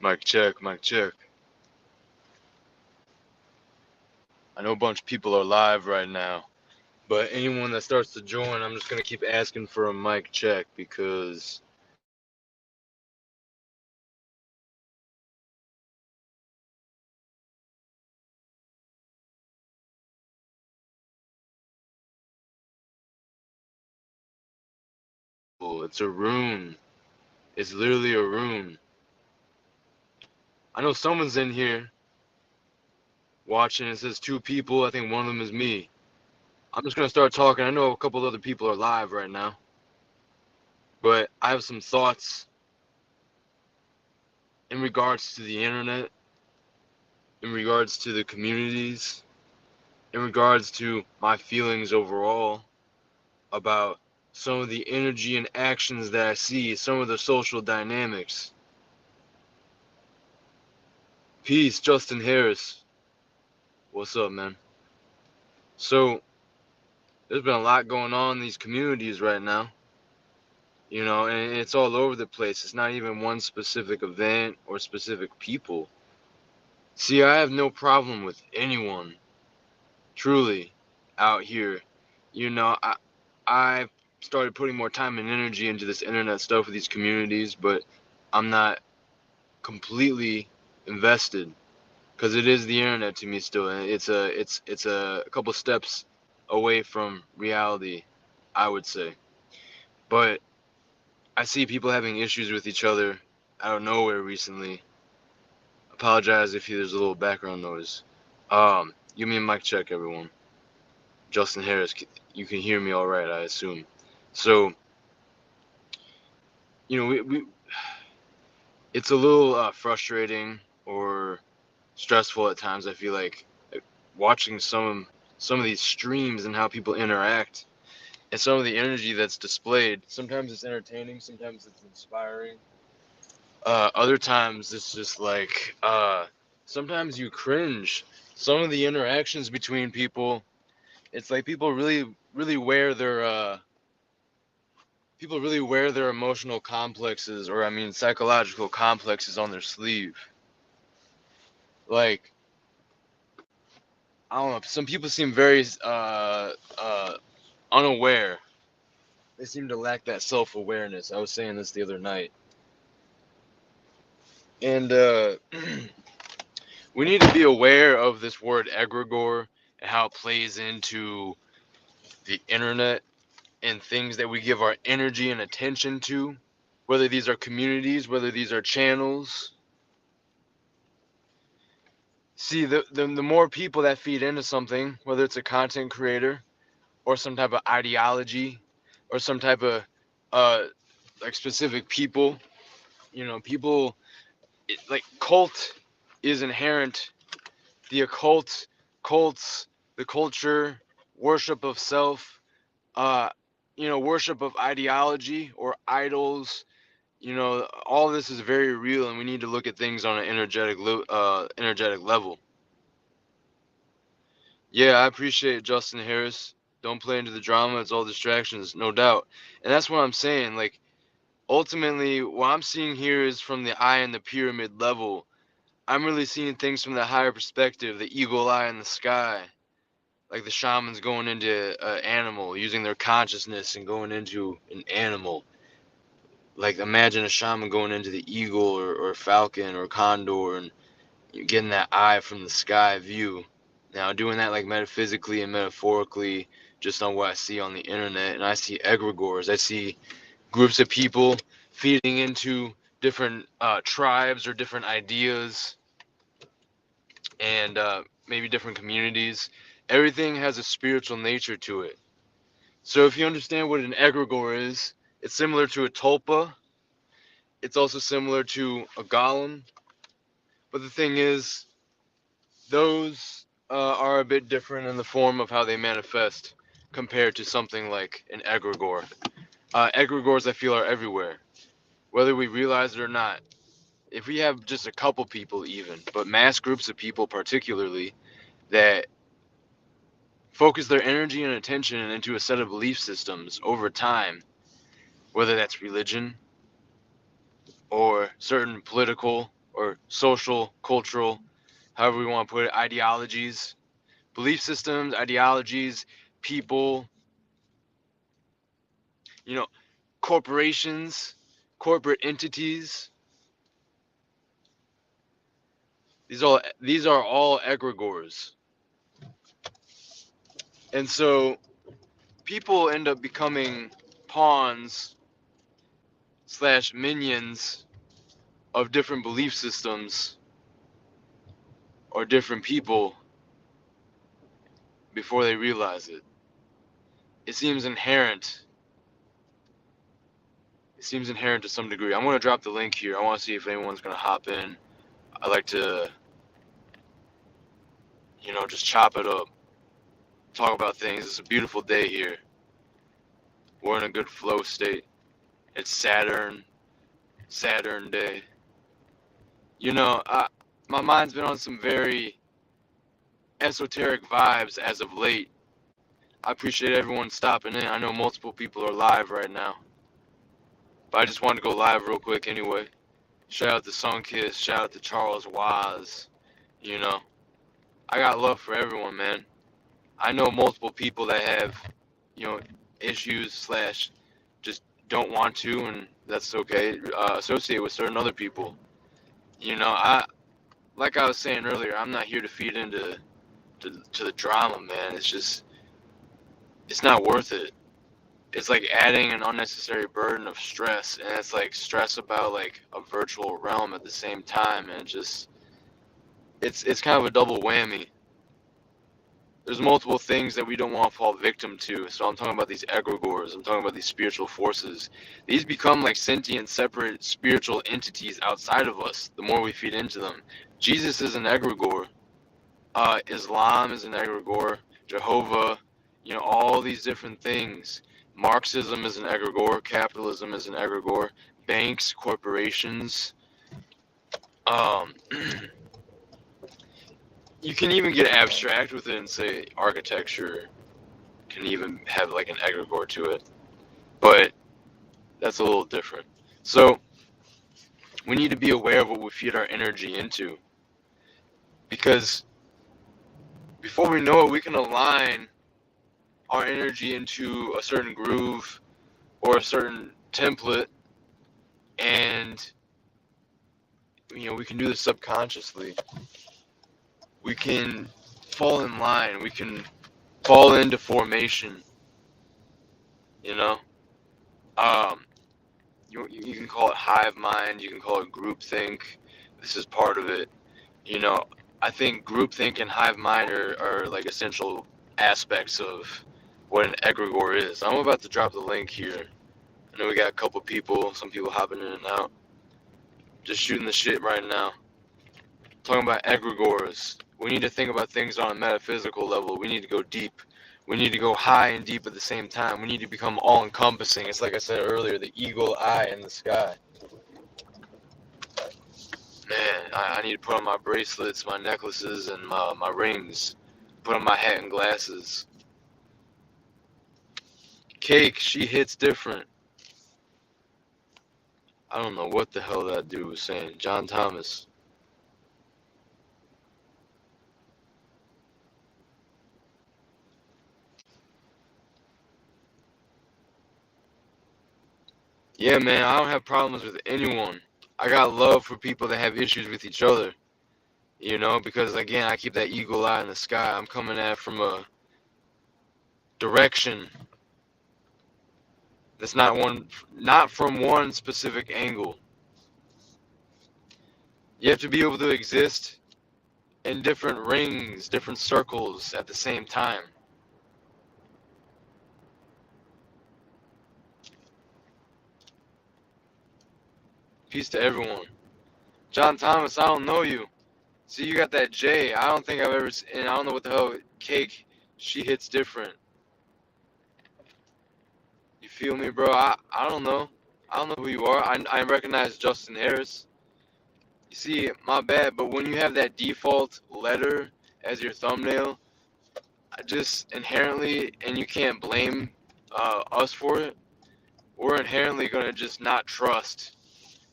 Mic check, mic check. I know a bunch of people are live right now, but anyone that starts to join, I'm just going to keep asking for a mic check because it's a rune. It's literally a rune. I know someone's in here watching. It says 2 people. I think one of them is me. I'm just going to start talking. I know a couple other people are live right now, but I have some thoughts in regards to the internet, in regards to the communities, in regards to my feelings overall about some of the energy and actions that I see, some of the social dynamics. Peace, Justin Harris. What's up, man? So, there's been a lot going on in these communities right now, and it's all over the place. It's not even one specific event or specific people. See, I have no problem with anyone, truly, out here. I started putting more time and energy into this internet stuff with these communities, but I'm not completely invested because it is the internet to me still, and it's a couple steps away from reality, I would say. But I see people having issues with each other out of nowhere recently. Apologize if there's a little background noise. Give me a mic check, everyone. Justin Harris, you can hear me all right, I assume. So, we it's a little frustrating or stressful at times. I feel like watching some of these streams and how people interact and some of the energy that's displayed. Sometimes it's entertaining, sometimes it's inspiring. Other times it's just like sometimes you cringe. Some of the interactions between people, it's like people really wear their emotional complexes, or I mean psychological complexes, on their sleeve. Like, I don't know, some people seem very unaware. They seem to lack that self-awareness. I was saying this the other night. And we need to be aware of this word egregore and how it plays into the internet and things that we give our energy and attention to, whether these are communities, whether these are channels. See, the more people that feed into something, whether it's a content creator or some type of ideology or some type of like specific people, people, like cult is inherent. The occult, cults, the culture, worship of self, uh, worship of ideology or idols. All this is very real, and we need to look at things on an energetic level. Yeah, I appreciate Justin Harris. Don't play into the drama. It's all distractions, no doubt. And that's what I'm saying. Like, ultimately, what I'm seeing here is from the eye and the pyramid level. I'm really seeing things from the higher perspective, the eagle eye in the sky. Like the shamans going into an animal, using their consciousness and going into an animal. Like, imagine a shaman going into the eagle or falcon or condor and getting that eye from the sky view. Now, doing that like metaphysically and metaphorically, just on what I see on the internet, and I see egregores. I see groups of people feeding into different tribes or different ideas, and maybe different communities. Everything has a spiritual nature to it. So if you understand what an egregore is, it's similar to a tulpa. It's also similar to a golem. But the thing is, those are a bit different in the form of how they manifest compared to something like an egregore. Egregores, I feel, are everywhere, whether we realize it or not. If we have just a couple people even, but mass groups of people particularly, that focus their energy and attention into a set of belief systems over time, whether that's religion or certain political or social, cultural, however we want to put it, ideologies, belief systems, ideologies, people, you know, corporations, corporate entities. These are all egregores. And so people end up becoming pawns slash minions of different belief systems or different people before they realize it. It seems inherent. It seems inherent to some degree. I'm going to drop the link here. I want to see if anyone's going to hop in. I like to, just chop it up, talk about things. It's a beautiful day here. We're in a good flow state. It's Saturn day. My mind's been on some very esoteric vibes as of late. I appreciate everyone stopping in. I know multiple people are live right now, but I just wanted to go live real quick anyway. Shout out to Sunkiss, shout out to Charles Waz. I got love for everyone, man. I know multiple people that have, issues slash just don't want to, and that's okay, associate with certain other people. Like I was saying earlier, I'm not here to feed into the drama, man. It's not worth it. It's like adding an unnecessary burden of stress, and it's like stress about like a virtual realm at the same time, and it's kind of a double whammy. There's multiple things that we don't want to fall victim to. So I'm talking about these egregores. I'm talking about these spiritual forces. These become like sentient, separate spiritual entities outside of us the more we feed into them. Jesus is an egregore. Islam is an egregore. Jehovah, all these different things. Marxism is an egregore. Capitalism is an egregore. Banks, corporations. You can even get abstract with it and say architecture can even have like an egregore to it, but that's a little different. So we need to be aware of what we feed our energy into, because before we know it, we can align our energy into a certain groove or a certain template, and we can do this subconsciously. We can fall in line. We can fall into formation. You can call it hive mind. You can call it groupthink. This is part of it. I think groupthink and hive mind are like essential aspects of what an egregore is. I'm about to drop the link here. I know we got a couple people, some people hopping in and out. Just shooting the shit right now. Talking about egregores. We need to think about things on a metaphysical level. We need to go deep. We need to go high and deep at the same time. We need to become all-encompassing. It's like I said earlier, the eagle eye in the sky. Man, I need to put on my bracelets, my necklaces, and my rings. Put on my hat and glasses. Cake, she hits different. I don't know what the hell that dude was saying. John Thomas. Yeah, man, I don't have problems with anyone. I got love for people that have issues with each other. Because again, I keep that eagle eye in the sky. I'm coming at it from a direction that's not from one specific angle. You have to be able to exist in different rings, different circles at the same time. Peace to everyone. John Thomas, I don't know you. See, you got that J. I don't think I've ever seen, and I don't know what the hell, Cake, she hits different. You feel me, bro? I don't know. I don't know who you are. I recognize Justin Harris. You see, my bad, but when you have that default letter as your thumbnail, I just inherently, and you can't blame us for it, we're inherently going to just not trust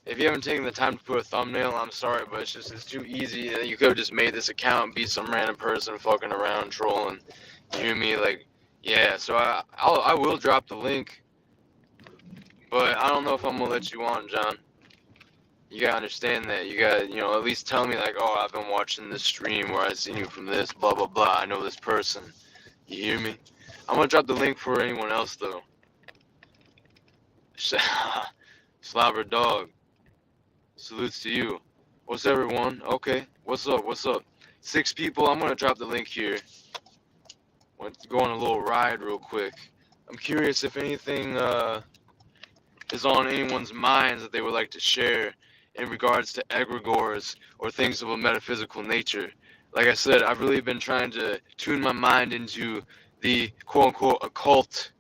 If you haven't taken the time to put a thumbnail, I'm sorry, but it's too easy. You could have just made this account, be some random person fucking around trolling. You hear me? Like, yeah. So I will drop the link, but I don't know if I'm gonna let you on, John. You gotta understand that. You gotta, at least tell me like, oh, I've been watching this stream where I seen you from this, blah blah blah. I know this person. You hear me? I'm gonna drop the link for anyone else though. Slobber dog. Salutes to you. What's everyone? Okay. What's up? What's up? 6 people. I'm gonna drop the link here. Want to go on a little ride real quick. I'm curious if anything is on anyone's minds that they would like to share in regards to egregores or things of a metaphysical nature. Like I said, I've really been trying to tune my mind into the quote-unquote occult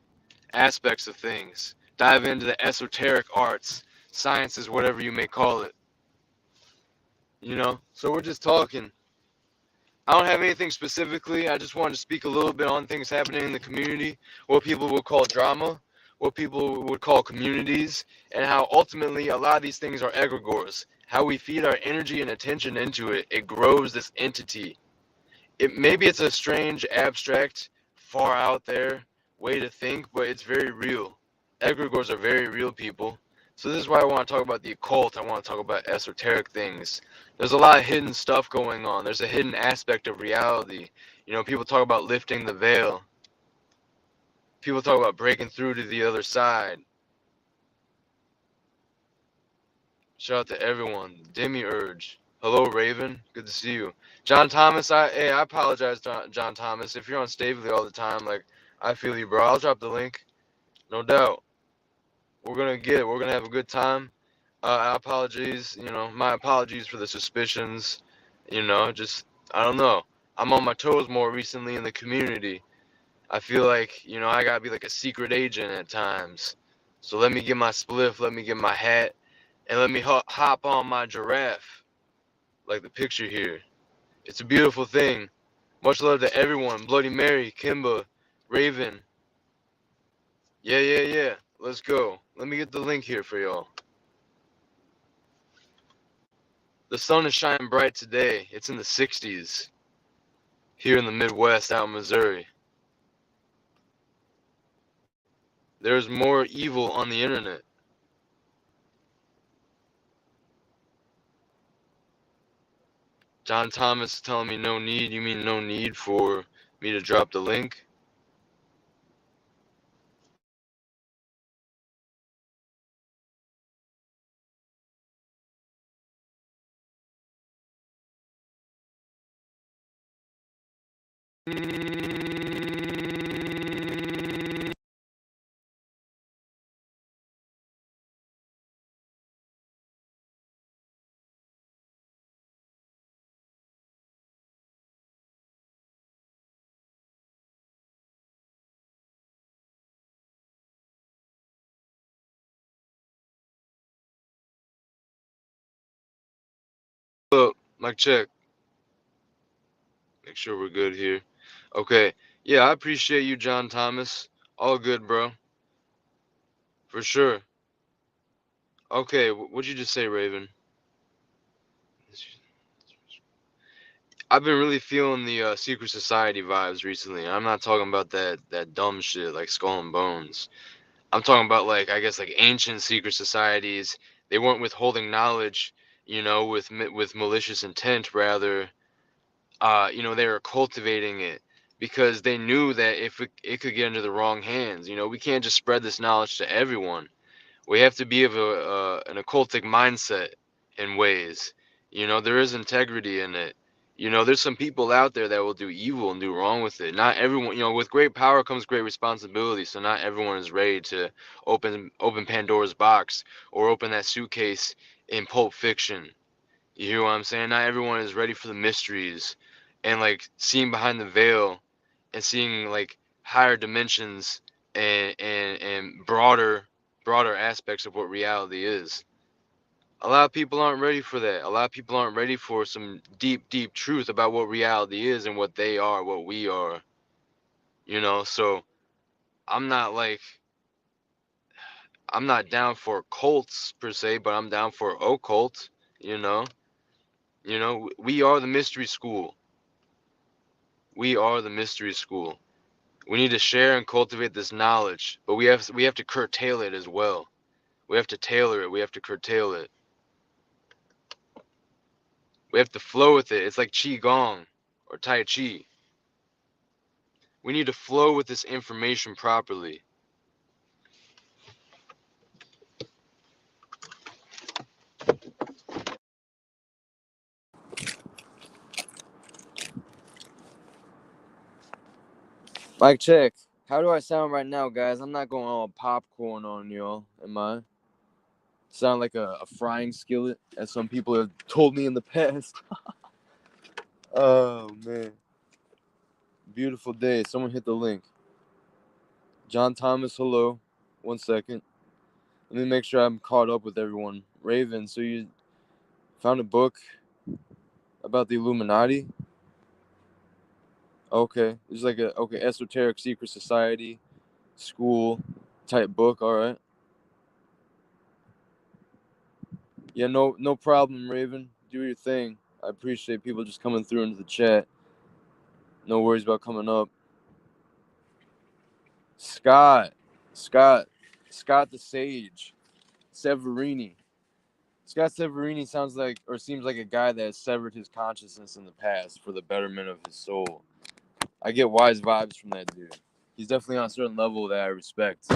aspects of things. Dive into the esoteric arts, sciences, whatever you may call it. So we're just talking. I don't have anything specifically. I just wanted to speak a little bit on things happening in the community, what people would call drama, what people would call communities, and how ultimately a lot of these things are egregores. How we feed our energy and attention into it, it grows this entity. Maybe it's a strange, abstract, far out there way to think, but it's very real. Egregores are very real, people. So this is why I want to talk about the occult. I want to talk about esoteric things. There's a lot of hidden stuff going on. There's a hidden aspect of reality. People talk about lifting the veil. People talk about breaking through to the other side. Shout out to everyone. Demiurge. Hello, Raven. Good to see you. John Thomas, I apologize, John Thomas. If you're on Stavely all the time, like, I feel you, bro. I'll drop the link. No doubt. We're going to get it. We're going to have a good time. My apologies for the suspicions. I don't know. I'm on my toes more recently in the community. I feel like, I gotta be like a secret agent at times. So let me get my spliff, let me get my hat, and let me hop on my giraffe, like the picture here. It's a beautiful thing. Much love to everyone. Bloody Mary, Kimba, Raven. Yeah, yeah, yeah. Let's go. Let me get the link here for y'all. The sun is shining bright today. It's in the 60s here in the Midwest out in Missouri. There's more evil on the internet. John Thomas is telling me no need. You mean no need for me to drop the link? Look, mic check. Make sure we're good here. Okay. Yeah, I appreciate you, John Thomas. All good, bro. For sure. Okay, what'd you just say, Raven? I've been really feeling the secret society vibes recently. I'm not talking about that dumb shit like Skull and Bones. I'm talking about like I guess like ancient secret societies. They weren't withholding knowledge, with malicious intent. Rather, they were cultivating it because they knew that if it could get into the wrong hands. We can't just spread this knowledge to everyone. We have to be of an occultic mindset in ways. There is integrity in it. There's some people out there that will do evil and do wrong with it. Not everyone, with great power comes great responsibility. So not everyone is ready to open Pandora's box or open that suitcase in Pulp Fiction. You hear what I'm saying? Not everyone is ready for the mysteries and like seeing behind the veil and seeing like higher dimensions and broader aspects of what reality is. A lot of people aren't ready for that. A lot of people aren't ready for some deep truth about what reality is and what they are, what we are. So I'm not like I'm not down for cults per se, but I'm down for occult. You know, we are the mystery school. We are the mystery school. We need to share and cultivate this knowledge, but we have to curtail it as well. We have to tailor it. We have to curtail it. We have to flow with it. It's like qigong or tai chi. We need to flow with this information properly. Mic check. How do I sound right now, guys? I'm not going all popcorn on y'all, am I? Sound like a frying skillet, as some people have told me in the past. Oh, man. Beautiful day. Someone hit the link. John Thomas, hello. 1 second. Let me make sure I'm caught up with everyone. Raven, so you found a book about the Illuminati? Okay. It's like a esoteric secret society school type book, all right. Yeah, no problem, Raven. Do your thing. I appreciate people just coming through into the chat. No worries about coming up. Scott the Sage, Severini. Scott Severini sounds like, or seems like, a guy that has severed his consciousness in the past for the betterment of his soul. I get wise vibes from that dude. He's definitely on a certain level that I respect.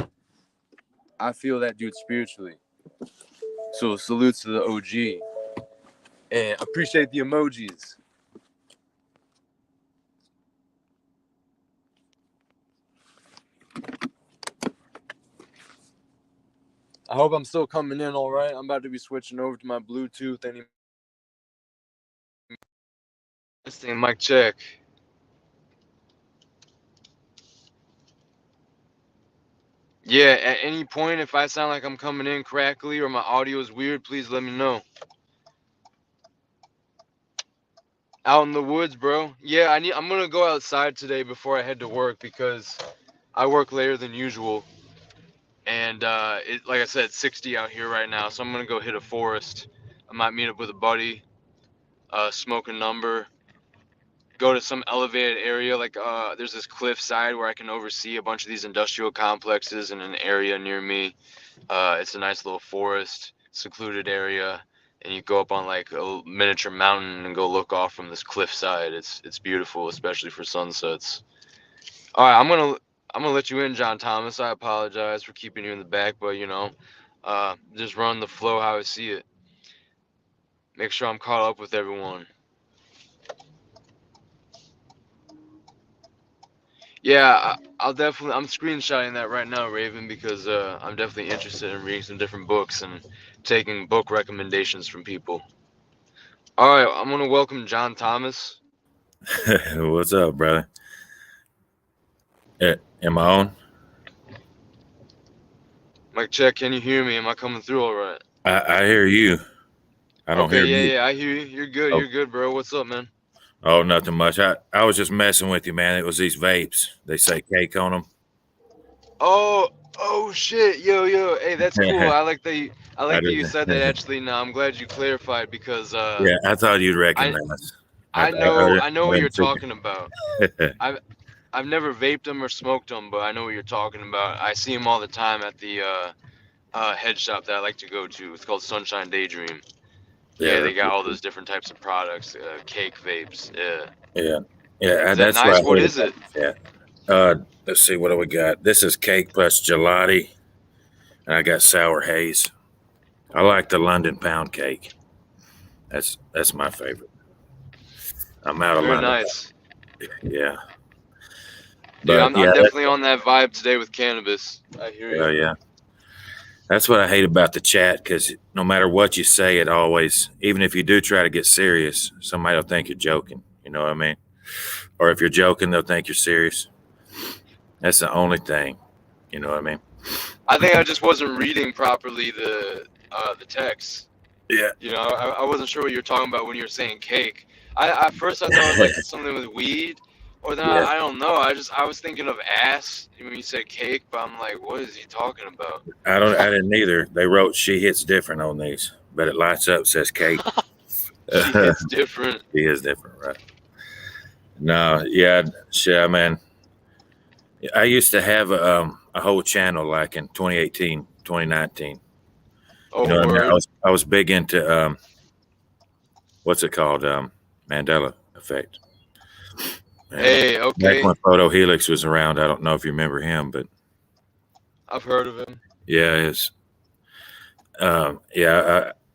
I feel that dude spiritually. So salutes to the OG. And appreciate the emojis. I hope I'm still coming in all right. I'm about to be switching over to my Bluetooth any. This thing, mic check. Yeah, at any point, if I sound like I'm coming in crackly or my audio is weird, please let me know. Out in the woods, bro. Yeah, I'm gonna go outside today before I head to work because I work later than usual. And it, like I said, it's 60 out here right now, so I'm gonna go hit a forest. I might meet up with a buddy, smoke a number, go to some elevated area. Like there's this cliff side where I can oversee a bunch of these industrial complexes in an area near me. It's a nice little forest, secluded area, and you go up on like a miniature mountain and go look off from this cliff side. It's beautiful, especially for sunsets. All right, I'm gonna let you in, John Thomas. I apologize for keeping you in the back, but just run the flow how I see it. Make sure I'm caught up with everyone. Yeah, I'll definitely. I'm screenshotting that right now, Raven, because I'm definitely interested in reading some different books and taking book recommendations from people. All right, I'm gonna welcome John Thomas. What's up, brother? Am I on? Mic check. Can you hear me? Am I coming through all right? I hear you. I don't Okay, hear you. yeah, I hear you. You're good. Oh, You're good, bro. What's up, man? oh, nothing much. I was just messing with you, man. It was these vapes. They say cake on them. Oh shit, yo. Hey, that's cool. I like that. I like that you said that. Yeah, Actually, now I'm glad you clarified because I thought you'd I recognize. I know what you're didn't talking about. figure. I've never vaped them or smoked them, but I know what you're talking about. I see them all the time at the head shop that I like to go to. It's called Sunshine Daydream. Yeah, Yeah, they got all those different types of products, cake vapes. Yeah. yeah. Is that That's what nice? I What hate is about it? the chat. Let's see, what do we got? This is cake plus gelati, and I got sour haze. I like the London pound cake. That's my favorite. I'm out of Very London. nice. Yeah. Dude, But I'm definitely on that vibe today with cannabis. I hear you. yeah, that's what I hate about the chat, because no matter what you say, it always, even if you do try to get serious, somebody will think you're joking. You know what I mean? Or if you're joking, they'll think you're serious. That's the only thing. You know what I mean? I think I just wasn't reading properly the text. Yeah. I wasn't sure what you were talking about when you were saying cake. At first I thought it was like something with weed, Or then Yeah, I don't know. I was thinking of ass when you said cake, but I'm like, what is he talking about? I didn't either. They wrote she hits different on these, but it lights up, says Kate. She hits different. She is different, right? No, yeah, shit, man. I used to have a whole channel like in 2018, 2019. You know Oh, what I mean? word. I was big into what's it called? Mandela Effect. And Hey, back okay. when Photo Helix was around, I don't know if you remember him, but I've heard of him. yeah, it's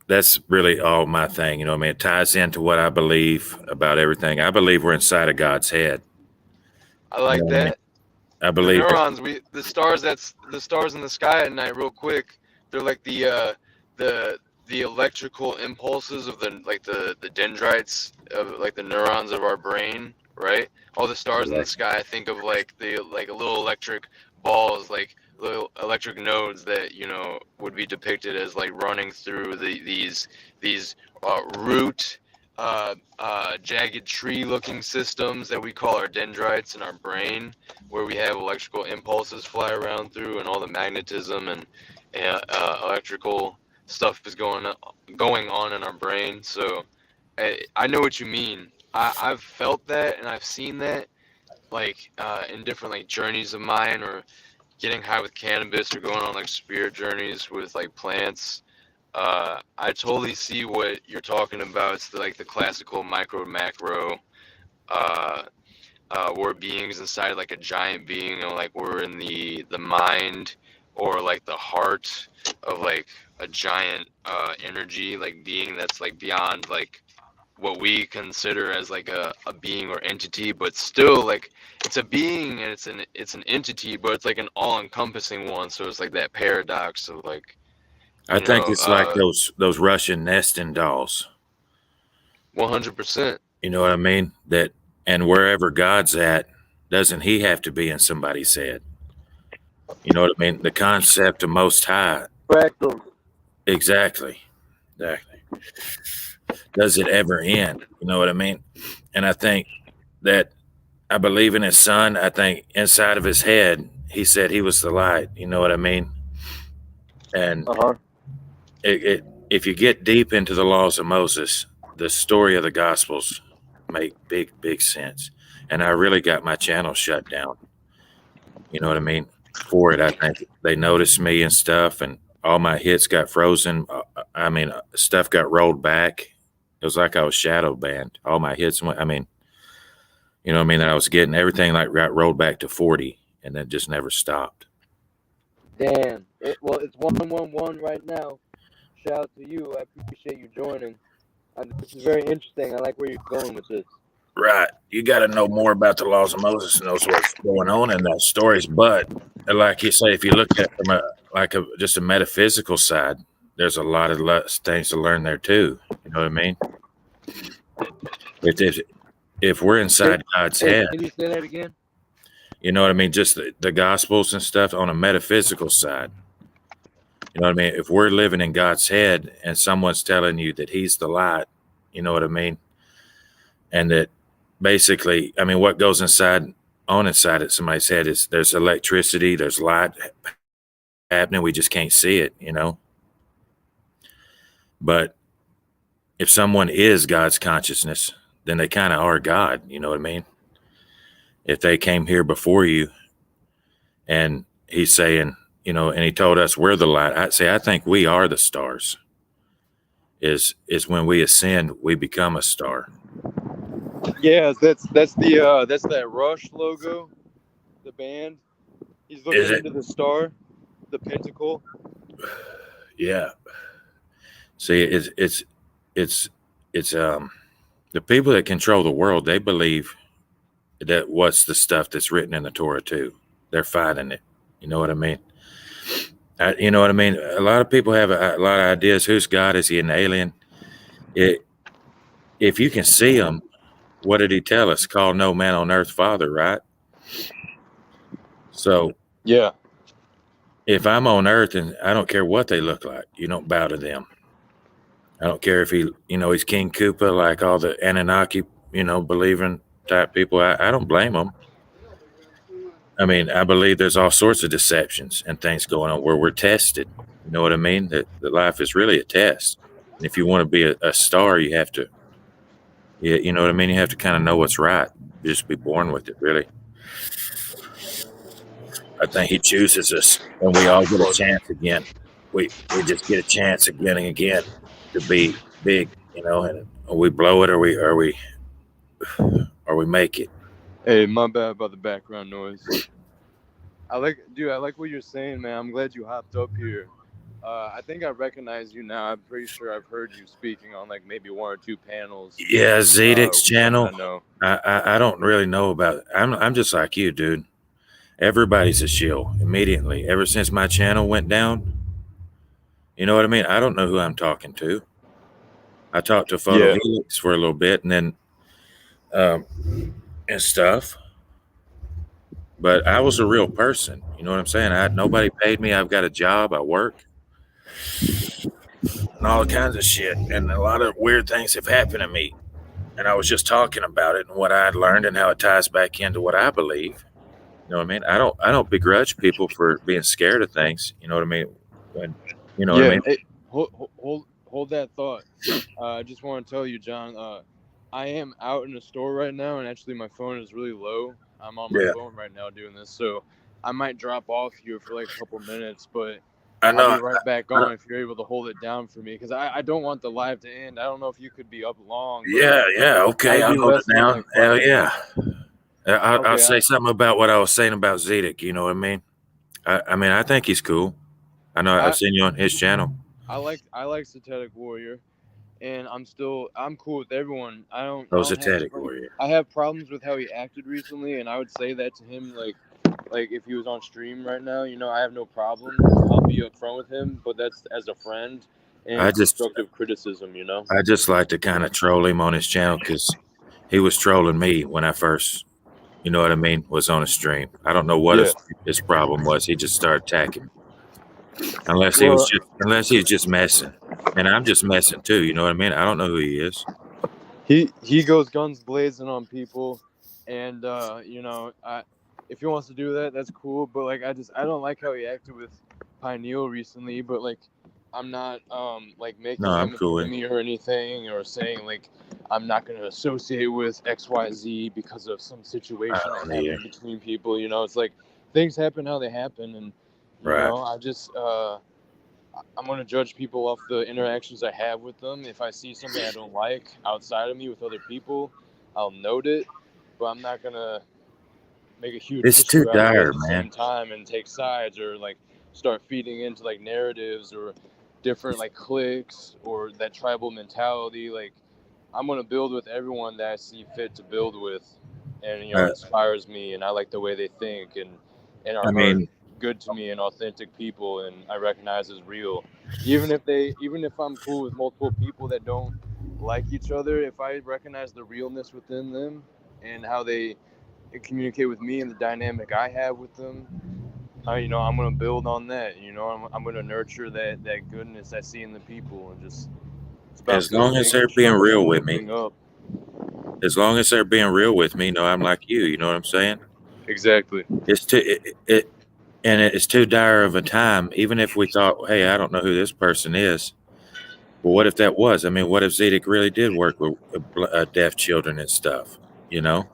that's really all my thing. You know what I mean? It ties into what I believe about everything. I believe we're inside of God's head. I You know like what I mean? that. I The believe that. neurons, the stars, that's the stars in the sky at night, real quick. They're like the the electrical impulses of the dendrites of like the neurons of our brain, right? All the stars in the sky, I think of like the like little electric balls, like little electric nodes that, you know, would be depicted as like running through these root jagged tree looking systems that we call our dendrites in our brain, where we have electrical impulses fly around through, and all the magnetism and electrical stuff is going on in our brain. So I know what you mean. I've felt that and I've seen that, like in different like journeys of mine, or getting high with cannabis, or going on like spirit journeys with like plants. I totally see what you're talking about. It's like the classical micro macro uh, we're beings inside like a giant being, or like we're in the mind, or like the heart of like a giant energy, like being that's like beyond like what we consider as like a being or entity, but still like it's a being, and it's an entity, but it's like an all-encompassing one. So it's like that paradox of like, I you think know, it's like those Russian nesting dolls. 100%. You know what I mean? That and wherever God's at, doesn't He have to be in somebody's head? You know what I mean? The concept of Most High. Fractals. Exactly. Exactly. Does it ever end? You know what I mean? And I think that I believe in His Son. I think inside of His head, He said He was the light. You know what I mean? And if you get deep into the laws of Moses, the story of the Gospels make big sense. And I really got my channel shut down. You know what I mean? For it, I think they noticed me and stuff, and all my hits got frozen. I mean, stuff got rolled back. It was like I was shadow banned. All my hits went. I mean, you know what I mean? That I was getting everything like got rolled back to 40, and then just never stopped. Damn. Well, it's 111 right now. Shout out to you. I appreciate you joining. This is very interesting. I like where you're going with this. Right. You got to know more about the laws of Moses and knows what's going on in that stories. But like you say, if you look at it from just a metaphysical side, there's a lot of things to learn there too. You know what I mean? If we're inside God's head, Can you say that again? you know what I mean? Just the Gospels and stuff on a metaphysical side. You know what I mean? If we're living in God's head and someone's telling you that He's the light, you know what I mean? And that basically, I mean, what goes inside of somebody's head is there's electricity, there's light happening. We just can't see it, you know? But if someone is God's consciousness, then they kind of are God, you know what I mean? If they came here before you and He's saying, you know, and He told us we're the light, I'd say, I think we are the stars. Is when we ascend, we become a star. Yeah, that's that Rush logo, the band. He's looking into the star, the pentacle. Yeah. See, it's the people that control the world. They believe that what's the stuff that's written in the Torah too. They're fighting it. You know what I mean? You know what I mean? A lot of people have a lot of ideas. Who's God? Is He an alien? If you can see Him, what did He tell us? Call no man on earth Father, right? So yeah, if I'm on earth and I don't care what they look like, you don't bow to them. I don't care if he's King Koopa, like all the Anunnaki, believing type people, I don't blame them. I mean, I believe there's all sorts of deceptions and things going on where we're tested. You know what I mean? That life is really a test. And if you want to be a star, you have to, you know what I mean? You have to kind of know what's right. You just be born with it, really. I think he chooses us, and we all get a chance again. We just get a chance again and again to be big, you know, and we blow it or we make it. Hey, my bad about the background noise. I like what you're saying, man. I'm glad you hopped up here. I think I recognize you now. I'm pretty sure I've heard you speaking on like maybe one or two panels. Yeah, Zedek's channel. I know. I don't really know about it. I'm just like you, dude. Everybody's a shill immediately. Ever since my channel went down, you know what I mean? I don't know who I'm talking to. I talked to Photo Helix for a little bit and then and stuff. But I was a real person. You know what I'm saying? Nobody paid me. I've got a job. I work. And all kinds of shit. And a lot of weird things have happened to me. And I was just talking about it and what I had learned and how it ties back into what I believe. You know what I mean? I don't begrudge people for being scared of things. You know what I mean? When, you know what I mean? Hey, hold that thought. I just want to tell you, John. I am out in a store right now, and actually my phone is really low. I'm on my phone right now doing this, so I might drop off here for like a couple minutes, but I'll be right back on if you're able to hold it down for me, because I don't want the live to end. I don't know if you could be up long. Okay, I'll hold it down. Hell yeah. I'll say something about what I was saying about Zedek. You know what I mean? I mean, I think he's cool. I know I've seen you on his channel. I like Satanic Warrior, and I'm cool with everyone. Satanic Warrior. I have problems with how he acted recently, and I would say that to him, like if he was on stream right now, you know, I have no problem. I'll be upfront with him, but that's as a friend and constructive criticism, you know. I just like to kind of troll him on his channel because he was trolling me when I first, you know what I mean, was on a stream. I don't know what his problem was. He just started attacking. Unless he was just messing. And I'm just messing too, you know what I mean? I don't know who he is. He goes guns blazing on people, and you know, if he wants to do that, that's cool. But like, I don't like how he acted with Pineal recently. But like, I'm not like making him an enemy or anything, or saying like I'm not going to associate with XYZ because of some situation that happened between people. You know, it's like things happen how they happen, and you know, I just I'm going to judge people off the interactions I have with them. If I see something I don't like outside of me with other people, I'll note it, but I'm not going to make a huge issue out of it at the same time and take sides or like start feeding into like narratives or different like cliques or that tribal mentality. Like, I'm going to build with everyone that I see fit to build with, and you know, it inspires me, and I like the way they think and are good to me and authentic people, and I recognize as real. Even if I'm cool with multiple people that don't like each other, if I recognize the realness within them and how they communicate with me and the dynamic I have with them, you know, I'm gonna build on that. You know, I'm gonna nurture that goodness I see in the people, and just as long as they're being real with me. As long as they're being real with me, no, I'm like you. You know what I'm saying? Exactly. It's too dire of a time. Even if we thought, hey, I don't know who this person is. Well, what if that was? I mean, what if Zedek really did work with deaf children and stuff? You know,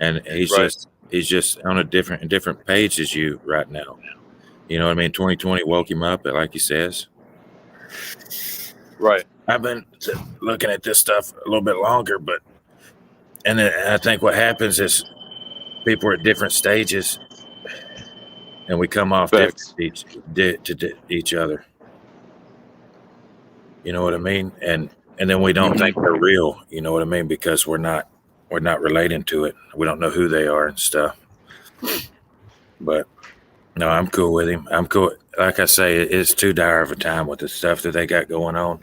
and he's just on a different page as you right now. You know what I mean? 2020 woke him up, like he says. Right. I've been looking at this stuff a little bit longer, and I think what happens is people are at different stages, and we come off different to each other. You know what I mean? And then we don't think they're real. You know what I mean? Because we're not relating to it. We don't know who they are and stuff. But no, I'm cool with him. I'm cool. Like I say, it's too dire of a time with the stuff that they got going on.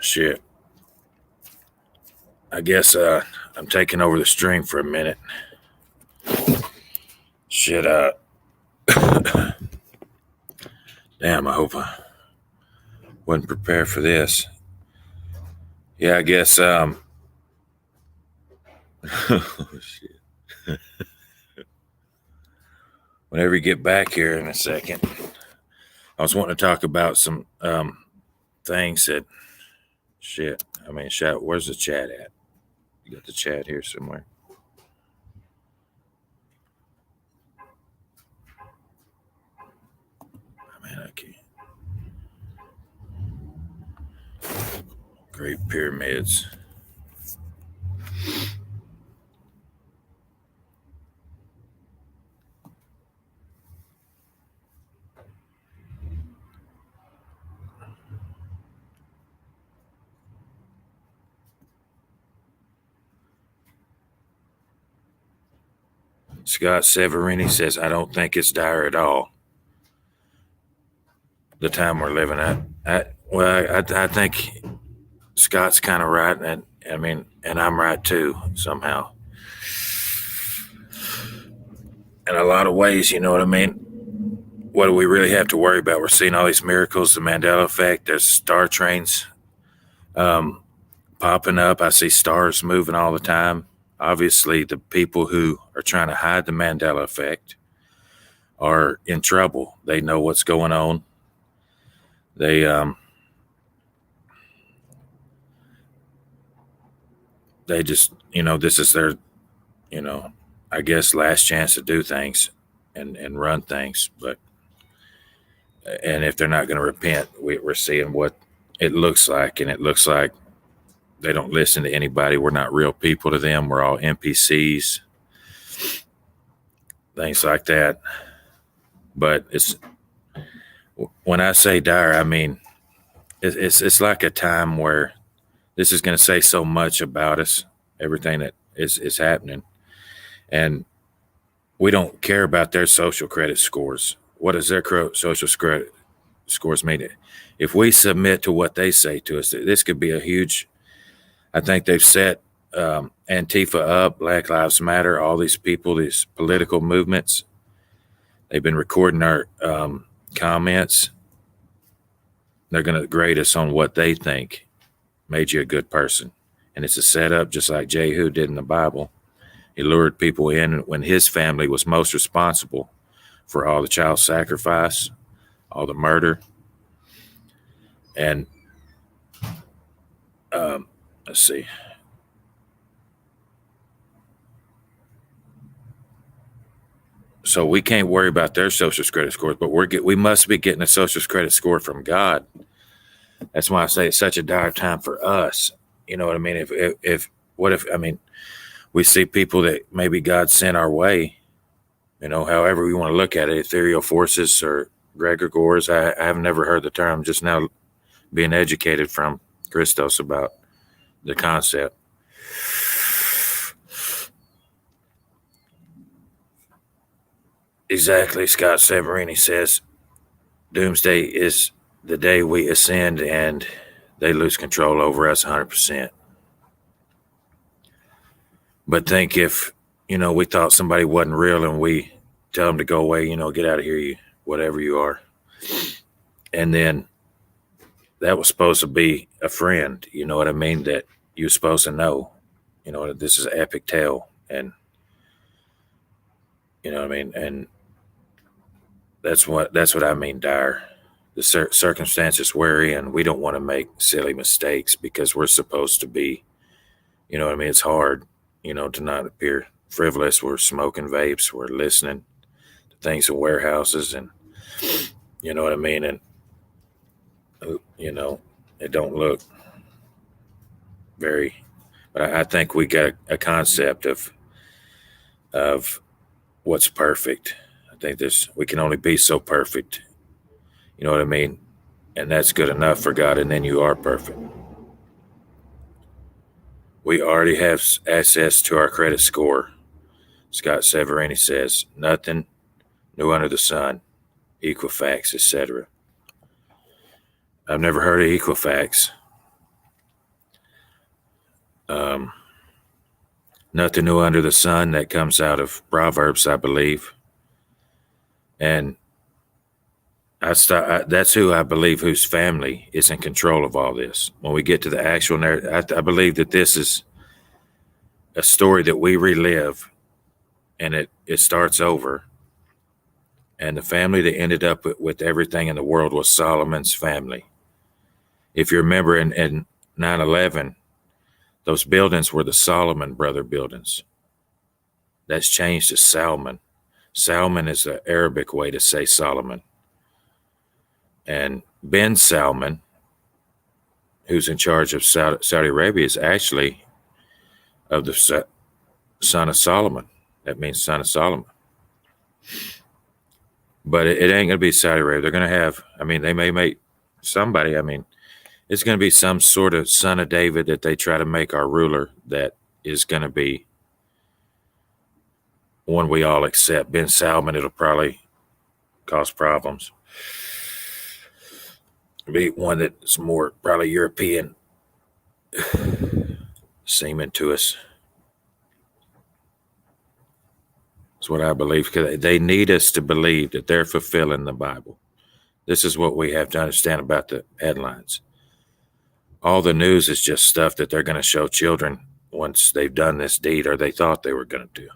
Shit. I guess I'm taking over the stream for a minute. Shit. Damn, I hope I wasn't prepared for this. Yeah, I guess Oh, shit. Whenever you get back here in a second, I was wanting to talk about some things that, shit. I mean, shout, where's the chat at? You got the chat here somewhere. Man, I can't. Great Pyramids. Scott Severini says, I don't think it's dire at all. The time we're living at. I think Scott's kind of right, and I mean, and I'm right too somehow. In a lot of ways, you know what I mean? What do we really have to worry about? We're seeing all these miracles, the Mandela Effect. There's star trains popping up. I see stars moving all the time. Obviously, the people who are trying to hide the Mandela Effect are in trouble. They know what's going on. They just, you know, this is their, you know, I guess last chance to do things and run things. But and if they're not going to repent, we're seeing what it looks like, and it looks like they don't listen to anybody. We're not real people to them. We're all NPCs, things like that. But it's, when I say dire, I mean it's like a time where this is going to say so much about us, everything that is happening, and we don't care about their social credit scores. What does their social credit scores mean? If we submit to what they say to us, this could be a huge. I think they've set Antifa up, Black Lives Matter, all these people, these political movements. They've been recording our comments. They're going to grade us on what they think made you a good person. And it's a setup, just like Jehu did in the Bible. He lured people in when his family was most responsible for all the child sacrifice, all the murder. And let's see. So we can't worry about their social credit scores, but we must be getting a social credit score from God. That's why I say it's such a dire time for us. You know what I mean? I mean, we see people that maybe God sent our way, you know, however we want to look at it, ethereal forces or Egregores. I have never heard the term, just now being educated from Christos about the concept. Exactly. Scott Severini says doomsday is the day we ascend and they lose control over us 100%. But think if, you know, we thought somebody wasn't real and we tell them to go away, you know, get out of here, you whatever you are. And then that was supposed to be a friend, you know what I mean, that you're supposed to know, you know, that this is an epic tale. And, you know what I mean? And that's what I mean, dire. The circumstances we're in, we don't want to make silly mistakes because we're supposed to be, you know what I mean? It's hard, you know, to not appear frivolous. We're smoking vapes. We're listening to things in warehouses and, you know what I mean? And, you know, it don't look very, but I think we got a concept of what's perfect. I think we can only be so perfect. You know what I mean? And that's good enough for God, and then you are perfect. We already have access to our credit score. Scott Severini says, nothing new under the sun, Equifax, etc. I've never heard of Equifax. Nothing new under the sun, that comes out of Proverbs, I believe. And that's who I believe whose family is in control of all this. When we get to the actual narrative, I believe that this is a story that we relive, and it starts over. And the family that ended up with everything in the world was Solomon's family. If you remember in 9/11, those buildings were the Solomon brother buildings. That's changed to Salman. Salman is the Arabic way to say Solomon. And bin Salman, who's in charge of Saudi Arabia, is actually of the son of Solomon. That means son of Solomon. But it ain't going to be Saudi Arabia. They're going to have, they may make somebody, it's going to be some sort of son of David that they try to make our ruler that is going to be one we all accept. Bin Salman, it'll probably cause problems. Be one that's more probably European seeming to us. That's what I believe, because they need us to believe that they're fulfilling the Bible. This is what we have to understand about the headlines. All the news is just stuff that they're going to show children once they've done this deed, or they thought they were going to do.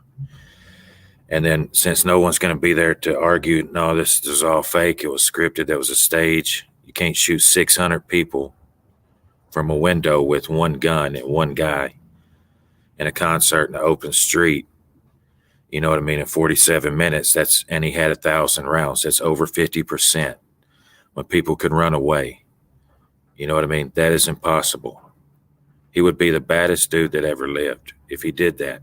And then since no one's going to be there to argue, no, this is all fake, it was scripted, that was a stage. You can't shoot 600 people from a window with one gun at one guy in a concert in an open street. You know what I mean? In 47 minutes, and he had 1,000 rounds. That's over 50% when people could run away. You know what I mean? That is impossible. He would be the baddest dude that ever lived if he did that.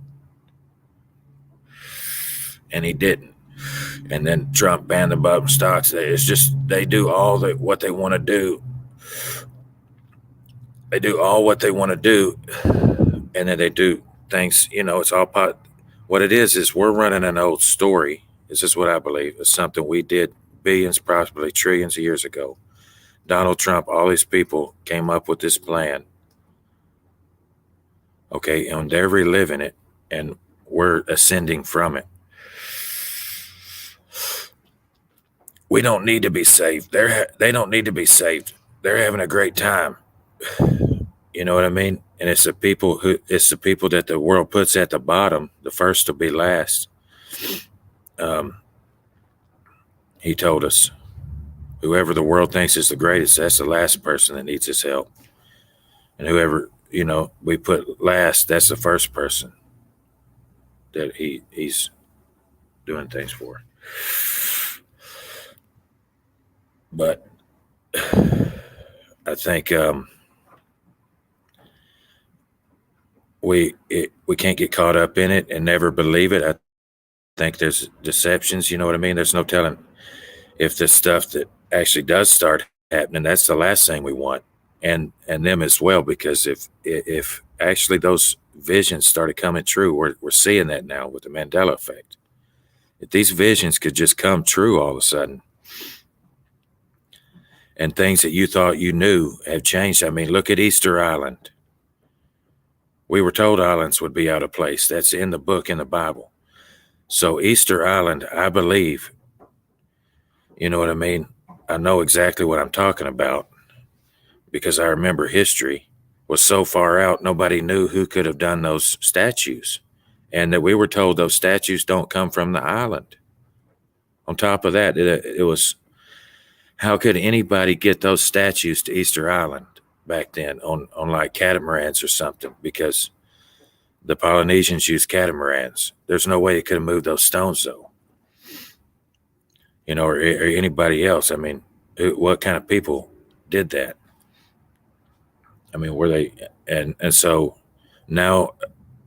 And he didn't. And then Trump banned the bump stocks. It's just, they do all what they want to do. They do all what they want to do. And then they do things, it's all part. What it is we're running an old story. This is what I believe. It's something we did billions, possibly trillions of years ago. Donald Trump, all these people came up with this plan. Okay, and they're reliving it, and we're ascending from it. We don't need to be saved. They don't need to be saved. They're having a great time. You know what I mean? And it's the people that the world puts at the bottom. The first will be last. He told us, whoever the world thinks is the greatest, that's the last person that needs his help. And whoever, we put last, that's the first person that he's doing things for. But I think we can't get caught up in it and never believe it. I think there's deceptions, you know what I mean? There's no telling if the stuff that actually does start happening, that's the last thing we want, and them as well, because if actually those visions started coming true, we're seeing that now with the Mandela Effect. If these visions could just come true all of a sudden, and things that you thought you knew have changed. Look at Easter Island. We were told islands would be out of place. That's in the book, in the Bible. So Easter Island, I believe, you know what I mean? I know exactly what I'm talking about because I remember history was so far out, nobody knew who could have done those statues. And that we were told those statues don't come from the island. On top of that, it was, how could anybody get those statues to Easter Island back then on like catamarans or something? Because the Polynesians used catamarans. There's no way it could have moved those stones, though. Or anybody else. What kind of people did that? Were they? And so now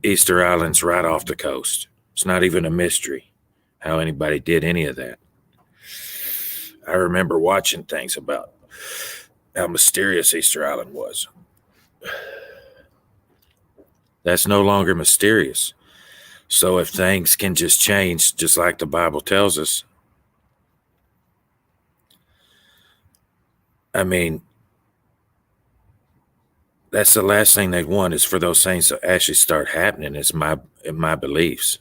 Easter Island's right off the coast. It's not even a mystery how anybody did any of that. I remember watching things about how mysterious Easter Island was. That's no longer mysterious. So if things can just change, just like the Bible tells us, that's the last thing they want, is for those things to actually start happening. It's my beliefs.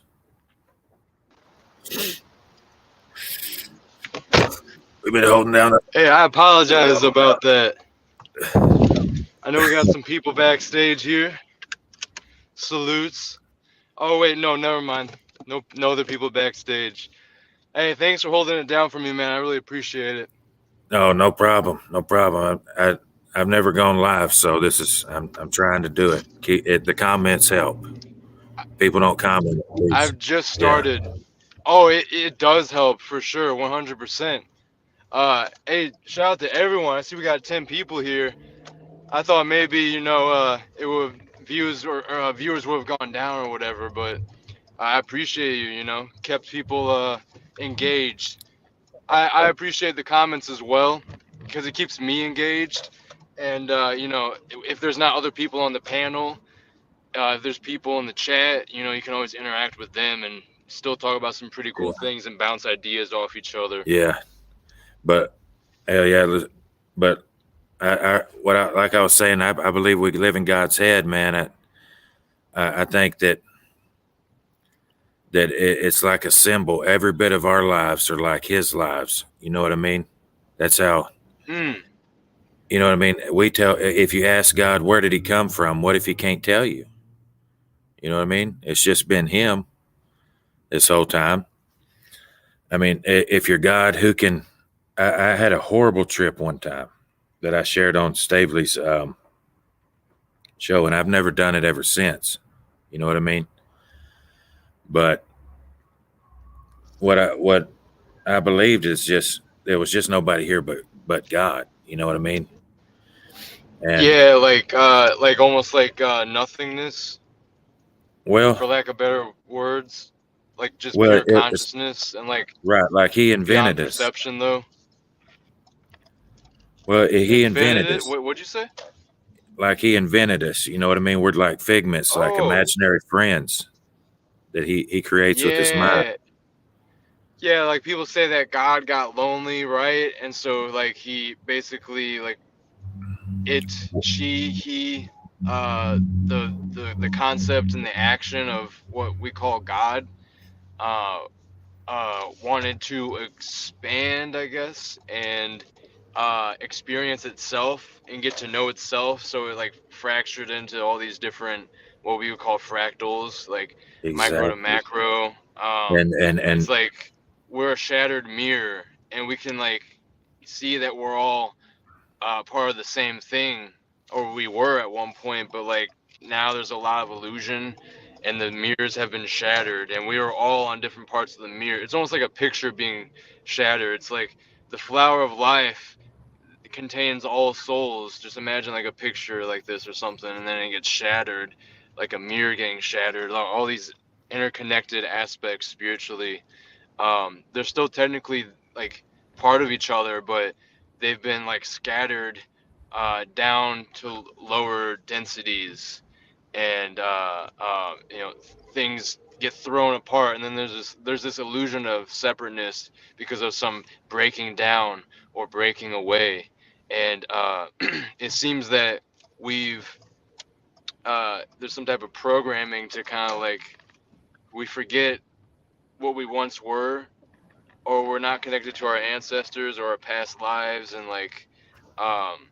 We've been holding down. Hey, I apologize about that. I know we got some people backstage here. Salutes. Oh wait, no, never mind. No other people backstage. Hey, thanks for holding it down for me, man. I really appreciate it. Oh, no problem, no problem. I've never gone live, so this is I'm trying to do it. The comments help. People don't comment, please. I've just Yeah. started. Oh, it does help for sure, 100%. Hey, shout out to everyone. I see we got 10 people here. I thought maybe, it would viewers would have gone down or whatever, but I appreciate you, kept people engaged. I appreciate the comments as well because it keeps me engaged. And if there's not other people on the panel, if there's people in the chat, you can always interact with them and still talk about some pretty cool things and bounce ideas off each other. Yeah, but hell yeah, but like I was saying, I believe we live in God's head, man. I think that it's like a symbol. Every bit of our lives are like His lives. You know what I mean? That's how. Mm. You know what I mean? If you ask God, where did He come from? What if He can't tell you? You know what I mean? It's just been Him this whole time. I mean, if you're God, who can? I had a horrible trip one time that I shared on Staveley's show, and I've never done it ever since. You know what I mean? But what I believed is just there was just nobody here but God. You know what I mean? And Yeah, like almost like nothingness, well, for lack of better words, like just well, pure it's consciousness and like right. Like He beyond invented us. perception, though. Well, He invented Infinite? us. What'd you say? Like He invented us. You know what I mean? We're like figments, like Oh, imaginary friends that He creates with His mind. yeah. Yeah, like people say that God got lonely, right? And so like he basically like he the concept and the action of what we call God uh wanted to expand, I guess, and experience itself and get to know itself. So it like fractured into all these different what we would call fractals, like micro to Exactly. macro. It's And like we're a shattered mirror, and we can like see that we're all part of the same thing, or we were at one point, but like now there's a lot of illusion and the mirrors have been shattered and we are all on different parts of the mirror. It's almost like a picture being shattered. It's like the flower of life contains all souls. Just imagine like a picture like this or something, and then it gets shattered, like a mirror getting shattered. All these interconnected aspects spiritually, they're still technically like part of each other, but they've been like scattered down to lower densities, and things get thrown apart, and then there's this illusion of separateness because of some breaking down or breaking away, and it seems that we've there's some type of programming to kind of like we forget what we once were, or we're not connected to our ancestors or our past lives, and like um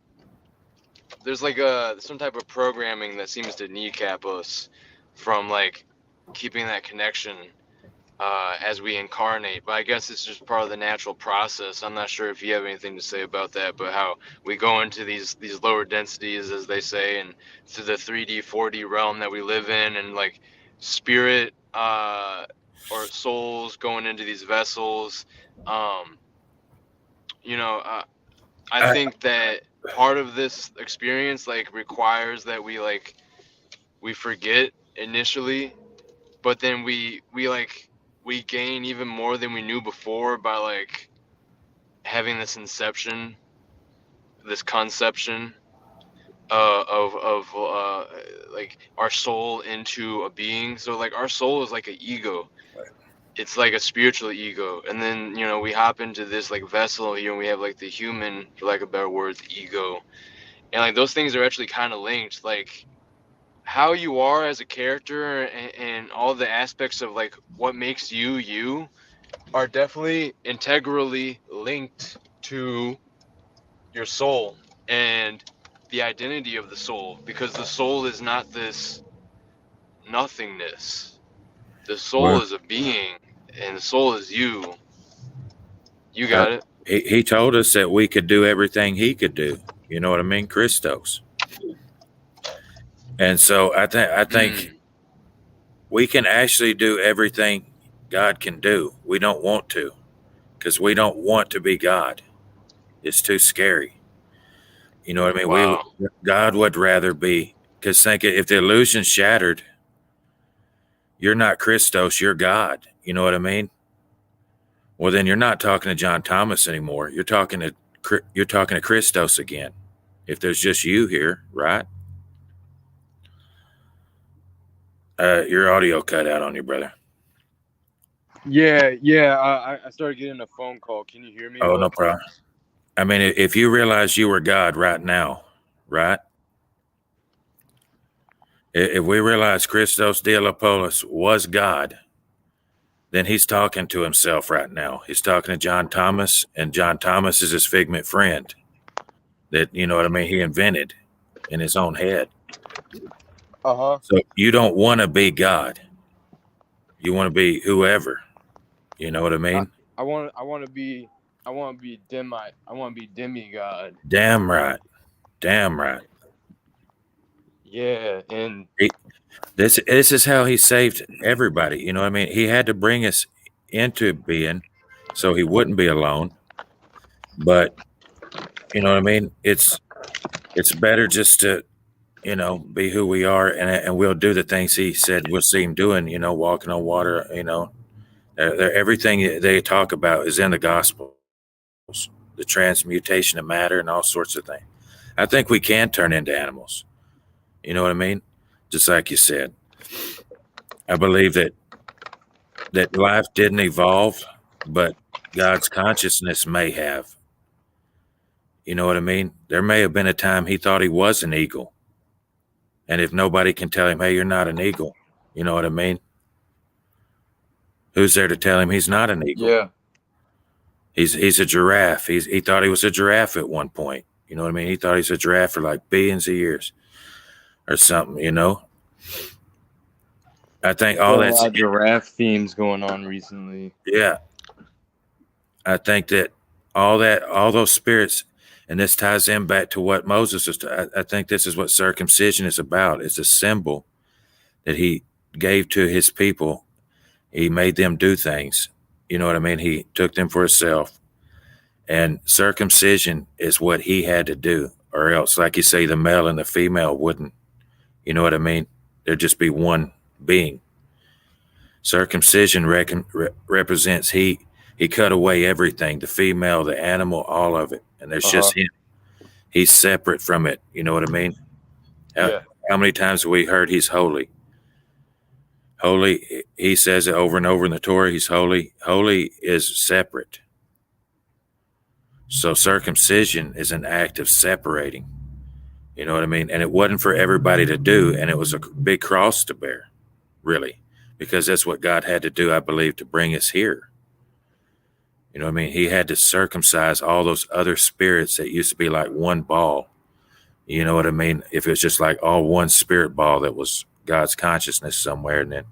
there's like some type of programming that seems to kneecap us from like keeping that connection as we incarnate. But I guess it's just part of the natural process. I'm not sure if you have anything to say about that, but how we go into these lower densities, as they say, and to the 3D 4D realm that we live in, and like spirit or souls going into these vessels. um you know uh, I I, think that part of this experience like requires that we forget initially, but then we gain even more than we knew before by like having this inception, this conception of like our soul into a being. So like our soul is like an ego. It's like a spiritual ego, and then we hop into this like vessel here, and we have like the human, for lack of better words, ego, and like those things are actually kind of linked. Like how you are as a character, and all the aspects of like what makes you you are definitely integrally linked to your soul and the identity of the soul, because the soul is not this nothingness. The soul Well, is a being, and the soul is you. You got it. he told us that we could do everything he could do. You know what I mean? Christos. And so I think Mm. we can actually do everything God can do. We don't want to because we don't want to be God. It's too scary. You know what I mean? Wow. God would rather be, because think if the illusion's shattered, you're not Christos, you're God. You know what I mean? Well, then you're not talking to John Thomas anymore. You're talking to Christos again. If there's just you here, right? Your audio cut out on you, brother. Yeah. I started getting a phone call. Can you hear me Oh, well? no problem. I mean, if you realize you were God right now, right? If we realize Christos Diapolis was God, then he's talking to himself right now. He's talking to John Thomas, and John Thomas is his figment friend that, you know what I mean, he invented in his own head. Uh-huh. So you don't want to be God. You want to be whoever. You know what I mean? I want to be demigod. Damn right. Damn right. Yeah, and This is how he saved everybody. You know what I mean? He had to bring us into being so he wouldn't be alone. But you know what I mean? It's better just to, be who we are, and we'll do the things he said we'll see him doing, walking on water, everything they talk about is in the Gospels, the transmutation of matter and all sorts of things. I think we can turn into animals. You know what I mean? Just like you said. I believe that life didn't evolve, but God's consciousness may have. You know what I mean? There may have been a time he thought he was an eagle. And if nobody can tell him, hey, you're not an eagle, you know what I mean? Who's there to tell him he's not an eagle? yeah. He's a giraffe. He thought he was a giraffe at one point. You know what I mean? He thought he was a giraffe for like billions of years or something, I think all Got a that's lot of giraffe themes going on recently. yeah. I think that all those spirits, and this ties in back to what Moses was. I think this is what circumcision is about. It's a symbol that he gave to his people. He made them do things. You know what I mean? He took them for himself. And circumcision is what he had to do, or else, like you say, the male and the female wouldn't. You know what I mean? There'd just be one being. Circumcision represents he cut away everything, the female, the animal, all of it. And there's just him. He's separate from it. You know what I mean? Yeah. How many times have we heard he's holy? Holy, he says it over and over in the Torah, he's holy. Holy is separate. So circumcision is an act of separating. You know what I mean? And it wasn't for everybody to do, and it was a big cross to bear, really, because that's what God had to do, I believe, to bring us here. You know what I mean? He had to circumcise all those other spirits that used to be like one ball. You know what I mean? If it was just like all one spirit ball that was God's consciousness somewhere, and then,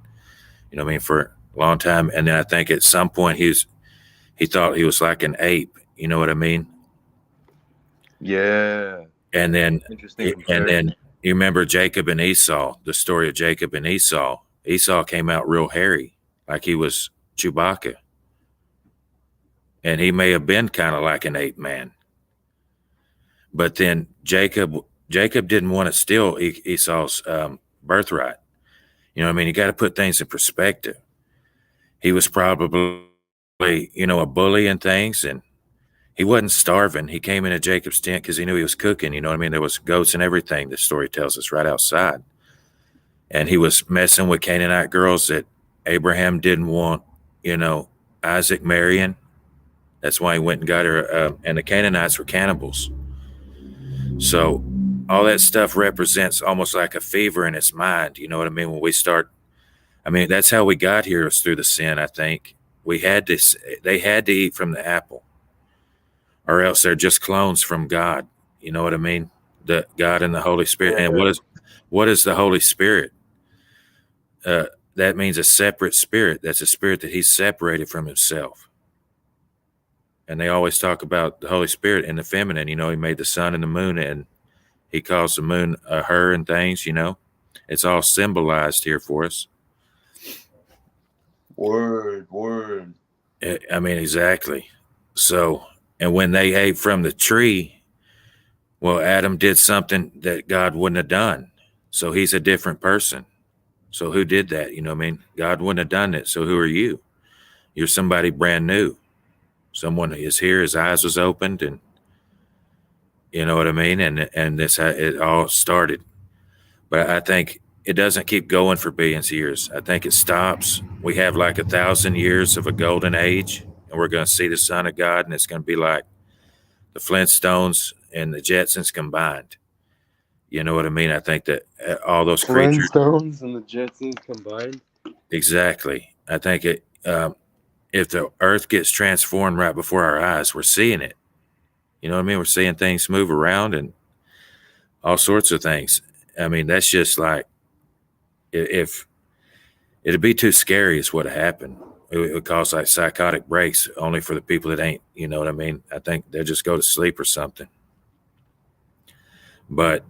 you know what I mean, for a long time. And then I think at some point he thought he was like an ape. You know what I mean? Yeah. And then, Interesting. and then you remember Jacob and Esau, the story of Jacob and Esau. Esau came out real hairy, like he was Chewbacca. And he may have been kind of like an ape man. But then Jacob didn't want to steal Esau's birthright. You know what I mean? You got to put things in perspective. He was probably, a bully and things, and he wasn't starving. He came into Jacob's tent because he knew he was cooking. You know what I mean? There was goats and everything, the story tells us, right outside. And he was messing with Canaanite girls that Abraham didn't want, Isaac marrying. That's why he went and got her. And the Canaanites were cannibals. So all that stuff represents almost like a fever in his mind. You know what I mean? When we start, that's how we got here, was through the sin, I think. They had to eat from the apple, or else they're just clones from God. You know what I mean? The God and the Holy Spirit. And what is the Holy Spirit? that means a separate spirit. That's a spirit that he's separated from himself. And they always talk about the Holy Spirit and the feminine. You know, he made the sun and the moon, and he calls the moon a her and things, you know. It's all symbolized here for us. Word. I mean, exactly. So, and when they ate from the tree, well, Adam did something that God wouldn't have done. So he's a different person. So who did that? You know what I mean? God wouldn't have done it. So who are you? You're somebody brand new. Someone is here, his eyes was opened, and you know what I mean? And that's how it all started. But I think it doesn't keep going for billions of years. I think it stops. We have like 1,000 years of a golden age, and we're going to see the Son of God, and it's going to be like the Flintstones and the Jetsons combined. You know what I mean? I think that all those creatures. Flintstones and the Jetsons combined. Exactly. I think it. If the Earth gets transformed right before our eyes, we're seeing it. You know what I mean? We're seeing things move around and all sorts of things. I mean, that's just like, if it'd be too scary is what happened. It would cause like psychotic breaks only for the people that ain't, you know what I mean? I think they'll just go to sleep or something. But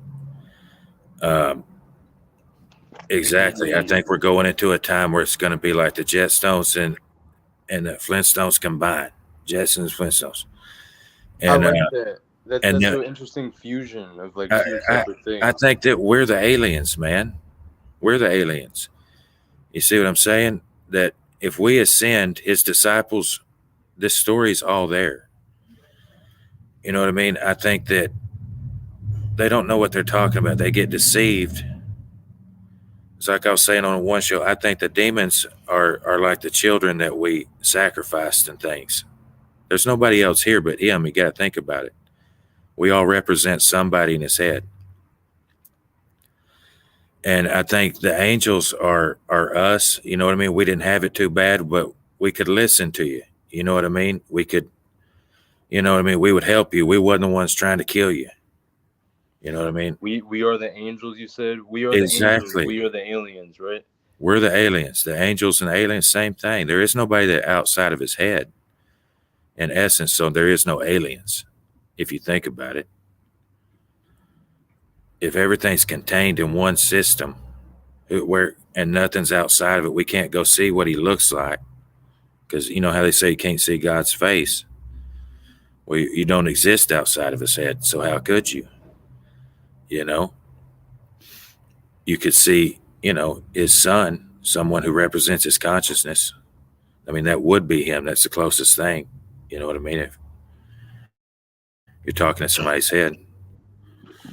exactly. I think we're going into a time where it's going to be like the Jetstones and the Flintstones combined. Jetsons, Flintstones. And I like that. That's and an interesting fusion of like I, two I, separate things. I think that we're the aliens, man. We're the aliens. You see what I'm saying? That if we ascend, his disciples, this story's all there. You know what I mean? I think that they don't know what they're talking about. They get deceived. It's like I was saying on one show, I think the demons are like the children that we sacrificed and things. There's nobody else here but him. You got to think about it. We all represent somebody in his head. And I think the angels are us. You know what I mean? We didn't have it too bad, but we could listen to you. You know what I mean? We could, you know what I mean? We would help you. We wasn't the ones trying to kill you. You know what I mean? We are the angels, you said? We are Exactly. the angels. We are the aliens, right? We're the aliens. The angels and the aliens, same thing. There is nobody that outside of his head, in essence. So there is no aliens, if you think about it. If everything's contained in one system, and nothing's outside of it, we can't go see what he looks like, because you know how they say you can't see God's face. Well, you don't exist outside of his head, so how could you? You know, you could see, you know, his son, someone who represents his consciousness. I mean, that would be him. That's the closest thing. You know what I mean? If you're talking to somebody's head.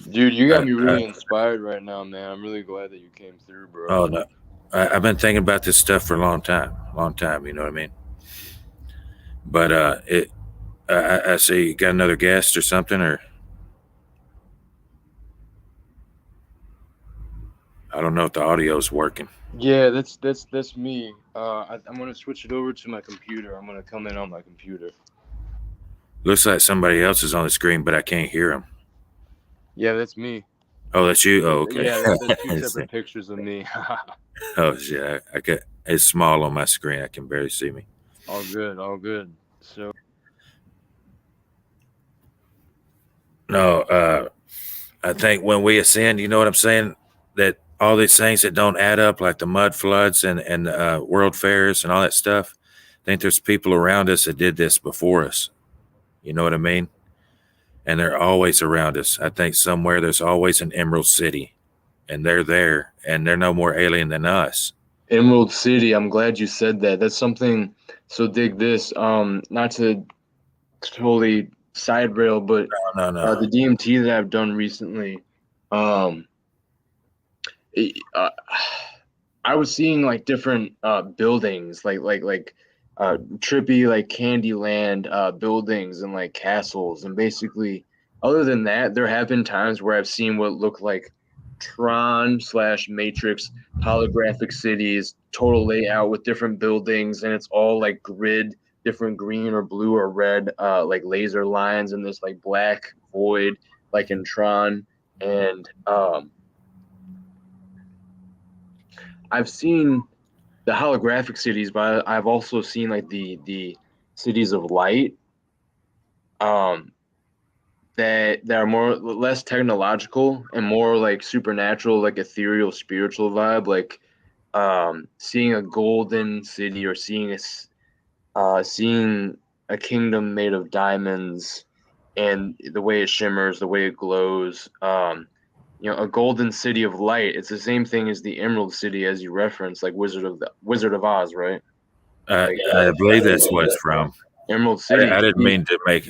Dude, you got me really inspired right now, man. I'm really glad that you came through, bro. Oh, no. I've been thinking about this stuff for a long time, you know what I mean? But I see you got another guest or something, or I don't know if the audio is working. Yeah, that's me. I'm gonna switch it over to my computer. I'm gonna come in on my computer. Looks like somebody else is on the screen, but I can't hear him. Yeah, that's me. Oh, that's you. Oh, okay. Yeah, that's two separate pictures of me. Oh, yeah. It's small on my screen. I can barely see me. All good. So no, I think when we ascend, you know what I'm saying? That all these things that don't add up, like the mud floods and world fairs and all that stuff, I think there's people around us that did this before us. You know what I mean? And they're always around us. I think somewhere there's always an Emerald City, and they're there, and they're no more alien than us. Emerald City, I'm glad you said that. That's something. So dig this. Not to totally side rail, but No. The DMT that I've done recently, I was seeing like different buildings, like trippy like Candyland buildings and like castles, and basically, other than that, there have been times where I've seen what look like Tron/Matrix holographic cities, total layout with different buildings, and it's all like grid, different green or blue or red, like laser lines in this like black void, like in Tron. And I've seen the holographic cities, but I've also seen like the cities of light, that are more less technological and more like supernatural, like ethereal, spiritual vibe, like seeing a golden city or seeing a kingdom made of diamonds and the way it shimmers, the way it glows. A golden city of light. It's the same thing as the Emerald City, as you referenced, like Wizard of Oz, right? Like I believe that's what it's from. Emerald City. I didn't mean to make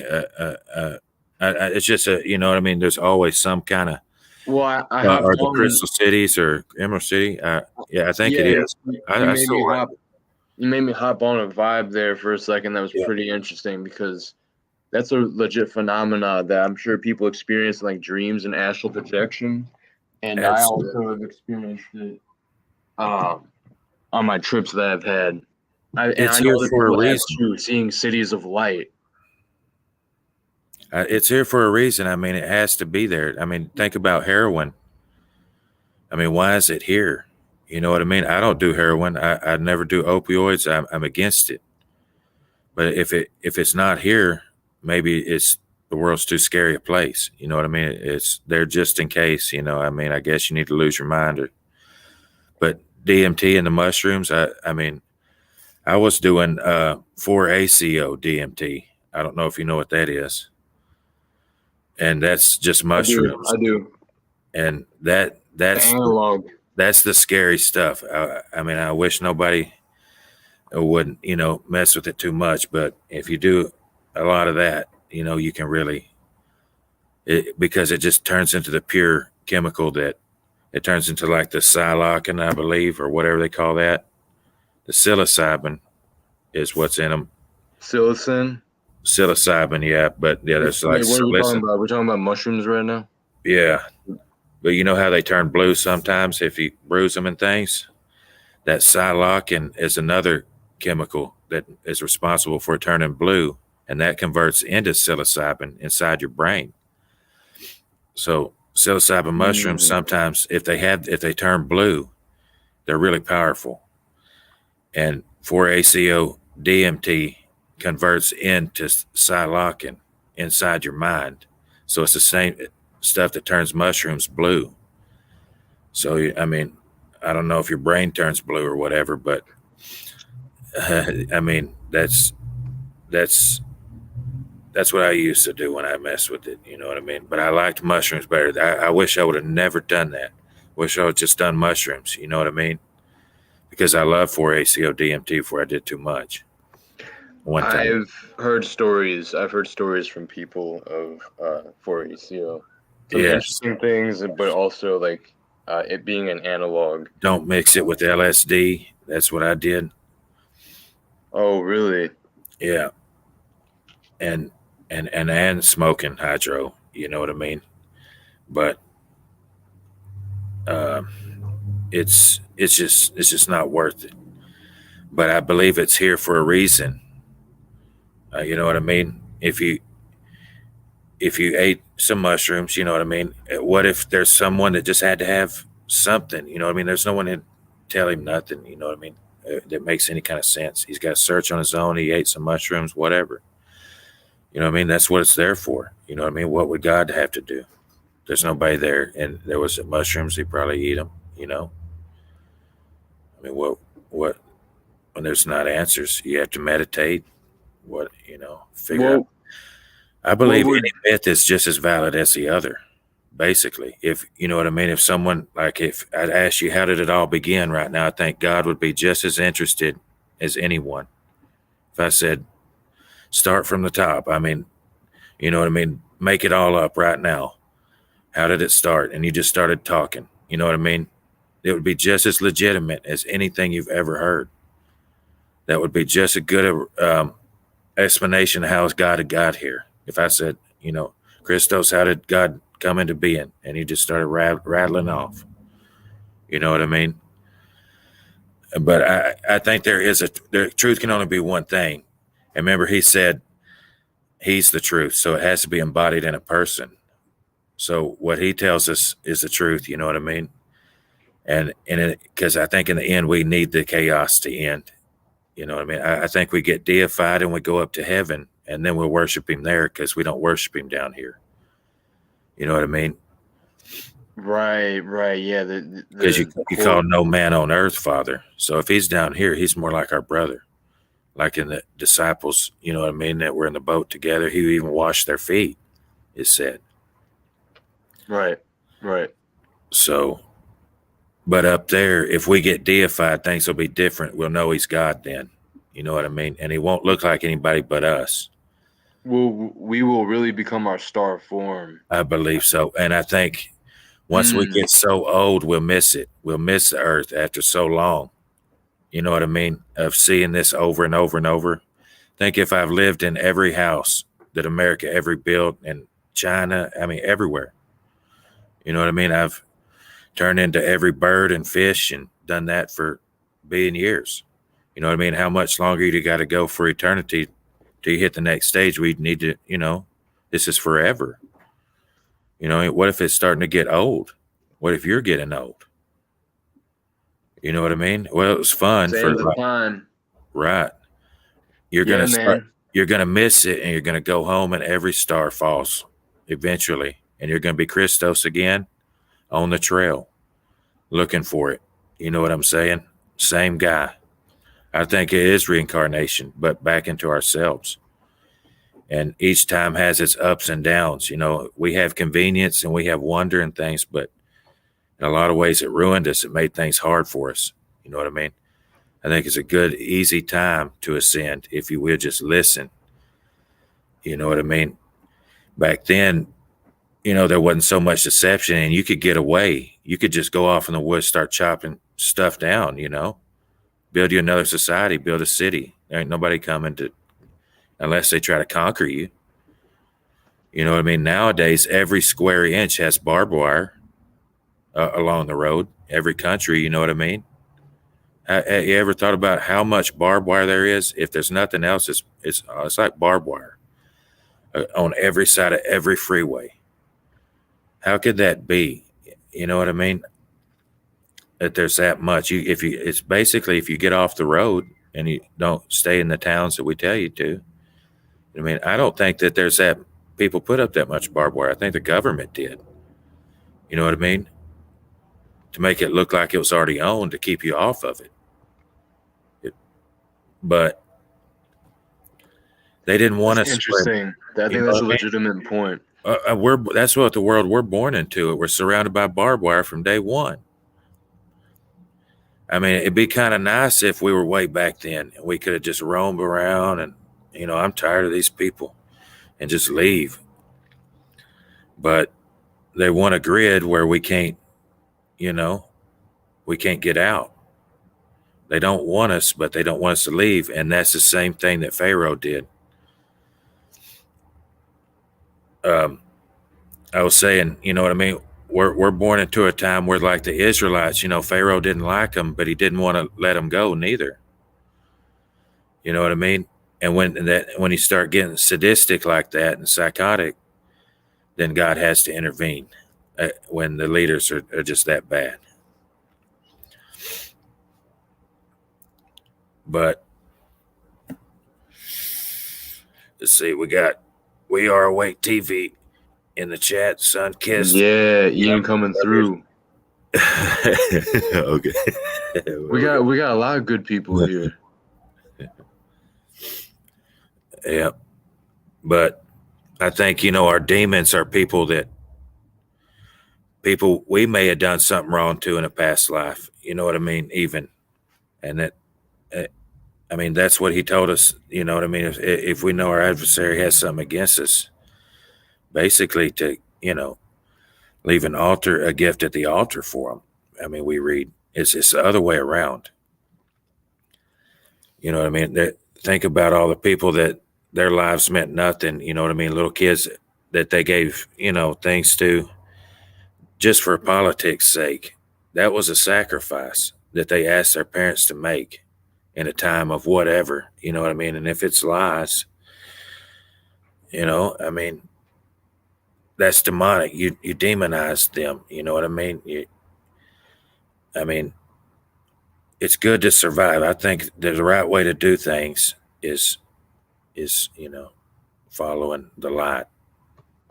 it's just you know what I mean. There's always some kind of Well, I hopped or the on. Crystal Cities or Emerald City. Yeah, I think it Yeah, is. you I made me still like hop. You made me hop on a vibe there for a second. That was it. pretty interesting because that's a legit phenomena that I'm sure people experience in like dreams and astral projection. And I Absolutely. also have experienced it on my trips that I've had. And It's I here know that for a people have reason. too, seeing cities of light. It's here for a reason. I mean, it has to be there. I mean, think about heroin. I mean, why is it here? You know what I mean? I don't do heroin. I never do opioids. I'm against it. But if it's not here, maybe it's the world's too scary a place. You know what I mean? It's there just in case. You know, I mean, I guess you need to lose your mind. But DMT and the mushrooms. I mean, I was doing 4-ACO DMT. I don't know if you know what that is, and that's just mushrooms. I do. And The analog. that's the scary stuff. I mean, I wish nobody wouldn't, mess with it too much. But if you do a lot of that, you can really, because it just turns into the pure chemical that it turns into like the psilocin, I believe, or whatever they call that. The psilocybin is what's in them. Psilocin. Psilocybin, yeah. But yeah, there's like, Wait, what are we listen, talking about? We're talking about mushrooms right now? yeah. But you know how they turn blue sometimes if you bruise them and things? That psilocin is another chemical that is responsible for turning blue, and that converts into psilocybin inside your brain. So psilocybin mushrooms sometimes, if they turn blue, they're really powerful. And 4-ACO DMT converts into psilocin inside your mind. So it's the same stuff that turns mushrooms blue. So I mean, I don't know if your brain turns blue or whatever, but I mean, that's what I used to do when I messed with it. You know what I mean? But I liked mushrooms better. I wish I would have never done that. Wish I would just done mushrooms. You know what I mean? Because I love 4-ACO DMT before I did too much. One time. I've heard stories from people of 4-ACO. Some Yes. interesting things, but also like it being an analog. Don't mix it with LSD. That's what I did. Oh, really? Yeah. And smoking hydro. You know what I mean? But it's just not worth it. But I believe it's here for a reason. You know what I mean? If you ate some mushrooms, you know what I mean? What if there's someone that just had to have something? You know what I mean? There's no one to tell him nothing. You know what I mean? That makes any kind of sense. He's got to search on his own. He ate some mushrooms, whatever. You know what I mean? That's what it's there for. You know what I mean? What would God have to do? There's nobody there, and there was some mushrooms. He'd probably eat them. You know. I mean, what when there's not answers, you have to meditate. Figure out. I believe any myth is just as valid as the other. Basically, if you know what I mean. If someone if I'd ask you how did it all begin right now, I think God would be just as interested as anyone. If I said start from the top, I mean, you know what I mean. Make it all up right now. How did it start? And you just started talking. You know what I mean? It would be just as legitimate as anything you've ever heard. That would be just a good explanation of how God got here. If I said, Christos, how did God come into being? And he just started rattling off. You know what I mean? But I think the truth can only be one thing. And remember, he said he's the truth. So it has to be embodied in a person. So what he tells us is the truth. You know what I mean? And because I think in the end we need the chaos to end. You know what I mean? I think we get deified and we go up to heaven, and then we'll worship him there because we don't worship him down here. You know what I mean? Right. Yeah. Because you call no man on earth father. So if he's down here, he's more like our brother. Like in the disciples, you know what I mean, that were in the boat together. He even washed their feet, it said. Right. So, but up there, if we get deified, things will be different. We'll know he's God then. You know what I mean? And he won't look like anybody but us. We will really become our star form. I believe so. And I think once we get so old, we'll miss it. We'll miss the earth after so long. You know what I mean? Of seeing this over and over and over. Think if I've lived in every house that America ever built, in China, I mean, everywhere. You know what I mean? I've turned into every bird and fish and done that for a billion years. You know what I mean? How much longer you got to go for eternity till you hit the next stage? We need to, you know, this is forever. You know, what if it's starting to get old? What if you're getting old? You know what I mean? Well, it was fun for the time. Right. You're gonna start, you're gonna miss it, and you're gonna go home, and every star falls eventually, and you're gonna be Christos again on the trail, looking for it. You know what I'm saying? Same guy. I think it is reincarnation, but back into ourselves. And each time has its ups and downs. You know, we have convenience and we have wonder and things, but in a lot of ways it ruined us. It made things hard for us. You know what I mean? I think it's a good, easy time to ascend if you will just listen. You know what I mean? Back then, you know, there wasn't so much deception and you could get away. You could just go off in the woods, start chopping stuff down, you know, build you another society, build a city. There ain't nobody coming to, unless they try to conquer you. You know what I mean? Nowadays, every square inch has barbed wire along the road. Every country, you know what I mean? Have you ever thought about how much barbed wire there is? If there's nothing else, it's like barbed wire on every side of every freeway. How could that be? You know what I mean? That there's that much. It's basically if you get off the road and you don't stay in the towns that we tell you to. I mean, I don't think that there's that people put up that much barbed wire. I think the government did. You know what I mean? To make it look like it was already owned to keep you off of it. But they didn't want us. Interesting. I think that's a legitimate point. That's what the world we're born into. We're surrounded by barbed wire from day one. I mean, it'd be kind of nice if we were way back then and we could have just roamed around and, you know, I'm tired of these people and just leave. But they want a grid where we can't, you know, we can't get out. They don't want us, but they don't want us to leave. And that's the same thing that Pharaoh did. I was saying, you know what I mean? We're born into a time where, like the Israelites, you know, Pharaoh didn't like them, but he didn't want to let them go neither. You know what I mean? And when you start getting sadistic like that and psychotic, then God has to intervene when the leaders are just that bad. But let's see, we are awake TV in the chat. Sun kissed. Yeah, Ian coming through. Okay. We got a lot of good people here. Yeah. But I think, you know, our demons are people we may have done something wrong to in a past life. You know what I mean? Even. And that, I mean, that's what he told us. You know what I mean? If we know our adversary has something against us, basically to, you know, leave a gift at the altar for him. I mean, we read, it's the other way around. You know what I mean? Think about all the people that their lives meant nothing. You know what I mean? Little kids that they gave, you know, things to just for politics' sake. That was a sacrifice that they asked their parents to make in a time of whatever. You know what I mean? And if it's lies, you know, I mean, that's demonic. You demonize them. You know what I mean? I mean, it's good to survive. I think the right way to do things is following the light.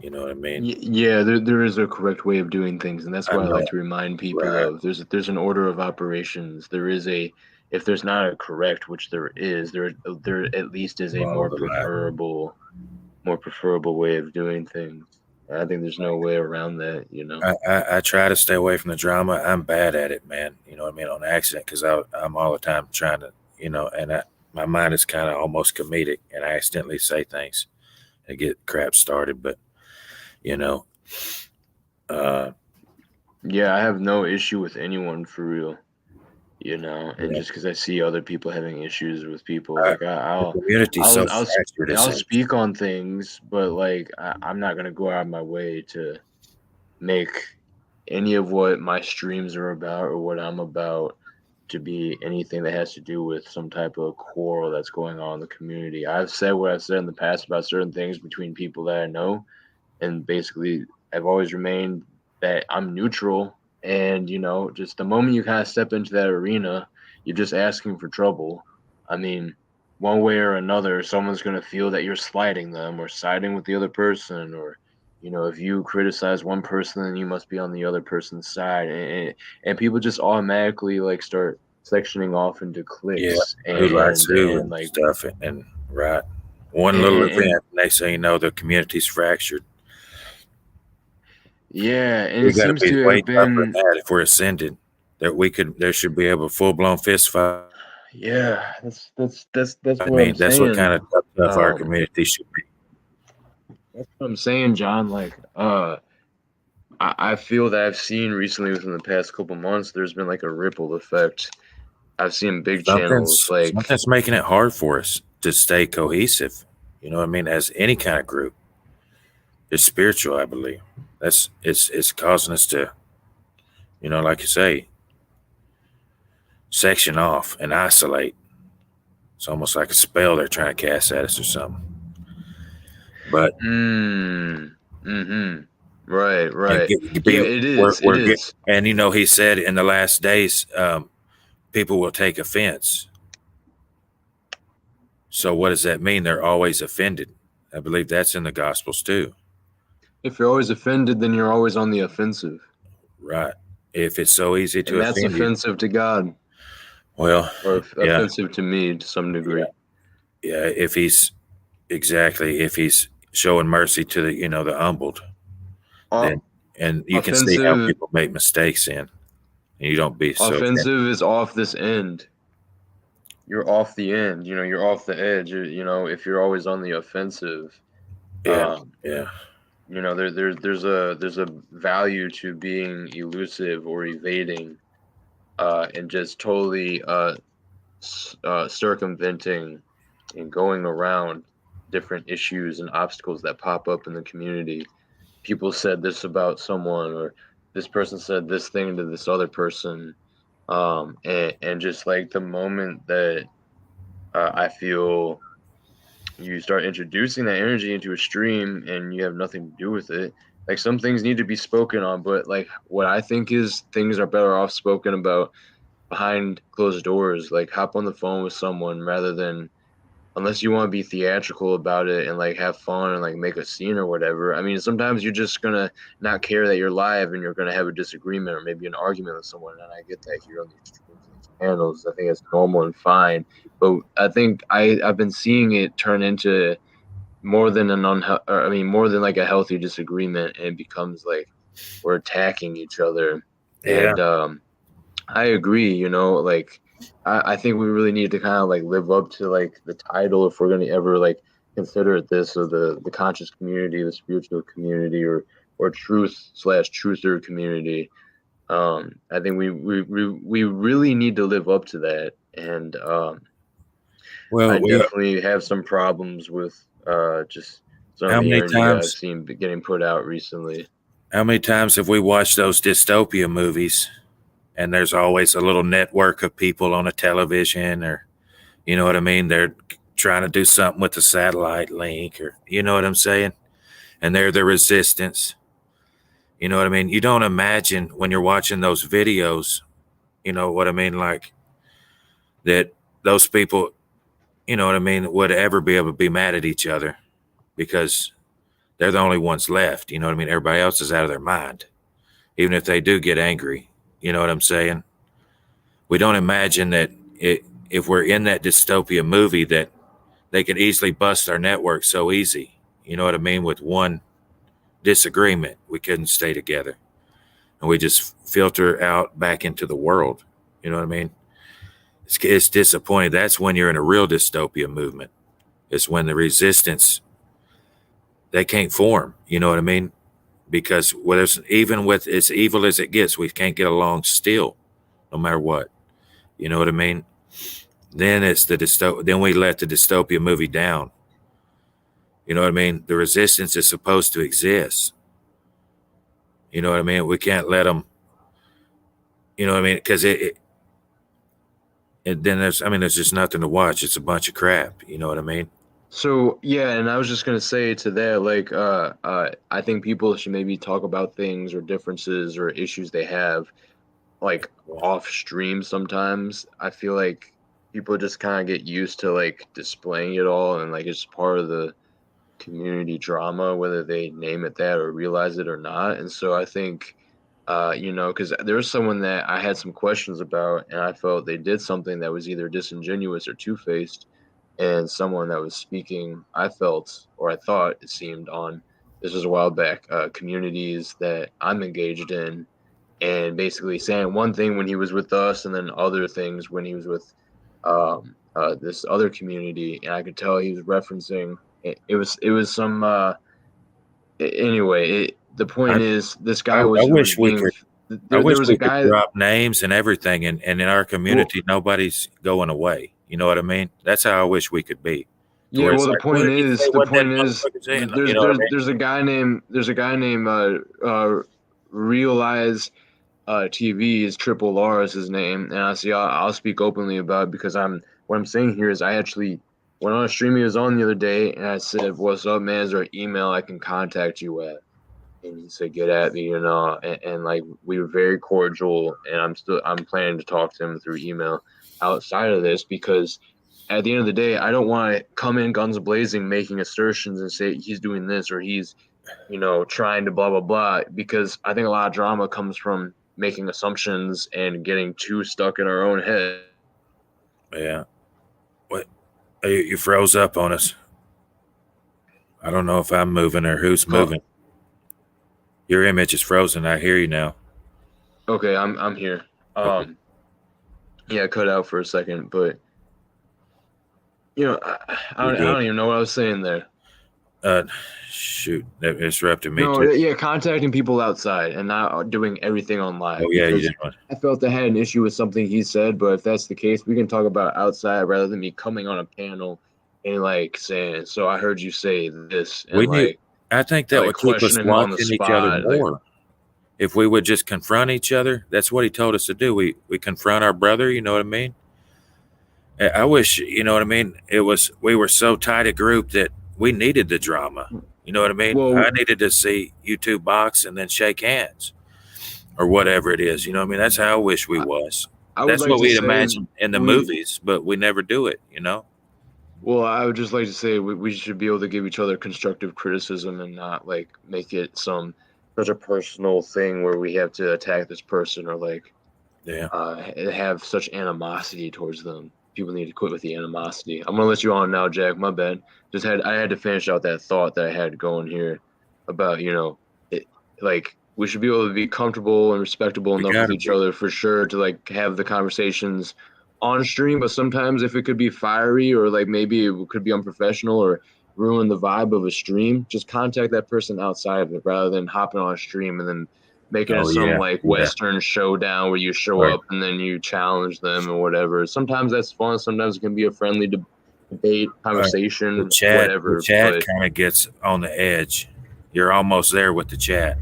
You know what I mean? Yeah, there is a correct way of doing things, and that's I why I like know. to remind people Right. of there's an order of operations. There is a if there's not a correct, which there is, there at least is a Follow the light. more preferable way of doing things. I think there's no way around that, you know. I try to stay away from the drama. I'm bad at it, man. You know what I mean? On accident, because I'm all the time trying to, and my mind is kind of almost comedic, and I accidentally say things and get crap started. But, you know, uh, Yeah, I have no issue with anyone for real, you know. And yeah, just because I see other people having issues with people, like the community's so fractured. I'll speak on things, but like I'm not gonna go out of my way to make any of what my streams are about or what I'm about to be anything that has to do with some type of quarrel that's going on in the community. I've said what I've said in the past about certain things between people that I know, and basically I've always remained that I'm neutral. And you know, just the moment you kind of step into that arena, you're just asking for trouble. I mean, one way or another, someone's going to feel that you're slighting them or siding with the other person, or you know, if you criticize one person, then you must be on the other person's side, and people just automatically like start sectioning off into Yeah, cliques who likes who and and like stuff, and right. One little and event, next thing you know, the community's fractured. yeah, and We it got to seems be to way have tougher than been that if we're ascended. There should be a full blown fist fight. yeah, that's I what I'm mean, that's what kind saying. of tough our Um, community should be. that's what I'm saying, John. Like, I feel that I've seen recently within the past couple months, there's been like a ripple effect. I've seen big channels like, Something's making it hard for us to stay cohesive. You know what I mean? As any kind of group, it's spiritual, I believe. It's causing us to, like you say, section off and isolate. It's almost like a spell they're trying to cast at us or something. But mm-hmm, right, and right. get, Yeah, be it is, it we're get, is. and he said in the last days, people will take offense. So what does that mean? They're always offended. I believe that's in the Gospels too. If you're always offended, then you're always on the offensive, Right. If it's so easy to and that's offend you, offensive to God, well, or yeah, offensive to me to some yeah, degree. yeah. If he's showing mercy to the humbled, Uh, then and you can see how offensive people make mistakes and you don't be so offended. offensive is off this end. You're off the end, you know, you're off the edge. You know, if you're always on the offensive, Yeah, um, yeah, you know, there's a value to being elusive or evading, and just totally circumventing and going around different issues and obstacles that pop up in the community. People said this about someone, or this person said this thing to this other person, and just like the moment that I feel you start introducing that energy into a stream and you have nothing to do with it. Like some things need to be spoken on, but like what I think is things are better off spoken about behind closed doors. Like hop on the phone with someone rather than, unless you want to be theatrical about it and like have fun and like make a scene or whatever. I mean, sometimes you're just gonna not care that you're live and you're gonna have a disagreement or maybe an argument with someone. And I get that here on these streams and these channels. I think it's normal and fine. But I think I've been seeing it turn into more than more than like a healthy disagreement, and it becomes like we're attacking each other. yeah. And I agree, you know, like I think we really need to kind of like live up to like the title if we're gonna ever like consider it this, or the conscious community, the spiritual community, or truth/truther community. I think we really need to live up to that. And I Well, definitely have some problems with just some of how the many energy that I've times? seen getting put out recently. How many times have we watched those dystopia movies? And there's always a little network of people on a television, or you know what I mean. They're trying to do something with the satellite link, or you know what I'm saying. And they're the resistance. You know what I mean? You don't imagine when you're watching those videos You know what I mean? Like that those people, you know what I mean, would ever be able to be mad at each other because they're the only ones left. You know what I mean? Everybody else is out of their mind, even if they do get angry. You know what I'm saying? We don't imagine that if we're in that dystopia movie that they could easily bust our network so easy. You know what I mean? With one disagreement, we couldn't stay together. And we just filter out back into the world. You know what I mean? It's disappointing. That's when you're in a real dystopia movement. It's when the resistance, they can't form. You know what I mean? Because even with as evil as it gets, we can't get along still, no matter what. You know what I mean? Then it's then we let the dystopia movie down. You know what I mean? The resistance is supposed to exist. You know what I mean? We can't let them, you know what I mean? Because then there's just nothing to watch. It's a bunch of crap. You know what I mean? So yeah, and I was just gonna say to that, like, I think people should maybe talk about things or differences or issues they have, like off stream. Sometimes I feel like people just kind of get used to like displaying it all, and like it's part of the community drama, whether they name it that or realize it or not. And so I think, because there was someone that I had some questions about, and I felt they did something that was either disingenuous or two-faced, and someone that was speaking, I felt or I thought it seemed on this was a while back, communities that I'm engaged in, and basically saying one thing when he was with us, and then other things when he was with this other community, and I could tell he was referencing it was some anyway. The I, point is this I guy was wish we being could. I there wish was a we could guy. drop names and everything, and in our Well, community, nobody's going away. You know what I mean? That's how I wish we could be. To yeah, where well it's like, what did he say? the What that point is motherfucker saying? You there's know what I there's mean? there's a guy named Realize TV is Triple R is his name, and I'll speak openly about it because what I'm saying here is I actually went on a stream he was on the other day, and I said, "What's up, man? Is there an email I can contact you at?" And he said, "Get at me," and like we were very cordial, and I'm planning to talk to him through email outside of this because at the end of the day, I don't want to come in guns blazing, making assertions and say he's doing this or he's, trying to blah blah blah. Because I think a lot of drama comes from making assumptions and getting too stuck in our own head. Yeah. What? You froze up on us. I don't know if I'm moving or who's Call, moving. Your image is frozen. I hear you now. okay, I'm here. Okay. Yeah, cut out for a second, but You're I good. don't even know what I was saying there. Uh, Shoot, that interrupted me No, too. yeah, contacting people outside and not doing everything on Oh live yeah, you because didn't. I felt I had an issue with something he said, but if that's the case, we can talk about outside rather than me coming on a panel and like saying, "So I heard you say this," We and need. I think that like would keep us questioning him on the watching each other spot. Like, more. If we would just confront each other, that's what he told us to do. We confront our brother. You know what I mean? I wish, you know what I mean. We were so tight a group that we needed the drama. You know what I mean? I well, needed to see you two box and then shake hands or whatever it is. You know what I mean? That's how I wish we I, was. I would That's like what to we'd say imagine in the we. movies, but we never do it. You know? Well, I would just like to say we should be able to give each other constructive criticism and not like make it such a personal thing where we have to attack this person or like Yeah. have such animosity towards them. People need to quit with the animosity. I'm gonna let you on now, Jack. My bad. I had to finish out that thought that I had going here about it. Like we should be able to be comfortable and respectable We enough with gotta each be. other for sure to like have the conversations on stream. But sometimes if it could be fiery or like maybe it could be unprofessional or ruin the vibe of a stream, just contact that person outside of it rather than hopping on a stream and then making it Oh some yeah. like Yeah. Western showdown where you show Right. up and then you challenge them or whatever. Sometimes that's fun. Sometimes it can be a friendly debate, Right. conversation, The whatever. chat But kind of gets on the edge. You're almost there with the chat.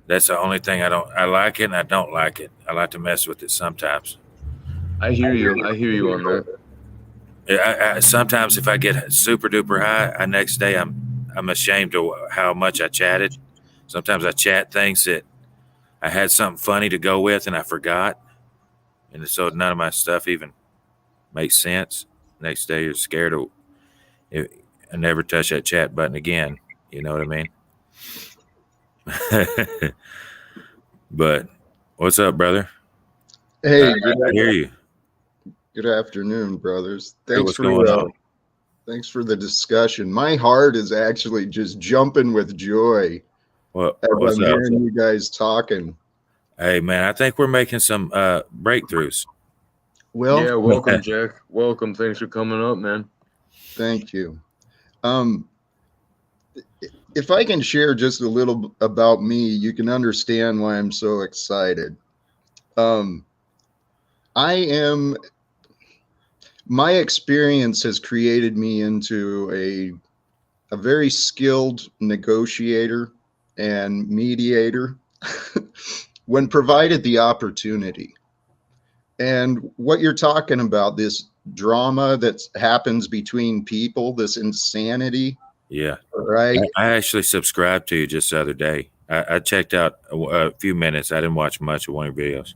That's the only thing I like it and I don't like it. I like to mess with it sometimes. I hear you. I hear you on that. Sometimes if I get super duper high, next day I'm ashamed of how much I chatted. Sometimes I chat things that I had something funny to go with and I forgot. And so none of my stuff even makes sense. Next day you're scared of I never touch that chat button again. You know what I mean? But what's up, brother? Hey, I hear you. good afternoon, brothers. Hey, what's going on? Thanks for the discussion. My heart is actually just jumping with joy as What's I'm up? hearing you guys talking. Hey, man, I think we're making some breakthroughs. Well, Yeah, welcome, Jack. Welcome. Thanks for coming up, man. thank you. If I can share just a little about me, you can understand why I'm so excited. My experience has created me into a very skilled negotiator and mediator when provided the opportunity. And what you're talking about, this drama that happens between people, this insanity. Yeah. Right. I actually subscribed to you just the other day. I checked out a few minutes. I didn't watch much of one of your videos.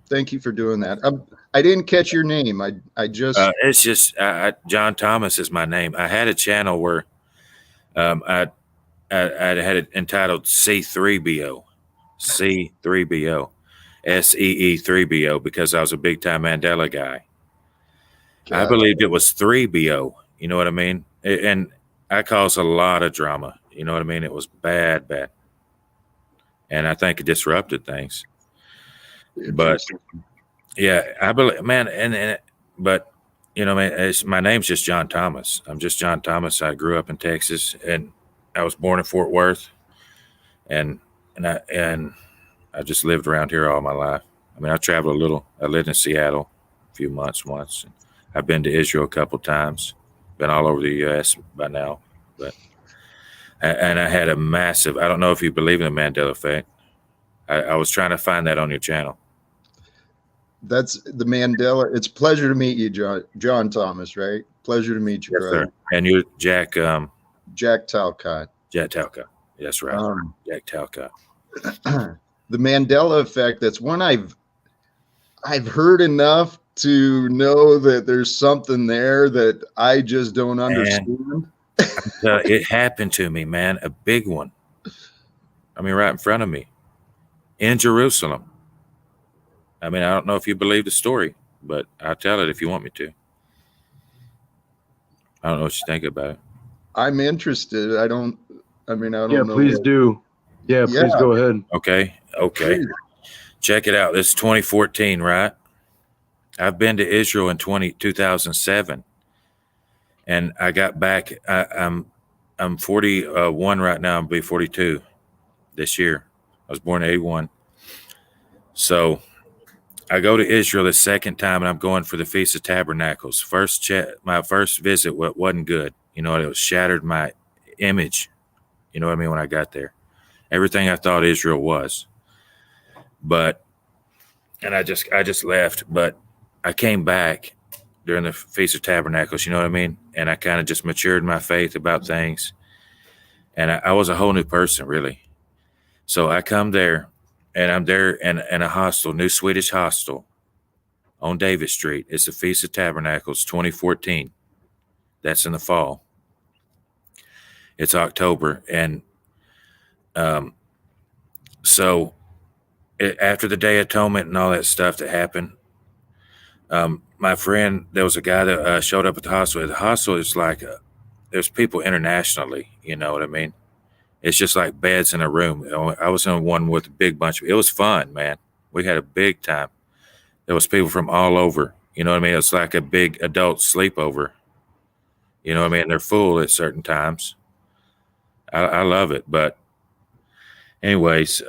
Thank you for doing that. I didn't catch your name. I just. It's just John Thomas is my name. I had a channel where I had it entitled C3BO, C3BO, SEE3BO, because I was a big time Mandela guy. I believed it was 3BO. You know what I mean? And I caused a lot of drama. You know what I mean? It was bad. And I think it disrupted things. But yeah, I believe, man. But you know, man, my name's just John Thomas. I'm just John Thomas. I grew up in Texas, and I was born in Fort Worth, and I just lived around here all my life. I mean, I traveled a little. I lived in Seattle a few months once. I've been to Israel a couple times. Been all over the U.S. by now, and I had a massive. I don't know if you believe in the Mandela Effect. I was trying to find that on your channel. That's the Mandela. It's a pleasure to meet you, John Thomas, right? Pleasure to meet you, Yes, brother. sir. And you're Jack. Jack Talcott. Jack Talcott. That's right. Jack Talcott. The Mandela Effect. That's one I've heard enough to know that there's something there that I just don't understand. It happened to me, man. A big one. I mean, right in front of me in Jerusalem. I mean, I don't know if you believe the story, but I'll tell it if you want me to. I don't know what you think about it. I'm interested. I don't know. Yeah, please do. Yeah, please go ahead. Okay. Please. Check it out. This is 2014, right? I've been to Israel in 2007, and I got back. I'm 41 right now. I'll be 42 this year. I was born in 81. So I go to Israel the second time, and I'm going for the Feast of Tabernacles. My first visit wasn't good. You know, it shattered my image. You know what I mean? When I got there, everything I thought Israel was. And I just left. But I came back during the Feast of Tabernacles. You know what I mean? And I kind of just matured my faith about things. And I was a whole new person, really. So I come there, and I'm there in a hostel, New Swedish Hostel on David Street. It's the Feast of Tabernacles 2014. That's in the fall. It's October. And so after the Day of Atonement and all that stuff that happened, my friend, there was a guy that showed up at the hostel. The hostel is like, there's people internationally, you know what I mean? It's just like beds in a room. I was in one with a big bunch it was fun, man. We had a big time. There was people from all over, you know what I mean? It's like a big adult sleepover. You know what I mean? They're full at certain times. I love it. But anyways,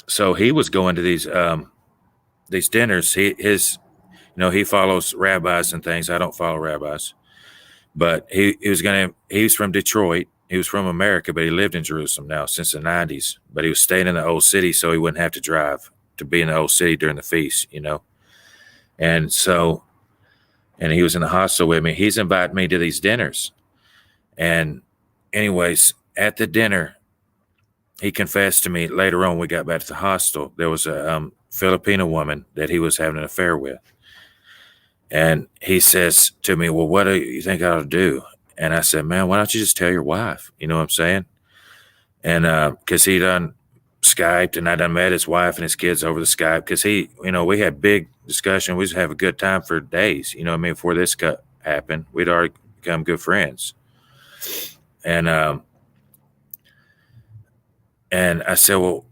so he was going to these dinners. He follows rabbis and things. I don't follow rabbis. But he's from Detroit. He was from America, but he lived in Jerusalem now since the 90s. But he was staying in the old city so he wouldn't have to drive to be in the old city during the feast, you know. And so, and he was in the hostel with me. He's invited me to these dinners. And anyways, at the dinner, he confessed to me later on. We got back to the hostel. There was a Filipino woman that he was having an affair with. And he says to me, well, what do you think I ought to do? And I said, man, why don't you just tell your wife? You know what I'm saying? And because he done Skyped, and I done met his wife and his kids over the Skype, because he, you know, we had big discussion. We just have a good time for days. You know what I mean? Before this happened, we'd already become good friends. And I said, well,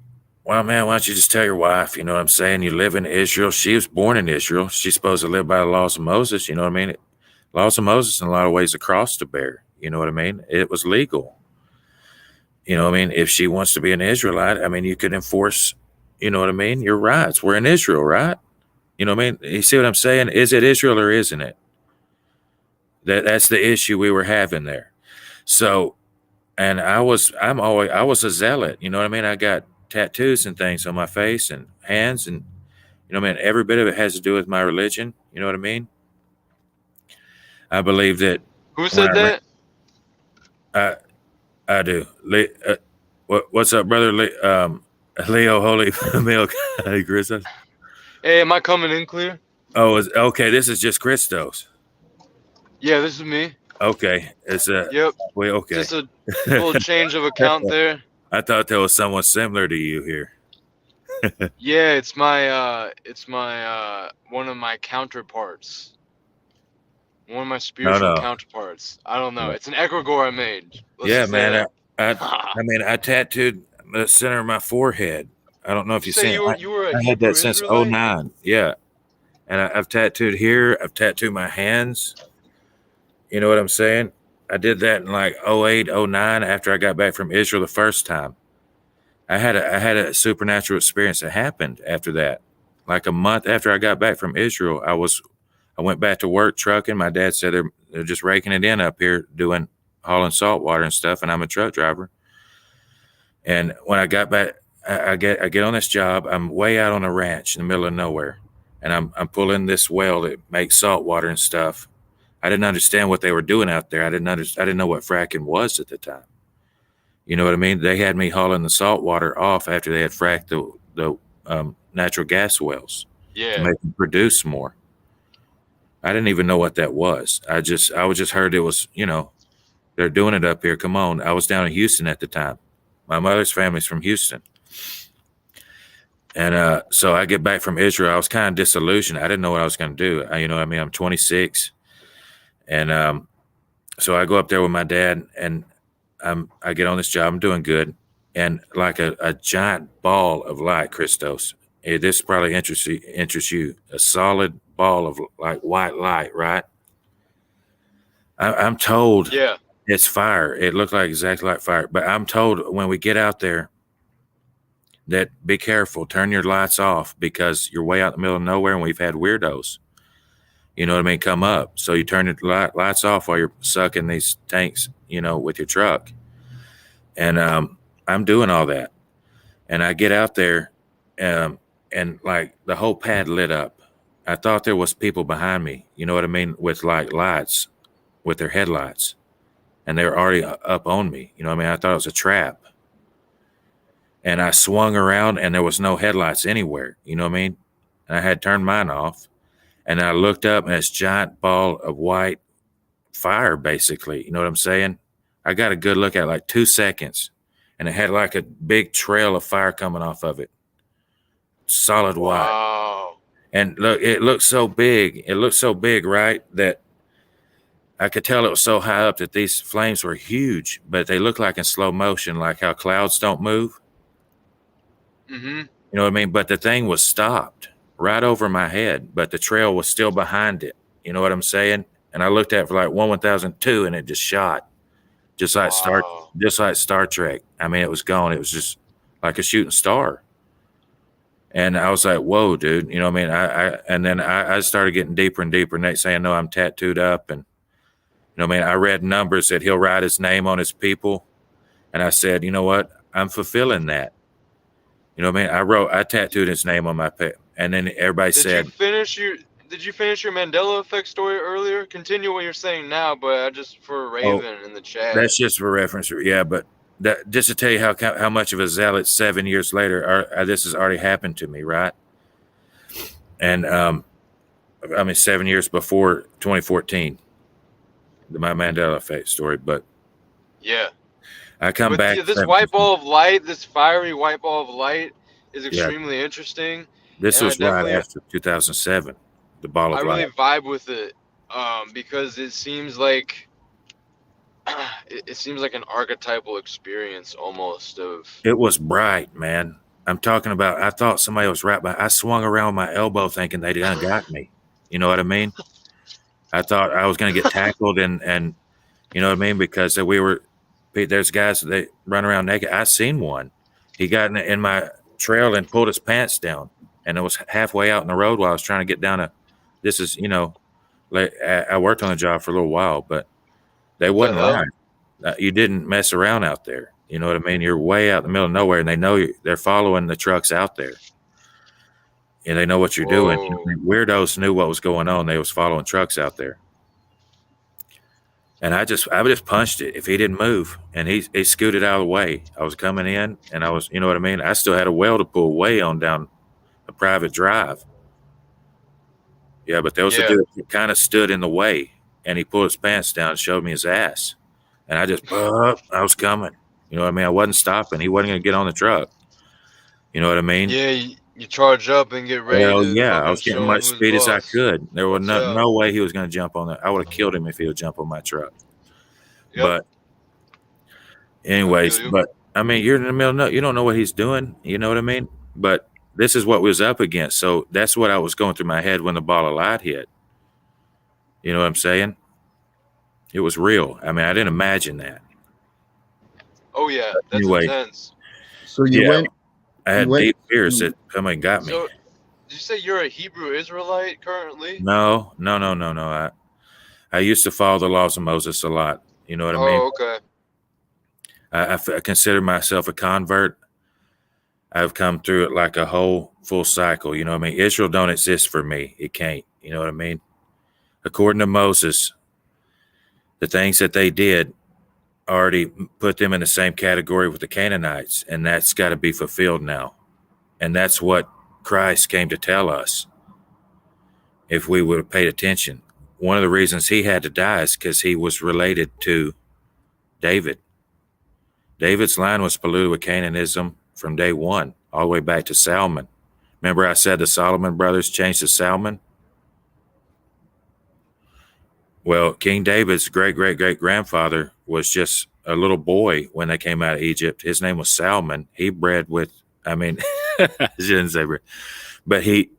man, why don't you just tell your wife? You know what I'm saying? You live in Israel. She was born in Israel. She's supposed to live by the laws of Moses. You know what I mean? Laws of Moses in a lot of ways a cross to bear. You know what I mean? It was legal. You know what I mean? If she wants to be an Israelite, I mean, you could enforce, you know what I mean? Your rights. We're in Israel, right? You know what I mean? You see what I'm saying? Is it Israel or isn't it? That's the issue we were having there. So, and I was a zealot. You know what I mean? I got tattoos and things on my face and hands, and you know what I mean? Every bit of it has to do with my religion. You know what I mean? I believe that. Who said that? I do. What's up, brother? Leo, holy milk. Hey, Chris. Hey, am I coming in clear? Oh, okay. This is just Christos. Yeah, this is me. Okay, it's Yep. Well, okay. Just a little change of account there. I thought there was someone similar to you here. Yeah, it's my one of my counterparts. One of my spiritual counterparts. I don't know. It's an egregore I made. Yeah, man. I mean, I tattooed the center of my forehead. I don't know if you see it. I had that since '09. Yeah, and I've tattooed here. I've tattooed my hands. You know what I'm saying? I did that in like '08, '09 after I got back from Israel the first time. I had a supernatural experience that happened after that. Like a month after I got back from Israel, I went back to work trucking. My dad said they're just raking it in up here hauling salt water and stuff, and I'm a truck driver. And when I got back, I get on this job. I'm way out on a ranch in the middle of nowhere, and I'm pulling this well that makes salt water and stuff. I didn't understand what they were doing out there. I didn't know what fracking was at the time. You know what I mean? They had me hauling the salt water off after they had fracked the natural gas wells to make them produce more. I didn't even know what that was. I just heard it was, you know, they're doing it up here. Come on. I was down in Houston at the time. My mother's family's from Houston. And so I get back from Israel. I was kind of disillusioned. I didn't know what I was going to do. You know what I mean? I'm 26. And so I go up there with my dad, and I get on this job. I'm doing good. And like a giant ball of light, Christos. This probably interests you. A solid ball of like white light, right? I'm told it's fire. It looked like exactly like fire. But I'm told when we get out there that be careful, turn your lights off, because you're way out in the middle of nowhere, and we've had weirdos, you know what I mean, come up. So you turn your lights off while you're sucking these tanks, you know, with your truck. And I'm doing all that. And I get out there and like the whole pad lit up. I thought there was people behind me, you know what I mean, with like lights, with their headlights. And they were already up on me. You know what I mean? I thought it was a trap. And I swung around, and there was no headlights anywhere. You know what I mean? And I had turned mine off. And I looked up, and this giant ball of white fire, basically. You know what I'm saying? I got a good look at it, like 2 seconds. And it had like a big trail of fire coming off of it. Solid white. Wow. And look, it looked so big. It looked so big, right? That I could tell it was so high up that these flames were huge, but they looked like in slow motion, like how clouds don't move. Mm-hmm. You know what I mean? But the thing was stopped right over my head, but the trail was still behind it. You know what I'm saying? And I looked at it for like 1002, and it just shot, just like Star Trek. I mean, it was gone. It was just like a shooting star. And I was like, whoa, dude. You know what I mean? And then I started getting deeper and deeper. Next thing I know, I'm tattooed up. And, you know what I mean? I read numbers that he'll write his name on his people. And I said, you know what? I'm fulfilling that. You know what I mean? I tattooed his name on my pet. And then everybody said, did you finish your Mandela Effect story earlier? Continue what you're saying now, but just for Raven in the chat. That's just for reference. Yeah, but that just to tell you how much of a zealot 7 years later, this has already happened to me, right? And I mean, 7 years before 2014, my Mandela Effect story. But Yeah. I come But back. this white ball of light, this fiery white ball of light, is Yeah, extremely interesting, this and was right after 2007, the ball I of really light. vibe with it, because it seems like it seems like an archetypal experience almost of. It was bright, man. I'm talking about. I thought somebody was right by. I swung around my elbow thinking they done got me. You know what I mean? I thought I was going to get tackled, and you know what I mean, because there's guys they run around naked. I seen one. He got in my trail and pulled his pants down, and it was halfway out in the road while I was trying to get down a. This is like I worked on a job for a little while, but they What the wasn't hell? right. You didn't mess around out there. You know what I mean? You're way out in the middle of nowhere, and they know they're following the trucks out there, and they know what you're doing. Whoa. Weirdos knew what was going on. They was following trucks out there. And I just punched it if he didn't move, and he scooted out of the way. I was coming in, and I was, you know what I mean. I still had a well to pull way on down a private drive. Yeah, but there was a dude that kind of stood in the way, and he pulled his pants down and showed me his ass, and I was coming. You know what I mean. I wasn't stopping. He wasn't going to get on the truck. You know what I mean. Yeah, you charge up and get ready Well, to yeah, I fucking was getting show him much who's speed as I boss. could. There was Yeah. no way he was going to jump on that. I would have killed him if he would jump on my truck. Yep. But anyways, but I mean, you're in the middle. You don't know what he's doing. You know what I mean? But this is what we was up against. So that's what I was going through my head when the ball of light hit. You know what I'm saying? It was real. I mean, I didn't imagine that. Oh yeah, that's Anyway, intense. So I had deep fears that somebody got me. So, did you say you're a Hebrew Israelite currently? No. I used to follow the laws of Moses a lot. You know what I mean? Oh, okay. I consider myself a convert. I've come through it like a whole full cycle. You know what I mean? Israel don't exist for me. It can't. You know what I mean? According to Moses, the things that they did already put them in the same category with the Canaanites, and that's got to be fulfilled now. And that's what Christ came to tell us if we would have paid attention. One of the reasons he had to die is because he was related to David. David's line was polluted with Cananism from day one, all the way back to Salmon. Remember I said the Solomon brothers changed to Salmon? Well, King David's great-great-great-grandfather was just a little boy when they came out of Egypt. His name was Salmon. He bred with, I mean, I shouldn't say bred, but he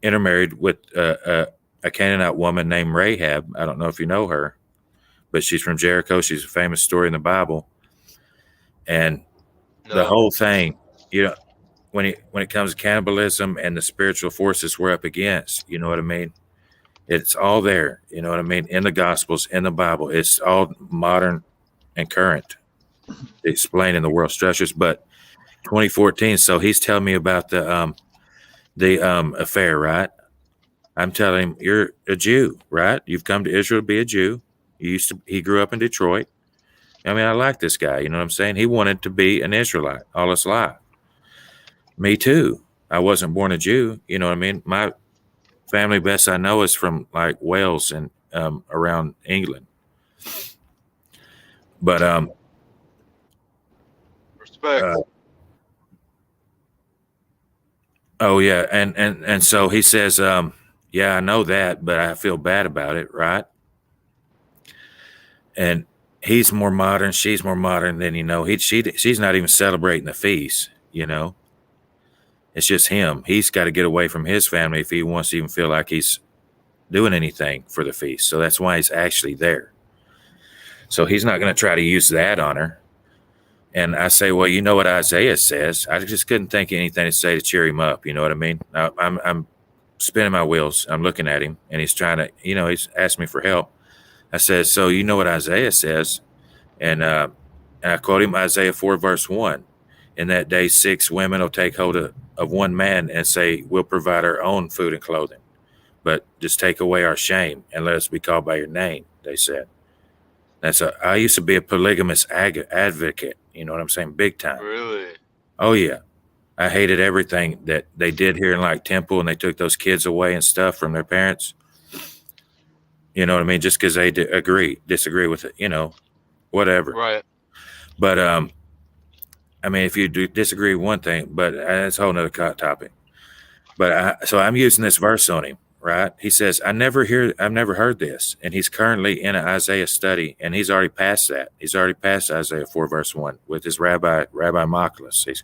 intermarried with a Canaanite woman named Rahab. I don't know if you know her, but she's from Jericho. She's a famous story in the Bible. And the whole thing, you know, when it comes to cannibalism and the spiritual forces we're up against, you know what I mean? It's all there, you know what I mean? In the Gospels, in the Bible, it's all modern and current, explaining the world structures. But 2014, so he's telling me about the affair, right? I'm telling him, you're a Jew, right? You've come to Israel to be a Jew. He grew up in Detroit. I mean, I like this guy, you know what I'm saying? He wanted to be an Israelite all his life. Me too. I wasn't born a Jew, you know what I mean? My family, best I know, is from like Wales and around England. But respect. Oh yeah, and so he says, yeah, I know that, but I feel bad about it, right? And he's more modern, she's more modern than she's not even celebrating the feast, you know. It's just him. He's got to get away from his family if he wants to even feel like he's doing anything for the feast. So that's why he's actually there. So he's not going to try to use that on her. And I say, well, you know what Isaiah says. I just couldn't think of anything to say to cheer him up. You know what I mean? I'm spinning my wheels. I'm looking at him, and he's trying to, he's asking me for help. I said, so you know what Isaiah says? And I quote him, Isaiah 4, verse 1. In that day, 6 women will take hold of one man and say, we'll provide our own food and clothing, but just take away our shame and let us be called by your name, they said. I used to be a polygamous advocate. You know what I'm saying? Big time. Really? Oh yeah. I hated everything that they did here in like Temple, and they took those kids away and stuff from their parents. You know what I mean? Just because they disagree with it, whatever. Right. But I mean, if you do disagree with one thing, but that's a whole nother topic. But so I'm using this verse on him, right? He says, I've never heard this. And he's currently in an Isaiah study, and he's already passed that. He's already passed Isaiah 4 verse 1 with his Rabbi Maklis.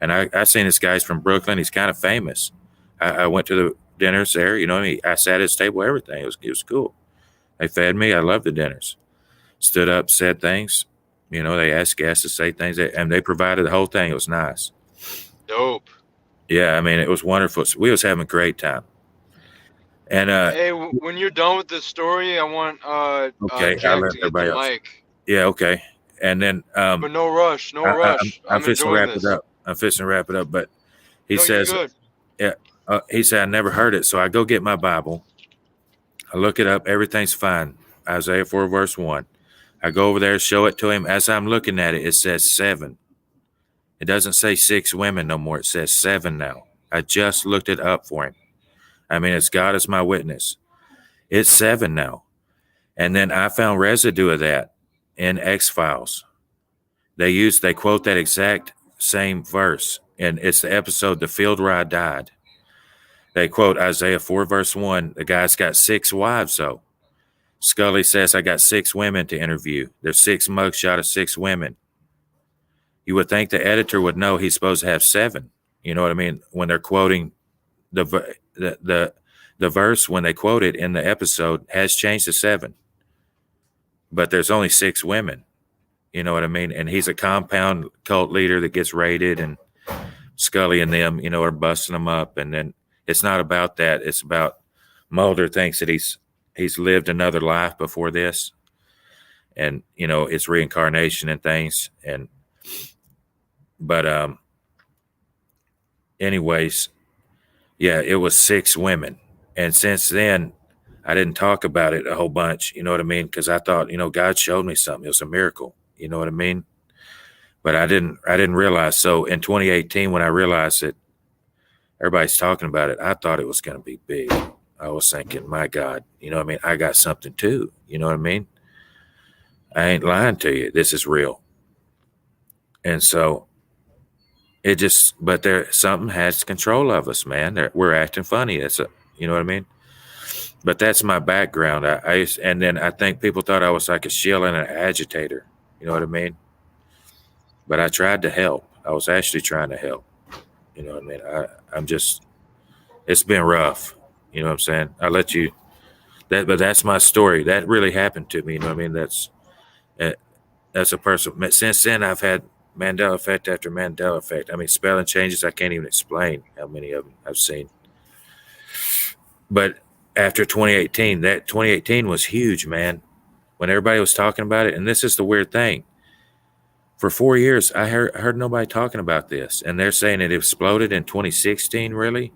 And I seen this guy's from Brooklyn. He's kind of famous. I went to the dinners there, I sat at his table, everything. It was cool. They fed me. I loved the dinners. Stood up, said things. They asked guests to say things, and they provided the whole thing. It was nice. Dope. Yeah, I mean, it was wonderful. We was having a great time. And hey, when you're done with the story, I want okay, Jack to get the mic. Yeah, okay. And then but no rush, no rush. I'm fixing to wrap this. it up. I'm fixing to wrap it up. But he no, says, you're good. Yeah, he said, I never heard it. So I go get my Bible. I look it up. Everything's fine. Isaiah 4 verse 1. I go over there, show it to him. As I'm looking at it, it says 7. It doesn't say 6 women no more. It says 7 now. I just looked it up for him. I mean, it's God as my witness. It's 7 now. And then I found residue of that in X-Files. They quote that exact same verse. And it's the episode, The Field Where I Died. They quote Isaiah 4 verse 1. The guy's got 6 wives, though. Scully says, I got 6 women to interview. There's 6 mugshot of 6 women. You would think the editor would know he's supposed to have 7. You know what I mean? When they're quoting the verse, when they quote it in the episode, has changed to 7. But there's only 6 women. You know what I mean? And he's a compound cult leader that gets raided, and Scully and them, are busting him up. And then it's not about that. It's about Mulder thinks that he's lived another life before this, and it's reincarnation and things. But anyways, yeah, it was 6 women, and since then I didn't talk about it a whole bunch. You know what I mean? Because I thought, God showed me something. It was a miracle. You know what I mean? But I didn't realize. So in 2018, when I realized that everybody's talking about it, I thought it was going to be big. I was thinking, my God, you know what I mean? I got something too. You know what I mean? I ain't lying to you. This is real. And so but something has control of us, man. We're acting funny. You know what I mean? But that's my background. And then I think people thought I was like a shill and an agitator. You know what I mean? But I tried to help. I was actually trying to help. You know what I mean? It's been rough. You know what I'm saying? I'll let you, but that's my story. That really happened to me. You know what I mean? That's a person. Since then, I've had Mandela Effect after Mandela Effect. I mean, spelling changes, I can't even explain how many of them I've seen. But after 2018, that 2018 was huge, man. When everybody was talking about it, and this is the weird thing. For 4 years, I heard nobody talking about this, and they're saying it exploded in 2016, really?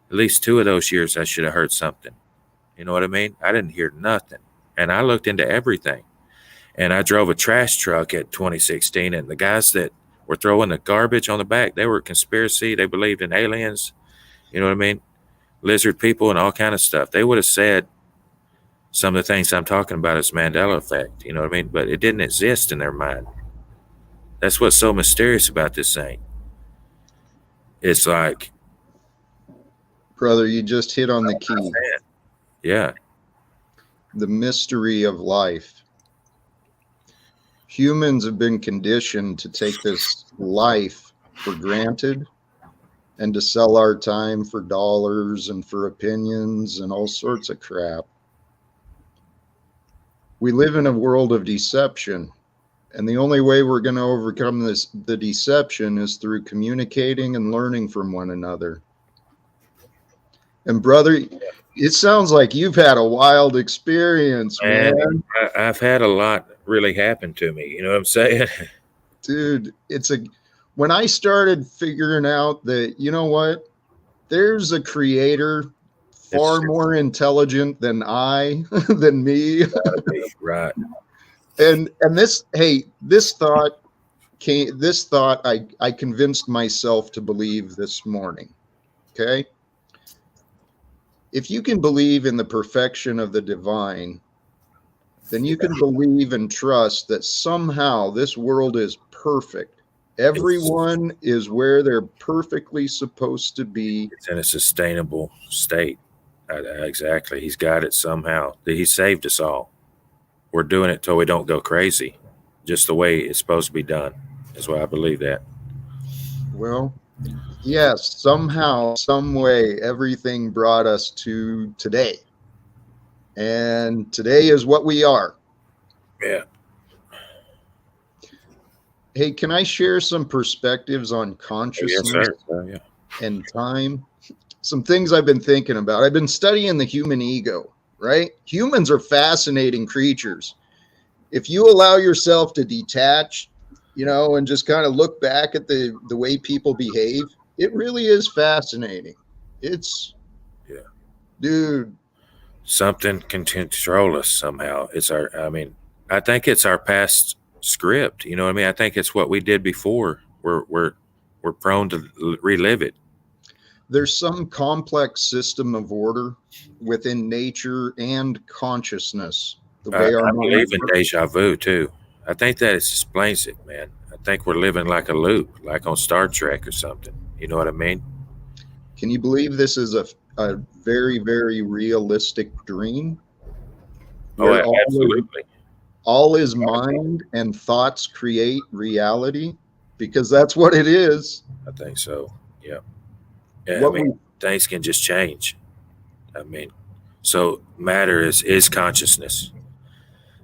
At least 2 of those years, I should have heard something. You know what I mean? I didn't hear nothing. And I looked into everything. And I drove a trash truck at 2016, and the guys that were throwing the garbage on the back, they were conspiracy. They believed in aliens. You know what I mean? Lizard people and all kind of stuff. They would have said some of the things I'm talking about is Mandela Effect. You know what I mean? But it didn't exist in their mind. That's what's so mysterious about this thing. It's like, brother, you just hit on the key. Yeah. The mystery of life. Humans have been conditioned to take this life for granted and to sell our time for dollars and for opinions and all sorts of crap. We live in a world of deception. And the only way we're going to overcome the deception is through communicating and learning from one another. And brother, it sounds like you've had a wild experience, man. I've had a lot really happen to me. You know what I'm saying? Dude, when I started figuring out that, you know what, there's a creator far more intelligent than me. Right. And this thought I convinced myself to believe this morning. Okay. If you can believe in the perfection of the divine, then you can believe and trust that somehow this world is perfect. Everyone is where they're perfectly supposed to be. It's in a sustainable state. Exactly. He's got it somehow. He saved us all. We're doing it till we don't go crazy, just the way it's supposed to be done. Is why I believe that. Well, yes, somehow, some way, everything brought us to today. And today is what we are. Yeah. Hey, can I share some perspectives on consciousness Yes, sir. Yeah. and time? Some things I've been thinking about. I've been studying the human ego, right? Humans are fascinating creatures. If you allow yourself to detach, and just kind of look back at the way people behave, it really is fascinating. Yeah. Dude. Something can control us somehow. I think it's our past script. You know what I mean? I think it's what we did before. We're prone to relive it. There's some complex system of order within nature and consciousness. The way I our believe mind in deja vu too. I think that explains it, man. I think we're living like a loop, like on Star Trek or something. You know what I mean? Can you believe this is a very, very realistic dream? Oh, Where absolutely. all is mind and thoughts create reality? Because that's what it is. I think so. Yeah. Yeah. What we Things can just change. So matter is consciousness.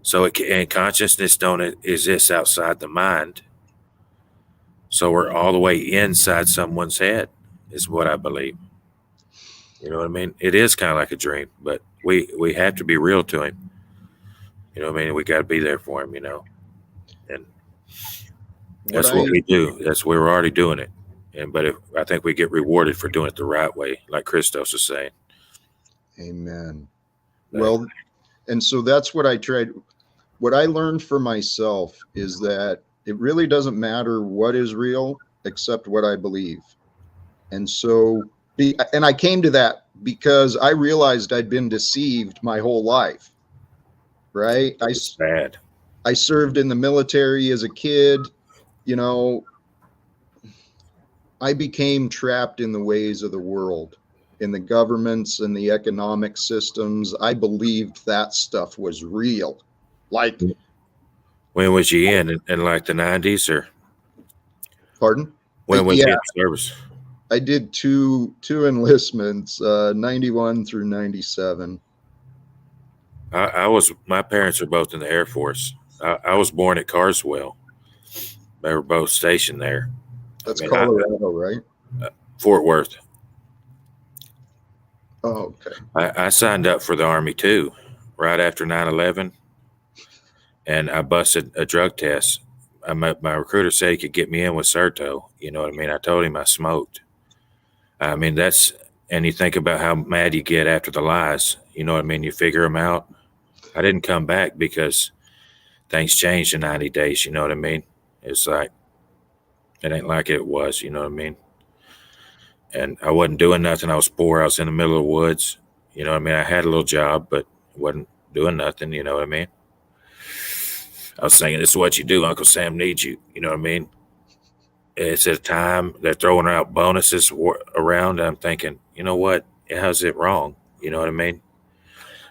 So and consciousness don't exist outside the mind. So we're all the way inside someone's head, is what I believe. You know what I mean? It is kind of like a dream, but we have to be real to him. You know what I mean? We got to be there for him. And that's what we do. That's we're already doing it. But I think we get rewarded for doing it the right way, like Christos is saying. Amen. Well, and so that's what I tried. What I learned for myself is that it really doesn't matter what is real except what I believe. And so, and I came to that because I realized I'd been deceived my whole life. Right? It's bad. I served in the military as a kid. I became trapped in the ways of the world, in the governments and the economic systems. I believed that stuff was real. Like, when was you in like the 90s or? Pardon? When was you in service? I did two enlistments, 91 through 97. My parents are both in the Air Force. I was born at Carswell. They were both stationed there. That's Colorado, right? Fort Worth. Oh, okay. I signed up for the Army too, right after 9/11, and I busted a drug test. My recruiter said he could get me in with Certo. You know what I mean? I told him I smoked. I mean, and you think about how mad you get after the lies. You know what I mean? You figure them out. I didn't come back because things changed in 90 days. You know what I mean? It's like, it ain't like it was, you know what I mean? And I wasn't doing nothing. I was poor. I was in the middle of the woods. You know what I mean? I had a little job, but wasn't doing nothing. You know what I mean? I was thinking, this is what you do. Uncle Sam needs you. You know what I mean? It's at a time they're throwing out bonuses around. I'm thinking, you know what? How's it wrong? You know what I mean?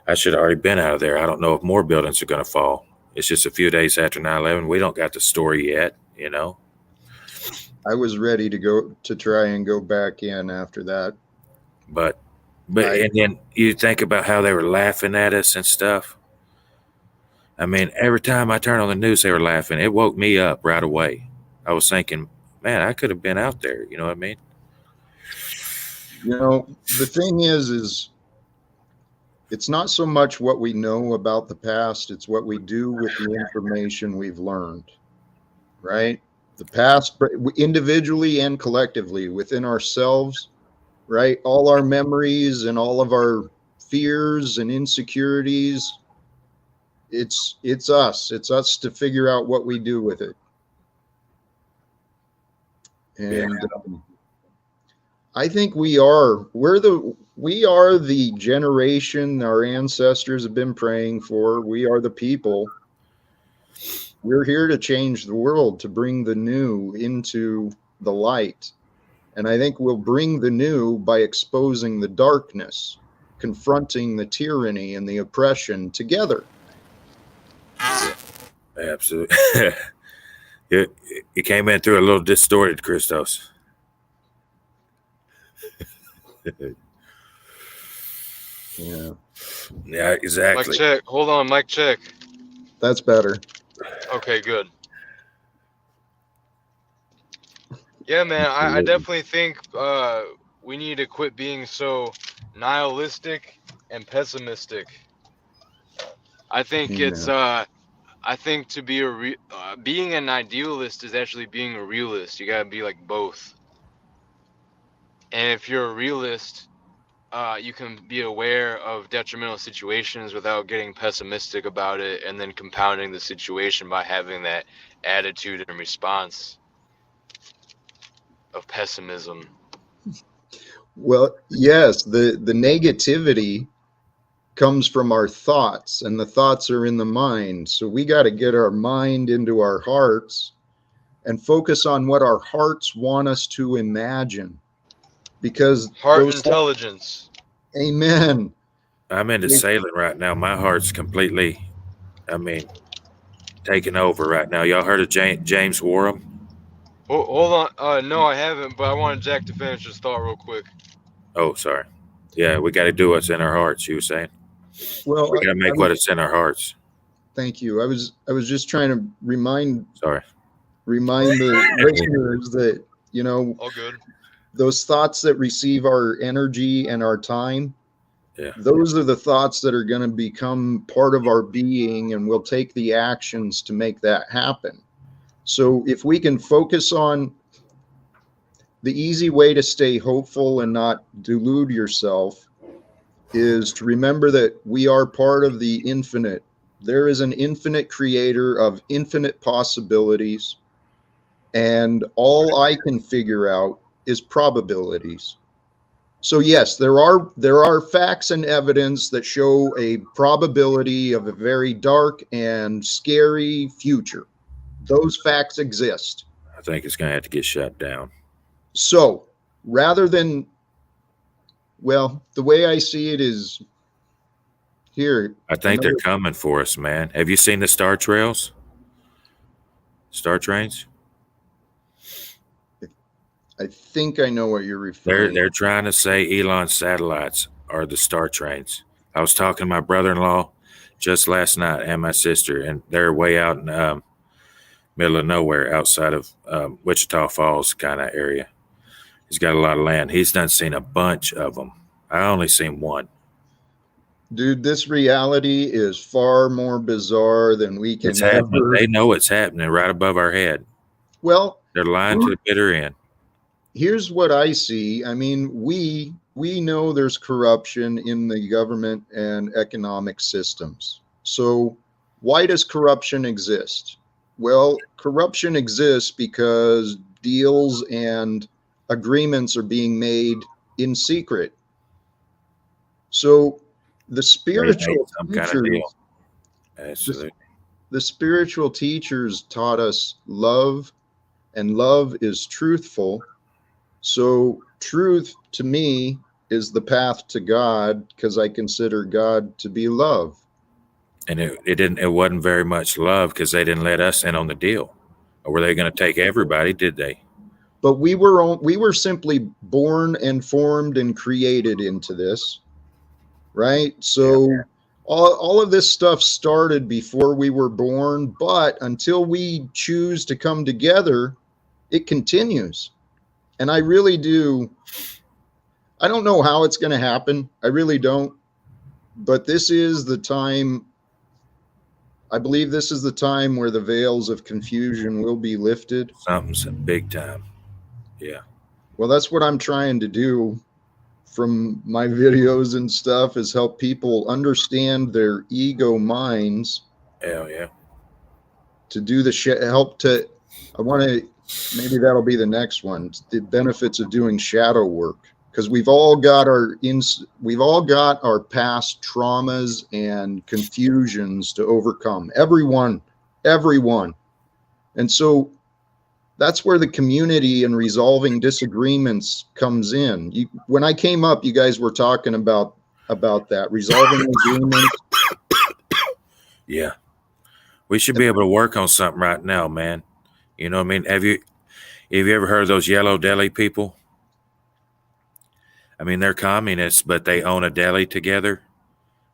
I should have already been out of there. I don't know if more buildings are going to fall. It's just a few days after 9/11. We don't got the story yet, you know? I was ready to try and go back in after that. But and then you think about how they were laughing at us and stuff. I mean, every time I turn on the news, they were laughing. It woke me up right away. I was thinking, man, I could have been out there. You know what I mean? The thing is it's not so much what we know about the past, it's what we do with the information we've learned, right? The past, individually and collectively within ourselves, right? All our memories and all of our fears and insecurities, It's us. It's us to figure out what we do with it. And I think we are the generation our ancestors have been praying for. We are the people. We're here to change the world, to bring the new into the light. And I think we'll bring the new by exposing the darkness, confronting the tyranny and the oppression together. Absolutely. You came in through a little distorted, Christos. Yeah. Yeah, exactly. Mic check. Hold on, mic check. That's better. Okay, good. Yeah, man, I definitely think we need to quit being so nihilistic and pessimistic. I think it's I think to be being an idealist is actually being a realist. You gotta be like both. And if you're a realist, you can be aware of detrimental situations without getting pessimistic about it, and then compounding the situation by having that attitude and response of pessimism. Well, yes, the negativity comes from our thoughts, and the thoughts are in the mind. So we got to get our mind into our hearts and focus on what our hearts want us to imagine. Because Heart intelligence. Amen. I'm into sailing right now. My heart's completely, taking over right now. Y'all heard of James Warham? Oh, hold on. No, I haven't, but I wanted Jack to finish his thought real quick. Oh, sorry. Yeah, we got to do what's in our hearts, you were saying. Well, we got to make what's in our hearts. Thank you. I was just trying to remind the listeners that, all good. Those thoughts that receive our energy and our time, those are the thoughts that are going to become part of our being, and we'll take the actions to make that happen. So if we can focus on the easy way to stay hopeful and not delude yourself is to remember that we are part of the infinite. There is an infinite creator of infinite possibilities, and all I can figure out is probabilities. So yes, there are facts and evidence that show a probability of a very dark and scary future. Those facts exist. I think it's going to have to get shut down. So rather than, well, the way I see it is here. I think they're coming for us, man. Have you seen the star trails? Star trains? I think I know what you're referring. They're trying to say Elon's satellites are the star trains. I was talking to my brother-in-law just last night and my sister, and they're way out in middle of nowhere outside of Wichita Falls kind of area. He's got a lot of land. He's done seen a bunch of them. I only seen one. Dude, this reality is far more bizarre than we can ever. They know it's happening right above our head. Well, they're lying to the bitter end. Here's what I see. I mean, we know there's corruption in the government and economic systems. So why does corruption exist? Well, corruption exists because deals and agreements are being made in secret. So the spiritual teachers taught us love, and love is truthful. So truth to me is the path to God, because I consider God to be love. And it wasn't very much love, because they didn't let us in on the deal. Or were they going to take everybody? Did they? But we were simply born and formed and created into this, right? So all of this stuff started before we were born, but until we choose to come together, it continues. And I really do. I don't know how it's going to happen. I really don't. But this is the time. I believe this is the time where the veils of confusion will be lifted. Something's big time. Yeah. Well, that's what I'm trying to do from my videos and stuff, is help people understand their ego minds Hell yeah. To do the I want to, maybe that'll be the next one. The benefits of doing shadow work, because we've all got our past traumas and confusions to overcome. Everyone. And so that's where the community and resolving disagreements comes in. When I came up, you guys were talking about that, resolving agreements. Yeah. We should be able to work on something right now, man. You know what I mean? Have you ever heard of those yellow deli people? I mean, they're communists, but they own a deli together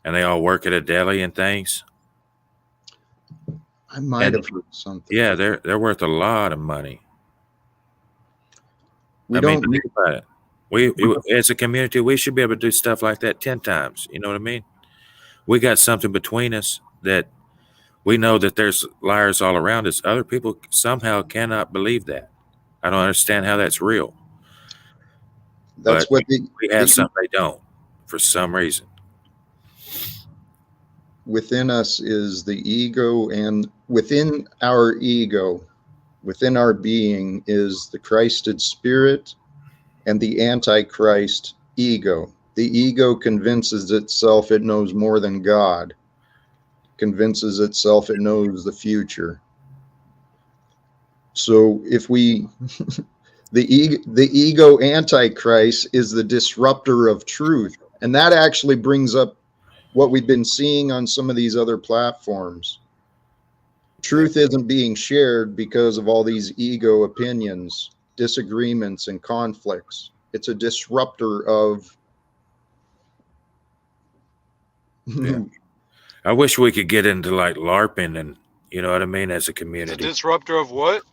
and they all work at a deli and things. I might have heard something. Yeah, they're worth a lot of money. We don't think about it. We as a community, we should be able to do stuff like that 10 times. You know what I mean? We got something between us that we know that there's liars all around us. Other people somehow cannot believe that. I don't understand how that's real. That's but what we have something they don't for some reason. Within us is the ego, and within our ego, within our being, is the Christed spirit and the Antichrist ego. The ego convinces itself it knows more than God, convinces itself it knows the future. So if we, the ego Antichrist is the disruptor of truth. And that actually brings up what we've been seeing on some of these other platforms. Truth isn't being shared because of all these ego opinions, disagreements, and conflicts. It's a disruptor of. Yeah. I wish we could get into like LARPing and, you know what I mean, as a community. It's a disruptor of what?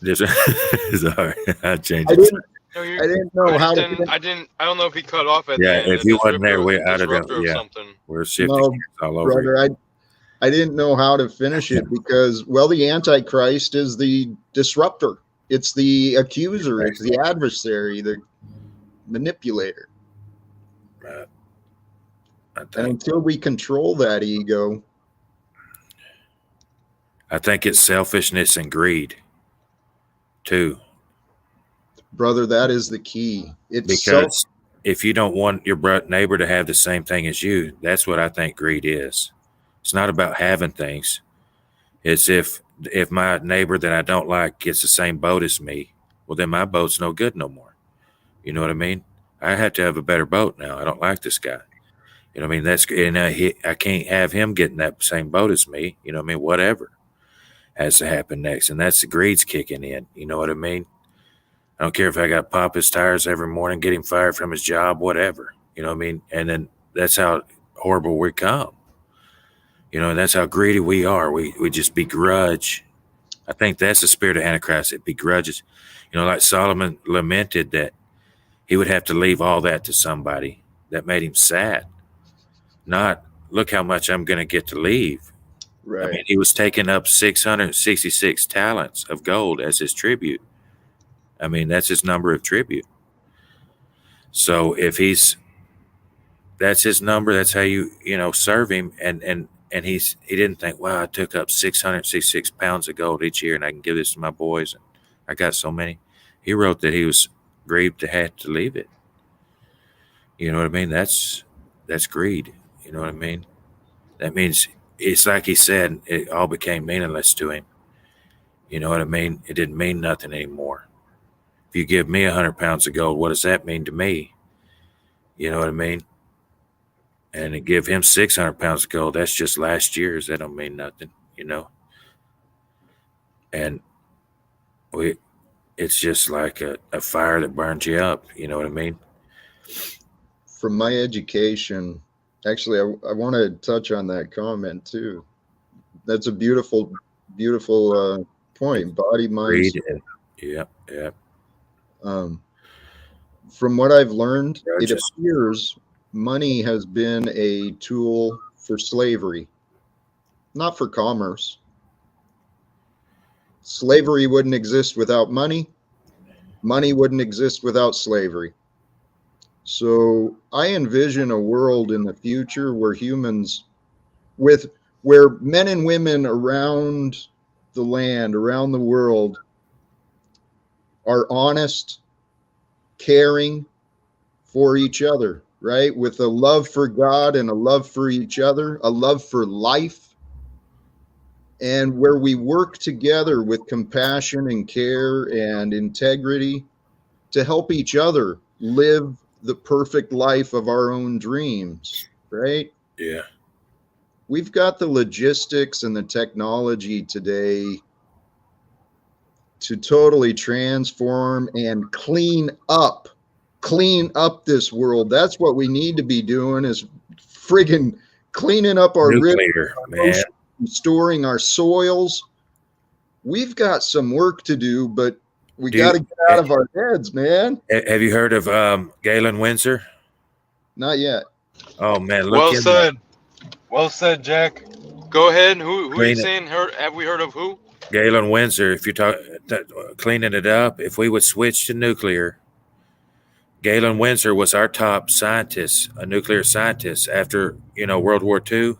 Sorry, I changed it. No, I didn't know how to. I don't know if he cut off at Yeah, the end. if you wasn't there, we're out of it. Disruptor Yeah, something. we're shifting No, all over. brother, I didn't know how to finish it because, well, the Antichrist is the disruptor. It's the accuser. It's the adversary, the manipulator. And until we control that ego, I think it's selfishness and greed, too. Brother, that is the key. It's because if you don't want your neighbor to have the same thing as you, that's what I think greed is. It's not about having things. It's if my neighbor that I don't like gets the same boat as me, well, then my boat's no good no more. You know what I mean? I have to have a better boat now. I don't like this guy. You know what I mean? I can't have him getting that same boat as me. You know what I mean? Whatever has to happen next. And that's the greed's kicking in. You know what I mean? I don't care if I got to pop his tires every morning, get him fired from his job, whatever. You know what I mean? And then that's how horrible we come. You know, and that's how greedy we are. We just begrudge. I think that's the spirit of Antichrist. It begrudges. You know, like Solomon lamented that he would have to leave all that to somebody. That made him sad. Not, look how much I'm going to get to leave. Right. I mean, he was taking up 666 talents of gold as his tribute. I mean, that's his number of tribute. So if that's his number, that's how you serve him. And he didn't think, wow, I took up 666 pounds of gold each year and I can give this to my boys. And I got so many. He wrote that he was grieved to have to leave it. You know what I mean? That's greed. You know what I mean? That means it's like he said, it all became meaningless to him. You know what I mean? It didn't mean nothing anymore. If you give me 100 pounds of gold, what does that mean to me? You know what I mean? And to give him 600 pounds of gold, that's just last year's. That don't mean nothing, you know? And it's just like a fire that burns you up. You know what I mean? From my education, actually, I want to touch on that comment too. That's a beautiful, beautiful point. Body, mind. Yeah. From what I've learned, it appears money has been a tool for slavery, not for commerce. Slavery wouldn't exist without money. Money wouldn't exist without slavery. So I envision a world in the future where humans, with where men and women around the land, around the world, are honest, caring for each other, right? With a love for God and a love for each other, a love for life, and where we work together with compassion and care and integrity to help each other live the perfect life of our own dreams, right? Yeah. We've got the logistics and the technology today to totally transform and clean up this world. That's what we need to be doing, is friggin' cleaning up our rivers, Nuclear, our man. oceans, restoring our soils. We've got some work to do, but we got to get out of our heads, man. Have you heard of Galen Windsor? Not yet. Oh man, look Well him said. up. Well said, Jack. Go ahead. Who are you Clean it. saying? Have we heard of who? Galen Windsor. If you talk cleaning it up, if we would switch to nuclear, Galen Windsor was our top scientist, a nuclear scientist after World War II.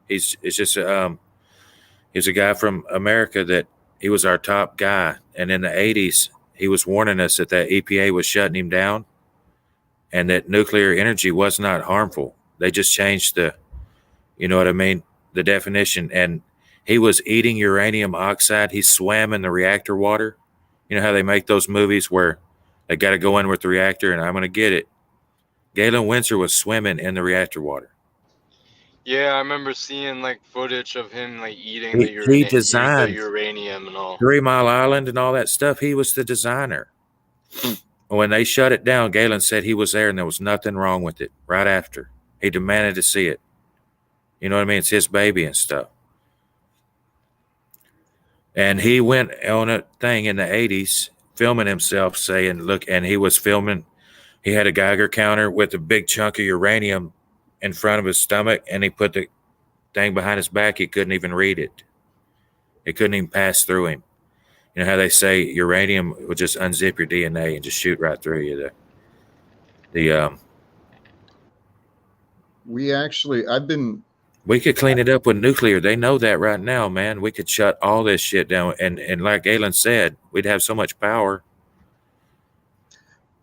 He's a guy from America that he was our top guy, and in the 80s he was warning us that EPA was shutting him down, and that nuclear energy was not harmful. They just changed the definition, and he was eating uranium oxide. He swam in the reactor water. You know how they make those movies where they got to go in with the reactor and I'm going to get it. Galen Windsor was swimming in the reactor water. Yeah, I remember seeing like footage of him like eating He designed the uranium and all. 3 Mile Island and all that stuff. He was the designer. When they shut it down, Galen said he was there and there was nothing wrong with it. Right after, he demanded to see it. You know what I mean? It's his baby and stuff. And he went on a thing in the 80s filming himself saying, look, and he was filming, he had a Geiger counter with a big chunk of uranium in front of his stomach, and he put the thing behind his back. He couldn't even read it. It couldn't even pass through him. You know how they say uranium would just unzip your DNA and just shoot right through you. We could clean it up with nuclear. They know that right now, man. We could shut all this shit down. And like Galen said, we'd have so much power.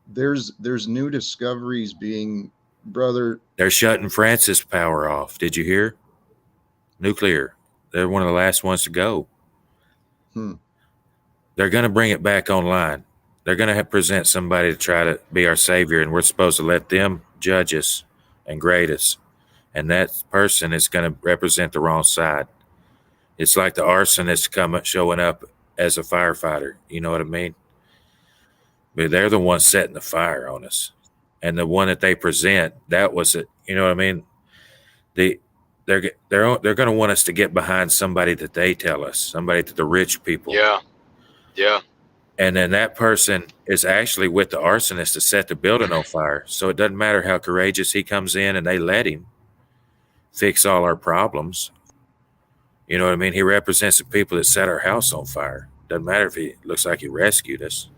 There's new discoveries being, brother. They're shutting France's power off. Did you hear? Nuclear. They're one of the last ones to go. They're going to bring it back online. They're going to present somebody to try to be our savior, and we're supposed to let them judge us and grade us. And that person is going to represent the wrong side. It's like the arsonist showing up as a firefighter. You know what I mean? But they're the ones setting the fire on us. And the one that they present, that was it. You know what I mean? They're going to want us to get behind somebody that they tell us, somebody to the rich people. Yeah. Yeah. And then that person is actually with the arsonist to set the building on fire. So it doesn't matter how courageous he comes in and they let him fix all our problems. You know what I mean? He represents the people that set our house on fire. Doesn't matter if he looks like he rescued us.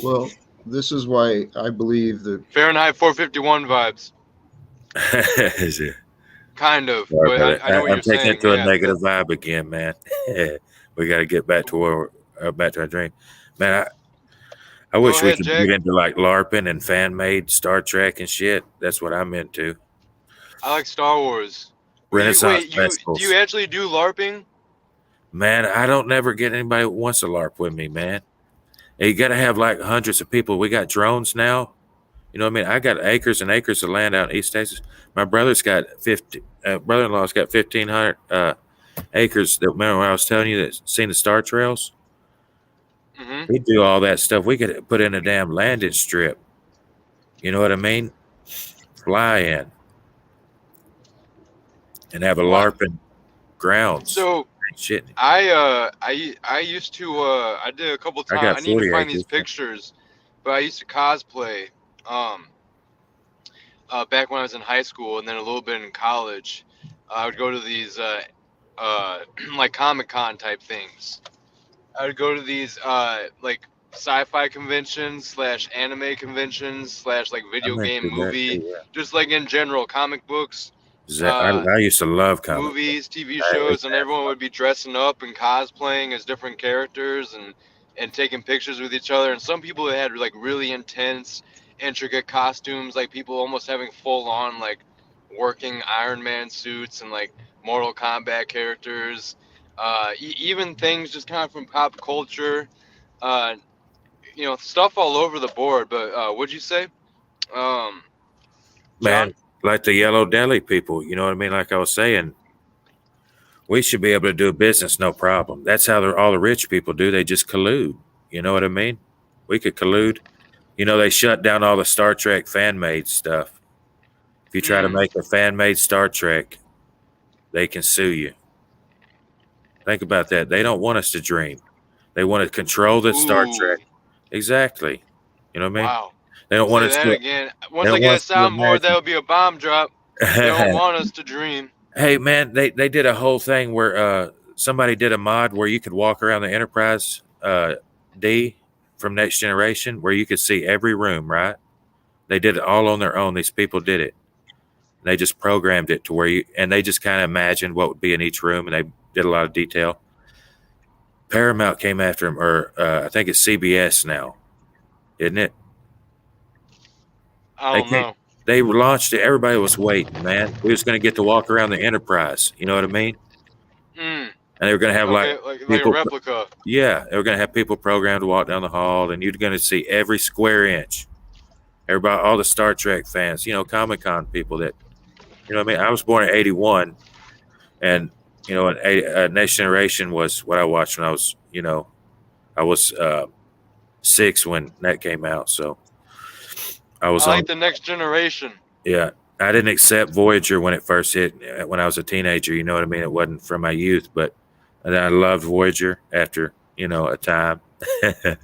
Well, this is why I believe that Fahrenheit 451 vibes. Is it? Kind of. But I know what I'm you're taking saying. it to a negative vibe again, man. We got to get back to back to our dream. Man, I wish we could get into like LARPing and fan-made Star Trek and shit. That's what I'm into. I like Star Wars. Renaissance do you actually do LARPing? Man, I don't never get anybody who wants to LARP with me, man. You got to have like hundreds of people. We got drones now. You know what I mean? I got acres and acres of land out in East Texas. My brother's got brother-in-law's got 1,500 acres. That, remember when I was telling you that seen the star trails? Mm-hmm. We do all that stuff. We could put in a damn landing strip. You know what I mean? Fly in and have a LARPing grounds. So shit. I used to I did a couple times. I need to find these pictures, but I used to cosplay back when I was in high school and then a little bit in college. I would go to these like Comic-Con type things. I would go to these like sci-fi conventions / anime conventions / like video game movie, just like in general comic books. I used to love comic. movies, TV shows, and everyone would be dressing up and cosplaying as different characters and taking pictures with each other. And some people had like really intense, intricate costumes, like people almost having full on like working Iron Man suits and like Mortal Kombat characters. Even things just kind of from pop culture. Uh, stuff all over the board. But what'd you say, John? Man, like the Yellow Deli people, you know what I mean? Like I was saying, we should be able to do business no problem. That's how all the rich people do. They just collude. You know what I mean? We could collude. You know, they shut down all the Star Trek fan-made stuff. If you try to make a fan-made Star Trek, they can sue you. Think about that. They don't want us to dream. They want to control the Star Trek. Exactly. You know what I mean? Wow. They don't want us that to. again. Once I get a soundboard, that'll be a bomb drop. They don't want us to dream. Hey, man, they did a whole thing where somebody did a mod where you could walk around the Enterprise D from Next Generation where you could see every room, right? They did it all on their own. These people did it. They just programmed it to where and they just kind of imagined what would be in each room, and they did a lot of detail. Paramount came after them, or I think it's CBS now, isn't it? I don't know. They launched it. Everybody was waiting, man. We was going to get to walk around the Enterprise. You know what I mean? And they were going to have like a replica. Yeah, they were going to have people programmed to walk down the hall, and you're going to see every square inch. Everybody, all the Star Trek fans, Comic-Con people that, you know what I mean? I was born in 81, and, Next Generation was what I watched when I was, I was 6 when that came out, so. I like the Next Generation. Yeah. I didn't accept Voyager when it first hit when I was a teenager. You know what I mean? It wasn't from my youth, but I loved Voyager after, a time. You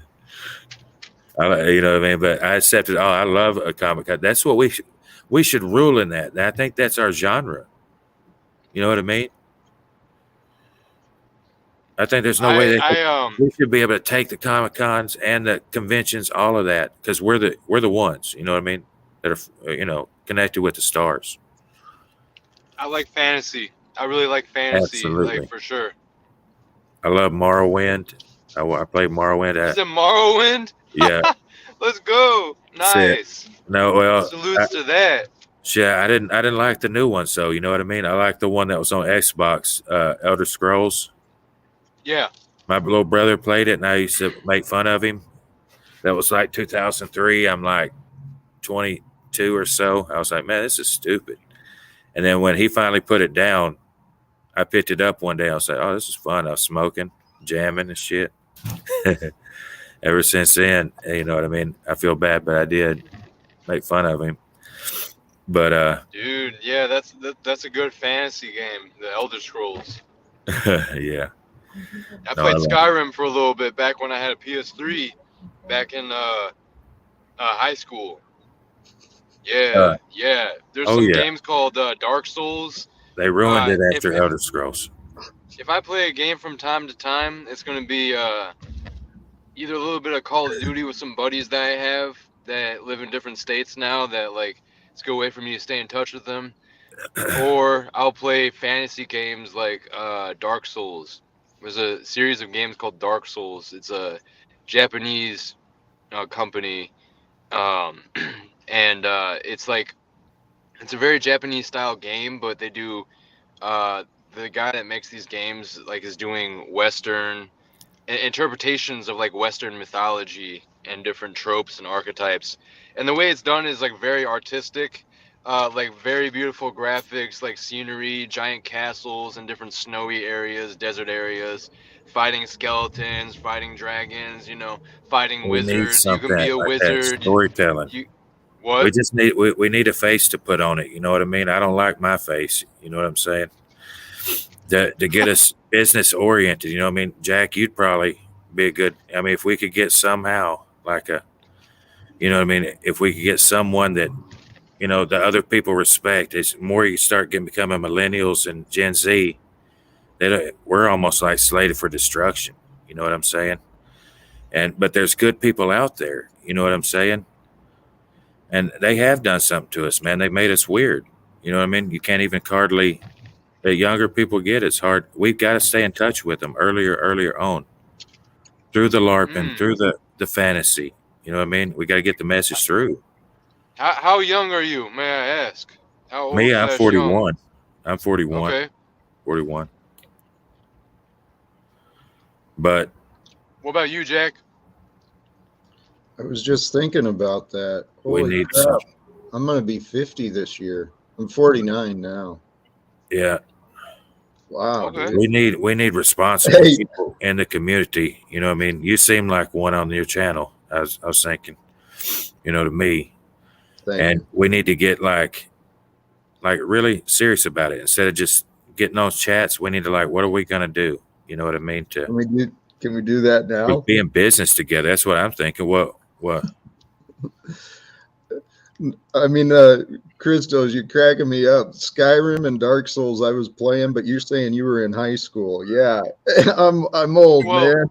know what I mean? But I accepted, I love a comic. That's what we should rule in that. And I think that's our genre. You know what I mean? I think there's no way we should be able to take the Comic Cons and the conventions, all of that, because we're the ones, you know what I mean, that are connected with the stars. I like fantasy. I really like fantasy, Absolutely. like for sure. I love Morrowind. I played Morrowind. Is it Morrowind? Yeah. Let's go. Nice. No, well, salutes to that. Yeah, I didn't like the new one, so you know what I mean. I like the one that was on Xbox, Elder Scrolls. Yeah. My little brother played it, and I used to make fun of him. That was like 2003. I'm like 22 or so. I was like, man, this is stupid. And then when he finally put it down, I picked it up one day. I was like, oh, this is fun. I was smoking, jamming and shit. Ever since then, you know what I mean? I feel bad, but I did make fun of him. But dude, yeah, that's a good fantasy game, the Elder Scrolls. Yeah. I played Skyrim for a little bit back when I had a PS3 back in high school. Yeah, yeah. There's some games called Dark Souls. They ruined it after Elder Scrolls. If I play a game from time to time, it's going to be either a little bit of Call of Duty with some buddies that I have that live in different states now that like it's a good way for me to stay in touch with them. Or I'll play fantasy games like Dark Souls. There's a series of games called Dark Souls. It's a Japanese company, and it's a very Japanese style game, but they do the guy that makes these games like is doing Western interpretations of like Western mythology and different tropes and archetypes, and the way it's done is like very artistic. Like very beautiful graphics, like scenery, giant castles in different snowy areas, desert areas, fighting skeletons, fighting dragons, fighting wizards. You can be a wizard. Storytelling. What? We just we need a face to put on it. You know what I mean? I don't like my face. You know what I'm saying? To get us business oriented. You know what I mean? Jack, you'd probably be a good. I mean, if we could get somehow like you know what I mean? If we could get someone that. The other people respect. It's more you start becoming millennials and Gen Z, we're almost like slated for destruction. You know what I'm saying? But there's good people out there. You know what I'm saying? And they have done something to us, man. They made us weird. You know what I mean? You can't even hardly. The younger people get it's hard. We've got to stay in touch with them earlier on through the LARPing, through the fantasy. You know what I mean? We got to get the message through. How young are you, may I ask? How old Me, I'm slash young? 41. I'm 41. Okay. 41. But What about you, Jack? I was just thinking about that. we Holy need crap. some. I'm going to be 50 this year. I'm 49 now. Yeah, Wow. Okay. Dude. we need responsible Hey. people in the community. You know what I mean? You seem like one on your channel. I was thinking, you know, to me. Thank you. We need to get like really serious about it. Instead of just getting those chats, we need to what are we gonna do? You know what I mean? Can we do that now? Be in business together. That's what I'm thinking. What? I mean, Christos, you're cracking me up. Skyrim and Dark Souls I was playing, but you're saying you were in high school. Yeah. I'm old, man.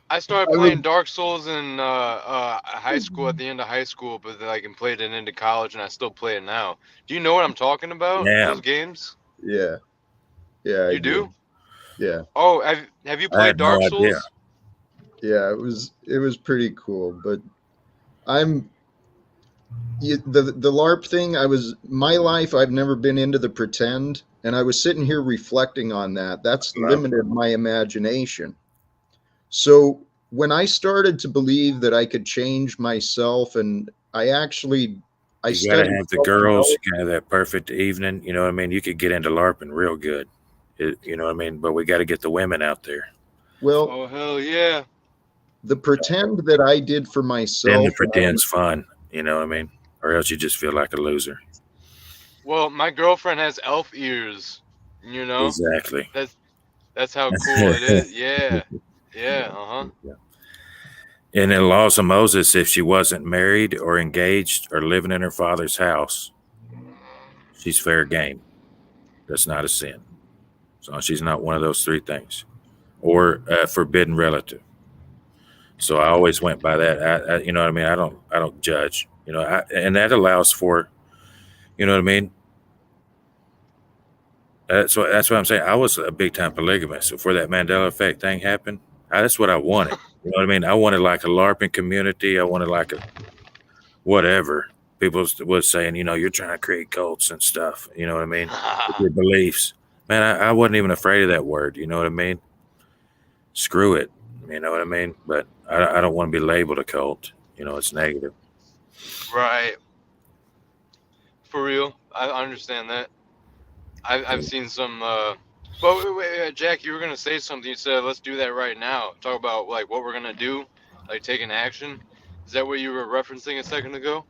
I started playing Dark Souls in high school, at the end of high school, but then I can play it into college, and I still play it now. Do you know what I'm talking about? Yeah. Those games? Yeah. Yeah. You do? Yeah. Oh, have you played Dark Souls? Idea. Yeah, it was pretty cool, but the LARP thing, my life, I've never been into the pretend, and I was sitting here reflecting on that. That's limited my imagination. So when I started to believe that I could change myself, and I you gotta have the girls, you gotta have that perfect evening. You know what I mean? You could get into LARPing real good. You know what I mean? But we got to get the women out there. Well, oh hell yeah! The pretend that I did for myself. Then the pretend's fun. You know what I mean? Or else you just feel like a loser. Well, my girlfriend has elf ears. You know. Exactly. That's how cool it is. Yeah. Yeah. In the laws of Moses, if she wasn't married or engaged or living in her father's house, she's fair game. That's not a sin. So she's not one of those three things, or a forbidden relative. So I always went by that. You know what I mean? I don't judge. You know, and that allows for, you know what I mean? That's what I'm saying. I was a big time polygamist. Before that Mandela Effect thing happened, that's what I wanted. You know what I mean? I wanted like a LARPing community. I wanted like a whatever. People was saying, you know, you're trying to create cults and stuff. You know what I mean? With your beliefs. Man, I wasn't even afraid of that word. You know what I mean? Screw it. You know what I mean? But I don't want to be labeled a cult. You know, it's negative. Right. For real, I understand that. I've seen some. But wait, Jack, you were gonna say something. You said let's do that right now. Talk about like what we're gonna do, like taking action. Is that what you were referencing a second ago?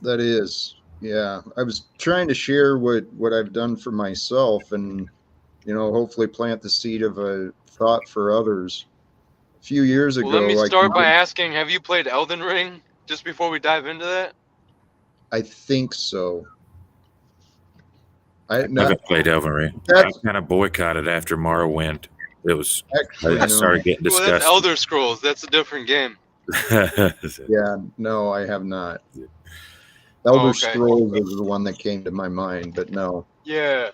That is, yeah. I was trying to share what I've done for myself, and hopefully plant the seed of a thought for others. A few years ago, Well, let me start by asking: have you played Elden Ring? Just before we dive into that. I think so. I haven't played Elden Ring. I kind of boycotted after Morrowind. It was actually, I started getting disgusted. Well, that's Elder Scrolls. That's a different game. Yeah, no, I have not. Elder Scrolls is the one that came to my mind, but no. Yeah,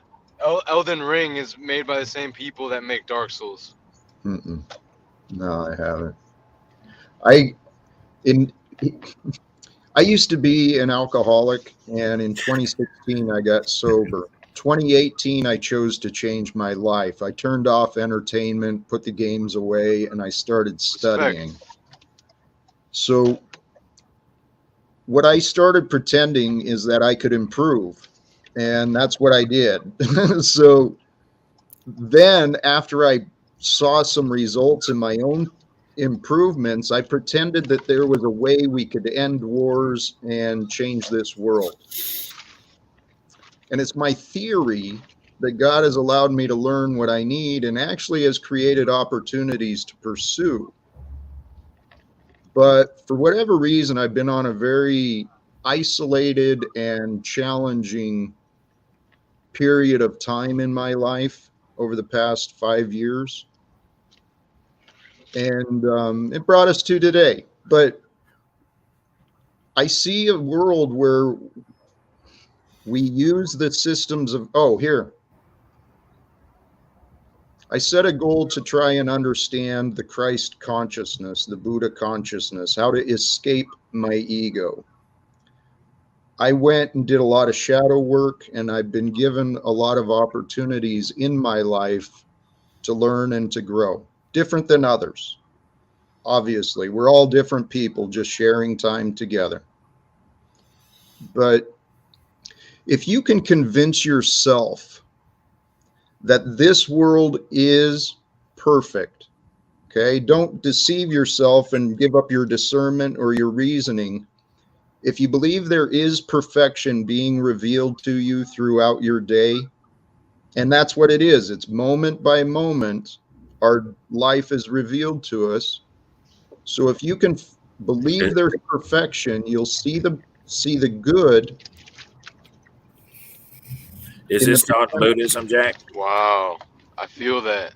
Elden Ring is made by the same people that make Dark Souls. No, I haven't. I used to be an alcoholic, and in 2016 I got sober. 2018 I chose to change my life. I turned off entertainment, put the games away, and I started studying. Respect. So what I started pretending is that I could improve, and that's what I did. So then after I saw some results in my own improvements, I pretended that there was a way we could end wars and change this world. And it's my theory that God has allowed me to learn what I need and actually has created opportunities to pursue. But for whatever reason, I've been on a very isolated and challenging period of time in my life over the past 5 years. And it brought us to today. But I see a world where We use the systems of, here. I set a goal to try and understand the Christ consciousness, the Buddha consciousness, how to escape my ego. I went and did a lot of shadow work, and I've been given a lot of opportunities in my life to learn and to grow, different than others. Obviously, we're all different people just sharing time together. But if you can convince yourself that this world is perfect, okay, don't deceive yourself and give up your discernment or your reasoning. If you believe there is perfection being revealed to you throughout your day, and that's what it is, it's moment by moment, our life is revealed to us. So if you can believe there's perfection, you'll see the good. Is this taught in Buddhism, Jack? Wow. I feel that.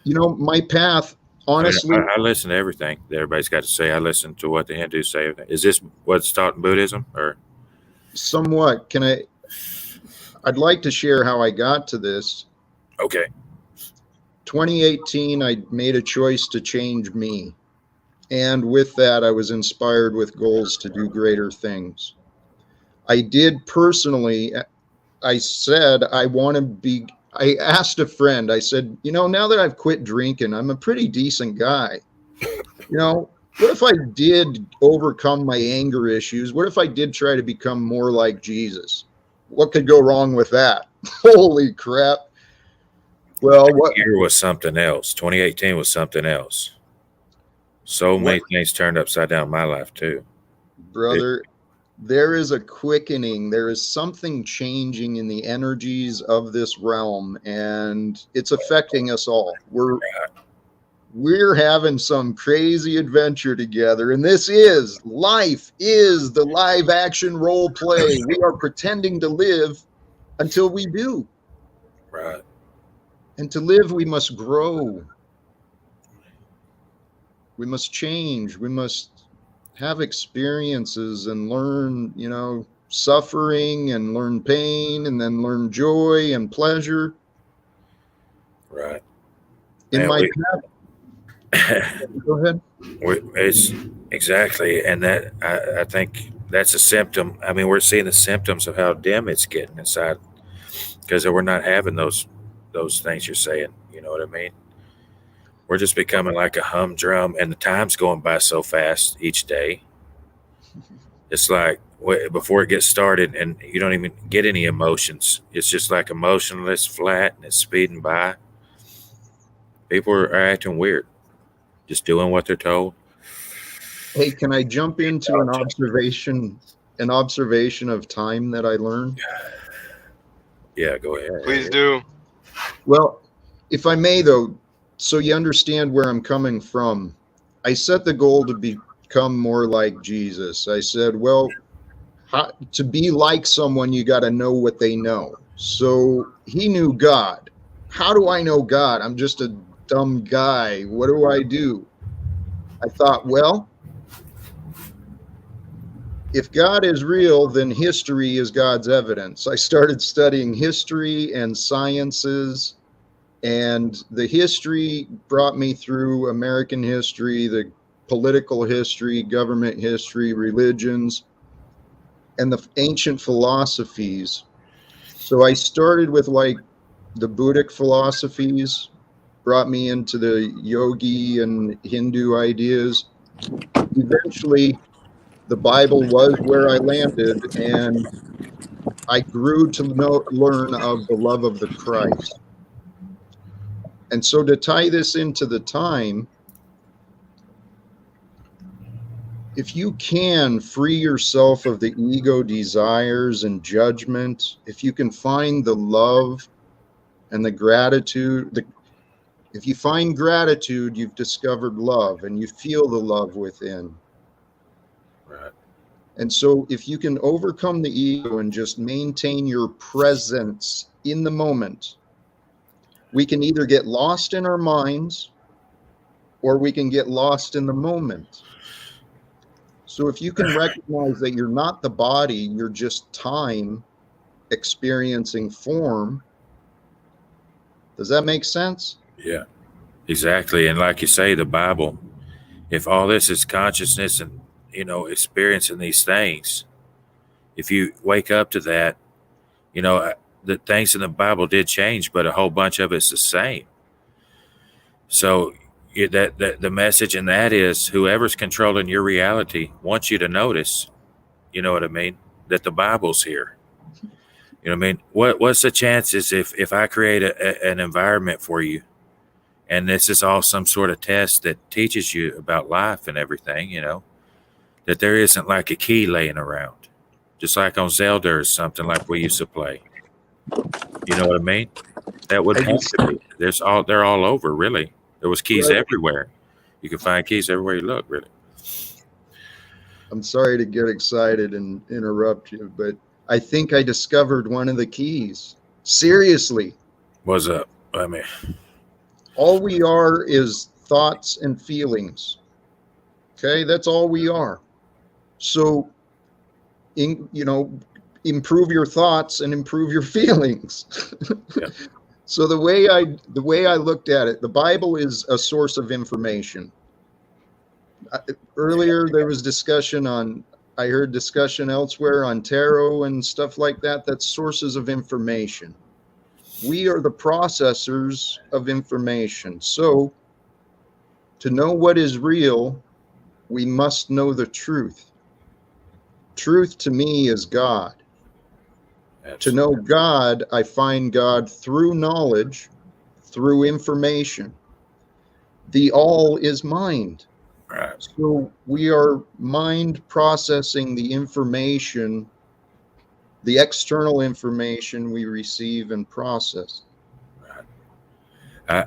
You know, my path, honestly, I listen to everything that everybody's got to say. I listen to what the Hindus say. Is this what's taught in Buddhism, or somewhat. I'd like to share how I got to this. okay? 2018, I made a choice to change me. And with that, I was inspired with goals to do greater things. I did personally, I said, I asked a friend, I said, now that I've quit drinking, I'm a pretty decent guy. What if I did overcome my anger issues? What if I did try to become more like Jesus? What could go wrong with that? Holy crap. Well, what year was something else. 2018 was something else. So many things turned upside down in my life too. Brother, there is a quickening. There is something changing in the energies of this realm, and it's affecting us all. We're having some crazy adventure together, and life is the live action role play. We are pretending to live until we do. Right. And to live, we must grow. We must change. We must have experiences and learn, suffering and learn pain and then learn joy and pleasure. Right. In my path. Go ahead. It's exactly, and that I think that's a symptom. I mean, we're seeing the symptoms of how dim it's getting inside because we're not having those things you're saying. You know what I mean? We're just becoming like a humdrum, and the time's going by so fast each day. It's like before it gets started, and you don't even get any emotions. It's just like emotionless, flat, and it's speeding by. People are acting weird, just doing what they're told. Hey, can I jump into an observation of time that I learned? Yeah, go ahead. Please do. Well, if I may, though, so you understand where I'm coming from, I set the goal to become more like Jesus. I said, well, to be like someone, you got to know what they know. So he knew God. How do I know God? I'm just a dumb guy. What do I do? I thought, well, if God is real, then history is God's evidence. I started studying history and sciences, and the history brought me through American history, the political history, government history, religions, and the ancient philosophies. So I started with like the Buddhic philosophies, brought me into the yogi and Hindu ideas. Eventually, the Bible was where I landed, and I grew to learn of the love of the Christ. And so to tie this into the time, if you can free yourself of the ego desires and judgment, if you can find the love and the gratitude, if you find gratitude, you've discovered love and you feel the love within. Right. And so if you can overcome the ego and just maintain your presence in the moment, we can either get lost in our minds or we can get lost in the moment. So if you can recognize that you're not the body, you're just time experiencing form, does that make sense? Yeah, exactly. And like you say, the Bible, if all this is consciousness and, experiencing these things, if you wake up to that, the things in the Bible did change, but a whole bunch of it's the same. So that the message in that is whoever's controlling your reality wants you to notice, you know what I mean, that the Bible's here. You know what I mean? What's the chances if I create an environment for you, and this is all some sort of test that teaches you about life and everything, that there isn't like a key laying around, just like on Zelda or something like we used to play. You know what I mean? That would have to be. They're all over, really. There was keys everywhere. You can find keys everywhere you look, really. I'm sorry to get excited and interrupt you, but I think I discovered one of the keys. Seriously. What's up? I mean, all we are is thoughts and feelings. Okay, that's all we are. So, improve your thoughts and improve your feelings. Yeah. So the way I looked at it, the Bible is a source of information. Earlier there was discussion I heard discussion elsewhere on tarot and stuff like that. That's sources of information. We are the processors of information. So to know what is real, we must know the truth. Truth to me is God. To know God, I find God through knowledge, through information. The all is mind. Right. So we are mind processing the information, the external information we receive and process. Right.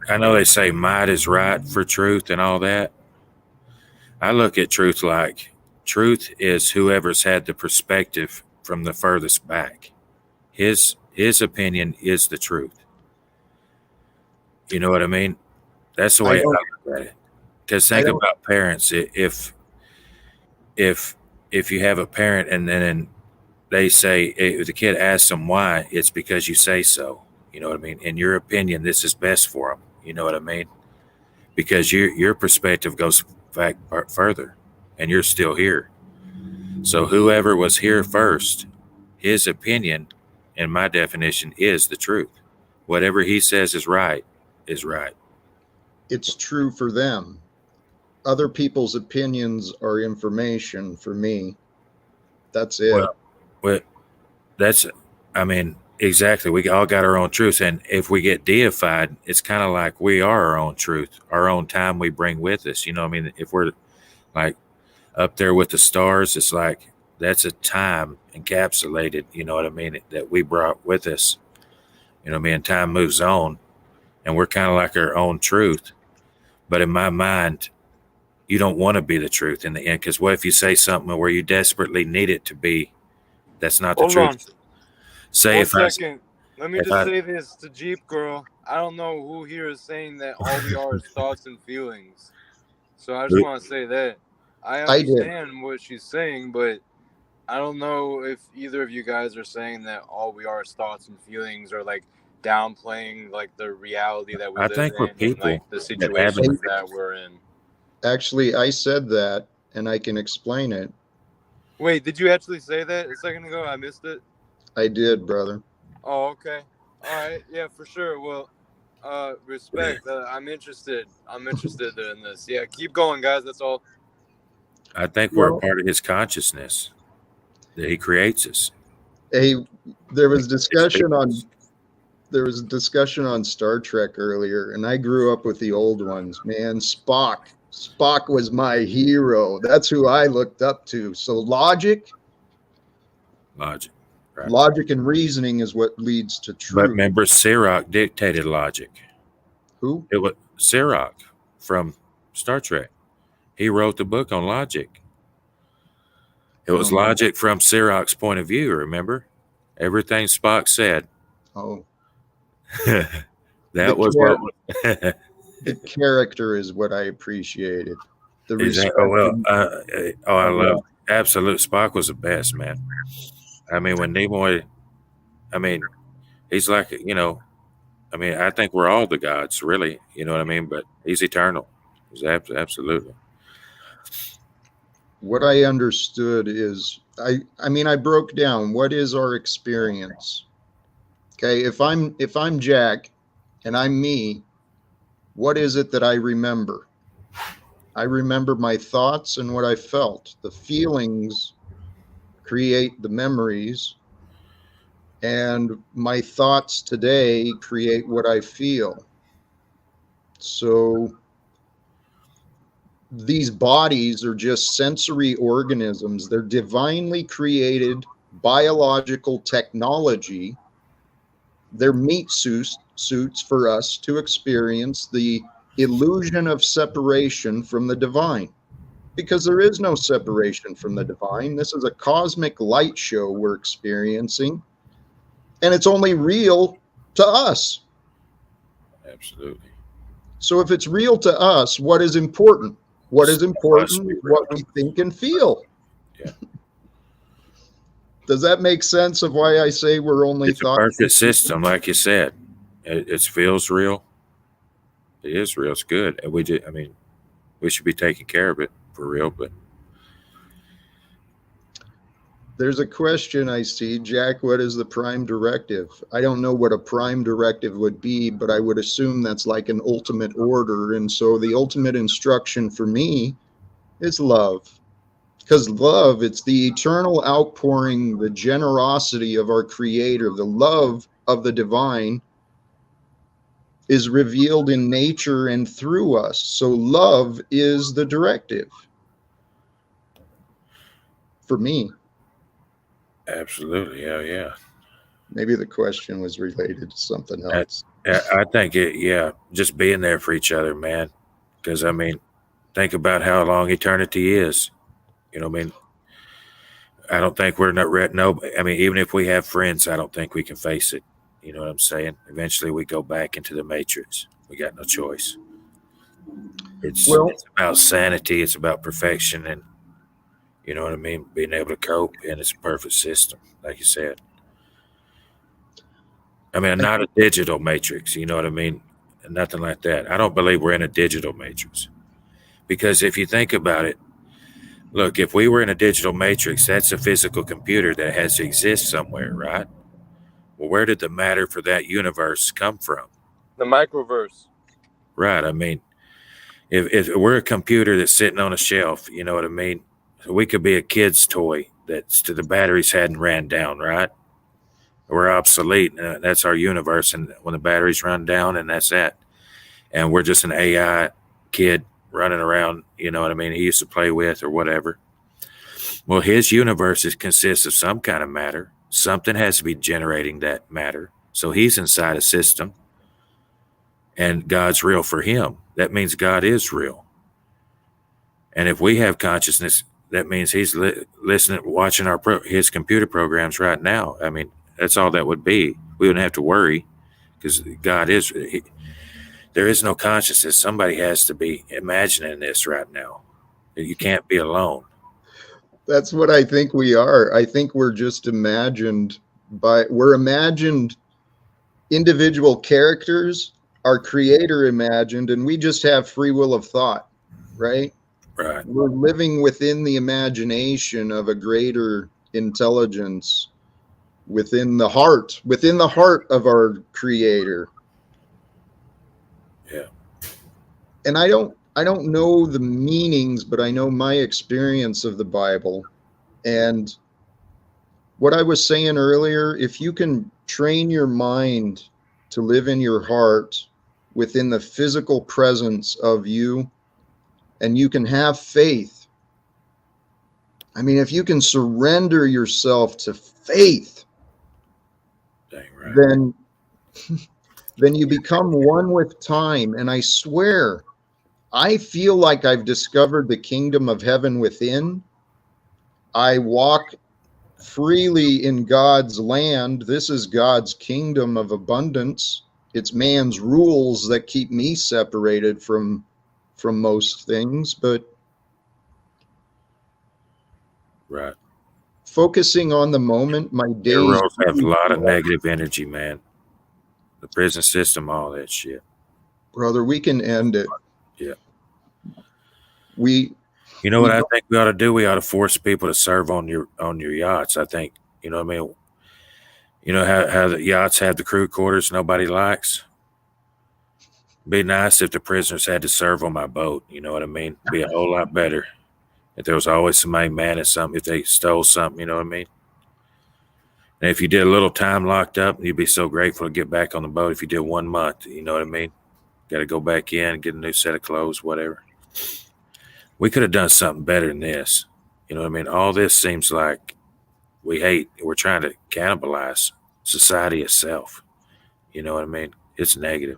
I know they say might is right for truth and all that. I look at truth like truth is whoever's had the perspective from the furthest back. His opinion is the truth. You know what I mean? That's the way I look at it. Because think about parents. If you have a parent and then they say, if the kid asks them why, it's because you say so. You know what I mean? In your opinion, this is best for them. You know what I mean? Because your perspective goes back further, and you're still here. So whoever was here first, his opinion, in my definition, is the truth. Whatever he says is right, is right. It's true for them. Other people's opinions are information for me. That's it. Well, that's, I mean, exactly. We all got our own truth. And if we get deified, it's kind of like we are our own truth, our own time we bring with us. You know what I mean? If we're like up there with the stars, it's like that's a time encapsulated, you know what I mean, that we brought with us. You know what I mean? Time moves on and we're kind of like our own truth. But in my mind, you don't want to be the truth in the end, because what if you say something where you desperately need it to be? That's not the Hold truth. on. Say One if second. Let me if just I- say this to Jeep Girl. I don't know who here is saying that all we are is thoughts and feelings. So I just want to say that. I understand what she's saying, but I don't know if either of you guys are saying that all we are is thoughts and feelings, or like downplaying like the reality that we I live think in we're and people like the that situations that we're in. Actually, I said that, and I can explain it. Wait, did you actually say that a second ago? I missed it. I did, brother. Oh, okay. All right. Yeah, for sure. Well, respect. I'm interested. I'm interested in this. Yeah, keep going, guys. That's all. I think we're a part of his consciousness that he creates us. Hey, there was discussion on Star Trek earlier, and I grew up with the old ones. Man, Spock was my hero. That's who I looked up to. So logic Right. Logic and reasoning is what leads to truth. But remember, Sirach dictated logic. Who? It was Sirach from Star Trek. He wrote the book on logic. It was logic from Sirach's point of view, remember? Everything Spock said. Oh. That was what the character is what I appreciated. the Exactly. respect. I love absolute. Spock was the best, man. I mean, when Nimoy, I mean, he's like, I mean, I think we're all the gods, really. You know what I mean? But he's eternal. He's absolutely. What I understood is, I mean, I broke down what is our experience. Okay, if I'm Jack and I'm me, what is it that I remember? I remember my thoughts and what I felt. The feelings create the memories, and my thoughts today create what I feel. So these bodies are just sensory organisms. They're divinely created biological technology. They're meat suits for us to experience the illusion of separation from the divine, because there is no separation from the divine. This is a cosmic light show we're experiencing, and it's only real to us. Absolutely. So if it's real to us, what is important? What is important is what we think and feel. Yeah. Does that make sense of why I say we're only It's a perfect system, like you said. It feels real. It is real. It's good. And I mean, we should be taking care of it for real. But there's a question I see, Jack, what is the prime directive? I don't know what a prime directive would be, but I would assume that's like an ultimate order. And so the ultimate instruction for me is love. Because love, it's the eternal outpouring, the generosity of our Creator, the love of the divine is revealed in nature and through us. So love is the directive for me. absolutely. Yeah. Maybe the question was related to something else. I think just being there for each other, man. Because, I mean, think about how long eternity is. You know what I mean? I don't think we're not no. I mean, even if we have friends, I don't think we can face it. You know what I'm saying? Eventually, we go back into the matrix. We got no choice. It's about sanity. It's about perfection, and you know what I mean. Being able to cope, and it's a perfect system, like you said. I mean, not a digital matrix. You know what I mean? Nothing like that. I don't believe we're in a digital matrix, because if you think about it, look, if we were in a digital matrix, that's a physical computer that has to exist somewhere, right? Well, where did the matter for that universe come from? The microverse. Right. I mean, if we're a computer that's sitting on a shelf, you know what I mean? So we could be a kid's toy that's the batteries hadn't ran down, right? We're obsolete. That's our universe. And when the batteries run down, and that's that. And we're just an AI kid running around, you know what I mean? He used to play with or whatever. Well, his universe consists of some kind of matter. Something has to be generating that matter. So he's inside a system, and God's real for him. That means God is real. And if we have consciousness, that means he's listening, watching his computer programs right now. I mean, that's all that would be. We wouldn't have to worry, because God is. There is no consciousness. Somebody has to be imagining this right now. You can't be alone. That's what I think we are. I think we're just imagined we're imagined individual characters, our Creator imagined, and we just have free will of thought, right? Right. We're living within the imagination of a greater intelligence within the heart of our Creator. Yeah. And I don't know the meanings, but I know my experience of the Bible. And what I was saying earlier, if you can train your mind to live in your heart within the physical presence of you, and you can have faith. I mean, if you can surrender yourself to faith, Dang right. then you become one with time. And I swear, I feel like I've discovered the kingdom of heaven within. I walk freely in God's land. This is God's kingdom of abundance. It's man's rules that keep me separated from most things. But Right. Focusing on the moment, my days. Railroads have a lot of negative energy, man. The prison system, all that shit. Brother, we can end it. Yeah. We. You know what I think we ought to do? We ought to force people to serve on your yachts. I think, you know what I mean? You know how the yachts have the crew quarters nobody likes? Be nice if the prisoners had to serve on my boat. You know what I mean? Be a whole lot better if there was always somebody mad at something, if they stole something. You know what I mean? And if you did a little time locked up, you'd be so grateful to get back on the boat. If you did 1 month, you know what I mean? Got to go back in, get a new set of clothes, whatever. We could have done something better than this. You know what I mean? All this seems like we're trying to cannibalize society itself. You know what I mean? It's negative.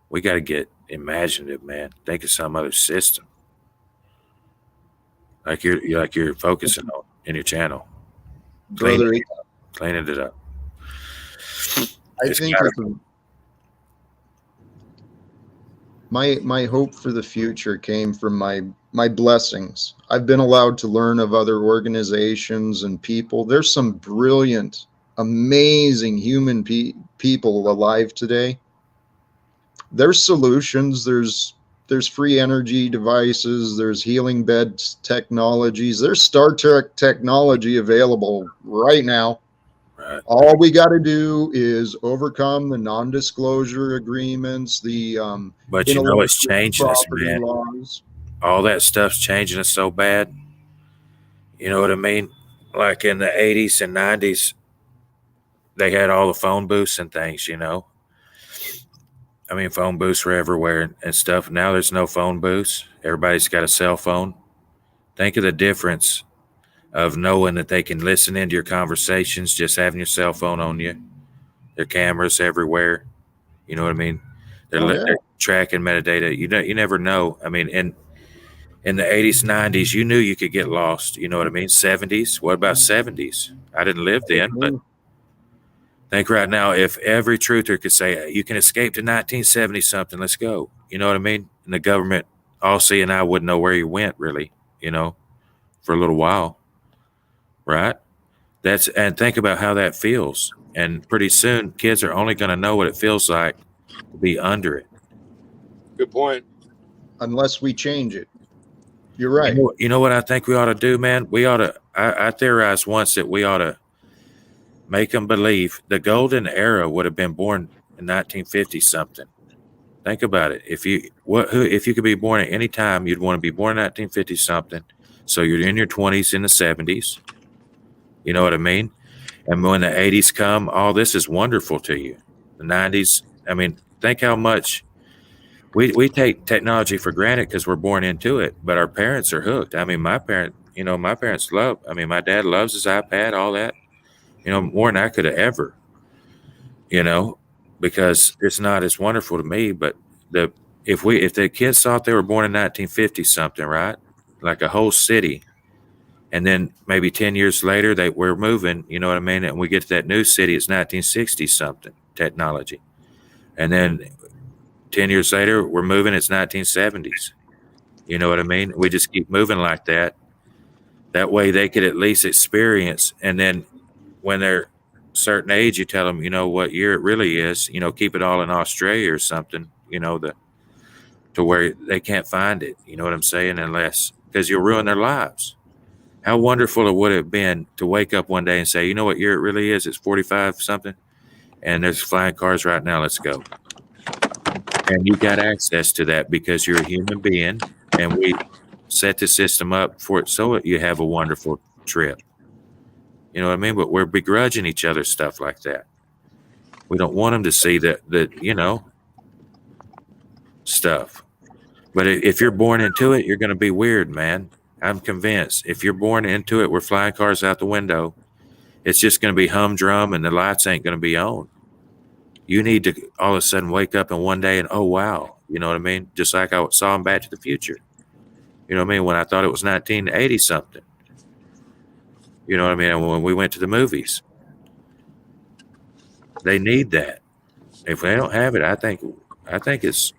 We got to get imaginative, man. Think of some other system. Like you're focusing on in your channel. Brother, Cleaning it up. I think my hope for the future came from my blessings. I've been allowed to learn of other organizations and people. There's some brilliant, amazing human people alive today. There's solutions. There's free energy devices. There's healing bed technologies. There's Star Trek technology available right now. Right. All we got to do is overcome the non-disclosure agreements, the but you know it's changing us, man. Laws. All that stuff's changing us so bad. You know what I mean? Like in the 80s and 90s, they had all the phone booths and things, you know. I mean, phone booths were everywhere and stuff. Now there's no phone booths. Everybody's got a cell phone. Think of the difference of knowing that they can listen into your conversations, just having your cell phone on you. There are cameras everywhere. You know what I mean? They're tracking metadata. You never know. I mean, in the 80s, 90s, you knew you could get lost. You know what I mean? 70s. What about 70s? I didn't live then, but think right now, if every truther could say, you can escape to 1970 something, let's go. You know what I mean? And the government, all seeing I wouldn't know where you went, really, you know, for a little while. Right? And think about how that feels. And pretty soon, kids are only going to know what it feels like to be under it. Good point. Unless we change it. You're right. You know what I think we ought to do, man? We ought to, I theorized once that we ought to make them believe the golden era would have been born in 1950 something. Think about it. If you could be born at any time, you'd want to be born in 1950 something. So you're in your 20s, in the 70s. You know what I mean? And when the 80s come, all this is wonderful to you. The 90s, I mean, think how much we take technology for granted because we're born into it, but our parents are hooked. I mean, my parents love, I mean, my dad loves his iPad, all that, you know, more than I could have ever, you know, because it's not as wonderful to me. But if the kids thought they were born in 1950 something, right? Like a whole city. And then maybe 10 years later, we're moving, you know what I mean? And we get to that new city, it's 1960 something technology. And then 10 years later, we're moving, it's 1970s. You know what I mean? We just keep moving like that. That way they could at least experience. And then when they're a certain age, you tell them, you know, what year it really is, you know, keep it all in Australia or something, you know, to where they can't find it. You know what I'm saying? Because you'll ruin their lives. How wonderful it would have been to wake up one day and say, you know what year it really is? It's 45 something. And there's flying cars right now. Let's go. And you got access to that because you're a human being. And we set the system up for it so you have a wonderful trip. You know what I mean? But we're begrudging each other stuff like that. We don't want them to see that you know, stuff. But if you're born into it, you're going to be weird, man. I'm convinced. If you're born into it, we're flying cars out the window. It's just going to be humdrum and the lights ain't going to be on. You need to all of a sudden wake up in one day and, oh, wow. You know what I mean? Just like I saw him Back to the Future. You know what I mean? When I thought it was 1980 something. You know what I mean? And when we went to the movies. They need that. If they don't have it, I think it's,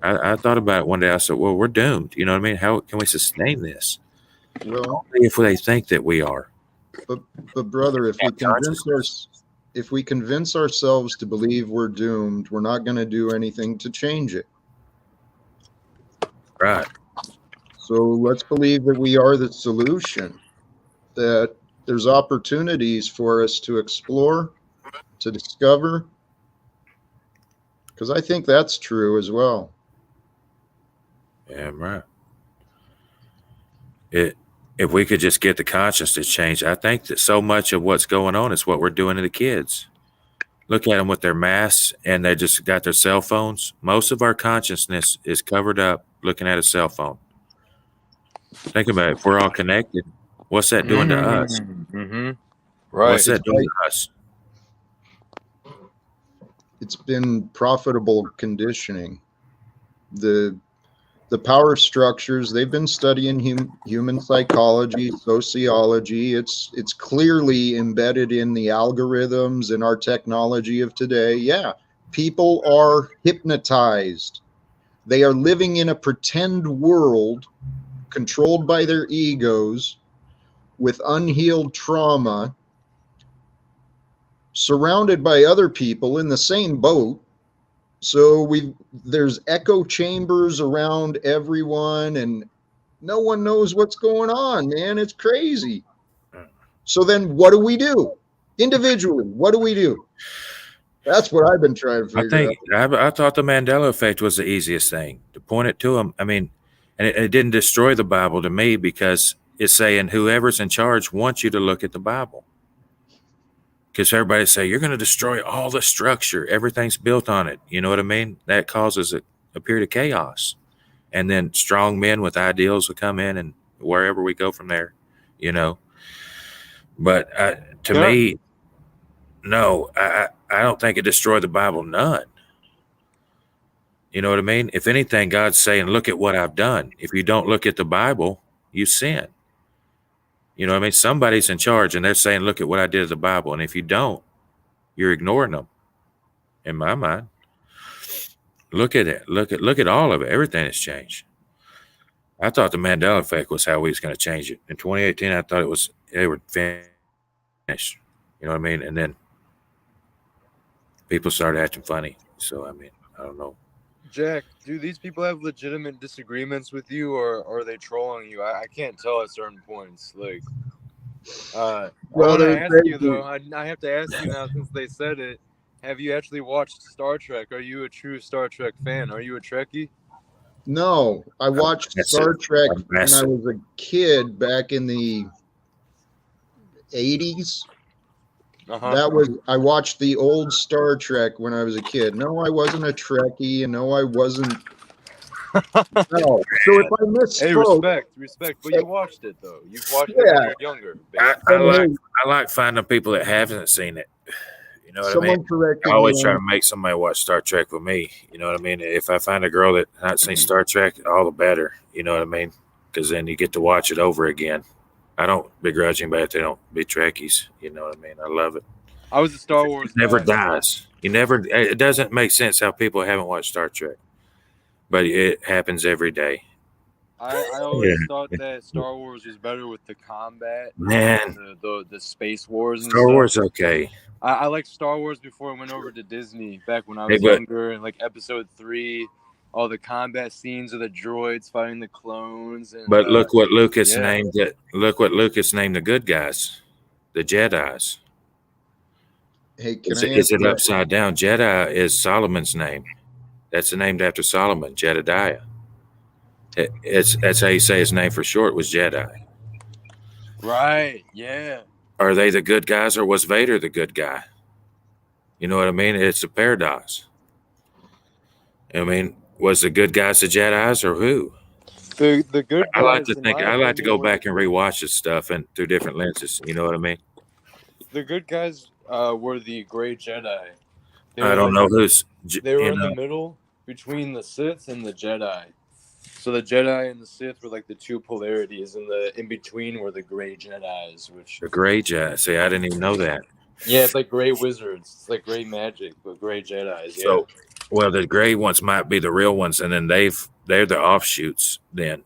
I thought about it one day. I said, well, we're doomed. You know what I mean? How can we sustain this? Well, if they think that we are. but brother, if we convince ourselves to believe we're doomed, we're not going to do anything to change it. Right. So let's believe that we are the solution, that there's opportunities for us to explore, to discover, because I think that's true as well. Yeah, right. If we could just get the consciousness changed, I think that so much of what's going on is what we're doing to the kids. Look at them with their masks and they just got their cell phones. Most of our consciousness is covered up looking at a cell phone. Think about it. If we're all connected, what's that doing to us? Mm-hmm. Right. What's that doing to us? It's been profitable conditioning. The power structures, they've been studying human psychology, sociology. It's clearly embedded in the algorithms and our technology of today. Yeah, people are hypnotized. They are living in a pretend world controlled by their egos with unhealed trauma, surrounded by other people in the same boat. So there's echo chambers around everyone and no one knows what's going on, man. It's crazy. So then what do we do? Individually, what do we do? That's what I've been trying to figure out. I thought the Mandela Effect was the easiest thing, to point it to them. I mean, and it didn't destroy the Bible to me because it's saying whoever's in charge wants you to look at the Bible. Because everybody say, you're going to destroy all the structure. Everything's built on it. You know what I mean? That causes a period of chaos. And then strong men with ideals will come in and wherever we go from there, you know. But to me, no, I don't think it destroyed the Bible none. You know what I mean? If anything, God's saying, look at what I've done. If you don't look at the Bible, you sin. You know what I mean? Somebody's in charge and they're saying, look at what I did to the Bible. And if you don't, you're ignoring them. In my mind, look at it. Look at all of it. Everything has changed. I thought the Mandela Effect was how we was going to change it. In 2018, I thought they were finished. You know what I mean? And then people started acting funny. So, I mean, I don't know. Jack, do these people have legitimate disagreements with you, or are they trolling you? I can't tell at certain points. Like, I want to ask you though. I have to ask you now since they said it. Have you actually watched Star Trek? Are you a true Star Trek fan? Are you a Trekkie? No, I watched Star Trek when I was a kid back in the 80s. I watched the old Star Trek when I was a kid. No, I wasn't a Trekkie, and no, I wasn't. No. So if I misspoke, hey, respect. But you watched it though. You've watched it when you're younger. I like finding people that haven't seen it. You know what I mean? I always try to make somebody watch Star Trek with me. You know what I mean? If I find a girl that not seen Star Trek, all the better. You know what I mean? Because then you get to watch it over again. I don't begrudge anybody if they don't be Trekkies. You know what I mean? I love it. I was a Star Wars guy. Never dies. It doesn't make sense how people haven't watched Star Trek. But it happens every day. I always thought that Star Wars was better with the combat. Man. The space wars and Star Wars, okay. I liked Star Wars before I went over to Disney back when I was younger, and like episode 3, all the combat scenes of the droids fighting the clones. And, but look what Lucas named it. Look what Lucas named the good guys, the Jedis. Hey, is it upside down? Jedi is Solomon's name. That's named after Solomon, Jedediah. That's how you say his name for short was Jedi. Right, yeah. Are they the good guys or was Vader the good guy? You know what I mean? It's a paradox. I mean, was the good guys the Jedis or who? The good guys. I like to think. I like to go back and rewatch this stuff and through different lenses. You know what I mean? The good guys were the Gray Jedi. I don't know who's. They were in the middle between the Sith and the Jedi. So the Jedi and the Sith were like the two polarities, and the in between were the Gray Jedis, which the Gray Jedi. See, I didn't even know that. Yeah, it's like gray wizards. It's like gray magic, but gray Jedis. Yeah. So, well, the gray ones might be the real ones, and then they're the offshoots. Then,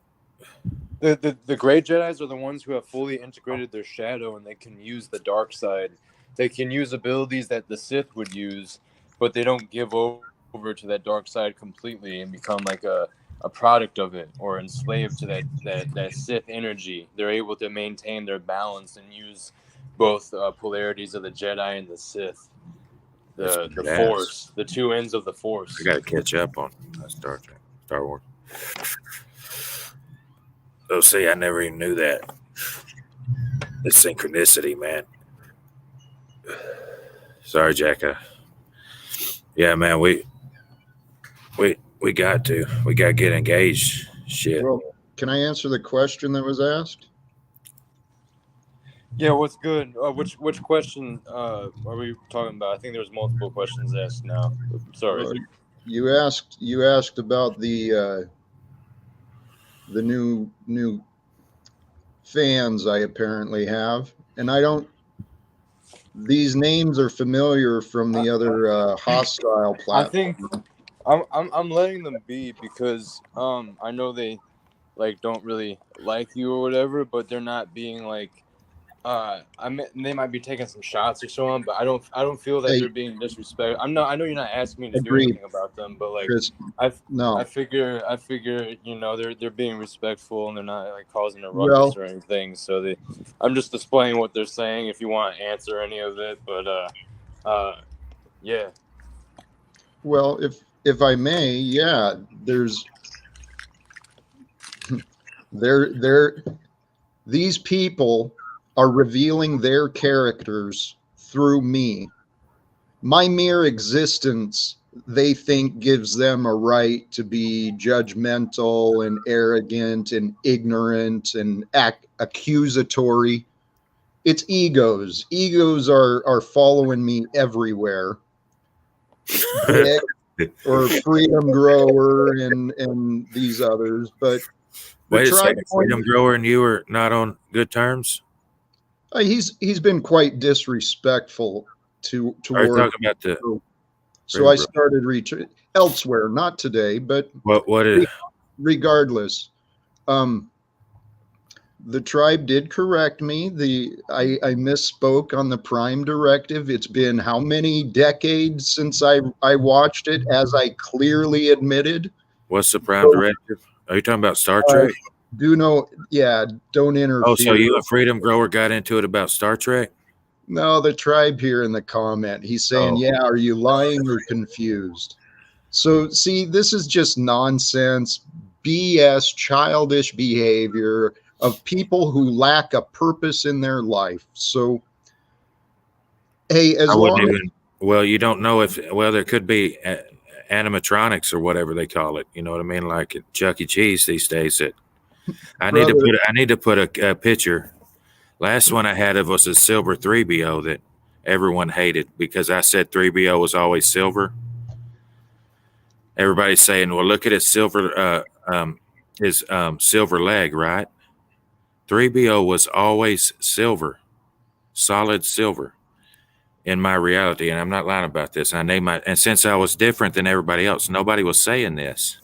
The great Jedis are the ones who have fully integrated their shadow, and they can use the dark side. They can use abilities that the Sith would use, but they don't give over to that dark side completely and become like a product of it or enslaved to that Sith energy. They're able to maintain their balance and use both polarities of the Jedi and the Sith. The Force, the two ends of the Force. I got to catch up on Star Wars. Oh, see, I never even knew that. The synchronicity, man. Sorry, Jack. Yeah, man, we got to get engaged. Shit. Well, can I answer the question that was asked? Yeah, what's good? Which question are we talking about? I think there's multiple questions asked now. Sorry. You asked about the new fans I apparently have, and I don't. These names are familiar from the other hostile platform. I think I'm letting them be because I know they like don't really like you or whatever, but they're not being like they might be taking some shots or so on, but I don't feel that they're being disrespectful. I know you're not asking me to do anything about them, but like Chris, I figure they're being respectful and they're not like causing a ruckus or anything. So I'm just displaying what they're saying. If you want to answer any of it, but yeah. Well, if I may, yeah, there's these people are revealing their characters through me. My mere existence, they think, gives them a right to be judgmental and arrogant and ignorant and accusatory. It's egos. Egos are following me everywhere. Or Freedom Grower and these others. But wait a second, Freedom Grower and you are not on good terms? He's been quite disrespectful to talking about the. So I started reaching elsewhere, not today, but what is? Regardless, the tribe did correct me. I misspoke on the Prime Directive. It's been how many decades since I watched it, as I clearly admitted. What's the Prime Directive? Are you talking about Star Trek? Don't interfere. Oh, so you and Freedom Grower got into it about Star Trek? No, the tribe here in the comment. He's saying, yeah, are you lying or confused? So, see, this is just nonsense, BS, childish behavior of people who lack a purpose in their life. So, hey, well, you don't know there could be animatronics or whatever they call it. You know what I mean? Like at Chuck E. Cheese these days. I need to put a picture. Last one I had of was a silver 3BO that everyone hated because I said 3BO was always silver. Everybody's saying, well, look at his silver silver leg, right? 3BO was always silver, solid silver in my reality. And I'm not lying about this. And since I was different than everybody else, nobody was saying this.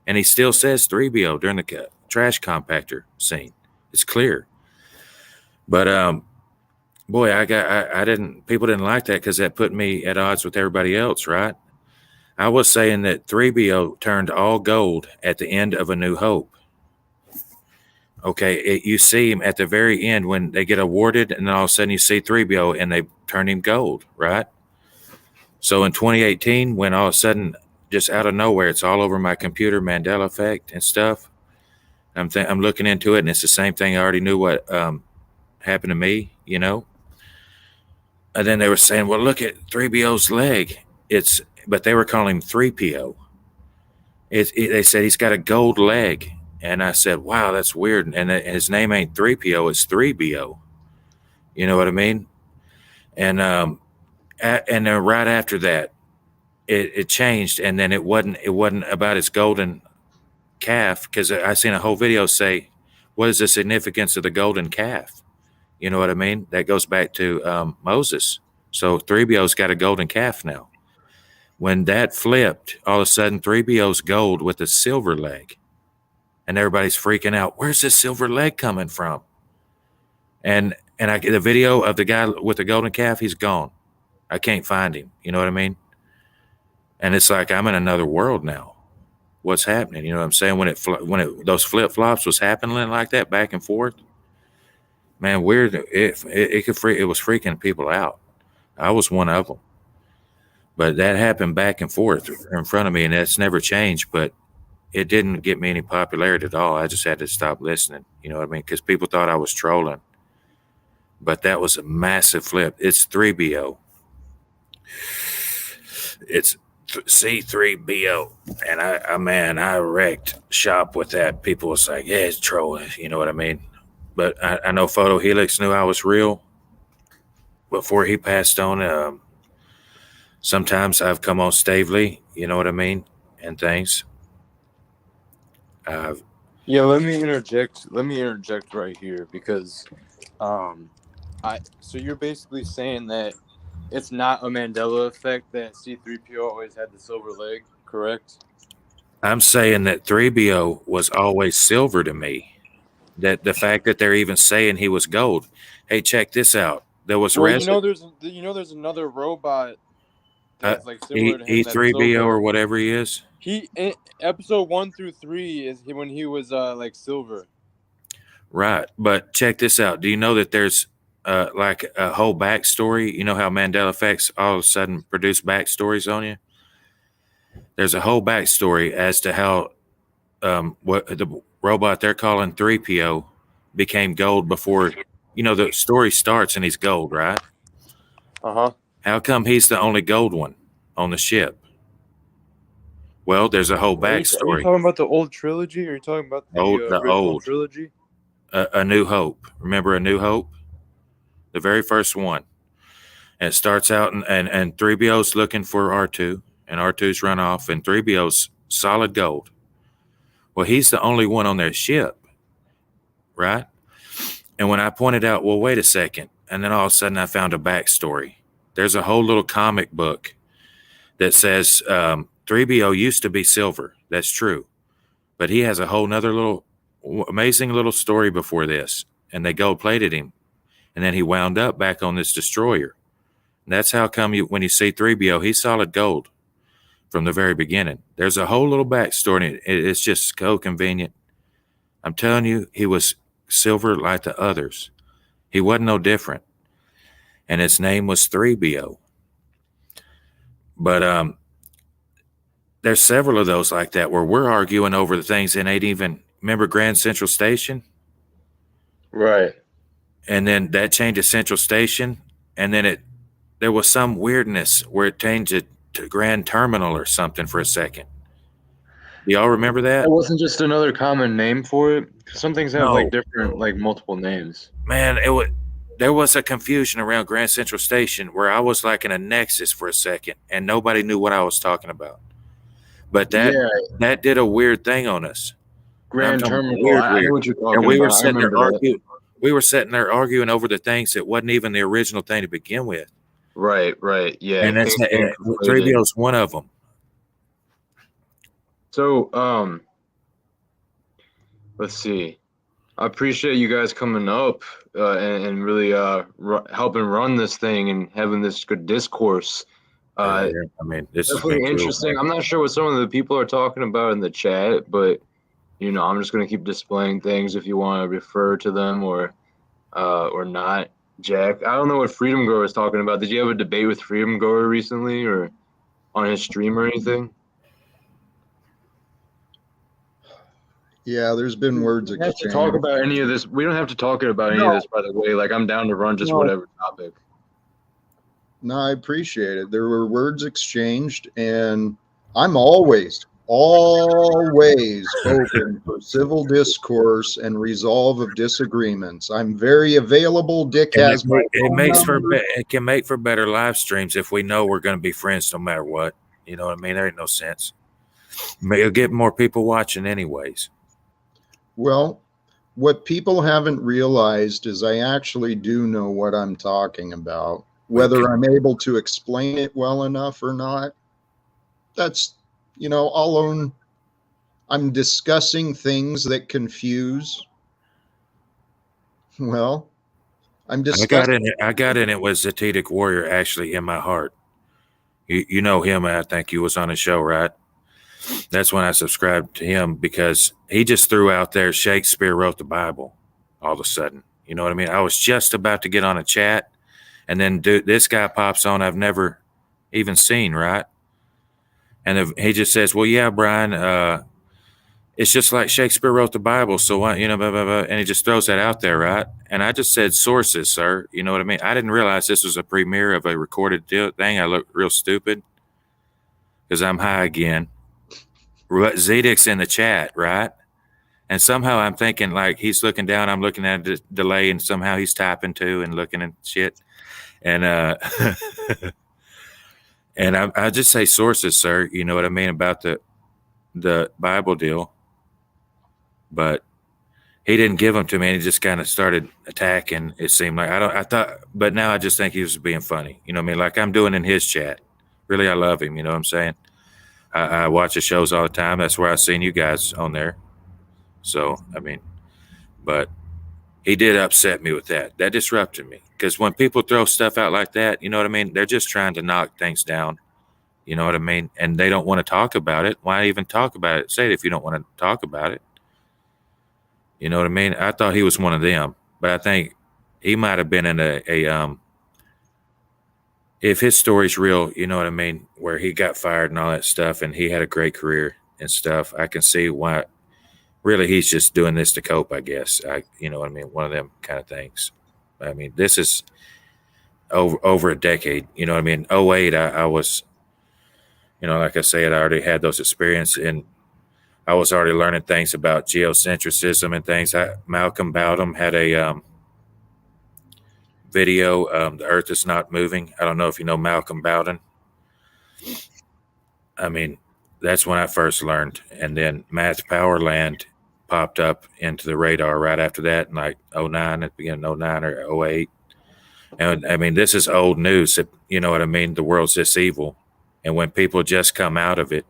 And he still says 3BO during the trash compactor scene. It's clear. But boy, people didn't like that because that put me at odds with everybody else, right? I was saying that 3BO turned all gold at the end of A New Hope. Okay, you see him at the very end when they get awarded, and then all of a sudden you see 3BO and they turn him gold, right? So in 2018, when all of a sudden, just out of nowhere, it's all over my computer, Mandela Effect and stuff. I'm looking into it, and it's the same thing I already knew what happened to me, you know. And then they were saying, well, look at 3BO's leg. But they were calling him 3PO. They said he's got a gold leg. And I said, wow, that's weird. And his name ain't 3PO, it's 3BO. You know what I mean? And then right after that, it changed. And then it wasn't about his golden calf, because I seen a whole video say, what is the significance of the golden calf? You know what I mean? That goes back to Moses. So 3BO's got a golden calf now. When that flipped, all of a sudden 3BO's gold with a silver leg. and everybody's freaking out. Where's this silver leg coming from? And I get the video of the guy with the golden calf. He's gone. I can't find him. You know what I mean? And it's like I'm in another world now. What's happening? You know what I'm saying? When those flip flops was happening like that back and forth, man, weird. It was freaking people out. I was one of them. But that happened back and forth in front of me, and that's never changed. But it didn't get me any popularity at all. I just had to stop listening. You know what I mean? Because people thought I was trolling. But that was a massive flip. It's 3BO. It's C3BO. And I wrecked shop with that. People was like, yeah, it's trolling. You know what I mean? But I know Photo Helix knew I was real before he passed on. Sometimes I've come on Stavely, you know what I mean? And things. Yeah, let me interject right here because so you're basically saying that it's not a Mandela effect that C3PO always had the silver leg, correct? I'm saying that 3BO was always silver to me. That the fact that they're even saying he was gold. Hey, check this out. There was there's another robot that's like similar to him. E3BO or whatever he is. He episode 1 through 3 is when he was like silver. Right, but check this out. Do you know that there's like a whole backstory? You know how Mandela Effects all of a sudden produce backstories on you? There's a whole backstory as to how what the robot they're calling 3PO became gold before, you know, the story starts and he's gold, right? Uh-huh. How come he's the only gold one on the ship? Well, there's a whole backstory. Are you talking about the old trilogy? Or are you talking about the original trilogy? A New Hope. Remember A New Hope? The very first one. And it starts out and 3BO's looking for R2 and R2's run off and 3BO's solid gold. Well, he's the only one on their ship, right? And when I pointed out, well, wait a second, and then all of a sudden I found a backstory. There's a whole little comic book that says 3BO used to be silver. That's true. But he has a whole nother little amazing little story before this. And they gold-plated him. And then he wound up back on this destroyer. And that's how come when you see 3BO, he's solid gold from the very beginning. There's a whole little backstory. It's just so convenient. I'm telling you, he was silver like the others. He wasn't no different. And his name was 3BO. But there's several of those like that where we're arguing over the things and ain't even remember Grand Central Station? Right. And then that changed to Central Station, and then there was some weirdness where it changed it to Grand Terminal or something for a second. Do y'all remember that? It wasn't just another common name for it. Some things have like different, like multiple names. Man, there was a confusion around Grand Central Station where I was like in a nexus for a second, and nobody knew what I was talking about. But that did a weird thing on us. Grand Terminal. I know what you're talking about. We were sitting there arguing over the things that wasn't even the original thing to begin with. Right, yeah. And 3BO's one of them. So, let's see. I appreciate you guys coming up and really helping run this thing and having this good discourse. I mean, this is definitely interesting. I'm not sure what some of the people are talking about in the chat, but you know, I'm just going to keep displaying things if you want to refer to them or not. Jack, I don't know what Freedom Grower is talking about. Did you have a debate with Freedom Grower recently or on his stream or anything? Yeah, there's been words exchanged. We don't have to talk about any of this. We don't have to talk about any of this, by the way. Like, I'm down to run just whatever topic. No, I appreciate it. There were words exchanged, and I'm always open for civil discourse and resolve of disagreements. I'm very available. Dick has my it can make for better live streams if we know we're going to be friends no matter what. You know what I mean? There ain't no sense. It'll get more people watching anyways. Well, what people haven't realized is I actually do know what I'm talking about. Whether I'm able to explain it well enough or not, that's, you know, I'll I'm discussing things that confuse. Well, I'm discussing. I got in it with Zetetic Warrior actually in my heart. You know him. I think you was on the show, right? That's when I subscribed to him because he just threw out there Shakespeare wrote the Bible all of a sudden. You know what I mean? I was just about to get on a chat, and then this guy pops on I've never even seen, right? And he just says, well, yeah, Brian, it's just like Shakespeare wrote the Bible. So why, blah, blah, blah. And he just throws that out there, right? And I just said sources, sir. You know what I mean? I didn't realize this was a premiere of a recorded thing. I look real stupid because I'm high again. Zedek's in the chat, right? And somehow I'm thinking like he's looking down, I'm looking at the delay, and somehow he's typing too and looking at shit. And and I just say sources, sir. You know what I mean about the Bible deal. But he didn't give them to me, and he just kind of started attacking. It seemed like I thought, but now I just think he was being funny. You know what I mean? Like I'm doing in his chat. Really, I love him. You know what I'm saying? I watch the shows all the time. That's where I seen you guys on there. So, I mean, but he did upset me with that. That disrupted me. Because when people throw stuff out like that, you know what I mean? They're just trying to knock things down. You know what I mean? And they don't want to talk about it. Why even talk about it? Say it if you don't want to talk about it. You know what I mean? I thought he was one of them. But I think he might have been in if his story's real, you know what I mean? Where he got fired and all that stuff, and he had a great career and stuff. I can see why. Really, he's just doing this to cope, I guess. You know what I mean? One of them kind of things. I mean, this is over a decade. You know what I mean? 08, I was, like I said, I already had those experiences, and I was already learning things about geocentrism and things. Malcolm Bowden had a video, The Earth is Not Moving. I don't know if you know Malcolm Bowden. I mean, that's when I first learned. And then Matt's Powerland popped up into the radar right after that in like 09, at the beginning of 09 or 08. And I mean, this is old news. You know what I mean? The world's this evil. And when people just come out of it,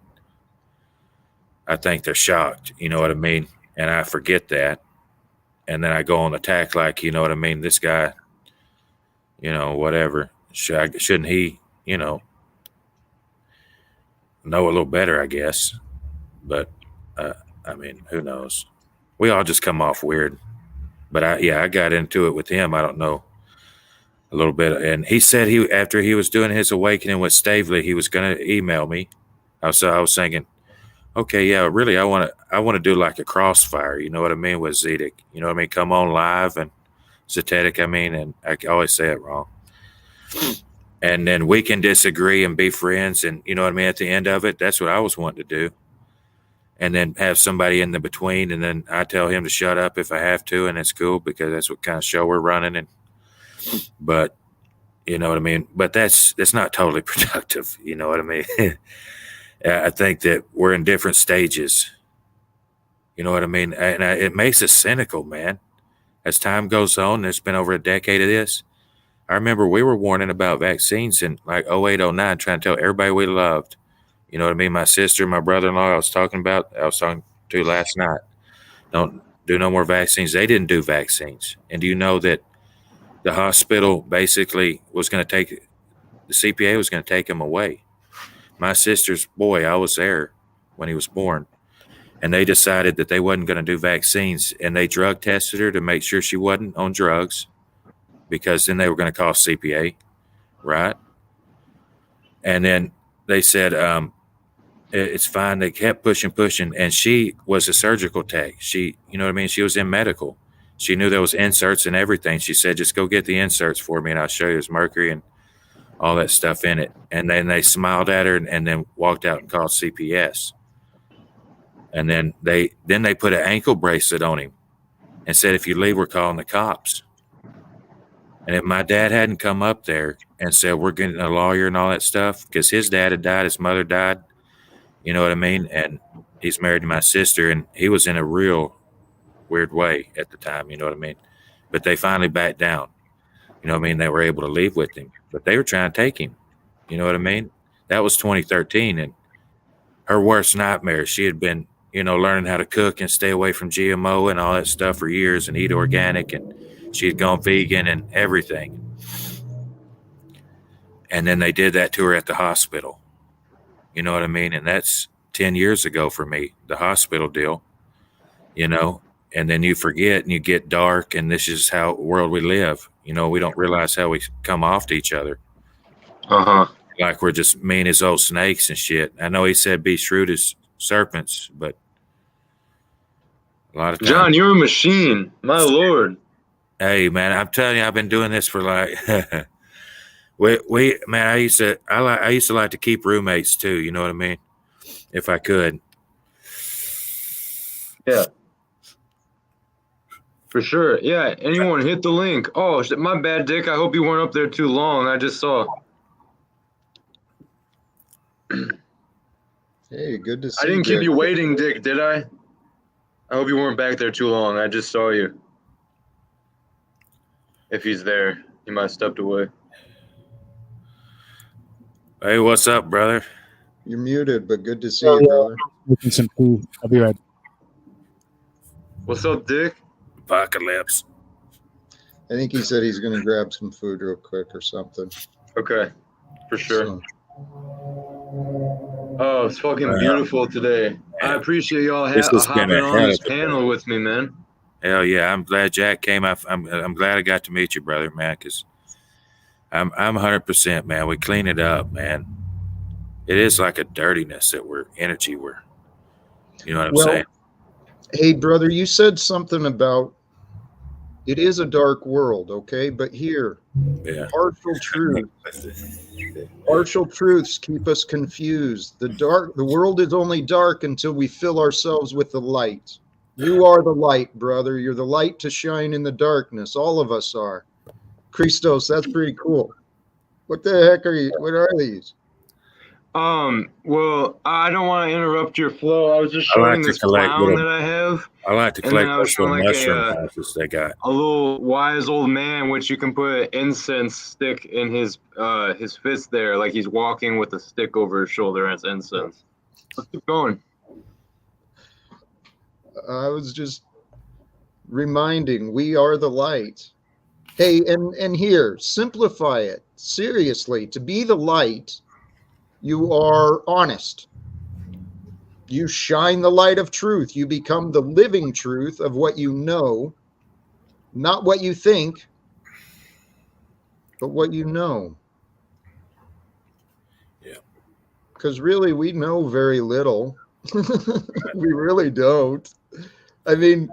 I think they're shocked. You know what I mean? And I forget that. And then I go on attack like, you know what I mean? This guy, whatever. Shouldn't he, know a little better, I guess. But I mean, who knows? We all just come off weird. But I got into it with him. I don't know, a little bit. And he said after he was doing his awakening with Stavely, he was going to email me. I was thinking, okay, yeah, really, I want to do like a crossfire. You know what I mean with Zedek. You know what I mean? Come on live and Zetetic. I mean, and I always say it wrong. And then we can disagree and be friends. And you know what I mean? At the end of it, that's what I was wanting to do. And then have somebody in the between. And then I tell him to shut up if I have to. And it's cool because that's what kind of show we're running. But you know what I mean? But that's not totally productive. You know what I mean? I think that we're in different stages. You know what I mean? And it makes us cynical, man. As time goes on, there's been over a decade of this. I remember we were warning about vaccines in like 08, 09, trying to tell everybody we loved. You know what I mean? My sister, my brother-in-law I was talking to last night. Don't do no more vaccines. They didn't do vaccines. And do you know that the hospital basically was going to take, the CPA was going to take him away? My sister's boy, I was there when he was born. And they decided that they wasn't going to do vaccines. And they drug tested her to make sure she wasn't on drugs, because then they were going to call CPA, right? And then they said, it's fine. They kept pushing. And she was a surgical tech. She, you know what I mean? She was in medical. She knew there was inserts and everything. She said, just go get the inserts for me and I'll show you. There's mercury and all that stuff in it. And then they smiled at her and then walked out and called CPS. And then they put an ankle bracelet on him and said, if you leave, we're calling the cops. And if my dad hadn't come up there and said, we're getting a lawyer and all that stuff, because his dad had died, his mother died, you know what I mean? And he's married to my sister, and he was in a real weird way at the time, you know what I mean? But they finally backed down. You know what I mean? They were able to leave with him, but they were trying to take him. You know what I mean? That was 2013, and her worst nightmare, she had been learning how to cook and stay away from GMO and all that stuff for years and eat organic, and she had gone vegan and everything. And then they did that to her at the hospital. You know what I mean? And that's 10 years ago for me, the hospital deal, and then you forget and you get dark, and this is how world we live. We don't realize how we come off to each other. Uh-huh. Like we're just mean as old snakes and shit. I know he said be shrewd as serpents, but a lot of times. John, you're a machine. My Lord. Hey, man, I'm telling you, I've been doing this for like, man, I used to like to keep roommates too. You know what I mean? If I could. Yeah. For sure. Yeah. Anyone hit the link. Oh, my bad, Dick. I hope you weren't up there too long. I just saw. Hey, good to see I didn't you. keep you waiting, Dick, did I? I hope you weren't back there too long. I just saw you. If he's there, he might have stepped away. Hey, what's up, brother? You're muted, but good to see you, brother. Making some food. I'll be right. What's up, Dick? Apocalypse. I think he said he's going to grab some food real quick or something. Okay. For sure. So, Oh, it's fucking beautiful today. I appreciate y'all This has been hopping a on hell this of a panel with me, man. Hell yeah, I'm glad Jack came. I'm glad I got to meet you, brother, man, because I'm 100%, man. We clean it up, man. It is like a dirtiness that energy. You know what I'm saying? Hey, brother, you said something about it is a dark world, okay? But here, Yeah. partial truths keep us confused. The world is only dark until we fill ourselves with the light. You are the light, brother. You're the light to shine in the darkness. All of us are. Christos, that's pretty cool. What the heck what are these? Well, I don't want to interrupt your flow. I was just showing this clown that I have. I like to And then collect I was those showing little like mushroom houses they got. a little wise old man, which you can put an incense stick in his fist there, like he's walking with a stick over his shoulder, and it's incense. Let's keep going. I was just reminding, we are the light. Hey, and here, simplify it. Seriously, to be the light, you are honest. You shine the light of truth. You become the living truth of what you know, not what you think, but what you know. Yeah. Because really, we know very little. We really don't. I mean,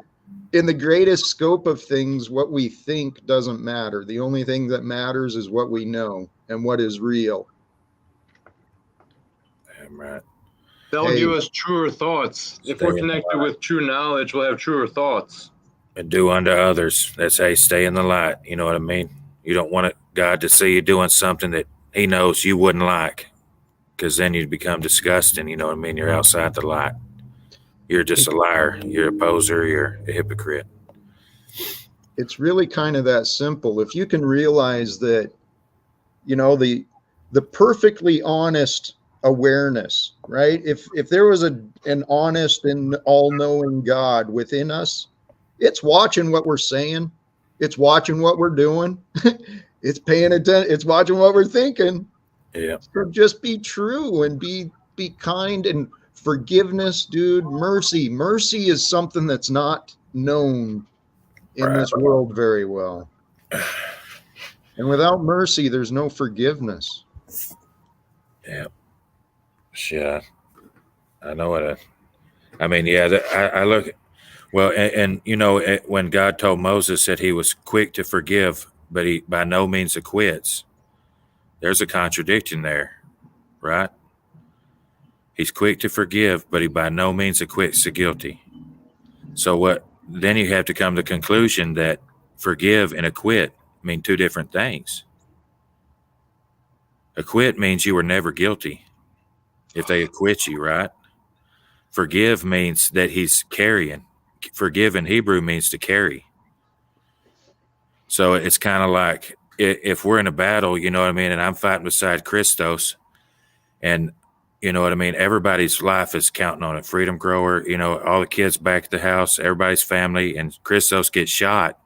in the greatest scope of things, what we think doesn't matter. The only thing that matters is what we know and what is real. Damn right. They'll give us truer thoughts. If we're connected with true knowledge, we'll have truer thoughts. And do unto others. That's how you stay in the light. You know what I mean? You don't want God to see you doing something that he knows you wouldn't like, because then you'd become disgusting. You know what I mean? You're outside the light. You're just a liar. You're a poser. You're a hypocrite. It's really kind of that simple. If you can realize that, the perfectly honest awareness, right? If there was an honest and all-knowing God within us, it's watching what we're saying, it's watching what we're doing, it's paying attention, it's watching what we're thinking. Yeah. So just be true and be kind, and forgiveness, dude. Mercy is something that's not known in this world very well. And without mercy, there's no forgiveness. Yeah. Shit. I know it. I mean, yeah, I look, well, and when God told Moses that he was quick to forgive, but he by no means acquits, there's a contradiction there, right? He's quick to forgive, but he by no means acquits the guilty. So then you have to come to the conclusion that forgive and acquit mean two different things. Acquit means you were never guilty if they acquit you, right? Forgive means that he's carrying. Forgive in Hebrew means to carry. So it's kind of like if we're in a battle, you know what I mean, and I'm fighting beside Christos, and You know what I mean? Everybody's life is counting on it. Freedom Grower, you know, all the kids back at the house, everybody's family, and Christos gets shot.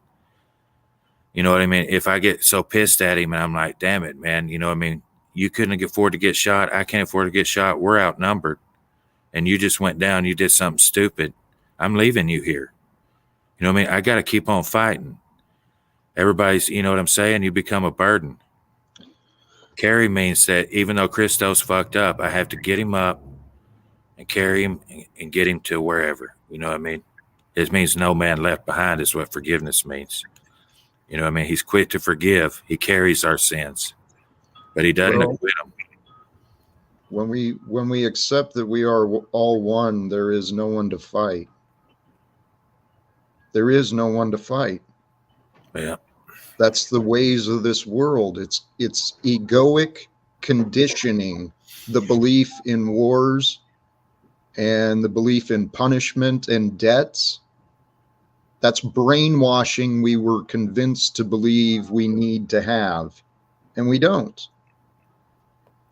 You know what I mean? If I get so pissed at him and I'm like, damn it, man, you know what I mean? You couldn't afford to get shot. I can't afford to get shot. We're outnumbered. And you just went down. You did something stupid. I'm leaving you here. You know what I mean? I got to keep on fighting. Everybody's, you know what I'm saying? You become a burden. Carry means that even though Christos fucked up, I have to get him up and carry him and get him to wherever. You know what I mean? It means no man left behind is what forgiveness means. You know what I mean? He's quick to forgive. He carries our sins, but he doesn't acquit them. When we accept that we are all one, there is no one to fight. There is no one to fight. Yeah. That's the ways of this world. It's egoic conditioning, the belief in wars and the belief in punishment and debts. That's brainwashing we were convinced to believe we need to have, and we don't.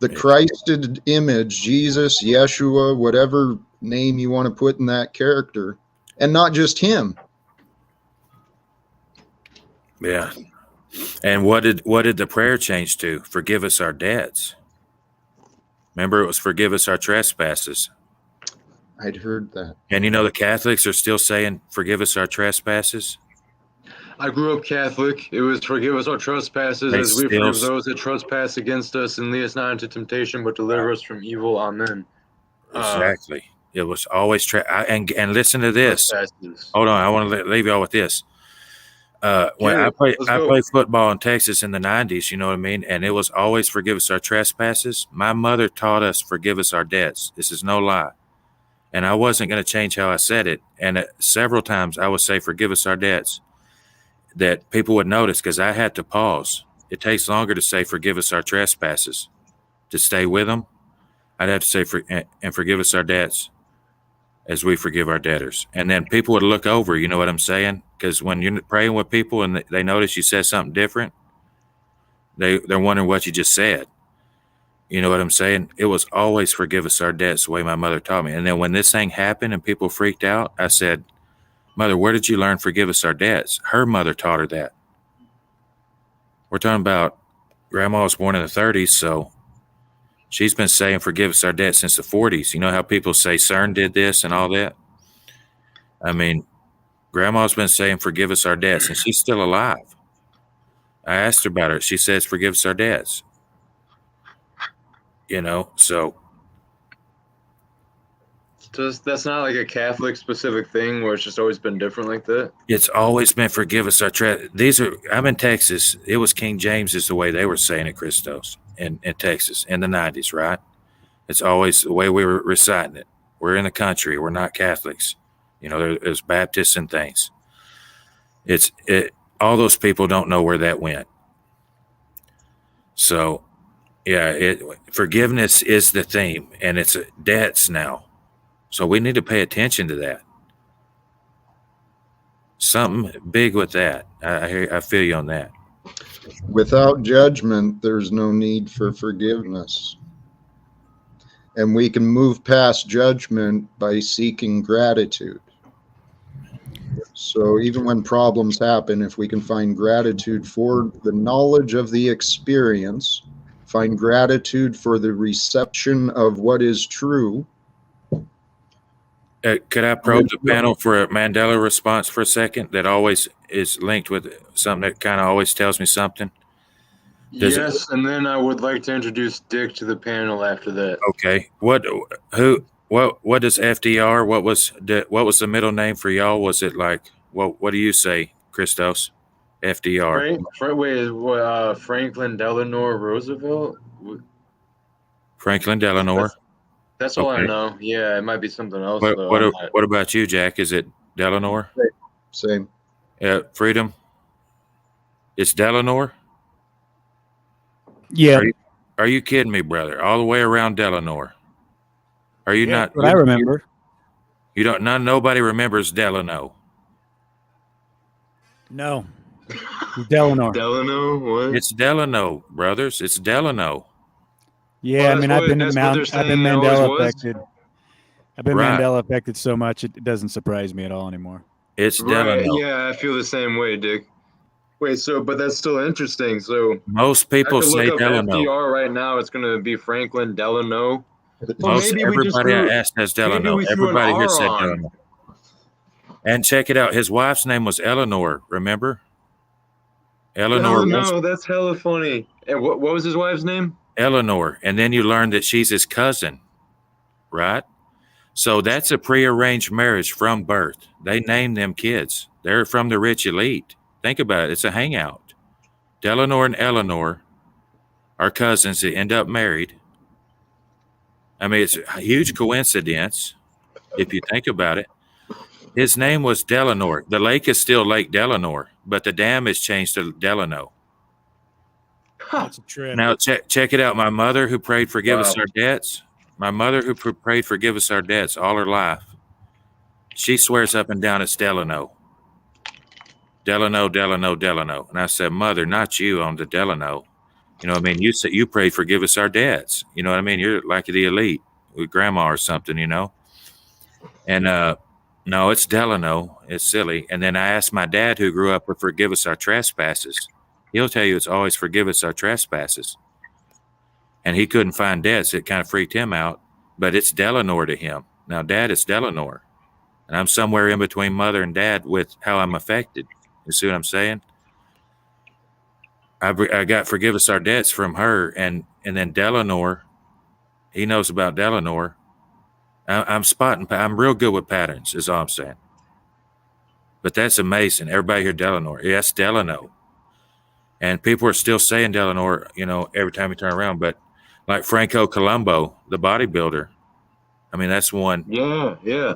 The Christed image, Jesus, Yeshua, whatever name you want to put in that character, and not just him. Yeah. And what did the prayer change to? Forgive us our debts. Remember, it was forgive us our trespasses. I'd heard that. And you know, the Catholics are still saying, forgive us our trespasses. I grew up Catholic. It was forgive us our trespasses They as we still- forgive those that trespass against us, and lead us not into temptation, but deliver us from evil. Amen. Exactly. It was always and listen to this. Trespasses. Hold on, I want to leave y'all with this. When I played football in Texas in the 90s, you know what I mean? And it was always forgive us our trespasses. My mother taught us forgive us our debts. This is no lie. And I wasn't going to change how I said it. And several times I would say forgive us our debts, that people would notice because I had to pause. It takes longer to say forgive us our trespasses to stay with them. I'd have to say forgive us our debts as we forgive our debtors. And then people would look over, you know what I'm saying? Because when you're praying with people and they notice you said something different, they're wondering what you just said. You know what I'm saying? It was always forgive us our debts the way my mother taught me. And then when this thing happened and people freaked out, I said, Mother, where did you learn forgive us our debts? Her mother taught her that. We're talking about Grandma was born in the 30s, so she's been saying forgive us our debts since the 40s. You know how people say CERN did this and all that? I mean, Grandma's been saying forgive us our debts, and she's still alive. I asked her about it. She says forgive us our debts. You know, so That's not like a Catholic specific thing where it's just always been different like that. it's always been forgive us our I'm in Texas. It was King James is the way they were saying it, Christos, in Texas in the 90s, right? It's always the way we were reciting it. We're in the country. We're not Catholics. You know, there's Baptists and things. All those people don't know where that went. So, yeah, forgiveness is the theme, and it's debts now. So we need to pay attention to that. Something big with that. I feel you on that. Without judgment, there's no need for forgiveness. And we can move past judgment by seeking gratitude. So even when problems happen, if we can find gratitude for the knowledge of the experience, find gratitude for the reception of what is true. Could I probe the panel for a Mandela response for a second? That always is linked with something that kind of always tells me something. Yes, and then I would like to introduce Dick to the panel after that. Okay. What does FDR? What was the middle name for y'all? Was it like what do you say, Christos? FDR. Franklin Delano Roosevelt? Franklin Delano. That's all I know. Yeah, it might be something else. What about you, Jack? Is it Delano? Same. Freedom. It's Delano. Yeah. Are you kidding me, brother? All the way around Delano. Are you not? What I remember. You don't. Nobody remembers Delano. No. Delano. Delano? What? It's Delano, brothers. It's Delano. Yeah, I mean, I've been that's what they're I've been saying it always Mandela was. affected. I've been Right. Mandela affected so much it doesn't surprise me at all anymore. It's Right. Delano. Yeah, I feel the same way, Dick. Wait, so but that's still interesting. So Most I people could look say up Delano. FDR right now. It's gonna be Franklin Delano. Or Most maybe we just everybody I threw asked says maybe Delano. we threw an Everybody here R said on. Delano. And check it out. His wife's name was Eleanor. Remember? Eleanor Oh was no, that's hella funny. And what was his wife's name? Eleanor. And then you learn that she's his cousin, right? So that's a prearranged marriage from birth. They named them kids. They're from the rich elite. Think about it. It's a hangout. Delano and Eleanor are cousins that end up married. I mean, it's a huge coincidence if you think about it. His name was Delano. The lake is still Lake Delano, but the dam is changed to Delano. Huh. That's a trip. Now, check it out. My mother who prayed forgive us Wow. our debts, my mother who prayed forgive us our debts all her life, she swears up and down it's Delano. Delano, Delano, Delano. And I said, Mother, not you on the Delano. You know what I mean? You said you prayed forgive us our debts. You know what I mean? You're like the elite with grandma or something, you know? And no, it's Delano. It's silly. And then I asked my dad who grew up with forgive us our trespasses. He'll tell you it's always forgive us our trespasses. And he couldn't find debts. It kind of freaked him out. But it's Delano to him. Now, Dad, it's Delano. And I'm somewhere in between mother and dad with how I'm affected. You see what I'm saying? I got forgive us our debts from her. And then Delano, he knows about Delano. I'm spotting. I'm real good with patterns, is all I'm saying. But that's amazing. Everybody hear Delano. Yes, Delano. And people are still saying Delano, you know, every time you turn around. But like Franco Columbo, the bodybuilder, I mean, that's one. Yeah, yeah.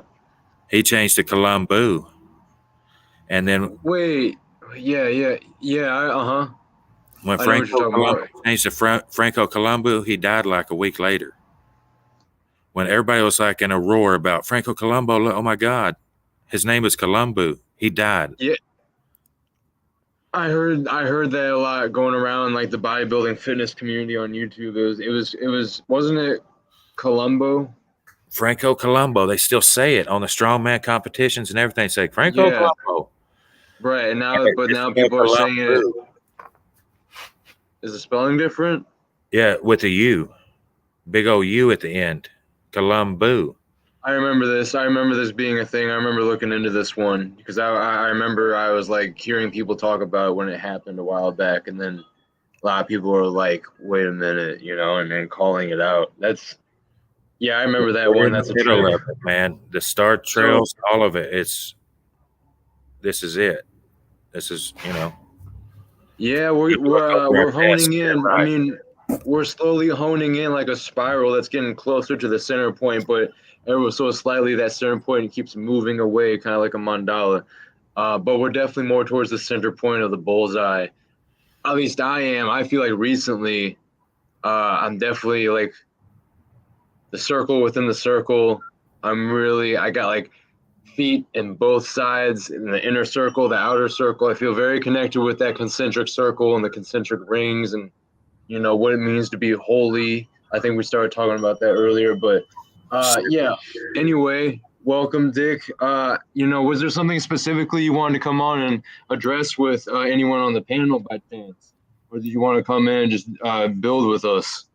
He changed to Columbu. And then Wait. Yeah. Uh-huh. when I know what you're Franco talking Columbo about. changed to Franco Columbu, he died like a week later. When everybody was like in a roar about Franco Columbo, oh my God, his name is Columbu. He died. Yeah. I heard that a lot going around like the bodybuilding fitness community on YouTube. It was wasn't it Columbo? Franco Columbo. They still say it on the strongman competitions and everything. Say Franco Yeah. Columbo. Right. And now Hey, but now it's people are saying it. Columbu. Is the spelling different? Yeah, with a U. Big old U at the end. Columbu. I remember this being a thing. I remember looking into this one because I remember I was like hearing people talk about it when it happened a while back, and then a lot of people were like, "Wait a minute," you know, and then calling it out. Yeah, I remember that We're one. in That's the a middle trip. of it, man. The star trails, all of it. This is it. This is, you know. Yeah, You look over we're and pass honing it, in. I right? mean, we're slowly honing in like a spiral that's getting closer to the center point, but ever so slightly that center point keeps moving away, kind of like a mandala. But we're definitely more towards the center point of the bullseye. At least I am. I feel like recently, I'm definitely like the circle within the circle. I got like feet in both sides in the inner circle, the outer circle. I feel very connected with that concentric circle and the concentric rings and, you know, what it means to be holy. I think we started talking about that earlier, but yeah. Anyway, welcome, Dick. You know, was there something specifically you wanted to come on and address with anyone on the panel by chance? Or did you want to come in and just build with us?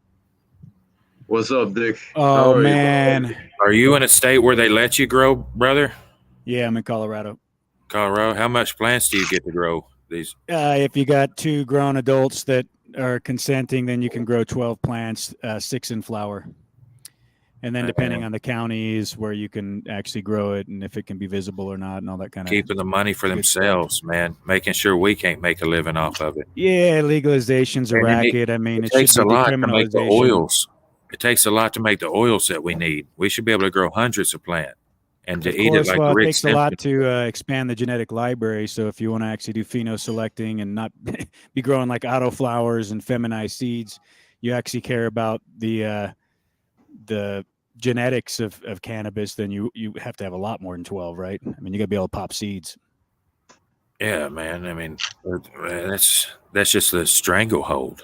What's up, Dick? How Oh are you? man. Are you in a state where they let you grow, brother? Yeah, I'm in Colorado. Colorado? How much plants do you get to grow? These If you got 2 grown adults that are consenting, then you can grow 12 plants, 6 in flower. And then depending on the counties where you can actually grow it and if it can be visible or not and all that kind of keeping the money for good themselves, man. Making sure we can't make a living off of it. Yeah, legalization's a And racket. I mean, it it should takes be a lot to make the decriminalization. oils. It takes a lot to make the oils that we need. We should be able to grow hundreds of plants and to Of eat it course, like well, the it Rick takes a lot Simpson. to expand the genetic library. So if you want to actually do phenoselecting and not be growing like autoflowers and feminized seeds, you actually care about the genetics of cannabis, then you have to have a lot more than 12, right? I mean, you got to be able to pop seeds. Yeah, man. I mean, that's just a stranglehold.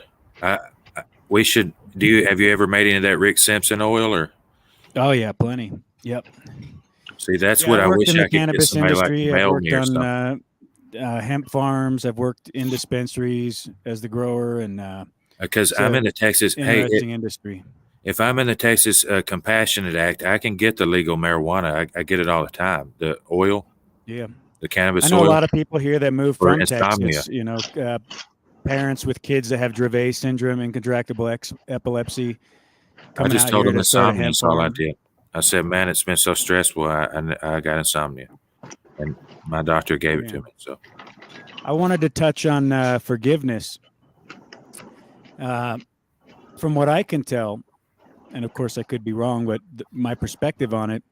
We should, have you ever made any of that Rick Simpson oil or? Oh yeah, plenty. Yep. See, that's Yeah, what I've I worked wish in the I could get cannabis somebody like to industry. I've mail me worked or on something. hemp farms. I've worked in dispensaries as the grower, and Because it's I'm a in the Texas. Hey, interesting industry. if I'm in the Texas Compassionate Act, I can get the legal marijuana. I get it all the time. The oil, Yeah, the I cannabis know a oil lot of people here that moved for from insomnia. Texas. Parents with kids that have Dravet syndrome and contractible epilepsy I coming just out told here them to start a insomnia hemp is all I farm. did. I said, man, it's been so stressful. I got insomnia, and my doctor gave it to Yeah. me. So I wanted to touch on forgiveness. From what I can tell, and of course I could be wrong, but my perspective on it,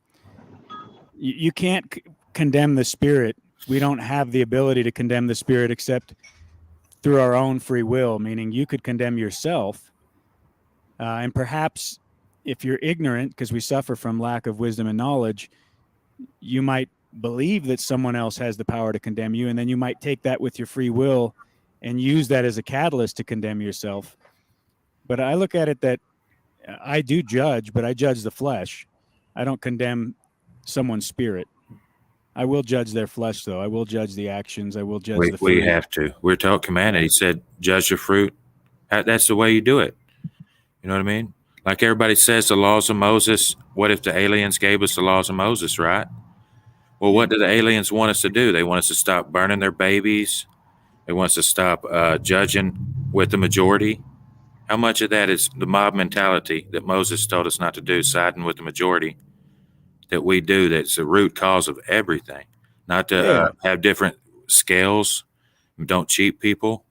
you can't condemn the spirit. We don't have the ability to condemn the spirit except through our own free will, meaning you could condemn yourself. And perhaps if you're ignorant, because we suffer from lack of wisdom and knowledge, you might believe that someone else has the power to condemn you, and then you might take that with your free will and use that as a catalyst to condemn yourself. But I look at it that I do judge, but I judge the flesh. I don't condemn someone's spirit. I will judge their flesh, though. I will judge the actions. I will judge the we fruit. have to. We're taught commanded. He said, judge the fruit. That's the way you do it. You know what I mean? Like everybody says, the laws of Moses. What if the aliens gave us the laws of Moses, right? Well, what do the aliens want us to do? They want us to stop burning their babies. They want us to stop judging with the majority. How much of that is the mob mentality that Moses told us not to do, siding with the majority, that we do? That's the root cause of everything. Not to have different scales. Don't cheat people.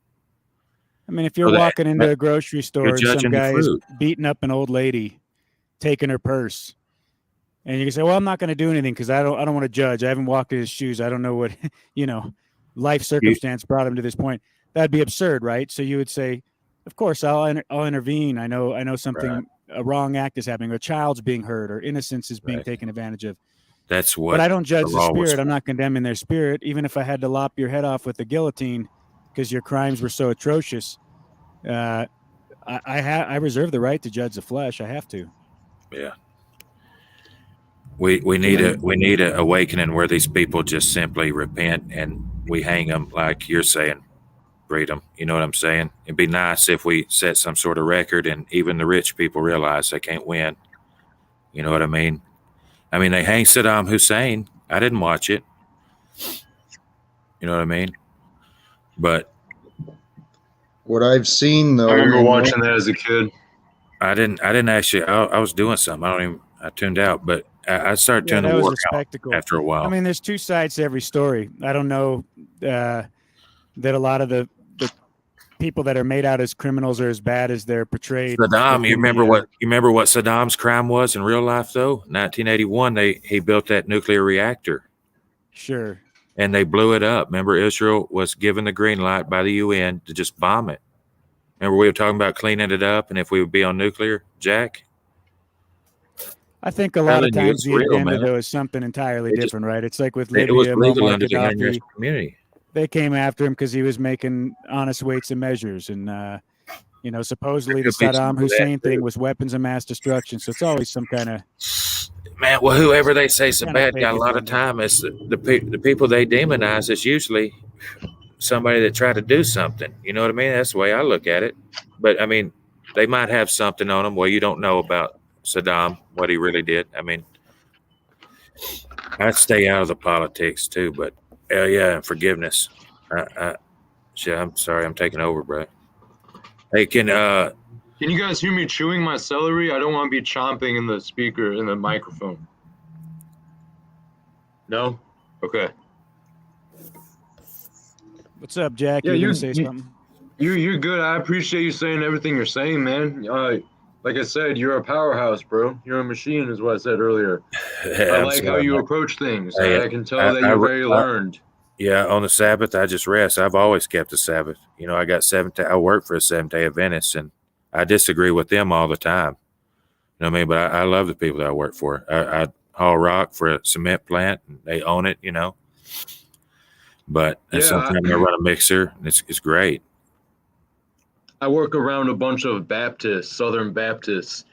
I mean, if you're So walking into a grocery you're store and some judging the guy is fruit. beating up an old lady, taking her purse, and you can say, "Well, I'm not going to do anything because I don't want to judge. I haven't walked in his shoes. I don't know what life circumstance brought him to this point." That'd be absurd, right? So you would say, "Of course, I'll intervene. I know something, a wrong act is happening, or a child's being hurt, or innocence is being taken advantage of." That's what. But I don't judge the law was spirit. I'm for. not condemning their spirit, even if I had to lop your head off with the guillotine because your crimes were so atrocious. I reserve the right to judge the flesh. I have to. Yeah. We need a awakening where these people just simply repent and we hang them, like you're saying, freedom. You know what I'm saying? It'd be nice if we set some sort of record and even the rich people realize they can't win. You know what I mean? I mean, they hang Saddam Hussein. I didn't watch it. You know what I mean? But What I've seen, though, I remember watching that as a kid. I didn't actually. I was doing something. I tuned out, but I started Yeah, tuning that the was war a out spectacle. after a while. I mean, there's two sides to every story. I don't know that a lot of the people that are made out as criminals are as bad as they're portrayed. Saddam, you remember what Saddam's crime was in real life though? 1981, he built that nuclear reactor. Sure. And they blew it up. Remember, Israel was given the green light by the UN to just bomb it. Remember, we were talking about cleaning it up and if we would be on nuclear, Jack? I think a lot of times the real, agenda, man. though, is something entirely different, right? It's like with It was Libya, legal Muammar under the Gaddafi. international community. They came after him because he was making honest weights and measures. And, supposedly the Saddam Hussein thing was weapons of mass destruction. So it's always some kind of... Man, well, whoever they say is a bad guy, a lot of time is the people they demonize is usually somebody that tried to do something. You know what I mean? That's the way I look at it. But, I mean, they might have something on them. Well, you don't know about Saddam, what he really did. I mean, I'd stay out of the politics too, but yeah, forgiveness. I'm sorry, I'm taking over, bro. Hey, can you guys hear me chewing my celery? I don't want to be chomping in the speaker, in the microphone. No? Okay. What's up, Jack? Yeah, you going to say something? You're good. I appreciate you saying everything you're saying, man. Like I said, you're a powerhouse, bro. You're a machine, is what I said earlier. I like how you approach things. I can tell that you're very learned. Yeah, on the Sabbath, I just rest. I've always kept the Sabbath. You know, I work for a Seventh-day Adventist, and I disagree with them all the time. You know what I mean? But I love the people that I work for. I haul rock for a cement plant, and they own it, you know. But sometimes I run a mixer, and it's great. I work around a bunch of Baptists, Southern Baptists,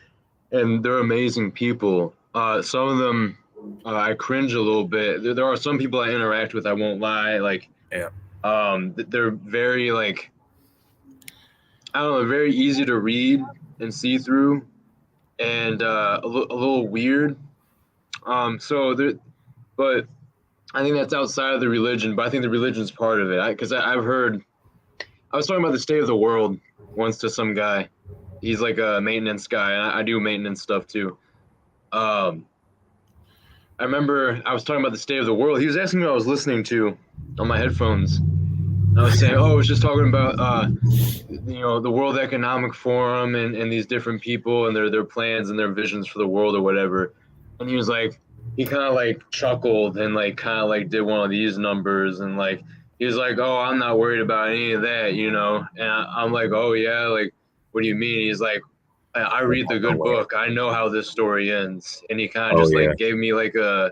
and they're amazing people. Some of them, I cringe a little bit. There are some people I interact with, I won't lie. Like, Yeah. They're very like, I don't know, very easy to read and see through, and a little weird. So there, but I think that's outside of the religion. But I think the religion is part of it. Because I've heard, I was talking about the state of the world once to some guy. He's like a maintenance guy, and I do maintenance stuff too. I remember I was talking about the state of the world. He was asking me what I was listening to on my headphones. I was saying, oh, I was just talking about, the World Economic Forum and these different people and their plans and their visions for the world or whatever. And he was like, he kind of like chuckled and like kind of like did one of these numbers and like he was like, oh, I'm not worried about any of that, And I'm like, oh yeah, like what do you mean? He's like, I read the good book. I know how this story ends. And he kind of just like gave me like a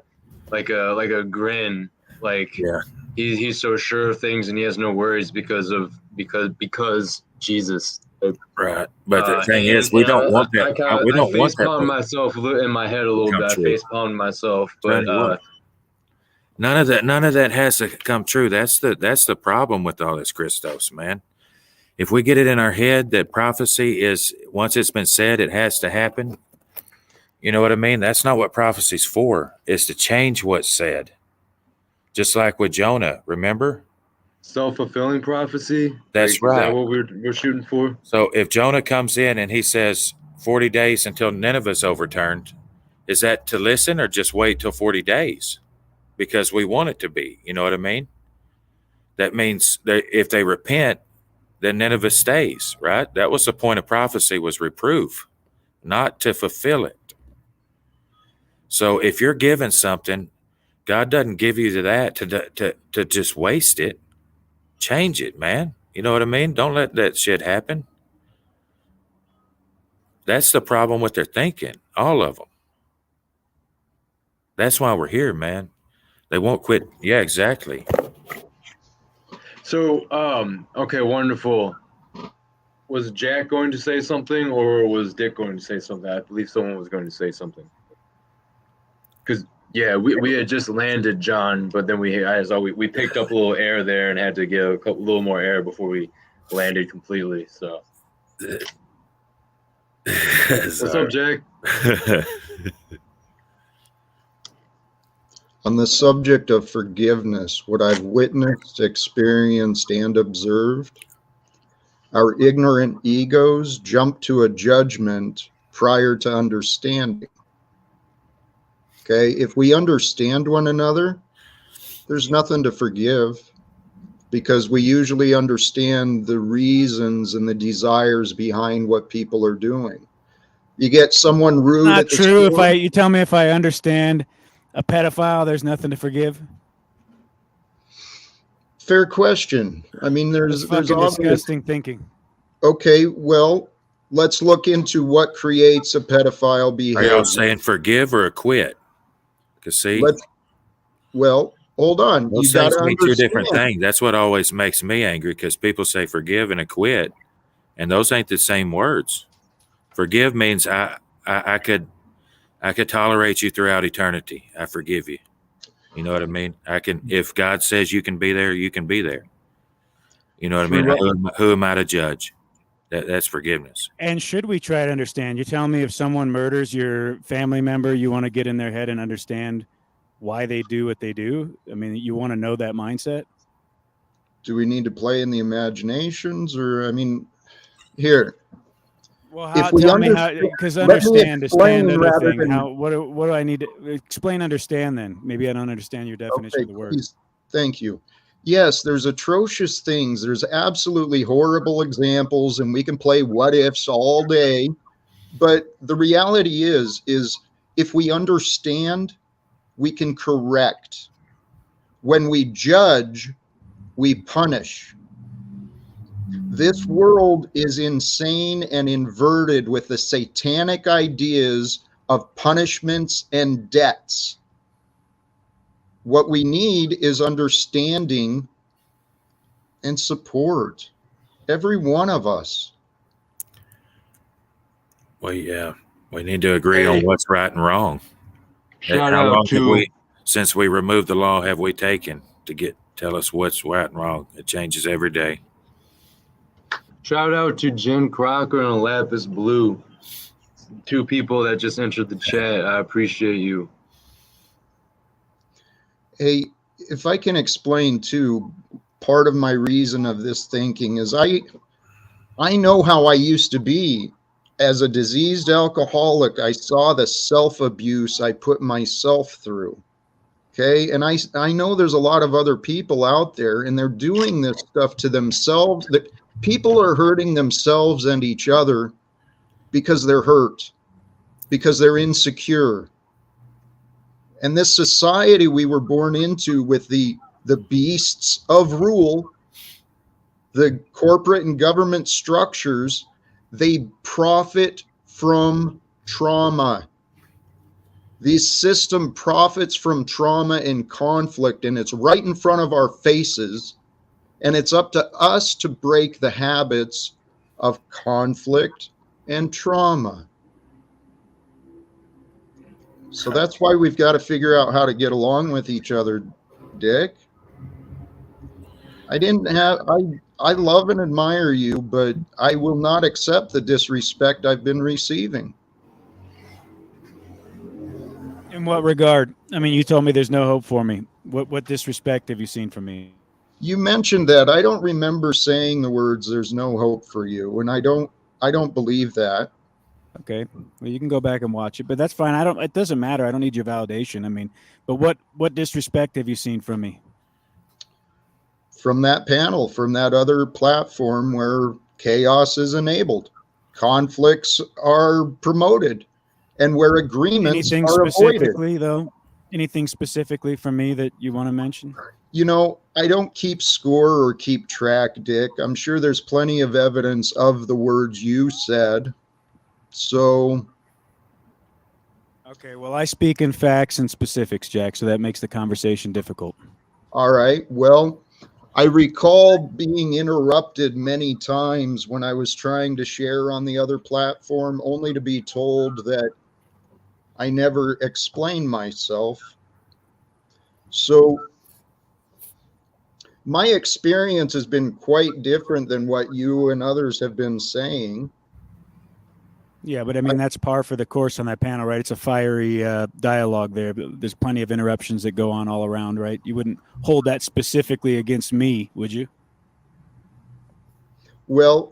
grin, like Yeah. He's so sure of things and he has no worries because Jesus. Right. But the thing is, we don't want that. We don't want that. I face-palmed myself in my head a little bit. I face-palmed myself, but none of that has to come true. That's the problem with all this Christos, man. If we get it in our head that prophecy is, once it's been said, it has to happen. You know what I mean? That's not what prophecy's for. It's to change what's said. Just like with Jonah, remember? Self-fulfilling prophecy. That's right. Is that what we're shooting for? So if Jonah comes in and he says 40 days until Nineveh's overturned, is that to listen or just wait till 40 days? Because we want it to be. You know what I mean? That means that if they repent, then Nineveh stays, right? That was the point of prophecy, was reproof, not to fulfill it. So if you're given something, God doesn't give you that to just waste it. Change it, man. You know what I mean? Don't let that shit happen. That's the problem with their thinking, all of them. That's why we're here, man. They won't quit. Yeah, exactly. So, okay, wonderful. Was Jack going to say something or was Dick going to say something? I believe someone was going to say something. Because, yeah, we had just landed, John, but then we picked up a little air there and had to get a little more air before we landed completely. So, what's up, Jack? On the subject of forgiveness, what I've witnessed, experienced, and observed, our ignorant egos jump to a judgment prior to understanding. Okay, if we understand one another, there's nothing to forgive because we usually understand the reasons and the desires behind what people are doing. You get someone rude Not at the true. store. You tell me if I understand a pedophile, there's nothing to forgive. Fair question. I mean, there's disgusting thinking. Okay, well, let's look into what creates a pedophile behavior. Are y'all saying forgive or acquit? Because see, well, hold on. Those things mean two different things. That's what always makes me angry, because people say forgive and acquit, and those ain't the same words. Forgive means I could tolerate you throughout eternity. I forgive you. You know what I mean? I can, if God says you can be there, you can be there. You know what I mean? Who am I to judge? That's forgiveness. And should we try to understand? You're telling me if someone murders your family member, you want to get in their head and understand why they do what they do? I mean, you want to know that mindset? Do we need to play in the imaginations, or, I mean, here. Well, tell me how, because understand other thing. What do I need to explain? Understand then. Maybe I don't understand your definition of the word. Please. Thank you. Yes, there's atrocious things. There's absolutely horrible examples, and we can play what ifs all day. But the reality is if we understand, we can correct. When we judge, we punish. This world is insane and inverted with the satanic ideas of punishments and debts. What we need is understanding and support. Every one of us. We need to agree on Hey, what's right and wrong. shout How out long have to since we removed the law, have we taken to tell us what's right and wrong? It changes every day. Jen Crocker and Lapis Blue, two people that just entered the chat. I appreciate you. Hey, if I can explain too, part of my reason of this thinking is I know how I used to be. As a diseased alcoholic, I saw the self-abuse I put myself through. Okay. And I know there's a lot of other people out there, and they're doing this stuff to themselves. That people are hurting themselves and each other because they're hurt, because they're insecure. And this society we were born into with the beasts of rule, the corporate and government structures, they profit from trauma. This system profits from trauma and conflict, and it's right in front of our faces. And it's up to us to break the habits of conflict and trauma. So that's why we've got to figure out how to get along with each other, Dick. I love and admire you, but I will not accept the disrespect I've been receiving. In what regard? I mean, you told me there's no hope for me. What disrespect have you seen from me? You mentioned that. I don't remember saying the words "there's no hope for you," and I don't believe that. Okay, well, you can go back and watch it, but that's fine. It doesn't matter. I don't need your validation. I mean, but what disrespect have you seen from me? From that panel, from that other platform where chaos is enabled, conflicts are promoted, and where agreements Anything are specifically, avoided. though? Anything specifically from me that you want to mention? You know, I don't keep score or keep track, Dick. I'm sure there's plenty of evidence of the words you said. So, okay, well, I speak in facts and specifics, Jack, so that makes the conversation difficult. all right. Well, I recall being interrupted many times when I was trying to share on the other platform, only to be told that I never explained myself. So, my experience has been quite different than what you and others have been saying. Yeah, but I mean, that's par for the course on that panel, right? It's a fiery dialogue there. There's plenty of interruptions that go on all around, right? You wouldn't hold that specifically against me, would you? Well,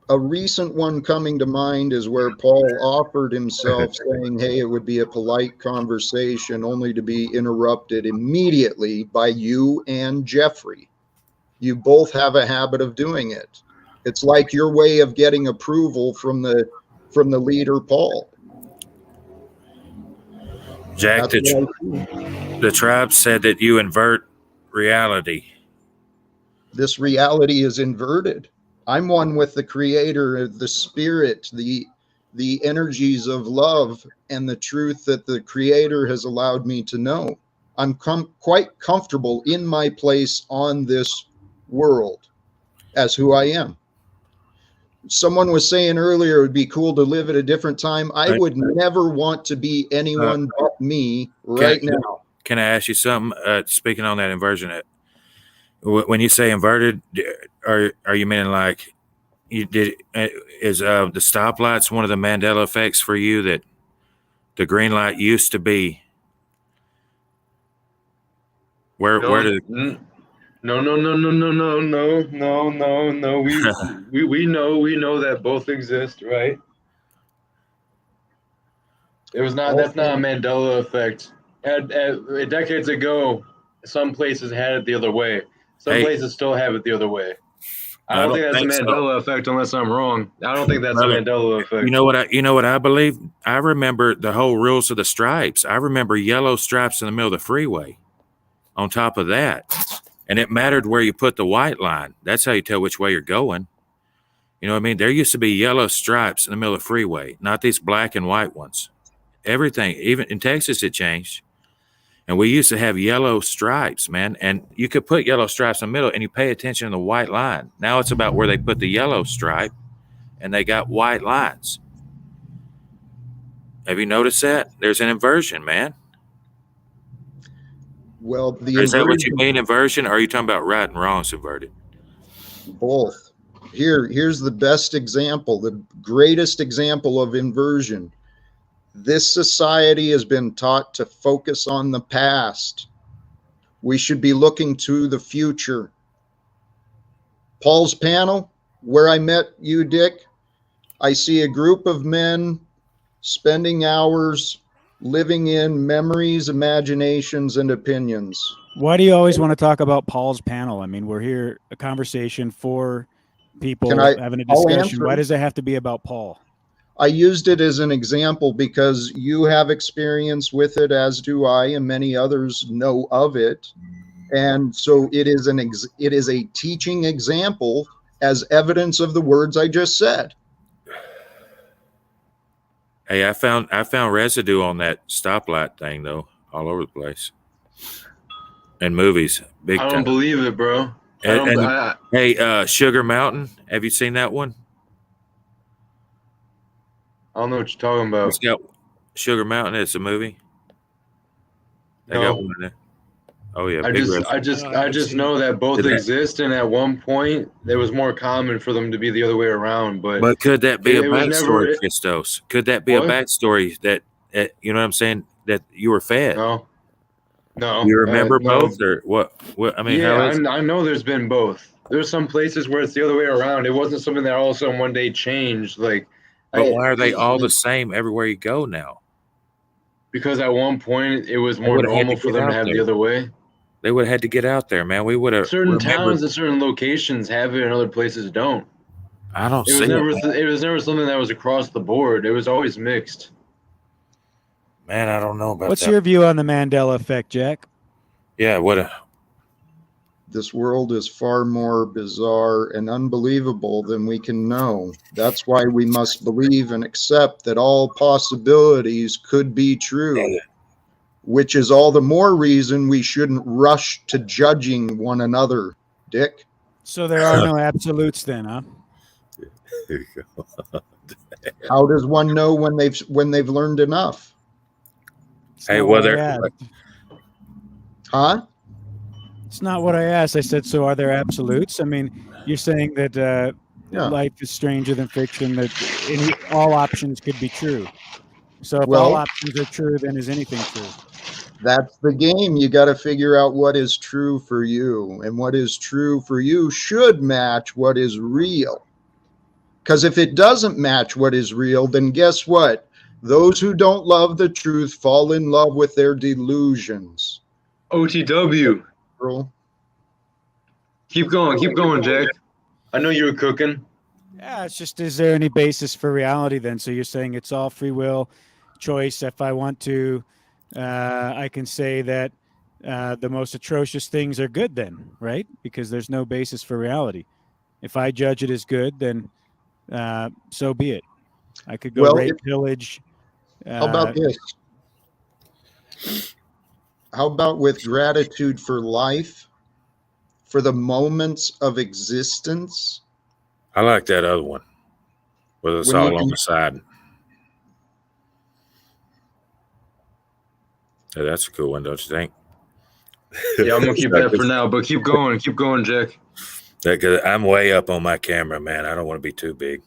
a recent one coming to mind is where Paul offered himself, saying, hey, it would be a polite conversation, only to be interrupted immediately by you and Jeffrey. You both have a habit of doing it. It's like your way of getting approval from the leader, Paul. Jack, the tribe said that you invert reality. This reality is inverted. I'm one with the creator, the spirit, the energies of love, and the truth that the creator has allowed me to know. I'm quite comfortable in my place on this world as who I am. Someone was saying earlier it would be cool to live at a different time. I would never want to be anyone but me right now. Can I ask you something? Speaking on that inversion, when you say inverted, are you meaning like you did? Is the stoplights one of the Mandela effects for you, that the green light used to be? Where did? No. We know that both exist, right? It was not. That's not a Mandela effect. Decades ago, some places had it the other way. Some places still have it the other way. I don't think that's a Mandela effect, unless I'm wrong. I don't think that's a Mandela effect. You know what I believe? I remember the whole rules of the stripes. I remember yellow stripes in the middle of the freeway. On top of that, and it mattered where you put the white line. That's how you tell which way you're going. You know what I mean? There used to be yellow stripes in the middle of the freeway, not these black and white ones. Everything, even in Texas, it changed. And we used to have yellow stripes, man. And you could put yellow stripes in the middle and you pay attention to the white line. Now it's about where they put the yellow stripe and they got white lines. Have you noticed that? There's an inversion, man. Well, the Is that what you inversion, mean, inversion? Or are you talking about right and wrong inverted? both. Here's the best example, the greatest example of inversion. This society has been taught to focus on the past. We should be looking to the future. Paul's panel, where I met you, Dick, I see a group of men spending hours living in memories, imaginations, and opinions. Why do you always want to talk about Paul's panel? I mean, we're here, a conversation for people having a I'll discussion. answer. Why does it have to be about Paul? I used it as an example because you have experience with it, as do I, and many others know of it. And so it is a teaching example as evidence of the words I just said. Hey, I found residue on that stoplight thing though, all over the place. And movies, big I time. don't believe it, bro. Hey, Sugar Mountain, have you seen that one? I don't know what you're talking about. It's got Sugar Mountain. It's a movie. They got one in there. Oh yeah, I just know that both exist, and at one point it was more common for them to be the other way around. But could that be a was backstory, never- Christos? Could that be a backstory that you know what I'm saying, that you were fed? No. You remember no. both, or what? I mean, Yeah, how is I know there's been both. There's some places where it's the other way around. It wasn't something that all of a sudden one day changed. Like, but why are they all the same everywhere you go now? Because at one point it was more normal for them to have the other way. They would have had to get out there, man. We would have. Certain towns and certain locations have it, and other places don't. I don't see it. It was never something that was across the board. It was always mixed. Man, I don't know about that. What's your view on the Mandela Effect, Jack? Yeah, This world is far more bizarre and unbelievable than we can know. That's why we must believe and accept that all possibilities could be true, which is all the more reason we shouldn't rush to judging one another, Dick. So there are no absolutes then, huh? There you go. How does one know when they've learned enough? Hey, Huh? It's not what I asked. I said, so are there absolutes? I mean, you're saying that life is stranger than fiction, that all options could be true. So if all options are true, then is anything true? That's the game. You got to figure out what is true for you. And what is true for you should match what is real. Because if it doesn't match what is real, then guess what? Those who don't love the truth fall in love with their delusions. OTW. Keep going, Jack. I know you were cooking. Yeah, it's just, is there any basis for reality then? So you're saying it's all free will choice. If I want to, I can say that the most atrocious things are good then, right? Because there's no basis for reality. If I judge it as good, then so be it. I could go rape, pillage. How about this? How about with gratitude for life, for the moments of existence? I like that other one with us all on the side. Yeah, that's a cool one, don't you think? Yeah, I'm gonna keep that for now, but keep going, Jack. Because I'm way up on my camera, man. I don't want to be too big.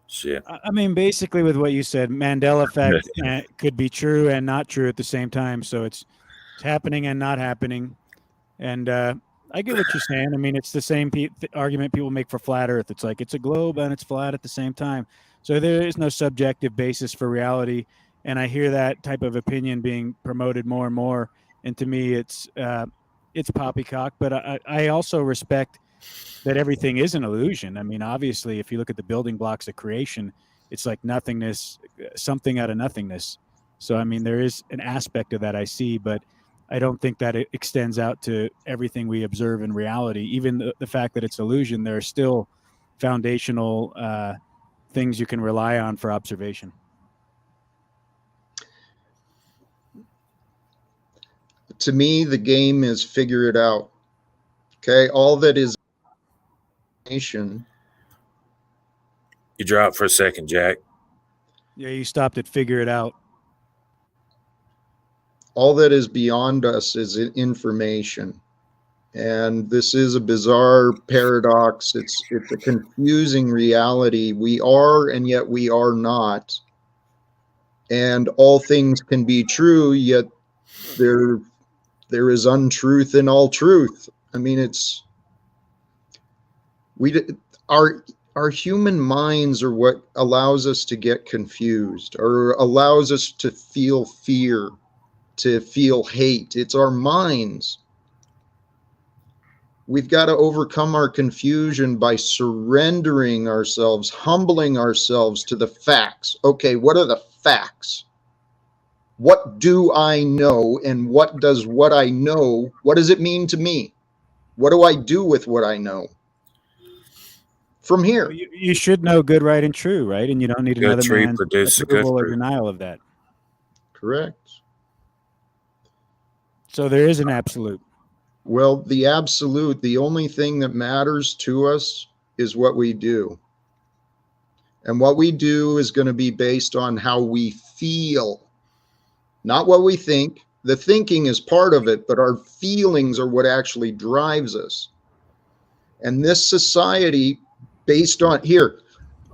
Shit. I mean, basically, with what you said, Mandela Effect could be true and not true at the same time. So it's happening and not happening. And I get what you're saying. I mean, it's the same argument people make for flat Earth. It's like it's a globe and it's flat at the same time. So there is no subjective basis for reality. And I hear that type of opinion being promoted more and more. And to me, it's poppycock. But I also respect that everything is an illusion. I mean, obviously, if you look at the building blocks of creation, it's like nothingness, something out of nothingness. So, I mean, there is an aspect of that I see, but I don't think that it extends out to everything we observe in reality. Even the fact that it's illusion, there are still foundational things you can rely on for observation. To me, the game is figure it out. Okay, all that is nation. You dropped for a second, Jack. Yeah, you stopped at figure it out. All that is beyond us is information. And this is a bizarre paradox. It's a confusing reality. We are, and yet we are not. And all things can be true, yet there is untruth in all truth. I mean, our human minds are what allows us to get confused, or allows us to feel fear, to feel hate. It's our minds. We've got to overcome our confusion by surrendering ourselves, humbling ourselves to the facts. Okay, what are the facts? What do I know, and what does what I know, what does it mean to me? What do I do with what I know? From here. You should know good, right, and true, right? And you don't need Good another tree man's produces a good approval or fruit. denial of that. Correct. So there is an absolute. Well, the absolute, the only thing that matters to us is what we do. And what we do is going to be based on how we feel, not what we think. The thinking is part of it, but our feelings are what actually drives us. And this society, based on here,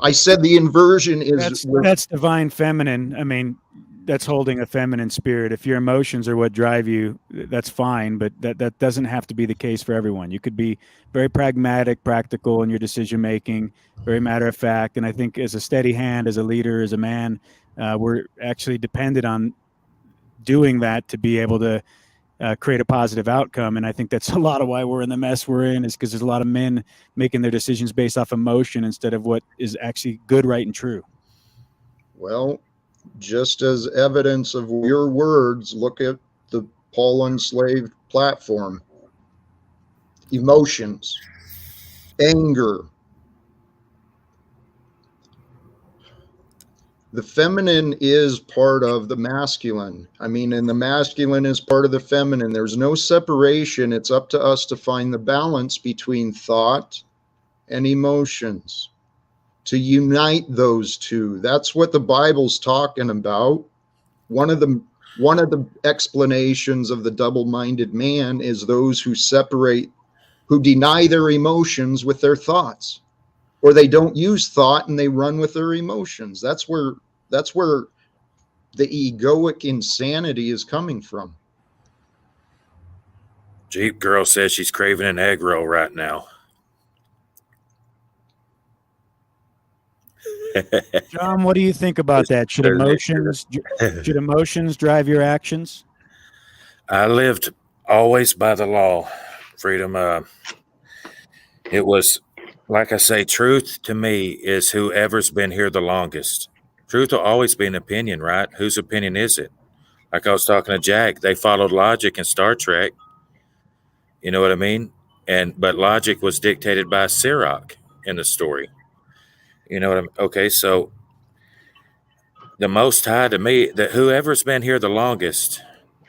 I said the inversion is that's divine feminine. I mean, that's holding a feminine spirit. If your emotions are what drive you, that's fine, but that doesn't have to be the case for everyone. You could be very pragmatic, practical in your decision making, very matter of fact. And I think as a steady hand, as a leader, as a man, we're actually dependent on doing that to be able to create a positive outcome. And I think that's a lot of why we're in the mess we're in, is because there's a lot of men making their decisions based off emotion instead of what is actually good, right, and true. Well, just as evidence of your words, look at the Paul Enslaved platform. Emotions, anger. The feminine is part of the masculine. I mean, and the masculine is part of the feminine. There's no separation. It's up to us to find the balance between thought and emotions, to unite those two. That's what the Bible's talking about. One of the explanations of the double-minded man is those who separate, who deny their emotions with their thoughts, or they don't use thought and they run with their emotions. That's where the egoic insanity is coming from. Jeep girl says she's craving an egg roll right now. John, what do you think about that? Should emotions drive your actions? I lived always by the law, freedom. It was, like I say, truth to me is whoever's been here the longest. Truth will always be an opinion, right? Whose opinion is it? Like I was talking to Jack, they followed logic in Star Trek. You know what I mean? But logic was dictated by Sirach in the story. You know what I mean? Okay, so the Most High to me, that whoever's been here the longest,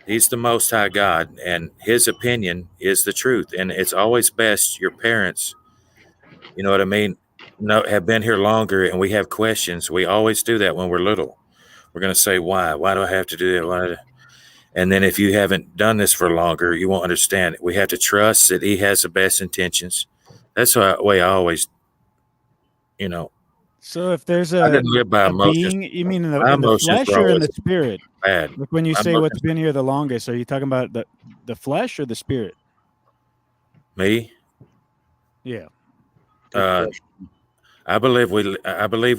he's the Most High God, and his opinion is the truth. And it's always best your parents, you know what I mean, have been here longer, and we have questions. We always do that when we're little. We're going to say, why? Why do I have to do that? And then if you haven't done this for longer, you won't understand it. We have to trust that he has the best intentions. That's the way I always, you know. So if there's I didn't live by emotions. being, you mean in the emotions flesh were or in always the spirit? bad. Like when you My say what's emotions- been here the longest, are you talking about the flesh or the spirit? Me? Yeah. I believe we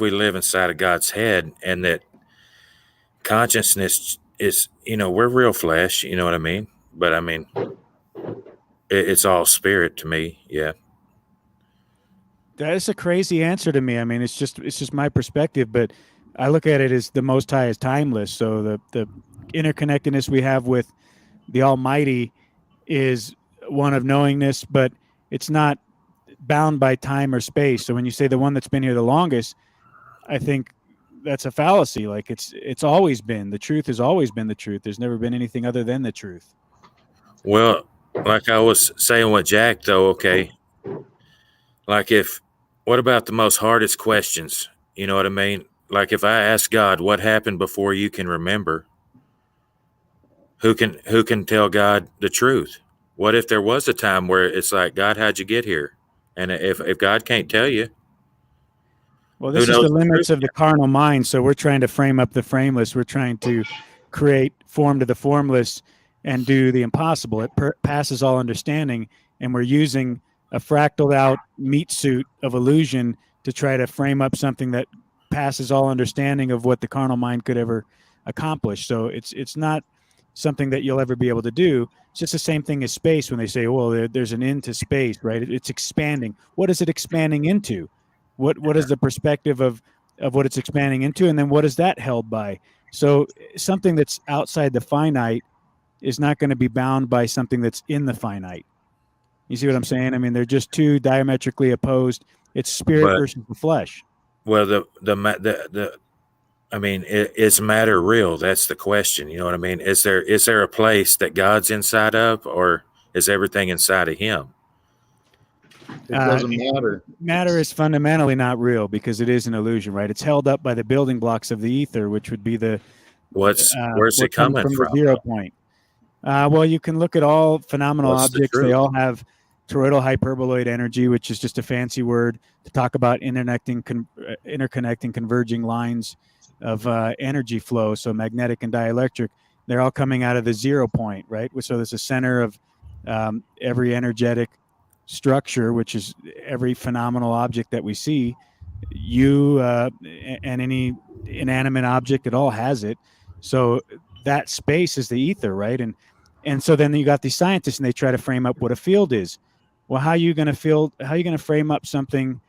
live inside of God's head, and that consciousness is, we're real flesh, you know what I mean? But I mean, it's all spirit to me. Yeah. That is a crazy answer to me. I mean, it's just my perspective, but I look at it as the Most High is timeless. So the interconnectedness we have with the Almighty is one of knowingness, but it's not bound by time or space. So when you say the one that's been here the longest, I think that's a fallacy. Like it's always been, the truth has always been the truth. There's never been anything other than the truth. Well, like I was saying with Jack, though, okay, like what about the most hardest questions? You know what I mean? like if I ask God what happened before you can remember, who can tell God the truth? What if there was a time where it's like, God, how'd you get here? And if God can't tell you, Well, who this is knows the the truth? limits of the carnal mind. So we're trying to frame up the frameless. We're trying to create form to the formless and do the impossible. It passes all understanding. And we're using a fractaled out meat suit of illusion to try to frame up something that passes all understanding of what the carnal mind could ever accomplish. So it's not something that you'll ever be able to do. It's just the same thing as space when they say, well, there's an end to space, right? It's expanding. What is it expanding into? What is the perspective of what it's expanding into, and then what is that held by? So something that's outside the finite is not going to be bound by something that's in the finite. You see what I'm saying? I mean, they're just two diametrically opposed. It's spirit But versus the flesh. well, I mean, is matter real? That's the question. You know what I mean? Is there a place that God's inside of, or is everything inside of Him? It doesn't matter. Matter is fundamentally not real because it is an illusion, right? It's held up by the building blocks of the ether, which would be the Where's it what comes coming from the from? 0 point. Well, you can look at all phenomenal What's the objects. They truth? all have toroidal hyperboloid energy, which is just a fancy word to talk about interconnecting, converging lines of energy flow. So magnetic and dielectric, they're all coming out of the 0 point, right? So there's a center of every energetic structure, which is every phenomenal object that we see. You and any inanimate object, it all has it. So that space is the ether, right? And so then you got these scientists, and they try to frame up what a field is. Well, how are you going to frame up something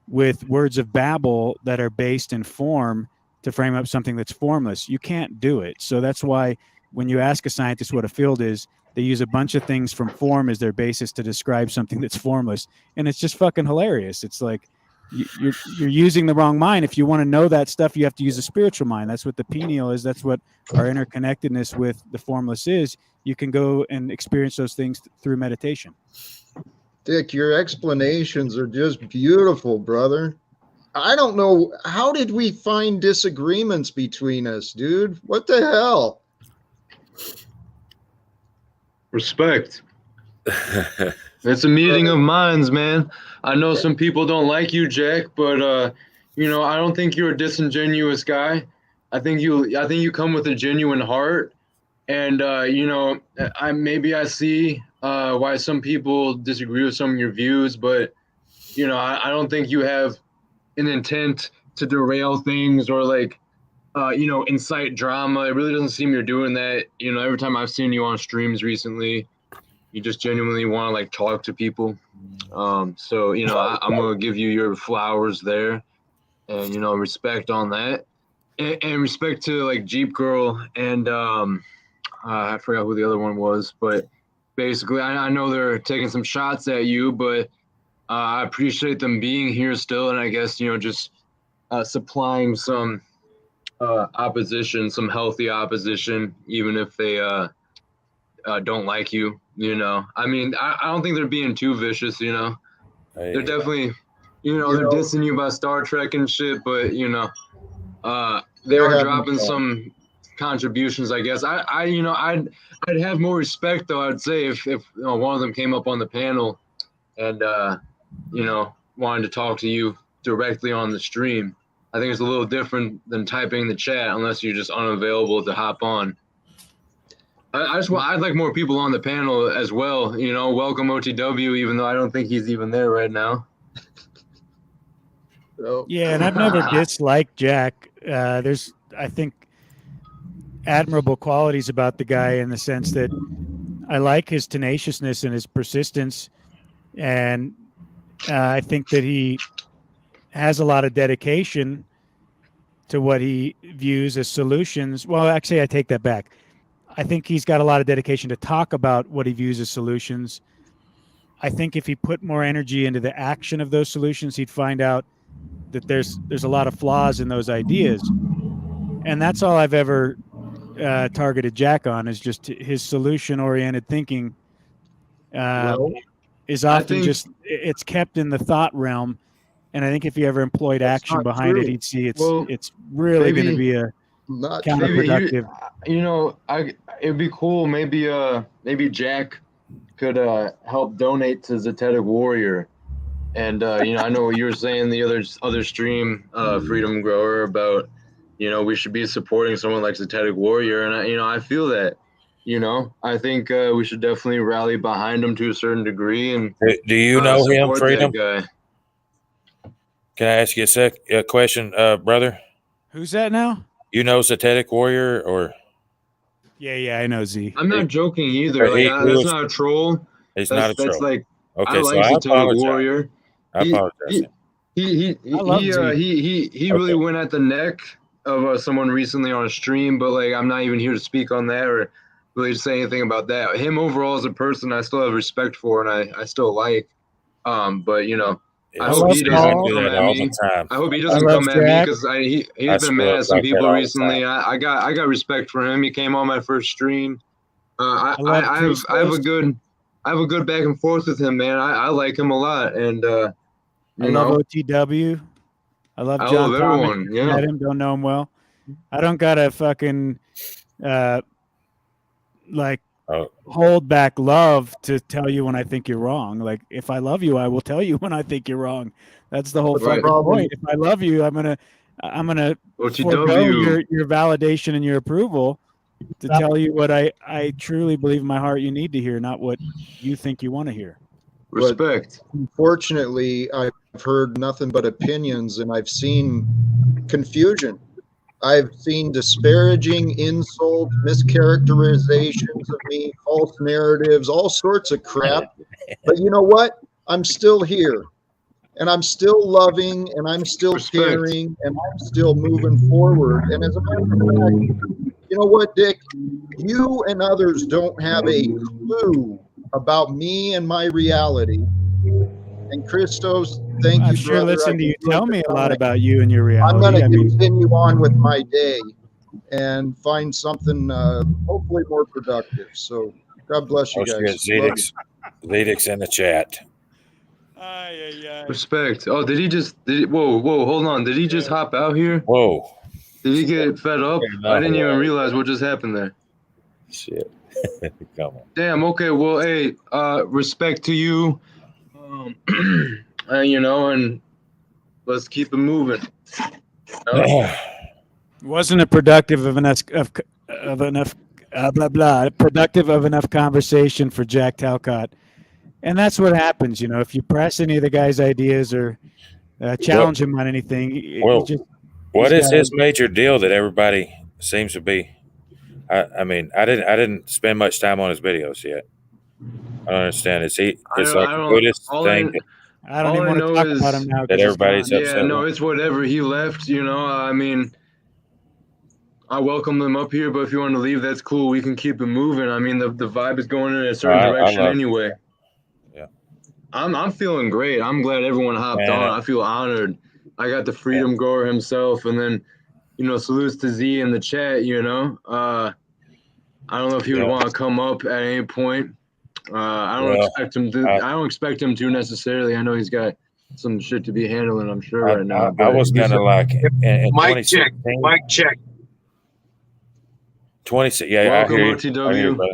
with words of Babel that are based in form to frame up something that's formless? You can't do it. So that's why when you ask a scientist what a field is, they use a bunch of things from form as their basis to describe something that's formless, and it's just fucking hilarious. It's like you're using the wrong mind. If you want to know that stuff, you have to use a spiritual mind. That's what the pineal is. That's what our interconnectedness with the formless is. You can go and experience those things through meditation. Dick, your explanations are just beautiful, brother. I don't know. How did we find disagreements between us, dude? What the hell? Respect. It's a meeting of minds, man. I know some people don't like you, Jack, but I don't think you're a disingenuous guy. I think you come with a genuine heart, and I see why some people disagree with some of your views, but I don't think you have an intent to derail things or incite drama. It really doesn't seem you're doing that. Every time I've seen you on streams recently, you just genuinely want to talk to people. I'm gonna give you your flowers there, and respect on that, and respect to Jeep Girl and I forgot who the other one was, but basically I know they're taking some shots at you, but I appreciate them being here still, and I guess just supplying some opposition, some healthy opposition, even if they don't like you. I mean, I don't think they're being too vicious. They're definitely, they're dissing you about Star Trek and shit, but they are dropping some contributions, I guess. I'd have more respect, though. I'd say if one of them came up on the panel and wanted to talk to you directly on the stream. I think it's a little different than typing in the chat, unless you're just unavailable to hop on. I'd like more people on the panel as well. Welcome OTW, even though I don't think he's even there right now. Yeah, and I've never disliked Jack. There's, I think, admirable qualities about the guy in the sense that I like his tenaciousness and his persistence, and I think that he has a lot of dedication to what he views as solutions. Well, actually, I take that back. I think he's got a lot of dedication to talk about what he views as solutions. I think if he put more energy into the action of those solutions, he'd find out that there's a lot of flaws in those ideas. And that's all I've ever targeted Jack on, is just his solution-oriented thinking is often it's kept in the thought realm, And I think if he ever employed That's action not behind it, true. he'd see Well, it's really going to maybe be a Not maybe true. counterproductive. it'd be cool. Maybe Jack could help donate to Zetetic Warrior. And I know what you were saying the other stream, Freedom Grower, about we should be supporting someone like Zetetic Warrior, and I feel that. I think we should definitely rally behind him to a certain degree and Do you know him, support Freedom? that guy. Can I ask you a question, brother? Who's that now? You know Satanic Warrior or? Yeah, I know Z. I'm not joking either. He That's was, not a troll. he's That's not a troll. like I Okay, so like I Zetetic apologize. Warrior. I apologize. He love Z. really Okay. went at the neck of someone recently on a stream, but like I'm not even here to speak on that or really say anything about that. Him overall as a person, I still have respect for and I still like. But I hope he doesn't do come that at all me. the time. I hope he I doesn't love come at me Jack. because he's I been mad at some like that people all the recently. I got respect for him. He came on my first stream. I love I have a good back and forth with him, man. I like him a lot, and I love OTW. I love I John love Thomas. everyone. Met Yeah, him, don't know him well. I don't gotta fucking like Oh, hold back love to tell you when I think you're wrong. Like if I love you, I will tell you when I think you're wrong. That's the whole But the fucking problem- point. If I love you, I'm gonna forego OTW. your validation and your approval to tell you what I truly believe in my heart you need to hear, not what you think you want to hear. Respect. Unfortunately, I've heard nothing but opinions and I've seen confusion. I've seen disparaging insults, mischaracterizations of me, false narratives, all sorts of crap. But you know what? I'm still here. And I'm still loving and I'm still Respect. caring and I'm still moving forward. And as a matter of fact, you know what, Dick? You and others don't have a clue about me and my reality. And Christos, thank I've you, sure brother. listened to you I tell me a lot can- about you and your I'm reality. going I to mean, continue on with my day and find something hopefully more productive. So God bless you shit, guys. Love you. Zedek's in the chat. Respect. Oh, whoa, hold on. Did he just hop out here? Whoa. Did he get fed up? I didn't even realize what just happened there. Shit. Come on. Damn, okay, well, hey, respect to you. And let's keep it moving. wasn't a productive of enough productive of enough conversation for Jack Talcott. And that's what happens, if you press any of the guy's ideas or challenge him on anything. What is his major deal that everybody seems to be? I mean, I didn't spend much time on his videos yet. I don't understand. Is he just like a Buddhist thing I don't even want to talk about him now that everybody's upset Yeah, no, with? it's whatever. He left, I mean, I welcome them up here, but if you want to leave, that's cool. We can keep it moving. I mean, the vibe is going in a certain direction anyway. Yeah. I'm feeling great. I'm glad everyone hopped on. I feel honored. I got the Freedom Grower himself, and then, salutes to Z in the chat, I don't know if he would want to come up at any point. I don't expect him to. I don't expect him to necessarily. I know he's got some shit to be handling, I'm sure, right now. I was kind of like Mic check. 26. Yeah, welcome, I hear you. OTW. I hear you, brother.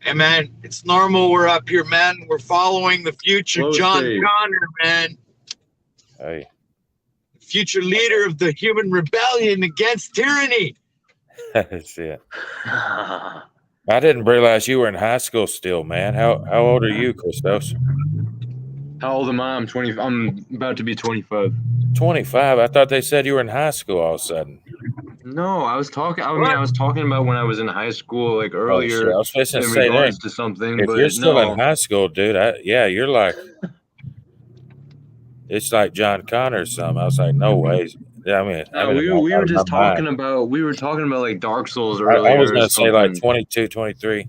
Hey, man, it's normal. We're up here, man. We're following the future Flow John state. Connor, man. Hey. Future leader of the human rebellion against tyranny. That's it. I didn't realize you were in high school still, man. How old are you, Christos? How old am I? I'm 20. I'm about to be 25. 25. I thought they said you were in high school all of a sudden. No, I was talking. I mean, I was talking about when I was in high school, like earlier, I was supposed to in say regards that. to something. If But you're still no, in high school, dude, you're like, it's like John Connor or something. I was like, no way. I mean, we were just talking about like Dark Souls earlier. I was going to say like something. 22, 23.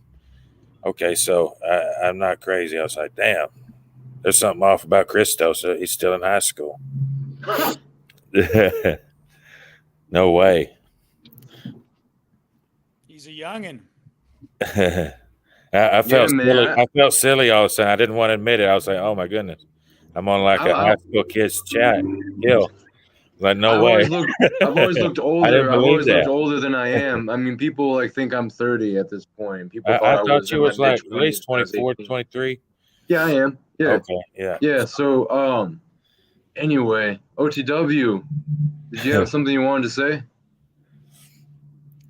Okay, so I'm not crazy. I was like, damn, there's something off about Christos. He's still in high school. No way. He's a youngin'. I felt man, silly. I felt silly all of a sudden. I didn't want to admit it. I was like, oh my goodness. I'm on like a I- high school kid's chat. Kill. Like, no I've way. always looked. I've always looked I didn't older. I've believe always looked that. older than I am. I mean, people like think I'm 30 at this point. People I thought I thought was you in my was like mid at least 20s when I was 24, 18. 23. Yeah, I am. Yeah, Okay, yeah. yeah. So, anyway, OTW, did you have something you wanted to say?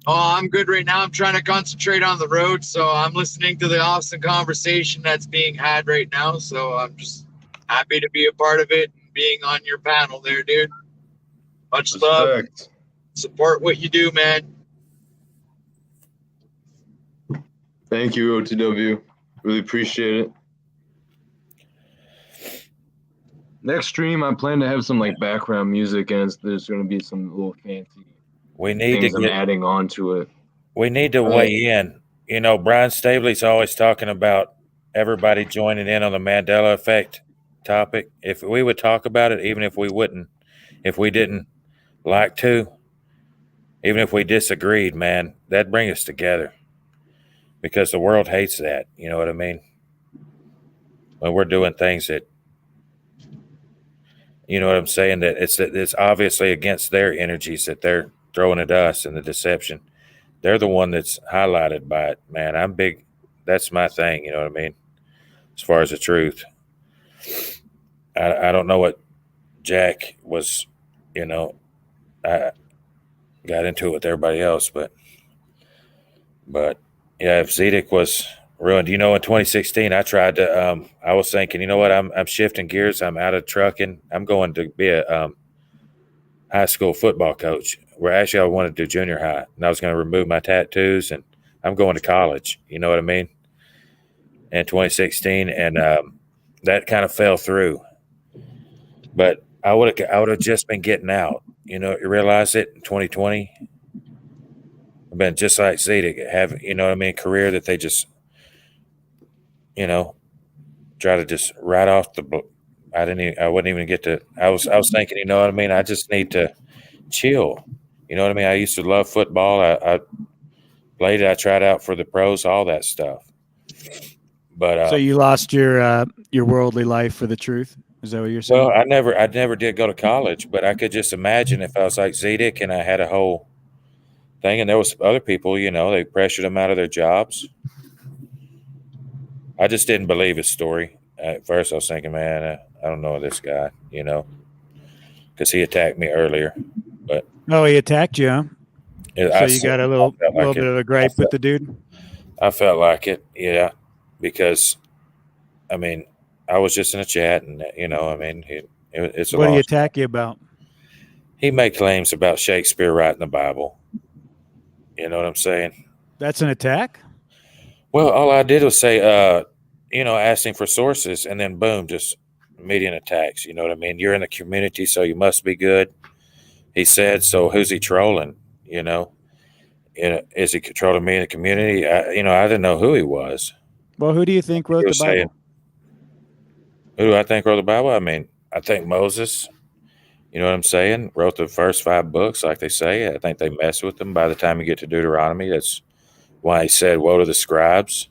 Oh, I'm good right now. I'm trying to concentrate on the road, so I'm listening to the awesome conversation that's being had right now. So I'm just happy to be a part of it and being on your panel there, dude. Much love. Respect. Support what you do, man. Thank you, OTW. Really appreciate it. Next stream, I plan to have some like background music, and there's going to be some little fancy We need things to I'm get. adding on to it. We need to weigh in. You know, Brian Stabley's always talking about everybody joining in on the Mandela Effect topic. If we would talk about it, even if we wouldn't, if we didn't like to, even if we disagreed, man, that'd bring us together. Because the world hates that. You know what I mean? When we're doing things that, you know what I'm saying, that it's obviously against their energies that they're throwing at us and the deception. They're the one that's highlighted by it, man. I'm big. That's my thing. You know what I mean? As far as the truth, I don't know what Jack was, you know, I got into it with everybody else, but yeah, if Zedek was ruined, you know, in 2016, I tried to, I was thinking, you know what, I'm shifting gears. I'm out of trucking. I'm going to be a high school football coach, where actually I wanted to do junior high, and I was going to remove my tattoos, and I'm going to college. You know what I mean? In 2016, and that kind of fell through. But I would have just been getting out. You know, you realize it in 2020. I've been just like Zedek, have, you know what I mean, career that they just, you know, try to just write off the book. I wouldn't even get to. I was thinking, you know what I mean. I just need to chill. You know what I mean? I used to love football. I played it. I tried out for the pros, all that stuff. But so you lost your worldly life for the truth? Is that what you're saying? well, I never did go to college, but I could just imagine if I was like Zedek and I had a whole thing, and there was other people, you know, they pressured them out of their jobs. I just didn't believe his story. At first, I was thinking, man, I don't know this guy, you know, because he attacked me earlier. But oh, he attacked you, huh? So you got a little bit of a gripe with the dude? I felt like it, yeah, because, I mean, I was just in a chat, and, you know, I mean, it's a What did he loss. attack you about? He made claims about Shakespeare writing the Bible. You know what I'm saying? That's an attack? Well, all I did was say, you know, asking for sources, and then boom, just immediate attacks. You know what I mean? You're in the community, so you must be good. He said, so who's he trolling? You know, is he trolling me in the community? I didn't know who he was. Well, who do you think wrote the Bible? Who do I think wrote the Bible? I mean, I think Moses, you know what I'm saying, wrote the first 5 books, like they say. I think they mess with them by the time you get to Deuteronomy. That's why he said, woe to the scribes.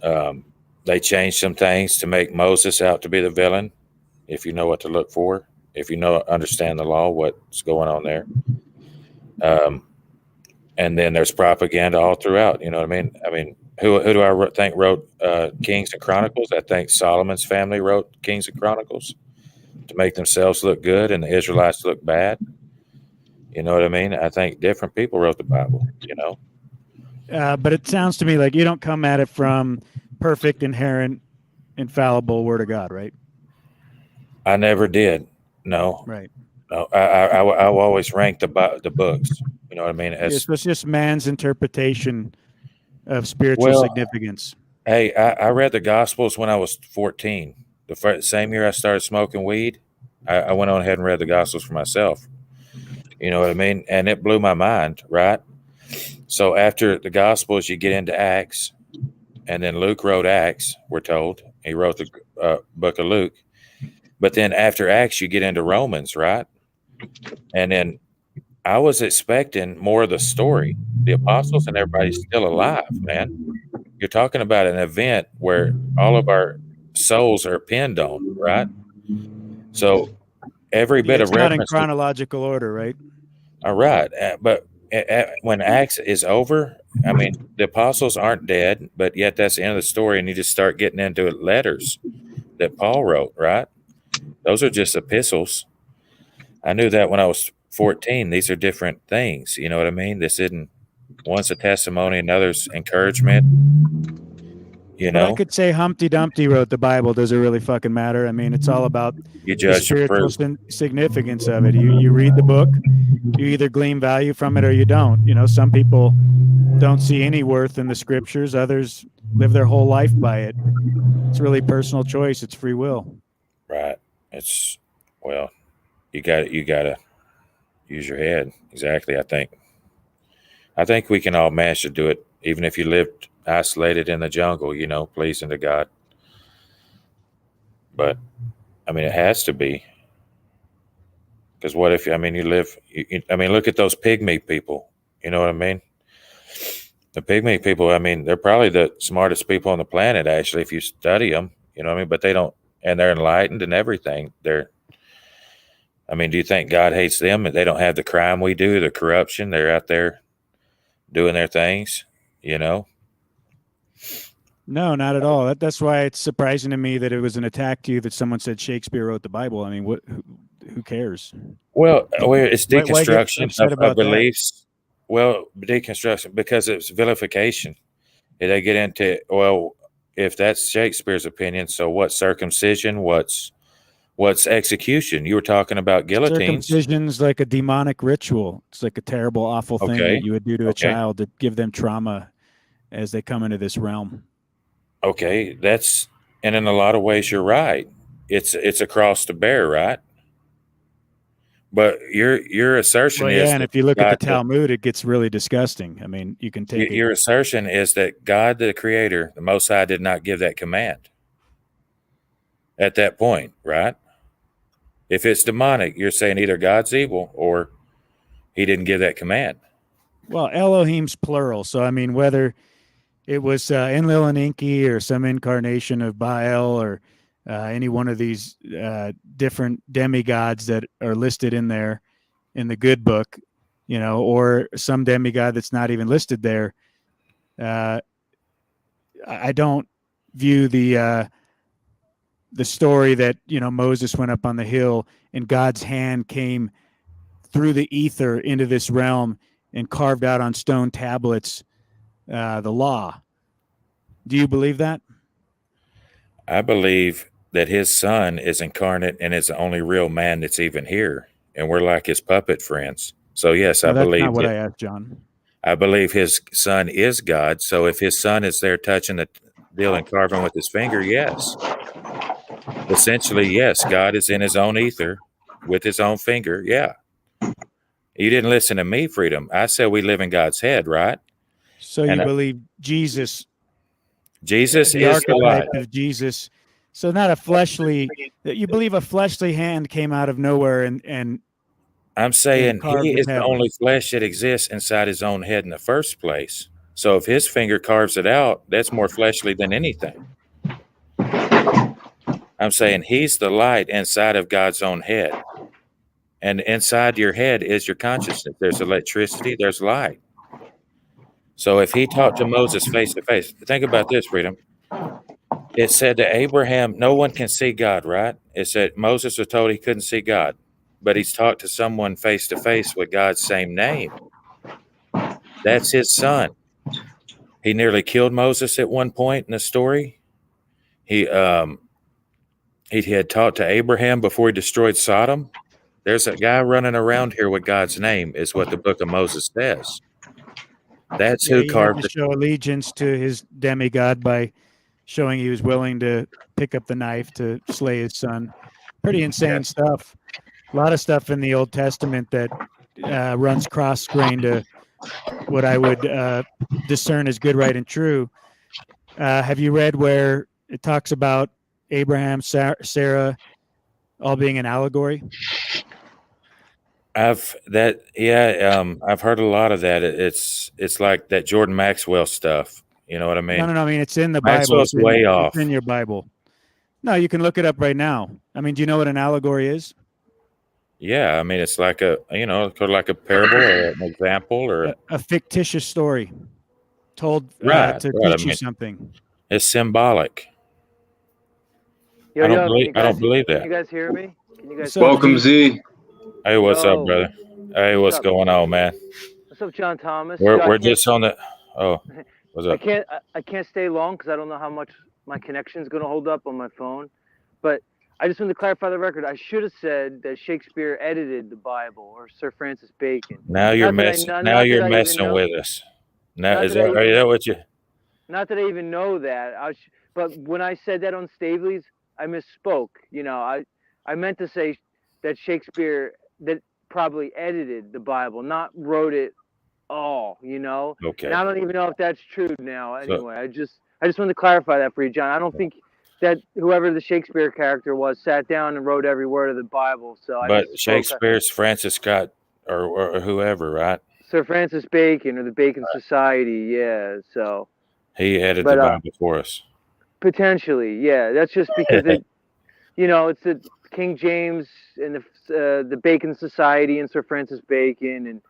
They changed some things to make Moses out to be the villain, if you know what to look for, if you understand the law, what's going on there. And then there's propaganda all throughout, you know what I mean? I mean, who do I think wrote Kings and Chronicles? I think Solomon's family wrote Kings and Chronicles to make themselves look good and the Israelites look bad. You know what I mean? I think different people wrote the Bible, you know? But it sounds to me like you don't come at it from perfect, inherent, infallible Word of God, right? I never did. No. Right. No. I always rank the books. You know what I mean? It's just man's interpretation of spiritual significance. Hey, I read the Gospels when I was 14. The same year I started smoking weed, I went on ahead and read the Gospels for myself. You know what I mean? And it blew my mind, right? So after the Gospels, you get into Acts, and then Luke wrote Acts, we're told. He wrote the book of Luke. But then after Acts, you get into Romans, right? And then I was expecting more of the story. The apostles and everybody's still alive, man. You're talking about an event where all of our souls are pinned on, right? So every Yeah, bit of it's not in reference. chronological order, right? All right, but when Acts is over, I mean, the apostles aren't dead, but yet that's the end of the story, and you just start getting into letters that Paul wrote, right? Those are just epistles. I knew that when I was 14. These are different things. You know what I mean? This isn't, one's a testimony, another's encouragement, you But I know? could say Humpty Dumpty wrote the Bible. Does it really fucking matter? I mean, it's all about You the judge your spiritual fruit. significance of it. You read the book, you either glean value from it or you don't. You know, some people don't see any worth in the scriptures. Others live their whole life by it. It's really personal choice. It's free will. Right. It's, well, you got to use your head. Exactly. I think we can all manage to do it, even if you lived isolated in the jungle, you know, pleasing to God. But I mean, it has to be, because what if, I mean, I mean, look at those pygmy people. You know what I mean? The pygmy people, I mean, they're probably the smartest people on the planet, actually, if you study them, you know what I mean? But they don't, and they're enlightened and everything. I mean, do you think God hates them? They don't have the crime we do, the corruption. They're out there doing their things, you know? No, not at all. That's why it's surprising to me that it was an attack to you that someone said Shakespeare wrote the Bible. I mean, who cares? Well, it's Why get deconstruction upset of about that? beliefs. Well, deconstruction, because it's vilification. They get into, well, if that's Shakespeare's opinion, so what's circumcision? What's execution? You were talking about guillotines. Circumcision's like a demonic ritual. It's like a terrible, awful thing Okay. that you would do to a Okay. child to give them trauma as they come into this realm. Okay, and in a lot of ways you're right. It's a cross to bear, right? But your assertion Well, is yeah, and that if you look at the God, Talmud, it gets really disgusting. I mean, you can take it. your assertion is that God, the Creator, the Most High, did not give that command at that point, right? If it's demonic, you're saying either God's evil or He didn't give that command. Well, Elohim's plural, so I mean, whether it was Enlil and Enki or some incarnation of Baal or any one of these different demigods that are listed in there in the good book, you know, or some demigod that's not even listed there. I don't view the story that, you know, Moses went up on the hill and God's hand came through the ether into this realm and carved out on stone tablets the law. Do you believe that? I believe that His Son is incarnate and is the only real man that's even here, and we're like His puppet friends. So yes, No, I that's believe not what that. I asked, John. I believe His Son is God. So if His Son is there touching the deal and carving with His finger, yes. Essentially, yes, God is in His own ether with His own finger. Yeah. You didn't listen to me, Freedom. I said we live in God's head, right? So you believe Jesus Jesus the is the light. archetype of Jesus. So not a fleshly, you believe a fleshly hand came out of nowhere and I'm saying carved He in is the heaven. only flesh that exists inside His own head in the first place. So if His finger carves it out, that's more fleshly than anything. I'm saying He's the light inside of God's own head. And inside your head is your consciousness. There's electricity, there's light. So if He talked to Moses face to face, think about this, Freedom. It said to Abraham, no one can see God, right? It said Moses was told he couldn't see God, but he's talked to someone face to face with God's same name. That's His Son. He nearly killed Moses at one point in the story. He had talked to Abraham before he destroyed Sodom. There's a guy running around here with God's name, is what the book of Moses says. That's Yeah, who he had carved to show allegiance to his demigod by showing he was willing to pick up the knife to slay his son. Pretty insane stuff. A lot of stuff in the Old Testament that runs cross-grain to what I would discern as good, right, and true. Have you read where it talks about Abraham, Sarah, all being an allegory? I've heard a lot of that. It's like that Jordan Maxwell stuff. You know what I mean? No. I mean, it's in the Maxwell's Bible. way off. It's in your Bible. No, you can look it up right now. I mean, do you know what an allegory is? Yeah, I mean, it's like a, like a parable or an example or A fictitious story told right. to I teach you mean, something. it's symbolic. Yo, I don't believe can that. you guys hear me? Can you guys What's up, Welcome, Steve? Z. Hey, what's up, Yo, brother? Hey, what's what's up? going on, man? What's up, John Thomas? Yo, We're just on the. Oh, what's up? I can't stay long because I don't know how much my connection's gonna hold up on my phone. But I just want to clarify the record. I should have said that Shakespeare edited the Bible or Sir Francis Bacon. Now you're Not that I messing. not, Now not you're that I even messing know. with us. Now Not is that I that are even, that what you? not that I even know that. But when I said that on Stavely's, I misspoke. You know, I meant to say that Shakespeare that probably edited the Bible, not wrote it all. You know, Okay. and I don't even know if that's true now. So- Anyway, I just wanted to clarify that for you, John. I don't think that whoever the Shakespeare character was sat down and wrote every word of the Bible. So But I misspoke. Shakespeare's Francis Scott or whoever, right? Sir Francis Bacon or the Bacon Society, yeah. So He edited But, the Bible for us. potentially, yeah. That's just because it, you know, it's the King James and the Bacon Society and Sir Francis Bacon, and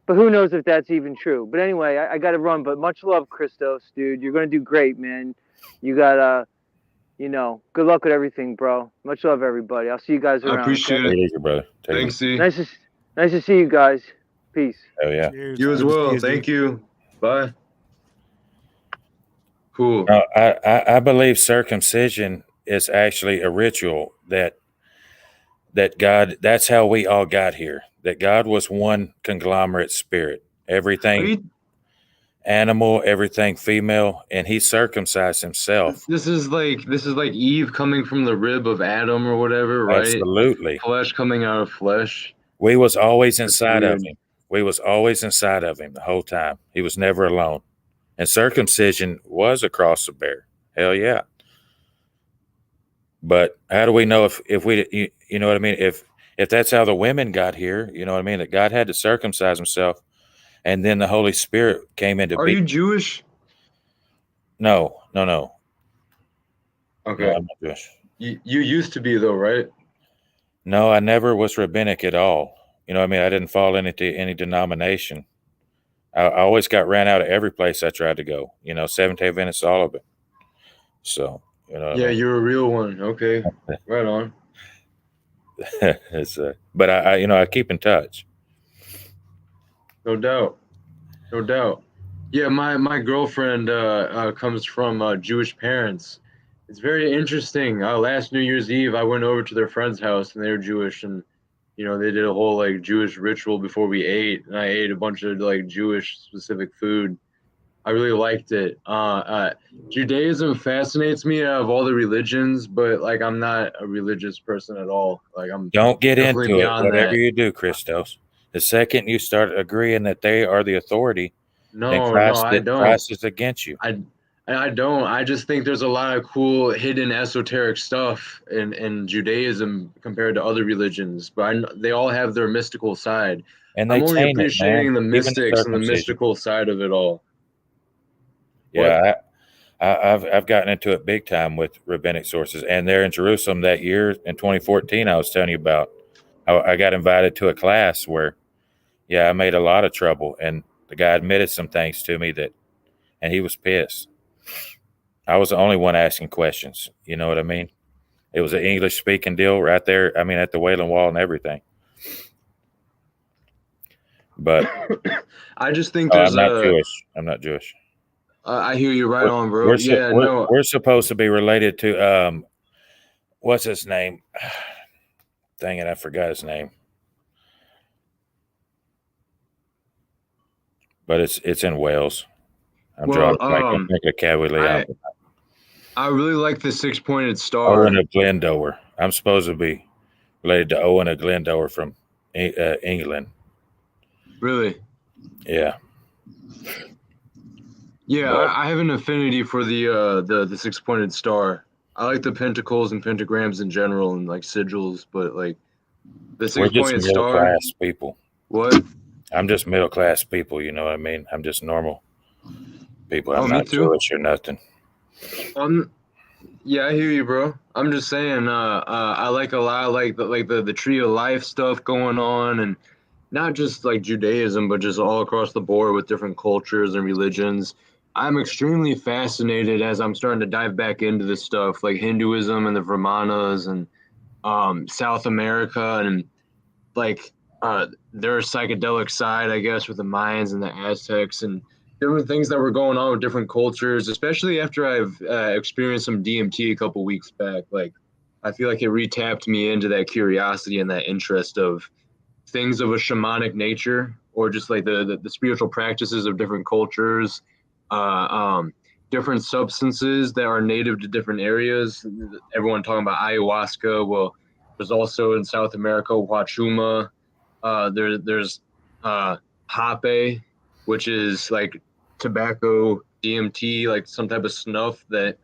but who knows if that's even true. But anyway, I got to run. But much love, Christos, dude. You're gonna do great, man. You got you know, good luck with everything, bro. Much love, everybody. I'll see you guys around. I appreciate Take it. it easy, brother. Take it Thanks, easy. Z. Nice to see you guys. Peace. Oh yeah. Cheers. You as Good to see well. you, Steve. Thank you. Bye. Cool. No, I believe circumcision is actually a ritual that God. That's how we all got here. That God was one conglomerate spirit. Are Everything you- animal, everything female, and he circumcised himself. This is like Eve coming from the rib of Adam or whatever, right? Absolutely. Flesh coming out of flesh. We was always That's inside of weird. him. We was always inside of him the whole time. He was never alone. And circumcision was a cross to bear. Hell yeah. But how do we know if we you know what I mean? If that's how the women got here, you know what I mean? That God had to circumcise himself, and then the Holy Spirit came into Are being. you Jewish? No. Okay. No, I'm not Jewish. You used to be though, right? No, I never was rabbinic at all. You know what I mean? I didn't fall into any denomination. I always got ran out of every place I tried to go. You know, Seventh-day Adventist, all of it. So, you know what Yeah, I mean? you're a real one. Okay. Right on. It's but I keep in touch. No doubt. No doubt. Yeah, my girlfriend comes from Jewish parents. It's very interesting. Last New Year's Eve, I went over to their friend's house, and they were Jewish, and you know they did a whole like Jewish ritual before we ate, and I ate a bunch of like Jewish specific food. I really liked it. Judaism fascinates me out of all the religions, but like I'm not a religious person at all. Like I'm Don't get definitely into it. beyond Whatever that. you do, Christos. The second you start agreeing that they are the authority, then No, Christ, I don't. Christ is against you. I don't. I just think there's a lot of cool hidden esoteric stuff in Judaism compared to other religions, but they all have their mystical side. And they I'm only taint it, appreciating man. the Even the mystics and the circumcision. mystical side of it all. Yeah, I've gotten into it big time with rabbinic sources, and there in Jerusalem that year in 2014, I was telling you about. I got invited to a class where, yeah, I made a lot of trouble, and the guy admitted some things to me and he was pissed. I was the only one asking questions. You know what I mean? It was an English speaking deal right there. I mean, at the Wailing Wall and everything. But I just think I'm there's not Jewish. I'm not Jewish. I hear you right on, bro. We're supposed to be related to what's his name? Dang it, I forgot his name. But it's in Wales. I'm thinking of Cavalier. I really like the 6-pointed star. Owen of Glendower. I'm supposed to be related to Owen of Glendower from England. Really? Yeah. Yeah, I have an affinity for the 6-pointed star. I like the pentacles and pentagrams in general and like sigils, but like the 6-pointed star. We're just middle class people. What? I'm just middle class people. You know what I mean? I'm just normal people. I'm me not too. Jewish or nothing. Yeah, I hear you, bro. I'm just saying, I like a lot, like the tree of life stuff going on, and not just like Judaism, but just all across the board with different cultures and religions. I'm extremely fascinated as I'm starting to dive back into this stuff, like Hinduism and the Brahmanas and South America and like their psychedelic side, I guess, with the Mayans and the Aztecs and different things that were going on with different cultures, especially after I've experienced some DMT a couple weeks back. Like, I feel like it retapped me into that curiosity and that interest of things of a shamanic nature, or just like the spiritual practices of different cultures, uh, um, different substances that are native to different areas. Everyone talking about ayahuasca. Well, there's also in South America Huachuma. There's hape, which is like tobacco, DMT, like some type of snuff that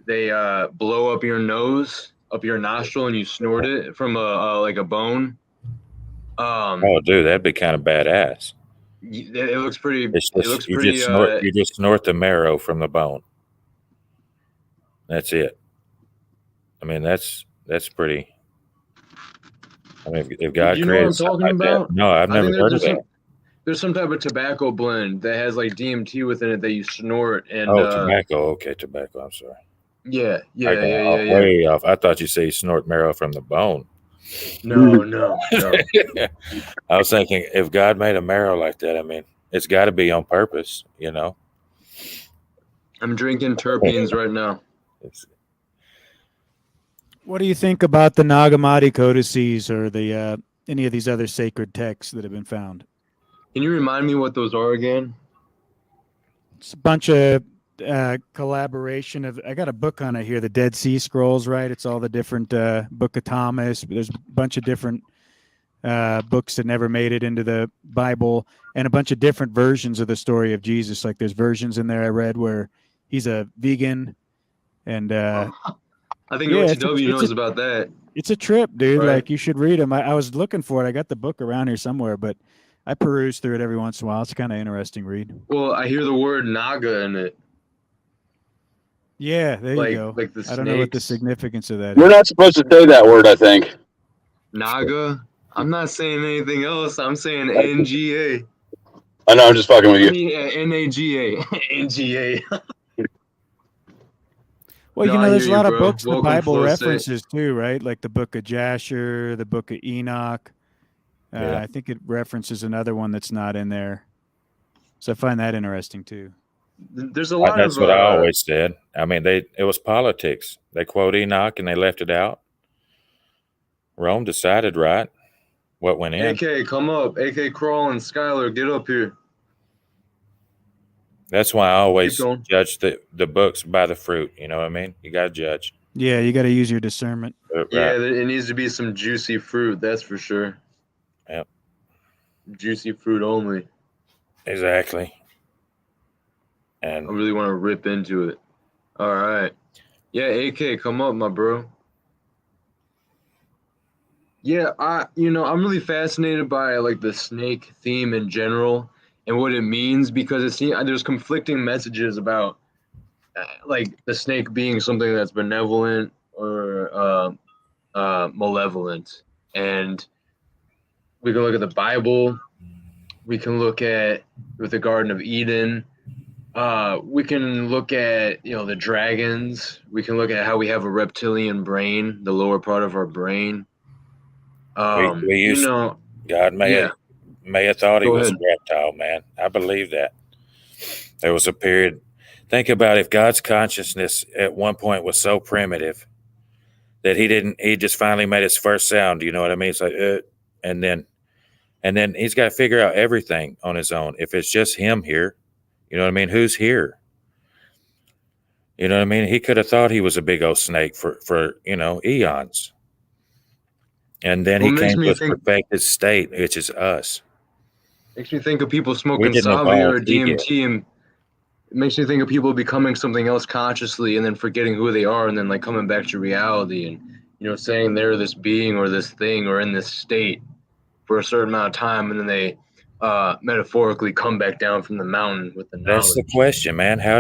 they blow up your nose, up your nostril, and you snort it from a like a bone. Oh, dude, that'd be kind of badass. It looks pretty. It's It just, looks pretty. you just snort the marrow from the bone. That's it. I mean, that's pretty. I mean, if God You know what I'm created something talking like that, about? no, I've I never think heard of that. there's some type of tobacco blend that has like DMT within it that you snort, and Oh, tobacco. Okay, tobacco. I'm sorry. yeah, I got way off. I thought you said you snort marrow from the bone. No. I was thinking if God made a marrow like that, I mean, it's got to be on purpose, you know. I'm drinking terpenes right now. What do you think about the Nagamati codices or the any of these other sacred texts that have been found? Can you remind me what those are again? It's a bunch of collaboration of. I got a book on it here, the Dead Sea Scrolls. Right, it's all the different Book of Thomas. There's a bunch of different books that never made it into the Bible, and a bunch of different versions of the story of Jesus. Like there's versions in there I read where he's a vegan, and I think yeah, OTW knows about that. It's a trip, dude. Right. Like you should read them. I was looking for it. I got the book around here somewhere, but I peruse through it every once in a while. It's kind of interesting read. Well, I hear the word naga in it. Yeah, there you go. Like the snakes. I don't know what the significance of that You're is. not supposed to say that word, I think. Naga? I'm not saying anything else. I'm saying NGA. I know, I'm just fucking with you. I mean, NAGA. NGA. Well, No, you know, I there's a hear lot you, of bro. books the Welcome, Bible Flow references too, right? Like the book of Jasher, the book of Enoch. Yeah. I think it references another one that's not in there. So I find that interesting too. There's a lot That's of. what I always said. I mean, it was politics. They quote Enoch and they left it out. Rome decided, right, what went in. AK, come up. AK, Crawl and Skylar, get up here. That's why I always Keep going. judge the books by the fruit. You know what I mean? You got to judge. Yeah, you got to use your discernment. Yeah, Right. it needs to be some juicy fruit. That's for sure. Yep. Juicy fruit only. Exactly. I And really want to rip into it. All right. Yeah, AK, come up, my bro. Yeah, I'm really fascinated by like the snake theme in general and what it means, because there's conflicting messages about like the snake being something that's benevolent or malevolent. And we can look at the Bible. We can look at with the Garden of Eden. We can look at the dragons. We can look at how we have a reptilian brain, the lower part of our brain. we used God may have thought he Go was ahead. a reptile, man. I believe that. There was a period. Think about if God's consciousness at one point was so primitive that he just finally made his first sound. You know what I mean? It's like, and then he's got to figure out everything on his own. If it's just him here, you know what I mean? Who's here? You know what I mean? He could have thought he was a big old snake for eons. And then he came to his perfected state, which is us. Makes me think of people smoking Savia or DMT, and it makes me think of people becoming something else consciously and then forgetting who they are and then like coming back to reality and saying they're this being or this thing or in this state for a certain amount of time, and then they metaphorically come back down from the mountain with the knowledge. That's the question, man. How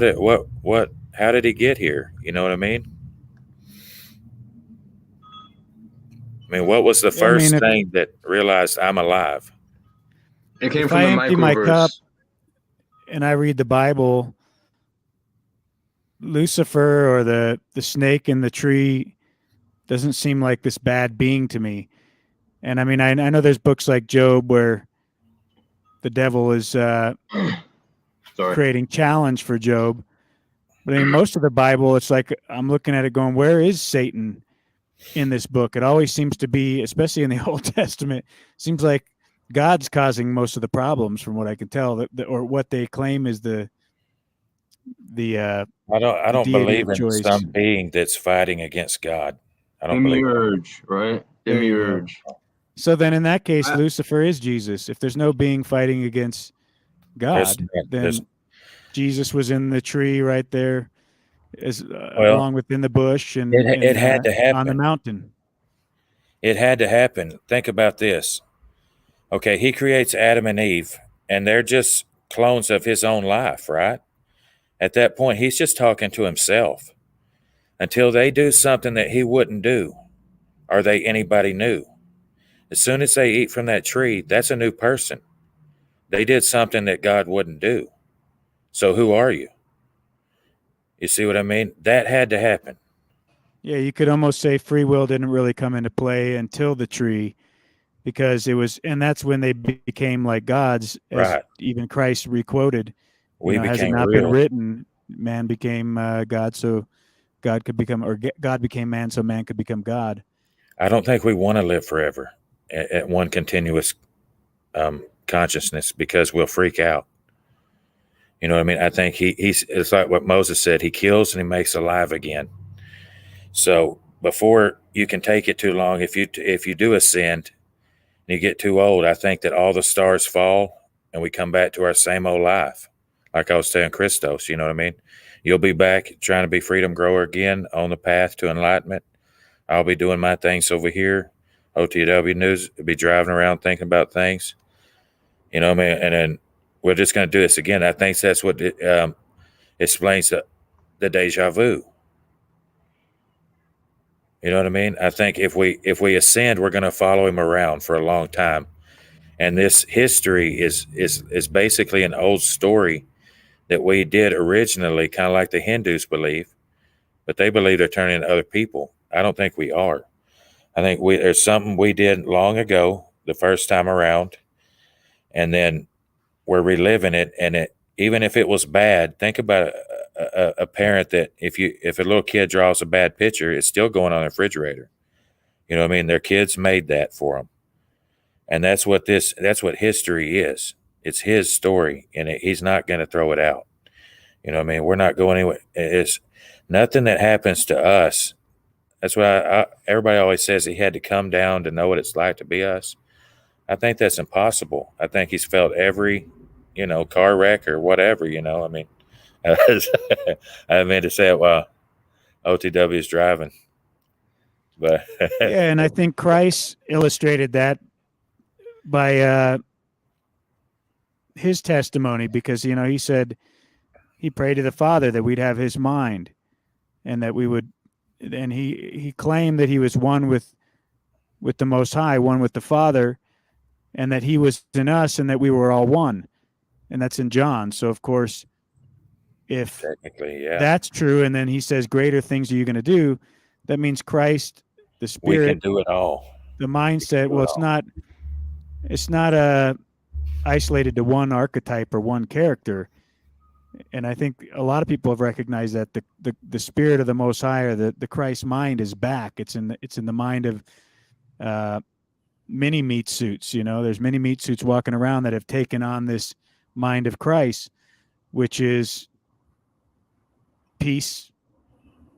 how did he get here? You know what I mean? I mean, what was the Yeah, I mean, first thing that realized I'm alive? It came if from I the empty my cup microverse. and I read the Bible, Lucifer or the snake in the tree doesn't seem like this bad being to me. And I mean, I know there's books like Job where the devil is Sorry. creating challenge for Job. But I mean, most of the Bible, it's like I'm looking at it going, where is Satan in this book? It always seems to be, especially in the Old Testament, seems like God's causing most of the problems, from what I can tell, or what they claim is the I don't deity believe of in choice. some being that's fighting against God. I don't believe that. Demiurge, right? There you go. Demiurge. So then, in that case, I- Lucifer is Jesus. If there's no being fighting against God, then Jesus was in the tree right there, as along within the bush and it had to happen on the mountain. It had to happen. Think about this. Okay, he creates Adam and Eve, and they're just clones of his own life, right? At that point, he's just talking to himself until they do something that he wouldn't do, or anybody new. As soon as they eat from that tree, that's a new person. They did something that God wouldn't do. So who are you? You see what I mean? That had to happen. Yeah, you could almost say free will didn't really come into play until the tree, because it was, and that's when they became like gods, as Right. even Christ requoted. Has it not been written, man became God, so God could become, or God became man, so man could become God. I don't think we want to live forever at one continuous consciousness, because we'll freak out. You know what I mean? I think it's like what Moses said, he kills and he makes alive again. So before you can take it too long, if you do ascend and you get too old, I think that all the stars fall and we come back to our same old life. Like I was saying, Christos, you know what I mean? You'll be back trying to be freedom grower again on the path to enlightenment. I'll be doing my things over here. OTW News will be driving around thinking about things. You know what I mean? And then we're just going to do this again. I think that's what explains the deja vu. You know what I mean? I think if we ascend, we're going to follow him around for a long time. And this history is basically an old story that we did originally, kind of like the Hindus believe, but they believe they're turning into other people. I don't think we are. I think there's something we did long ago, the first time around, and then we're reliving it. And even if it was bad, think about a parent that if a little kid draws a bad picture, it's still going on the refrigerator. You know what I mean? Their kids made that for them. And that's what history is. It's his story, and he's not going to throw it out. You know what I mean? We're not going anywhere. It's nothing that happens to us. That's why everybody always says he had to come down to know what it's like to be us. I think that's impossible. I think he's felt every, car wreck or whatever, I mean, I meant to say it while OTW is driving. But yeah, and I think Christ illustrated that by his testimony, because he said he prayed to the Father that we'd have his mind, and that we would, and he claimed that he was one with the Most High, one with the Father, and that he was in us, and that we were all one, and that's in John. So of course, if technically, yeah, that's true, and then he says, "Greater things are you going to do," that means Christ, the Spirit, we can do it all. The mindset. Well, it's not isolated to one archetype or one character. And I think a lot of people have recognized that the Spirit of the Most High, or the Christ mind, is back. It's in the mind of many meat suits. There's many meat suits walking around that have taken on this mind of Christ, which is peace,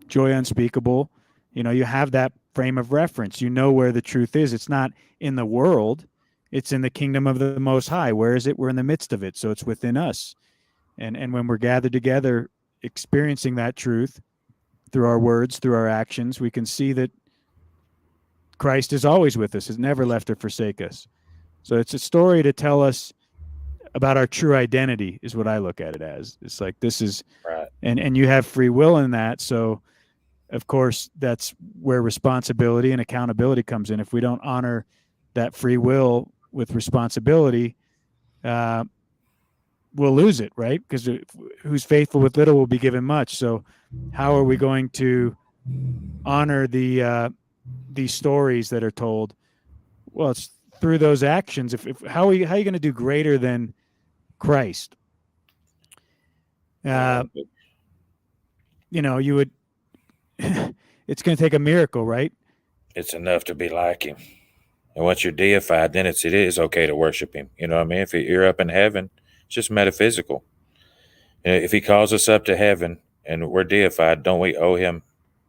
joy unspeakable. You have that frame of reference. Where the truth is. It's not in the world. It's in the kingdom of the Most High. Where is it? We're in the midst of it. So it's within us. And when we're gathered together, experiencing that truth through our words, through our actions, we can see that Christ is always with us, has never left or forsake us. So it's a story to tell us about our true identity is what I look at it as. It's like this is Right. and you have free will in that. So of course that's where responsibility and accountability comes in. If we don't honor that free will with responsibility, we'll lose it, right? Because who's faithful with little will be given much. So how are we going to honor these stories that are told? Well, it's through those actions. How are you going to do greater than Christ? You would. It's going to take a miracle, right? It's enough to be like him. And once you're deified, then it is okay to worship him. You know what I mean? If you're up in heaven, it's just metaphysical. And if he calls us up to heaven and we're deified, don't we owe him?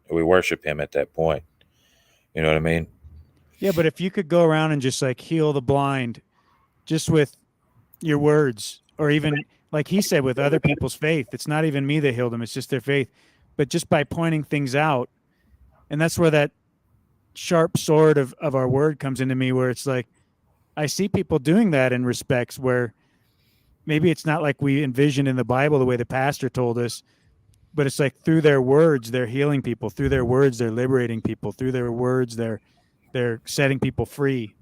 We worship him at that point. You know what I mean? Yeah, but if you could go around and just like heal the blind just with your words, or even like he said, with other people's faith, it's not even me that healed them, it's just their faith. But just by pointing things out, and that's where that sharp sword of our word comes into me, where it's like, I see people doing that in respects where maybe it's not like we envision in the Bible the way the pastor told us, but it's like through their words, they're healing people. Through their words, they're liberating people. Through their words, they're setting people free.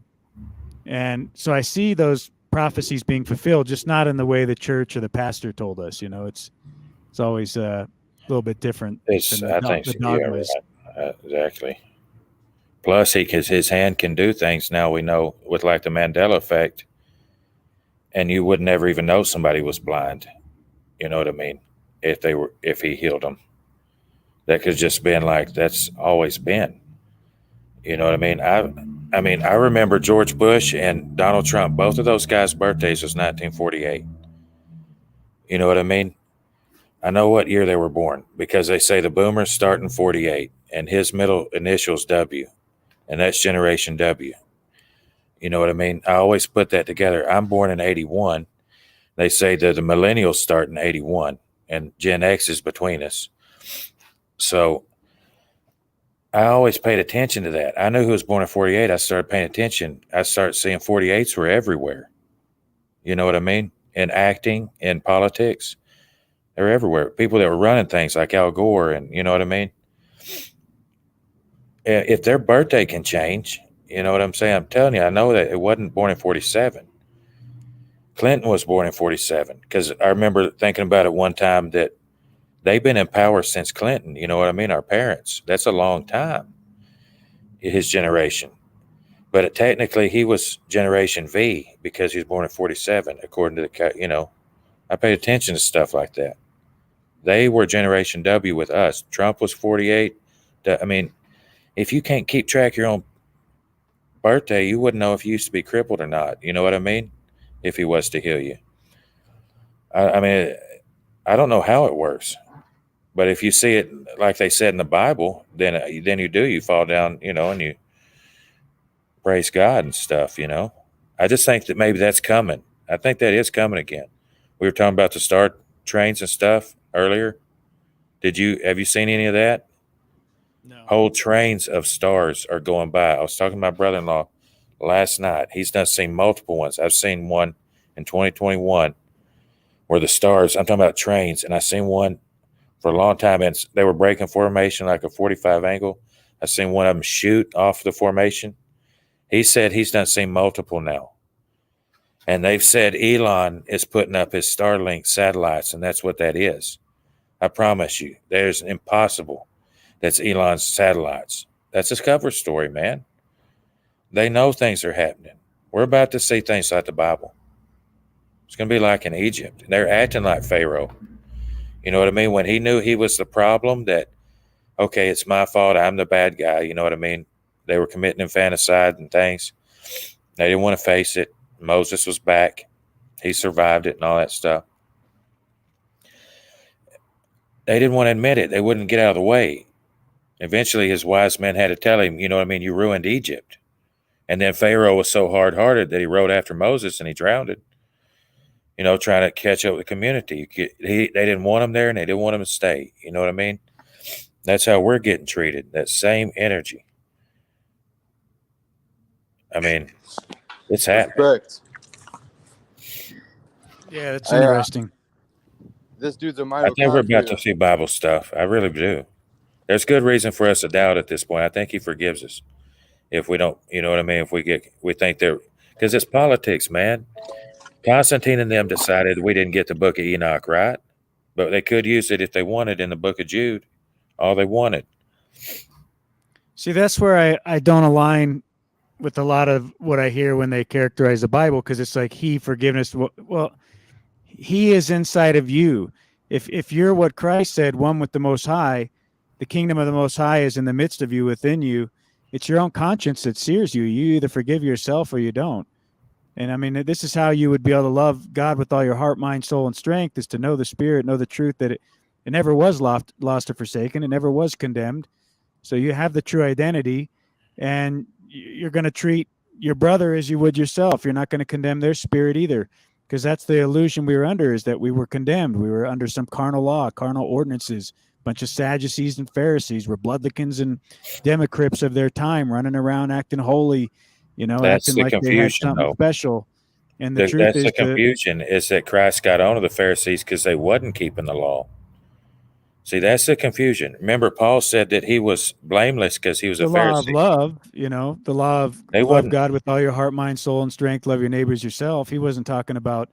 And so I see those prophecies being fulfilled, just not in the way the church or the pastor told us. It's always a little bit different. I think the dogmas. Yeah, right. Exactly. Plus, his hand can do things now, we know, with like the Mandela Effect, and you would never even know somebody was blind. You know what I mean? If he healed them, that could just been like, that's always been. You know what I mean? I remember George Bush and Donald Trump. Both of those guys' birthdays was 1948. You know what I mean? I know what year they were born because they say the boomers start in 48 and his middle initials W, and that's Generation W. You know what I mean? I always put that together. I'm born in 81. They say that the millennials start in 81 and Gen X is between us. So I always paid attention to that. I knew who was born in 48. I started paying attention. I started seeing 48s were everywhere. You know what I mean? In acting, in politics, they're everywhere. People that were running things like Al Gore, and you know what I mean? If their birthday can change, you know what I'm saying? I'm telling you, I know that it wasn't born in 47. Clinton was born in 47 because I remember thinking about it one time that they've been in power since Clinton. You know what I mean? Our parents. That's a long time, his generation. But technically, he was Generation V because he was born in 47, according to the, I paid attention to stuff like that. They were Generation W with us. Trump was 48. I mean, if you can't keep track of your own birthday, you wouldn't know if you used to be crippled or not. You know what I mean? If he was to heal you. I mean, I don't know how it works. But if you see it like they said in the Bible, then you fall down, and you praise God and stuff, I just think that maybe that's coming. I think that is coming again. We were talking about the star trains and stuff earlier. Have you seen any of that? No. Whole trains of stars are going by. I was talking to my brother-in-law last night. He's done seen multiple ones. I've seen one in 2021 where the stars, I'm talking about trains, and I seen one for a long time, and they were breaking formation like a 45 angle. I seen one of them shoot off the formation. He said he's done seen multiple now. And they've said Elon is putting up his Starlink satellites, and that's what that is. I promise you, there's impossible. That's Elon's satellites. That's his cover story, man. They know things are happening. We're about to see things like the Bible. It's going to be like in Egypt. They're acting like Pharaoh. You know what I mean? When he knew he was the problem, that, okay, it's my fault, I'm the bad guy, you know what I mean? They were committing infanticide and things. They didn't want to face it. Moses was back. He survived it and all that stuff. They didn't want to admit it. They wouldn't get out of the way. Eventually, his wise men had to tell him, you know what I mean, you ruined Egypt. And then Pharaoh was so hard-hearted that he rode after Moses and he drowned, trying to catch up with the community. They didn't want him there and they didn't want him to stay. You know what I mean? That's how we're getting treated, that same energy. I mean, it's happening. Correct. Yeah, that's interesting. This dude's a I think we're about to mitochondria. see Bible stuff. I really do. There's good reason for us to doubt at this point. I think he forgives us if we don't, you know what I mean? If we think they're, because it's politics, man. Constantine and them decided we didn't get the book of Enoch, right? But they could use it if they wanted in the book of Jude, all they wanted. See, that's where I don't align with a lot of what I hear when they characterize the Bible, because it's like forgiveness. Well, he is inside of you. If you're what Christ said, one with the Most High, the kingdom of the Most High is in the midst of you, within you. It's your own conscience that sears you. You either forgive yourself or you don't. And I mean, this is how you would be able to love God with all your heart, mind, soul, and strength, is to know the Spirit, know the truth, that it never was lost or forsaken. It never was condemned. So you have the true identity, and you're going to treat your brother as you would yourself. You're not going to condemn their spirit either, because that's the illusion we were under, is that we were condemned. We were under some carnal law, carnal ordinances, a bunch of Sadducees and Pharisees were bloodlickens and Democrips of their time, running around acting holy, That's acting the like they had confusion, something though. special. And the truth That's is the confusion, is that Christ got onto the Pharisees because they wasn't keeping the law. See, that's the confusion. Remember, Paul said that he was blameless because he was the a law of Pharisee. love, the law of They love wasn't. God with all your heart, mind, soul, and strength. Love your neighbors yourself. He wasn't talking about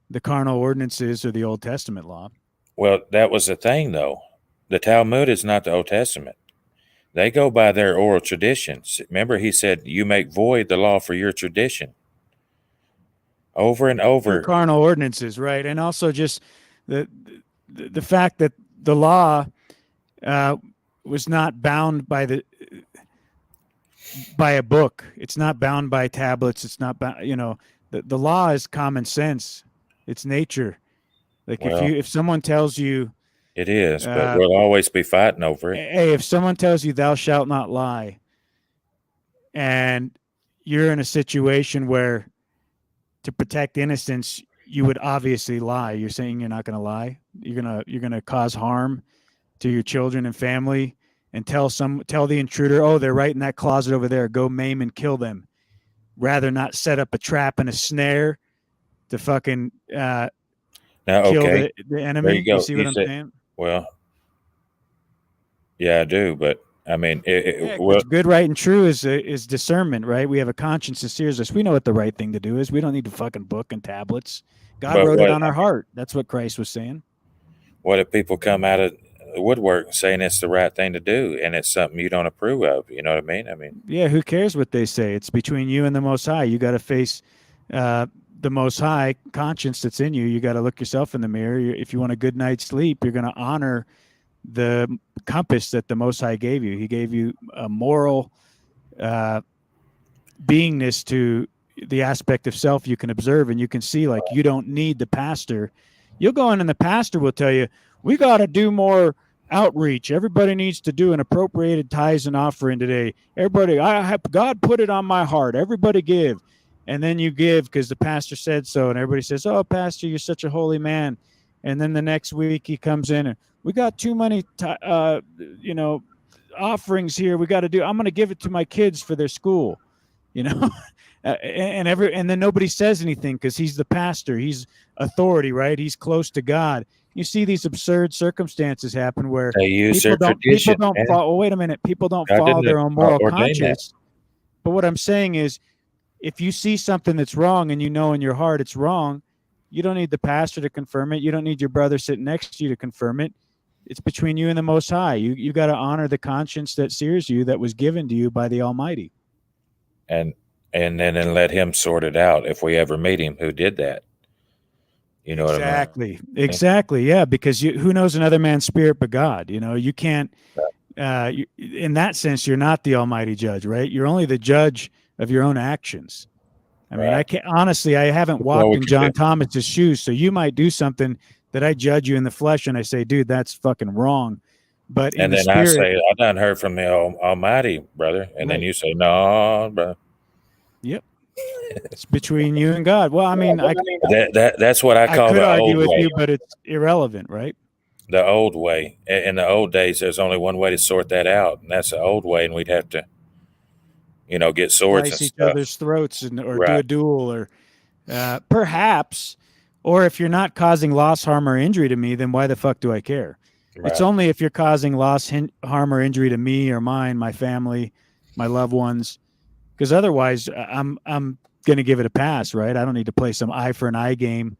the carnal ordinances or the Old Testament law. Well, that was the thing, though. The Talmud is not the Old Testament. They go by their oral traditions. Remember, he said, you make void the law for your tradition. Over and over. Your carnal ordinances, right? And also just the fact that the law was not bound by a book. It's not bound by tablets. It's not bound, the law is common sense. It's nature. Like, if someone tells you, it is, but we'll always be fighting over it. Hey, if someone tells you thou shalt not lie, and you're in a situation where to protect innocence, you would obviously lie. You're saying you're not going to lie. You're going to cause harm to your children and family, and tell the intruder, oh, they're right in that closet over there, go maim and kill them, rather not set up a trap and a snare to fucking kill the enemy. There you go. You see what I'm saying? Well, yeah, I do, but I mean, good, right, and true is discernment, right? We have a conscience that steers us. We know what the right thing to do is. We don't need a fucking book and tablets. God wrote it on our heart. That's what Christ was saying. What if people come out of the woodwork saying it's the right thing to do, and it's something you don't approve of? You know what I mean? Yeah, who cares what they say? It's between you and the Most High. You got to face the Most High conscience that's in you. You got to look yourself in the mirror. If you want a good night's sleep, you're going to honor the compass that the Most High gave you. He gave you a moral beingness to the aspect of self you can observe, and you can see, like, you don't need the pastor. You'll go in and the pastor will tell you, we got to do more outreach. Everybody needs to do an appropriated tithes and offering today. Everybody, God put it on my heart. Everybody give. And then you give because the pastor said so. And everybody says, oh, pastor, you're such a holy man. And then the next week he comes in and, we got too many, offerings here. We got to do, I'm going to give it to my kids for their school, and then nobody says anything because he's the pastor. He's authority, right? He's close to God. You see these absurd circumstances happen where people don't follow. Wait a minute. People don't follow their own moral conscience. But what I'm saying is, if you see something that's wrong and you know in your heart it's wrong, you don't need the pastor to confirm it. You don't need your brother sitting next to you to confirm it. It's between you and the Most High. You got to honor the conscience that sears you, that was given to you by the Almighty. And then let him sort it out if we ever meet him who did that. You know what I mean? Exactly. Yeah, because who knows another man's spirit but God? You can't. In that sense, you're not the Almighty Judge, right? You're only the judge of your own actions. I mean, I can't honestly. I haven't walked in John Thomas's shoes, so you might do something that I judge you in the flesh, and I say, dude, that's fucking wrong. But in the spirit, I say, I done heard from the Almighty, brother, and then you say, no, brother. Yep. It's between you and God. Well, I mean, that's what I call the old way. I could argue with you, but it's irrelevant, right? The old way. In the old days, there's only one way to sort that out, and that's the old way, and we'd have to, get swords and each stuff. Other's throats or do a duel, or perhaps, Or if you're not causing loss, harm, or injury to me, then why the fuck do I care? Right. It's only if you're causing loss, harm, or injury to me or mine, my family, my loved ones, because otherwise I'm going to give it a pass, right? I don't need to play some eye for an eye game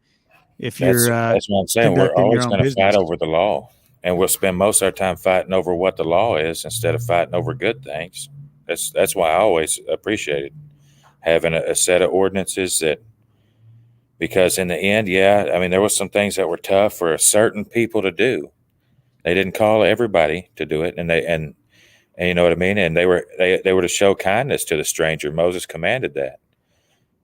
if you're that's what I'm saying. We're conducting your always own going to business. fight over the law, and we'll spend most of our time fighting over what the law is instead of fighting over good things. That's why I always appreciated having a set of ordinances that, because in the end, yeah, I mean, there was some things that were tough for certain people to do. They didn't call everybody to do it, and you know what I mean. And they were to show kindness to the stranger. Moses commanded that.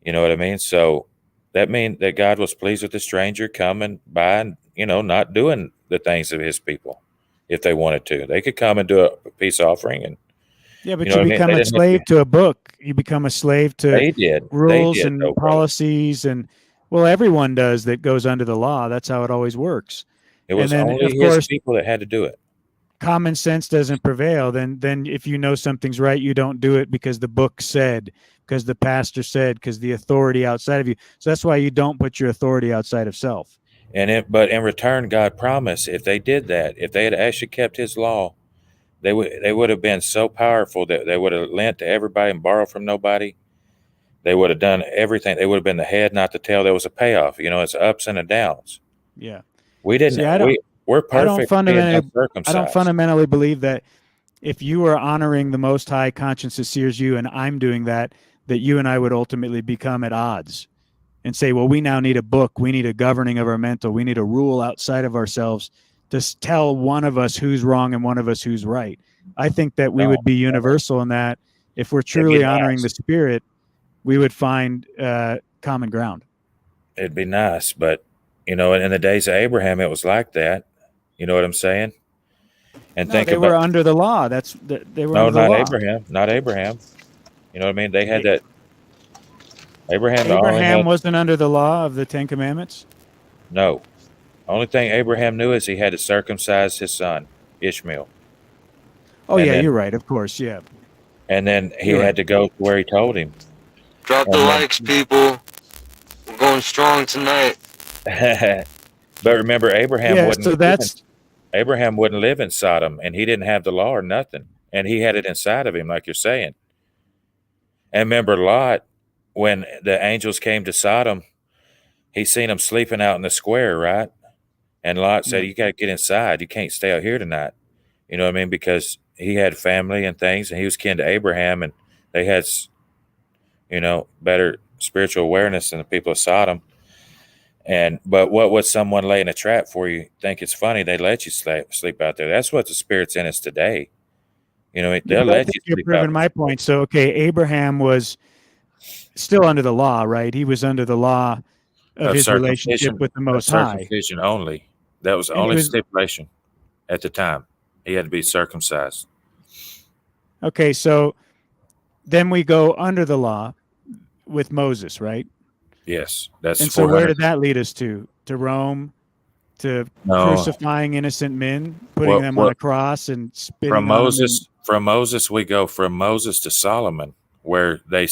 You know what I mean. So that means that God was pleased with the stranger coming by and, you know, not doing the things of His people. If they wanted to, they could come and do a peace offering, and Yeah, but you know you what I mean? become They a didn't have slave to a book. You become a slave to They did. rules They did, and though, brother. policies, and well, everyone does that goes under the law. That's how it always works. It was and then, only of His course, people that had to do it. common sense doesn't prevail. Then if you know something's right, you don't do it because the book said, because the pastor said, because the authority outside of you. So that's why you don't put your authority outside of self. But in return, God promised if they did that, if they had actually kept His law, they would have been so powerful that they would have lent to everybody and borrowed from nobody. They would have done everything. They would have been the head, not the tail. There was a payoff. You know, it's ups and downs. Yeah. We didn't. See, We're perfect being I don't uncircumcised. fundamentally believe that if you are honoring the Most High conscience that sears you, and I'm doing that you and I would ultimately become at odds and say, well, we now need a book. We need a governing of our mental. We need a rule outside of ourselves to tell one of us who's wrong and one of us who's right. I think that we would be universal in that if we're truly honoring the Spirit, we would find common ground. It'd be nice, but you know, in the days of Abraham, it was like that. You know what I'm saying? And No, they were under the law. They were under the law. Not Abraham. You know what I mean? They had that. Abraham wasn't under the law of the Ten Commandments? No. Only thing Abraham knew is he had to circumcise his son, Ishmael. Oh, and you're right. Of course, yeah. And then he had to go where He told him. Drop the likes, people. We're going strong tonight. But remember, Abraham Abraham wouldn't live in Sodom, and he didn't have the law or nothing. And he had it inside of him, like you're saying. And remember Lot, when the angels came to Sodom, he seen them sleeping out in the square, right? And Lot said, you got to get inside. You can't stay out here tonight. You know what I mean? Because he had family and things, and he was kin to Abraham, and they had, you know, better spiritual awareness than the people of Sodom. But what would someone lay in a trap for you? Think it's funny? They let you sleep out there. That's what the Spirit's in us today. You know, they'll let you You're sleep proving out my point. So, okay, Abraham was still under the law, right? He was under the law of his relationship with the Most High. Circumcision only. That was the only stipulation at the time. He had to be circumcised. Okay, so then we go under the law with Moses, right? Yes, that's. And so where did that lead us to? To Rome, to crucifying innocent men, putting them on a cross and spitting from on Moses. them. From Moses, we go from Moses to Solomon, where they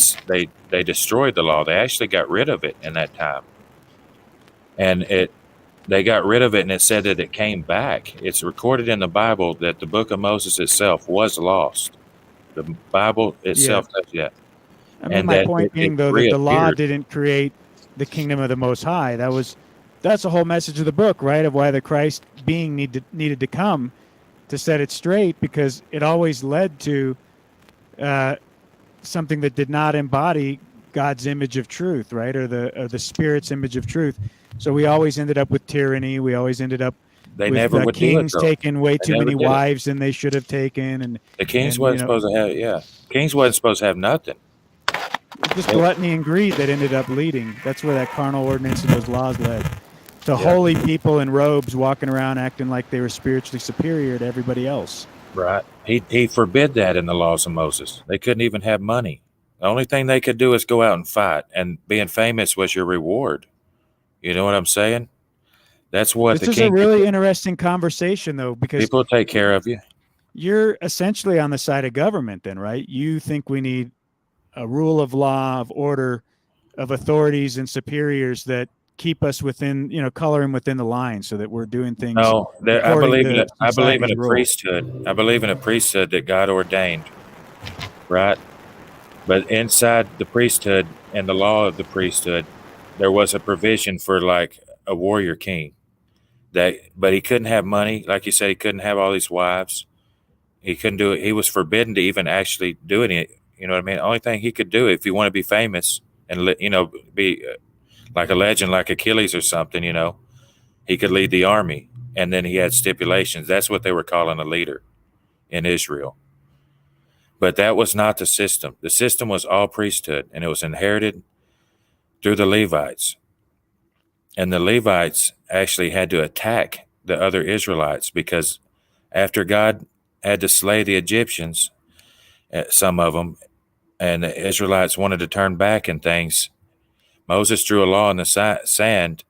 destroyed the law. They actually got rid of it in that time, and they got rid of it, and it said that it came back. It's recorded in the Bible that the book of Moses itself was lost. The Bible itself does that. I mean, my point being, though, that the law didn't create the kingdom of the Most High. That's the whole message of the book, right? Of why the Christ being needed to come to set it straight, because it always led to something that did not embody God's image of truth, right? Or the Spirit's image of truth. So we always ended up with tyranny. We always ended up with kings taking way too many wives than they should have taken. And the kings wasn't supposed to have, kings wasn't supposed to have nothing. Just gluttony and greed that ended up leading. That's where that carnal ordinance and those laws led. To holy people in robes walking around acting like they were spiritually superior to everybody else. Right. He forbid that in the laws of Moses. They couldn't even have money. The only thing they could do is go out and fight, and being famous was your reward. You know what I'm saying? That's what this is a really interesting conversation, though, because people take care of you. You're essentially on the side of government then, right? You think we need a rule of law, of order, of authorities and superiors that keep us within, color him within the lines so that we're doing things. No, I according believe in to it. I believe in society's a rules. priesthood. I believe in a priesthood that God ordained, right? But inside the priesthood and the law of the priesthood, there was a provision for like a warrior king. But he couldn't have money, like you said. He couldn't have all these wives. He couldn't do it. He was forbidden to even actually do it. You know what I mean? The only thing he could do if you want to be famous and be like a legend, like Achilles or something, he could lead the army. And then he had stipulations. That's what they were calling a leader in Israel. But that was not the system. The system was all priesthood, and it was inherited through the Levites. And the Levites actually had to attack the other Israelites because after God had to slay the Egyptians, some of them, and the Israelites wanted to turn back and things, Moses drew a law in the sand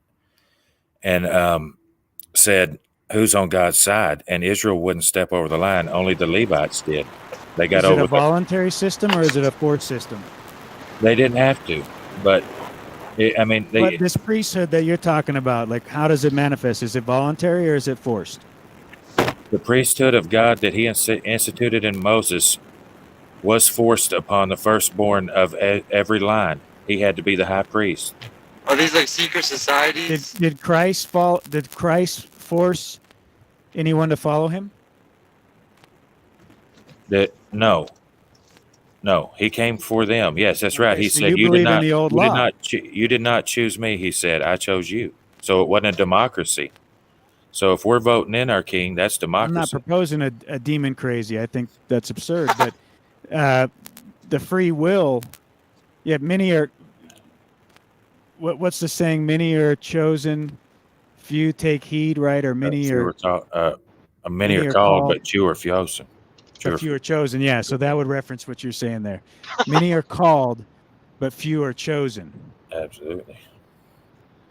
and said, who's on God's side? And Israel wouldn't step over the line. Only the Levites did. They got Is it over a voluntary system or is it a forced system? They didn't have to, but But this priesthood that you're talking about, like, how does it manifest? Is it voluntary or is it forced? the priesthood of God that he instituted in Moses was forced upon the firstborn of every line. He had to be the high priest. Are these like secret societies? Did Christ force anyone to follow him? No, he came for them. Yes, that's right. He so said, you believe in the old law. You did not choose me. He said, I chose you. So it wasn't a democracy. So if we're voting in our king, that's democracy. I'm not proposing a demon crazy. I think that's absurd. But the free will, many are. What's the saying? Many are chosen, few take heed, right? Or many are called, but few are chosen. But few are chosen. Yeah, so that would reference what you're saying there. Many are called, but few are chosen. Absolutely.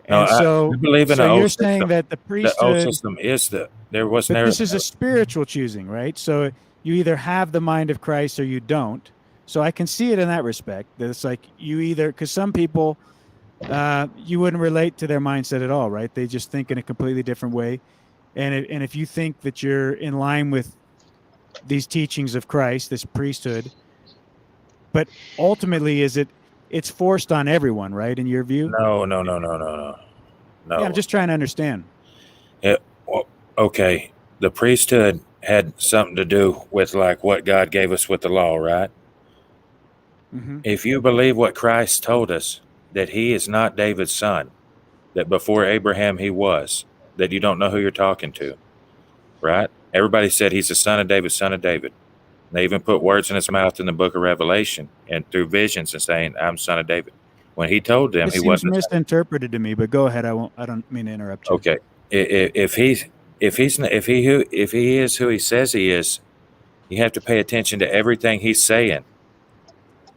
And I believe in so the you're old saying system. that the priesthood. The old system is there was but never. This is a spiritual choosing, right? So you either have the mind of Christ or you don't. So I can see it in that respect. That it's like you either, because some people, you wouldn't relate to their mindset at all, right? They just think in a completely different way. And if you think that you're in line with these teachings of Christ, this priesthood, but ultimately it's forced on everyone, right? In your view? No. Yeah, I'm just trying to understand. Okay. The priesthood had something to do with like what God gave us with the law, right? Mm-hmm. If you believe what Christ told us, that he is not David's son, that before Abraham he was, that you don't know who you're talking to, right? Everybody said he's the son of David, son of David. They even put words in his mouth in the book of Revelation and through visions and saying, I'm son of David. When he told them, it he seems wasn't misinterpreted to me, but go ahead. I don't mean to interrupt you. Okay. If he is who he says he is, you have to pay attention to everything he's saying.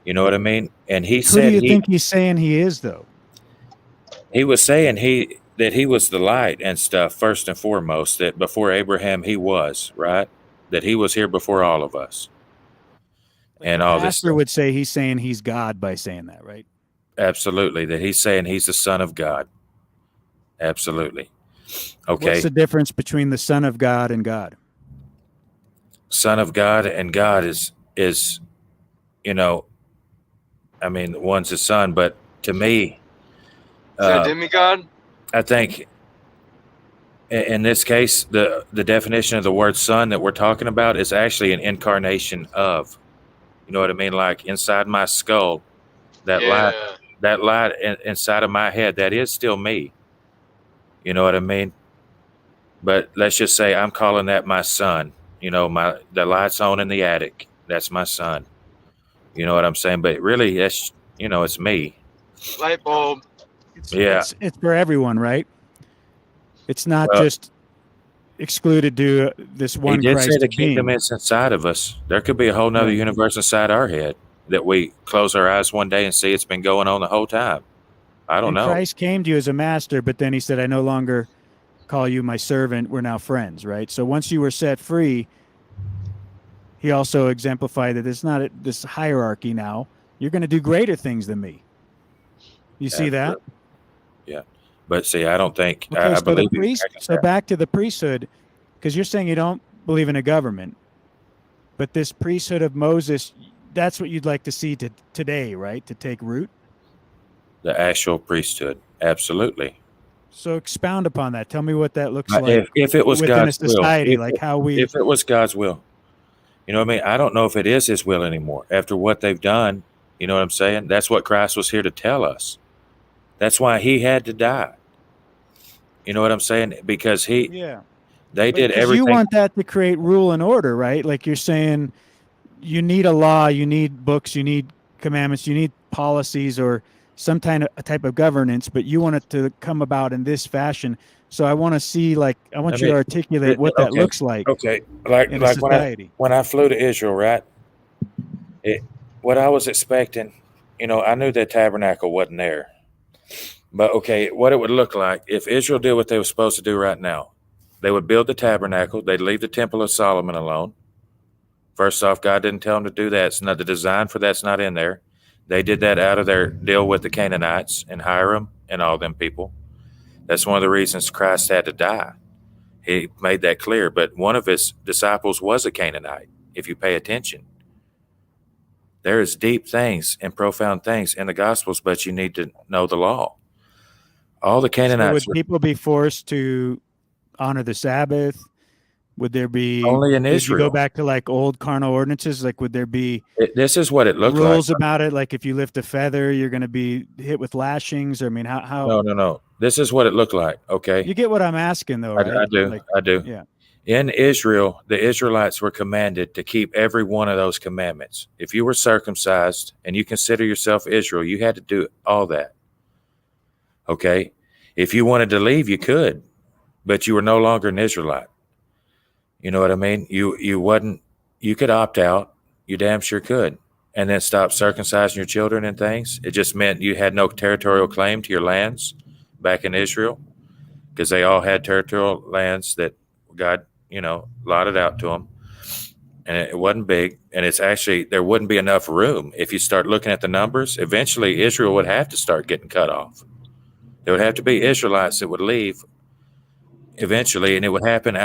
You know what I mean? And he said, who do you think he's saying he is, though? He was saying that he was the light and stuff, first and foremost, that before Abraham he was, right? That he was here before all of us. And all this pastor would say he's saying he's God by saying that, right? Absolutely. That he's saying he's the son of God. Absolutely. Okay. What's the difference between the son of God and God? Son of God and God is one's a son, but to me, is that a demigod? I think in this case, the definition of the word son that we're talking about is actually an incarnation of, you know what I mean? Like inside my skull, that light inside of my head, that is still me. You know what I mean? But let's just say I'm calling that my son. You know, the light's on in the attic. That's my son. You know what I'm saying? But really, that's, it's me. Light bulb. It's for everyone, right? It's not just excluded to this one Christ being. He did say the kingdom is inside of us. There could be a whole nother universe inside our head that we close our eyes one day and see it's been going on the whole time. I don't know. Christ came to you as a master, but then he said, I no longer call you my servant. We're now friends, right? So once you were set free, he also exemplified that it's not this hierarchy now. You're going to do greater things than me. You see that? Yeah. But see, I don't think Okay, I so the believe you priest. So back to the priesthood, because you're saying you don't believe in a government, but this priesthood of Moses, that's what you'd like to see today, right? To take root. the actual priesthood. Absolutely. So expound upon that. Tell me what that looks But like if it was within a God's will, society, like how we. if it was God's will, you know what I mean? I don't know if it is his will anymore after what they've done. You know what I'm saying? That's what Christ was here to tell us. That's why he had to die. You know what I'm saying? Because they did everything. You want that to create rule and order, right? Like you're saying, you need a law, you need books, you need commandments, you need policies or some kind of a type of governance, but you want it to come about in this fashion. So I want to see, like, I want you to articulate what that looks like. Okay, like society. when I flew to Israel, right? What I was expecting, you know, I knew that tabernacle wasn't there, but okay, what it would look like if Israel did what they were supposed to do right now, they would build the tabernacle. They'd leave the Temple of Solomon alone. First off, God didn't tell them to do that. It's not the design for that's not in there. They did that out of their deal with the Canaanites and Hiram and all them people. That's one of the reasons Christ had to die. He made that clear. But one of his disciples was a Canaanite, if you pay attention. There is deep things and profound things in the Gospels, but you need to know the law. All the Canaanites. So would people be forced to honor the Sabbath? Would there be only in Israel? You go back to like old carnal ordinances. Like, would there be? This is what it looked like. Rules about it. Like, if you lift a feather, you're going to be hit with lashings. I mean, how? No. This is what it looked like. Okay. You get what I'm asking, though, right? I do. Like, I do. Yeah. In Israel, the Israelites were commanded to keep every one of those commandments. If you were circumcised and you consider yourself Israel, you had to do all that. Okay. If you wanted to leave, you could, but you were no longer an Israelite. You know what I mean? You could opt out. You damn sure could. And then stop circumcising your children and things. It just meant you had no territorial claim to your lands back in Israel, because they all had territorial lands that God, allotted out to them. And it wasn't big. And it's actually, there wouldn't be enough room. If you start looking at the numbers, eventually Israel would have to start getting cut off. There would have to be Israelites that would leave eventually, and it would happen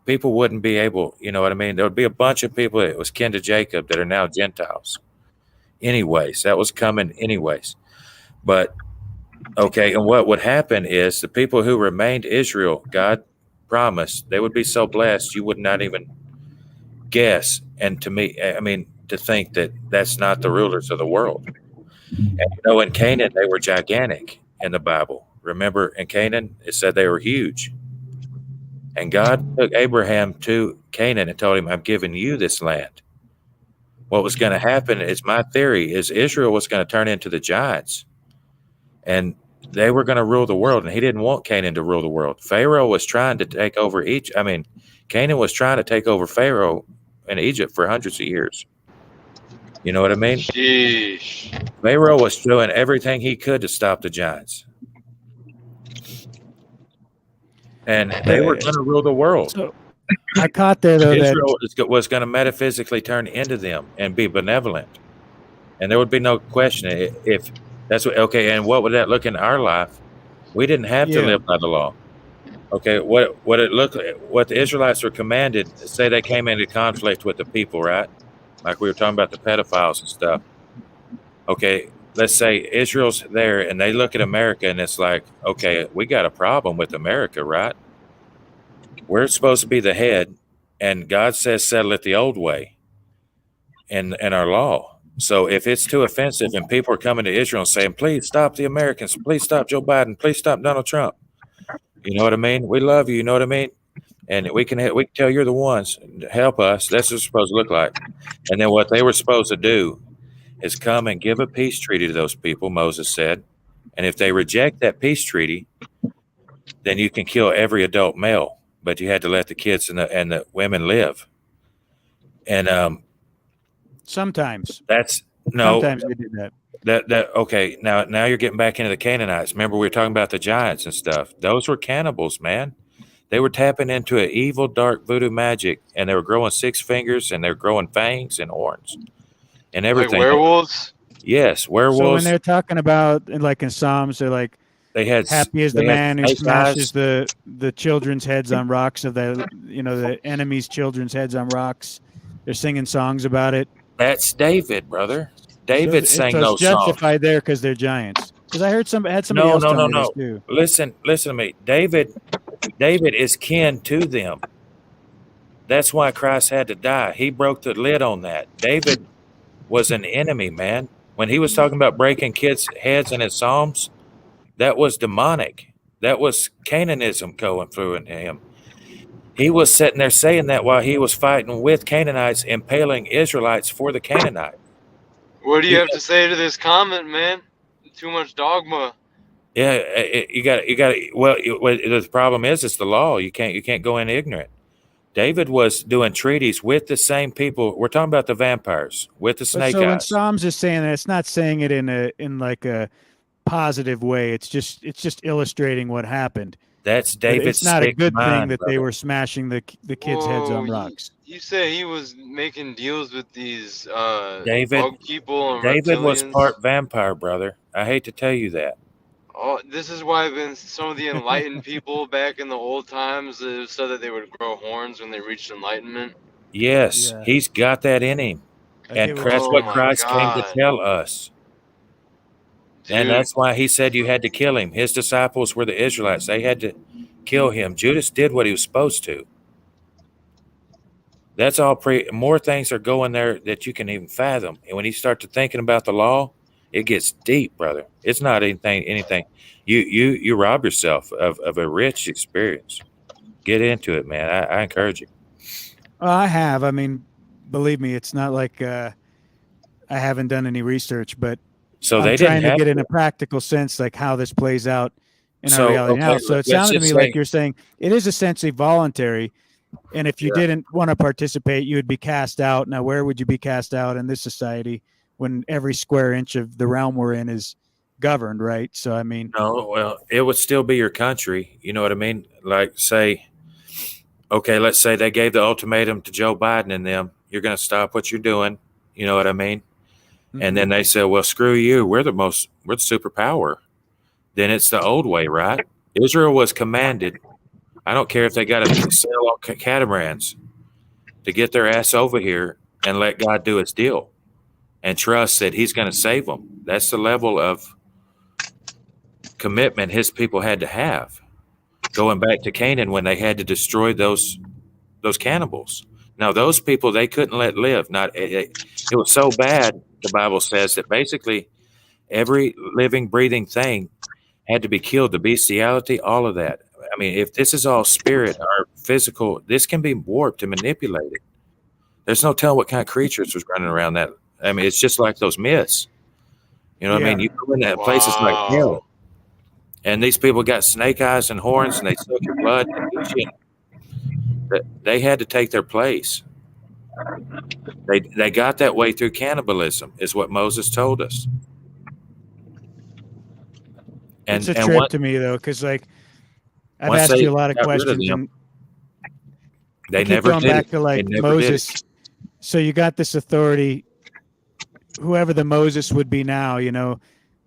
people wouldn't be able, you know what I mean? There would be a bunch of people that was kin to Jacob that are now Gentiles. Anyways, that was coming anyways. But, okay, and what would happen is the people who remained Israel, God promised they would be so blessed you would not even guess. And to me, to think that that's not the rulers of the world. And in Canaan, they were gigantic in the Bible. Remember, in Canaan, it said they were huge. And God took Abraham to Canaan and told him, I'm giving you this land. What was going to happen is, my theory is, Israel was going to turn into the giants. And they were going to rule the world. And he didn't want Canaan to rule the world. Pharaoh was trying to take over Canaan was trying to take over Pharaoh in Egypt for hundreds of years. You know what I mean? Sheesh. Pharaoh was doing everything he could to stop the giants. And they were going to rule the world. So I caught there, though, Israel was going to metaphysically turn into them and be benevolent. And there would be no question if that's what, okay, and what would that look in our life? We didn't have to live by the law. Okay, what the Israelites were commanded, say they came into conflict with the people, right? Like we were talking about the pedophiles and stuff. Okay, let's say Israel's there and they look at America and it's like, okay, we got a problem with America, right? We're supposed to be the head, and God says settle it the old way in our law. So if it's too offensive and people are coming to Israel and saying, please stop the Americans, please stop Joe Biden, please stop Donald Trump. You know what I mean? We love you, you know what I mean? And we can tell you're the ones, help us. That's what it's supposed to look like. And then what they were supposed to do is come and give a peace treaty to those people, Moses said. And if they reject that peace treaty, then you can kill every adult male, but you had to let the kids and the women live. And sometimes that's sometimes we did that. Okay. Now you're getting back into the Canaanites. Remember, we were talking about the giants and stuff. Those were cannibals, man. They were tapping into an evil, dark voodoo magic, and they were growing 6 fingers, and they're growing fangs and horns and everything. Like werewolves? Yes, werewolves. So when they're talking about, like in Psalms, they're like, They had Happy is the they had man who snake smashes eyes. the children's heads on rocks of the enemy's children's heads on rocks. They're singing songs about it. That's David, brother. David sang So it's those songs. justified there because they're giants. Because I heard somebody No, else no, tell no, me this no. too. Listen to me. David is kin to them. That's why Christ had to die. He broke the lid on that. David was an enemy, man. When he was talking about breaking kids' heads in his Psalms, that was demonic. That was Canaanism going through in him. He was sitting there saying that while he was fighting with Canaanites, impaling Israelites for the Canaanites. What do you have to say to this comment, man? Too much dogma. Yeah, you got. Well, the problem is it's the law. You can't go in ignorant. David was doing treaties with the same people. We're talking about the vampires with the snake So when eyes. Psalms is saying that, it's not saying it in like a positive way. It's just illustrating what happened. That's But David's it's not a sick good thing mind, that they brother. were smashing the kids' heads on rocks. You say he was making deals with these David- bug people and David was reptilians? part vampire, brother. I hate to tell you that. Oh, this is why some of the enlightened people back in the old times said that they would grow horns when they reached enlightenment. Yes, Yeah. he's got that in him. I And get that's Oh what my Christ came to God. tell us. And Dude, that's why he said you had to kill him. His disciples were the Israelites. They had to kill him. Judas did what he was supposed to. That's all more things are going there that you can even fathom. And when you start to thinking about the law, it gets deep, brother. It's not anything. You rob yourself of a rich experience. Get into it, man. I encourage you. Well, I have. I mean, believe me, it's not like I haven't done any research, but So I'm they trying didn't to have get in a practical sense, like how this plays out in our reality okay, now. So it let's sounded to just me like you're saying it is essentially voluntary. And if you didn't want to participate, you would be cast out. Now, where would you be cast out in this society when every square inch of the realm we're in is governed, right? So, I mean, No, well, it would still be your country. You know what I mean? Like, say, okay, let's say they gave the ultimatum to Joe Biden and them. You're going to stop what you're doing. You know what I mean? And then they said, well, screw you. We're the superpower. Then it's the old way, right? Israel was commanded. I don't care if they got to sail on catamarans to get their ass over here and let God do his deal and trust that he's going to save them. That's the level of commitment his people had to have. Going back to Canaan when they had to destroy those cannibals. Now, those people, they couldn't let live. It was so bad, the Bible says, that basically every living, breathing thing had to be killed. The bestiality, all of that. I mean, if this is all spirit or physical, this can be warped and manipulated. There's no telling what kind of creatures was running around that. I mean, it's just like those myths. You know what I mean? You go in that places like hell, and these people got snake eyes and horns, and they suck your blood and eat you. They had to take their place. They got that way through cannibalism, is what Moses told us. it's a trip to me, though, because, like, I've asked you a lot of questions, and they keep never going did back it. to, like, Moses. So you got this authority, whoever the Moses would be now, you know,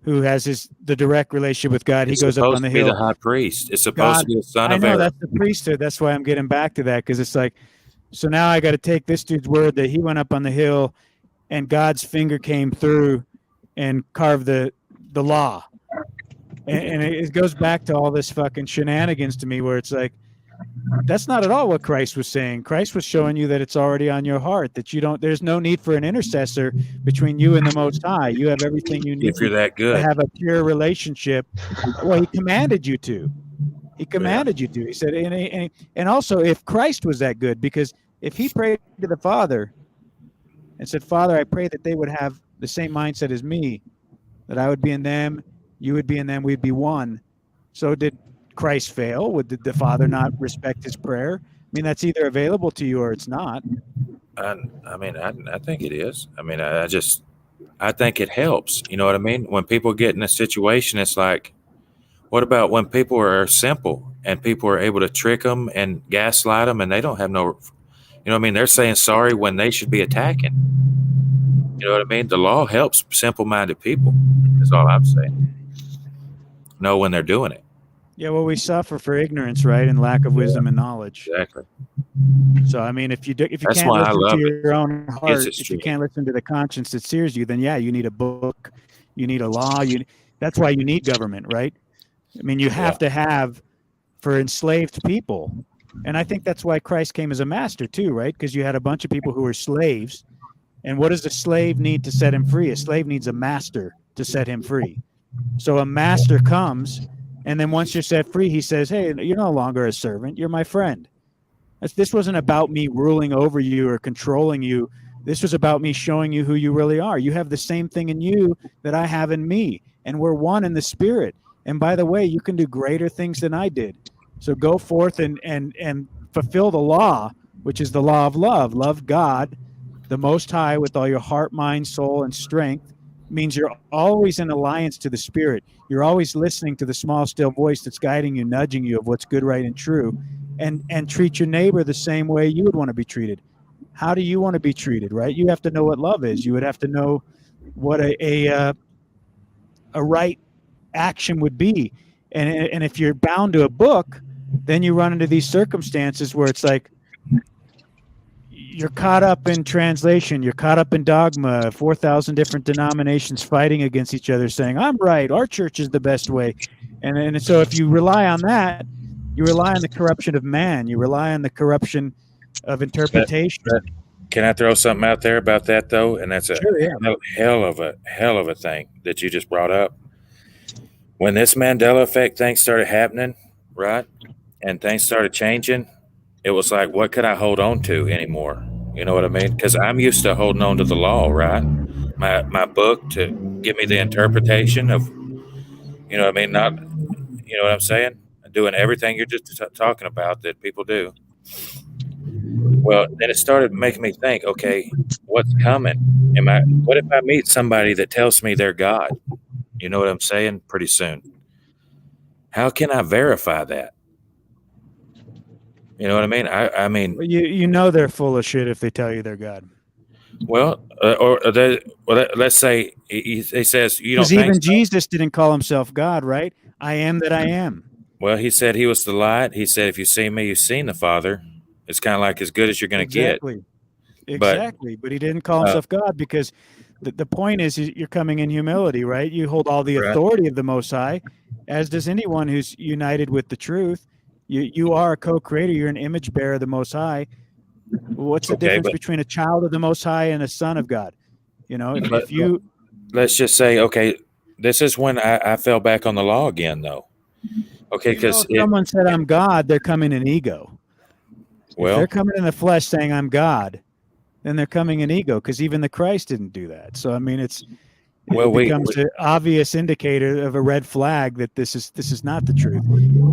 who has the direct relationship with God. He goes up on the hill. It's supposed to be the high priest. It's supposed to be the son of Aaron. I know, Aaron. that's the priesthood. That's why I'm getting back to that, because it's like, so now I got to take this dude's word that he went up on the hill and God's finger came through and carved the law. And it goes back to all this fucking shenanigans to me, where it's like, that's not at all what Christ was saying. Christ was showing you that it's already on your heart, that there's no need for an intercessor between you and the Most High. You have everything you need if you're that good to have a pure relationship. Well, he commanded you to. He commanded you to. He said, and also if Christ was that good, because if he prayed to the Father and said, Father, I pray that they would have the same mindset as me, that I would be in them, you would be in them, we'd be one. So did Christ fail? Did the Father not respect his prayer? I mean, that's either available to you or it's not. I mean, I think it is. I mean, I think it helps. You know what I mean? When people get in a situation, it's like, what about when people are simple and people are able to trick them and gaslight them and they don't have no, you know what I mean? They're saying sorry when they should be attacking. You know what I mean? The law helps simple-minded people, is all I'm saying. know when they're doing it. Yeah, well, we suffer for ignorance, right, and lack of wisdom and knowledge. Exactly. So, I mean, if you That's can't why I listen to love it. your own heart, It's if you extreme. can't listen to the conscience that sears you, then yeah, you need a book, you need a law. That's why you need government, right? I mean, you have to have for enslaved people, and I think that's why Christ came as a master too, right? Because you had a bunch of people who were slaves, and what does a slave need to set him free? A slave needs a master to set him free. So a master comes, and then once you're set free, he says, hey, you're no longer a servant. You're my friend. This wasn't about me ruling over you or controlling you. This was about me showing you who you really are. You have the same thing in you that I have in me, and we're one in the spirit. And by the way, you can do greater things than I did. So go forth and fulfill the law, which is the law of love. Love God, the Most High, with all your heart, mind, soul, and strength. Means you're always in alliance to the spirit. You're always listening to the small, still voice that's guiding you, nudging you of what's good, right, and true, and treat your neighbor the same way you would want to be treated. How do you want to be treated, right? You have to know what love is. You would have to know what a right action would be. And if you're bound to a book, then you run into these circumstances where it's like, you're caught up in translation. You're caught up in dogma. 4,000 different denominations fighting against each other, saying, I'm right. Our church is the best way. And so if you rely on that, you rely on the corruption of man. You rely on the corruption of interpretation. Can I throw something out there about that, though? And that's a hell of a thing that you just brought up. When this Mandela Effect thing started happening, right, and things started changing, it was like, what could I hold on to anymore? You know what I mean? Because I'm used to holding on to the law, right? My book to give me the interpretation of, you know what I mean? Not, you know what I'm saying? Doing everything you're just talking about that people do. Well, then it started making me think, okay, what's coming? What if I meet somebody that tells me they're God? You know what I'm saying? Pretty soon. How can I verify that? You know what I mean? I mean, you know they're full of shit if they tell you they're God. Well, let's say he says you don't Because think even so? Jesus didn't call himself God, right? I am that I am. Well, he said he was the light. He said, if you see me, you've seen the Father. It's kind of like as good as you're going to get. Exactly. But he didn't call himself God because the point is you're coming in humility, right? You hold all the authority of the Most High, as does anyone who's united with the truth. You are a co-creator. You're an image bearer of the Most High. What's the difference between a child of the Most High and a son of God? You know, if you... Let's just say, okay, this is when I fell back on the law again, though. Okay, because if someone said I'm God, they're coming in ego. Well, if they're coming in the flesh saying I'm God, then they're coming in ego, because even the Christ didn't do that. So I mean, it becomes an obvious indicator of a red flag that this is not the truth.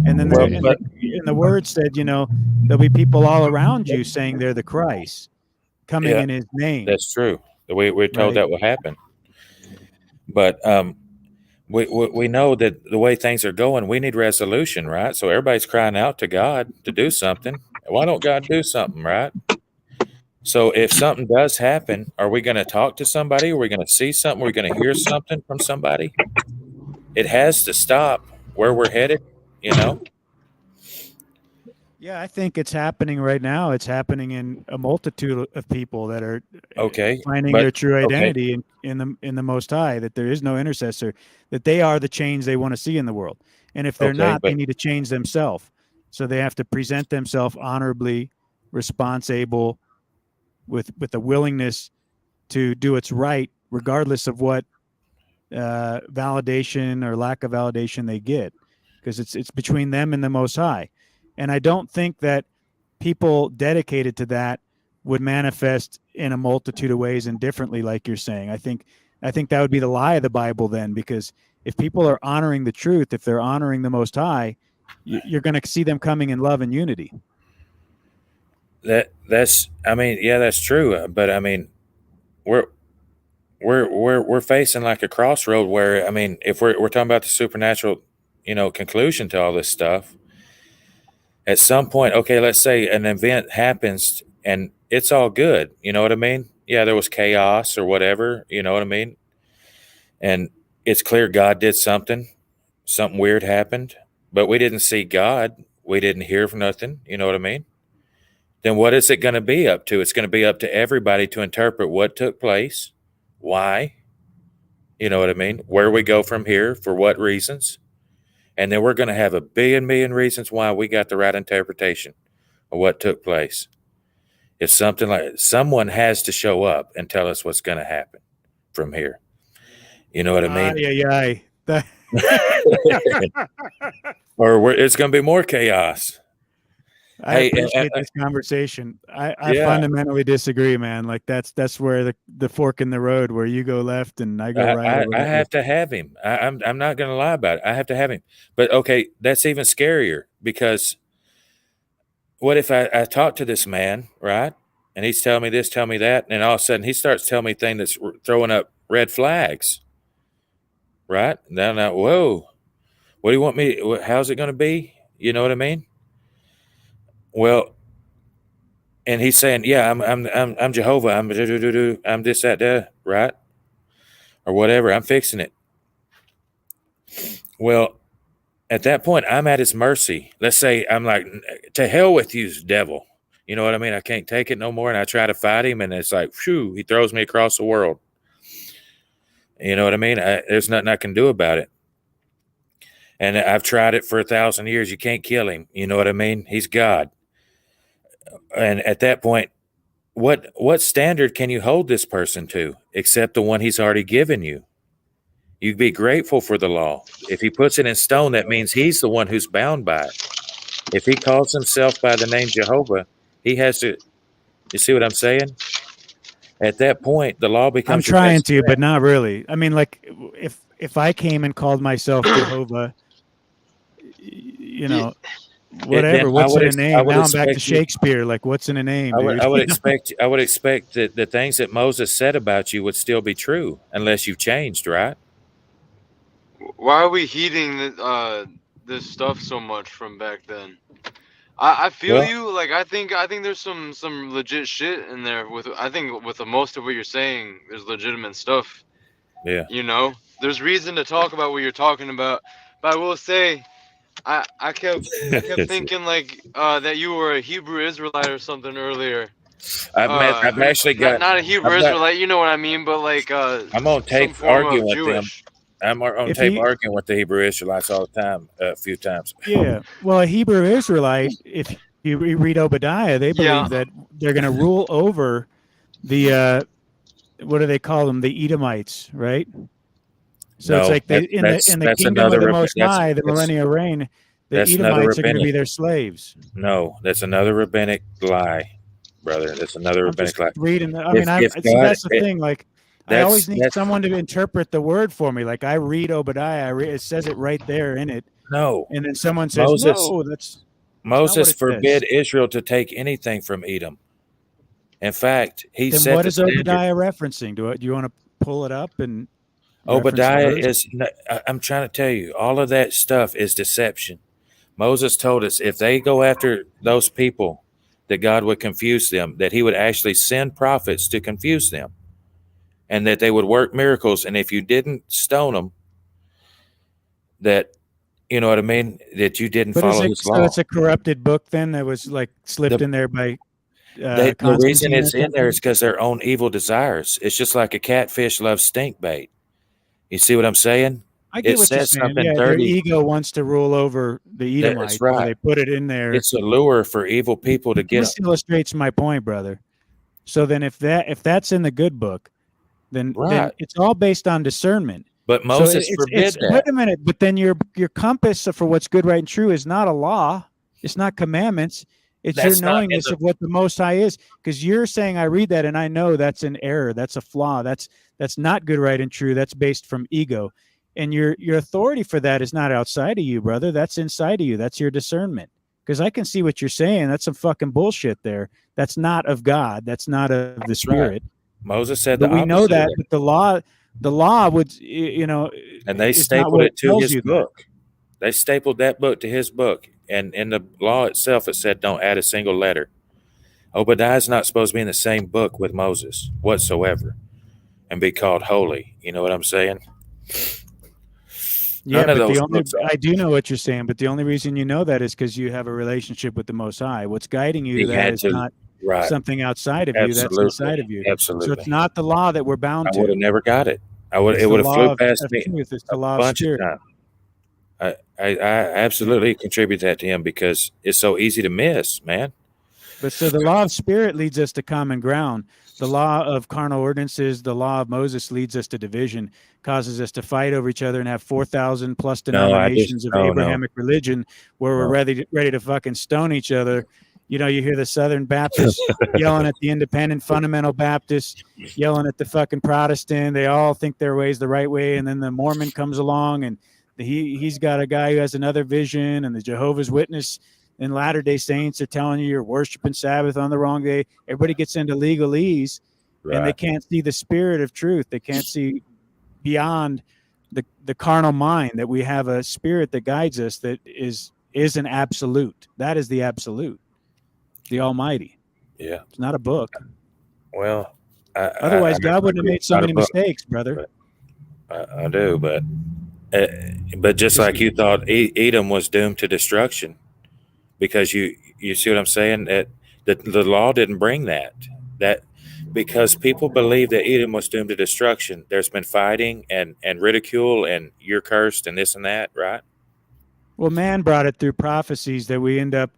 And then the word said, you know, there'll be people all around you saying they're the Christ, coming in His name. That's true. We're told that will happen. But we know that the way things are going, we need resolution, right? So everybody's crying out to God to do something. Why don't God do something, right? So if something does happen, are we going to talk to somebody? Are we going to see something? Are we going to hear something from somebody? It has to stop where we're headed, you know? Yeah, I think it's happening right now. It's happening in a multitude of people that are finding their true identity in the Most High, that there is no intercessor, that they are the change they want to see in the world. And if they're not, they need to change themselves. So they have to present themselves honorably, responsible, with a willingness to do what's right, regardless of what validation or lack of validation they get, because it's between them and the Most High. And I don't think that people dedicated to that would manifest in a multitude of ways and differently, like you're saying. I think that would be the lie of the Bible then, because if people are honoring the truth, if they're honoring the Most High, you're going to see them coming in love and unity. That's true. But I mean, we're facing like a crossroad where, I mean, if we're talking about the supernatural, you know, conclusion to all this stuff, at some point, okay, let's say an event happens and it's all good. You know what I mean? Yeah, there was chaos or whatever, you know what I mean? And it's clear God did something. something weird happened, but we didn't see God. We didn't hear from nothing. You know what I mean? Then what is it going to be up to? It's going to be up to everybody to interpret what took place, why, you know what I mean? Where we go from here, for what reasons. And then we're going to have a million reasons why we got the right interpretation of what took place. It's something like someone has to show up and tell us what's going to happen from here. You know what I mean? Or it's going to be more chaos. I appreciate this conversation. I fundamentally disagree, man. Like that's where the fork in the road, where you go left and I go right. I have to have him. I'm not going to lie about it. I have to have him. But okay, that's even scarier, because what if I talk to this man, right? And he's telling me this, tell me that, and all of a sudden he starts telling me things that's throwing up red flags, right? Now, whoa, what do you want me? How's it going to be? You know what I mean? Well, and he's saying, yeah, I'm Jehovah, I'm this, that, right? Or whatever, I'm fixing it. Well, at that point, I'm at his mercy. Let's say I'm like, to hell with you, devil. You know what I mean? I can't take it no more. And I try to fight him, and it's like, phew, he throws me across the world. You know what I mean? There's nothing I can do about it. And I've tried it for 1,000 years. You can't kill him. You know what I mean? He's God. And at that point, what standard can you hold this person to except the one he's already given you? You'd be grateful for the law. If he puts it in stone, that means he's the one who's bound by it. If he calls himself by the name Jehovah, he has to. You see what I'm saying? At that point, the law becomes. I'm trying to, but not really. I mean, like, if I came and called myself Jehovah, you know, whatever. What's in a name? Now I'm back to Shakespeare. Like, what's in a name? I would expect that the things that Moses said about you would still be true, unless you've changed, right? Why are we heeding this stuff so much from back then? I feel you. Like, I think there's some legit shit in there. I think with most of what you're saying, there's legitimate stuff. Yeah. You know, there's reason to talk about what you're talking about. But I will say, I kept thinking like that you were a Hebrew Israelite or something earlier. I've actually got not a Hebrew Israelite. You know what I mean? But like I'm on tape arguing with them. I'm on tape arguing with the Hebrew Israelites all the time, a few times. Yeah. Well, a Hebrew Israelite, if you read Obadiah, they believe that they're going to rule over the, what do they call them? The Edomites, right? So it's like in the kingdom of the Most High, the millennial reign, the Edomites are going to be their slaves. No, that's another rabbinic lie, brother. That's another rabbinic lie. Reading, that's the thing. Like, I always need someone to interpret the word for me. Like, I read Obadiah, it says it right there in it. No. And then someone says, Moses forbid Israel to take anything from Edom. In fact, he said, what is Obadiah referencing? Do you want to pull it up? And Obadiah is, I'm trying to tell you, all of that stuff is deception. Moses told us if they go after those people, that God would confuse them, that he would actually send prophets to confuse them, and that they would work miracles. And if you didn't stone them, that, you know what I mean, that you didn't follow his law. So it's a corrupted book then that was like slipped in there by the reason it's in there is because their own evil desires. It's just like a catfish loves stink bait. You see what I'm saying? I get what you're saying. Yeah, their ego wants to rule over the Edomites. That's right. So they put it in there. It's a lure for evil people to get. This illustrates my point, brother. So then if that's in the good book, then it's all based on discernment. But Moses forbid that. Wait a minute. But then your compass for what's good, right, and true is not a law. It's not commandments. It's your knowingness of what the Most High is. Because you're saying I read that and I know that's an error. That's a flaw. That's not good, right, and true. That's based from ego. And your authority for that is not outside of you, brother. That's inside of you. That's your discernment. Because I can see what you're saying. That's some fucking bullshit there. That's not of God. That's not of the Spirit. Right. Moses said that. We know that, but the law would, you know. And they stapled it to his book. They stapled that book to his book. And in the law itself, it said don't add a single letter. Obadiah is not supposed to be in the same book with Moses whatsoever and be called holy. You know what I'm saying? Yeah, None of but those books are. I do know what you're saying, but the only reason you know that is because you have a relationship with the Most High. What's guiding you to He that had is to. not Right. something outside of you, that's inside Absolutely. of you. So it's Absolutely. not the law that we're bound I would have to. never got it. It would It's have the flew law past of me truth. It's a the law of bunch of spirit. times. I absolutely contribute that to him because it's so easy to miss, man. But so the law of spirit leads us to common ground. The law of carnal ordinances, the law of Moses leads us to division, causes us to fight over each other and have 4,000 plus denominations of Abrahamic religion where we're ready to fucking stone each other. You know, you hear the Southern Baptists yelling at the independent fundamental Baptists, yelling at the fucking Protestant. They all think their way is the right way. And then the Mormon comes along and he's got a guy who has another vision, and the Jehovah's Witness and Latter-day Saints are telling you you're worshiping Sabbath on the wrong day. Everybody gets into legalese, and they can't see the spirit of truth. They can't see beyond the carnal mind, that we have a spirit that guides us that is an absolute. That is the absolute, the Almighty. Yeah. It's not a book. Well, otherwise God wouldn't have made so many mistakes, brother. I do, but just like you thought Edom was doomed to destruction, because you see what I'm saying, that the law didn't bring that because people believe that Edom was doomed to destruction. There's been fighting and ridicule and you're cursed and this and that, right? Well, man brought it through prophecies that we end up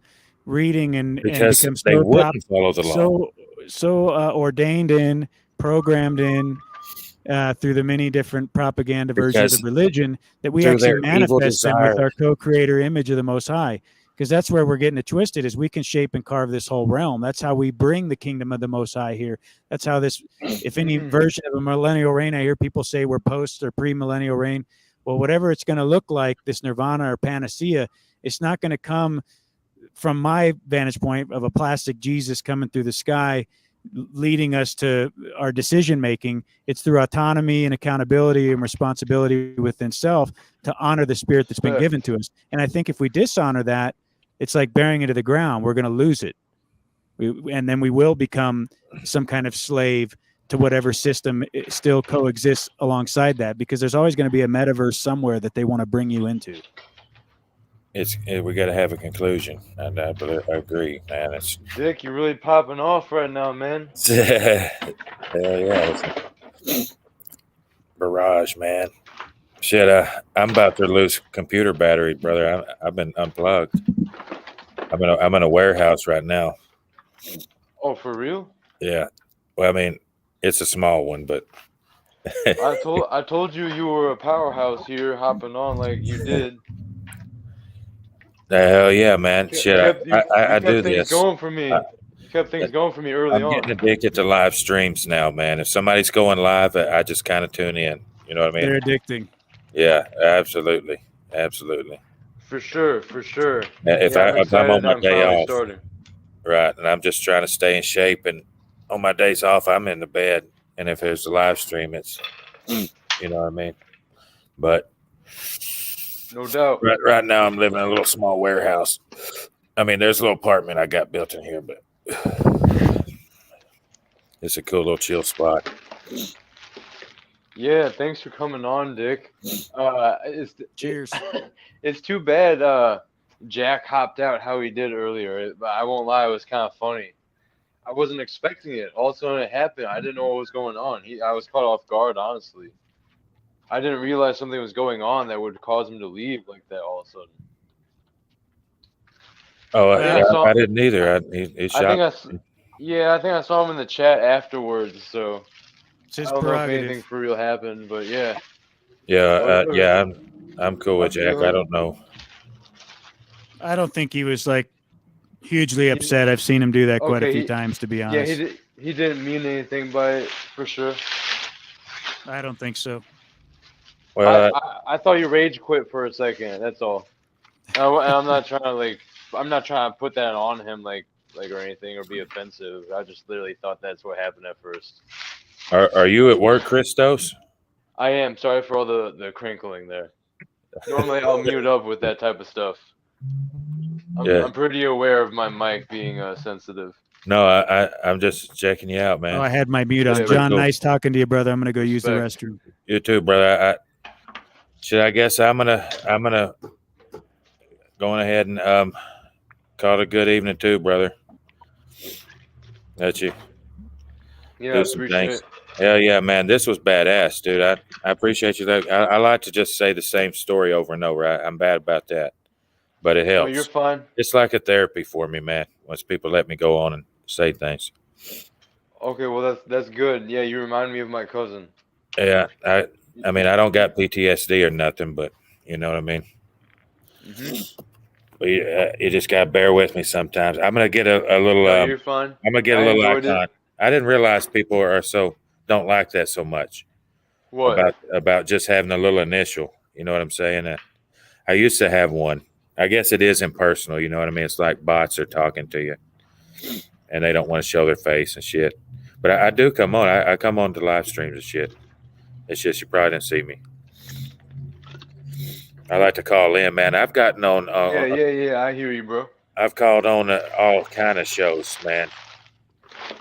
reading and become they wouldn't follow the law. So ordained in, programmed in, through the many different propaganda versions of religion, that we actually manifest them with our co-creator image of the Most High. Because that's where we're getting it twisted, is we can shape and carve this whole realm. That's how we bring the kingdom of the Most High here. That's how this, if any version of a millennial reign, I hear people say we're post or pre-millennial reign. Well, whatever it's going to look like, this nirvana or panacea, it's not going to come from my vantage point of a plastic Jesus coming through the sky, leading us to our decision making. It's through autonomy and accountability and responsibility within self to honor the spirit that's been given to us. And I think if we dishonor that, it's like burying it to the ground. We're going to lose it. And then we will become some kind of slave to whatever system still coexists alongside that, because there's always going to be a metaverse somewhere that they want to bring you into. We got to have a conclusion, and I agree, man. Dick, you're really popping off right now, man. Yeah, barrage, man. Shit, I'm about to lose computer battery, brother. I've been unplugged. I'm in a warehouse right now. Oh, for real? Yeah. Well, I mean, it's a small one, but I told you were a powerhouse here, hopping on like you did. The hell yeah, man. Shit, I do this. Going for me. You kept things going for me early on. I'm getting addicted to live streams now, man. If somebody's going live, I just kind of tune in. You know what I mean? They're addicting. Yeah, absolutely. For sure. If I'm on my day off, right, and I'm just trying to stay in shape, and on my days off, I'm in the bed, and if there's a live stream, it's, you know what I mean? But no doubt. Right now, I'm living in a little small warehouse. I mean, there's a little apartment I got built in here, but it's a cool little chill spot. Yeah, thanks for coming on, Dick. Cheers. It's too bad Jack hopped out how he did earlier. But I won't lie, it was kind of funny. I wasn't expecting it. All of a sudden it happened. I didn't know what was going on. I was caught off guard, honestly. I didn't realize something was going on that would cause him to leave like that all of a sudden. Oh, I didn't either. He shot. I think I saw him in the chat afterwards. So I don't know if anything for real happened, but yeah. Yeah. I'm cool with Jack. I don't know. I don't think he was like hugely upset. I've seen him do that quite a few times, to be honest. Yeah, he didn't mean anything by it, for sure. I don't think so. Well, I thought you rage quit for a second. That's all. I'm not trying to put that on him like or anything or be offensive. I just literally thought that's what happened at first. Are you at work, Christos? I am. Sorry for all the crinkling there. Normally I'll mute up with that type of stuff. I'm pretty aware of my mic being sensitive. No, I'm just checking you out, man. Oh, I had my mute on. John, nice talking to you, brother. I'm going to go use the restroom. You too, brother. Should I guess I'm gonna go ahead and call it a good evening too, brother. Let you Yeah, I do some appreciate things. it. Hell yeah, man. This was badass, dude. I appreciate you. I like to just say the same story over and over. I'm bad about that, but it No, you're helps. fine. It's like a therapy for me, man. Once people let me go on and say things. Okay, well that's good. Yeah, you remind me of my cousin. Yeah, I mean, I don't got PTSD or nothing, but you know what I mean. Mm-hmm. But you just gotta bear with me sometimes. I'm gonna get a little. No, you're fine. I'm gonna get a I little enjoyed it. icon. I didn't realize people don't like that so much What? about just having a little initial. You know what I'm saying? I used to have one. I guess it is impersonal. You know what I mean? It's like bots are talking to you, and they don't want to show their face and shit. But I do come on. I come on to live streams and shit. It's just you probably didn't see me. I like to call in, man. I've gotten on. Yeah. I hear you, bro. I've called on all kind of shows, man.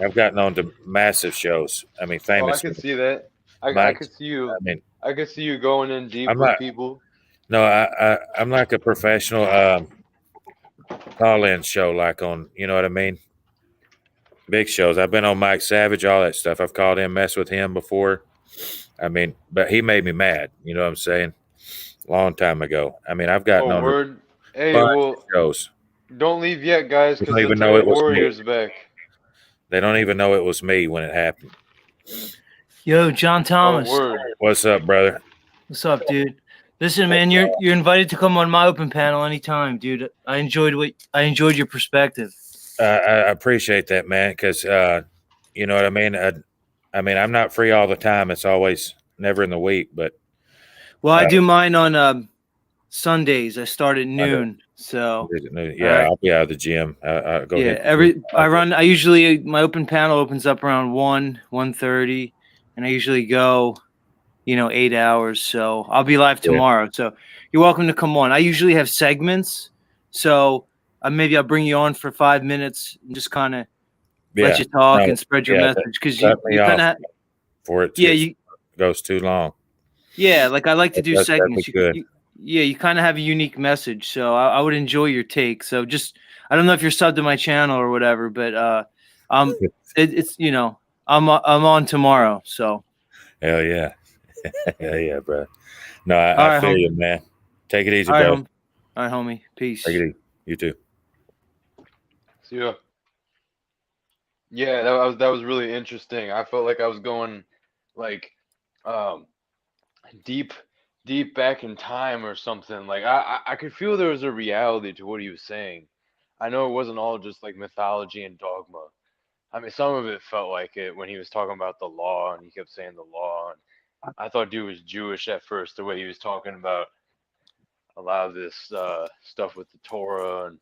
I've gotten on to massive shows. I mean, Oh, famous. I could see that. I Mike, could see you. I mean, I could see you going in deep I'm with not. people. No, I'm like a professional call-in show, like on, you know what I mean? Big shows. I've been on Mike Savage, all that stuff. I've called in, messed with him before. I mean, but he made me mad. You know what I'm saying? Long time ago. I mean, I've gotten Oh, on word. a Hey, bunch well, of shows. don't leave yet, guys, They because don't the even know it Third was me. Warrior's back. They don't even know it was me when it happened. Yo, John Thomas. Oh, word. What's up, brother? What's up, dude? Listen, man, you're invited to come on my open panel anytime, dude. I enjoyed your perspective. I appreciate that, man, because you know what I mean. I mean, I'm not free all the time. It's always never in the week, but Well, I do mine on Sundays. I start at noon, so yeah, I'll be out of the gym. I'll go ahead. I usually my open panel opens up around 1:30, and I usually go, 8 hours. So I'll be live tomorrow. So you're welcome to come on. I usually have segments, so maybe I'll bring you on for 5 minutes and just kind of let you talk and spread your message, because you kind of for it. Goes too long. Yeah, like I like to do segments. Good. You kind of have a unique message, so I would enjoy your take. So just, I don't know if you're subbed to my channel or whatever, but it's I'm on tomorrow. So hell yeah, hell yeah, bro. No, I feel you, man. Take it easy, bro. All right, homie. Peace. Take it easy. You too. See ya. Yeah, that was really interesting. I felt like I was going like deep back in time or something. Like I could feel there was a reality to what he was saying. I know it wasn't all just like mythology and dogma. I mean, some of it felt like it when he was talking about the law and he kept saying the law. And I thought dude was Jewish at first, the way he was talking about a lot of this stuff with the Torah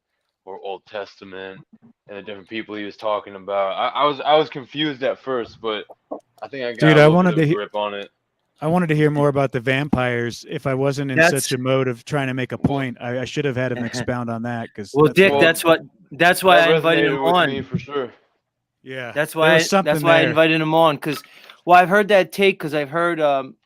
or Old Testament and the different people he was talking about. I was confused at first, but I think I got a little bit of a grip on it. I wanted to hear more about the vampires. If I wasn't in such a mode of trying to make a point, I should have had him expound on that. Because Dick, that's why I invited him on. Me for sure. Yeah, that's why I invited him on, because I've heard that take, because I've heard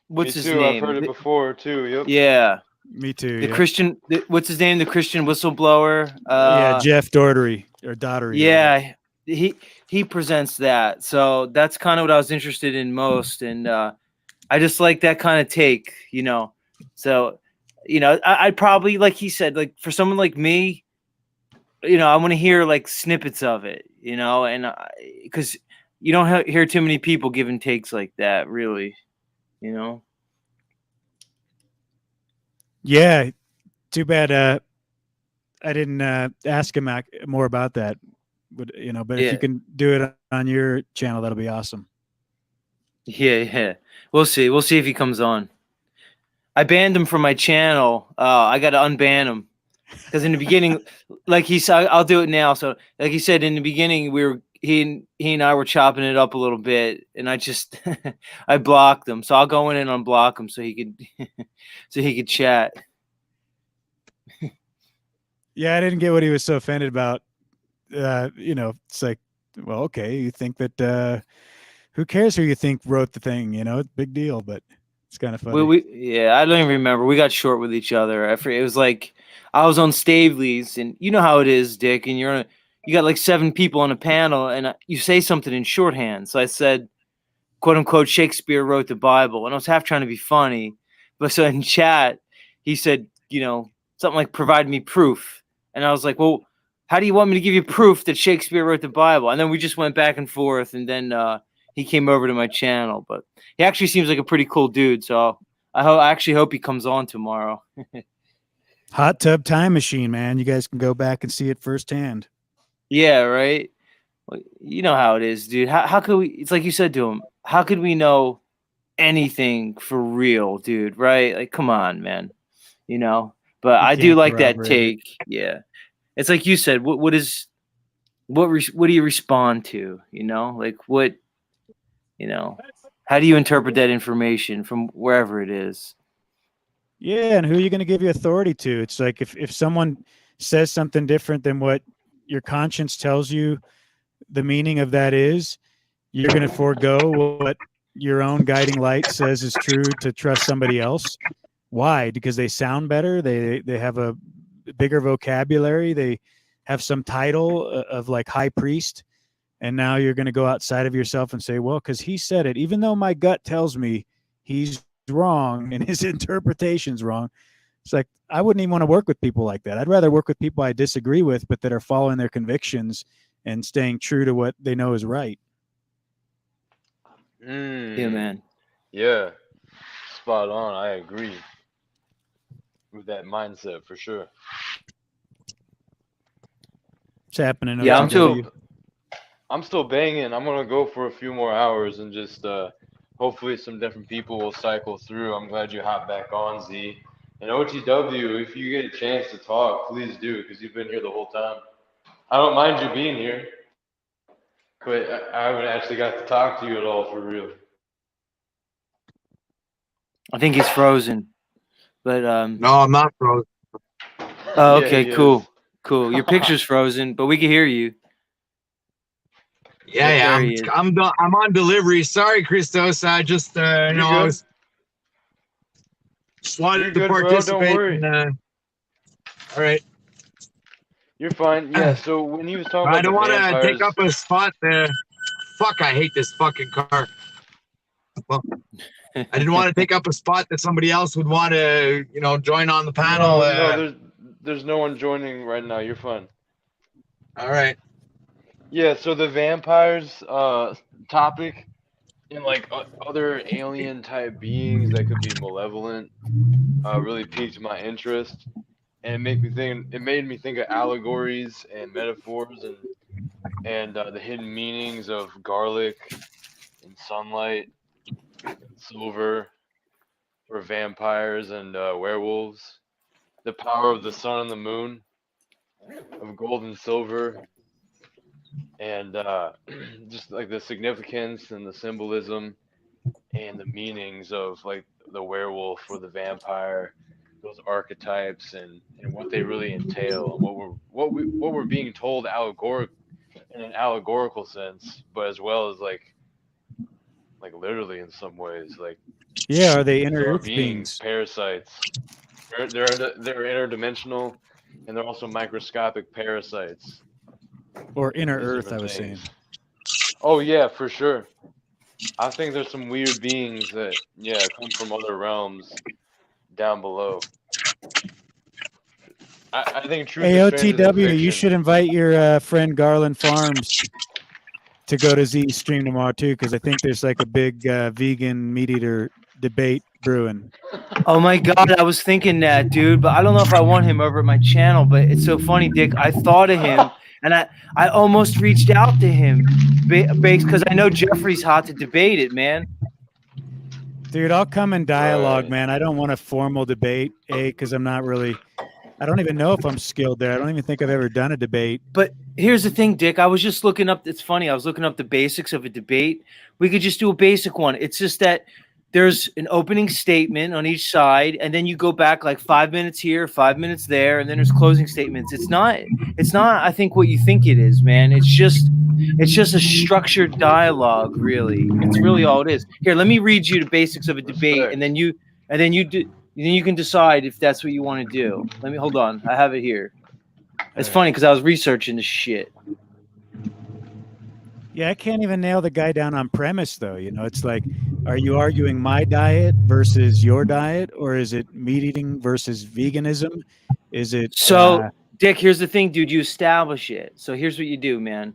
what's his name? I've heard it before too. Yep. Yeah. Me too. The Christian, what's his name? The Christian whistleblower. Yeah, Jeff Daugherty or Daugherty. Yeah, he presents that, so that's kind of what I was interested in most, and I just like that kind of take, So, I'd probably, like he said, like for someone like me, I want to hear like snippets of it, and because you don't hear too many people giving takes like that, really, Yeah, too bad I didn't ask him more about that. But if you can do it on your channel, that'll be awesome. Yeah. We'll see if he comes on. I banned him from my channel. I got to unban him because in the beginning, like he said, I'll do it now. So, like he said, in the beginning, he and I were chopping it up a little bit, and I just I blocked him. So I'll go in and unblock him so he could chat. Yeah, I didn't get what he was so offended about. It's like, well, okay, you think that who cares who you think wrote the thing? Big deal. But It's kind of funny. Yeah, I don't even remember. We got short with each other. It was like I was on Stavely's, and you know how it is, Dick. And you got like 7 people on a panel, and you say something in shorthand. So I said, "quote unquote," Shakespeare wrote the Bible, and I was half trying to be funny, but so in chat he said, something like "provide me proof," and I was like, "Well, how do you want me to give you proof that Shakespeare wrote the Bible?" And then we just went back and forth, and then he came over to my channel, but he actually seems like a pretty cool dude. So I actually hope he comes on tomorrow. Hot Tub Time Machine, man. You guys can go back and see it firsthand. Yeah, right. Well, you know how it is, dude. How could we? It's like you said to him. How could we know anything for real, dude? Right? Like, come on, man. But I do like that take. Yeah, it's like you said. What do you respond to? Like what? How do you interpret that information from wherever it is? Yeah, and who are you going to give your authority to? It's like if someone says something different than what your conscience tells you the meaning of that is, you're going to forego what your own guiding light says is true to trust somebody else. Why? Because they sound better. They have a bigger vocabulary. They have some title of like high priest. And now you're going to go outside of yourself and say, well, because he said it, even though my gut tells me he's wrong and his interpretation's wrong. It's like, I wouldn't even want to work with people like that. I'd rather work with people I disagree with, but that are following their convictions and staying true to what they know is right. Yeah, man. Yeah, spot on. I agree with that mindset for sure. It's happening. Yeah, I'm still banging. I'm gonna go for a few more hours and just hopefully some different people will cycle through. I'm glad you hopped back on, Z. And OTW, if you get a chance to talk, please do, because you've been here the whole time. I don't mind you being here, but I haven't actually got to talk to you at all for real. I think he's frozen, but No, I'm not frozen. Oh, okay, Yeah, cool. Your picture's frozen, but we can hear you. Yeah, I'm on delivery. Sorry, Christos. I just I was just wanted to participate. Bro, don't worry. All right. You're fine. Yeah. So when he was talking about I don't the want to vampires, take up a spot there. Fuck! I hate this fucking car. Well, I didn't want to take up a spot that somebody else would want to, join on the panel. No, there's no one joining right now. You're fine. All right. Yeah, so the vampires topic and like other alien type beings that could be malevolent really piqued my interest, and it made me think of allegories and metaphors and the hidden meanings of garlic and sunlight, and silver for vampires and werewolves, the power of the sun and the moon, of gold and silver. And just like the significance and the symbolism and the meanings of like the werewolf or the vampire, those archetypes and what they really entail, and what we're being told in an allegorical sense, but as well as like literally in some ways, like are they inner beings, parasites. They're interdimensional, and they're also microscopic parasites. Or inner earth, I was saying. Oh yeah, for sure. I think there's some weird beings that come from other realms down below. I think truth is stranger than AOTW, you fiction. should invite your friend Garland Farms to go to Z's stream tomorrow too, because I think there's like a big vegan meat eater debate brewing. Oh my God, I was thinking that, dude, but I don't know if I want him over at my channel. But it's so funny, Dick. I thought of him, and I almost reached out to him, because I know Jeffrey's hot to debate it, man. Dude, I'll come in dialogue, man. I don't want a formal debate, because I don't even know if I'm skilled there. I don't even think I've ever done a debate. But here's the thing, Dick. I was just looking up. It's funny. I was looking up the basics of a debate. We could just do a basic one. It's just that there's an opening statement on each side, and then you go back like 5 minutes here, 5 minutes there, and then there's closing statements. It's not I think what you think it is, man. It's just a structured dialogue, really. It's really all it is. Here, let me read you the basics of a debate, and then you can decide if that's what you want to do. Let me hold on. I have it here. It's funny because I was researching this shit. Yeah, I can't even nail the guy down on premise, though. You know, it's like, are you arguing my diet versus your diet, or is it meat eating versus veganism? Is it so? Dick, here's the thing, dude. You establish it. So here's what you do, man.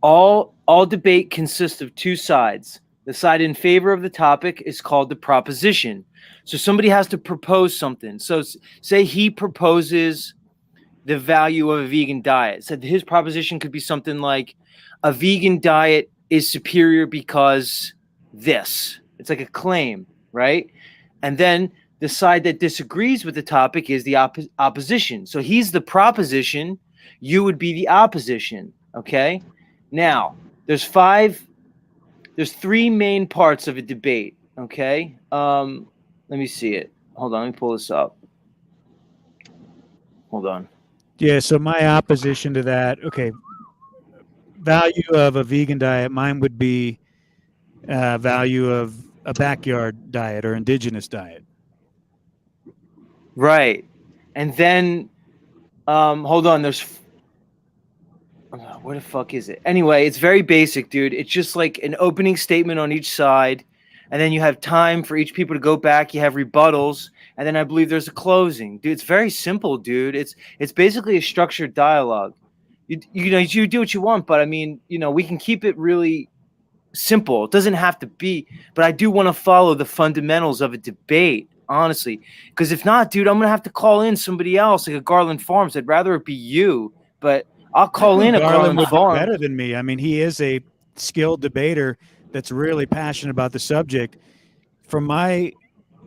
All debate consists of two sides. The side in favor of the topic is called the proposition. So somebody has to propose something. So say he proposes the value of a vegan diet. So his proposition could be something like, a vegan diet is superior because this. It's like a claim, right? And then the side that disagrees with the topic is the opposition. So he's the proposition, you would be the opposition, okay? Now, there's three main parts of a debate, okay? Let me see it. Hold on, let me pull this up. Hold on. Yeah, so my opposition to that, okay, value of a vegan diet, mine would be value of a backyard diet or indigenous diet. Right. And then, hold on, there's, where the fuck is it? Anyway, it's very basic, dude. It's just like an opening statement on each side, and then you have time for each people to go back. You have rebuttals, and then I believe there's a closing. Dude, it's very simple, dude. It's basically a structured dialogue. You know, you do what you want, but I mean, you know, we can keep it really simple. It doesn't have to be, but I do want to follow the fundamentals of a debate, honestly. Because if not, dude, I'm going to have to call in somebody else, like a Garland Farms. I'd rather it be you, but I'll call in a Garland Farms. Better than me. I mean, he is a skilled debater that's really passionate about the subject. From my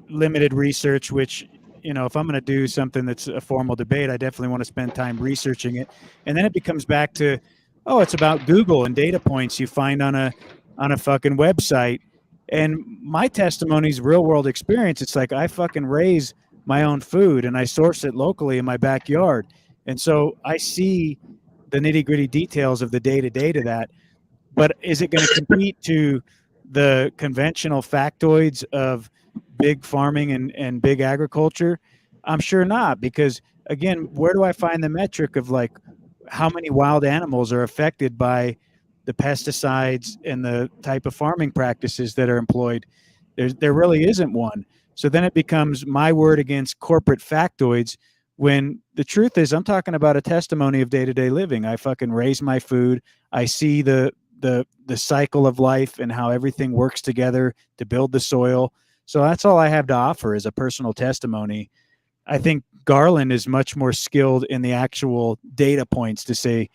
limited research, which, you know, if I'm going to do something that's a formal debate, I definitely want to spend time researching it. And then it becomes back to, oh, it's about Google and data points you find on a fucking website. And my testimony's real world experience. It's like I fucking raise my own food and I source it locally in my backyard. And so I see the nitty gritty details of the day-to-day to that. But is it going to compete to the conventional factoids of big farming and big agriculture? I'm sure not, because again, where do I find the metric of like how many wild animals are affected by the pesticides and the type of farming practices that are employed? There really isn't one. So then it becomes my word against corporate factoids, when the truth is I'm talking about a testimony of day-to-day living. I fucking raise my food. I see the cycle of life and how everything works together to build the soil. So that's all I have to offer is a personal testimony. I think Garland is much more skilled in the actual data points to say,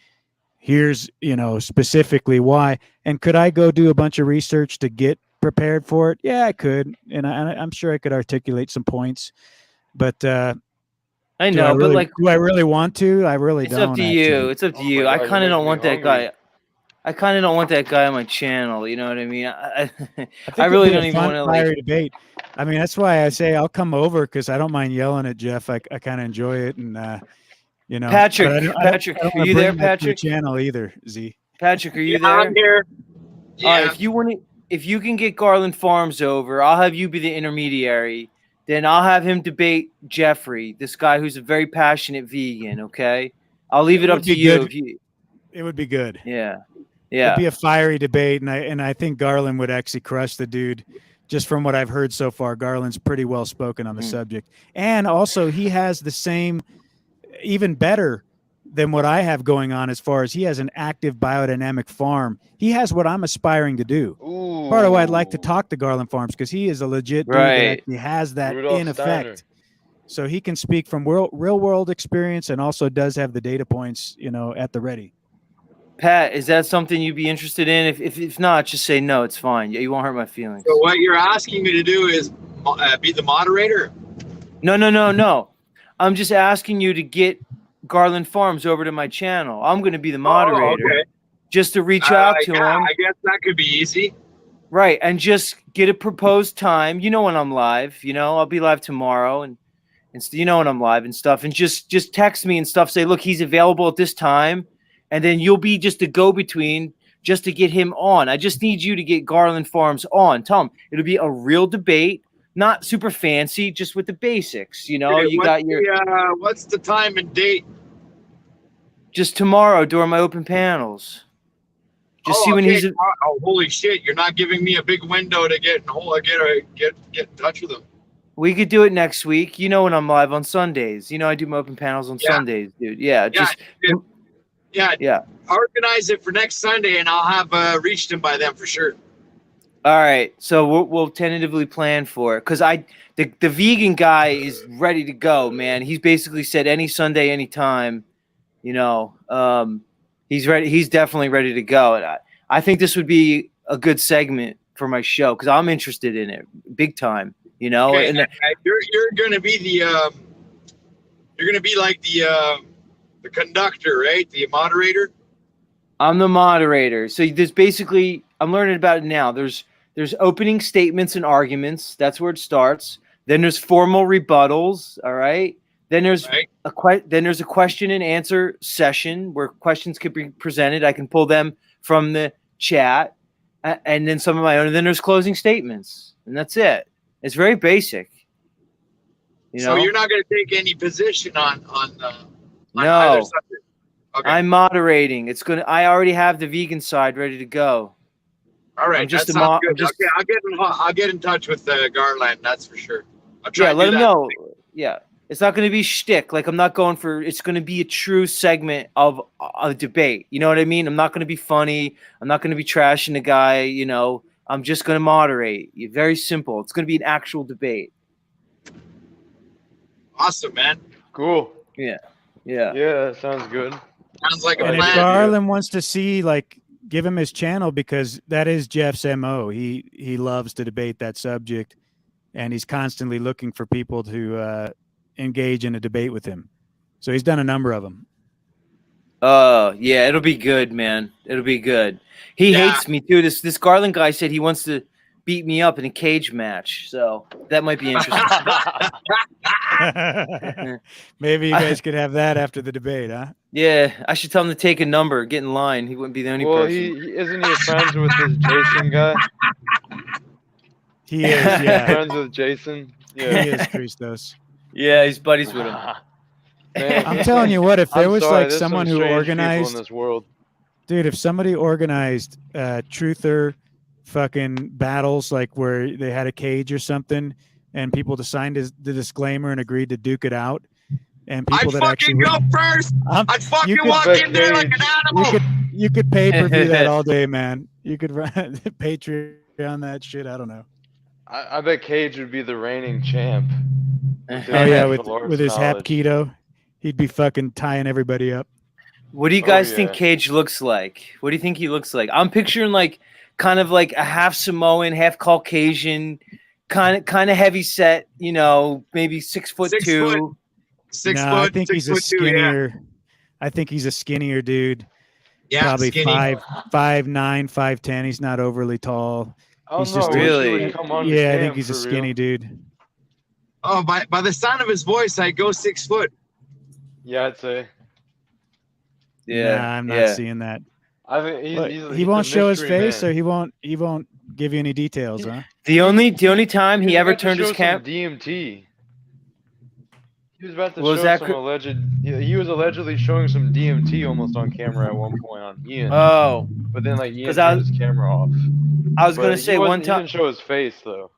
here's, you know, specifically why. And could I go do a bunch of research to get prepared for it? Yeah, I could. And I'm sure I could articulate some points, but I know, but like, do I really want to? I really don't. It's up to you. It's up to you. I kind of don't want that guy. I kind of don't want that guy on my channel. You know what I mean? I really don't even want to like debate. I mean, that's why I say I'll come over, because I don't mind yelling at Jeff. I kind of enjoy it, and you know, Patrick, I don't are you there, Patrick? Channel either, Z. Patrick, are you there? I'm here. Yeah. If you can get Garland Farms over, I'll have you be the intermediary. Then I'll have him debate Jeffrey, this guy who's a very passionate vegan. Okay, I'll leave it up to you. It would be good. Yeah. It'd be a fiery debate, and I think Garland would actually crush the dude. Just from what I've heard so far, Garland's pretty well spoken on the subject, and also he has the same, even better than what I have going on as far as he has an active biodynamic farm. He has what I'm aspiring to do. Ooh. Part of why I'd like to talk to Garland Farms, because he is a legit dude that actually has that in effect. So he can speak from real world experience and also does have the data points, you know, at the ready. Pat, is that something you'd be interested in? If not, just say no. It's fine. You won't hurt my feelings. So what you're asking me to do is be the moderator? No. I'm just asking you to get Garland Farms over to my channel. I'm going to be the moderator, just to reach out to him. I guess that could be easy. Right, and just get a proposed time. You know when I'm live. You know I'll be live tomorrow, and you know when I'm live and stuff. And just text me and stuff. Say, look, he's available at this time, and then you'll be just a go-between just to get him on. I just need you to get Garland Farms on. Tell him it'll be a real debate, not super fancy, just with the basics. You know, you got your. What's the time and date? Just tomorrow during my open panels. Just see when he's. Oh, holy shit! You're not giving me a big window to get in touch with him. We could do it next week. You know when I'm live on Sundays. You know I do my open panels on Sundays, dude. Yeah, yeah. Organize it for next Sunday, and I'll have reached him by then for sure. All right, so we'll tentatively plan for it because the vegan guy is ready to go, man. He's basically said any Sunday, anytime. You know, he's ready. He's definitely ready to go, and I think this would be a good segment for my show because I'm interested in it big time. You know, okay, and you're gonna be like the conductor, right? The moderator. I'm the moderator. So there's basically I'm learning about it now. There's opening statements and arguments. That's where it starts. Then there's formal rebuttals. All right. Then there's a question and answer session where questions could be presented. I can pull them from the chat, and then some of my own. And then there's closing statements, and that's it. It's very basic. You know? So you're not going to take any position on no. either subject. Okay. I'm moderating. I already have the vegan side ready to go. All right, that sounds good. Okay, I'll get in touch with Garland. That's for sure. I'll try. Yeah, let him know. Yeah, it's not going to be shtick. Like I'm not going for. It's going to be a true segment of a debate. You know what I mean? I'm not going to be funny. I'm not going to be trashing the guy. You know, I'm just going to moderate. Very simple. It's going to be an actual debate. Awesome, man. Cool. Yeah. That sounds good. Sounds like a And plan. if Garland wants to see, like, give him his channel because that is Jeff's MO. He loves to debate that subject, and he's constantly looking for people to engage in a debate with him. So he's done a number of them. Yeah, it'll be good, man. It'll be good. He hates me too. This Garland guy said he wants to beat me up in a cage match, so that might be interesting. Maybe you guys could have that after the debate, huh? Yeah, I should tell him to take a number, get in line. He wouldn't be the only person. Isn't he friends with this Jason guy? He is, yeah. Friends with Jason? Yeah. He is, Christos. Yeah, he's buddies with him. Man, I'm telling you what, if there was sorry, like there's someone some who strange organized, people in this world. dude, if somebody organized truther fucking battles, like where they had a cage or something, and people signed the disclaimer and agreed to duke it out, and people I'd that fucking actually go first. I'd fucking walk in there like an animal. You could pay per view that all day, man. You could run Patreon that shit. I don't know. I bet Cage would be the reigning champ. Oh yeah, with his Hapkido, he'd be fucking tying everybody up. What do you guys think Cage looks like? What do you think he looks like? I'm picturing like kind of like a half Samoan, half Caucasian, kind of heavy set. You know, maybe 6'2". 6 no, foot. I think he's a skinnier. Yeah. I think he's a skinnier dude. Yeah, probably skinny. 5'9", 5'10". He's not overly tall. He's just really. I think he's a skinny dude. Oh, by the sound of his voice, I go 6 foot. Yeah, I'd say. Yeah, nah, I'm not seeing that. I think he won't show his face, or he won't give you any details, huh? The only time he ever turned his camera. DMT. He was about to show some alleged. He was allegedly showing some DMT almost on camera at one point on Ian. Oh, but then like Ian turned his camera off. I was gonna say one time. He didn't show his face though.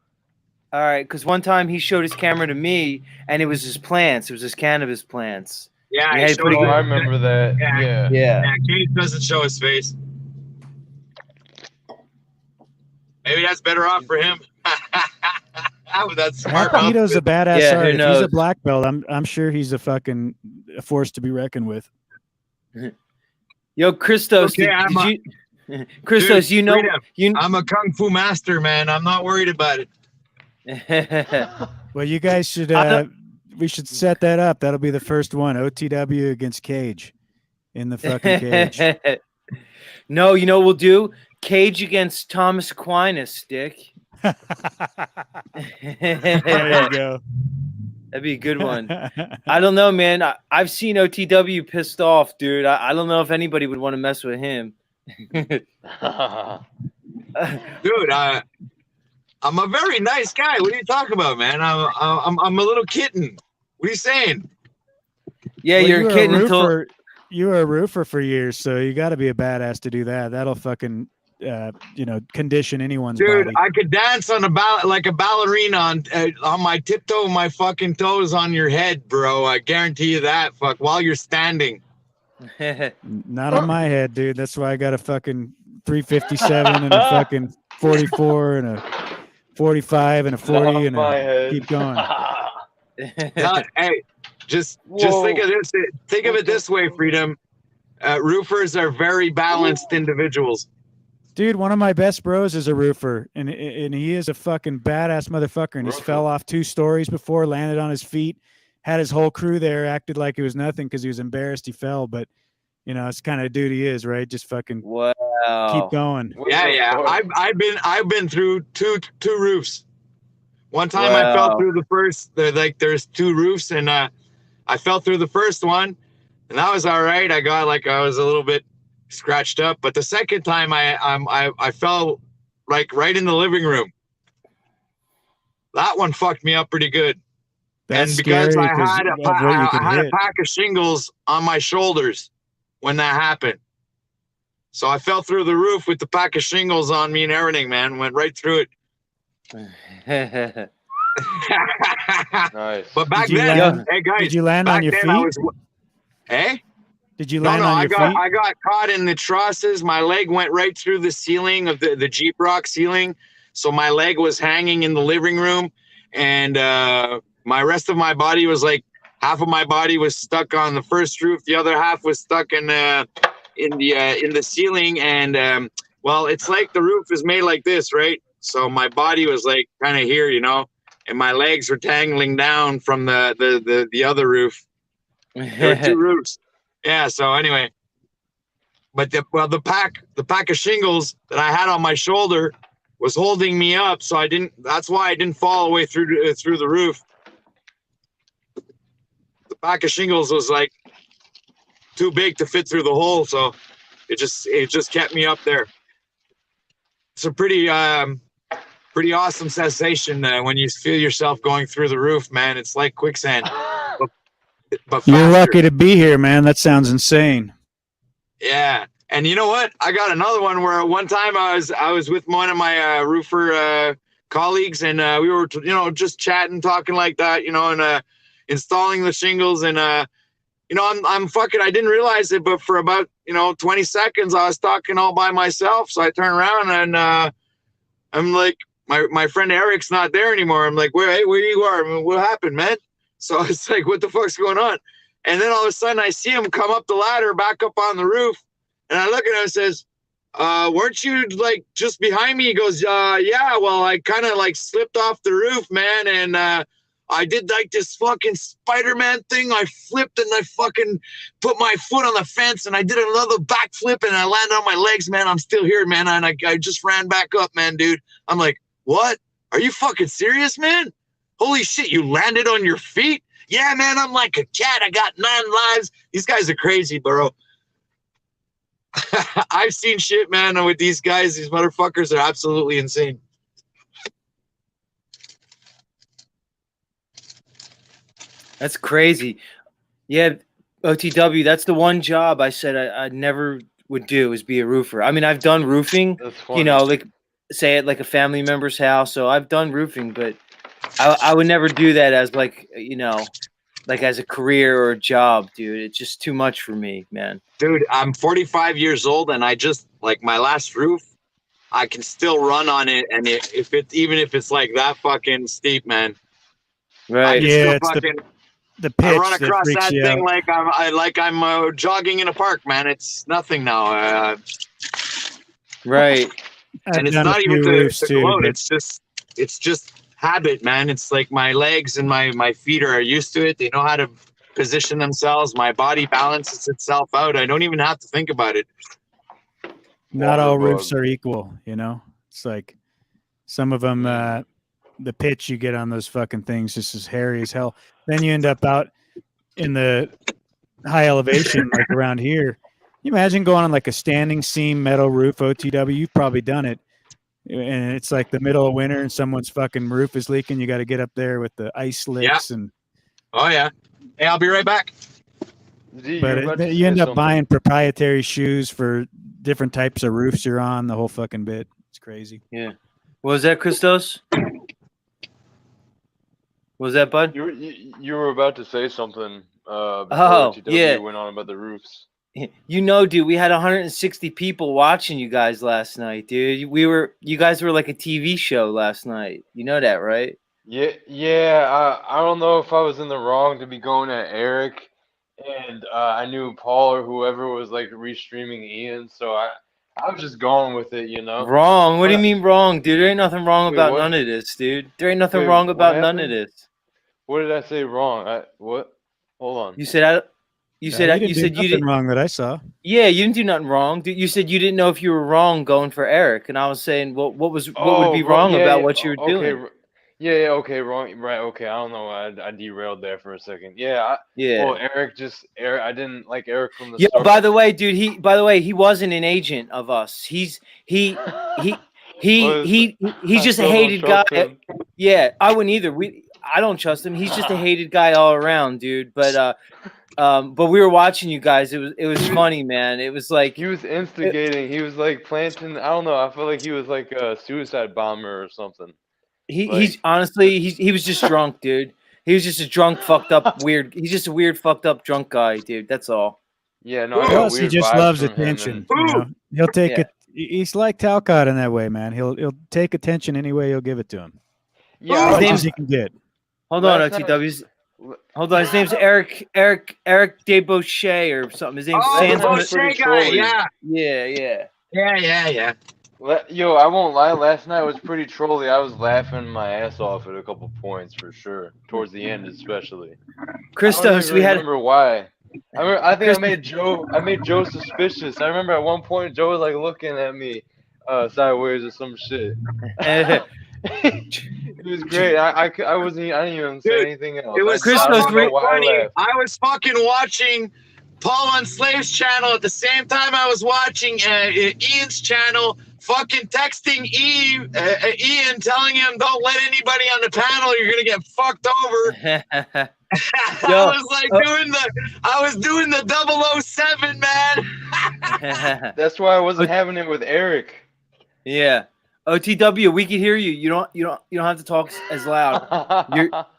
All right, because one time he showed his camera to me, and it was his plants. It was his cannabis plants. Yeah, I remember that. Yeah. Cage doesn't show his face. Maybe that's better off for him. That's smart. Hapkido's a badass who artist. knows? He's a black belt. I'm sure he's a fucking force to be reckoned with. Yo, Christos, Okay, Christos, dude, you I'm a kung fu master, man. I'm not worried about it. Well, you guys should we should set that up. That'll be the first one. OTW against Cage in the fucking cage. No, you know what we'll do? Cage against Thomas Aquinas, Dick. There you go. That'd be a good one. I don't know, man. I've seen OTW pissed off, dude. I don't know if anybody would want to mess with him. Dude, I'm a very nice guy. What are you talking about, man? I'm a little kitten. What are you saying? Yeah, Well, you're a kid until you were a roofer for years, so you got to be a badass to do that. That'll fucking condition anyone's Dude, body. I could dance on like a ballerina on my tiptoe, my fucking toes on your head, bro. I guarantee you that. Fuck, while you're standing. Not on my head, dude. That's why I got a fucking 357 and a fucking 44 and a 45 and a 40 and keep going. God, hey, just think of this. Think of it this way, Freedom. Roofers are very balanced individuals. Dude, one of my best bros is a roofer, and he is a fucking badass motherfucker. And he's fell off 2 stories before, landed on his feet, had his whole crew there, acted like it was nothing because he was embarrassed he fell. But it's kind of dude he is, right? Just fucking keep going. Yeah. I've been through two roofs. One time I fell through the first. There's 2 roofs, and I fell through the first one, and that was all right. I was a little bit scratched up, but the second time I fell like right in the living room. That one fucked me up pretty good. That's and because scary I had a pack of shingles on my shoulders when that happened. So I fell through the roof with the pack of shingles on me and everything, man. Went right through it. Nice. But back then, hey guys, did you land on your feet? Did you land on your feet? I got caught in the trusses. My leg went right through the ceiling of the Jeep Rock ceiling. So my leg was hanging in the living room, and my rest of my body was like, half of my body was stuck on the first roof, the other half was stuck in the ceiling. And well, it's like the roof is made like this, right? So my body was like kind of here, and my legs were tangling down from the other roof. There were 2 roofs. Yeah, so anyway, but the pack of shingles that I had on my shoulder was holding me up, so that's why I didn't fall away through the roof. The pack of shingles was like too big to fit through the hole, so it just kept me up there. It's a pretty awesome sensation when you feel yourself going through the roof, man. It's like quicksand. But you're lucky to be here, man. That sounds insane. Yeah, and you know what? I got another one where one time I was with one of my roofer colleagues, and we were just chatting, talking like that, and installing the shingles, and I'm fucking. I didn't realize it, but for about 20 seconds, I was talking all by myself. So I turn around and I'm like, my friend Eric's not there anymore. I'm like, where you are? I mean, what happened, man? So it's like, what the fuck's going on? And then all of a sudden I see him come up the ladder, back up on the roof. And I look at him and says, weren't you like just behind me? He goes, yeah, well, I kind of like slipped off the roof, man. And I did like this fucking Spider-Man thing. I flipped and I fucking put my foot on the fence and I did another backflip and I landed on my legs, man. I'm still here, man. And I just ran back up, man, dude. I'm like, what? Are you fucking serious, man? Holy shit, you landed on your feet? Yeah, man, I'm like a cat. I got 9 lives. These guys are crazy, bro. I've seen shit, man, with these guys. These motherfuckers are absolutely insane. That's crazy. Yeah, OTW, that's the one job I said I never would do is be a roofer. I mean, I've done roofing, like say at like a family member's house. So I've done roofing, but I would never do that as like, like as a career or a job, dude. It's just too much for me, man. Dude, I'm 45 years old and I just like my last roof, I can still run on it. And even if it's like that fucking steep, man. Right. Yeah, it's the pitch. I run across that thing out. like I'm jogging in a park, man. It's nothing now. Right. And it's not even to gloat. It's just habit, man. It's like my legs and my feet are used to it. They know how to position themselves. My body balances itself out. I don't even have to think about it. not all roofs Water bug. are equal, you know? It's like some of them, the pitch you get on those fucking things just as hairy as hell. Then you end up out in the high elevation, like around here. Can you imagine going on like a standing seam metal roof OTW? You've probably done it. And it's like the middle of winter and someone's fucking roof is leaking. You got to get up there with the ice licks and. Oh yeah. Hey, I'll be right back. But you end up buying proprietary shoes for different types of roofs you're on, the whole fucking bit. It's crazy. Yeah. What was that, Christos? What was that, bud? You were about to say something. Oh, yeah. Went on about the roofs. You know, dude, we had 160 people watching you guys last night, dude. You guys were like a TV show last night. You know that, right? Yeah. I don't know if I was in the wrong to be going at Eric, and I knew Paul or whoever was like restreaming Ian, so I was just going with it, you know. Wrong? What do you mean wrong, dude? There ain't nothing wrong about none of this, dude. There ain't nothing wrong about none of this. What did I say wrong? What? Hold on. You said you said you didn't wrong that I saw. Yeah, you didn't do nothing wrong. Dude, you said you didn't know if you were wrong going for Eric, and I was saying, well, what would be wrong about what you were doing? Yeah, okay, wrong, right, okay. I don't know. I derailed there for a second. Yeah. Well, Eric, I didn't like Eric from the start. By the way, dude, he wasn't an agent of us. He's just a hated guy. Yeah, I wouldn't either. I don't trust him. He's just a hated guy all around, dude. But we were watching you guys. It was funny, man. It was like he was instigating. He was like planting. I don't know. I feel like he was like a suicide bomber or something. He's honestly he was just drunk, dude. He was just a drunk, fucked up, weird. He's just a weird, fucked up, drunk guy, dude. That's all. Yeah, no. Plus, he just loves attention. You know? He'll take it. He's like Talcott in that way, man. He'll take attention any way you'll give it to him. Yeah, as much as he can get. Hold on, OTWs. Hold on, his name's Eric Debauche or something. His name's Sam. Guy, yeah. Yo, I won't lie. Last night was pretty trolly. I was laughing my ass off at a couple points for sure. Towards the end, especially. Christos, I remember why. I think I made Joe suspicious. I remember at one point Joe was like looking at me sideways or some shit. It was great. I didn't even say anything else. It was Christos. I was fucking watching Paul on Slave's channel at the same time I was watching Ian's channel. Fucking texting Ian, telling him don't let anybody on the panel. You're gonna get fucked over. I was doing the 007, man. That's why I wasn't having it with Eric. Yeah. OTW, we can hear you. You don't have to talk as loud.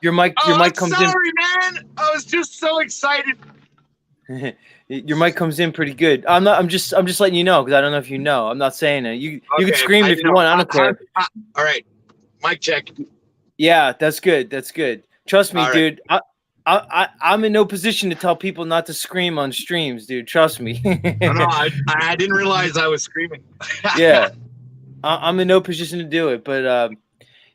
Your mic comes in. Sorry, man. I was just so excited. Your mic comes in pretty good. I'm just letting you know because I don't know if you know. I'm not saying it. You can scream if you want. I don't care. All right, mic check. Yeah, that's good. That's good. Trust me, dude. I'm in no position to tell people not to scream on streams, dude. Trust me. No, I didn't realize I was screaming. Yeah, I'm in no position to do it, but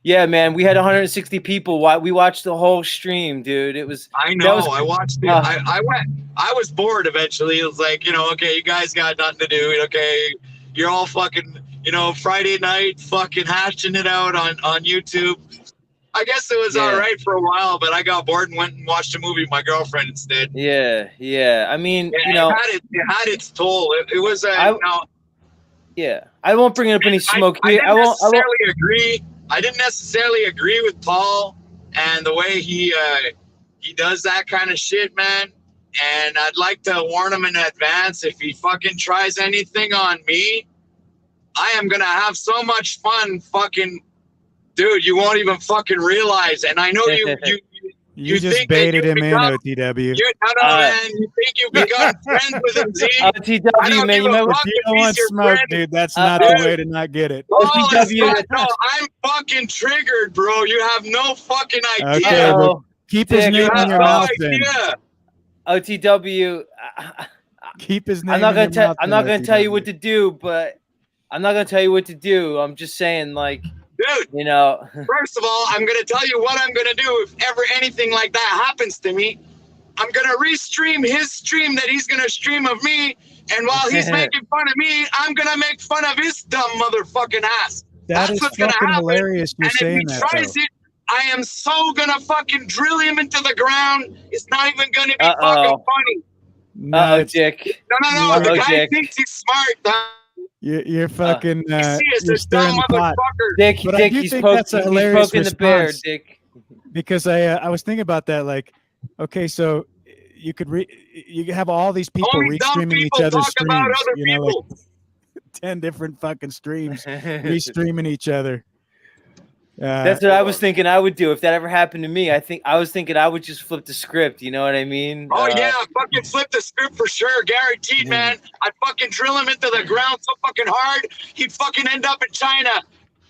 yeah, man, we had 160 people. We watched the whole stream, dude. It was. I know. I watched it. I went. I was bored eventually. It was like, okay, you guys got nothing to do. Okay, you're all fucking, Friday night fucking hashing it out on YouTube. I guess it was all right for a while, but I got bored and went and watched a movie with my girlfriend instead. Yeah. I mean, it had its toll. It was Yeah, I won't bring up any smoke. I didn't necessarily agree with Paul and the way he does that kind of shit, man. And I'd like to warn him in advance, if he fucking tries anything on me, I am gonna have so much fun, fucking dude. You won't even fucking realize. And I know you just baited him in, OTW. Man. You think you've become friends with him, Z? OTW, man. You don't want smoke, dude. That's not the way to not get it. OTW, I'm fucking triggered, bro. You have no fucking idea. Okay, well, keep his name in your mouth, then. OTW. Keep his name. I'm not gonna tell you what to do, but I'm not gonna tell you what to do. I'm just saying, like. Dude, first of all, I'm going to tell you what I'm going to do if ever anything like that happens to me. I'm going to restream his stream that he's going to stream of me, And while he's making fun of me, I'm gonna make fun of his dumb motherfucking ass. That is That's what's gonna fucking happen. hilarious. You're And if saying he that, tries though. it, I am so gonna fucking drill him into the ground. It's not even gonna be fucking funny. No, it's- Dick. No. The guy Dick. thinks he's smart. You're fucking. It's You're a dumb stirring the pot. motherfucker. Dick, But I Dick, do he's think that's a poking, he's hilarious poking the bear, response. Dick. Because I was thinking about that, like, okay, so you could you have all these people Only dumb restreaming each people other's talk about streams, other you know, like people. 10 different fucking streams restreaming each other. That's what I was thinking I would do if that ever happened to me. I was thinking I would just flip the script. You know what I mean? Oh yeah, fucking flip the script for sure, guaranteed, man. I'd fucking drill him into the ground so fucking hard, he'd fucking end up in China.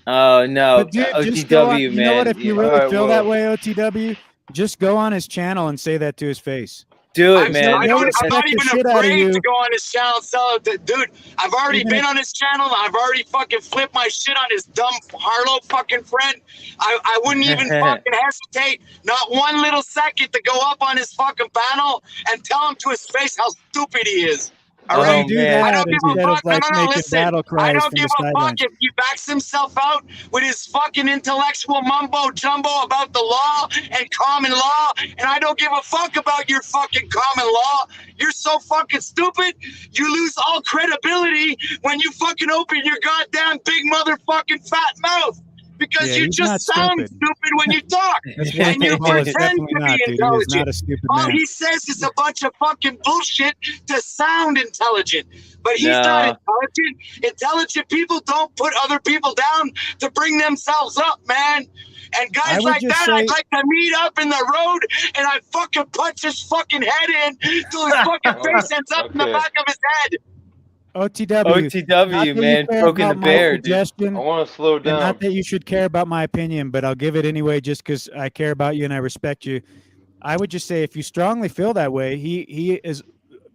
Oh no, But dude, just OTW, go on, man. you know what? If you really feel that way, OTW, just go on his channel and say that to his face. Do it, I'm man. not even shit out of afraid you. to go on his channel and sell it. Dude, I've already been on his channel. I've already fucking flipped my shit on his dumb Harlow fucking friend. I wouldn't even fucking hesitate, not one little second, to go up on his fucking panel and tell him to his face how stupid he is. All right? do that I don't give a instead fuck. of like No, making listen. battle I cries don't from give the a fuck sidelines. if he backs himself out with his fucking intellectual mumbo jumbo about the law and common law, and I don't give a fuck about your fucking common law. You're so fucking stupid. You lose all credibility when you fucking open your goddamn big motherfucking fat mouth. Because you he's just not sound stupid when you talk. That's why And you Paul is pretend definitely to not, be dude. He is intelligent. not a stupid All man. he says is a bunch of fucking bullshit to sound intelligent. But he's not intelligent. Intelligent people don't put other people down to bring themselves up, man. And guys like that, I'd like to meet up in the road and I'd fucking punch his fucking head in till his fucking face ends up in the back of his head. OTW, man, poking the bear, dude. I want to slow down. And not that you should care about my opinion, but I'll give it anyway just because I care about you and I respect you. I would just say if you strongly feel that way, he is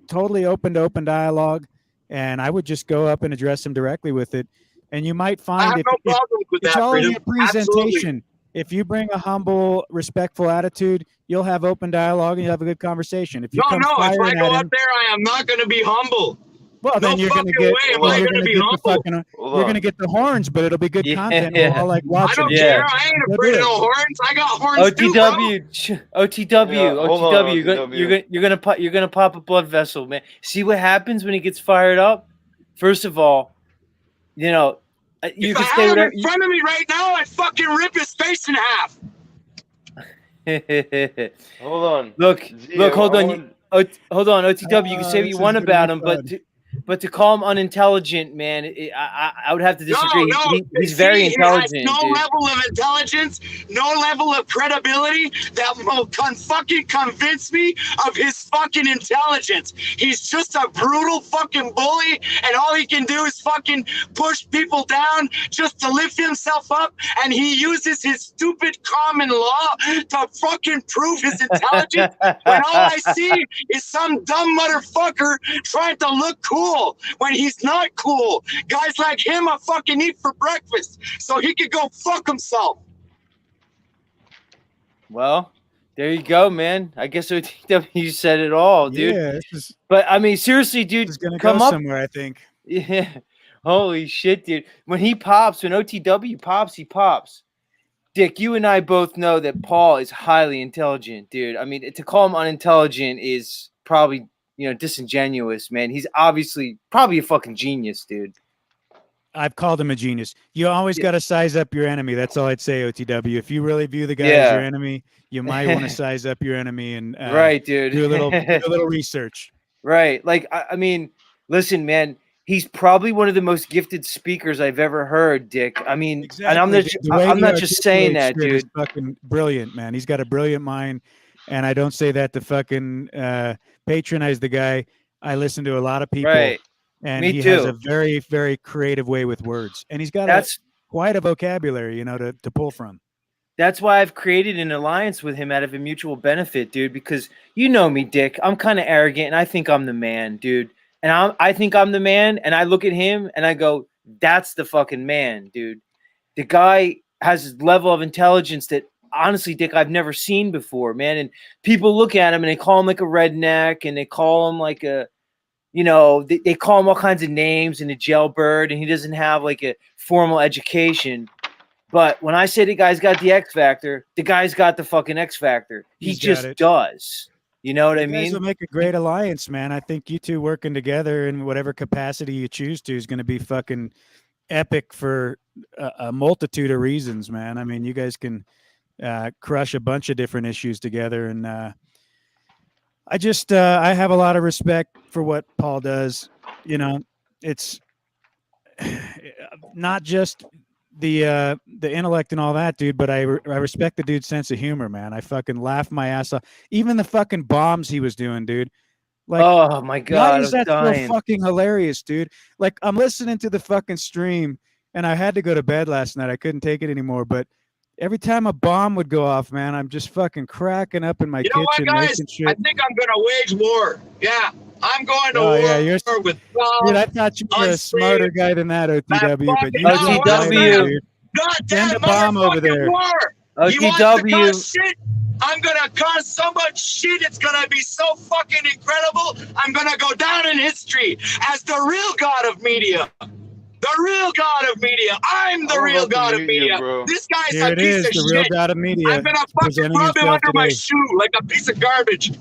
totally open to open dialogue, and I would just go up and address him directly with it. And you might find I have no problem with it's that, all in Freedom. your presentation. Absolutely. If you bring a humble, respectful attitude, you'll have open dialogue and you'll have a good conversation. If you No, come if I firing go at out him, there, I am not going to be humble. well, then No you're going to fucking get, way am then I you're gonna going to be get the humble. fucking, you're going to get the horns, but it'll be good content. We'll all like I watching. don't it. care. I ain't Go afraid do of it. no horns. I got horns too, bro. OTW. You're gonna pop a blood vessel, man. See what happens when he gets fired up? First of all, you know, you If can I say had him whatever. in front of me right now, I'd fucking rip his face in half. Hold on. Look, hold I on. Hold on, OTW. You can say what you want about him, but to call him unintelligent, man, I would have to disagree. He's very intelligent, He has no dude. level of intelligence, no level of credibility that will fucking convince me of his fucking intelligence. He's just a brutal fucking bully, and all he can do is fucking push people down just to lift himself up, and he uses his stupid common law to fucking prove his intelligence when all I see is some dumb motherfucker trying to look cool when he's not cool. Guys like him I fucking eat for breakfast so he could go fuck himself. Well, there you go, man. I guess OTW said it all, dude. Yeah, but I mean, seriously, dude, It's going to come go up somewhere, I think. Yeah. Holy shit, dude. When OTW pops, he pops. Dick, you and I both know that Paul is highly intelligent, dude. I mean, to call him unintelligent is probably, disingenuous, man. He's obviously probably a fucking genius, dude. I've called him a genius. You always got to size up your enemy. That's all I'd say, OTW. If you really view the guy as your enemy, you might want to size up your enemy and right, dude. do a little research. Right. Like, I mean, listen, man, he's probably one of the most gifted speakers I've ever heard, Dick. I mean, exactly. And I'm not just saying that, dude. He's fucking brilliant, man. He's got a brilliant mind. And I don't say that to fucking patronize the guy. I listen to a lot of people. Right. And Me he too. has a very, very creative way with words. And he's got quite a vocabulary, to pull from. That's why I've created an alliance with him out of a mutual benefit, dude, because you know me, Dick. I'm kind of arrogant, and I think I'm the man, dude. And I think I'm the man, and I look at him, and I go, that's the fucking man, dude. The guy has a level of intelligence that, honestly, Dick, I've never seen before, man. And people look at him, and they call him like a redneck, and they call him like a, they call him all kinds of names and a jailbird, and he doesn't have like a formal education. But when I say the guy's got the X factor, the guy's got the fucking X factor. He just does. You know what I mean? You guys will make a great alliance, man. I think you two working together in whatever capacity you choose to is going to be fucking epic for a multitude of reasons, man. I mean, you guys can crush a bunch of different issues together. And I have a lot of respect for what Paul does. It's not just the intellect and all that, dude, but I respect the dude's sense of humor, man. I fucking laugh my ass off. Even the fucking bombs he was doing, dude. Like, oh my god, why is that so fucking hilarious, dude? Like, I'm listening to the fucking stream, and I had to go to bed last night. I couldn't take it anymore, but every time a bomb would go off, man, I'm just fucking cracking up in my kitchen. What, guys? Making shit. I think I'm gonna wage war. Yeah, I'm going to war with bombs. Dude, I thought you were a smarter guy than that, OTW. But you OTW. Goddamn bomb over there. War. OTW. You want to cause shit? I'm gonna cause so much shit. It's gonna be so fucking incredible. I'm gonna go down in history as the real god of media. The real god of media. I'm the real god of media. Bro. This guy's Here a piece of the shit. real god of media. I'm gonna fucking rub him under my shoe like a piece of garbage.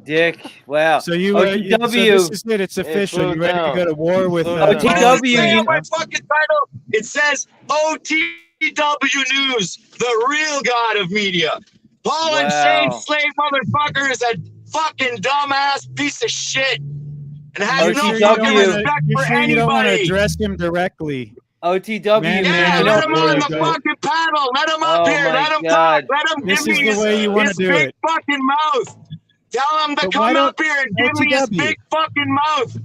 Dick, wow. So you OTW. So this is it. It's official. You ready to go to war with OTW? My fucking title. It says OTW News, the real god of media. Paul and Shane slave motherfucker is a fucking dumbass piece of shit. And has no fucking respect for anybody. You don't want to address him directly. OTW, man. Let him on the fucking panel. Let him up here. Let him talk. Let him give me his big fucking mouth. Tell him to come up here and give me his big fucking mouth.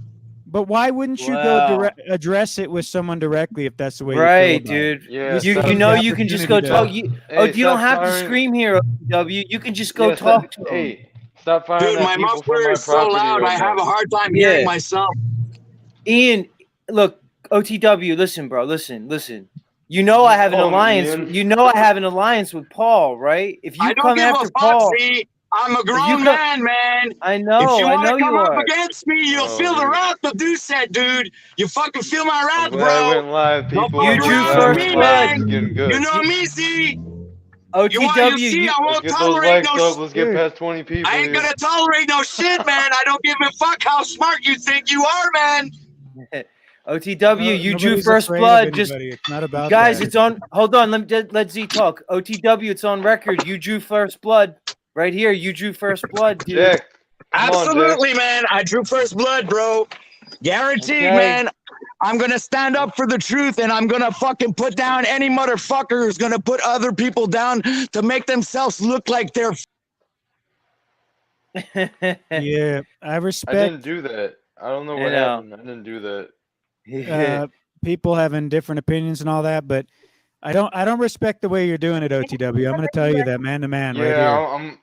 But why wouldn't you go address it with someone directly if that's the way right, you feel dude? Yeah, you can just go talk. You don't have to scream here, OTW. You can just go talk to him. Hey, stop firing. Dude, my muffler is so loud. I have a hard time hearing myself. Ian, look, OTW, listen, bro, listen. You know I have an alliance. Ian. You know I have an alliance with Paul, right? If you come after Paul, I'm a grown man. I know. If you want to come up against me, you'll feel the wrath of Doucette, dude. You fucking feel my wrath, bro. I went live, people. You drew first blood. You know me, Z. OTW, I won't tolerate no shit. Let's get past 20 people. I ain't gonna tolerate no shit, man. I don't give a fuck how smart you think you are, man. OTW, you drew first blood. Just it's not about guys, that. it's on. Hold on, let Z talk. OTW, it's on record. You drew first blood. Right here, you drew first blood, dude. Jack, absolutely, man. I drew first blood, bro. Guaranteed, man. I'm gonna stand up for the truth, and I'm gonna fucking put down any motherfucker who's gonna put other people down to make themselves look like they're. Yeah, I respect. I didn't do that. I don't know what happened. I didn't do that. People having different opinions and all that, but I don't respect the way you're doing it, OTW. I'm gonna tell you that man to man, right here.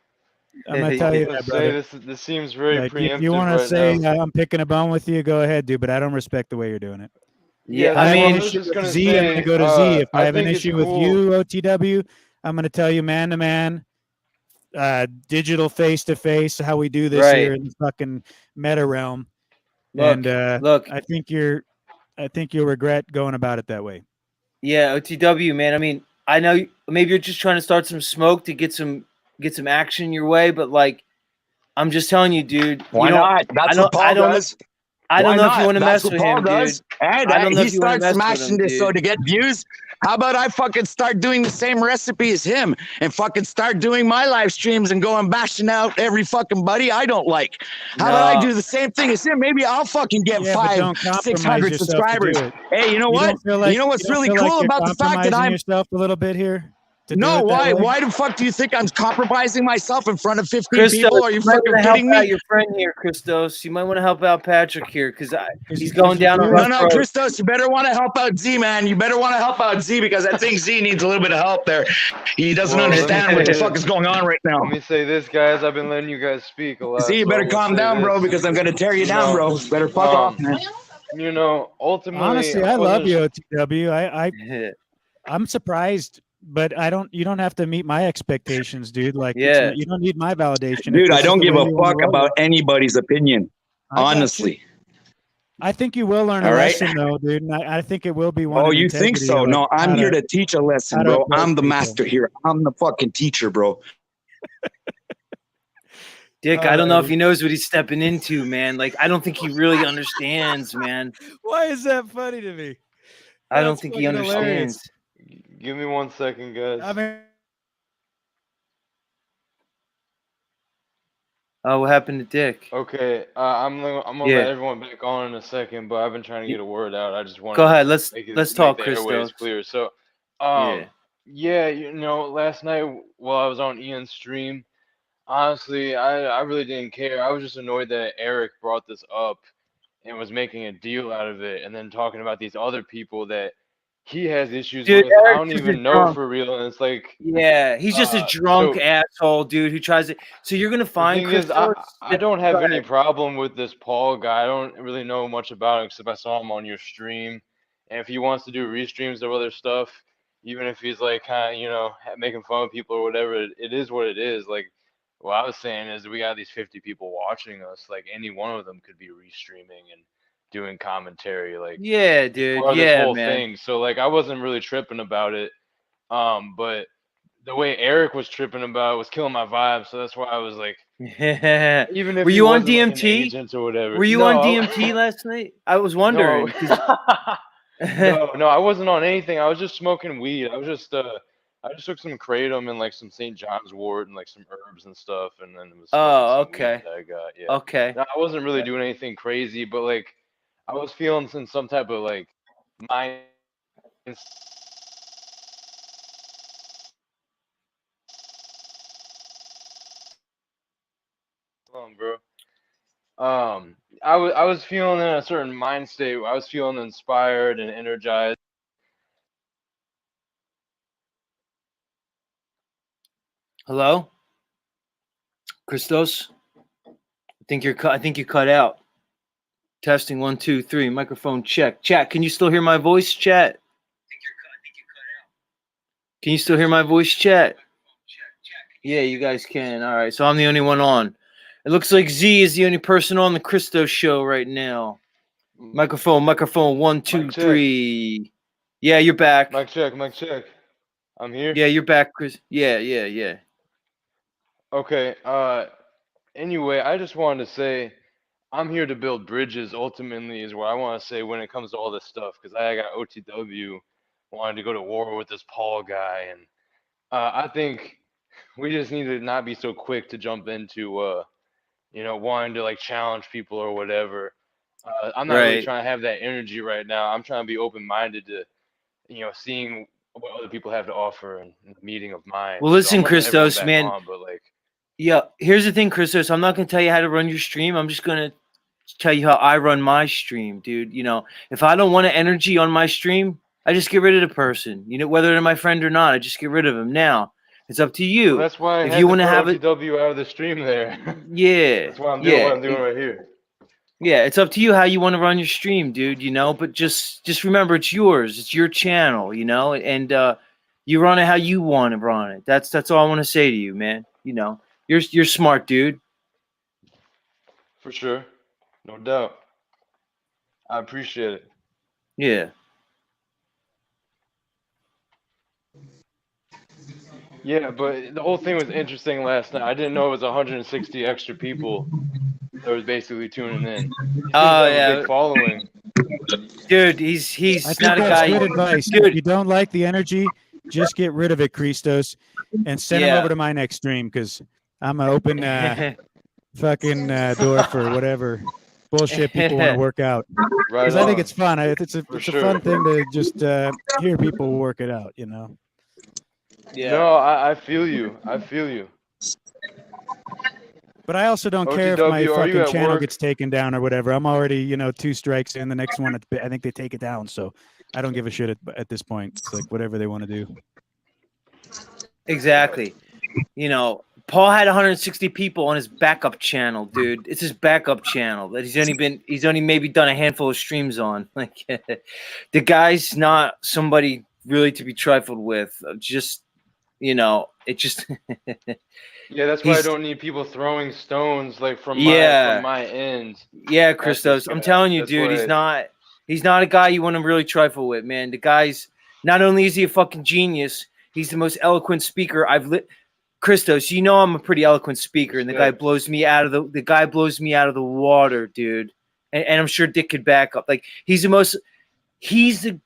I'm gonna tell you that, brother. This seems very preemptive. If you want to say I'm picking a bone with you, go ahead, dude. But I don't respect the way you're doing it. Yeah, I mean, I'm gonna go to Z. If I have an issue with you, OTW, I'm gonna tell you man to man, digital face to face, how we do this here in the fucking meta realm. Look, I think you'll regret going about it that way. Yeah, OTW, man. I mean, I know maybe you're just trying to start some smoke to get some action your way, but like, I'm just telling you, dude. Why not? That's what Paul does. I don't know if you want to mess with him, dude. I don't know if he starts smashing this so to get views. How about I fucking start doing the same recipe as him and fucking start doing my live streams and going bashing out every fucking buddy I don't like? How about I do the same thing as him? Maybe I'll fucking get 500-600 subscribers. Hey, you know what? You know what's really cool about the fact that I'm yourself a little bit here? No, why? Why the fuck do you think I'm compromising myself in front of 15 people? Are you fucking kidding me? Your friend here, Christos. You might want to help out Patrick here because he's going down. No, Christos. You better want to help out Z, man. You better want to help out Z because I think Z needs a little bit of help there. He doesn't understand what the fuck is going on right now. Let me say this, guys. I've been letting you guys speak a lot. Z, you better calm down, bro, because I'm gonna tear you down, bro. Better fuck off, man. You know, ultimately, honestly, I love you, OTW. I'm surprised. But you don't have to meet my expectations, dude. Like, you don't need my validation. Dude, I don't give a fuck about anybody's opinion. Honestly. I think you will learn a All right. lesson, though, dude. And I think it will be one. Oh, of you think integrity, so? like No, I'm how here to teach a lesson, how to bro. approach I'm the people. master here. I'm the fucking teacher, bro. Dick, I don't know if he knows what he's stepping into, man. Like, I don't think he really understands, man. Why is that funny to me? I don't That's think he fucking hilarious. understands. Give me 1 second, guys. I mean, Oh, what happened to Dick? Okay, I'm gonna Yeah. let everyone back on in a second, but I've been trying to get a word out. I just want Go to ahead. Let's make talk, the airways Christos. clear. So, Yeah. yeah, you know, last night while I was on Ian's stream, honestly, I really didn't care. I was just annoyed that Eric brought this up and was making a deal out of it, and then talking about these other people that he has issues Dude, with. I Eric's don't just even a know drunk. for real, and it's like, Yeah, he's just a drunk so asshole, dude, who tries to. So you're gonna the find thing is, Christos. I don't have Go any ahead. problem with this Paul guy. I don't really know much about him except I saw him on your stream, and if he wants to do restreams of other stuff, even if he's like kind of, you know, making fun of people or whatever, it is what it is. Like, what I was saying is we got these 50 people watching us. Like, any one of them could be restreaming and doing commentary. Like, Yeah, it's dude. part of this Yeah, whole man. thing. So like, I wasn't really tripping about it. But the way Eric was tripping about it was killing my vibe. So that's why I was like, even if Were he you on wasn't like an DMT? agent or whatever. Were you on DMT last night? I was wondering. No, 'Cause- no, I wasn't on anything. I was just smoking weed. I just took some kratom and like some St. John's wort and like some herbs and stuff, and then it was smoking Oh, some okay. weed that I got. Yeah. Okay. No, I wasn't really doing anything crazy, but like I was feeling some type of like mind, bro. I was feeling in a certain mind state. I was feeling inspired and energized. Hello, Christos. I think you cut out. Testing 1, 2, 3. Microphone check. Chat. Can you still hear my voice, chat? Can you still hear my voice, chat? Yeah, you guys can. All right. So I'm the only one on. It looks like Z is the only person on the Christos show right now. Microphone. 1, 2, Mic check. 3. Yeah, you're back. Mic check. I'm here. Yeah, you're back, Chris. Yeah. Okay. Anyway, I just wanted to say I'm here to build bridges. Ultimately, is what I want to say when it comes to all this stuff. Because I got OTW wanting to go to war with this Paul guy, and I think we just need to not be so quick to jump into you know, wanting to like challenge people or whatever. I'm not really Right. trying to have that energy right now. I'm trying to be open-minded to, you know, seeing what other people have to offer in the meeting of minds. Well, So listen, I'm gonna let everyone Christos, back man. on, but like, Yeah, here's the thing, Christos. I'm not gonna tell you how to run your stream. I'm just gonna tell you how I run my stream, dude. You know, if I don't want an energy on my stream, I just get rid of the person. You know, whether they're my friend or not, I just get rid of them. Now, it's up to you. well, that's why I If had you to want to put have it, OTW out of the stream there. yeah, That's why I'm doing yeah, what I'm doing right here. yeah. It's up to you how you want to run your stream, dude. You know, but just remember, it's yours. It's your channel. You know, and you run it how you want to run it. That's all I want to say to you, man. You know, you're smart, dude. For sure, no doubt. I appreciate it. Yeah. Yeah, but the whole thing was interesting last night. I didn't know it was 160 extra people that was basically tuning in. He seems to Oh have a yeah, big following. dude. He's I think not a that's guy. good advice. Dude. If you don't like the energy, just get rid of it, Christos, and send him Yeah. over to my next stream because I'm gonna open fucking door for whatever bullshit people want to work out. Right Because I think on. it's fun. It's a sure. fun thing to just hear people work it out. You know. Yeah. No, I feel you. I feel you. But I also don't care if my OTW, are you fucking at channel work? gets taken down or whatever. I'm already, 2 strikes in. The next one, I think they take it down. So I don't give a shit at this point. It's like whatever they want to do. Exactly. You know, Paul had 160 people on his backup channel, dude. It's his backup channel that he's only maybe done a handful of streams on. Like the guy's not somebody really to be trifled with. Just, you know, It just Yeah, that's why I He's- don't need people throwing stones like from Yeah. my end. Yeah, That's Christos. just I'm good. telling you, That's dude, why- he's not a guy you want to really trifle with, man. The guy's not only is he a fucking genius, he's the most eloquent speaker I've lit. Christos, you know I'm a pretty eloquent speaker, and the guy blows me out of the water, dude. And I'm sure Dick could back up. Like he's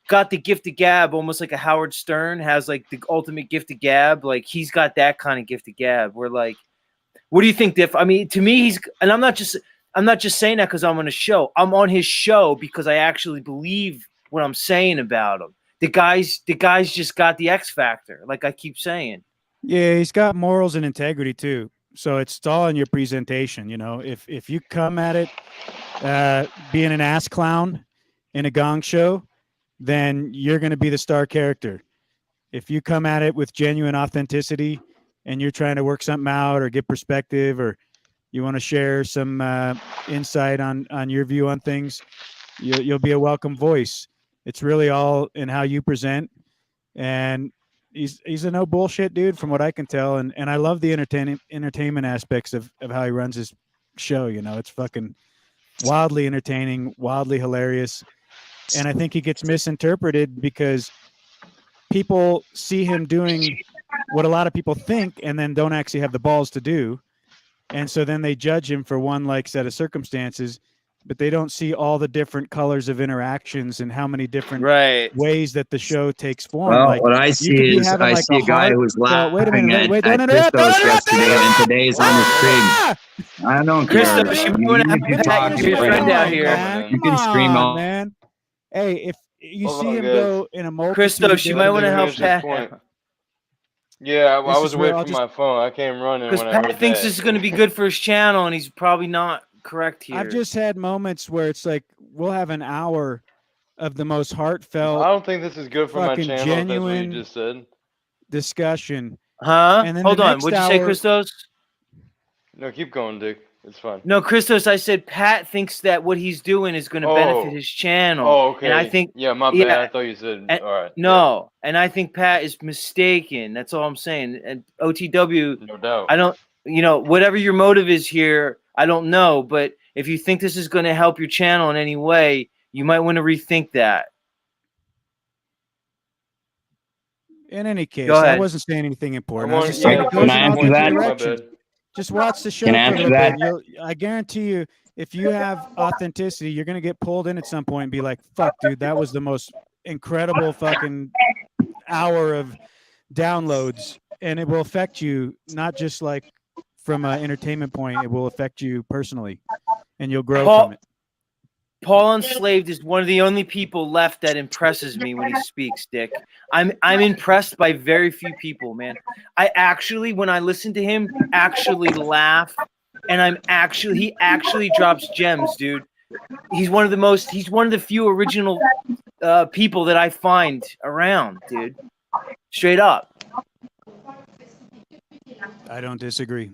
got the gift of gab, almost like a Howard Stern has like the ultimate gift of gab. Like he's got that kind of gift of gab. Where like, what do you think, Diff? I mean, to me, I'm not just saying that because I'm on a show. I'm on his show because I actually believe what I'm saying about him. The guy's just got the X factor, like I keep saying. Yeah, he's got morals and integrity too. So it's all in your presentation. You know, if you come at it being an ass clown in a gong show, then you're going to be the star character. If you come at it with genuine authenticity and you're trying to work something out or get perspective, or you want to share some insight on your view on things, you'll be a welcome voice. It's really all in how you present. And he's a no bullshit dude from what I can tell. And I love the entertainment aspects of how he runs his show. You know, it's fucking wildly entertaining, wildly hilarious. And I think he gets misinterpreted because people see him doing what a lot of people think and then don't actually have the balls to do. And so then they judge him for one like set of circumstances, but they don't see all the different colors of interactions and how many different ways that the show takes form. Well, like, what I see is I see a guy who's laughing wait a minute, at don't interrupt, Christos don't interrupt, yesterday, and today is on the stream. I don't care. Christos, you want to have can to talk your friend out here. You can scream all. Man. Hey, if you Hold see on, him guys. go in a multitude Christos, you might want to help Finish this point. Pat. Yeah, I This was is where away I'll from just- my phone. I came running Because when I Pat heard thinks that. this is going to be good for his channel, and he's probably not correct here. I've just had moments where it's like we'll have an hour of the most heartfelt, I don't think this is good for my fucking channel. If that's what you genuine just said. discussion. Huh? And then Hold the on. next What'd you say, hour- Christos? No, keep going, Dick. It's fine. No, Christos, I said Pat thinks that what he's doing is going to benefit his channel. Oh, okay. And I think, Yeah, my bad. yeah, I thought you said. and- All right. no, and I think Pat is mistaken. That's all I'm saying. And OTW, No doubt. I don't, whatever your motive is here, I don't know. But if you think this is going to help your channel in any way, you might want to rethink that. In any case, Go I ahead. wasn't saying anything important. I want- was just saying yeah, it goes in Can I all answer different that? directions. My bad. Just watch the show Can for I a answer little that? bit. I guarantee you, if you have authenticity, you're going to get pulled in at some point and be like, fuck, dude, that was the most incredible fucking hour of downloads. And it will affect you, not just like from an entertainment point, it will affect you personally and you'll grow from it. Paul Enslaved is one of the only people left that impresses me when he speaks, Dick. I'm impressed by very few people, man. I actually, when I listen to him, actually laugh, and he actually drops gems, dude. He's one of the few original people that I find around, dude. Straight up. I don't disagree.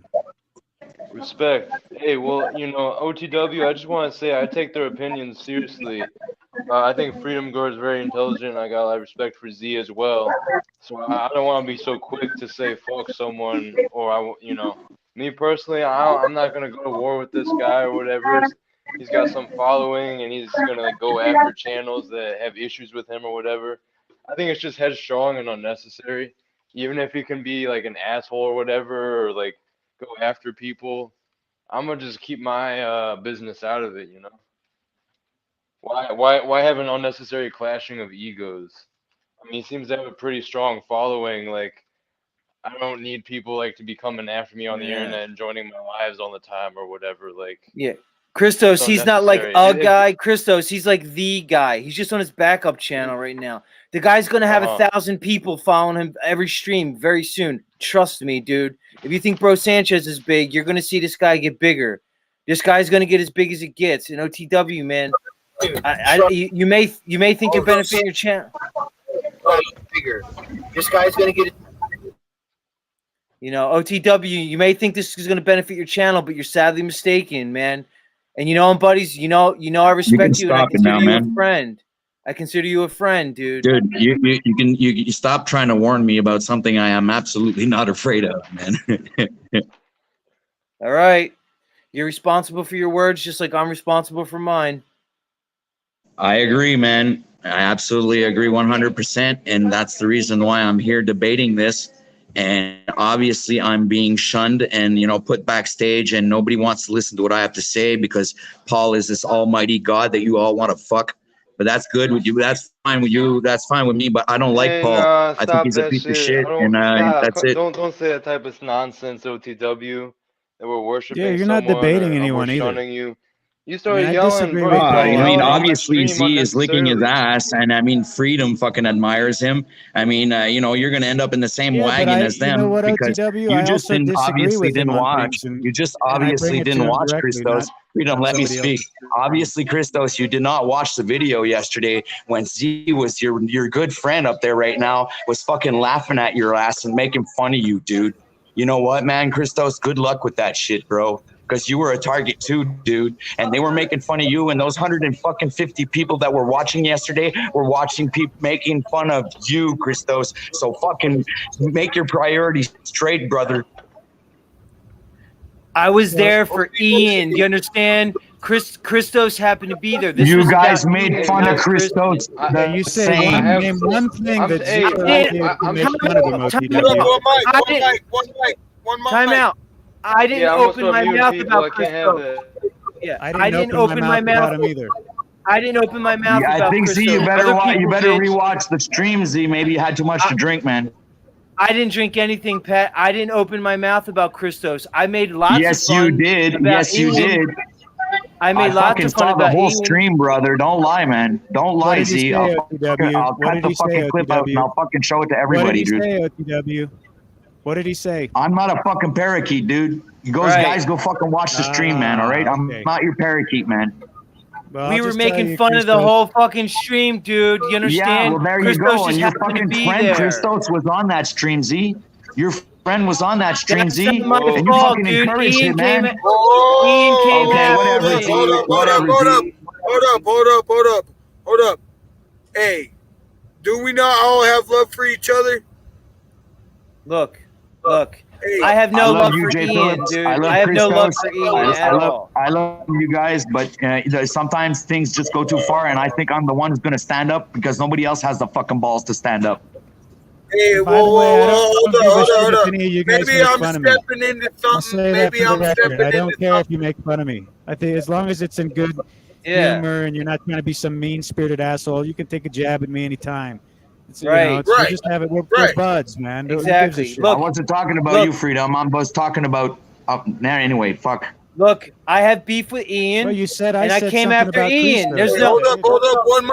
Respect. Hey, well, OTW, I just want to say I take their opinions seriously. I think Freedom Girl is very intelligent. I got a lot of respect for Z as well. So I don't want to be so quick to say fuck someone, or me personally, I'm not gonna go to war with this guy or whatever. He's got some following and he's gonna go after channels that have issues with him or whatever. I think it's just headstrong and unnecessary. Even if he can be like an asshole or whatever, or like go after people, I'm gonna just keep my business out of it. Why have an unnecessary clashing of egos? I mean, he seems to have a pretty strong following. Like, I don't need people like to be coming after me on the internet and joining my lives all the time or whatever. Like, Yeah. Christos, it's he's not like unnecessary. a guy. Christos, he's like the guy. He's just on his backup channel right now. The guy's going to have 1,000 people following him every stream very soon. Trust me, dude. If you think Bro Sanchez is big, you're going to see this guy get bigger. This guy's going to get as big as it gets. And OTW, man, you may think you're benefiting your channel. Bigger. This guy's going to get OTW, you may think this is going to benefit your channel, but you're sadly mistaken, man. And I'm buddies. I respect you and I consider you a friend. I consider you a friend, dude. Dude, you stop trying to warn me about something I am absolutely not afraid of, man. All right. You're responsible for your words just like I'm responsible for mine. I agree, man. I absolutely agree 100%. And that's the reason why I'm here debating this. And obviously I'm being shunned and, put backstage, and nobody wants to listen to what I have to say because Paul is this almighty God that you all want to fuck. But that's good with you. That's fine with you. That's fine with me. But I don't like Paul. I think he's a piece of shit. And that's it. Don't say that type of nonsense, OTW. That we're worshiping Yeah, you're not someone debating or anyone we're either. shunning you. You started I yelling, disagree bro. with You Paul. started I mean, yelling on my obviously stream Z is licking his unnecessarily. ass, and I mean, Freedom fucking admires him. I mean, you're gonna end up in the same Yeah, but wagon as you know them what, because OTW? you I just also didn't disagree obviously with him didn't on watch. things, and You just I bring obviously it to didn't him watch directly, not Christos. Freedom, let me somebody speak. else. Obviously, Christos, you did not watch the video yesterday when Z was your good friend up there right now was fucking laughing at your ass and making fun of you, dude. You know what, man, Christos? Good luck with that shit, bro. Because you were a target too, dude. And they were making fun of you. And those 150 people that were watching yesterday were watching people making fun of you, Christos. So fucking make your priorities straight, brother. I was there for Ian. You understand? Christos happened to be there. This You was guys about made Ian, fun not of Christos. Yeah, you say name one thing that Zero did to make fun of him, OTW. One mic. Time out. I didn't Yeah, I'm gonna open start my muting mouth people. about I can't have Christos. that. Yeah, I didn't open my mouth about him either. I didn't open my mouth Yeah, I about think Christos. Z, you better Other you people better did. rewatch the stream, Z. Maybe you had too much to drink, man. I didn't drink anything, Pat. I didn't open my mouth about Christos. I made lots Yes, of fun you did. about Yes, you Ian. did. I made lots fucking of fun saw the about whole Ian. stream, brother. Don't lie, man. Don't What lie, did he Z. say, I'll OTW? What cut did the he say, fucking clip out and OTW? I'll fucking show it to What everybody, did he dude. say, OTW? What did he say? I'm not a fucking parakeet, dude. Guys, go fucking watch the stream, man. All right, I'm okay. not your parakeet, man. Well, We I'll were just tell making you, fun of the Christos. whole fucking stream, dude. You understand? Yeah, well, there you Christos go. just And your happened to fucking be friend there. Christos was on that stream, Z. Your friend was on that stream, That's Z. not my And you fault, fucking dude. encouraged Ian it, man. came after me. Hold up. Hey, do we not all have love for each other? Look. Hey, I have no love you, for Jay Ian, Phillips. dude. I love I have no love Christos. for Ian at all. I love you guys, but sometimes things just go too far, and I think I'm the one who's going to stand up because nobody else has the fucking balls to stand up. Hey, By the way, I don't give a shit hold if up. any of you guys Maybe make I'm fun of me. stepping into I'll something. say that Maybe for I'm the record. stepping I don't into care if something. you make fun of me. I think as long as it's in good humor and you're not trying to be some mean-spirited asshole, you can take a jab at me anytime. It's, Right. we just have it. We're buds, man. Who gives a Exactly. shit? I wasn't talking about you, Freedom. I was talking about anyway. Fuck. Look, I have beef with Ian. Well, you said I and said I came something after about Ian. Christos. There's Hey, no hold up. One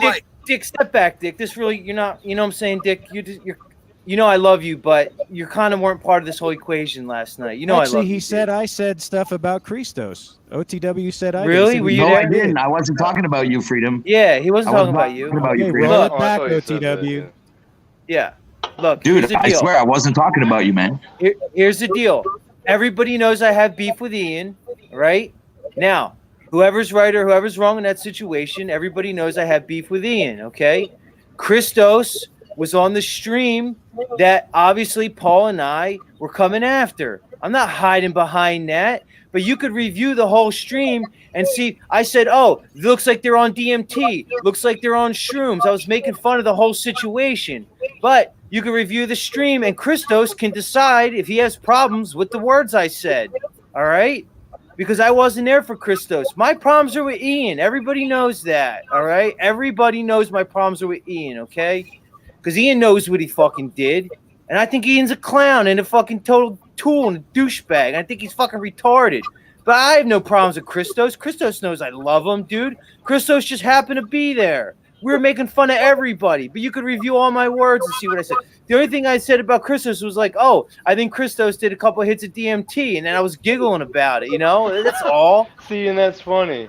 mic. Dick, step back, Dick. This really, you're not. You know what I'm saying, Dick? You're. You know I love you, but you kind of weren't part of this whole equation last night. You know Actually, I love you. he said I said stuff about Christos. OTW said I Really? did. Were you No, there? I didn't. I wasn't talking about you, Freedom. Yeah, he wasn't talking about you. Okay, Freedom. roll it Oh, I back, thought you said that, OTW. Yeah. Look, Dude, here's the I deal. swear I wasn't talking about you, man. Here's the deal. Everybody knows I have beef with Ian, right? Now, whoever's right or whoever's wrong in that situation, everybody knows I have beef with Ian, okay? Christos was on the stream that obviously Paul and I were coming after. I'm not hiding behind that, but you could review the whole stream and see. I said, oh, looks like they're on DMT. Looks like they're on shrooms. I was making fun of the whole situation. But you can review the stream and Christos can decide if he has problems with the words I said. All right? Because I wasn't there for Christos. My problems are with Ian. Everybody knows that. All right? Everybody knows my problems are with Ian, okay? Because Ian knows what he fucking did. And I think Ian's a clown and a fucking total tool and a douchebag. And I think he's fucking retarded. But I have no problems with Christos. Christos knows I love him, dude. Christos just happened to be there. We were making fun of everybody. But you could review all my words and see what I said. The only thing I said about Christos was like, oh, I think Christos did a couple hits of DMT. And then I was giggling about it, you know? That's all. See, and that's funny.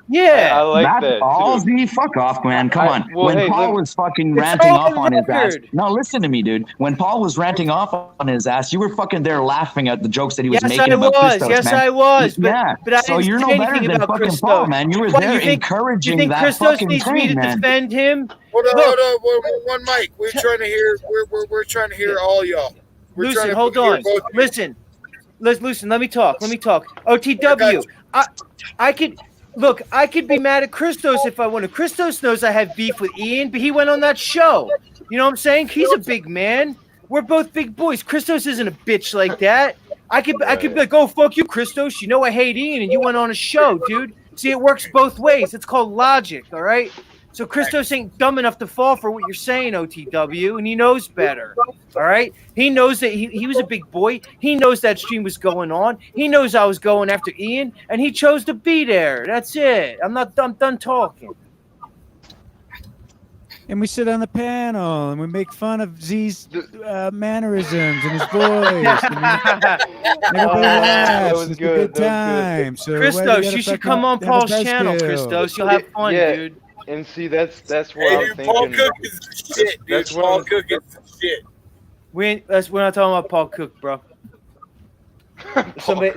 Yeah. I like That's that all, too. Z. Fuck off, man. Come on. Well, When hey, Paul was fucking It's ranting all off on on his ass. record. No, listen to me, dude. When Paul was ranting off on his ass, you were fucking there laughing at the jokes that he was Yes, making I about was. Christos, Yes, man. I was. Yeah. But I So didn't you're say no better anything than about fucking Christos. Paul, man. You were What, there you think encouraging that Christos fucking needs me to train, man. defend him? Hold on, Look, one mic. We're trying to hear. We're trying to hear all y'all. We're Lucid, trying to hold hear on. both. Listen, let me talk. OTW. I could look. I could be mad at Christos if I want to. Christos knows I have beef with Ian, but he went on that show. You know what I'm saying? He's a big man. We're both big boys. Christos isn't a bitch like that. I could be like, oh, fuck you, Christos. You know I hate Ian, and you went on a show, dude. See, it works both ways. It's called logic, all right? So Christos ain't dumb enough to fall for what you're saying, OTW, and he knows better. All right? He knows that he was a big boy. He knows that stream was going on. He knows I was going after Ian, and he chose to be there. That's it. I'm done talking. And we sit on the panel and we make fun of Z's mannerisms and his voice. And everybody laughs. was It's good. a good time. So Christos, you should come on Paul's channel, Christos. You'll have fun, dude. And see, that's where I'm thinking. Paul Cook is the shit, dude. That's what Paul Cook is the shit. We're not talking about Paul Cook, bro. Cook, somebody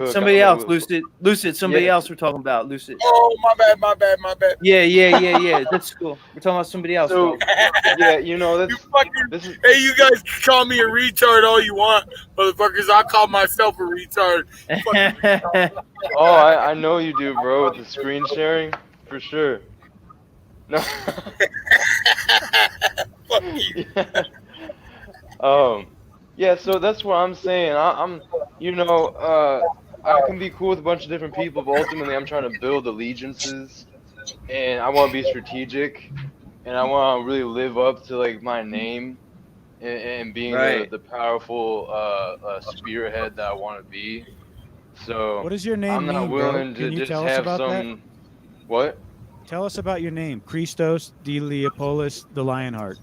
I else, don't know. Lucid. Somebody Yeah. else we're talking about, Lucid. Oh, my bad. Yeah. That's cool. We're talking about somebody else. So, yeah, you know, that's You fucking, this is hey, you guys can call me a retard all you want, motherfuckers. I call myself a retard. oh, I know you do, bro, with the screen sharing, for sure. No. Fuck you. Yeah, so that's what I'm saying. I'm I can be cool with a bunch of different people, but ultimately I'm trying to build allegiances, and I want to be strategic, and I want to really live up to like my name, and being the powerful spearhead that I want to be. So what does your name I'm not mean, willing bro? Can to you just tell us have about some. that? What? Tell us about your name, Christos de Leopolis the Lionheart.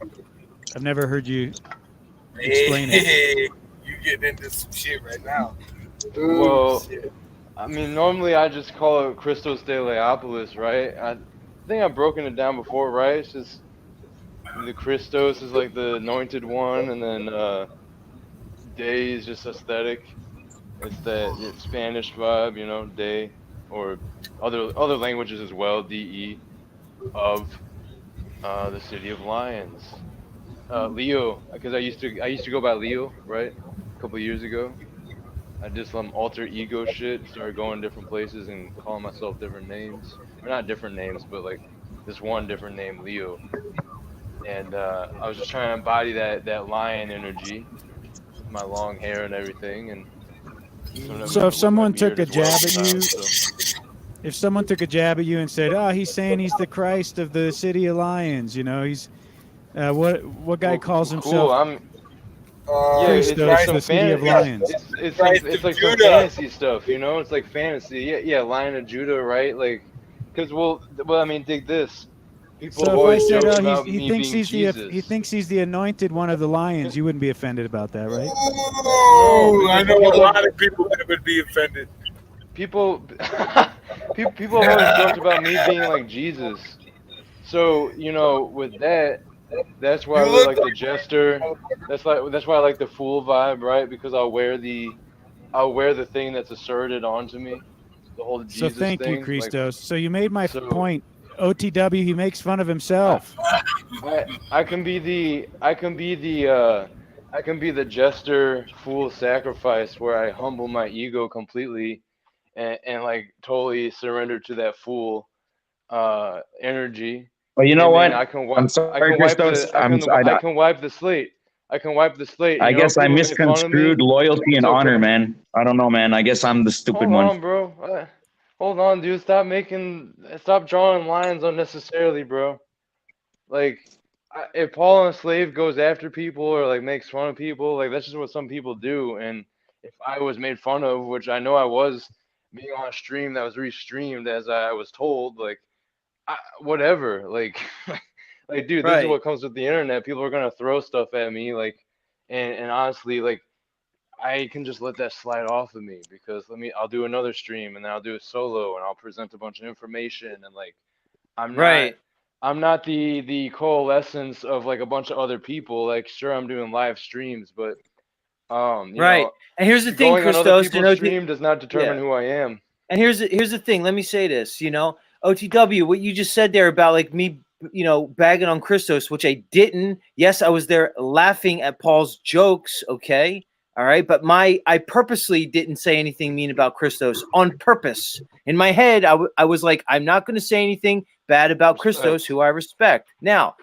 I've never heard you explain it. Hey, you getting into some shit right now. Ooh, Well, shit. I mean, normally I just call it Christos de Leopolis, right? I think I've broken it down before, right? It's just the Christos is like the anointed one, and then Day is just aesthetic. It's that Spanish vibe, you know, Day, or other languages as well, DE, of the City of Lions. Leo, because I used to go by Leo, right? A couple of years ago. I did some alter ego shit, started going different places and calling myself different names. Or not different names, but like this one different name, Leo. And I was just trying to embody that lion energy with my long hair and everything. And So if someone took a jab at you, so. if someone took a jab at you and said, "Oh, he's saying he's the Christ of the City of Lions," you know, he's what guy calls himself? Cool, Christos, it's the City of Lions. It's like some fantasy stuff, you know. It's like fantasy. Yeah, Lion of Judah, right? Like, because well, I mean, dig this. People So if I always said, joke "Oh, about he me thinks being he's Jesus. he thinks he's the anointed one of the lions," you wouldn't be offended about that, right? Oh, I know a lot of people that would be offended. People have always joked about me being like Jesus. So you know, with that, that's why I really like the jester. That's why I like the fool vibe, right? Because I'll wear the thing that's asserted onto me, the whole Jesus So thank thing. you, Christos. Like, so you made my point. OTW, he makes fun of himself. I can be the jester fool sacrifice where I humble my ego completely and like totally surrender to that fool energy. Well, you know And what? then I can I'm sorry, Christos. I can wipe the slate. I can wipe the slate. I You know, guess I people make fun of me. misconstrued loyalty and It's honor, okay. man. I don't know, man. I guess I'm the stupid Hold one. on, bro. Hold on, dude. Stop drawing lines unnecessarily, bro. Like, if Paul and Slave goes after people or like makes fun of people, like that's just what some people do. And if I was made fun of, which I know I was, being on a stream that was restreamed as I was told, like, whatever. Like, like, dude, this is what comes with the internet. People are gonna throw stuff at me, like, and honestly, like, I can just let that slide off of me because I'll do another stream and then I'll do a solo and I'll present a bunch of information and like I'm Right. not the coalescence of like a bunch of other people. Like sure I'm doing live streams, but you Right. know, And here's the thing, going on other Christos. people's stream does not determine Yeah. who I am. And here's the thing. Let me say this. You know, OTW, what you just said there about like me, you know, bagging on Christos, which I didn't. Yes, I was there laughing at Paul's jokes. Okay. All right. But I purposely didn't say anything mean about Christos on purpose. In my head, I was like, I'm not going to say anything bad about Christos, who I respect. Now,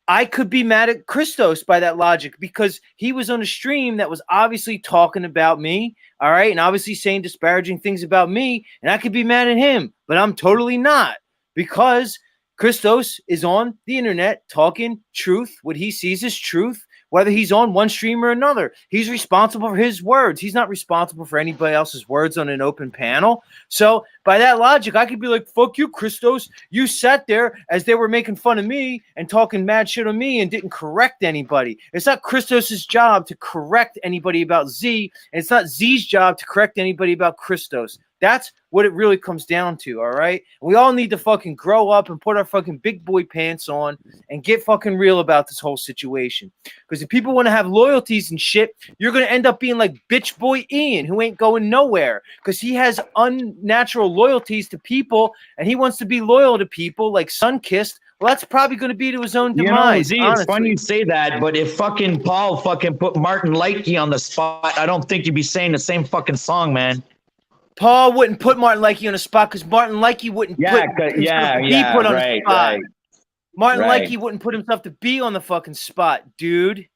I could be mad at Christos by that logic because he was on a stream that was obviously talking about me, all right, and obviously saying disparaging things about me, and I could be mad at him, but I'm totally not because Christos is on the internet talking truth, what he sees as truth, whether he's on one stream or another. He's responsible for his words. He's not responsible for anybody else's words on an open panel. So by that logic, I could be like, fuck you, Christos. You sat there as they were making fun of me and talking mad shit on me and didn't correct anybody. It's not Christos's job to correct anybody about Z, and it's not Z's job to correct anybody about Christos. That's what it really comes down to, all right? We all need to fucking grow up and put our fucking big boy pants on and get fucking real about this whole situation. Because if people want to have loyalties and shit, you're going to end up being like bitch boy Ian, who ain't going nowhere because he has unnatural loyalties to people and he wants to be loyal to people like Sunkissed. Well, that's probably going to be to his own demise. You know, Z, it's funny you say that, but if fucking Paul fucking put Martin Likey on the spot, I don't think you'd be saying the same fucking song, man. Paul wouldn't put Martin Likey on a spot because Martin Likey wouldn't put himself to be put on a spot. Right. Martin Likey wouldn't put himself to be on the fucking spot, dude.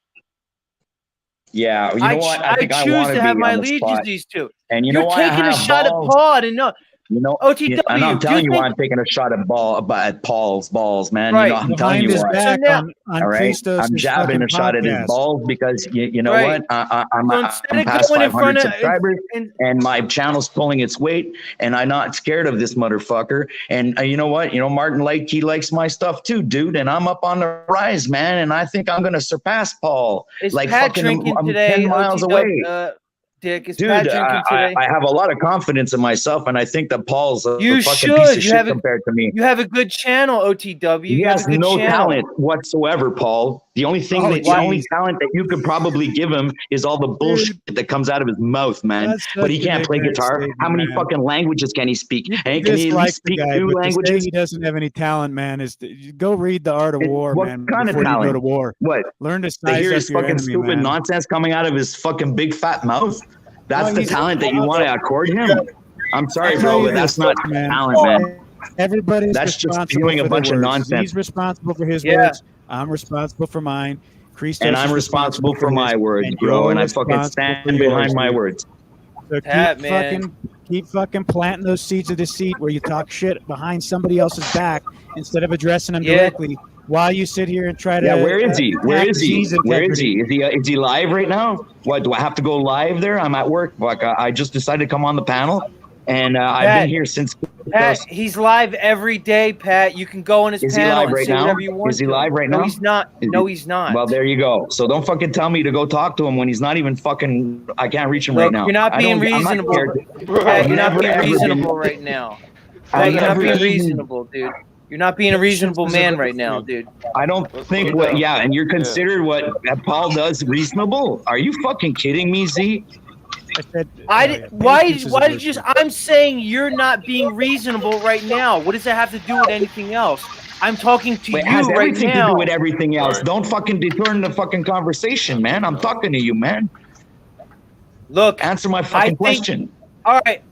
Yeah, you know what? I choose to have my allegiances to. And you You're know what? taking a shot at Paul. I didn't know. You know, OTW, and I'm telling you why I'm taking a shot at Paul's balls, man. Right. You know, I'm telling you why. All right, I'm jabbing a shot at his balls because you know what? I'm past 500 subscribers, and my channel's pulling its weight, and I'm not scared of this motherfucker. And you know what? You know, Martin he likes my stuff too, dude. And I'm up on the rise, man. And I think I'm gonna surpass Paul. Is like Pat fucking, I'm today, 10 miles away. Dick, is dude, Pat drinking today? I have a lot of confidence in myself, and I think that Paul's a you fucking should. piece of shit compared to me. You have a good channel, OTW. He has no talent whatsoever, Paul. The only thing the only talent that you could probably give him is all the bullshit that comes out of his mouth, man. But he can't play guitar. How many fucking languages can he speak? And can he speak new languages? He doesn't have any talent, man. Go read The Art of War, man. What kind of talent? You go to war. What? Learn to size hear up his your fucking enemy, stupid man. nonsense coming out of his fucking big fat mouth. That's the talent that you want to accord him. I'm sorry, bro, but that's not talent, man. Everybody's that's just responsible doing a for bunch their of words. nonsense. He's responsible for his words. I'm responsible for mine. Christos and I'm responsible for my words, bro. And I fucking stand behind my words. So keep fucking planting those seeds of deceit where you talk shit behind somebody else's back instead of addressing them directly. While you sit here and try to where is he? Where is he? Where is he? Is he live right now? What, do I have to go live there? I'm at work. Like I just decided to come on the panel, and I've been here since. Pat, he's live every day. Pat, you can go on his panel and say whatever you want. Is he live right now? No, he's not. No, he's not. Well, there you go. So don't fucking tell me to go talk to him when he's not even fucking. I can't reach him right now. You're not being reasonable. Pat, you're not being reasonable right now. Pat, you're not being reasonable, dude. You're not being a reasonable man right now, dude. I don't think and you're considered what Paul does reasonable? Are you fucking kidding me, Z? Why did you I'm saying you're not being reasonable right now. What does that have to do with anything else? I'm talking to you right now. It has everything to do with everything else. Don't fucking deturn the fucking conversation, man. I'm talking to you, man. Look, answer my fucking question. All right,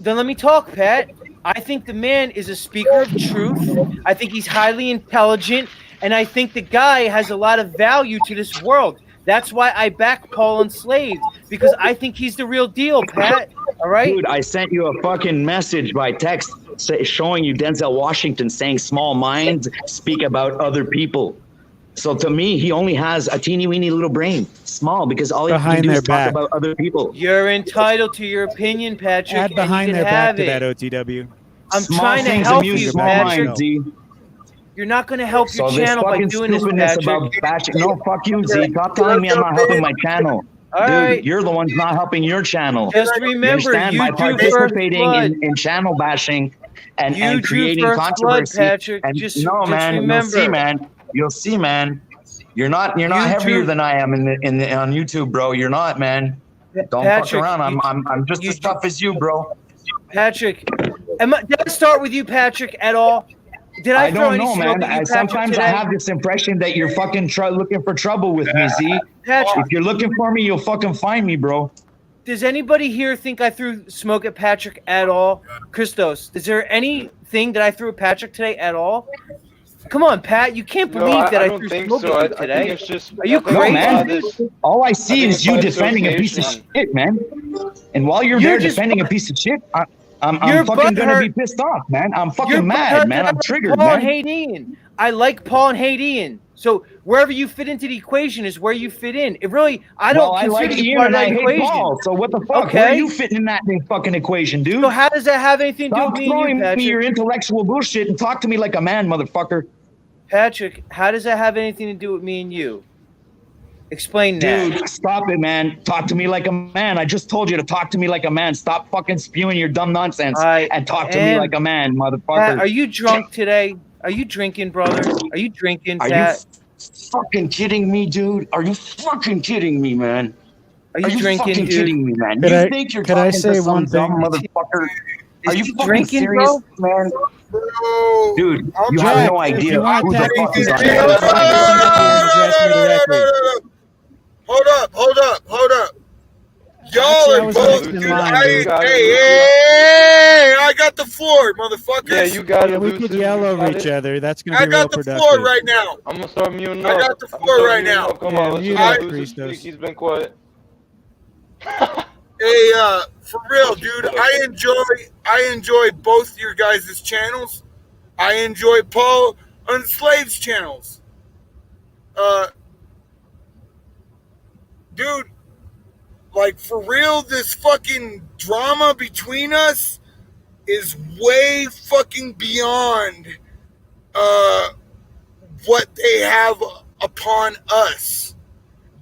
then let me talk, Pat. I think the man is a speaker of truth. I think he's highly intelligent, and I think the guy has a lot of value to this world. That's why I back Paul Enslaved, because I think he's the real deal, Pat. All right? Dude, I sent you a fucking message by text showing you Denzel Washington saying small minds speak about other people. So to me, he only has a teeny weeny little brain, small, because all he can do is talk about other people. You're entitled to your opinion, Patrick. Add behind their back to that, OTW. I'm trying to help you, Patrick. You're not going to help your channel by doing this, Patrick. No, fuck you, Z. Stop telling me I'm not helping my channel. All Dude, right. you're the ones not helping your channel. Just You remember, understand? you By drew first participating blood. in channel bashing and You drew creating first blood, controversy. Patrick. And Just man, remember. you'll see, man. You'll see, man. You're not heavier than I am on YouTube, bro. You're not, man. Don't Patrick, fuck around. I'm just as tough as you, bro. Patrick, did I start with you, Patrick, at all? Did I throw don't any know, smoke man. at you, Sometimes Patrick, I today? have this impression that you're fucking looking for trouble with me, Z. Patrick, if you're looking for me, you'll fucking find me, bro. does anybody here think I threw smoke at Patrick at all? Christos, is there anything that I threw at Patrick today at all? Come on, Pat. You can't believe that I threw smoke at you today. I think it's just, Are you No, crazy? man. All I see is you defending a piece of shit, man. And while you're there defending a piece of shit, I'm fucking gonna be pissed off, man. I'm fucking mad, man. I'm triggered, Paul man. and hate Ian. I like Paul and hate Ian. So wherever you fit into the equation is where you fit in. It really, I don't I consider like you Ian part and of I that hate equation. Paul. So what the fuck? Okay. Where are you fitting in that fucking equation, dude? So how does that have anything to do Stop with me and throwing you, Patrick? me your intellectual bullshit and talk to me like a man, motherfucker. Patrick, how does that have anything to do with me and you? Explain that. Dude, stop it, man. Talk to me like a man. I just told you to talk to me like a man. Stop fucking spewing your dumb nonsense and talk to me like a man, motherfucker. Pat, are you drunk today? Are you drinking, brother? Are you drinking, Are Pat? you fucking kidding me, dude? Are you fucking kidding me, man? Are you drinking, fucking dude? kidding me, man? Could You I- think you're could I talking say to some one dumb thing? motherfucker? Are you fucking drinking, serious, bro? man? Dude, I'm you Jack, have no if idea you want who that the fuck is on beef, the other side. Hold up. Y'all Actually, I are was both. next in Dude, line, hey, dude. I got the floor, motherfuckers. Yeah, you got it. We could yell over each other. That's gonna I be real got the productive. floor right now. I'm gonna start muting I up. got the I'm floor gonna right start muting now. up. Come Yeah, on, let's mute let up, Lucy Christos. speak. He's been quiet. Hey, for real, dude. I enjoy both your guys' channels. I enjoy Paul Unslaved channels. Dude, like for real, this fucking drama between us is way fucking beyond what they have upon us.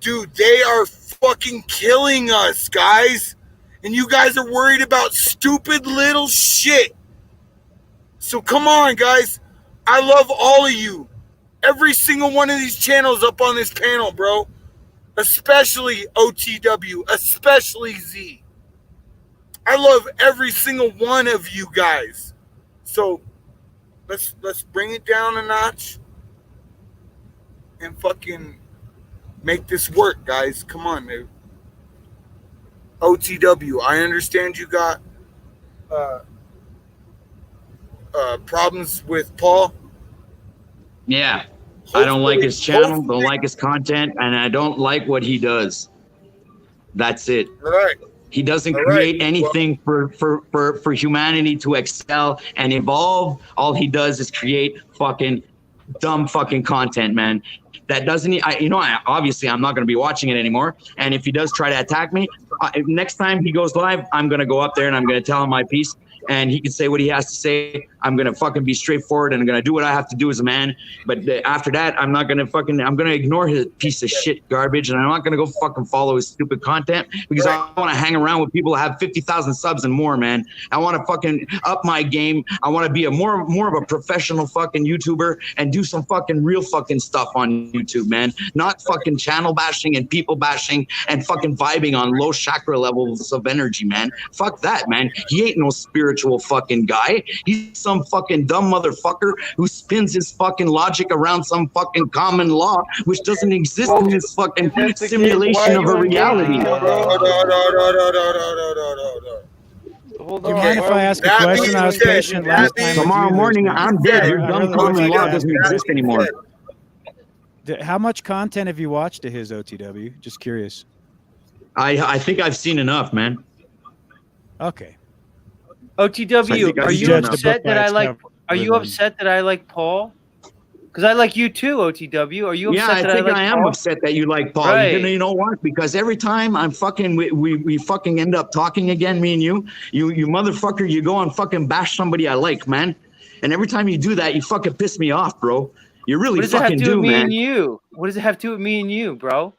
Dude, they are fucking killing us, guys. And you guys are worried about stupid little shit. So come on, guys. I love all of you. Every single one of these channels up on this panel, bro. Especially OTW, especially Z. I love every single one of you guys. So let's bring it down a notch and fucking make this work, guys. Come on, dude. OTW, I understand you got problems with Paul. Yeah. I don't like his channel, don't like his content, and I don't like what he does. That's it. Right. He doesn't create anything for humanity to excel and evolve. All he does is create fucking dumb fucking content, man. That doesn't, obviously I'm not going to be watching it anymore. And if he does try to attack me, next time he goes live, I'm going to go up there and I'm going to tell him my piece. And he can say what he has to say. I'm going to fucking be straightforward and I'm going to do what I have to do as a man. But after that, I'm not going to I'm going to ignore his piece of shit garbage. And I'm not going to go fucking follow his stupid content because I want to hang around with people that have 50,000 subs and more, man. I want to fucking up my game. I want to be more of a professional fucking YouTuber and do some fucking real fucking stuff on YouTube, man. Not fucking channel bashing and people bashing and fucking vibing on low chakra levels of energy, man. Fuck that, man. He ain't no spiritual fucking guy. He's some fucking dumb motherfucker who spins his fucking logic around some fucking common law which doesn't exist in this fucking simulation of a reality. Hold Do you on. mind if I ask a question? I was patient last time. Tomorrow morning, I'm dead. Your dumb common law doesn't exist anymore. How much content have you watched of his, OTW? Just curious. I think I've seen enough, man. Okay. OTW, are you upset that I like? Are you upset that I like Paul? Because I like you too, OTW. Are you upset that I like Paul? I am upset that you like Paul. Right. You know what? Because every time I'm fucking, we fucking end up talking again, me and you motherfucker, you go and fucking bash somebody I like, man. And every time you do that, you fucking piss me off, bro. You really fucking do, man. What does it have to do with me and you, bro?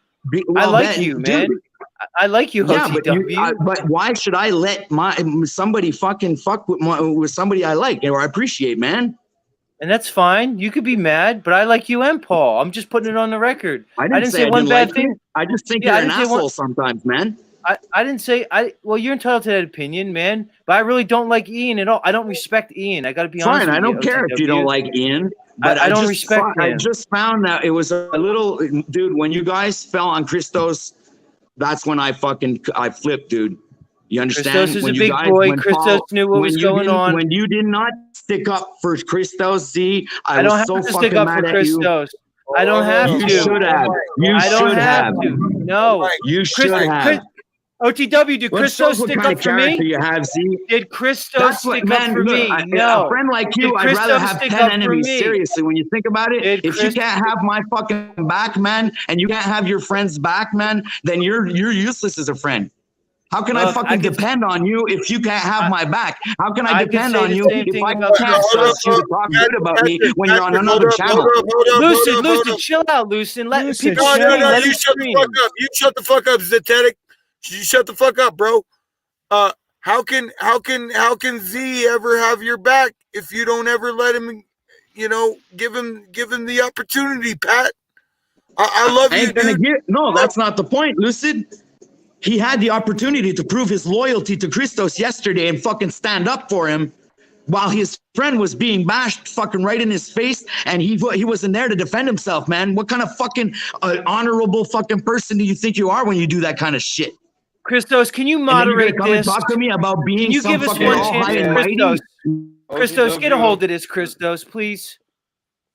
I like you, man. I like you, Yeah, OTW. but why should I let somebody fucking fuck with somebody I like or I appreciate, man? And that's fine. You could be mad, but I like you and Paul. I'm just putting it on the record. I didn't say one bad thing. I just think you're an asshole sometimes, man. I didn't say well, you're entitled to that opinion, man. But I really don't like Ian at all. I don't respect Ian. I got to be honest. Fine, I don't care if you don't like Ian. But I don't respect him. I just found that it was a little, dude. When you guys fell on Christos, that's when I flipped, dude. You understand? Christos is a big boy. Christos knew what was going on. When you did not stick up for Christos, Z, I don't have to stick up for Christos. I don't have to. You should have. You should have. No. You should have. OTW, did Christos stick up for me? You have, Z? Did Christos stick up for me? No. A friend like you, I'd rather have 10 enemies. Seriously, when you think about it, if you can't have my fucking back, man, and you can't have your friend's back, man, then you're useless as a friend. How can I fucking depend on you if you can't have my back? How can I depend on you if I can't trust you to talk good about me when you're on another channel? Lucid, chill out, Lucid. Let people No, you shut the fuck up. You shut the fuck up, Zetetic. You shut the fuck up, bro. How can Z ever have your back if you don't ever let him, give him the opportunity, Pat? I love you, dude. No, that's not the point, Lucid. He had the opportunity to prove his loyalty to Christos yesterday and fucking stand up for him while his friend was being bashed fucking right in his face, and he wasn't there to defend himself, man. What kind of fucking honorable fucking person do you think you are when you do that kind of shit? Christos, can you moderate this? Talk to me about being can you give us one chance, Christos, get a hold of this, Christos, please.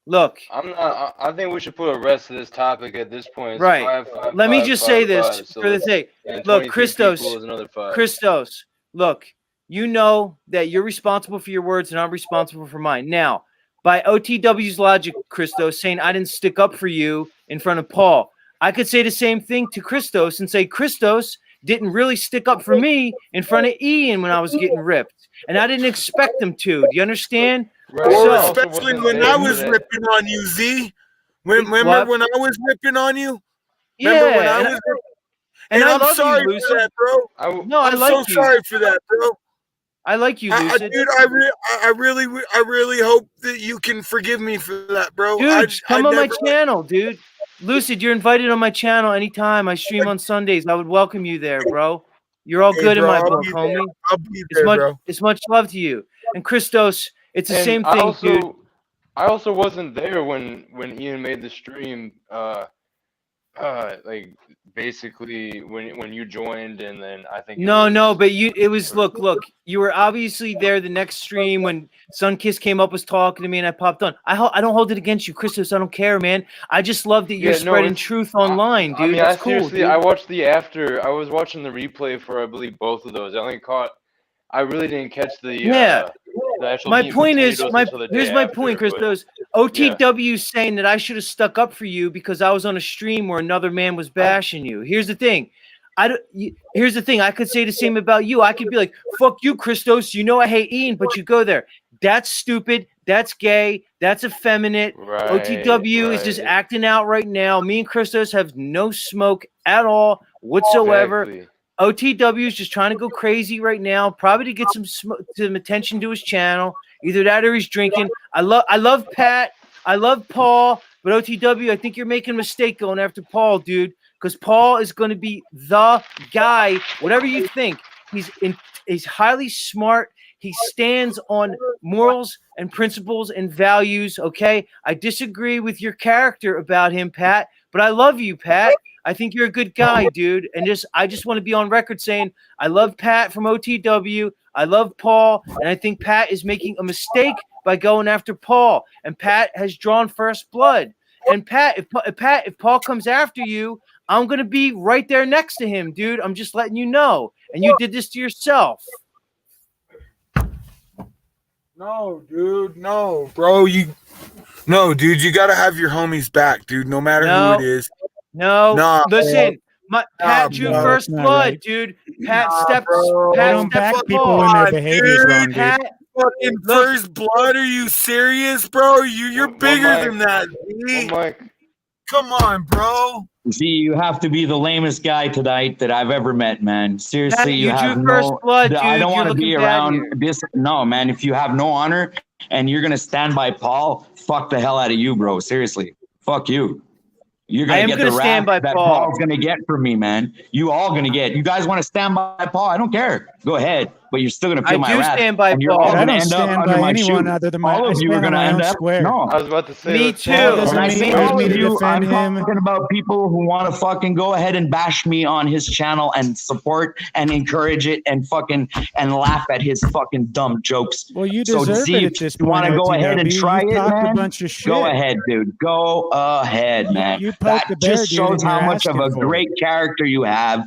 Look, I think we should put a rest to this topic at this point. It's right. Let me just say this for the sake. Look, Christos, look, you know that you're responsible for your words and I'm responsible for mine. Now, by OTW's logic, Christos, saying I didn't stick up for you in front of Paul, I could say the same thing to Christos and say Christos didn't really stick up for me in front of Ian when I was getting ripped. And I didn't expect him to. Do you understand? Right. Well, especially when I was ripping on you, Z. Remember when I was ripping on you? Remember when I was ripping? And I'm sorry for that, bro. I'm so sorry for that, bro. I like you, Lucid. Dude, I really hope that you can forgive me for that, bro. Dude, come on my channel, dude. Lucid, you're invited on my channel anytime. I stream on Sundays. I would welcome you there, bro. You're all good in my book, homie. I'll be there, bro. It's much love to you. And Christos, it's the same thing, dude. I also wasn't there when Ian made the stream. Like basically when you joined, and then I think no, but it was look, you were obviously there the next stream when Sunkiss came up, was talking to me, and I popped on. I don't hold it against you, Christos. I don't care, man. I just love that you're spreading truth online, dude. I mean, that's cool. Dude. I watched the after. I was watching the replay for I believe both of those. I really didn't catch the actual. My point is, here's my point, Christos. OTW saying that I should have stuck up for you because I was on a stream where another man was bashing you. Here's the thing. Here's the thing. I could say the same about you. I could be like, "Fuck you, Christos. You know I hate Ian," but you go there. That's stupid. That's gay. That's effeminate. Right, OTW is just acting out right now. Me and Christos have no smoke at all whatsoever. Exactly. OTW is just trying to go crazy right now, probably to get some attention to his channel. Either that or he's drinking. I love Pat. I love Paul. But OTW, I think you're making a mistake going after Paul, dude. Because Paul is going to be the guy. Whatever you think, he's highly smart. He stands on morals and principles and values. Okay, I disagree with your character about him, Pat. But I love you, Pat. I think you're a good guy, dude. And I just want to be on record saying I love Pat from OTW. I love Paul. And I think Pat is making a mistake by going after Paul. And Pat has drawn first blood. And Pat, if Paul comes after you, I'm going to be right there next to him, dude. I'm just letting you know. And you did this to yourself. No, dude. No, bro. No, dude. You got to have your homies back, dude, no matter who it is. No, listen, Pat drew first blood, dude. Pat stepped people when their behavior's wrong, dude. Pat fucking first blood? Are you serious, bro? You're bigger than that, dude. Come on, bro. See, you have to be the lamest guy tonight that I've ever met, man. Seriously, you have drew first no. blood, I don't dude. want You're to be looking bad around here. this. No, man. If you have no honor and you're gonna stand by Paul, fuck the hell out of you, bro. Seriously, fuck you. You're I gonna am get gonna the stand wrath by that Paul. Paul's gonna get from me, man. You all gonna get. You guys want to stand by Paul? I don't care. Go ahead, but you're still gonna feel I my do wrath, stand by and you're Paul. all But I gonna don't end up stand under by my anyone shoe. other than my. All I of you are stand on gonna my end own up. square. No, I was about to say, Me let's too. change Paul the doesn't when I need say conversation. all me of to you, I'm defend him. talking about people who want to fucking go ahead and bash me on his channel and support and encourage it and fucking and laugh at his fucking dumb jokes. Well, you So deserve Z, it if at this you want point, to go ahead and OTW. try You it, talked a man, bunch of shit. go ahead, dude. Go ahead, man. You That poked the bear, just dude, shows and you're how much of asking a for it. great character you have.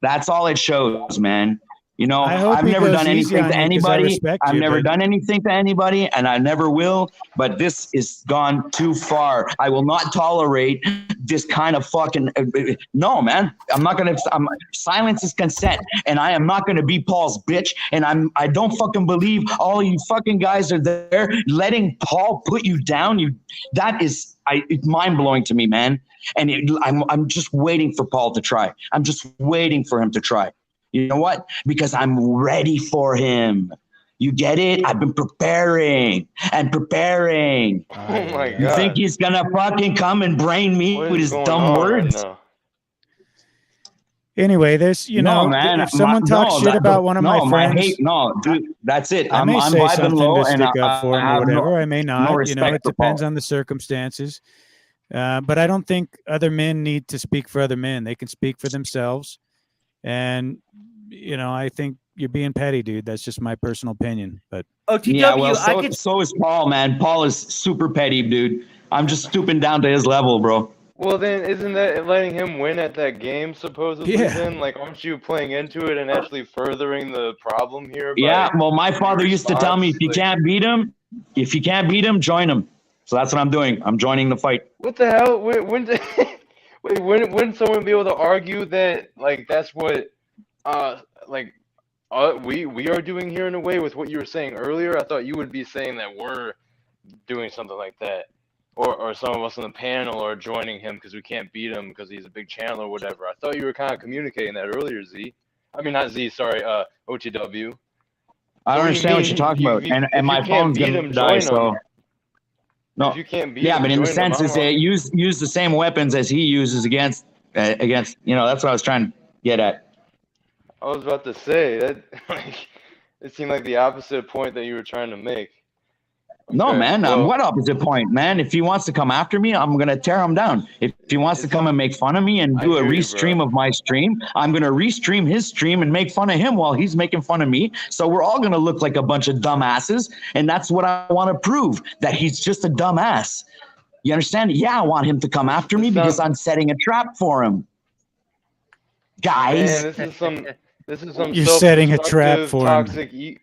That's all it shows, man. You know, I hope I've he never goes done easy anything on to you 'cause I anybody. respect I've you, never but- done anything to anybody, and I never will. But this is gone too far. I will not tolerate this kind of fucking. No, man. I'm not gonna. Silence is consent, and I am not gonna be Paul's bitch. And I don't fucking believe all you fucking guys are there letting Paul put you down. That is. It's mind blowing to me, man. And I'm just waiting for Paul to try. I'm just waiting for him to try. You know what? Because I'm ready for him. You get it? I've been preparing and preparing. Oh my You think God. he's gonna fucking come and brain me What with is his going dumb on words? right now? Anyway, there's No, man. if someone talks shit about one of my friends, dude. That's it. I may I'm say vibing something low, to and stick up for I him or have whatever. I may no not. respect It for depends Paul. on the circumstances. But I don't think other men need to speak for other men. They can speak for themselves. And I think you're being petty, dude. That's just my personal opinion. But OTW, Yeah, well, I could. so is Paul, man. Paul is super petty, dude. I'm just stooping down to his level, bro. Well, then isn't that letting him win at that game supposedly? Yeah. Then, like, aren't you playing into it and actually furthering the problem here? Yeah, by well, my father your used to tell me, if you response? can't beat him, join him. So that's what I'm doing. I'm joining the fight. What the hell? When wait, when someone be able to argue that like that's what we are doing here in a way with what you were saying earlier? I thought you would be saying that we're doing something like that. Or some of us on the panel are joining him because we can't beat him because he's a big channel or whatever. I thought you were kind of communicating that earlier, Z. I mean, not Z, sorry, OTW. I don't understand what you're talking about. And my phone's going to die, so. No. If you can't beat Yeah, him, but in the join him. sense is that use the same weapons as he uses against, that's what I was trying to get at. I was about to say that it seemed like the opposite point that you were trying to make. No, Okay, man. well- What opposite point, man? If he wants to come after me, I'm gonna tear him down. If he wants to come and make fun of me and do a hear you, restream bro. of my stream, I'm gonna restream his stream and make fun of him while he's making fun of me. So we're all gonna look like a bunch of dumbasses, and that's what I want to prove, that he's just a dumbass. You understand? Yeah, I want him to come after me because I'm setting a trap for him, guys. Man, this is some You're setting a trap self-destructive, for him. toxic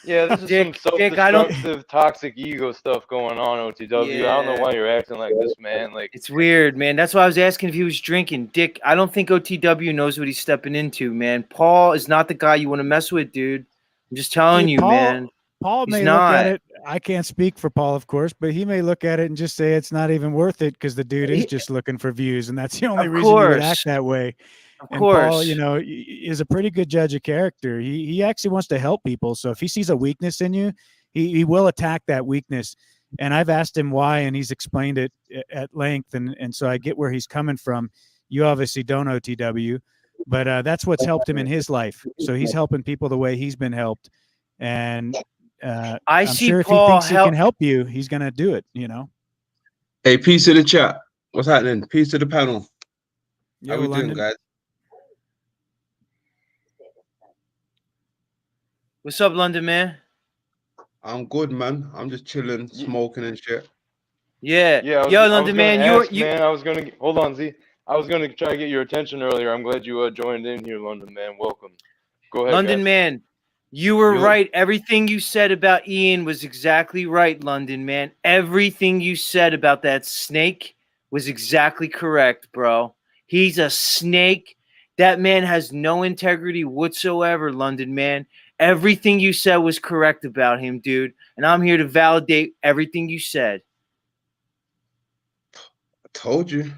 yeah, this is Dick, some Dick, I don't- self-destructive, toxic ego stuff going on, OTW. I don't know why you're acting like this, man. Like, It's weird, man. That's why I was asking if he was drinking. Dick, I don't think OTW knows what he's stepping into, man. Paul is not the guy you want to mess with, dude. I'm just telling Dude, you, man. Paul He's may not. look at it. I can't speak for Paul, of course, but he may look at it and just say it's not even worth it because the dude is just looking for views, and that's the only Of reason he would course. act that way. Of And course. Paul, is a pretty good judge of character. He actually wants to help people. So if he sees a weakness in you, he will attack that weakness. And I've asked him why, and he's explained it at length. And so I get where he's coming from. You obviously don't, OTW, but that's what's helped him in his life. So he's helping people the way he's been helped. And I'm see sure Paul if he thinks he help- can help you, he's going to do it, Hey, peace to the chat. What's happening? Peace to the panel. Yo, How we London. doing, guys? What's up, London, man? I'm good, man. I'm just chilling, smoking and shit. Yeah. yeah, Yo, I was London, gonna man, ask, you man, I was gonna hold on, Z. I was gonna try to get your attention earlier. I'm glad you joined in here, London, man. Welcome. Go ahead, London, guys. man, you were Yo. right. Everything you said about Ian was exactly right, London, man. Everything you said about that snake was exactly correct, bro. He's a snake. That man has no integrity whatsoever, London, man. Everything you said was correct about him, dude. And I'm here to validate everything you said. I told you.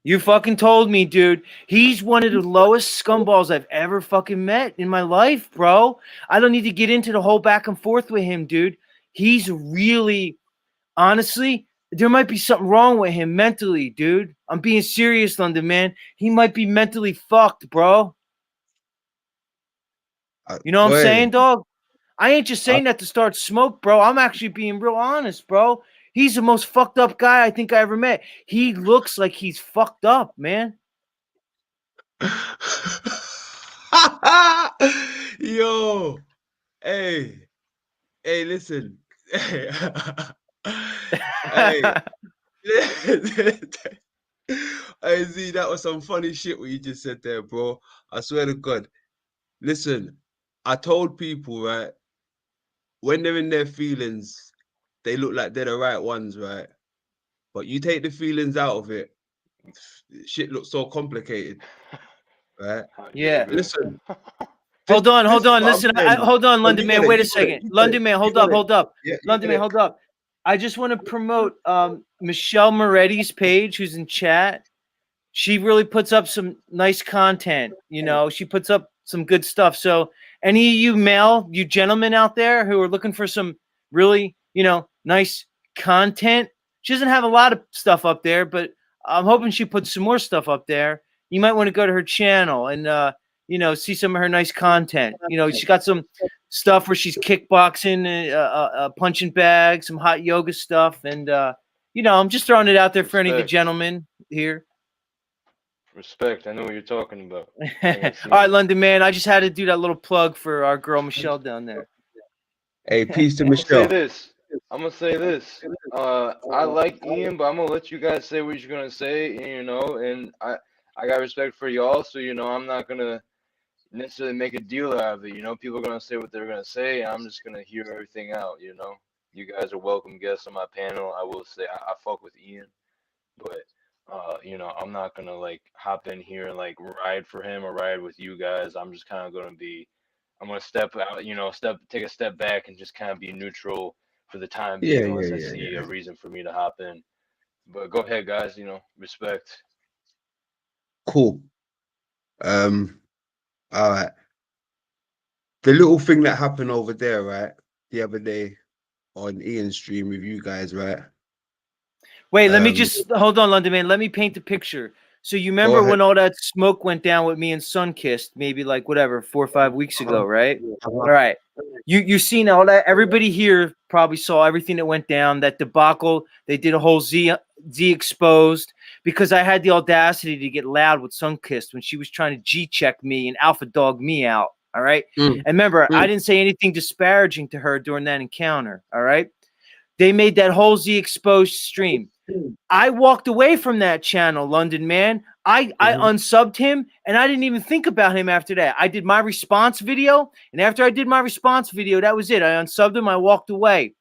You fucking told me, dude. He's one of the lowest scumballs I've ever fucking met in my life, bro. I don't need to get into the whole back and forth with him, dude. He's really, honestly, there might be something wrong with him mentally, dude. I'm being serious, London, man. He might be mentally fucked, bro. You know what I'm saying, dog? I ain't just saying that to start smoke, bro. I'm actually being real honest, bro. He's the most fucked up guy I think I ever met. He looks like he's fucked up, man. Yo, hey, listen. Hey, hey, Z, that was some funny shit what you just said there, bro. I swear to God. Listen, I told people, right, when they're in their feelings, they look like they're the right ones, right? But you take the feelings out of it, shit looks so complicated, right? Yeah. Listen. Hold on. Listen, Hold on, London man. Wait a second. London man, hold up. Yeah, London man, hold up. I just want to promote Michelle Moretti's page, who's in chat. She really puts up some nice content. You know, she puts up some good stuff. So any of you gentlemen out there who are looking for some really, nice content, she doesn't have a lot of stuff up there, but I'm hoping she puts some more stuff up there. You might want to go to her channel and, see some of her nice content. She's got some stuff where she's kickboxing, punching bags, some hot yoga stuff. And, I'm just throwing it out there for any of the gentlemen here. Respect. I know what you're talking about. All right, London man. I just had to do that little plug for our girl Michelle down there. Hey, peace to I'm Michelle. I'm gonna say this. I like Ian, but I'm gonna let you guys say what you're gonna say, and I got respect for y'all, so I'm not gonna necessarily make a deal out of it. People are gonna say what they're gonna say, and I'm just gonna hear everything out. You guys are welcome guests on my panel. I will say I fuck with Ian, but I'm not gonna hop in here and ride for him or ride with you guys. I'm just kind of I'm gonna step out, take a step back and just kind of be neutral for the time being, unless I see a reason for me to hop in. But go ahead, guys. Respect. Cool. All right. The little thing that happened over there, right, the other day on Ian's stream with you guys, right? Wait, let me just hold on, London man. Let me paint the picture. So you remember when all that smoke went down with me and Sunkissed, maybe 4 or 5 weeks ago, right? All right. You seen all that? Everybody here probably saw everything that went down, that debacle. They did a whole Z exposed because I had the audacity to get loud with Sunkissed when she was trying to G-check me and alpha dog me out. All right. And remember, I didn't say anything disparaging to her during that encounter. All right. They made that whole Z exposed stream. I walked away from that channel, London man. I unsubbed him, and I didn't even think about him after that. I did my response video, and after I did my response video, that was it. I unsubbed him. I walked away.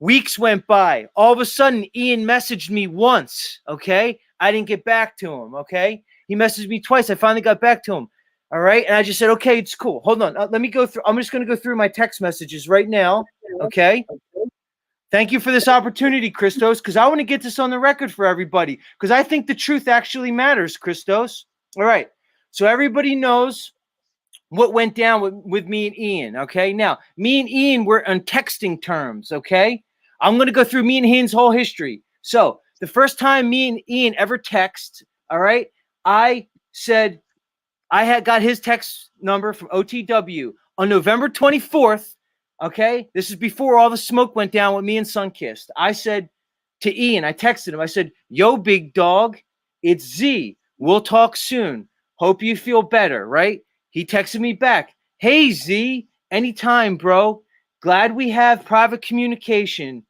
Weeks went by. All of a sudden, Ian messaged me once, okay? I didn't get back to him, okay? He messaged me twice. I finally got back to him, all right? And I just said, okay, it's cool. Hold on. Let me go through. I'm just going to go through my text messages right now, okay? Thank you for this opportunity, Christos, because I want to get this on the record for everybody, because I think the truth actually matters, Christos. All right. So everybody knows what went down with me and Ian, okay? Now, me and Ian were on texting terms, okay? I'm going to go through me and Ian's whole history. So the first time me and Ian ever text, all right, I said I had got his text number from OTW on November 24th. Okay, this is before all the smoke went down with me and Sunkissed. I said to Ian, I texted him, I said, yo, big dog, it's Z. We'll talk soon. Hope you feel better, right? He texted me back, hey, Z, anytime, bro. Glad we have private communication,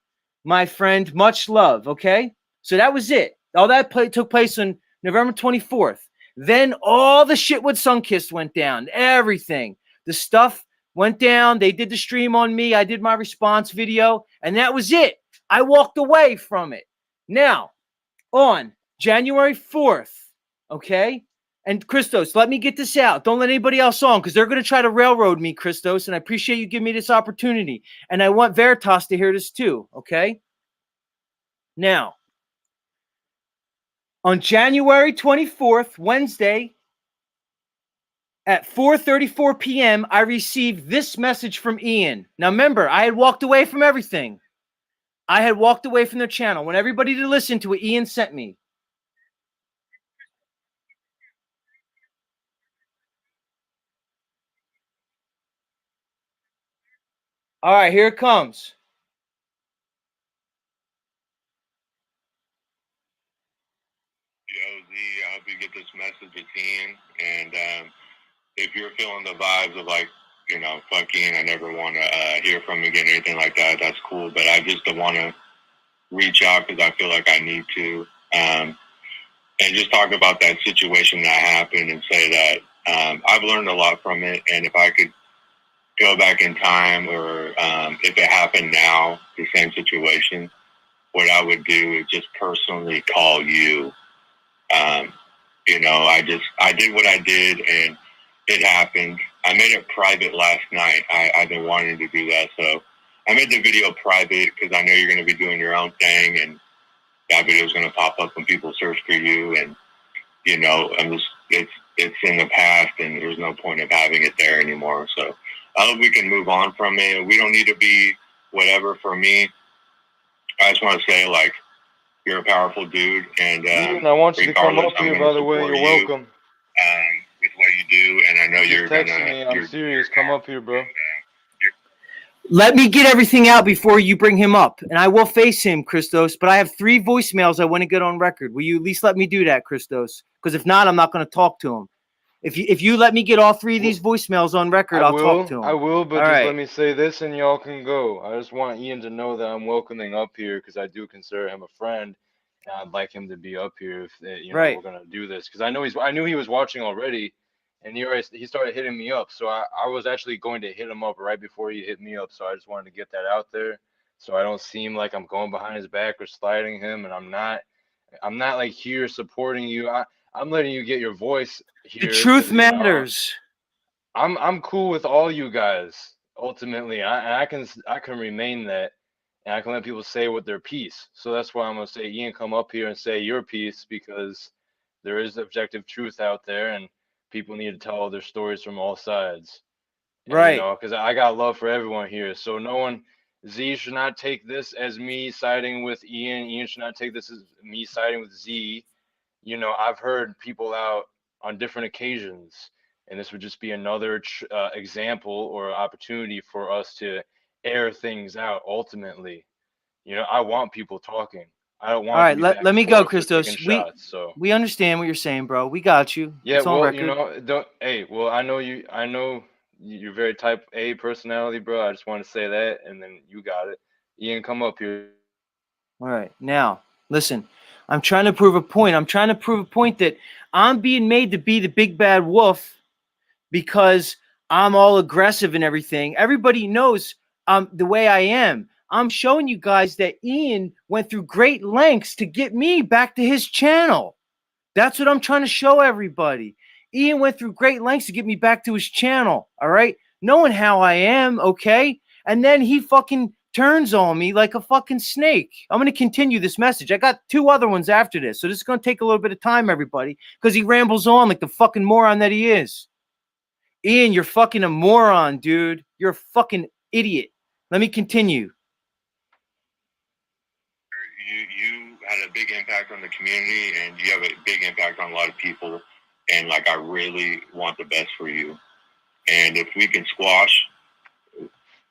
my friend. Much love, okay? So that was it. All that took place on November 24th. Then all the shit with Sunkissed went down, everything. The stuff went down. They did the stream on me. I did my response video, and that was it. I walked away from it. Now, on January 4th, okay? And Christos, let me get this out. Don't let anybody else on, because they're going to try to railroad me, Christos, and I appreciate you giving me this opportunity. And I want Veritas to hear this too, okay? Now, On January 24th, Wednesday, at 4:34 p.m., I received this message from Ian. Now, remember, I had walked away from everything. I had walked away from their channel. I want everybody to listen to what Ian sent me. All right, here it comes. Yo, Z, I hope you get this message. It's Ian. And if you're feeling the vibes of like, you know, fuck Ian, I never want to hear from him again or anything like that, that's cool. But I just don't want to reach out because I feel like I need to. And just talk about that situation that happened and say that I've learned a lot from it. And if I could go back in time or if it happened now, the same situation, what I would do is just personally call you. You know, I did what I did and it happened. I made it private last night. I've been wanting to do that. So I made the video private because I know you're going to be doing your own thing and that video is going to pop up when people search for you. And, you know, it's in the past and there's no point of having it there anymore. So I hope we can move on from it. We don't need to be whatever. For me, I just want to say, like, you're a powerful dude, and I want you to come up here, by the way. You're welcome. With what you do, and I know you're texting me. I'm serious. Come up here, bro. Let me get everything out before you bring him up, and I will face him, Christos, but I have 3 voicemails I want to get on record. Will you at least let me do that, Christos? Because if not, I'm not going to talk to him. If you let me get all 3 of these voicemails on record, I'll talk to him. I will, but all just right. let me say this and y'all can go. I just want Ian to know that I'm welcoming up here because I do consider him a friend. And I'd like him to be up here if you know we're gonna do this because I knew he was watching already, and he started hitting me up. So I was actually going to hit him up right before he hit me up. So I just wanted to get that out there so I don't seem like I'm going behind his back or sliding him. And I'm not like here supporting you. I'm letting you get your voice here. The truth matters. I'm cool with all you guys. Ultimately, I can remain that, and I can let people say what their piece. So that's why I'm gonna say, Ian, come up here and say your piece because there is objective truth out there, and people need to tell their stories from all sides. And, you know, because I got love for everyone here. So no one, Z should not take this as me siding with Ian. Ian should not take this as me siding with Z. You know, I've heard people out on different occasions, and this would just be another example or opportunity for us to air things out. Ultimately, you know, I want people talking. I don't want. All right, let me go, Christos. So we understand what you're saying, bro. We got you. Yeah, it's on well, record. you know, I know you're very type A personality, bro. I just want to say that, and then you got it. Ian, come up here. All right, now listen. I'm trying to prove a point. I'm trying to prove a point that I'm being made to be the big bad wolf because I'm all aggressive and everything. Everybody knows the way I am. I'm showing you guys that Ian went through great lengths to get me back to his channel. That's what I'm trying to show everybody. Ian went through great lengths to get me back to his channel, all right? Knowing how I am, okay? And then he fucking turns on me like a fucking snake. I'm going to continue this message. I got 2 other ones after this, so this is going to take a little bit of time, everybody, because he rambles on like the fucking moron that he is. Ian, you're fucking a moron, dude. You're a fucking idiot. Let me continue. You had a big impact on the community, and you have a big impact on a lot of people. And like, I really want the best for you. And if we can squash,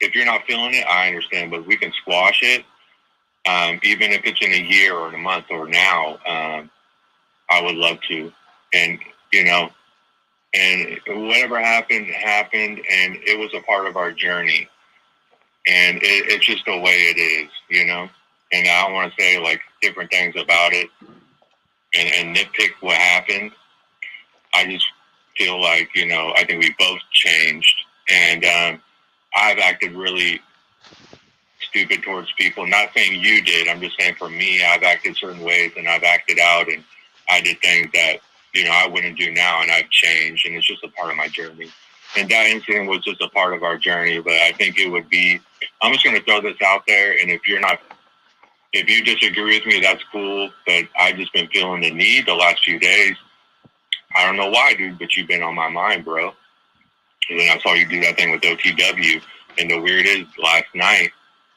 if you're not feeling it, I understand, but we can squash it. Even if it's in a year or in a month or now, I would love to. And, you know, and whatever happened, and it was a part of our journey. And it's just the way it is, you know? And I don't want to say, like, different things about it and nitpick what happened. I just feel like, you know, I think we both changed. And I've acted really stupid towards people. Not saying you did. I'm just saying for me, I've acted certain ways, and I've acted out, and I did things that, you know, I wouldn't do now, and I've changed, and it's just a part of my journey. And that incident was just a part of our journey, but I think it would be, I'm just going to throw this out there, and if if you disagree with me, that's cool. But I've just been feeling the need the last few days. I don't know why, dude, but you've been on my mind, bro. And then I saw you do that thing with OTW. And the weird is, last night,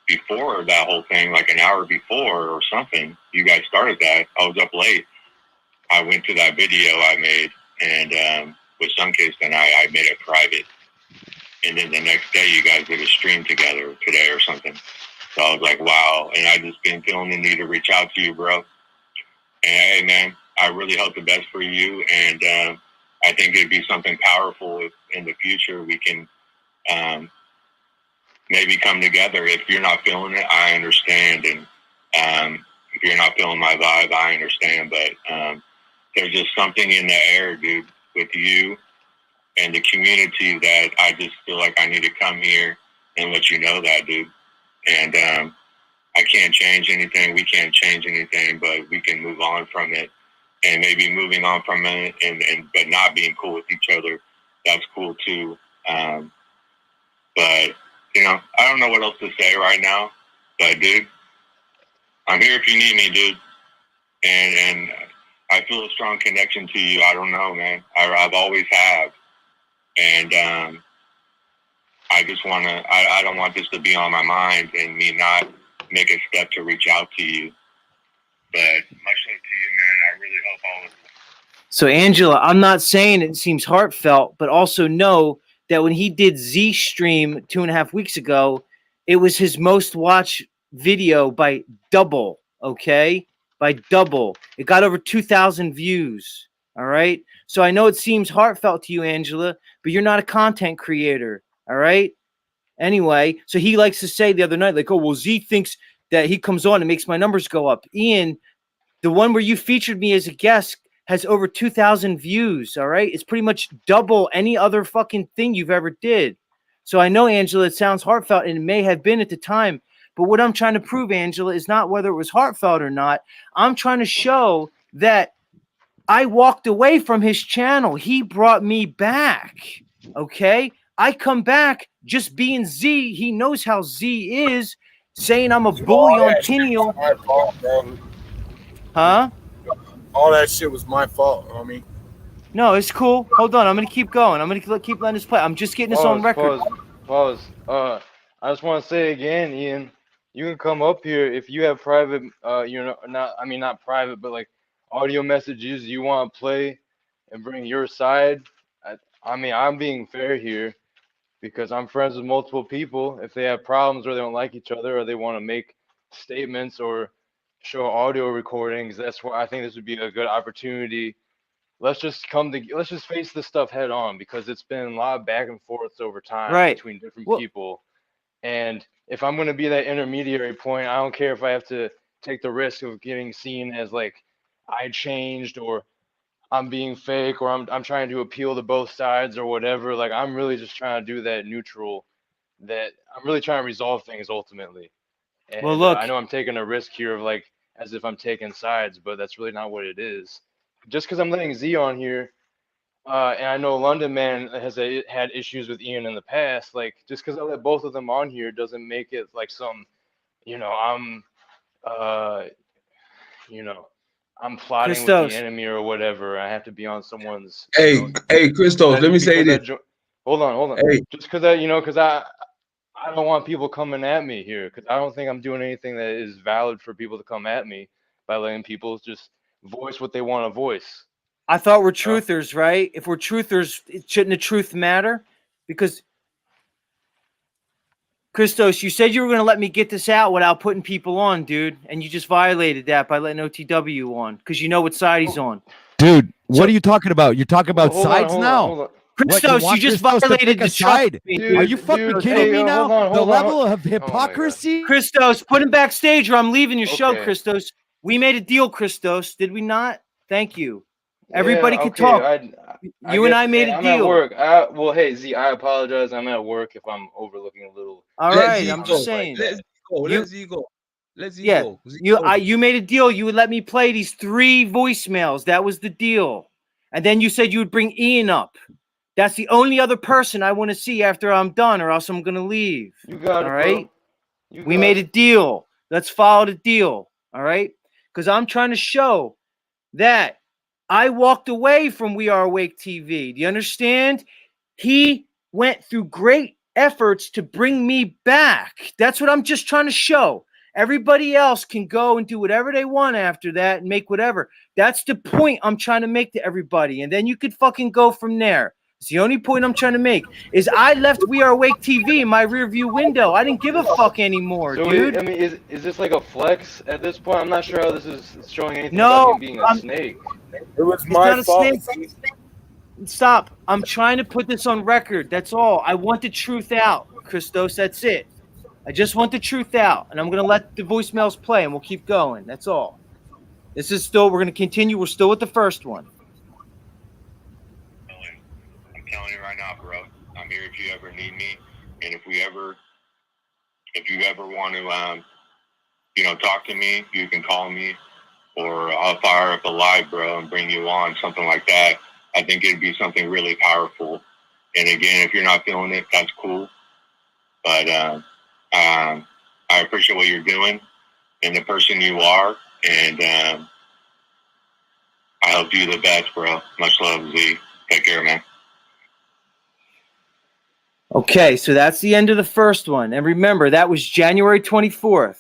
before that whole thing, like an hour before or something, you guys started that. I was up late. I went to that video I made, and with Sunkist, and I made it private. And then the next day, you guys did a stream together today or something. So I was like, wow. And I just been feeling the need to reach out to you, bro. And hey, man, I really hope the best for you. And I think it'd be something powerful if in the future we can maybe come together. If you're not feeling it, I understand. And if you're not feeling my vibe, I understand. But there's just something in the air, dude, with you and the community that I just feel like I need to come here and let you know that, dude. And I can't change anything. We can't change anything, but we can move on from it. And maybe moving on from it but not being cool with each other, that's cool too. But, you know, I don't know what else to say right now. But, dude, I'm here if you need me, dude. And I feel a strong connection to you. I don't know, man. I've always have. And I just want to, I don't want this to be on my mind and me not make a step to reach out to you. But much love to you, man. I really hope all of you. So, Angela, I'm not saying it seems heartfelt, but also know that when he did Z stream 2.5 weeks ago, it was his most watched video by double, okay? By double. It got over 2,000 views, all right? So I know it seems heartfelt to you, Angela, but you're not a content creator, all right? Anyway, so he likes to say the other night, like, oh, well, Z thinks that he comes on and makes my numbers go up. Ian, the one where you featured me as a guest has over 2,000 views, all right? It's pretty much double any other fucking thing you've ever did. So I know, Angela, it sounds heartfelt, and it may have been at the time, but what I'm trying to prove, Angela, is not whether it was heartfelt or not. I'm trying to show that I walked away from his channel. He brought me back, okay? I come back just being Z. He knows how Z is, saying I'm a bully on Tiniel. My fault, bro. Huh? All that shit was my fault, homie. No, it's cool. Hold on. I'm going to keep going. I'm going to keep letting this play. I'm just getting this on record. Pause. I just want to say again, Ian, you can come up here if you have private, not private, but like audio messages you want to play and bring your side. I mean, I'm being fair here because I'm friends with multiple people. If they have problems or they don't like each other or they want to make statements or show audio recordings, that's why I think this would be a good opportunity. Let's just face this stuff head on because it's been a lot of back and forths over time between different people. And if I'm going to be that intermediary point, I don't care if I have to take the risk of getting seen as like I changed or I'm being fake or I'm trying to appeal to both sides or whatever. Like I'm really just trying to do that neutral, that I'm really trying to resolve things ultimately. And well, look, I know I'm taking a risk here of like as if I'm taking sides, but that's really not what it is. Just because I'm letting Z on here, and I know London Man has had issues with Ian in the past, like just because I let both of them on here doesn't make it like some, I'm plotting with the enemy or whatever. I have to be on someone's. Hey, Christos, let me say this. Hold on. Hey. Just because because I don't want people coming at me here because I don't think I'm doing anything that is valid for people to come at me by letting people just voice what they want to voice. I thought we're truthers, right? If we're truthers, shouldn't the truth matter? Because Christos, you said you were going to let me get this out without putting people on, dude, and you just violated that by letting OTW on because you know what side he's on. Dude, what are you talking about? You're talking about sides now. Hold on. Christos, you just violated the side. Are you fucking kidding me now? Hold the on. level of hypocrisy. Christos, put him backstage or I'm leaving your show, Christos. We made a deal, Christos. Did we not? Thank you. Everybody can talk. You and I made a deal. I'm at work. Hey, Z, I apologize. I'm at work if I'm overlooking a little. All right, I'm just saying. Let's go. You made a deal. You would let me play these 3 voicemails. That was the deal. And then you said you would bring Ian up. That's the only other person I want to see after I'm done, or else I'm gonna leave. You got it, all right? Bro. We made a deal. Let's follow the deal. All right. Because I'm trying to show that I walked away from We Are Awake TV. Do you understand? He went through great efforts to bring me back. That's what I'm just trying to show. Everybody else can go and do whatever they want after that and make whatever. That's the point I'm trying to make to everybody. And then you could fucking go from there. It's the only point I'm trying to make is I left We Are Awake TV in my rearview window. I didn't give a fuck anymore, So dude. I mean, is this like a flex at this point? I'm not sure how this is showing anything No, about him being a snake. It was He's my not a fault. snake. Stop. I'm trying to put this on record. That's all. I want the truth out, Christos. That's it. I just want the truth out. And I'm going to let the voicemails play and we'll keep going. That's all. This is still, we're going to continue. We're still with the first one. I'm telling you right now, bro. I'm here if you ever need me. And if you ever want to, talk to me, you can call me. Or I'll fire up a live, bro, and bring you on, something like that. I think it'd be something really powerful. And again, if you're not feeling it, that's cool. But I appreciate what you're doing and the person you are. And I hope you the best, bro. Much love, Z. Take care, man. Okay, so that's the end of the first one. And remember, that was January 24th.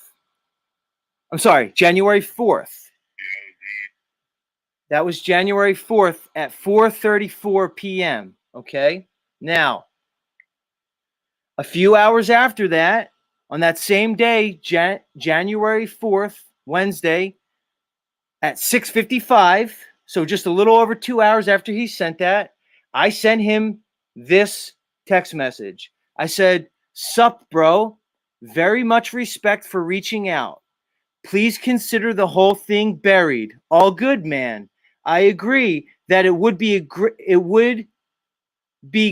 I'm sorry, January 4th. That was January 4th at 4:34 p.m. Okay? Now, a few hours after that, on that same day, January 4th, Wednesday, at 6:55, so just a little over 2 hours after he sent that, I sent him this text message. I said, "Sup, bro. Very much respect for reaching out. Please consider the whole thing buried. All good, man. I agree that it would be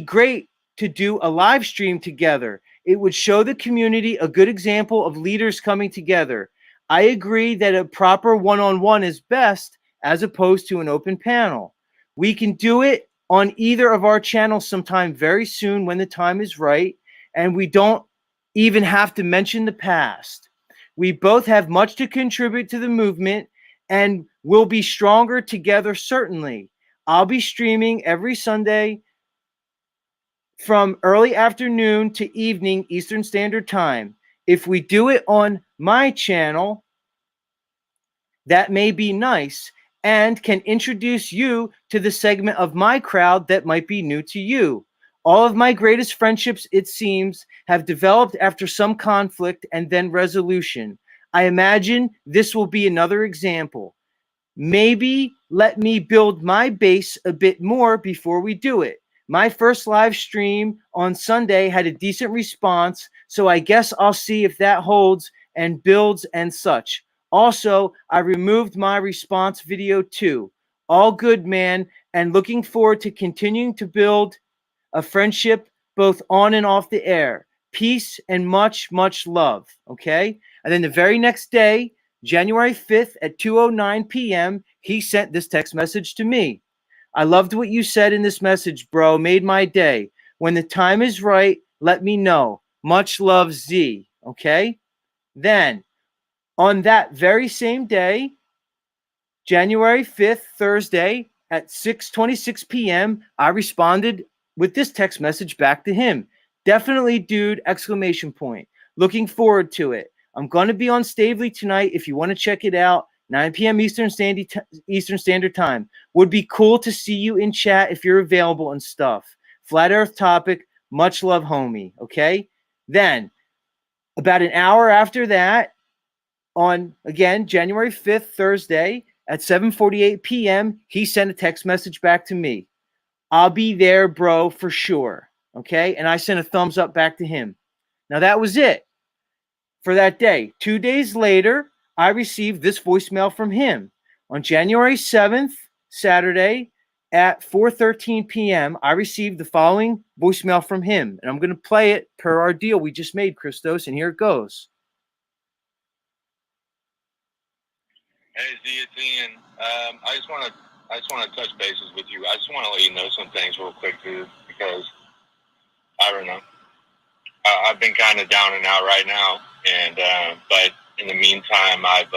great to do a live stream together. It would show the community a good example of leaders coming together. I agree that a proper one-on-one is best as opposed to an open panel. We can do it on either of our channels sometime very soon when the time is right, and we don't even have to mention the past. We both have much to contribute to the movement and will be stronger together, certainly. I'll be streaming every Sunday from early afternoon to evening Eastern Standard Time. If we do it on my channel, that may be nice and can introduce you to the segment of my crowd that might be new to you. All of my greatest friendships, it seems, have developed after some conflict and then resolution. I imagine this will be another example. Maybe let me build my base a bit more before we do it. My first live stream on Sunday had a decent response, so I guess I'll see if that holds and builds and such. Also, I removed my response video too. All good, man, and looking forward to continuing to build a friendship both on and off the air. Peace and much, much love. Okay? And then the very next day, January 5th at 2:09 p.m., he sent this text message to me. I loved what you said in this message, bro. Made my day. When the time is right, let me know. Much love, Z. Okay? Then, on that very same day, January 5th, Thursday, at 6:26 p.m., I responded with this text message back to him. Definitely, dude, exclamation point. Looking forward to it. I'm going to be on Stavely tonight if you want to check it out. 9 p.m. Eastern Standard Time. Would be cool to see you in chat if you're available and stuff. Flat Earth topic. Much love, homie. Okay? Then, about an hour after that, on, again, January 5th, Thursday, at 7:48 p.m., he sent a text message back to me. I'll be there, bro, for sure. Okay? And I sent a thumbs up back to him. Now, that was it for that day. 2 days later, I received this voicemail from him. On January 7th, Saturday, at 4:13 p.m., I received the following voicemail from him. And I'm going to play it per our deal we just made, Christos, and here it goes. Hey, Z, it's Ian. I just want to touch bases with you. I just want to let you know some things real quick, dude, because I don't know. I've been kind of down and out right now, and but In the meantime, I've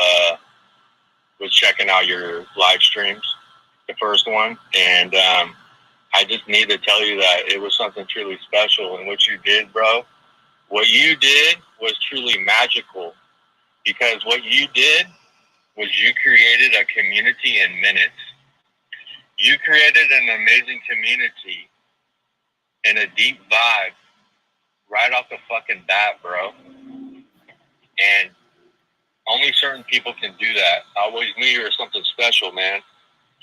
was checking out your live streams, the first one, and I just need to tell you that it was something truly special. And what you did, bro, what you did was truly magical, because what you did was you created a community in minutes. You created an amazing community and a deep vibe right off the fucking bat, bro. And only certain people can do that. I always knew you were something special, man.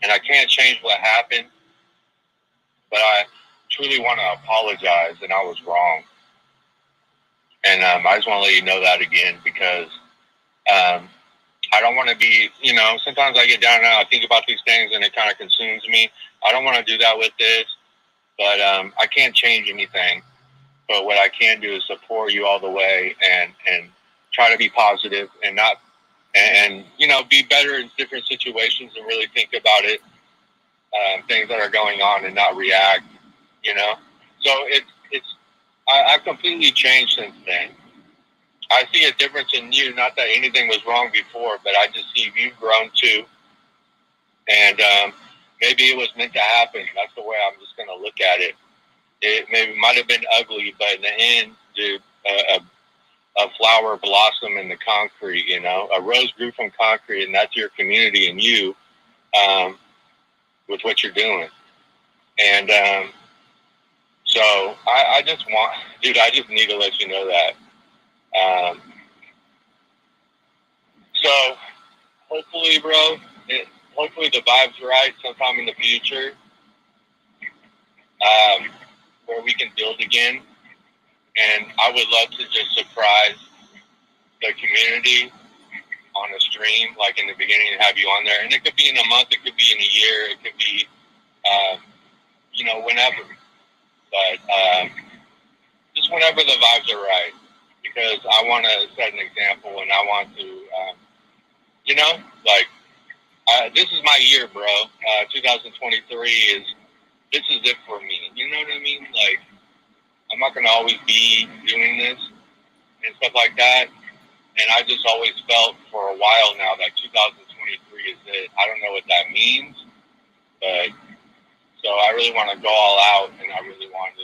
And I can't change what happened, but I truly want to apologize, and I was wrong. And I just want to let you know that again, because I don't want to be, you know, sometimes I get down and I think about these things and it kind of consumes me. I don't want to do that with this, but I can't change anything. But what I can do is support you all the way and try to be positive and not, and you know, be better in different situations and really think about it, things that are going on and not react, you know. So I've completely changed since then. I see a difference in you, not that anything was wrong before, but I just see you've grown too. And maybe it was meant to happen. That's the way I'm just going to look at it. It maybe might have been ugly, but in the end, dude, a flower blossomed in the concrete, you know. A rose grew from concrete, and that's your community and you with what you're doing. And so I just want, dude, I just need to let you know that. So hopefully, bro, hopefully the vibe's right sometime in the future, where we can build again. And I would love to just surprise the community on a stream, like in the beginning, and have you on there. And it could be in a month, it could be in a year, it could be, you know, whenever. But just whenever the vibes are right. Because I want to set an example, and I want to, you know, like, this is my year, bro. 2023 this is it for me. You know what I mean? Like, I'm not going to always be doing this and stuff like that. And I just always felt for a while now that 2023 is it. I don't know what that means, but so I really want to go all out, and I really want to,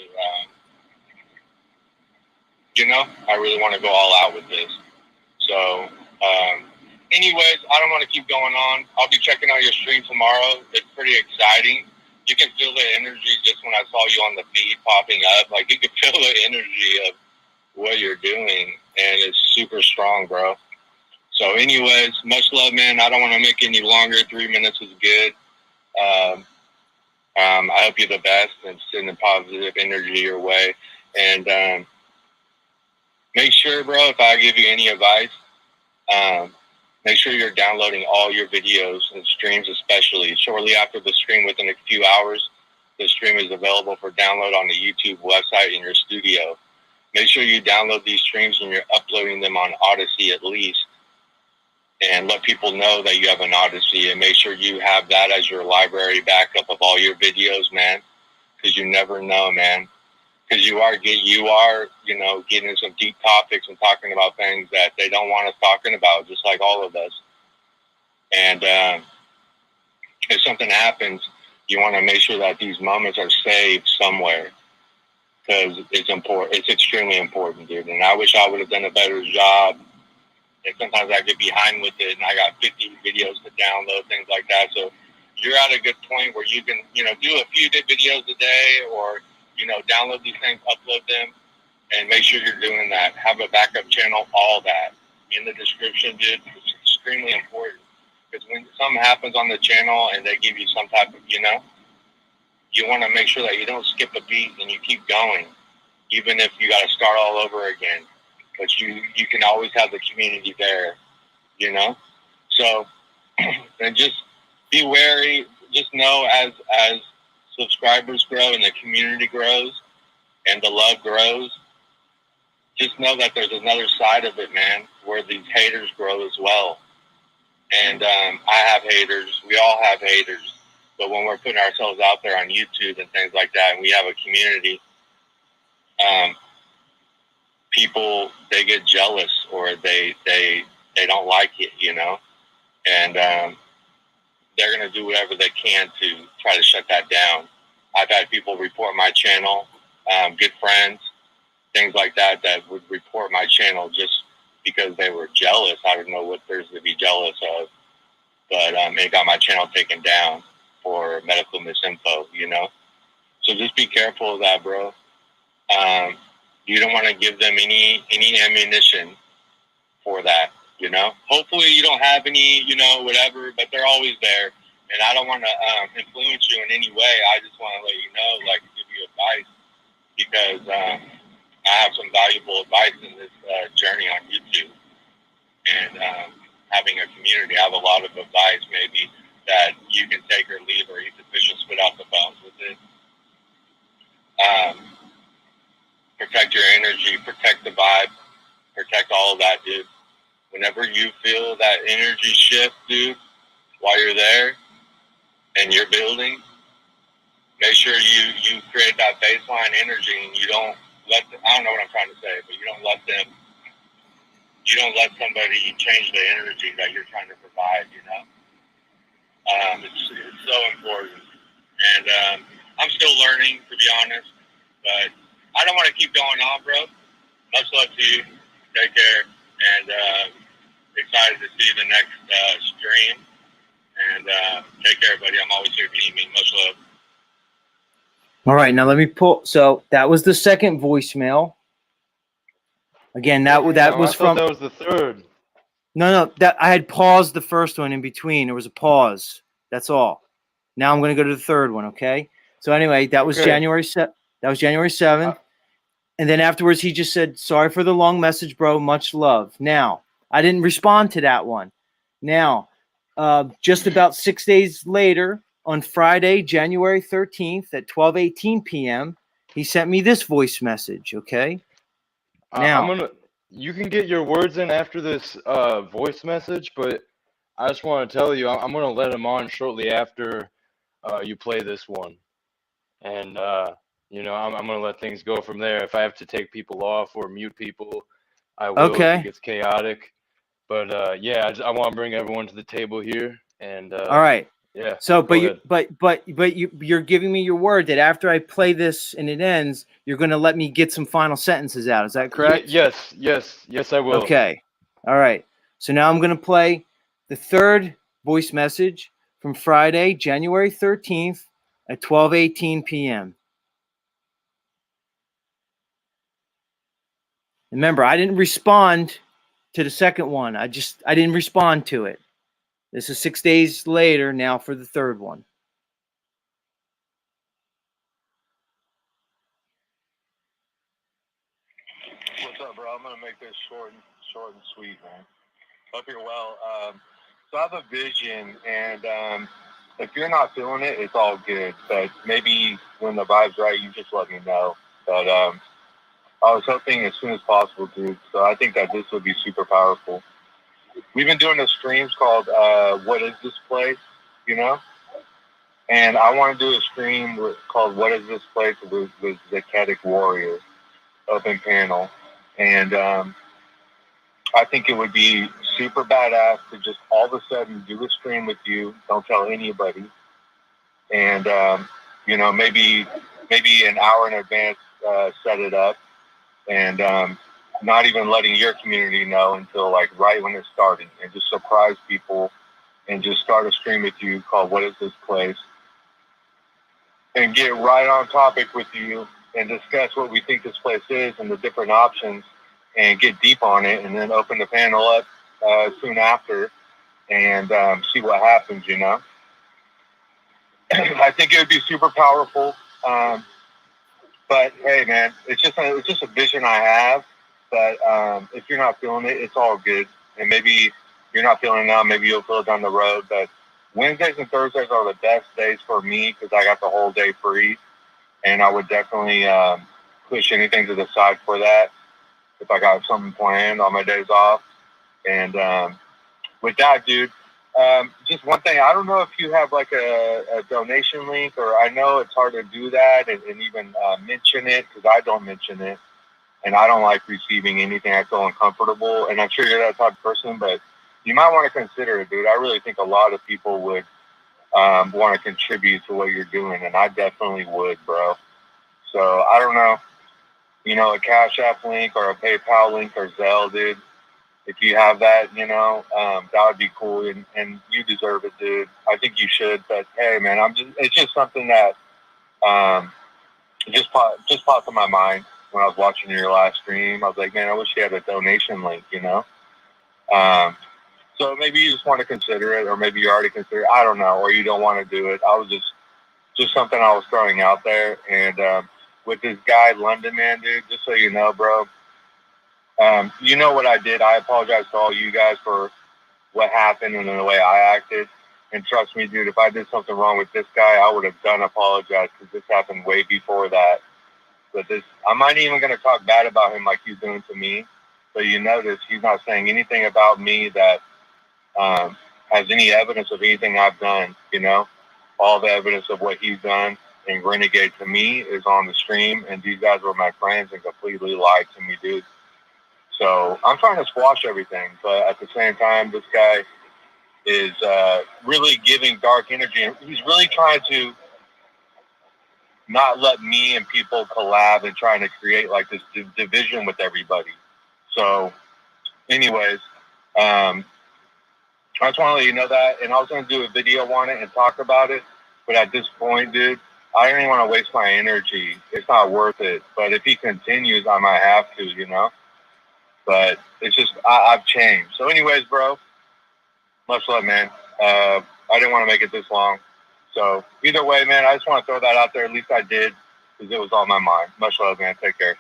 you know, I really want to go all out with this. So, anyways, I don't want to keep going on. I'll be checking out your stream tomorrow. It's pretty exciting. You can feel the energy just when I saw you on the feed popping up. Like, you can feel the energy of what you're doing, and it's super strong, bro. So, anyways, much love, man. I don't want to make it any longer. 3 minutes is good. I hope you're the best and sending positive energy your way. And make sure, bro, if I give you any advice, make sure you're downloading all your videos and streams, especially shortly after the stream. Within a few hours, the stream is available for download on the YouTube website in your studio. Make sure you download these streams and you're uploading them on Odyssey at least, and let people know that you have an Odyssey, and make sure you have that as your library backup of all your videos, man, because you never know, man. Because you are, you know, getting some deep topics and talking about things that they don't want us talking about, just like all of us. And if something happens, you want to make sure that these moments are saved somewhere, because it's important. It's extremely important, dude. And I wish I would have done a better job. And sometimes I get behind with it, and I got 50 videos to download, things like that. So you're at a good point where you can, you know, do a few videos a day, or you know, download these things, upload them, and make sure you're doing that. Have a backup channel, all that in the description, dude. It's extremely important, because when something happens on the channel and they give you some type of, you know, you want to make sure that you don't skip a beat and you keep going, even if you got to start all over again. But you can always have the community there, you know. So, and just be wary. Just know as subscribers grow and the community grows and the love grows, just know that there's another side of it, man, where these haters grow as well. And I have haters. We all have haters. But when we're putting ourselves out there on YouTube and things like that, and we have a community, people, they get jealous, or they they don't like it, you know, and they're going to do whatever they can to try to shut that down. I've had people report my channel, good friends, things like that, that would report my channel just because they were jealous. I don't know what there's to be jealous of, but it got my channel taken down for medical misinfo, you know? So just be careful of that, bro. You don't want to give them any ammunition for that, you know? Hopefully you don't have any, you know, whatever, but they're always there. And I don't want to influence you in any way. I just want to let you know, like, give you advice, because I have some valuable advice in this journey on YouTube. And having a community, I have a lot of advice maybe that you can take or leave, or eat the fish and spit out the bones with it. Protect your energy, protect the vibe, protect all of that, dude. Whenever you feel that energy shift, dude, while you're there and you're building, make sure you create that baseline energy, and you don't let them, I don't know what I'm trying to say, but you don't let somebody change the energy that you're trying to provide, you know? It's so important. And I'm still learning, to be honest, but I don't want to keep going on, bro. Much love to you. Take care. And excited to see the next stream. And take care, buddy. I'm always here if you need me. Much love. All right, now let me pull. So that was the second voicemail. Again, that was from. That was the third. No, that I had paused the first one in between. There was a pause. That's all. Now I'm going to go to the third one. Okay. So anyway, that was January 7th. And then afterwards, he just said, "Sorry for the long message, bro. Much love." Now, I didn't respond to that one. Now, just about 6 days later, on Friday, January 13th at 12:18 p.m., he sent me this voice message. Okay. Now, you can get your words in after this voice message, but I just want to tell you, I'm going to let him on shortly after you play this one. And, you know, I'm going to let things go from there. If I have to take people off or mute people, I will if it gets chaotic. But, yeah, I want to bring everyone to the table here. And all right. Yeah. So, but you're giving me your word that after I play this and it ends, you're going to let me get some final sentences out. Is that correct? Yes, I will. Okay. All right. So now I'm going to play the third voice message from Friday, January 13th at 12:18 p.m. Remember, I didn't respond to the second one. I didn't respond to it. This is 6 days later now for the third one. What's up, bro? I'm gonna make this short and sweet, man. Hope you're well. So I have a vision, and if you're not feeling it, it's all good. But maybe when the vibe's right, you just let me know. But I was hoping as soon as possible, dude. So I think that this would be super powerful. We've been doing the streams called "What Is This Place?" You know, and I want to do a stream called "What Is This Place?" with the Kedic Warrior, open panel. And I think it would be super badass to just all of a sudden do a stream with you. Don't tell anybody. And, you know, maybe an hour in advance, set it up. And not even letting your community know until like right when it's starting. And just surprise people and just start a stream with you called "What Is This Place?" And get right on topic with you and discuss what we think this place is and the different options, and get deep on it, and then open the panel up soon after and see what happens, you know? I think it would be super powerful. But hey, man, it's just a vision I have. But if you're not feeling it, it's all good. And maybe you're not feeling it now, maybe you'll feel it down the road. But Wednesdays and Thursdays are the best days for me because I got the whole day free. And I would definitely push anything to the side for that if I got something planned on my days off. And with that, dude, just one thing. I don't know if you have like a donation link, or I know it's hard to do that and even mention it because I don't mention it. and I don't like receiving anything. I feel uncomfortable, and I'm sure you're that type of person, but you might want to consider it, dude. I really think a lot of people would want to contribute to what you're doing, and I definitely would, bro. So I don't know, you know, a Cash App link or a PayPal link or Zelle, dude. If you have that, you know, that would be cool, and you deserve it, dude. I think you should. But hey, man, it's just something that just popped in my mind when I was watching your last stream. I was like, man, I wish you had a donation link, you know. So maybe you just want to consider it, or maybe you already consider it. I don't know, or you don't want to do it. I was just something I was throwing out there. And with this guy, London Man, dude, just so you know, bro, you know what I did. I apologize to all you guys for what happened and the way I acted. And trust me, dude, if I did something wrong with this guy, I would have done apologize, because this happened way before that. But I'm not even going to talk bad about him like he's doing to me. But you notice he's not saying anything about me that has any evidence of anything I've done, you know. All the evidence of what he's done and renegade to me is on the stream, and these guys were my friends and completely lied to me, dude. So I'm trying to squash everything, but at the same time, this guy is really giving dark energy. He's really trying to not let me and people collab and trying to create like this division with everybody. So anyways, I just want to let you know that, and I was going to do a video on it and talk about it, but at this point, dude, I don't even want to waste my energy. It's not worth it. But if he continues, I might have to, you know. But it's just, I've changed. So anyways, bro, much love, man. I didn't want to make it this long. So either way, man, I just want to throw that out there. At least I did, because it was on my mind. Much love, man. Take care.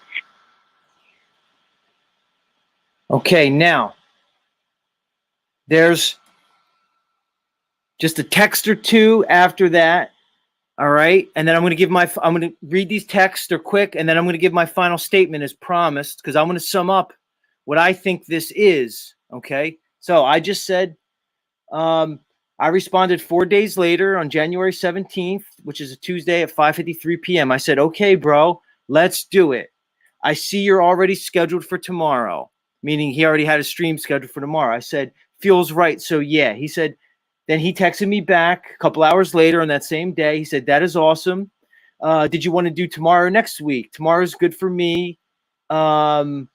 Okay, now there's just a text or two after that. All right. And then I'm going to read these texts. They're quick. And then I'm going to give my final statement as promised, because I'm going to sum up what I think this is. Okay. So I just said, I responded 4 days later on January 17th, which is a Tuesday at 5:53 p.m. I said, okay, bro, let's do it. I see you're already scheduled for tomorrow, meaning he already had a stream scheduled for tomorrow. I said, feels right. So yeah, he said, then he texted me back a couple hours later on that same day. He said, that is awesome. Did you want to do tomorrow or next week? Tomorrow's good for me. I'll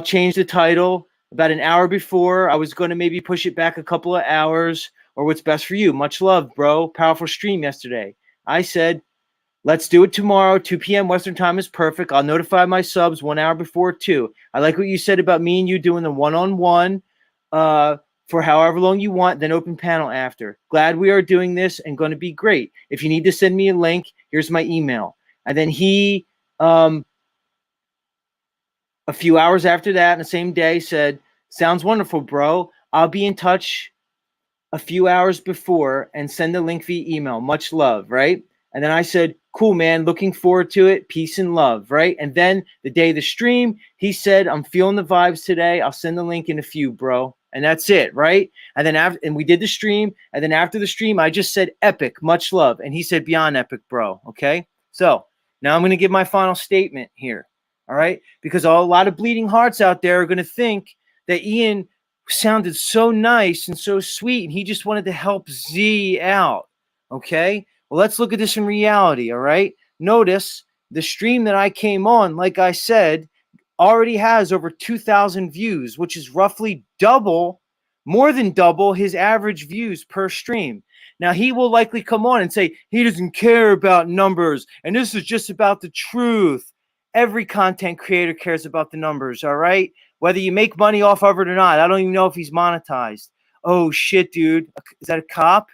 change the title. About an hour before, I was going to maybe push it back a couple of hours, or what's best for you. Much love, bro. Powerful stream yesterday. I said, let's do it tomorrow. 2 p.m. Western time is perfect. I'll notify my subs 1 hour before 2. I like what you said about me and you doing the one-on-one for however long you want, then open panel after. Glad we are doing this and going to be great. If you need to send me a link, here's my email. And then he, a few hours after that, in the same day, said, sounds wonderful, bro. I'll be in touch a few hours before and send the link via email. Much love, right? And then I said, cool, man. Looking forward to it. Peace and love, right? And then the day of the stream, he said, I'm feeling the vibes today. I'll send the link in a few, bro. And that's it, right? And then we did the stream. And then after the stream, I just said, epic, much love. And he said, beyond epic, bro. Okay? So now I'm going to give my final statement here. All right? Because a lot of bleeding hearts out there are going to think that Ian sounded so nice and so sweet, and he just wanted to help Z out. Okay? Well, let's look at this in reality, all right? Notice the stream that I came on, like I said, already has over 2,000 views, which is roughly double, more than double his average views per stream. Now, he will likely come on and say he doesn't care about numbers, and this is just about the truth. Every content creator cares about the numbers, all right? Whether you make money off of it or not. I don't even know if he's monetized. Oh, shit, dude. Is that a cop?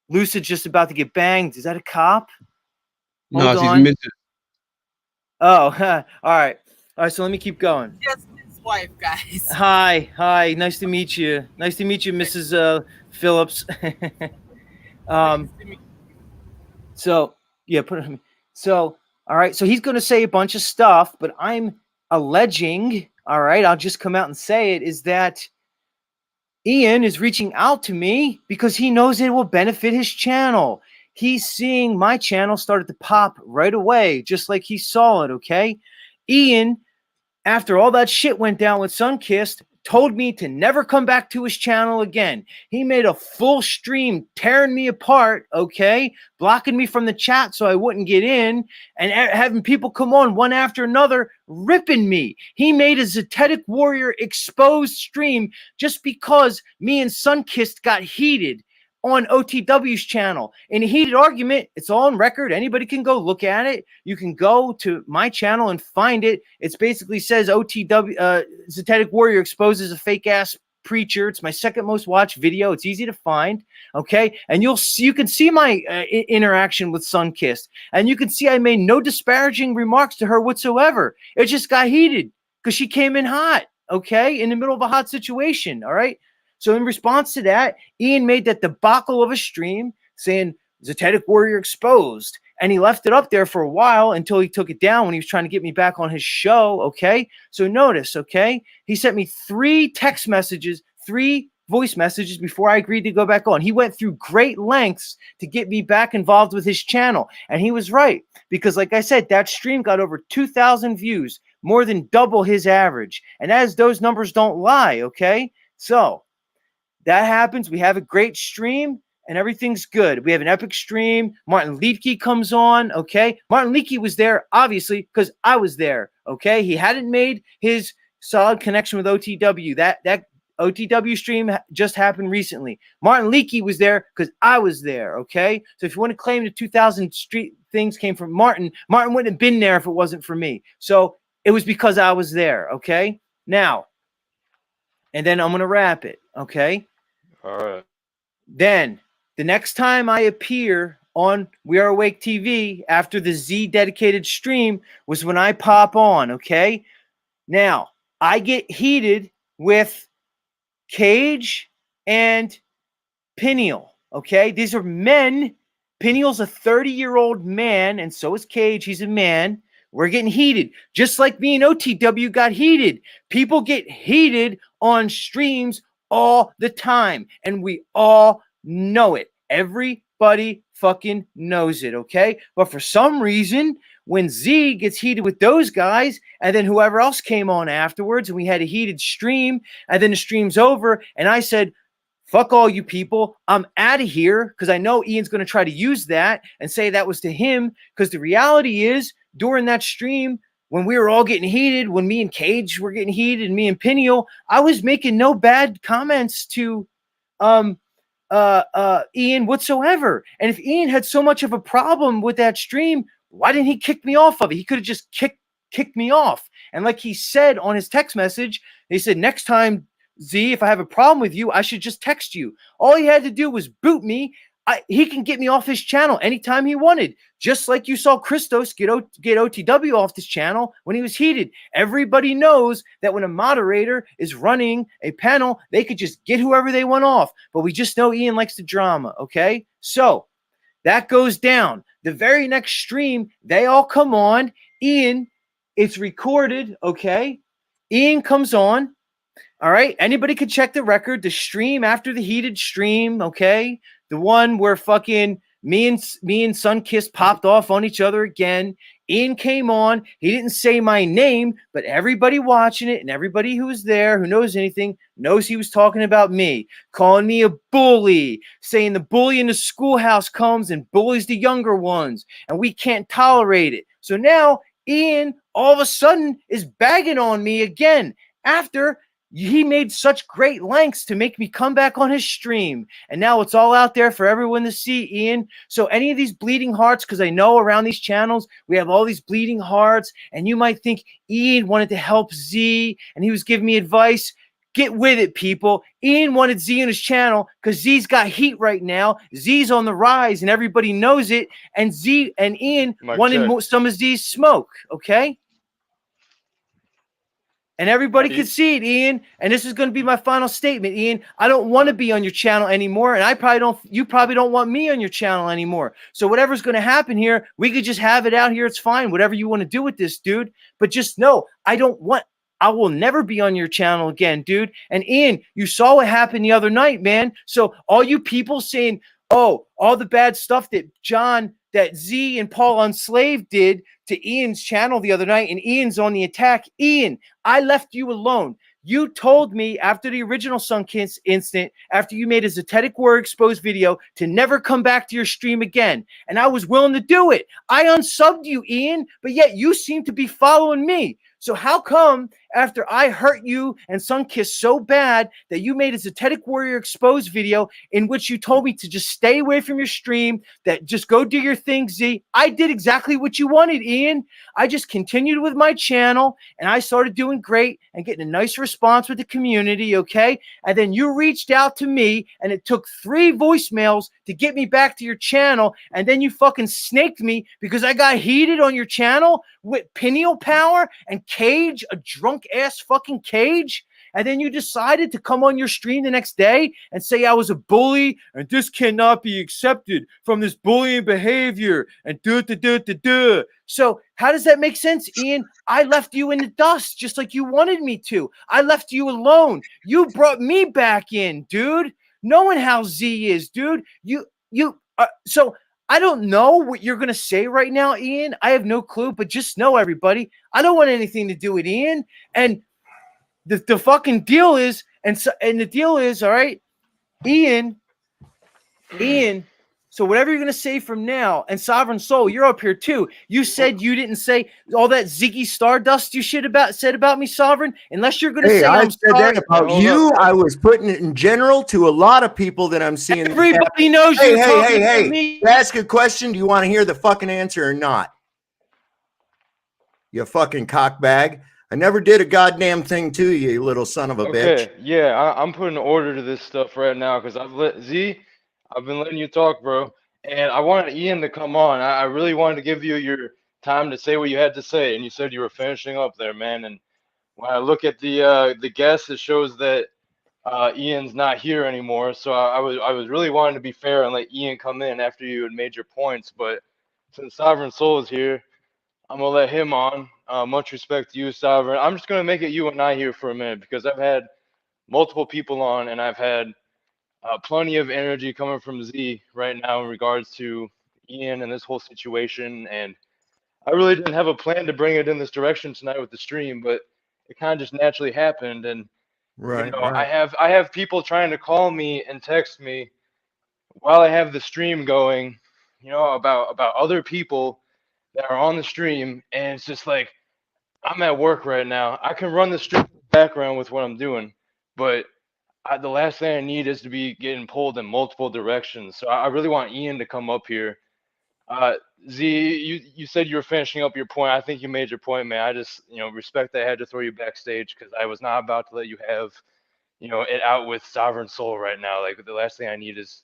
Lucid's just about to get banged. Is that a cop? No, Hold she's on. missing. Oh, all right. All right, so let me keep going. Just his wife, guys. Hi. Nice to meet you. Nice to meet you, Mrs. Phillips. So, yeah, put it. So, all right. So he's going to say a bunch of stuff, but I'm alleging, all right, I'll just come out and say it, is that Ian is reaching out to me because he knows it will benefit his channel. He's seeing my channel started to pop right away, just like he saw it, okay? Ian after all that shit went down with Sunkissed, told me to never come back to his channel again. He made a full stream tearing me apart, okay? Blocking me from the chat so I wouldn't get in, and having people come on one after another, ripping me. He made a Zetetic Warrior exposed stream just because me and Sunkissed got heated on OTW's channel. In a heated argument, it's all on record. Anybody can go look at it. You can go to my channel and find it. It basically says OTW, Zetetic Warrior exposes a fake ass preacher. It's my second most watched video. It's easy to find. Okay. And you can see my interaction with Sunkissed, and you can see I made no disparaging remarks to her whatsoever. It just got heated because she came in hot. Okay. In the middle of a hot situation. All right. So in response to that, Ian made that debacle of a stream saying Zetetic Warrior exposed. And he left it up there for a while until he took it down when he was trying to get me back on his show, okay? So notice, okay? He sent me 3 text messages, 3 voice messages before I agreed to go back on. He went through great lengths to get me back involved with his channel. And he was right because, like I said, that stream got over 2,000 views, more than double his average. And as those numbers don't lie, okay? So that happens. We have a great stream and everything's good. We have an epic stream. Martin Liedtke comes on, okay? Martin Liedtke was there, obviously, because I was there, okay? He hadn't made his solid connection with OTW. That OTW stream just happened recently. Martin Liedtke was there because I was there, okay? So if you want to claim the 2,000 street things came from Martin, Martin wouldn't have been there if it wasn't for me. So it was because I was there, okay? Now, and then I'm going to wrap it, okay? All right. Then the next time I appear on We Are Awake TV after the Z dedicated stream was when I pop on, okay? Now, I get heated with Cage and Peniel, okay? These are men. Peniel's a 30-year-old man, and so is Cage. He's a man. We're getting heated, just like me and OTW got heated. People get heated on streams all the time, and we all know it. Everybody fucking knows it, okay? But for some reason, when Z gets heated with those guys, and then whoever else came on afterwards, and we had a heated stream, and then the stream's over, and I said, fuck all you people, I'm out of here, because I know Ian's going to try to use that and say that was to him, because the reality is, during that stream, when we were all getting heated, when me and Cage were getting heated, and me and Peniel, I was making no bad comments to Ian whatsoever. And if Ian had so much of a problem with that stream, why didn't he kick me off of it? He could have just kicked me off. And like he said on his text message, he said, next time, Z, if I have a problem with you, I should just text you. All he had to do was boot me. He can get me off his channel anytime he wanted. Just like you saw Christos get OTW off this channel when he was heated. Everybody knows that when a moderator is running a panel, they could just get whoever they want off. But we just know Ian likes the drama, okay? So that goes down. The very next stream, they all come on. Ian, it's recorded, okay? Ian comes on. All right, anybody could check the record, the stream after the heated stream, okay? The one where fucking me and Sunkissed popped off on each other again. Ian came on. He didn't say my name, but everybody watching it and everybody who was there who knows anything knows he was talking about me, calling me a bully, saying the bully in the schoolhouse comes and bullies the younger ones, and we can't tolerate it. So now Ian all of a sudden is bagging on me again after he made such great lengths to make me come back on his stream. And now it's all out there for everyone to see, Ian. So any of these bleeding hearts, because I know around these channels, we have all these bleeding hearts, and you might think Ian wanted to help Z, and he was giving me advice. Get with it, people. Ian wanted Z on his channel because Z's got heat right now. Z's on the rise, and everybody knows it. And Z and Ian wanted some of Z's smoke, okay? And everybody can see it, Ian. And this is going to be my final statement, Ian. I don't want to be on your channel anymore. And you probably don't want me on your channel anymore. So whatever's going to happen here, we could just have it out here. It's fine. Whatever you want to do with this, dude. But just know, I will never be on your channel again, dude. And Ian, you saw what happened the other night, man. So all you people saying, oh, all the bad stuff that Z and Paul Unslaved did to Ian's channel the other night, and Ian's on the attack. Ian, I left you alone. You told me after the original Sunkiss incident, after you made a Zetetic Word Exposed video, to never come back to your stream again. And I was willing to do it. I unsubbed you, Ian, but yet you seem to be following me. So how come after I hurt you and Sunkiss so bad that you made a Zetetic Warrior Exposed video in which you told me to just stay away from your stream, that just go do your thing, Z? I did exactly what you wanted, Ian. I just continued with my channel and I started doing great and getting a nice response with the community, okay? And then you reached out to me and it took 3 voicemails to get me back to your channel, and then you fucking snaked me because I got heated on your channel with pineal power and Cage, a drunk ass fucking Cage. And then you decided to come on your stream the next day and say I was a bully and this cannot be accepted from this bullying behavior and duh. So how does that make sense, Ian? I left you in the dust just like you wanted me to. I left you alone. You brought me back in, dude. Knowing how Z is, dude. So I don't know what you're going to say right now, Ian. I have no clue, but just know, everybody, I don't want anything to do with Ian. And the fucking deal is, and the deal is, all right, Ian, so whatever you're going to say from now, and Sovereign Soul, you're up here too. You said you didn't say all that Ziggy Stardust you said about me, Sovereign, unless you're going to say I I'm said sorry. that about you. I was putting it in general to a lot of people that I'm seeing. Everybody knows hey, you're talking to hey. me. Ask a question. Do you want to hear the fucking answer or not? You fucking cockbag. I never did a goddamn thing to you, you little son of a bitch. Okay, yeah, I'm putting order to this stuff right now because I've been letting you talk, bro, and I wanted Ian to come on. I really wanted to give you your time to say what you had to say, and you said you were finishing up there, man. And when I look at the guest, it shows that Ian's not here anymore. So I was really wanting to be fair and let Ian come in after you had made your points, but since Sovereign Soul is here, I'm gonna let him on. Much respect to you, Sovereign. I'm just gonna make it you and I here for a minute because I've had multiple people on and I've had plenty of energy coming from Z right now in regards to Ian and this whole situation. And I really didn't have a plan to bring it in this direction tonight with the stream, but it kind of just naturally happened. And right. I have people trying to call me and text me while I have the stream going, about other people that are on the stream, and it's just like, I'm at work right now. I can run the stream in the background with what I'm doing, but the last thing I need is to be getting pulled in multiple directions. So I really want Ian to come up here. Z, you said you were finishing up your point. I think you made your point, man. I just, respect that I had to throw you backstage because I was not about to let you have, it out with Sovereign Soul right now. Like, the last thing I need is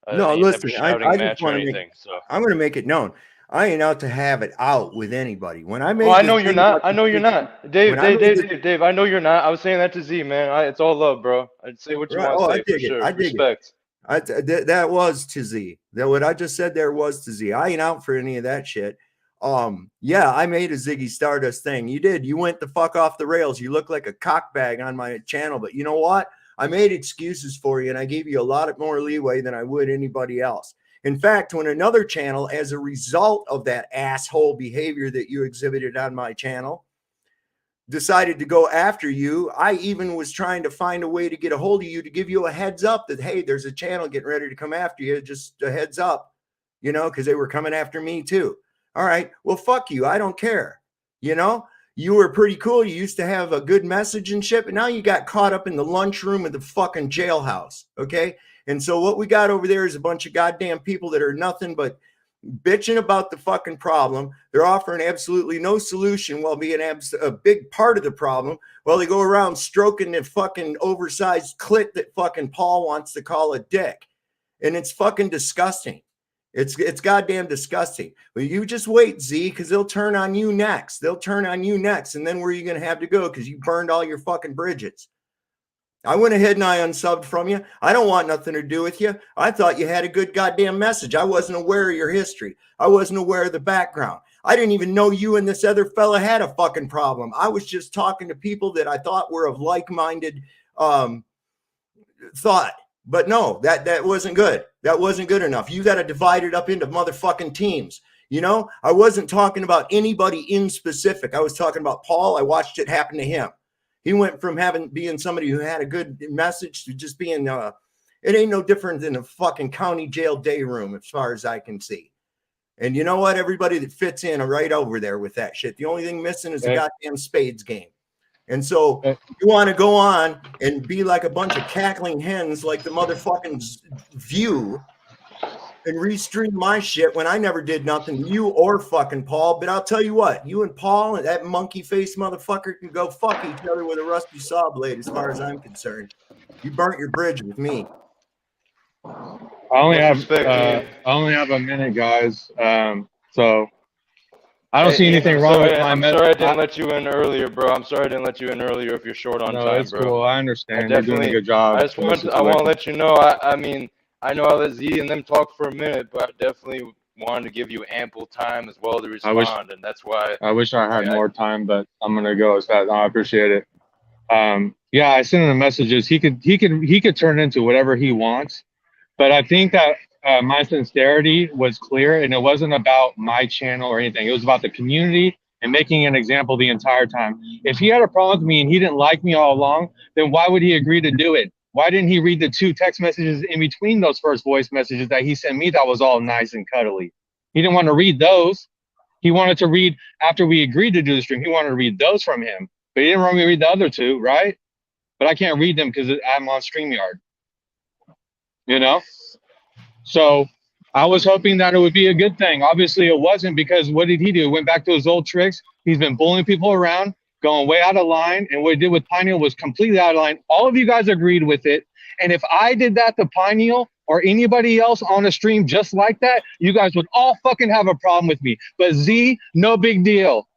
no, any type of listen, shouting I match just or want to anything. I'm going to make it known. I ain't out to have it out with anybody. When I made I know you're not. I know you're not. Dave, I know you're not. I was saying that to Z, man. It's all love, bro. I'd say what you want to say for sure. I dig Respect. That was to Z. That what I just said there was to Z. I ain't out for any of that shit. Yeah, I made a Ziggy Stardust thing. You did. You went the fuck off the rails. You look like a cockbag on my channel, but you know what? I made excuses for you and I gave you a lot more leeway than I would anybody else. In fact, when another channel, as a result of that asshole behavior that you exhibited on my channel, decided to go after you, I even was trying to find a way to get a hold of you to give you a heads up that, hey, there's a channel getting ready to come after you. Just a heads up, because they were coming after me too. All right, well, fuck you. I don't care. You were pretty cool. You used to have a good message and shit, but now you got caught up in the lunchroom of the fucking jailhouse, okay? And so what we got over there is a bunch of goddamn people that are nothing but bitching about the fucking problem. They're offering absolutely no solution while being a big part of the problem, while they go around stroking the fucking oversized clit that fucking Paul wants to call a dick. And it's fucking disgusting. It's goddamn disgusting. But you just wait, Z, because they'll turn on you next. And then where are you going to have to go? Because you burned all your fucking bridges. I went ahead and I unsubbed from you. I don't want nothing to do with you. I thought you had a good goddamn message. I wasn't aware of your history. I wasn't aware of the background. I didn't even know you and this other fella had a fucking problem. I was just talking to people that I thought were of like-minded thought. But no, that wasn't good. That wasn't good enough. You got to divide it up into motherfucking teams. You know, I wasn't talking about anybody in specific. I was talking about Paul. I watched it happen to him. He went from being somebody who had a good message to just being, it ain't no different than a fucking county jail day room as far as I can see. And you know what? Everybody that fits in are right over there with that shit. The only thing missing is the goddamn spades game. And so you want to go on and be like a bunch of cackling hens like the motherfucking View and restream my shit when I never did nothing to you or fucking Paul. But I'll tell you what, you and Paul and that monkey face motherfucker can go fuck each other with a rusty saw blade as far as I'm concerned. You burnt your bridge with me. I only have a minute, guys. So I don't see anything wrong with my message. I'm sorry I didn't let you in earlier, bro. I'm sorry I didn't let you in earlier if you're short on time, bro. No, it's cool. I understand. You're doing a good job. I want to let you know. I mean, I know I let Z and them talk for a minute, but I definitely wanted to give you ample time as well to respond, and that's why. I wish I had more time, but I'm gonna go as fast. I appreciate it. Yeah, I sent him the messages. He could turn into whatever he wants, but I think that my sincerity was clear, and it wasn't about my channel or anything. It was about the community and making an example the entire time. If he had a problem with me and he didn't like me all along, then why would he agree to do it? Why didn't he read the 2 text messages in between those first voice messages that he sent me that was all nice and cuddly? He didn't want to read those. He wanted to read, after we agreed to do the stream, he wanted to read those from him. But he didn't want me to read the other 2, right? But I can't read them because I'm on StreamYard. You know? So I was hoping that it would be a good thing. Obviously it wasn't, because what did he do? He went back to his old tricks. He's been bullying people around, going way out of line. And what he did with Pineal was completely out of line. All of you guys agreed with it. And if I did that to Pineal or anybody else on a stream just like that, you guys would all fucking have a problem with me. But Z, no big deal.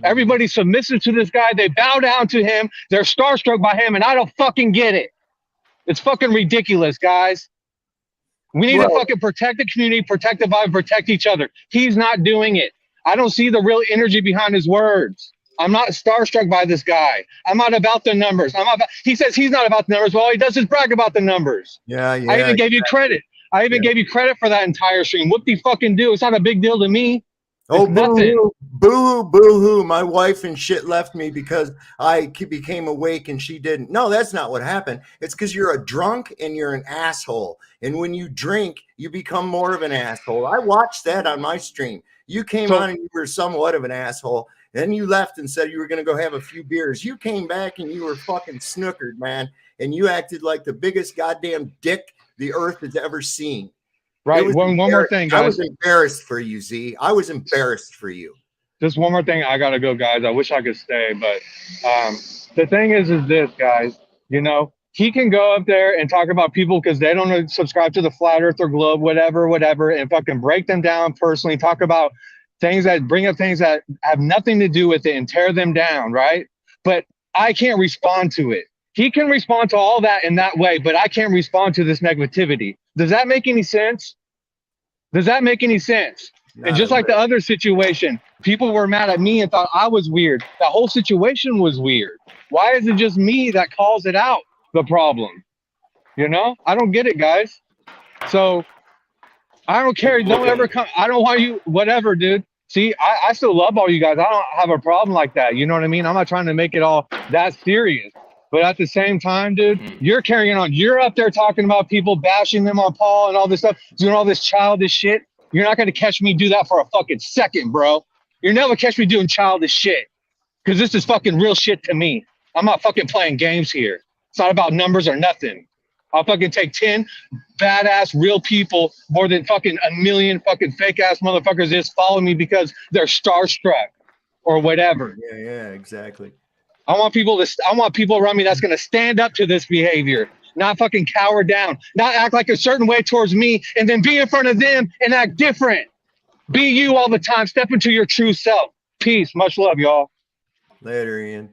Everybody's submissive to this guy. They bow down to him. They're starstruck by him, and I don't fucking get it. It's fucking ridiculous, guys. We need to fucking protect the community, protect the vibe, protect each other. He's not doing it. I don't see the real energy behind his words. I'm not starstruck by this guy. I'm not about the numbers. He says he's not about the numbers. Well, he does his brag about the numbers. Yeah. I even gave you credit. I even gave you credit for that entire stream. Whoop de fucking do. It's not a big deal to me. Oh, boo-hoo, boo-hoo, boo-hoo. My wife and shit left me because I became awake and she didn't. No, that's not what happened. It's because you're a drunk and you're an asshole. And when you drink, you become more of an asshole. I watched that on my stream. You came on and you were somewhat of an asshole. Then you left and said you were going to go have a few beers. You came back and you were fucking snookered, man. And you acted like the biggest goddamn dick the earth has ever seen. Right. One more thing, guys. I was embarrassed for you, Z. I was embarrassed for you. Just one more thing. I got to go, guys. I wish I could stay. But the thing is this, guys. You know, he can go up there and talk about people because they don't subscribe to the flat earth or globe, whatever, and fucking break them down personally. Talk about things that bring up things that have nothing to do with it and tear them down, right? But I can't respond to it. He can respond to all that in that way, but I can't respond to this negativity. Does that make any sense? Does that make any sense? And just like the other situation, people were mad at me and thought I was weird. The whole situation was weird. Why is it just me that calls it out, the problem? You know? I don't get it, guys. So I don't care. Don't ever come. I don't want you, whatever, dude. See, I still love all you guys. I don't have a problem like that. You know what I mean? I'm not trying to make it all that serious. But at the same time, dude, you're carrying on. You're up there talking about people, bashing them on Paul and all this stuff, doing all this childish shit. You're not going to catch me do that for a fucking second, bro. You'll never catch me doing childish shit. Because this is fucking real shit to me. I'm not fucking playing games here. It's not about numbers or nothing. I'll fucking take 10 badass real people more than fucking a million fucking fake ass motherfuckers just follow me because they're starstruck or whatever. Yeah, exactly. I want people around me that's going to stand up to this behavior, not fucking cower down, not act like a certain way towards me and then be in front of them and act different. Be you all the time. Step into your true self. Peace. Much love, y'all. Later, Ian.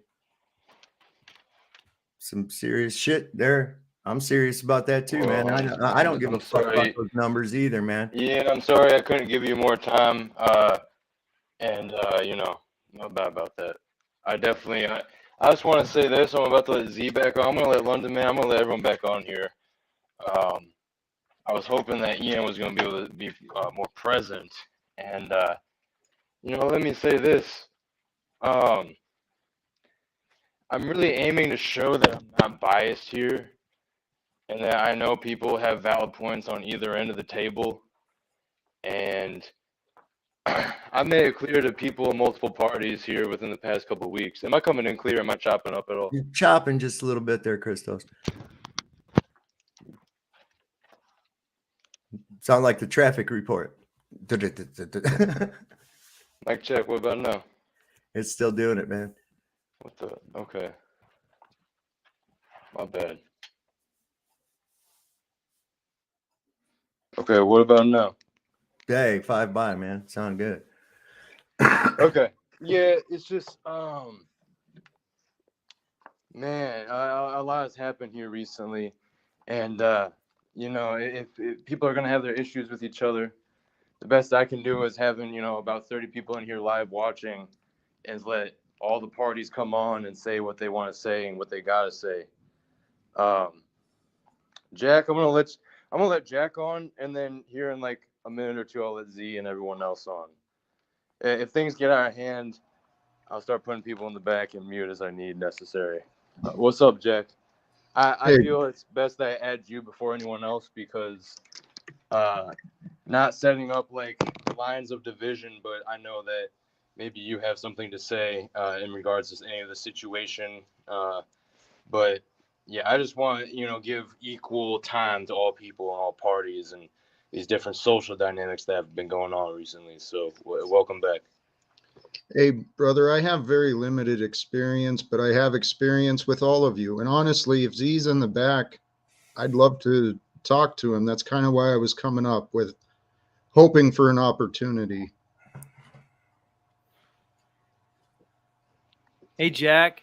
Some serious shit there. I'm serious about that too, man. I don't give a fuck about those numbers either, man. Yeah, I'm sorry I couldn't give you more time. You know, not bad about that. I just want to say this. I'm about to let Z back on. I'm going to let London, man. I'm going to let everyone back on here. I was hoping that Ian was going to be able to be more present. And, let me say this. I'm really aiming to show that I'm not biased here and that I know people have valid points on either end of the table. And I made it clear to people in multiple parties here within the past couple of weeks. Am I coming in clear? Am I chopping up at all? You're chopping just a little bit there, Christos. Sound like the traffic report. Mic check. What about now? It's still doing it, man. What the? Okay. My bad. Okay, what about now? Hey, 5 by, man. Sound good. Okay. Yeah, it's just man, a lot has happened here recently, and if people are gonna have their issues with each other, the best I can do is having about 30 people in here live watching, and let all the parties come on and say what they want to say and what they gotta say. Jack, I'm gonna let Jack on, and then here in like a minute or two, I'll let Z and everyone else on. If things get out of hand, I'll start putting people in the back and mute as I need necessary. What's up, Jack? I feel it's best that I add you before anyone else because not setting up like lines of division, but I know that maybe you have something to say in regards to any of the situation. But yeah, I just want to give equal time to all people and all parties and these different social dynamics that have been going on recently. So welcome back. Hey, brother, I have very limited experience, but I have experience with all of you. And honestly, if Z's in the back, I'd love to talk to him. That's kind of why I was coming up with hoping for an opportunity. Hey, Jack.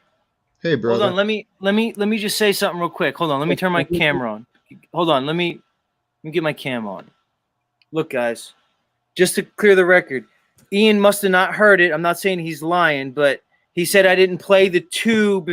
Hey, brother. Hold on. Let me just say something real quick. Hold on. Let me turn my camera on. Hold on. Let me get my cam on. Look, guys, just to clear the record, Ian must have not heard it. I'm not saying he's lying, but he said I didn't play the two.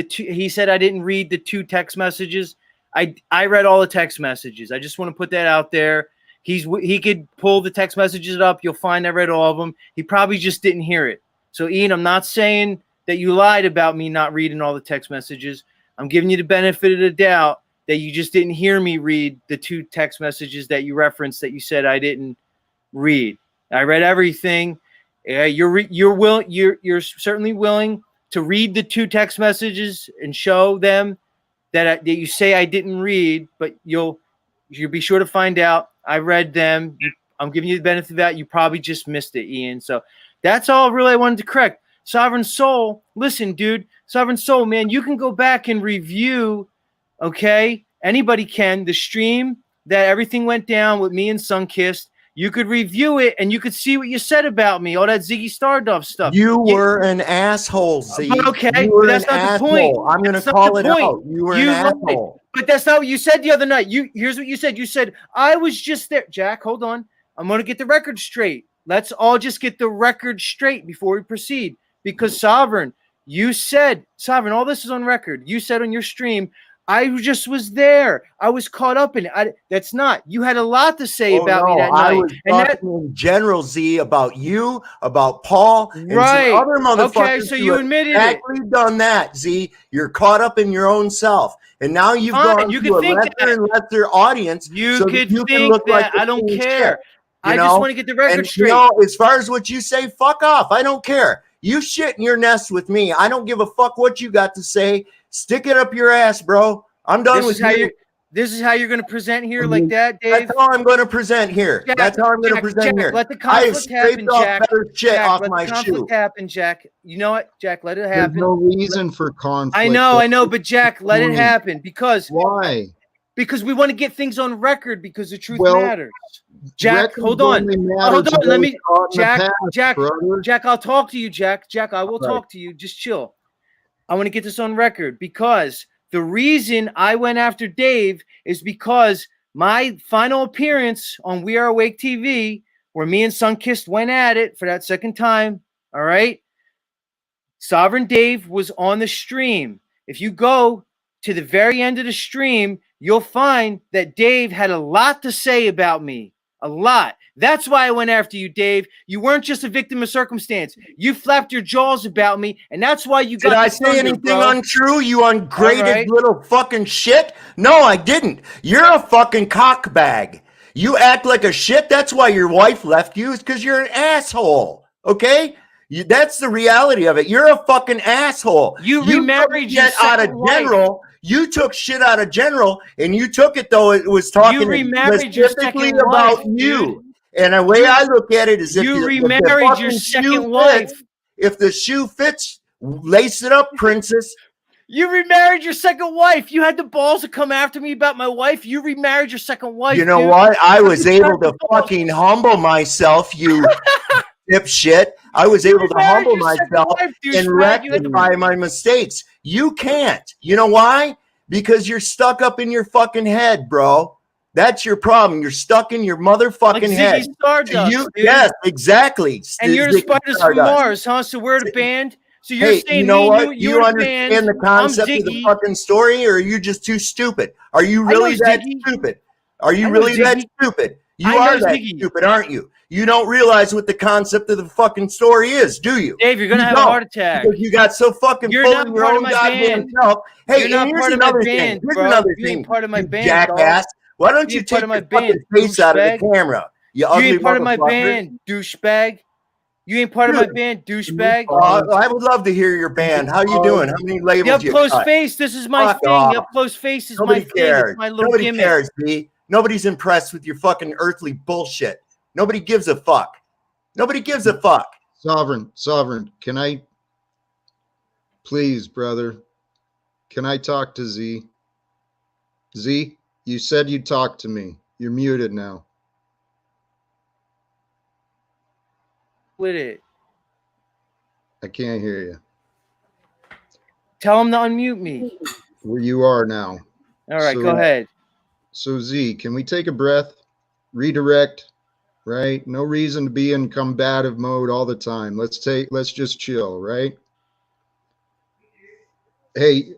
He said I didn't read the 2 text messages. I read all the text messages. I just want to put that out there. He could pull the text messages up. You'll find I read all of them. He probably just didn't hear it. So, Ian, I'm not saying that you lied about me not reading all the text messages. I'm giving you the benefit of the doubt that you just didn't hear me read the 2 text messages that you referenced that you said I didn't read. I read everything. You're certainly willing to read the 2 text messages and show them that you say I didn't read, but you'll be sure to find out I read them. I'm giving you the benefit of that. You probably just missed it, Ian. So that's all really I wanted to correct. Sovereign Soul, listen, dude. Sovereign Soul, man, you can go back and review, okay? Anybody can. The stream that everything went down with me and Sunkissed. You could review it and you could see what you said about me, all that Ziggy Stardust stuff. You were an asshole, Z. Okay, you were but that's an not the asshole. point. I'm going to That's not call the it point. out. You were You an lied. asshole. But that's not what you said the other night. Here's what you said. You said, I was just there. Jack, hold on. I'm going to get the record straight. Let's all just get the record straight before we proceed. Because Sovereign, all this is on record. You said on your stream, I just was there. I was caught up in it. That's not. You had a lot to say about me that night. I was talking in general, Z, about you, about Paul, and Right. some other motherfuckers. Okay, so who you have admitted exactly done that, Z. You're caught up in your own self. And now you've gone you to could a think lesser and lesser audience. You so could that you can think look that. like the I don't same care. shit, I just want to get the record and, straight. as far as what you say, fuck off. I don't care. You shit in your nest with me. I don't give a fuck what you got to say. Stick it up your ass, bro. I'm done with you. This is how you're going to present here like that, Dave? That's how I'm going to present here. Jack, That's how I'm going to present here. Let the I have conflict happen, scraped off Jack. better shit Jack, off let my the conflict shoe. happen, Jack. You know what, Jack? Let it There's happen. no reason for conflict. I know, but Jack, let it happen because why? Because we want to get things on record because the truth Well, matters. Jack, hold on. Hold on. Let me, Jack, I'll talk to you, Jack. Jack, I will talk to you. Just chill. I want to get this on record because the reason I went after Dave is because my final appearance on We Are Awake TV, where me and Sunkissed went at it for that second time, all right? Sovereign Dave was on the stream. If you go to the very end of the stream, you'll find that Dave had a lot to say about me. A lot. That's why I went after you, Dave. You weren't just a victim of circumstance. You flapped your jaws about me, and that's why you got. Did I say anything untrue, you ungraded little fucking shit? No, I didn't. You're a fucking cockbag. You act like a shit. That's why your wife left you, is because you're an asshole. Okay? That's the reality of it. You're a fucking asshole. You remarried your second wife. You took shit out of General, and you took it though it was talking specifically about you. And the way I look at it is, if you remarried your second wife. If the shoe fits, lace it up, princess. You remarried your second wife. You had the balls to come after me about my wife. You remarried your second wife. You know what? I was able to fucking humble myself, you dipshit. I was able to humble myself and rectify my mistakes. You can't. You know why? Because you're stuck up in your fucking head, bro. That's your problem. You're stuck in your motherfucking head. Stardust, yes, exactly. And you're the spiders from Mars, huh? So we're the band. So you're saying, you know what? You understand the concept of the fucking story, or are you just too stupid? Are you really that stupid? Are you really that stupid? You are that stupid, aren't you? You don't realize what the concept of the fucking story is, do you? Dave, you're gonna have a heart attack. Because you got so fucking full of your own goddamn self. Hey, and here's another thing. Here's another thing. Part of my band, jackass. Why don't you take your fucking face out of the camera? You ain't part of my band, douchebag. You ain't part of my band, douchebag. I would love to hear your band. How you doing? How many labels you got? Up close face. This is my thing. Up close face is my thing. It's my little gimmick. Nobody cares, B. Nobody's impressed with your fucking earthly bullshit. Nobody gives a fuck. Nobody gives a fuck. Sovereign, can I, please, brother, can I talk to Z? Z, you said you'd talk to me. You're muted now. With it. I can't hear you. Tell him to unmute me. Where you are now. All right, go ahead. So Z, can we take a breath? Redirect, right? No reason to be in combative mode all the time. Let's just chill, right? Hey,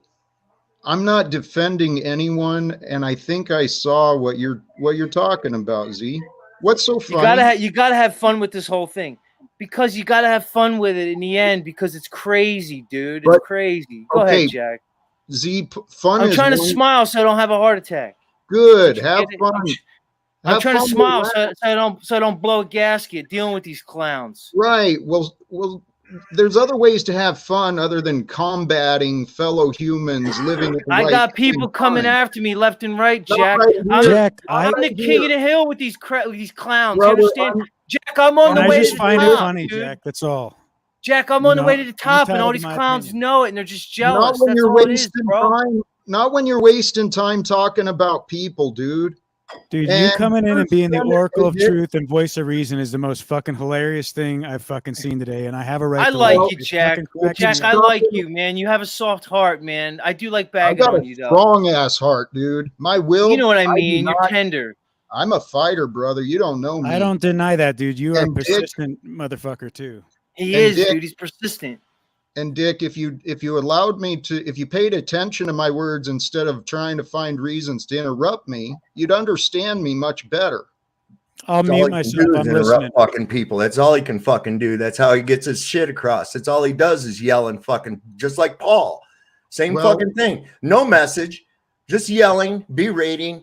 I'm not defending anyone, and I think I saw what you're talking about, Z. What's so funny? You gotta have fun with this whole thing. Because you got to have fun with it in the end, because it's crazy, dude. It's crazy. Go ahead, Jack. Z, fun I'm trying to smile so I don't have a heart attack. Good. Have fun. I'm trying to smile so I don't blow a gasket dealing with these clowns. Right. Well, there's other ways to have fun other than combating fellow humans living. I got people coming after me left and right, Jack. I'm the king of the hill with these clowns. You understand? Jack, I'm on the way to the top. I just find it funny, Jack. That's all. Jack, I'm on the way to the top, and all these clowns know it, and they're just jealous. Not when you're wasting time. Not when you're wasting time talking about people, dude. Dude, you coming in and being the oracle of truth and voice of reason is the most fucking hilarious thing I've fucking seen today, and I have a right. I like you, Jack. Jack, I like you, man. You have a soft heart, man. I do like bagging on you, though. I got a strong ass heart, dude. My will. You know what I mean? You're tender. I'm a fighter, brother. You don't know me. I don't deny that, dude. You are a persistent motherfucker too. He is, dude. He's persistent. And Dick, if you allowed me to, if you paid attention to my words instead of trying to find reasons to interrupt me, you'd understand me much better. I'll mute myself. I'm listening. Fucking people. That's all he can fucking do. That's how he gets his shit across. That's all he does is yell and fucking, just like Paul. Same fucking thing. No message, just yelling, berating.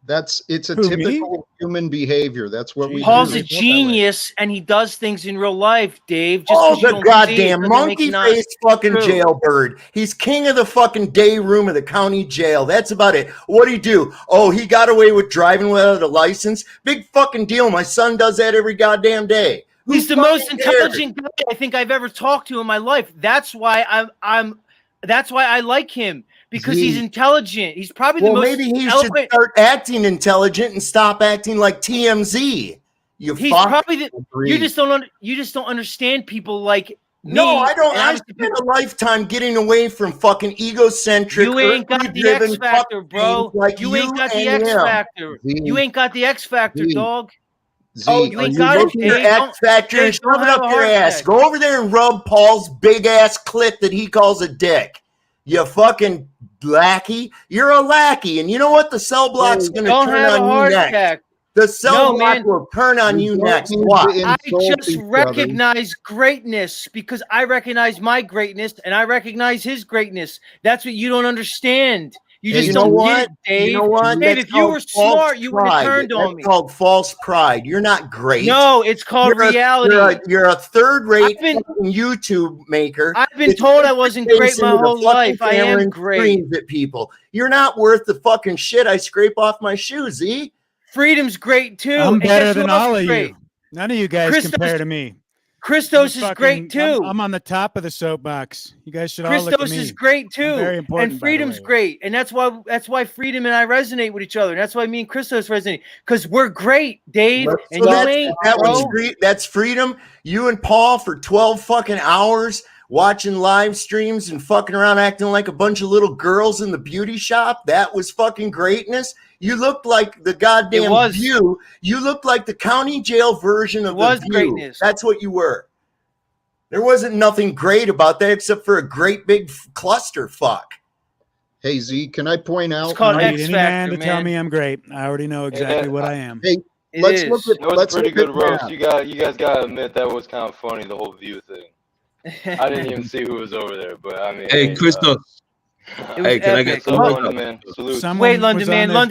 It's a typical human behavior. That's what we Paul's do. a genius, and he does things in real life, Dave. Just the goddamn monkey-faced fucking jailbird. He's king of the fucking day room of the county jail. That's about it. What'd he do? Oh, he got away with driving without a license? Big fucking deal. My son does that every goddamn day. He's the most intelligent guy I think I've ever talked to in my life. That's why that's why I like him. Because he's intelligent. He's probably the most maybe he should start acting intelligent and stop acting like TMZ. You just don't understand people like me. No, I don't. I spent a lifetime getting away from fucking egocentric. You ain't got the X factor, bro. Like you ain't got the X factor. You ain't got the X factor, dog. You ain't got it. Your X factor and shove it up your ass. Go over there and rub Paul's big ass clit that he calls a dick. You fucking lackey. You're a lackey. And you know what? The cell block's going to Don't turn have a on you heart next. attack. The cell No, block man. will turn on We you don't next. need to What? I insult just each other. recognize greatness because I recognize my greatness and I recognize his greatness. That's what you don't understand. You Hey, just you know don't what? get it, Dave. You know what? Dave, That's if you were called false smart, you would have pride. turned on That's me. called false pride. You're not great. No, it's called reality. You're a third-rate I've been- fucking YouTube maker. I've been that told I sticks wasn't his great face my into the whole fucking life. I camera am and great. screams at people. You're not worth the fucking shit I scrape off my shoes, E. Freedom's great too. I'm And better guess who than else all is of great? you. None of you guys Christos- compare to me. Christos is great too. I'm on the top of the soapbox. You guys should all look at Christos me. is great too. Very important, And by the Freedom's way. great. And that's why Freedom and I resonate with each other. And that's why me and Christos resonate. Because we're great, Dave. So And you ain't, bro. that's freedom. You and Paul for 12 fucking hours watching live streams and fucking around acting like a bunch of little girls in the beauty shop. That was fucking greatness. You looked like the goddamn View. You looked like the county jail version of the View. Greatness. That's what you were. There wasn't nothing great about that except for a great big cluster fuck. Hey Z, can I point out? It's called X Factor, man. To tell me I'm great. I already know exactly what I am. Hey, It let's is. look at. That was Let's a pretty look good at roast. that. You guys gotta admit that was kind of funny, the whole View thing. I didn't even see who was over there, but I mean. Hey, Christos. Hey, can I get some London man? Salute. Wait, London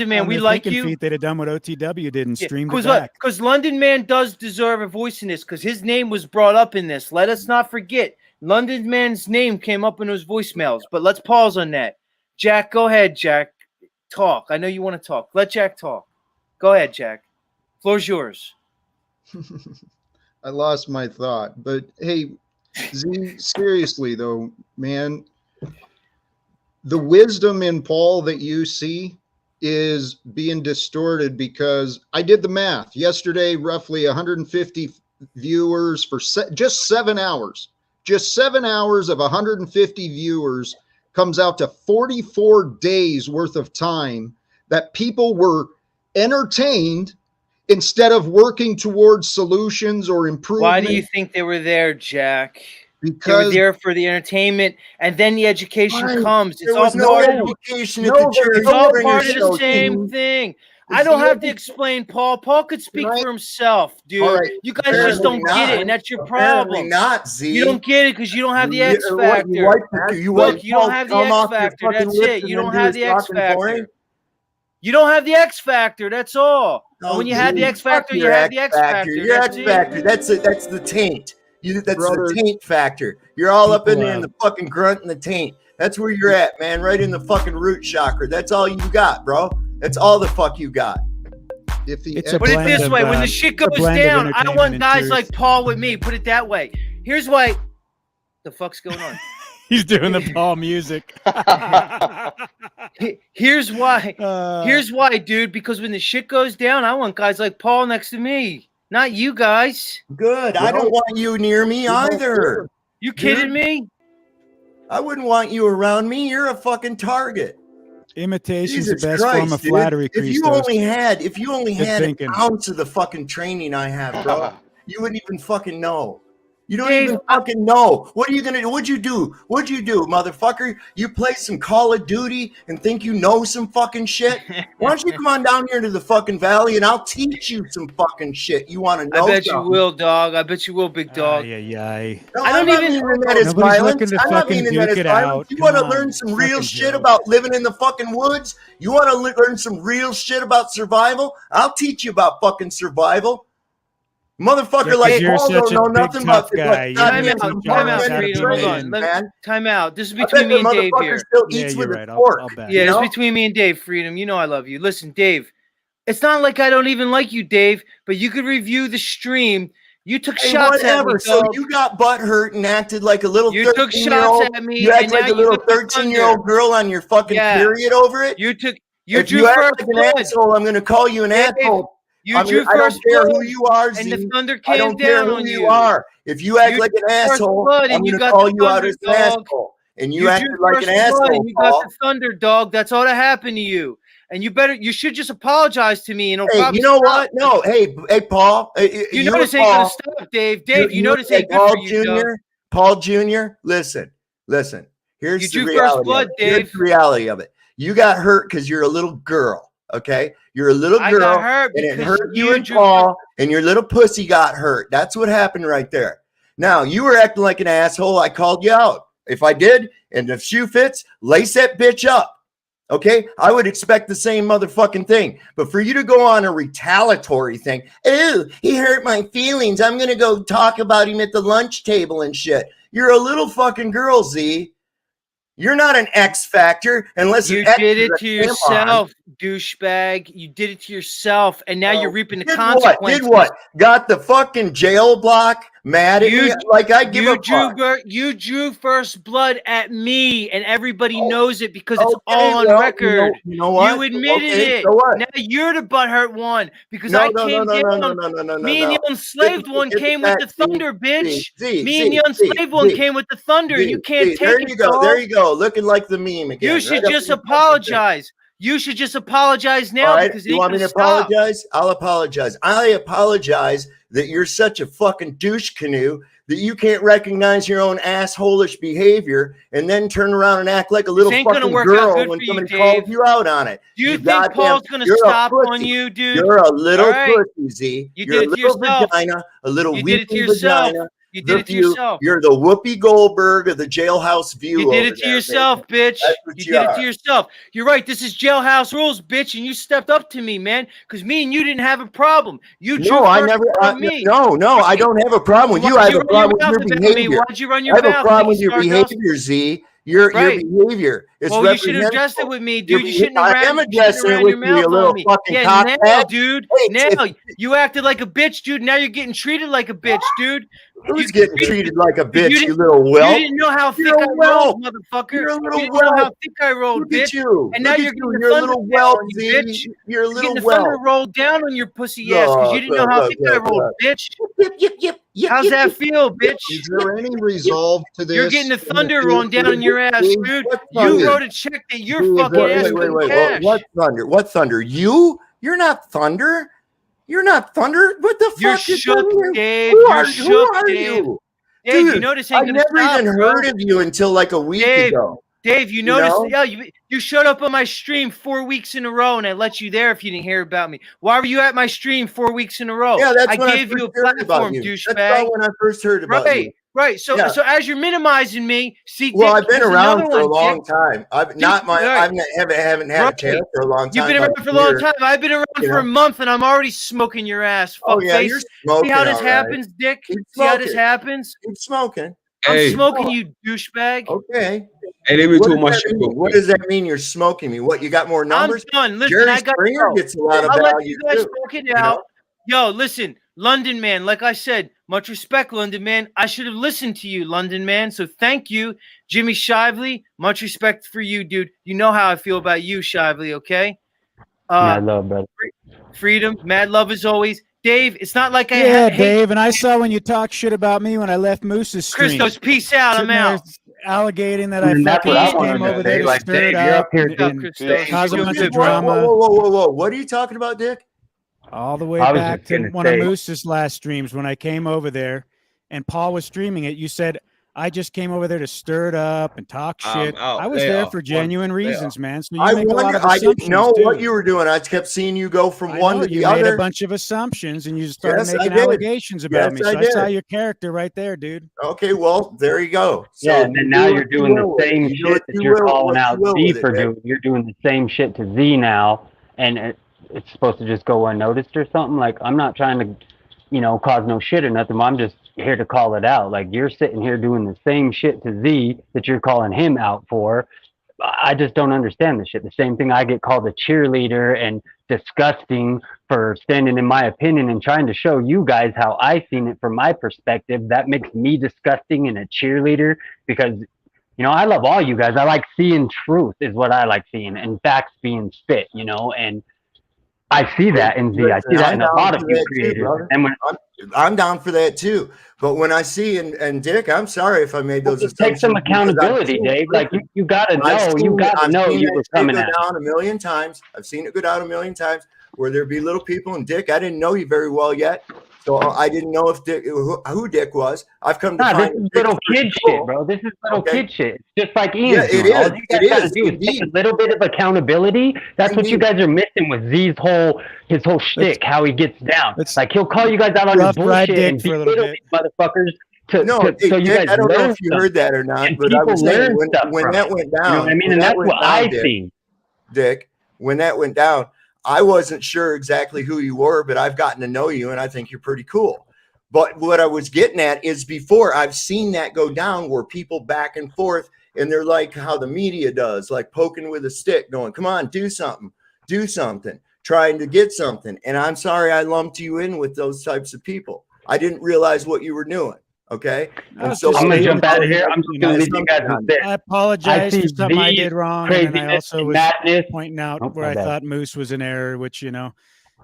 man, we like you. Feet, they'd have done what OTW did and streamed it back. Because London Man does deserve a voice in this because his name was brought up in this. Let us not forget. London Man's name came up in his voicemails, but let's pause on that. Jack, go ahead, Jack. Talk. I know you want to talk. Let Jack talk. Go ahead, Jack. Floor's yours. I lost my thought, but hey, Z, seriously though, man, the wisdom in Paul that you see is being distorted because I did the math yesterday, roughly 150 viewers for just 7 hours. Just 7 hours of 150 viewers comes out to 44 days worth of time that people were entertained instead of working towards solutions or improvement. Why do you think they were there, Jack? Because they were there for the entertainment, and then the education comes. It's There all was no part education of at the church. it's all Bring part your of the show, same team. thing. I don't have to explain Paul. Paul could speak for himself, dude. All right. You guys just don't get it, and that's your Apparently problem. not, Z. You don't get it because you don't have the X You factor. Look, You don't have the X factor. That's it. You don't have the X for factor. him? You don't have the X factor. That's all. And when you had the Z, X factor, fuck you your had the X factor. Your That's X it. factor. That's the taint. That's Brother, the taint factor. You're all up in people there in the fucking grunt and the taint. That's where you're at, man. Right in the fucking root chakra. That's all you got, bro. That's all the fuck you got. It's a Put it blend this of, way: when the shit it's a goes blend of down, I entertainment want and guys truth. like Paul with me. Put it that way. Here's why. The fuck's going on? He's doing the Paul music. Here's why. Here's why, dude. Because when the shit goes down, I want guys like Paul next to me, not you guys. Good. I don't want you near me either. You kidding me? I wouldn't want you around me. You're a fucking target. Imitation's Jesus the best Christ, form of dude. flattery, If you Christos. only Good had thinking. an ounce of the fucking training I have, bro, you wouldn't even fucking know. You don't Dave, even fucking know. What are you gonna do? What'd you do, motherfucker? You play some Call of Duty and think you know some fucking shit? Why don't you come on down here to the fucking valley and I'll teach you some fucking shit you want to know? I bet something. you will, dog. I bet you will, big dog. Yeah. No, I don't I'm not even- meaning that as Nobody's violence. looking to I'm not fucking meaning that duke as it violence. out. You Come want to on, learn some real fucking shit joke. about living in the fucking woods? You want to learn some real shit about survival? I'll teach you about fucking survival. Motherfucker Yeah, 'cause like you're Paul such don't a know big, nothing tough about guy. You Time need out, some time out, Jones Freedom. Hold on. man. Time out. This is I bet between me the and Dave motherfucker here. still Yeah, eats you're with right. a fork. I'll bet. Yeah, you it's know? between me and Dave, Freedom. You know I love you. Listen, Dave, it's not like I don't even like you, Dave, but you could review the stream. You took Hey, shots at me, whatever. So dog. you got butt hurt and acted like a little You took 13-year-old. shots at me, You act and like now a you little took the 13-year-old thunder. girl on your fucking Yeah. period over it. You drew If you act first like an blood. asshole, I'm going to call you an Dave, asshole. You drew I don't first care blood, who you are, and Z. the thunder I came don't care down who on you you. are. If you act You like an drew first asshole, blood, I'm and you going to got call the you out thunder, as an dog. asshole. And you You acted drew like first an blood, asshole, and you got Paul. the thunder, dog. That's all that happened to you. And you should just apologize to me, and it'll Hey, probably you know stop. what? No, hey, Paul. You know this ain't gonna stop, Dave. Dave, you know this ain't good Paul for you, dog. Jr. Paul Jr. Listen. Here's You the drew first reality blood, of it. Here's Dave. the reality of it. You got hurt because you're a little girl. Okay, you're a little I girl, got hurt and it because hurt you you and drew Paul, and your little pussy got hurt. That's what happened right there. Now you were acting like an asshole. I called you out. If I did, and the shoe fits, lace that bitch up. Okay, I would expect the same motherfucking thing. But for you to go on a retaliatory thing, oh, he hurt my feelings, I'm gonna go talk about him at the lunch table and shit. You're a little fucking girl, Z. You're not an X factor unless You an X did is it a to tampon. yourself, douchebag. You did it to yourself, and now you're reaping the Did consequences. what? Got the fucking jail block mad at me? Like I give a fuck. You drew first blood at me, and everybody knows it because it's all on well, record. you know what? You admitted Okay, it. so what? Now you're the butthurt one because No, I no, came no, no, down. no, no, no, no, Me and no. the enslaved one Get came back, with the thunder, bitch. Z, Me and the enslaved one came with the thunder, and you can't take there it. you go. Paul. There you go. Looking like the meme again. You should right just up in your fucking face. apologize. You should just apologize now All right, because it you ain't want me gonna to stop. apologize? I'll apologize. I apologize that you're such a fucking douche canoe that you can't recognize your own assholish behavior and then turn around and act like a little This ain't gonna fucking work out girl good when for you, somebody Dave. calls you out on it. Do you think goddamn- Paul's gonna you're a stop on pussy. you, dude? You're a little All right. pussy, Z. You You're did a it to little yourself. vagina, a little You did it to weeping yourself. vagina. You did it to Look, yourself. You're the Whoopi Goldberg of the jailhouse view. You did over it to there, yourself, baby. bitch. That's what You you did it are. to yourself. You're right. This is jailhouse rules, bitch, and you stepped up to me, man. Because me and you didn't have a problem. You drew No, I first never. on me. No, I don't have a problem with you. I have a problem with your behavior. Why'd you run your I have a mouth? problem with Ziggy your Stardust? behavior, Z. Your Right. behavior. It's Well, you should have reprehensible. addressed it with me, Your dude. You shouldn't have I am ran addressing it your with you, mouth you little on me. fucking Yeah, cockhead. now, dude. Hey, Now you acted like a bitch, dude. Now you're getting treated like a bitch, dude. Who's getting treated like a bitch, you didn't- little whelp? You didn't know how thick You're I a whelp. rolled, motherfucker. You're a little You didn't know how whelp. thick I rolled, Look bitch. at you. And now Look at you're you. getting the You're a thunder little down whelp, on you, Z. bitch. You're a You're little getting the thunder whelp. rolled down on your pussy ass because you didn't know how thick I rolled, bitch. How's that feel, bitch? Is there any resolve to this? You're getting the in thunder future? rolling down on your ass, dude. thunder? You wrote a check that your Who is fucking that? ass Wait. couldn't cash. What thunder? What thunder? You're not thunder. You're not thunder. What the You're fuck is shook, thunder? Dave. Who You're are shook, you? Dave. Dave, you Dude, know this ain't I gonna never stop, even bro. heard of you until like a week ago. Dave, you You noticed? know? Yeah, you showed up on my stream 4 weeks in a row, and I let you there if you didn't hear about me. Why were you at my stream 4 weeks in a row? Yeah, that's I when I gave you a first heard about platform, you. douchebag. That's about when I first heard about you. Right. So, Yeah. so as you're minimizing me, see, Well, Dick, I've been here's around another for a one, long Dick. time. I haven't had a tail for a long time. You've been around for a long time. I've been around You for a know? month, and I'm already smoking your ass. Oh, Fuck yeah, face. you're smoking, See how this all right. happens, Dick? Keep See how this smoking. happens? Keep smoking. I'm Hey. smoking you, douchebag. Okay. Hey, let me What talk does my that shit. mean? What does that mean? You're smoking me? What? You got more numbers? I'm done. Listen, Jerry I got to Springer go. gets a lot of I'll let value you guys too. smoke it you out. know? Yo, listen, London man, like I said, much respect, London man. I should have listened to you, London man. So thank you, Jimmy Shively. Much respect for you, dude. You know how I feel about you, Shively, okay? Mad love, brother. Freedom, mad love as always. Dave, it's not like I Yeah, hate Dave, and I saw when you talk shit about me when I left Moose's stream. Christos. Peace out. I'm Sitting there out. Allegating that And I that's what I fucking wanted came to over say. there to Like, stir it Dave, you're up up here and Christos. cause a You're bunch doing of good, bro. drama. Whoa. What are you talking about, Dick? All the way I was back just to gonna one say- of Moose's last streams when I came over there and Paul was streaming it. You said, I just came over there to stir it up and talk shit. out I was there later. for genuine reasons, man. So you I make a lot wonder. of I assumptions, didn't know too. what you were doing. I kept seeing you go from one to you the made other. a bunch of assumptions and you started Yes, I making did. allegations about Yes, me. I So I saw did. your character right there, dude. Okay, well, there you go. So Yeah, and then now you're doing the same shit that you're calling out Z for doing. You're doing the same shit to Z now, and it's supposed to just go unnoticed or something. Like, I'm not trying to, cause no shit or nothing. I'm just here to call it out. Like, you're sitting here doing the same shit to Z that you're calling him out for. I just don't understand this shit. The same thing I get called a cheerleader and disgusting for standing in my opinion and trying to show you guys how I seen it from my perspective. That makes me disgusting and a cheerleader because, I love all you guys. I like seeing truth is what I like seeing and facts being spit, and I see that in Z. I see that in a lot of you creators. And when I'm down for that too. But when I see and Dick, I'm sorry if I made those assumptions. take some accountability, Dave. Like you gotta know. You gotta know you were coming at. Down a million times. I've seen it go down a million times where there'd be little people. And Dick, I didn't know you very well yet. So I didn't know if Dick, who Dick was. I've come to Nah, this find is Dick's little pretty kid cool. shit, bro. This is little Okay. kid shit. It's just like Yeah, Ian's it doing. All is. you guys It got to is, do is take a indeed. little bit of accountability. That's what you Indeed. guys are missing with Z's whole shtick, how he gets down. Like he'll call you guys out on your rough ride bullshit Dick and for a little belittle bit. these motherfuckers No, hey, so you Dick, guys I don't know learn if you something. heard that or not, And but I people was saying learn stuff when from that it. went down, You know what I mean? when And that that's went what down, I Dick, see. Dick, when that went down, I wasn't sure exactly who you were, but I've gotten to know you, and I think you're pretty cool. But what I was getting at is before I've seen that go down where people back and forth, and they're like how the media does, like poking with a stick, going, come on, do something, trying to get something. And I'm sorry I lumped you in with those types of people. I didn't realize what you were doing. Okay. And so I'm gonna jump out of here. I'm just gonna leave you guys with this. I apologize for something I did wrong, and then I craziness also and was madness. pointing out Oh, where my I bad. thought Moose was in error, which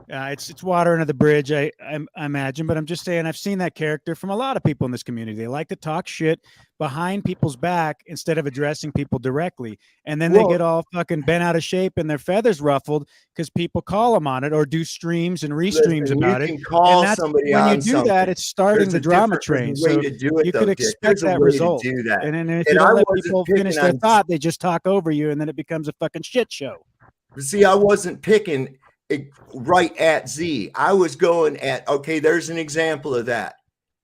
it's water under the bridge, I imagine. But I'm just saying I've seen that character from a lot of people in this community. They like to talk shit behind people's back instead of addressing people directly, and then they get all fucking bent out of shape and their feathers ruffled because people call them on it or do streams and restreams about it. You can call and that's, somebody when on you do something. that, it's starting There's the a drama different- train. there's a way So to do it, you though, could Dick. expect There's a that way to result. do that. And then if And you I don't let wasn't people picking finish their on- thought, they just talk over you, and then it becomes a fucking shit show. See, I wasn't picking it right at Z. I was going at, okay, there's an example of that.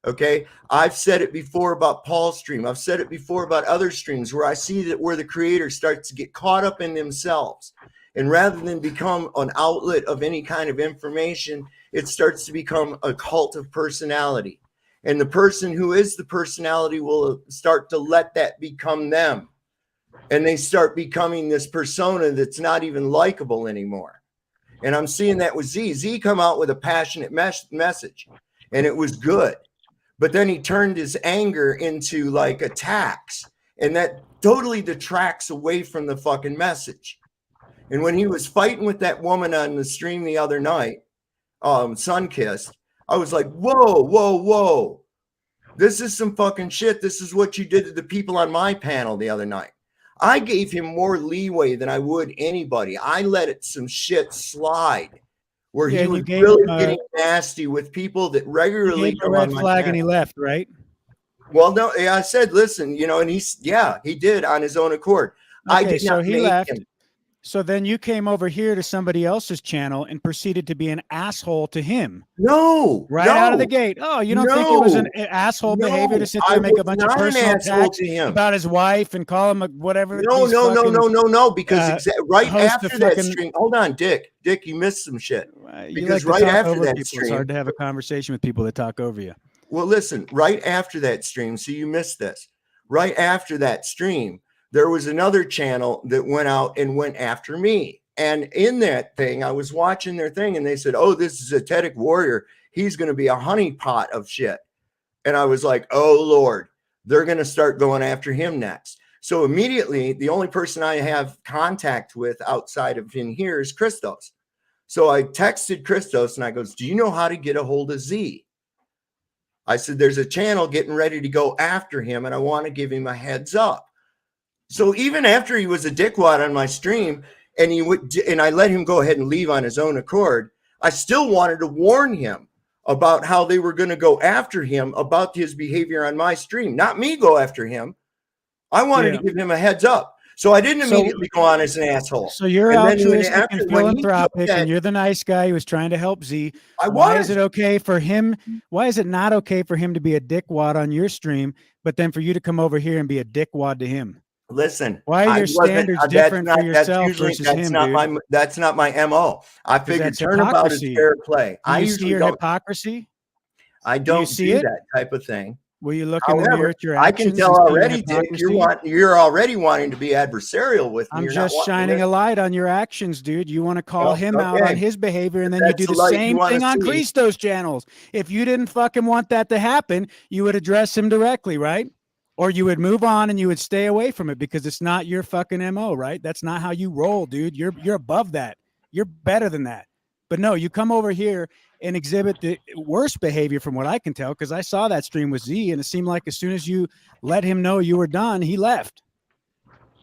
Okay. I've said it before about Paul's stream. I've said it before about other streams where I see that where the creator starts to get caught up in themselves. And rather than become an outlet of any kind of information, it starts to become a cult of personality. And the person who is the personality will start to let that become them. And they start becoming this persona that's not even likable anymore. And I'm seeing that with Z. Z come out with a passionate message, and it was good. But then he turned his anger into like attacks, and that totally detracts away from the fucking message. And when he was fighting with that woman on the stream the other night, Sunkissed, I was like, whoa. This is some fucking shit. This is what you did to the people on my panel the other night. I gave him more leeway than I would anybody. I let some shit slide where he was really getting nasty with people that regularly He gave a red flag and he left, right? Well, no, I said, listen, and he did on his own accord. Okay, I did so not he make left. him. So then you came over here to somebody else's channel and proceeded to be an asshole to him. No, right out of the gate. Oh, you don't think it was an asshole behavior to sit there and make a bunch of personal attacks about his wife and call him a whatever? No, because right after that fucking, stream, hold on, Dick, you missed some shit. Because like right after that people. stream, it's hard to have a conversation with people that talk over you. Well, listen, right after that stream, so you missed this. Right after that stream, there was another channel that went out and went after me. And in that thing, I was watching their thing and they said, oh, this is Esoteric Warrior. He's going to be a honeypot of shit. And I was like, oh, Lord, they're going to start going after him next. So immediately, the only person I have contact with outside of in here is Christos. So I texted Christos and I goes, do you know how to get a hold of Z? I said, there's a channel getting ready to go after him and I want to give him a heads up. So even after he was a dickwad on my stream and I let him go ahead and leave on his own accord, I still wanted to warn him about how they were going to go after him about his behavior on my stream, not me go after him. I wanted to give him a heads up. So I didn't immediately go on as an asshole. So you're altruistic and philanthropic, and you're the nice guy who was trying to help Z. Why is it okay for him? Why is it not okay for him to be a dickwad on your stream, but then for you to come over here and be a dickwad to him? Listen, why are your standards different for yourself versus him, dude? That's not my MO. I figured turnabout is fair play. I usually see your hypocrisy. I don't see that type of thing. Will you look in the mirror at your actions? I can tell already, Dick, you're already wanting to be adversarial with me. I'm just shining a light on your actions, dude. You want to call him out on his behavior, and then you do the same thing on Christos channels. If you didn't fucking want that to happen, you would address him directly, right? Or you would move on and you would stay away from it because it's not your fucking MO, right? That's not how you roll, dude. You're above that. You're better than that. But no, you come over here and exhibit the worst behavior from what I can tell, because I saw that stream with Z and it seemed like as soon as you let him know you were done, he left.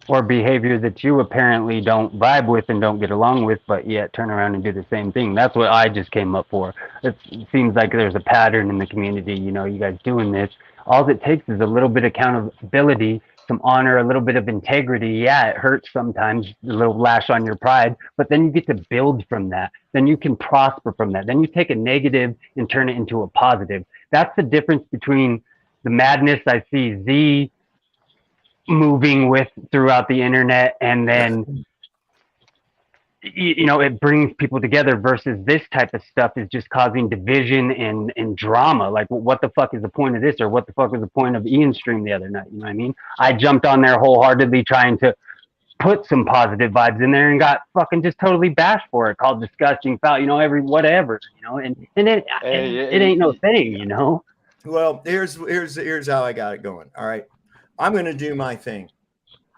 or behavior that you apparently don't vibe with and don't get along with, but yet turn around and do the same thing. That's what I just came up for. It seems like there's a pattern in the community, you know, you guys doing this. All it takes is a little bit of accountability, some honor, a little bit of integrity. Yeah, it hurts sometimes, a little lash on your pride, but then you get to build from that. Then you can prosper from that. Then you take a negative and turn it into a positive. That's the difference between the madness I see Z moving with throughout the internet, and then you know, it brings people together, versus this type of stuff is just causing division and drama. Like, well, what the fuck is the point of this, or what the fuck was the point of Ian's stream the other night? You know what I mean? I jumped on there wholeheartedly trying to put some positive vibes in there and got fucking just totally bashed for it, called disgusting, foul, you know, every whatever, you know, and it ain't no thing, you know. Well, here's how I got it going. All right, I'm gonna do my thing.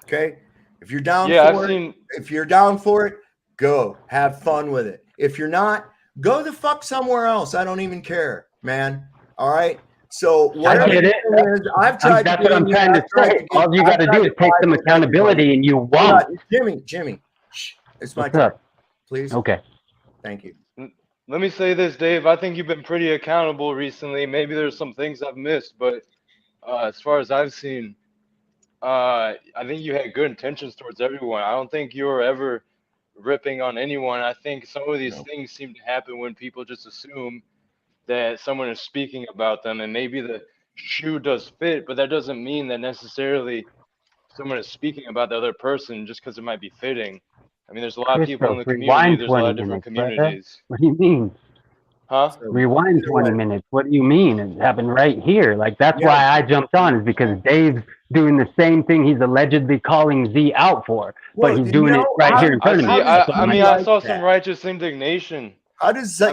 Okay, if you're down for it, if you're down for it, go have fun with it. If you're not, go the fuck somewhere else. I don't even care, man. All right. So I get it. I've tried. That's what I'm trying to say. All you got to do is take some accountability, and you won't. Jimmy, shh, it's my turn, please. Okay. Thank you. Let me say this, Dave. I think you've been pretty accountable recently. Maybe there's some things I've missed, but as far as I've seen, I think you had good intentions towards everyone. I don't think you were ever ripping on anyone. I think some of these things seem to happen when people just assume that someone is speaking about them, and maybe the shoe does fit, but that doesn't mean that necessarily someone is speaking about the other person just because it might be fitting. I mean, there's a lot of people in the community. There's a lot of different communities. What do you mean? Huh? Rewind 20 minutes. What do you mean? It happened right here. Like, that's why I jumped on, is because Dave's doing the same thing he's allegedly calling Z out for, but he's doing it right here in front of me. I saw some righteous indignation. How does Z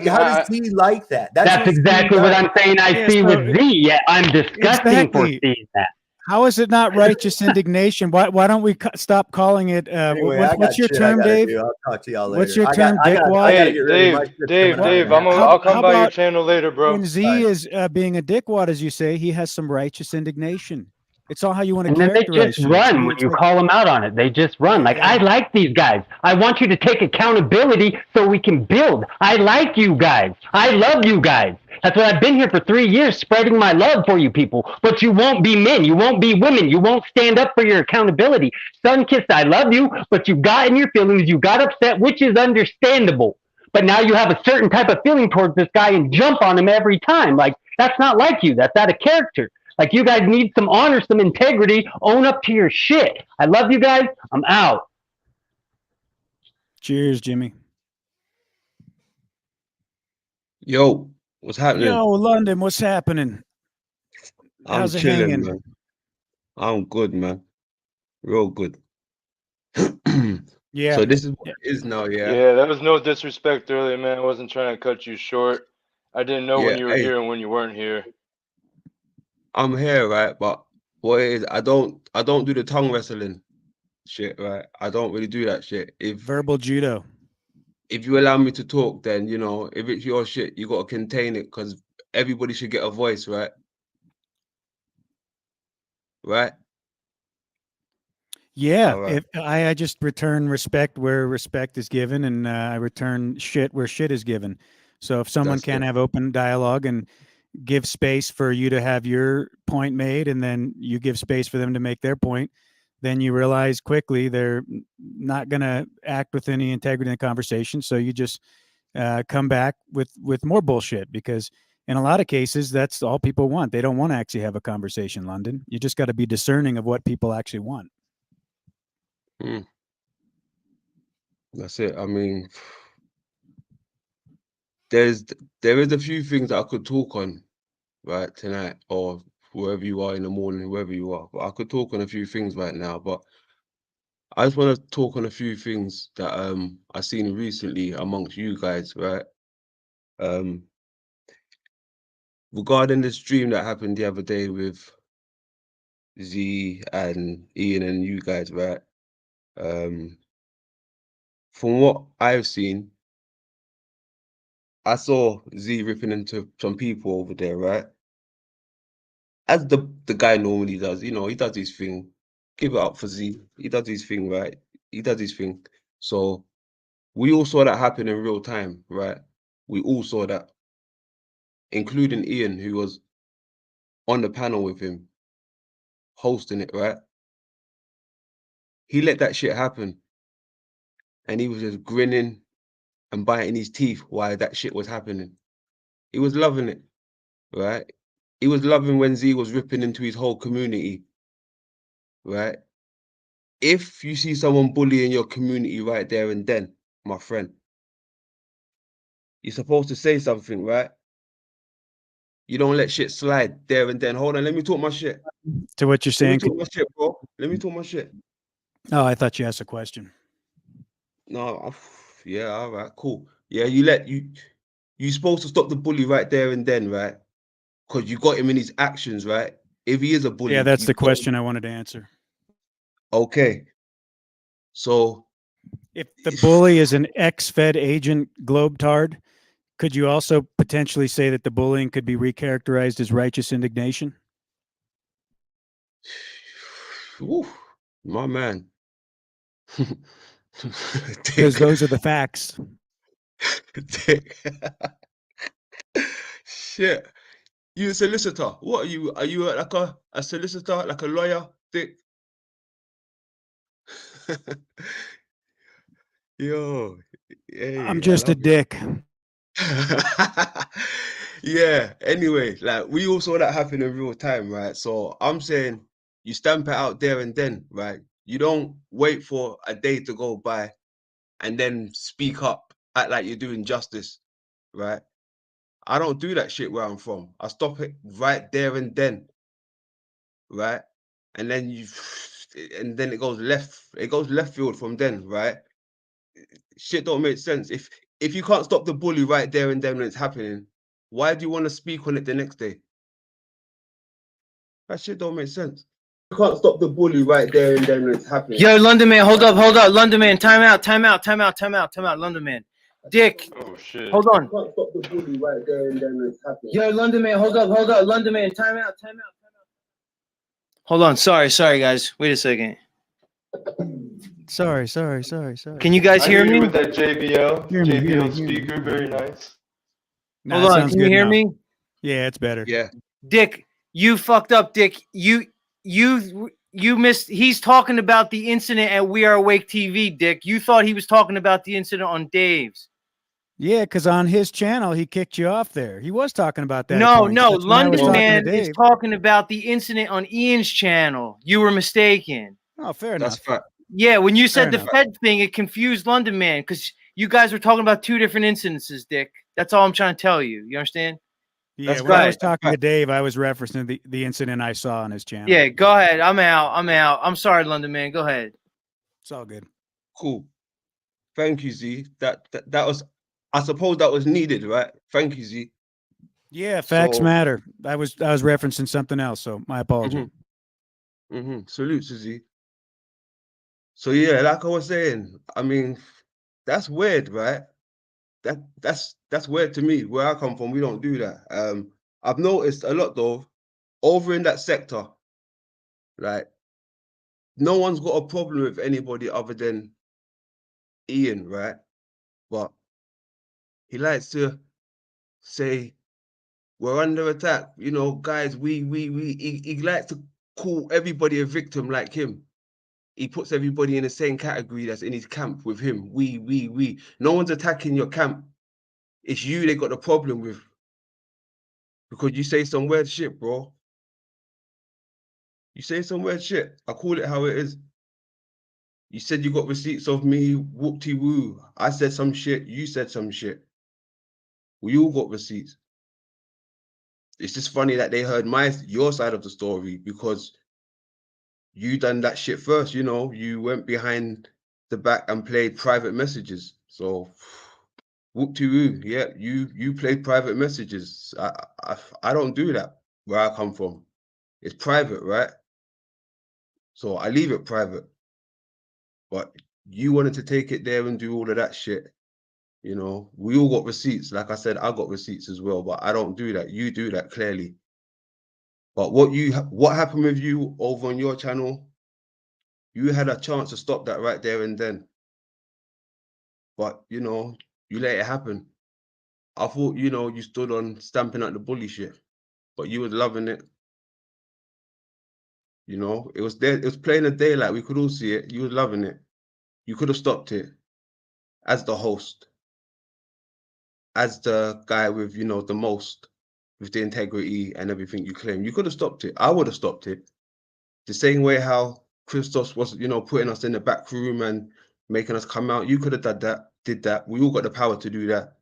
like that? That's exactly what I'm saying. I see with Z. Yeah, I'm disgusting for seeing that. How is it not righteous indignation? Why don't we stop calling it? Anyway, what's your term, Dave? I'll talk to y'all later. What's your term, dickwad? Hey, Dave, I'll come by your channel later, bro. When Z is being a dickwad, as you say, he has some righteous indignation. It's all how you want to and then they characterize just run when you call them out on it. They just run. Like, I like these guys. I want you to take accountability so we can build. I like you guys. I love you guys. That's what I've been here for 3 years, spreading my love for you people. But you won't be men. You won't be women. You won't stand up for your accountability. Sun-kissed, I love you, but you got in your feelings. You got upset, which is understandable. But now you have a certain type of feeling towards this guy and jump on him every time. Like, that's not like you. That's out of character. Like, you guys need some honor, some integrity. Own up to your shit. I love you guys. I'm out. Cheers, Jimmy. Yo, what's happening? Yo, London, what's happening? How's it chilling, hanging? man. I'm good, man. Real good. Yeah. So this is what it is now, yeah. Yeah, that was no disrespect earlier, man. I wasn't trying to cut you short. I didn't know when you were here and when you weren't here. I'm here, right? But what it is, I don't do the tongue wrestling shit, right? I don't really do that shit. If verbal judo. If you allow me to talk, then you know, if it's your shit, you gotta contain it, because everybody should get a voice, right? Right? Yeah, All right. if I just return respect where respect is given, and I return shit where shit is given. So if someone That's can't it. have open dialogue and give space for you to have your point made, and then you give space for them to make their point, then you realize quickly they're not going to act with any integrity in the conversation. So you just come back with more bullshit, because in a lot of cases, that's all people want. They don't want to actually have a conversation, London. You just got to be discerning of what people actually want. That's it. I mean, there is a few things that I could talk on, right, tonight, or wherever you are in the morning, wherever you are. But I could talk on a few things right now. But I just want to talk on a few things that I've seen recently amongst you guys, right? Regarding the stream that happened the other day with Z and Ian and you guys, right? From what I've seen, I saw Z ripping into some people over there, right? As the guy normally does, you know, he does his thing. give it up for Z. He does his thing, right? He does his thing. So we all saw that happen in real time, right? We all saw that, including Ian, who was on the panel with him, hosting it, right? He let that shit happen. And he was just grinning and biting his teeth while that shit was happening. He was loving it, right? He was loving when Z was ripping into his whole community, right? If you see someone bullying your community right there and then, my friend, you're supposed to say something, right? You don't let shit slide there and then. Hold on, let me talk my shit. To what you're Let me saying. talk my shit, bro. Let me talk my shit. Oh, I thought you asked a question. No, yeah, all right, cool. Yeah, you're supposed to stop the bully right there and then, right? Because you got him in his actions, right? If he is a bully, Yeah, that's you the got him. question I wanted to answer. Okay. So if the bully is an ex-Fed agent globetard, could you also potentially say that the bullying could be recharacterized as righteous indignation? Ooh, my man. Because those are the facts. Shit. You a solicitor? What are you? Are you like a solicitor, like a lawyer? Dick? Yo, hey, I'm I just a love it. dick. Yeah, anyway, like we all saw that happen in real time, right? So I'm saying you stamp it out there and then, right? You don't wait for a day to go by and then speak up, act like you're doing justice, right? I don't do that shit where I'm from. I stop it right there and then, right? And then and then it goes left field from then, right? Shit don't make sense. If you can't stop the bully right there and then when it's happening, why do you want to speak on it the next day? That shit don't make sense. You can't stop the bully right there and then when it's happening. Yo, London man, hold up, London man, time out, London man. Dick. Oh shit. Hold on. You can't stop the bully right there and then when it's happening. Yo, London man, hold up, London man, time out. Hold on, sorry guys. Wait a second. Sorry. Can you guys hear me? With that JBL, Hear me. speaker, very nice. Nah, Hold on, sounds can you good hear now. me? Yeah, it's better. Yeah. Dick, you fucked up, Dick. You missed. He's talking about the incident at We Are Awake TV, Dick. You thought he was talking about the incident on Dave's. Yeah, because on his channel, he kicked you off there. He was talking about that. No, That's London man is talking about the incident on Ian's channel. You were mistaken. Oh, fair enough. That's fact. Yeah, when you said Fair the enough. Fed thing, it confused London man because you guys were talking about two different incidences, Dick. That's all I'm trying to tell you. You understand? Yeah, That's when I right. was talking to Dave, I was referencing the incident I saw on his channel. Yeah, go ahead. I'm out. I'm sorry, London man. Go ahead. It's all good. Cool. Thank you, Z. That was, I suppose that was needed, right? Thank you, Z. Yeah, facts matter. I was referencing something else, so my apology. Salute to Z. So yeah, like I was saying, I mean, that's weird, right? That's weird to me. Where I come from, we don't do that. I've noticed a lot though, over in that sector, like no one's got a problem with anybody other than Ian, right? But he likes to say we're under attack. You know, guys, he likes to call everybody a victim like him. He puts everybody in the same category that's in his camp with him. We. No one's attacking your camp. It's you they got the problem with. Because you say some weird shit, bro. You say some weird shit. I call it how it is. You said you got receipts of me, whoop-de-woo. I said some shit, you said some shit. We all got receipts. It's just funny that they heard your side of the story because you done that shit first, you know. You went behind the back and played private messages. So whoop-de-woo, yeah, you played private messages. I don't do that where I come from. It's private, right? So I leave it private. But you wanted to take it there and do all of that shit. You know, we all got receipts. Like I said, I got receipts as well, but I don't do that. You do that clearly. But what happened with you over on your channel? You had a chance to stop that right there and then. But, you know, you let it happen. I thought, you know, you stood on stamping out the bully shit, but you was loving it. You know, it was there. It was plain as daylight. We could all see it. You was loving it. You could have stopped it as the host, as the guy with, you know, the most, with the integrity and everything you claim. You could have stopped it. I would have stopped it. The same way how Christos was, you know, putting us in the back room and making us come out. You could have did that. We all got the power to do that.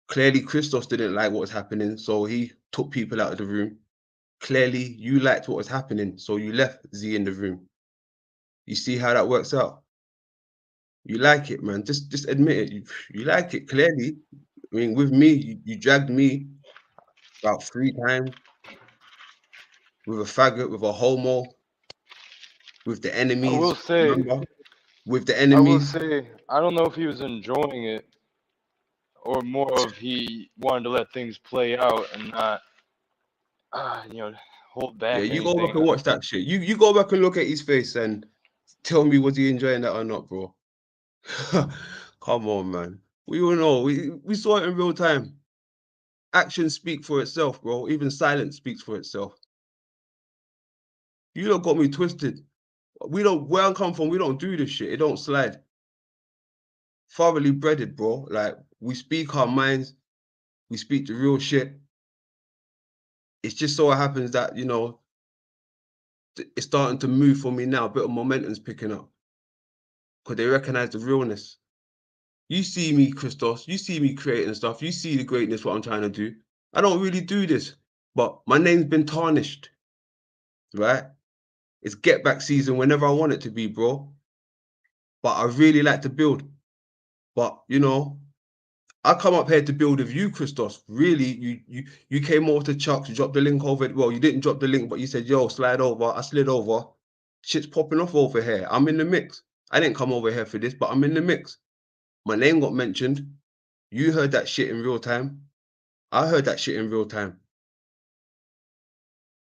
Clearly, Christos didn't like what was happening, so he took people out of the room. Clearly, you liked what was happening, so you left Z in the room. You see how that works out? You like it, man. Just admit it. You like it, clearly. I mean, with me, you dragged me about 3 times with a faggot, with a homo, with the enemies. I will say, remember? With the I will enemies. say, I don't know if he was enjoying it or more of he wanted to let things play out and not, you know, hold back Yeah, you go back anything. and watch that shit. You go back and look at his face and tell me, was he enjoying that or not, bro? Come on, man. We all know. We saw it in real time. Actions speak for itself, bro. Even silence speaks for itself. You don't got me twisted. Where I come from, we don't do this shit. It don't slide. Thoroughly breaded, bro. Like, we speak our minds. We speak the real shit. It's just so happens that, you know, it's starting to move for me now. A bit of momentum's picking up. Because they recognize the realness. You see me, Christos. You see me creating stuff. You see the greatness, what I'm trying to do. I don't really do this. But my name's been tarnished. Right? It's get back season whenever I want it to be, bro. But I really like to build. But, you know, I come up here to build with you, Christos. Really, you came over to Chuck's, you dropped the link over. Well, you didn't drop the link, but you said, yo, slide over. I slid over. Shit's popping off over here. I'm in the mix. I didn't come over here for this, but I'm in the mix. My name got mentioned. You heard that shit in real time. I heard that shit in real time.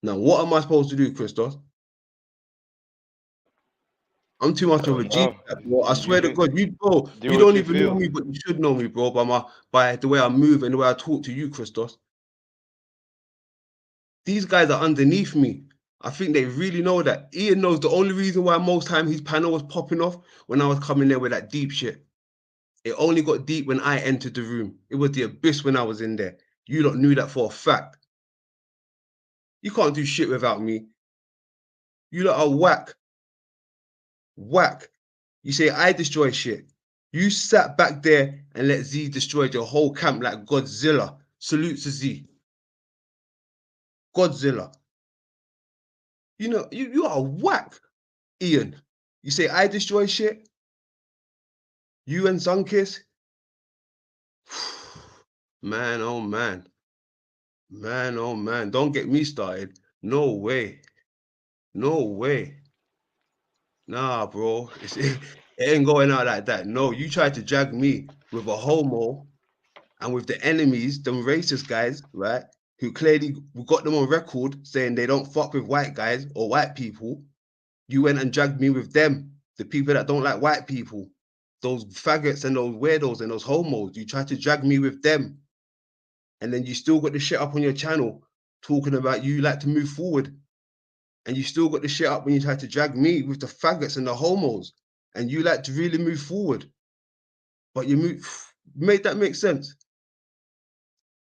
Now, what am I supposed to do, Christos? I'm too much of a G, bro. I swear to God, you don't even know me, but you should know me, bro, by the way I move and the way I talk to you, Christos. These guys are underneath me. I think they really know that. Ian knows the only reason why most time his panel was popping off when I was coming there with that deep shit. It only got deep when I entered the room. It was the abyss when I was in there. You lot knew that for a fact. You can't do shit without me. You lot are whack. Whack. You say I destroy shit. You sat back there and let Z destroy your whole camp like Godzilla. Salute to Z. Godzilla. You know, you are whack, Ian. You say I destroy shit. You and Sunkiss. Man, oh man. Man, oh man. Don't get me started. No way. No way. Nah, bro. It ain't going out like that. No, you tried to drag me with a homo and with the enemies, them racist guys, right? Who clearly, we got them on record saying they don't fuck with white guys or white people. You went and dragged me with them, the people that don't like white people. Those faggots and those weirdos and those homos. You tried to drag me with them. And then you still got the shit up on your channel talking about you like to move forward. And you still got the shit up when you tried to drag me with the faggots and the homos. And you like to really move forward. But you make that make sense?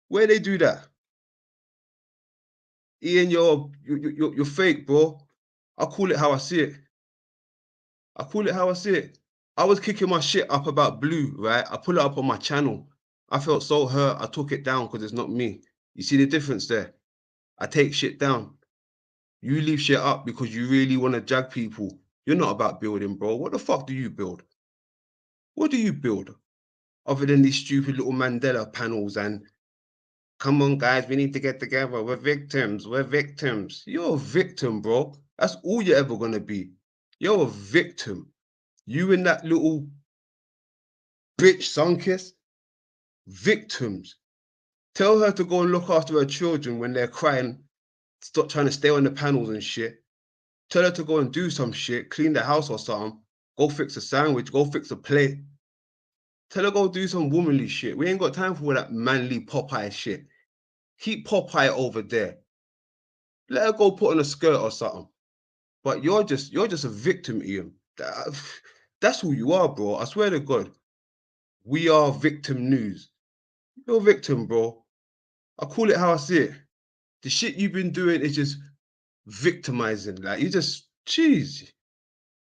Where they do that? Ian, you're fake, bro. I call it how I see it. I call it how I see it. I was kicking my shit up about Blue, right? I pull it up on my channel. I felt so hurt. I took it down because it's not me. You see the difference there? I take shit down. You leave shit up because you really want to drag people. You're not about building, bro. What the fuck do you build? What do you build? Other than these stupid little Mandela panels and come on, guys, we need to get together. We're victims. We're victims. You're a victim, bro. That's all you're ever going to be. You're a victim. You and that little bitch Sunkiss, victims. Tell her to go and look after her children when they're crying. Stop trying to stay on the panels and shit. Tell her to go and do some shit, clean the house or something, go fix a sandwich, go fix a plate. Tell her go do some womanly shit. We ain't got time for that manly Popeye shit. Keep Popeye over there. Let her go put on a skirt or something. But you're just a victim, Ian. That's who you are, bro. I swear to God. We are victim news. You're a victim, bro. I call it how I see it. The shit you've been doing is just victimizing. Like, you just, jeez.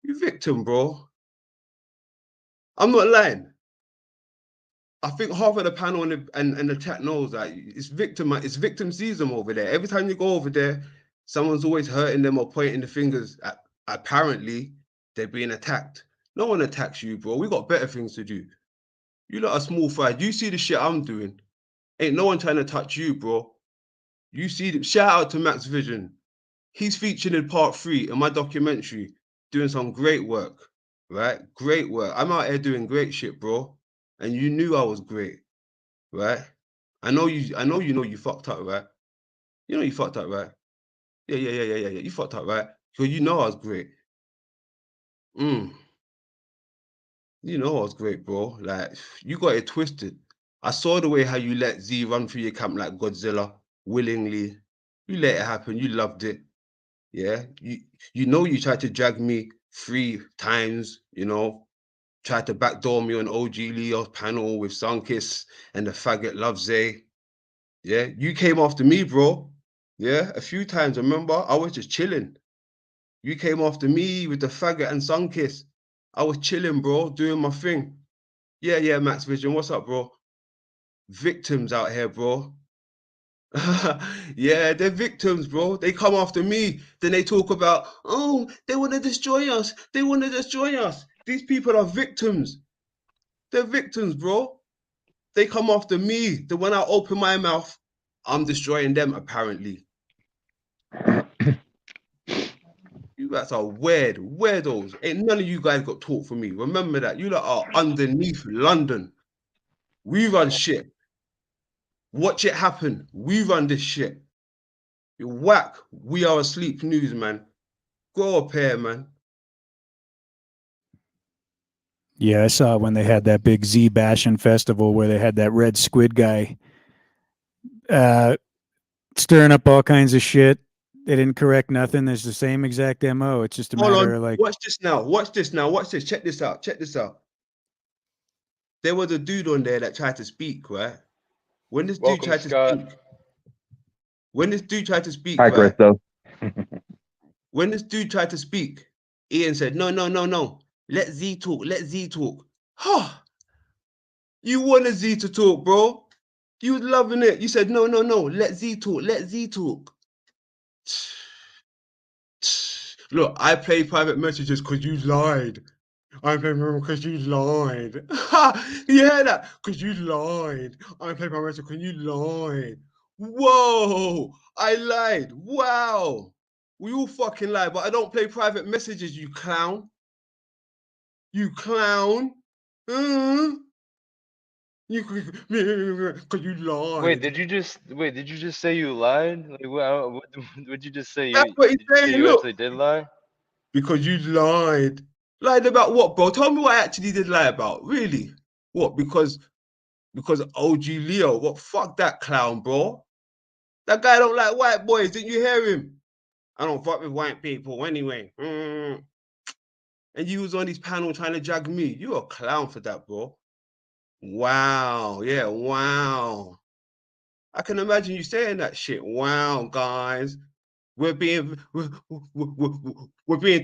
You victim, bro. I'm not lying. I think half of the panel and the chat knows that it's victim season over there. Every time you go over there, someone's always hurting them or pointing the fingers at, apparently they're being attacked. No one attacks you, bro. We got better things to do. You lot are small fry. You see the shit I'm doing. Ain't no one trying to touch you, bro. You see the shout out to Max Vision. He's featured in part 3 in my documentary, doing some great work, right? Great work. I'm out here doing great shit, bro. And you knew I was great, right? I know you know you fucked up, right? You know you fucked up, right? Yeah. You fucked up, right? Because you know I was great. You know I was great, bro. Like, you got it twisted. I saw the way how you let Z run through your camp like Godzilla, willingly. You let it happen. You loved it. Yeah. You know you tried to drag me 3 times, you know. Tried to backdoor me on OG Leo's panel with Sunkiss and the faggot Love Zay. Yeah, you came after me, bro. Yeah, a few times. Remember, I was just chilling. You came after me with the faggot and Sunkiss. I was chilling, bro, doing my thing. Yeah, Max Vision. What's up, bro? Victims out here, bro. Yeah, they're victims, bro. They come after me. Then they talk about, oh, they want to destroy us. They want to destroy us. These people are victims. They're victims, bro. They come after me. Then when I open my mouth, I'm destroying them, apparently. You guys are weirdos. Ain't none of you guys got taught from me. Remember that. You lot are underneath London. We run shit. Watch it happen. We run this shit. You whack. We are asleep news, man. Grow up here, man. Yeah, I saw when they had that big Z Bastion festival where they had that red squid guy stirring up all kinds of shit. They didn't correct nothing. There's the same exact MO. It's just a matter of like. Watch this now. Watch this now. Watch this. Check this out. Check this out. There was a dude on there that tried to speak, right? When this dude tried to speak. When this dude tried to speak, Hi, right? Christo. When this dude tried to speak, Ian said, no. Let Z talk. Let Z talk. Huh. You wanted Z to talk, bro. You was loving it. You said, no. Let Z talk. Let Z talk. Look, I play private messages because you lied. I play because you lied. You hear that? Because you lied. I play private messages because you lied. Whoa, I lied. Wow. We all fucking lie, but I don't play private messages, you clown. You clown. Because you lied. Wait, did you just say you lied? Like, what did you just say? That's what he's saying. You Look, actually did lie? because you lied. Lied about what, bro? Tell me what I actually did lie about. Really? What? Because OG Leo. What? Fuck that clown, bro. That guy don't like white boys. Didn't you hear him? I don't fuck with white people anyway. And you was on his panel trying to drag me. You a clown for that, bro. Wow. Yeah, wow. I can imagine you saying that shit. Wow, guys. We're being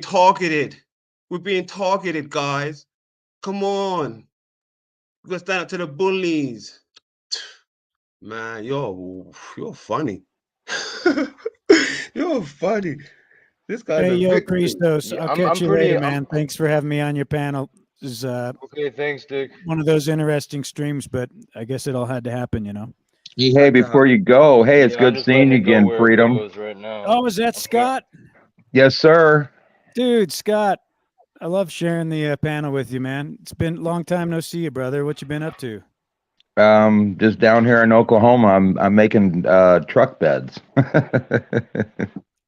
targeted. We're being targeted, guys. Come on. We gotta stand up to the bullies. Man, you're funny. You're funny. This guy's Hey, a yo, victim. Christos. Yeah, I'll catch you later, man. Thanks for having me on your panel. This is okay, thanks, Dick. one of those interesting streams, but I guess it all had to happen, you know. Hey, before you go, hey, it's good seeing you again, Freedom. Right now. Oh, is that Scott? Yes, sir. Dude, Scott, I love sharing the panel with you, man. It's been a long time no see you, brother. What you been up to? Just down here in Oklahoma, I'm making truck beds.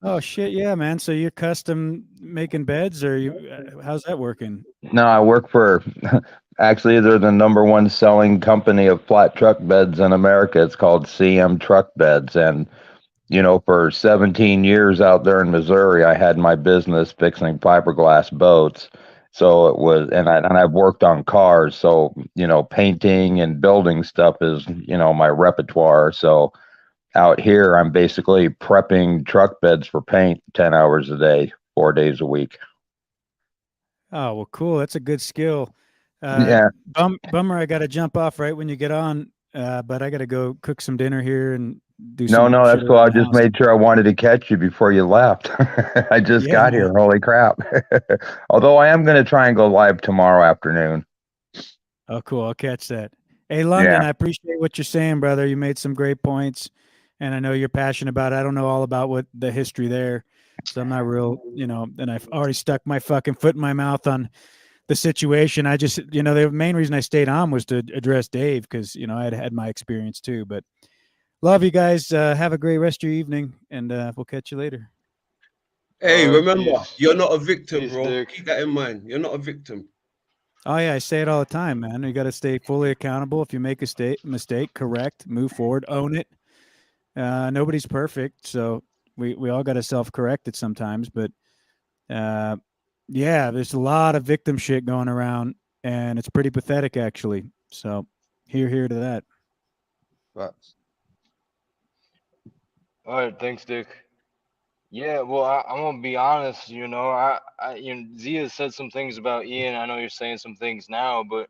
Oh shit, yeah, man. So you're custom making beds, or how's that working? No, I work for, actually, they're the #1 selling company of flat truck beds in America. It's called CM Truck Beds. And, you know, for 17 years out there in Missouri, I had my business fixing fiberglass boats. So it was, and I've worked on cars. So, you know, painting and building stuff is, you know, my repertoire. So out here, I'm basically prepping truck beds for paint 10 hours a day, 4 days a week. Oh well, cool. That's a good skill. Yeah. Bummer, I got to jump off right when you get on. But I got to go cook some dinner here and do No, some no, shit that's cool. around I the just house. made sure I wanted to catch you before you left. I just Yeah, got man. here. Holy crap. Although I am going to try and go live tomorrow afternoon. Oh, cool. I'll catch that. Hey, London, Yeah. I appreciate what you're saying, brother. You made some great points, and I know you're passionate about it. I don't know all about what the history there, so I'm not real, and I've already stuck my fucking foot in my mouth on the situation. I just, the main reason I stayed on was to address Dave because, I had my experience too. But love you guys. Have a great rest of your evening, and we'll catch you later. Hey, remember, Peace. you're not a victim, Peace, bro. Dick. Keep that in mind. You're not a victim. Oh yeah, I say it all the time, man. You got to stay fully accountable. If you make a mistake, correct, move forward, own it. Nobody's perfect, so we all got to self-correct it sometimes. But yeah, there's a lot of victim shit going around, and it's pretty pathetic, actually. So, here to that. Right. All right, thanks, Dick. Yeah, well, I'm gonna be honest. Zia said some things about Ian. I know you're saying some things now, but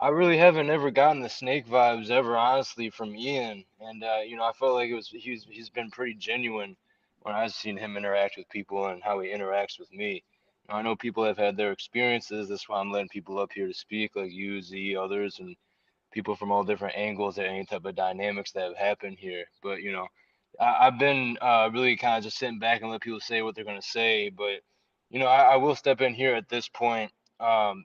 I really haven't ever gotten the snake vibes ever, honestly, from Ian. And I felt like he's been pretty genuine when I've seen him interact with people and how he interacts with me. I know people have had their experiences. That's why I'm letting people up here to speak, like you, Z, others, and people from all different angles at any type of dynamics that have happened here. But I've been really kind of just sitting back and let people say what they're gonna say. But I will step in here at this point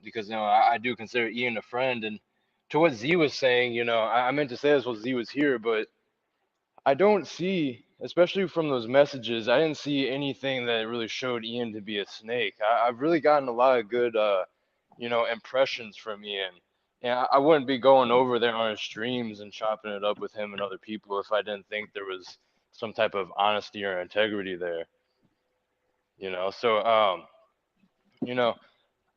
because I do consider Ian a friend. And to what Z was saying, I meant to say this while Z was here, but I don't see, especially from those messages, I didn't see anything that really showed Ian to be a snake. I've really gotten a lot of good, impressions from Ian. And I wouldn't be going over there on his streams and chopping it up with him and other people if I didn't think there was some type of honesty or integrity there. So you know,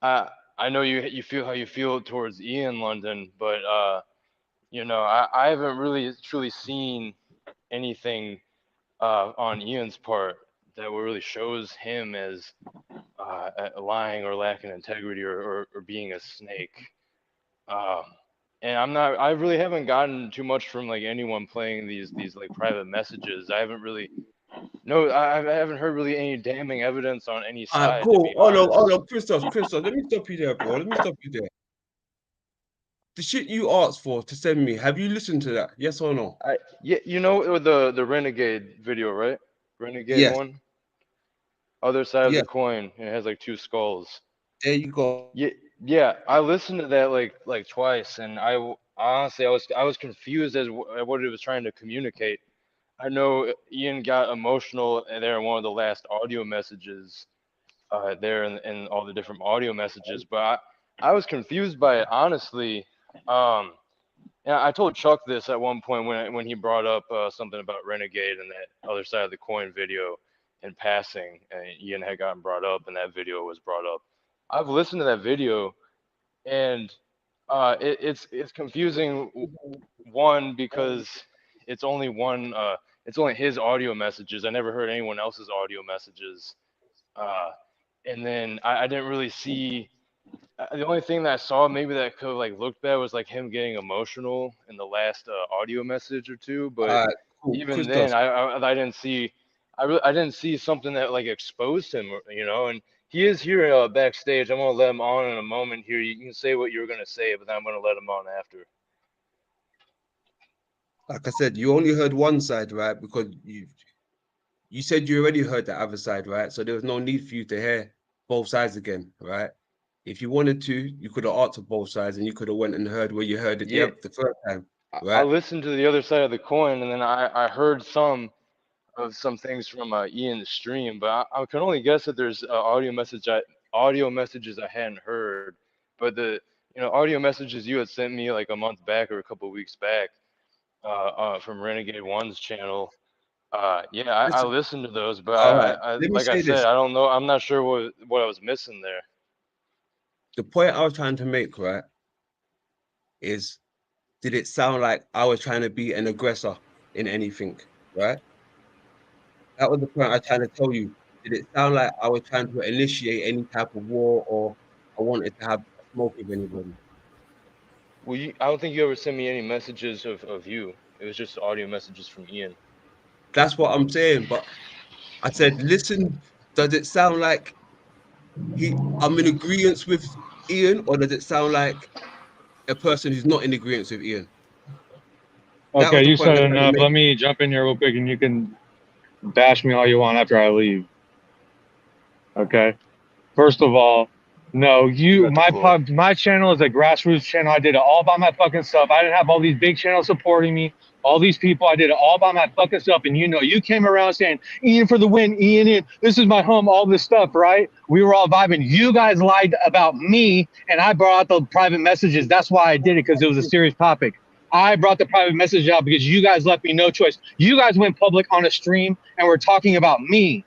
I know you feel how you feel towards Ian London, but I haven't really truly seen anything on Ian's part that really shows him as lying or lacking integrity or being a snake. Um, and I really haven't gotten too much from like anyone playing these like private messages. I haven't really, no, I haven't heard really any damning evidence on any side, to Cool. be Oh no, honest. Christoph, let me stop you there, bro. Let me stop you there. The shit you asked for to send me, have you listened to that? Yes or no? Yeah, the Renegade video, right? Renegade Yes. one, other side of Yeah. the coin, and it has like two skulls. There you go. Yeah, I listened to that like twice, and honestly I was confused as at what it was trying to communicate. I know Ian got emotional there in one of the last audio messages, there in all the different audio messages, but I was confused by it honestly. And I told Chuck this at one point when he brought up something about Renegade and that other side of the coin video in passing, and Ian had gotten brought up, and that video was brought up. I've listened to that video, and it's confusing. One, because it's only it's only his audio messages. I never heard anyone else's audio messages. And then I didn't really see the only thing that I saw maybe that could have like looked bad was like him getting emotional in the last audio message or two. But Cool. even Christoph. then, I didn't see I didn't see something that like exposed him, And he is here backstage. I'm gonna let him on in a moment here. You can say what you're gonna say, but then I'm gonna let him on after. Like I said, you only heard one side, right? Because you said you already heard the other side, right? So there was no need for you to hear both sides again, right? If you wanted to, you could have answered both sides, and you could have went and heard where you heard it Yeah. the first time, I right? listened to the other side of the coin, and then I heard some of some things from Ian's stream, but I can only guess that there's audio messages I hadn't heard. But the audio messages you had sent me like a month back or a couple of weeks back from Renegade One's channel. Yeah, I Listen, listened to those, but all right, I let me like I say said, this. I don't know. I'm not sure what I was missing there. The point I was trying to make, right, is did it sound like I was trying to be an aggressor in anything, right? That was the point I was trying to tell you. Did it sound like I was trying to initiate any type of war or I wanted to have a smoke with anybody? Well, I don't think you ever sent me any messages of you. It was just audio messages from Ian. That's what I'm saying. But I said, listen, does it sound like I'm in agreement with Ian, or does it sound like a person who's not in agreement with Ian? That was Okay, the you point I said was trying to enough. make. Let me jump in here real quick, and you can bash me all you want after I leave. Okay. First of all, no, my channel is a grassroots channel. I did it all by my fucking self. I didn't have all these big channels supporting me. All these people, I did it all by my fucking self. And you came around saying, Ian for the win, Ian, this is my home, all this stuff, right? We were all vibing. You guys lied about me, and I brought out the private messages. That's why I did it, because it was a serious topic. I brought the private message out because you guys left me no choice. You guys went public on a stream and were talking about me.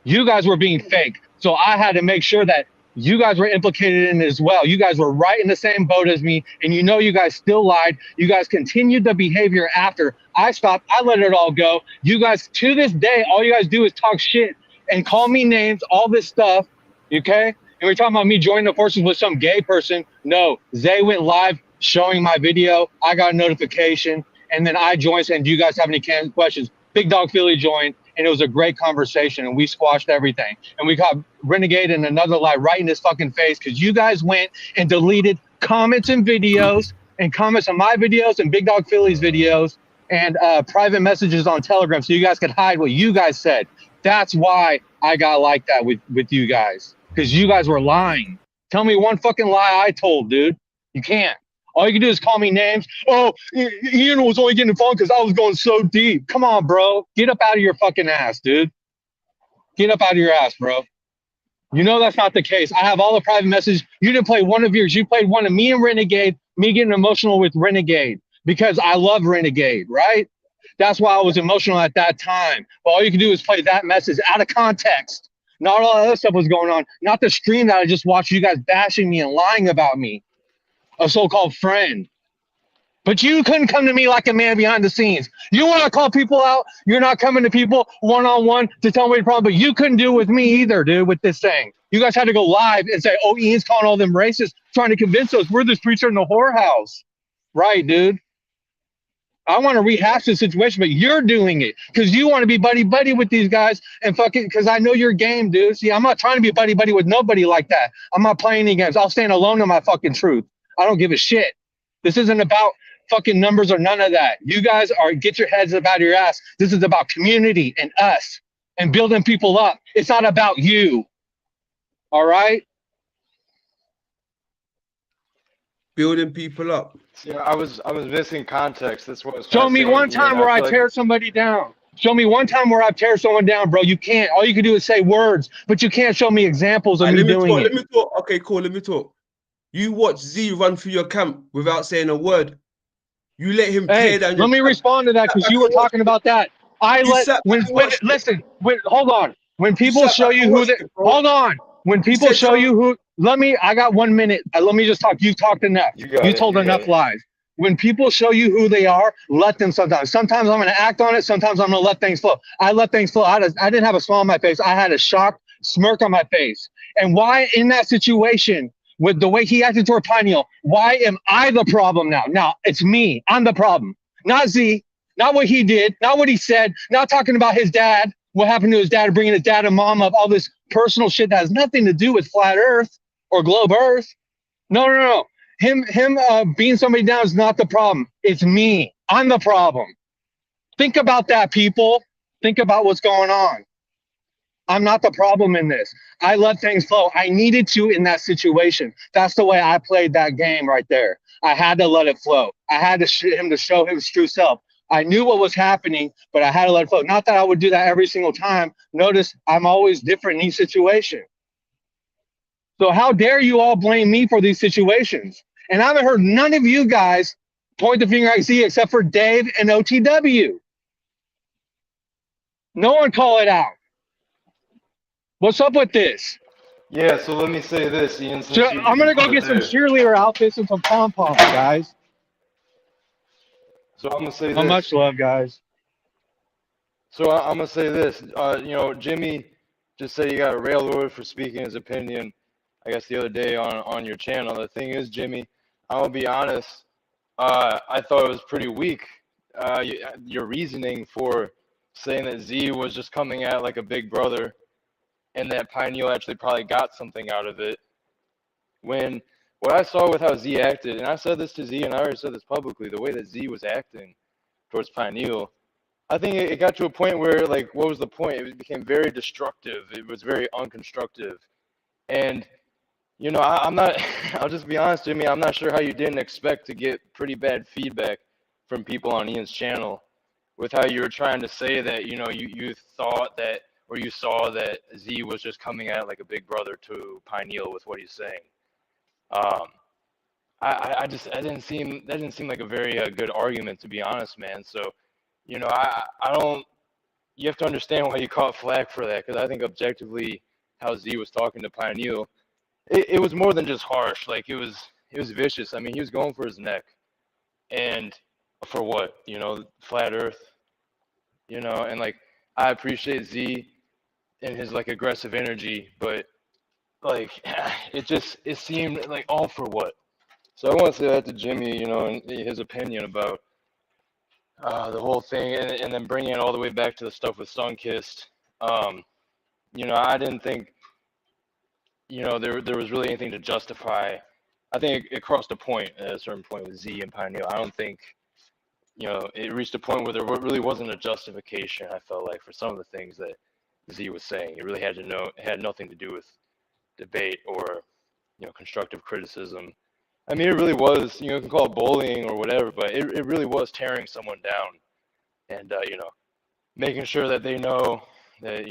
You guys were being fake. So I had to make sure that you guys were implicated in it as well. You guys were right in the same boat as me. And you guys still lied. You guys continued the behavior after I stopped. I let it all go. You guys, to this day, all you guys do is talk shit and call me names, all this stuff. Okay? And we're talking about me joining the forces with some gay person. No, Zay went live showing my video. I got a notification. And then I joined saying, do you guys have any questions? Big Dog Philly joined. And it was a great conversation, and we squashed everything. And we got Renegade and another lie right in his fucking face, because you guys went and deleted comments and videos and comments on my videos and Big Dog Philly's videos and private messages on Telegram, so you guys could hide what you guys said. That's why I got like that with you guys, because you guys were lying. Tell me one fucking lie I told, dude. You can't. All you can do is call me names. Oh, Ian was only getting involved because I was going so deep. Come on, bro. Get up out of your fucking ass, dude. Get up out of your ass, bro. You know that's not the case. I have all the private messages. You didn't play one of yours. You played one of me and Renegade, me getting emotional with Renegade because I love Renegade, right? That's why I was emotional at that time. But all you can do is play that message out of context. Not all that other stuff was going on. Not the stream that I just watched you guys bashing me and lying about me. A so-called friend. But you couldn't come to me like a man behind the scenes. You want to call people out, you're not coming to people one-on-one to tell me the problem, but you couldn't do it with me either, dude, with this thing. You guys had to go live and say, oh, Ian's calling all them racist, trying to convince us we're this preacher in the whorehouse. Right, dude. I want to rehash the situation, but you're doing it because you want to be buddy-buddy with these guys and fucking, because I know your game, dude. See, I'm not trying to be buddy-buddy with nobody like that. I'm not playing any games. I'll stand alone in my fucking truth. I don't give a shit. This isn't about fucking numbers or none of that. You guys get your heads up out of your ass. This is about community and us and building people up. It's not about you. All right? Building people up. Yeah, I was missing context. That's what I was Show trying to me say, one Ian. time where I tear somebody down. Show me one time where I tear someone down, bro. You can't. All you can do is say words, but you can't show me examples of me doing it. Let me talk. Okay, cool. Let me talk. You watch Z run through your camp without saying a word. You let him tear down your Let me camp. respond to that because you were talking about that. Hold on. When people show you who they, hold on. When people show you who, I got 1 minute. Let me just talk. You've talked enough. You told enough lies. When people show you who they are, let them sometimes. Sometimes I'm going to act on it. Sometimes I'm going to let things flow. I let things flow. I didn't have a smile on my face. I had a shocked smirk on my face. And why in that situation, with the way he acted toward Pineal, why am I the problem now? Now, it's me. I'm the problem. Not Z. Not what he did. Not what he said. Not talking about his dad. What happened to his dad, bringing his dad and mom up. All this personal shit that has nothing to do with flat Earth or globe Earth. No. Him being somebody down is not the problem. It's me. I'm the problem. Think about that, people. Think about what's going on. I'm not the problem in this. I let things flow. I needed to in that situation. That's the way I played that game right there. I had to let it flow. I had to him to show his true self. I knew what was happening, but I had to let it flow. Not that I would do that every single time. Notice I'm always different in each situation. So how dare you all blame me for these situations? And I haven't heard none of you guys point the finger at Z except for Dave and OTW. No one call it out. What's up with this? Yeah, so let me say this, Ian. I'm going to go get some cheerleader outfits and some pom-poms, guys. So I'm going to say this. Not much love, guys. So I'm going to say this. Jimmy just said he got railroaded for speaking his opinion, I guess, the other day on your channel. The thing is, Jimmy, I'm going to be honest. I thought it was pretty weak, your reasoning for saying that Z was just coming at like a big brother and that Pineal actually probably got something out of it. When what I saw with how Z acted, and I said this to Z and I already said this publicly, the way that Z was acting towards Pineal, I think it got to a point where, like, what was the point? It became very destructive. It was very unconstructive. And, I'm not, I'll just be honest, Jimmy, I'm not sure how you didn't expect to get pretty bad feedback from people on Ian's channel with how you were trying to say that, you thought that, or you saw that Z was just coming at like a big brother to Pineal with what he's saying. That didn't seem like a very good argument, to be honest, man. So, I don't, you have to understand why you caught flack for that, because I think objectively how Z was talking to Pineal, it was more than just harsh. Like, it was vicious. I mean, he was going for his neck. And for what? Flat Earth. And like, I appreciate Z and his like aggressive energy, but like, it seemed like all for what? So I want to say that to Jimmy, and his opinion about the whole thing, and then bringing it all the way back to the stuff with Sunkissed. I didn't think, there was really anything to justify. I think it crossed a point at a certain point with Z and Pineal. I don't think, it reached a point where there really wasn't a justification, I felt like, for some of the things that Z was saying. It really had nothing to do with debate or, constructive criticism. I mean, it really was, you can call it bullying or whatever, but it really was tearing someone down and, making sure that they know that,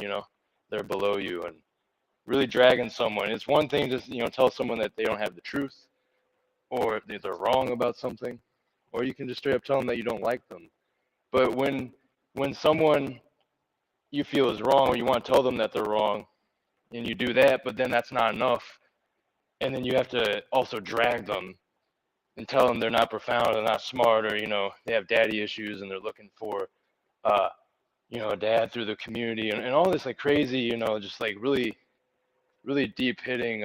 they're below you and really dragging someone. It's one thing to, tell someone that they don't have the truth or if they're wrong about something, or you can just straight up tell them that you don't like them. But when someone you feel is wrong, or you want to tell them that they're wrong, and you do that, but then that's not enough, and then you have to also drag them and tell them they're not profound, they're not smart, or they have daddy issues and they're looking for a dad through the community, and all this like crazy, just like really, really deep hitting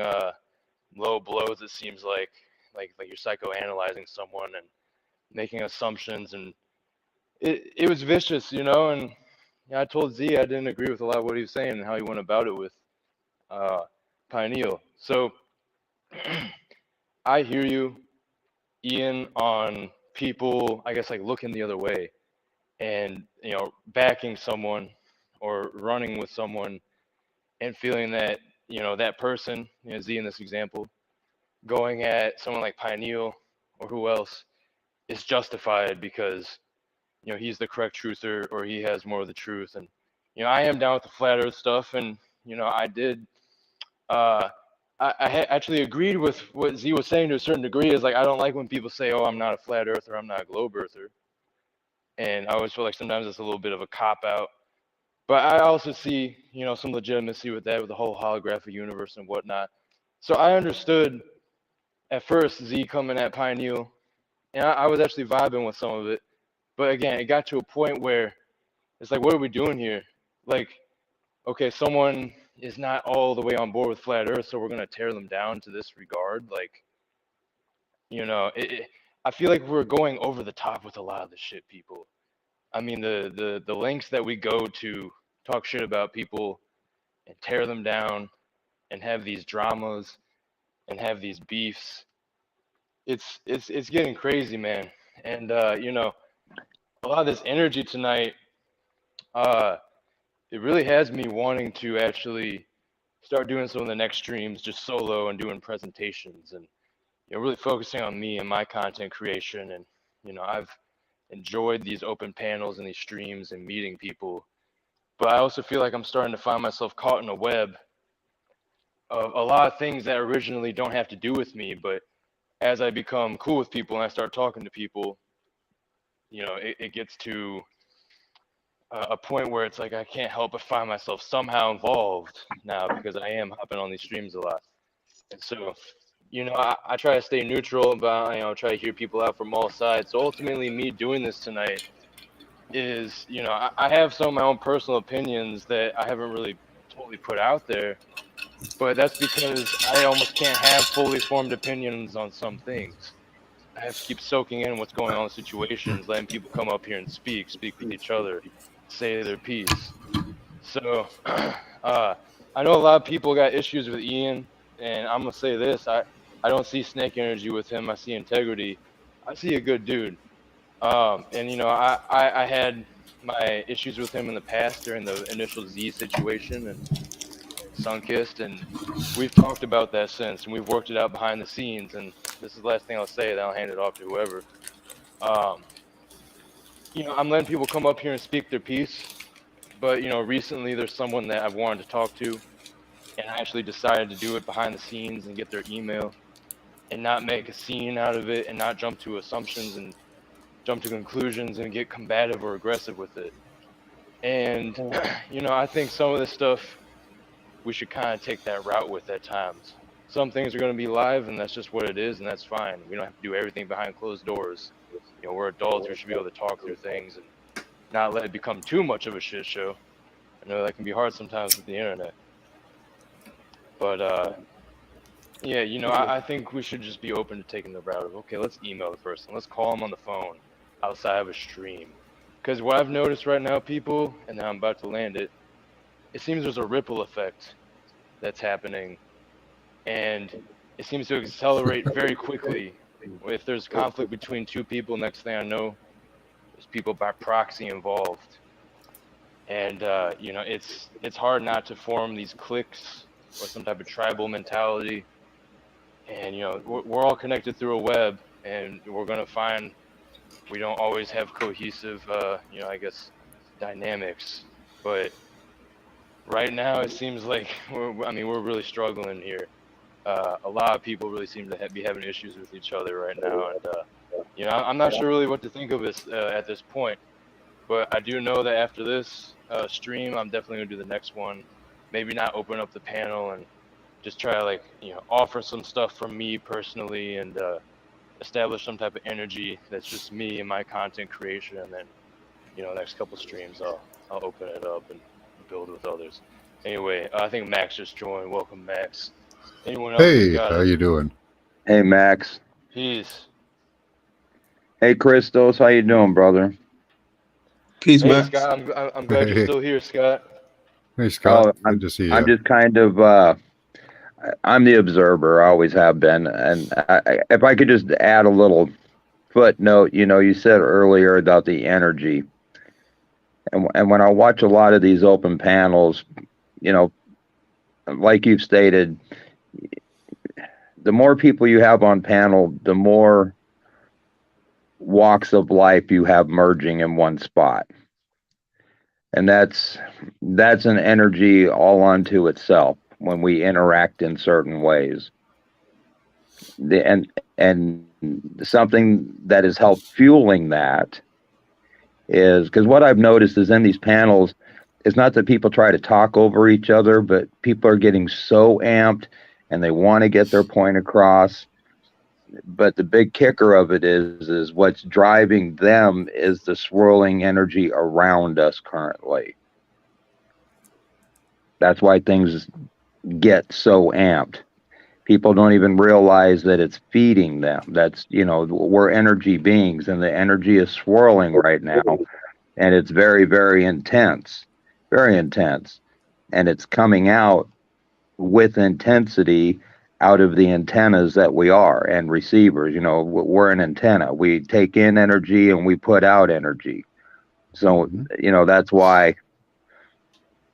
low blows. It seems like you're psychoanalyzing someone and making assumptions, and it was vicious, and I told Z I didn't agree with a lot of what he was saying and how he went about it with Pineal. So I hear you, Ian, on people, I guess, like looking the other way and, backing someone or running with someone and feeling that, that person, Z in this example, going at someone like Pineal or who else is justified because, he's the correct truther or he has more of the truth. And, I am down with the flat earth stuff. And, I did, I actually agreed with what Z was saying to a certain degree. Is like, I don't like when people say, oh, I'm not a flat earther, I'm not a globe earther. And I always feel like sometimes it's a little bit of a cop out. But I also see, some legitimacy with that, with the whole holographic universe and whatnot. So I understood at first Z coming at Pineal, and I was actually vibing with some of it. But again, it got to a point where it's like, what are we doing here? Like, okay, someone is not all the way on board with flat earth, so we're going to tear them down to this regard. Like, I feel like we're going over the top with a lot of the shit, people. I mean, the lengths that we go to talk shit about people and tear them down and have these dramas and have these beefs, it's getting crazy, man. And, a lot of this energy tonight, it really has me wanting to actually start doing some of the next streams just solo and doing presentations and, really focusing on me and my content creation. And, I've enjoyed these open panels and these streams and meeting people. But I also feel like I'm starting to find myself caught in a web of a lot of things that originally don't have to do with me, but as I become cool with people and I start talking to people, you know, it gets to a point where it's like I can't help but find myself somehow involved now because I am hopping on these streams a lot. And so, you know, I try to stay neutral about, you know, try to hear people out from all sides. So ultimately, me doing this tonight is, you know, I have some of my own personal opinions that I haven't really totally put out there, but that's because I almost can't have fully formed opinions on some things. I have to keep soaking in what's going on in situations, letting people come up here and speak with each other, say their piece. So, I know a lot of people got issues with Ian, and I'm gonna say this: I don't see snake energy with him. I see integrity. I see a good dude. And you know, I had my issues with him in the past during the initial Z situation and Sunkissed, and we've talked about that since, and we've worked it out behind the scenes. And this is the last thing I'll say, then I'll hand it off to whoever. You know, I'm letting people come up here and speak their piece, but you know, recently there's someone that I've wanted to talk to, and I actually decided to do it behind the scenes and get their email, and not make a scene out of it, and not jump to assumptions and jump to conclusions and get combative or aggressive with it. And you know, I think some of this stuff we should kind of take that route with at times. Some things are going to be live, and that's just what it is, and that's fine. We don't have to do everything behind closed doors. You know, we're adults. We should be able to talk through things and not let it become too much of a shit show. I know that can be hard sometimes with the internet. But yeah, you know, I think we should just be open to taking the route of, okay, let's email the person. Let's call them on the phone outside of a stream. Because what I've noticed right now, people, and now I'm about to land it, it seems there's a ripple effect that's happening, and it seems to accelerate very quickly. If there's conflict between two people, next thing I know, there's people by proxy involved. And you know, it's hard not to form these cliques or some type of tribal mentality. And you know, we're all connected through a web, and we're gonna find we don't always have cohesive, you know, I guess, dynamics. But right now, it seems like we're really struggling here. A lot of people really seem to be having issues with each other right now, and you know, I'm not sure really what to think of this at this point. But I do know that after this stream, I'm definitely gonna do the next one. Maybe not open up the panel and just try to, like, you know, offer some stuff from me personally and establish some type of energy that's just me and my content creation. And then, you know, next couple streams, I'll open it up and build with others. Anyway, I think Max just joined. Welcome, Max. Anyone else? Hey, how you doing? Hey, Max. Peace. Hey, Christos, how you doing, brother? Peace, Hey, Max. Scott, I'm glad you're still here, Scott. Hey, Scott. I'm, Good to see I'm you. just kind of, I'm the observer. I always have been. And if I could just add a little footnote, you know, you said earlier about the energy. And when I watch a lot of these open panels, you know, like you've stated, the more people you have on panel, the more walks of life you have merging in one spot. And that's an energy all unto itself when we interact in certain ways. And something that has helped fueling that is, because what I've noticed is in these panels, it's not that people try to talk over each other, but people are getting so amped and they want to get their point across. But the big kicker of it is what's driving them is the swirling energy around us currently. That's why things get so amped. People don't even realize that it's feeding them. That's, you know, we're energy beings, and the energy is swirling right now, and it's very, very intense, and it's coming out with intensity out of the antennas that we are, and receivers. You know, we're an antenna. We take in energy and we put out energy. So, you know, that's why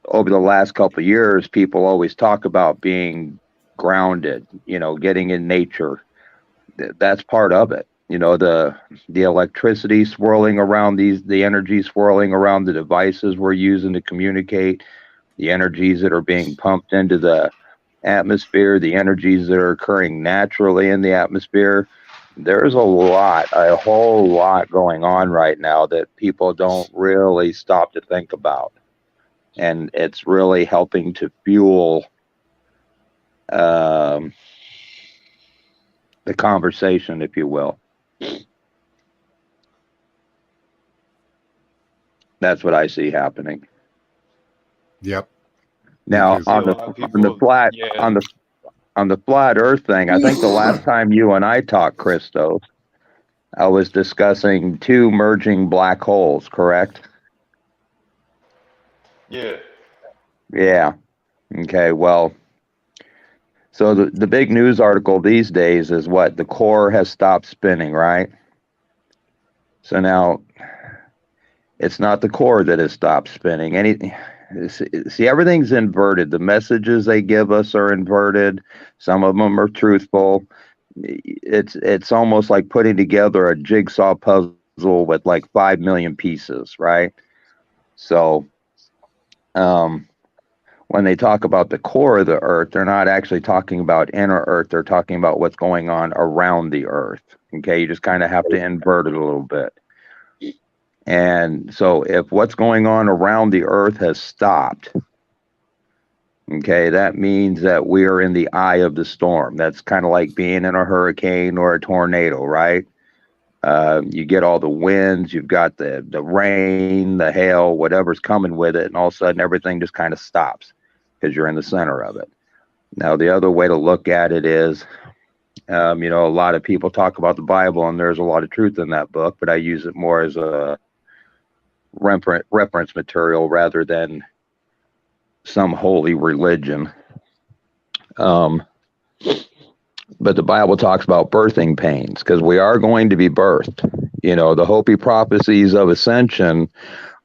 over the last couple of years, people always talk about being grounded, you know, getting in nature. That's part of it. the electricity swirling around the energy swirling around the devices we're using to communicate, the energies that are being pumped into the atmosphere, the energies that are occurring naturally in the atmosphere. There's a whole lot going on right now that people don't really stop to think about. And it's really helping to fuel the conversation, if you will. That's what I see happening. Yep. Now on the flat Earth thing, I think the last time you and I talked, Christos, I was discussing two merging black holes, correct? Yeah. Yeah. Okay. Well, so the big news article these days is what? The core has stopped spinning, right? So now it's not the core that has stopped spinning. See, everything's inverted. The messages they give us are inverted. Some of them are truthful. It's almost like putting together a jigsaw puzzle with like 5 million pieces, right? So when they talk about the core of the Earth, they're not actually talking about inner Earth. They're talking about what's going on around the Earth. Okay, you just kind of have to invert it a little bit. And so if what's going on around the Earth has stopped, okay, that means that we are in the eye of the storm. That's kind of like being in a hurricane or a tornado, right? You get all the winds, you've got the rain, the hail, whatever's coming with it, and all of a sudden everything just kind of stops because you're in the center of it. Now, the other way to look at it is, a lot of people talk about the Bible, and there's a lot of truth in that book, but I use it more as a reference material rather than some holy religion. But the Bible talks about birthing pains because we are going to be birthed. The Hopi prophecies of Ascension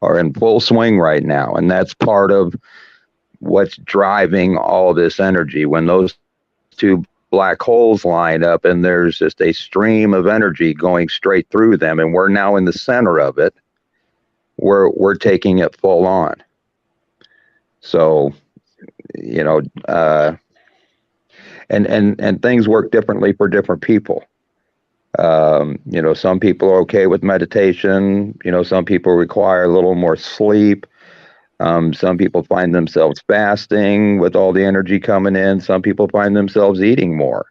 are in full swing right now, and that's part of what's driving all this energy. When those two black holes line up and there's just a stream of energy going straight through them, and we're now in the center of it, we're taking it full on. So, and things work differently for different people. Some people are okay with meditation. Some people require a little more sleep. Some people find themselves fasting with all the energy coming in. Some people find themselves eating more.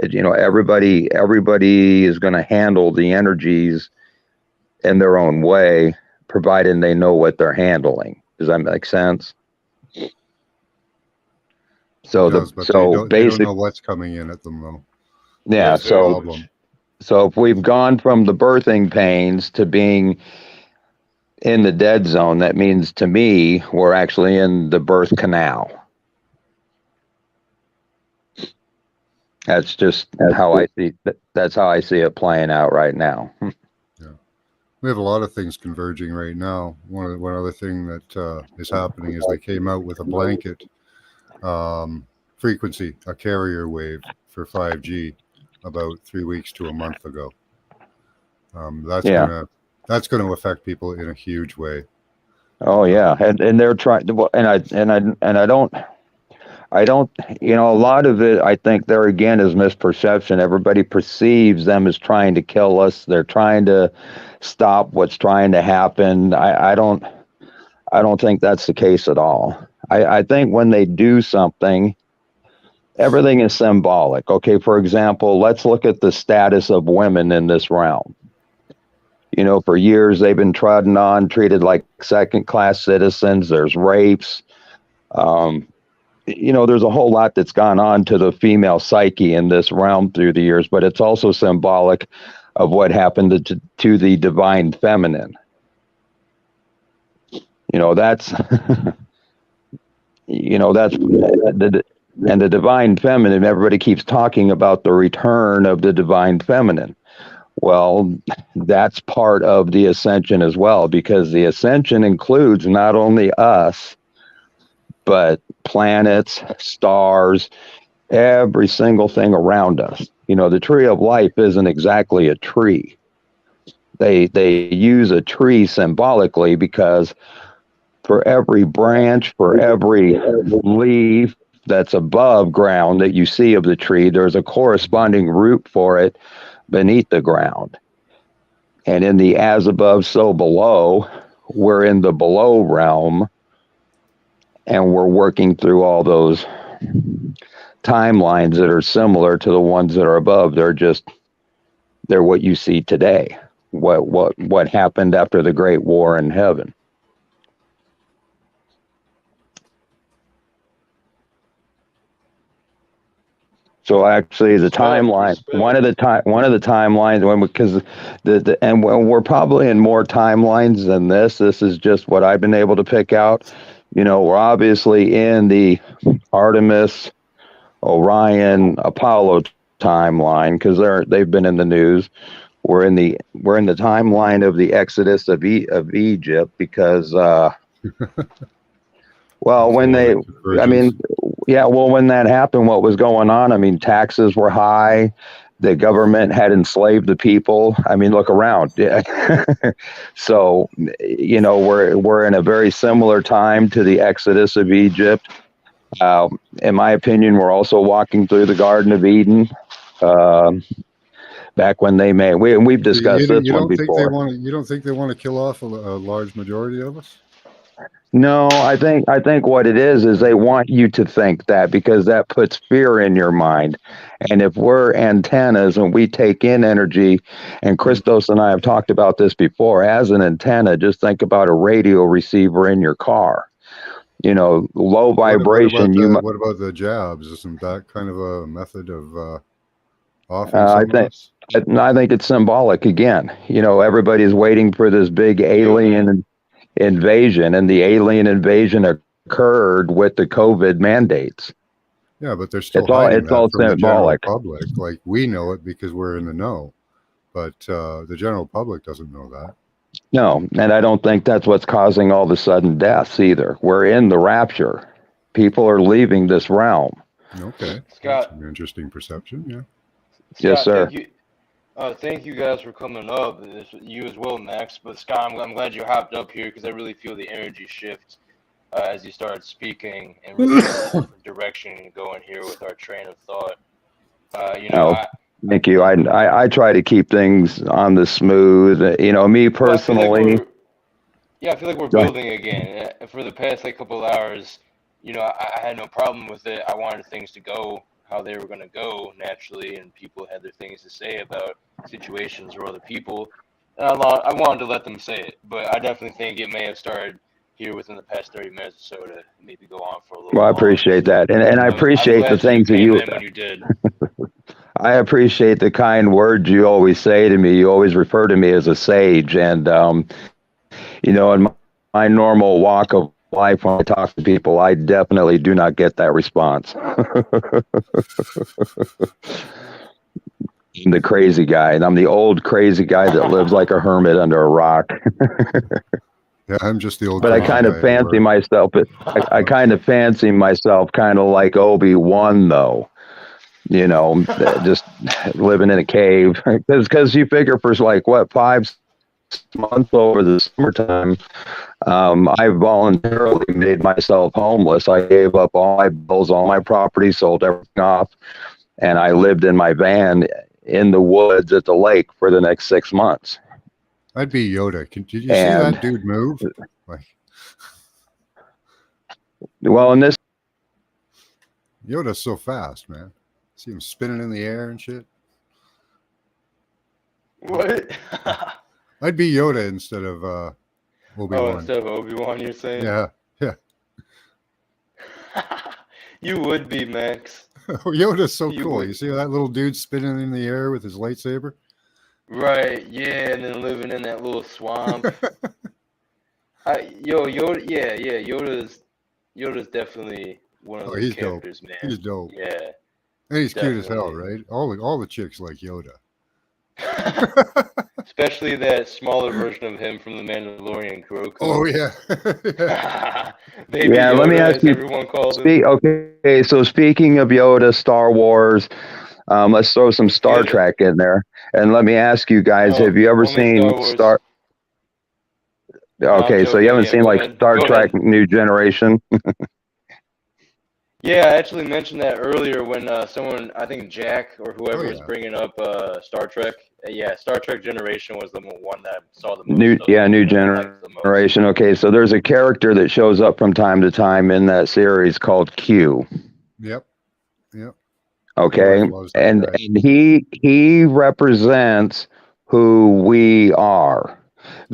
Everybody is going to handle the energies in their own way, provided they know what they're handling. Does that make sense? So they don't know what's coming in at them though. Yeah. So if we've gone from the birthing pains to being in the dead zone, that means to me we're actually in the birth canal. That's just how I see. That's how I see it playing out right now. We have a lot of things converging right now. One other thing that is happening is they came out with a blanket frequency, a carrier wave for 5G about 3 weeks to a month ago. That's going to affect people in a huge way. Oh yeah, and they're trying to, and I don't. A lot of it, I think there again is misperception. Everybody perceives them as trying to kill us. They're trying to stop what's trying to happen. I don't think that's the case at all. I think when they do something, everything is symbolic. Okay, for example, let's look at the status of women in this realm. For years they've been trodden on, treated like second-class citizens. There's rapes. There's a whole lot that's gone on to the female psyche in this realm through the years, but it's also symbolic of what happened to the divine feminine. That's and the divine feminine, everybody keeps talking about the return of the divine feminine. Well, that's part of the ascension as well, because the ascension includes not only us, but planets, stars, every single thing around us. You know, the tree of life isn't exactly a tree. They use a tree symbolically because for every branch, for every leaf that's above ground that you see of the tree, there's a corresponding root for it beneath the ground. And in the as above, so below, we're in the below realm, and we're working through all those timelines that are similar to the ones that are above. They're what you see today. What happened after the Great War in heaven. So actually, the timeline, one of the timelines, because and we're probably in more timelines than this. This is just what I've been able to pick out. You know, we're obviously in the Artemis, Orion, Apollo timeline because they've been in the news. We're in the timeline of the Exodus of Egypt because well, when when that happened, what was going on? I mean, taxes were high. The government had enslaved the people. I mean, look around. Yeah. So, you know, we're in a very similar time to the Exodus of Egypt. In my opinion, we're also walking through the Garden of Eden. Back when they made, we've discussed this one before. You don't think they want to kill off a large majority of us? No, I think what it is they want you to think that because that puts fear in your mind. And if we're antennas and we take in energy, and Christos and I have talked about this before, as an antenna, just think about a radio receiver in your car. You know, low vibration. What about the jabs? Isn't that kind of a method of offering I think it's symbolic again. You know, everybody's waiting for this big alien invasion, and the alien invasion occurred with the COVID mandates. Yeah, but they're still hiding that from the general public. Like, we know it because we're in the know, but the general public doesn't know that. No, and I don't think that's what's causing all the sudden deaths either. We're in the rapture. People are leaving this realm. Okay, Scott, that's an interesting perception. Yeah. Yes, sir. Thank you guys for coming up. You as well, Max. But Scott, I'm glad you hopped up here because I really feel the energy shift as you started speaking and really different direction going here with our train of thought. Thank you. I try to keep things on the smooth. You know, me personally. I feel like we're building again. For the past couple of hours, you know, I had no problem with it. I wanted things to go how they were going to go naturally, and people had their things to say about situations or other people. And I wanted to let them say it, but I definitely think it may have started here within the past 30 minutes or so to maybe go on for a little. Well, I appreciate that, and I appreciate the things that you. When you did. I appreciate the kind words you always say to me. You always refer to me as a sage, and you know, in my normal walk of life, when I talk to people, I definitely do not get that response. I'm the crazy guy, and I'm the old crazy guy that lives like a hermit under a rock. Yeah, I'm just the old. But I kind of fancy myself. I kind of fancy myself kind of like Obi-Wan, though. You know, just living in a cave. Because you figure for 5 months over the summertime, I voluntarily made myself homeless. I gave up all my bills, all my property, sold everything off, and I lived in my van in the woods at the lake for the next 6 months. I'd be Yoda. Did you see that dude move? Well, in this, Yoda's so fast, man. See him spinning in the air and shit. What? I'd be Yoda instead of Obi-Wan. Oh, instead of Obi-Wan, you're saying? Yeah. You would be, Max. Yoda's so cool. You see that little dude spinning in the air with his lightsaber? Right, yeah, and then living in that little swamp. Yoda, Yoda's definitely one of those characters, dope. man. He's dope. Yeah. And he's cute as hell, right? All the chicks like Yoda. Especially that smaller version of him from the Mandalorian, Grogu. Oh yeah. Baby Yeah, Yoda, let me ask as you. everyone calls him. Okay, so speaking of Yoda, Star Wars, let's throw some Star Trek in there, and let me ask you guys: have you ever only Star seen Wars. Star? No, I'm Okay, so joking. you haven't Yeah, seen go like ahead. Star Go Trek ahead. New Generation? Yeah, I actually mentioned that earlier when someone, I think Jack or whoever Oh, was yeah. bringing up Star Trek. Yeah, Star Trek Generation was the one that I saw the most New of and New liked the most. Generation. Okay, so there's a character that shows up from time to time in that series called Q. Yep. Yep. Okay, Everybody loves that and guy. he represents who we are.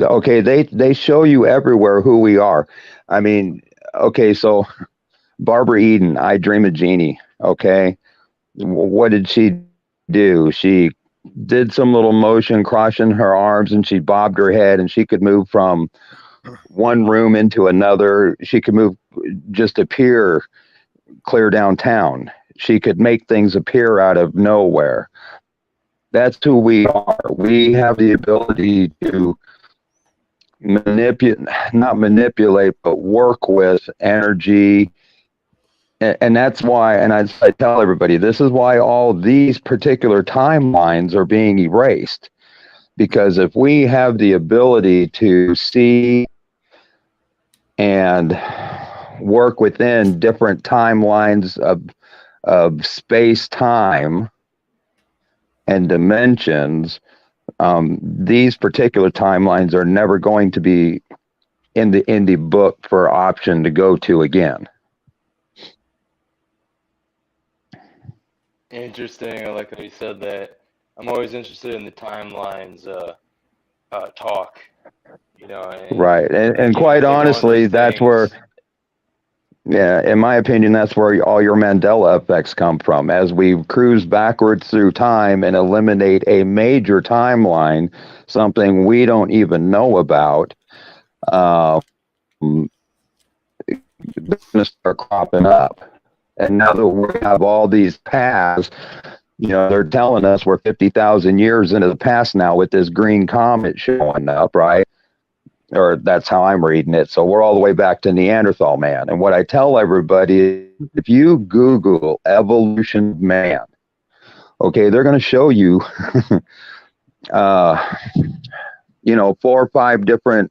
Okay, they show you everywhere who we are. I mean, okay, so Barbara Eden, I Dream of Jeannie. Okay, what did she do? She did some little motion crossing her arms, and she bobbed her head, and she could move from one room into another. She could move, just appear clear downtown. She could make things appear out of nowhere. That's who we are. We have the ability to not manipulate, but work with energy. And that's why, and I tell everybody, this is why all these particular timelines are being erased. Because if we have the ability to see and work within different timelines of space-time and dimensions, these particular timelines are never going to be in the book for option to go to again. Interesting. I like how you said that. I'm always interested in the timelines talk. You know, Right, and again, quite it's like one of honestly, those that's where, things. yeah, in my opinion, that's where all your Mandela effects come from. As we cruise backwards through time and eliminate a major timeline, something we don't even know about, going to start cropping up. And now that we have all these paths, you know, they're telling us we're 50,000 years into the past now with this green comet showing up, right? Or that's how I'm reading it. So we're all the way back to Neanderthal man. And what I tell everybody is, if you Google evolution of man, okay, they're going to show you, you know, 4 or 5 different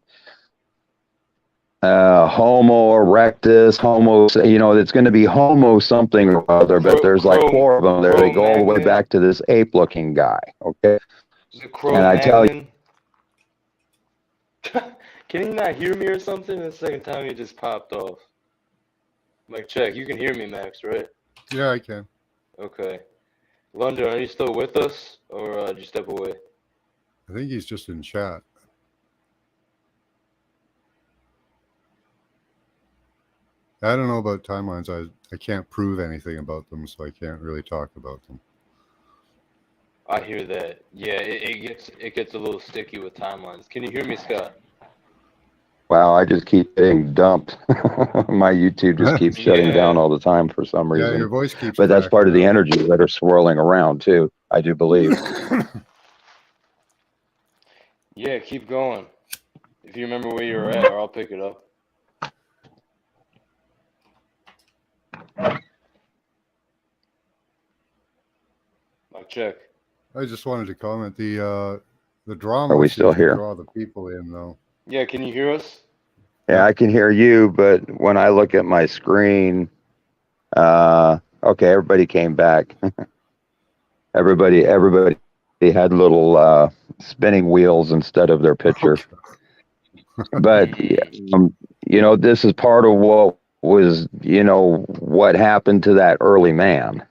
Homo erectus, Homo, you know, it's going to be Homo something or other, but there's like 4 of them there. They go all the way back to this ape-looking guy, okay? And I tell you, Can you not hear me or something? The second time you just popped off. Like, check. You can hear me, Max, right? Yeah, I can. Okay. London, are you still with us, or did you step away? I think he's just in chat. I don't know about timelines. I can't prove anything about them, so I can't really talk about them. I hear that. Yeah, it gets a little sticky with timelines. Can you hear me, Scott? wow, I just keep getting dumped. My YouTube just keeps shutting down all the time for some reason. Yeah, your voice keeps but that's part of the cracking up. energies that are swirling around too, I do believe. Yeah, keep going. If you remember where you're at, or I'll pick it up. I'll check. I just wanted to comment the drama Are we seems still to here? draw the people in though. Yeah, can you hear us? Yeah, I can hear you, but when I look at my screen, okay, everybody came back. everybody had little spinning wheels instead of their picture. But you know, this is part of what was, you know, what happened to that early man.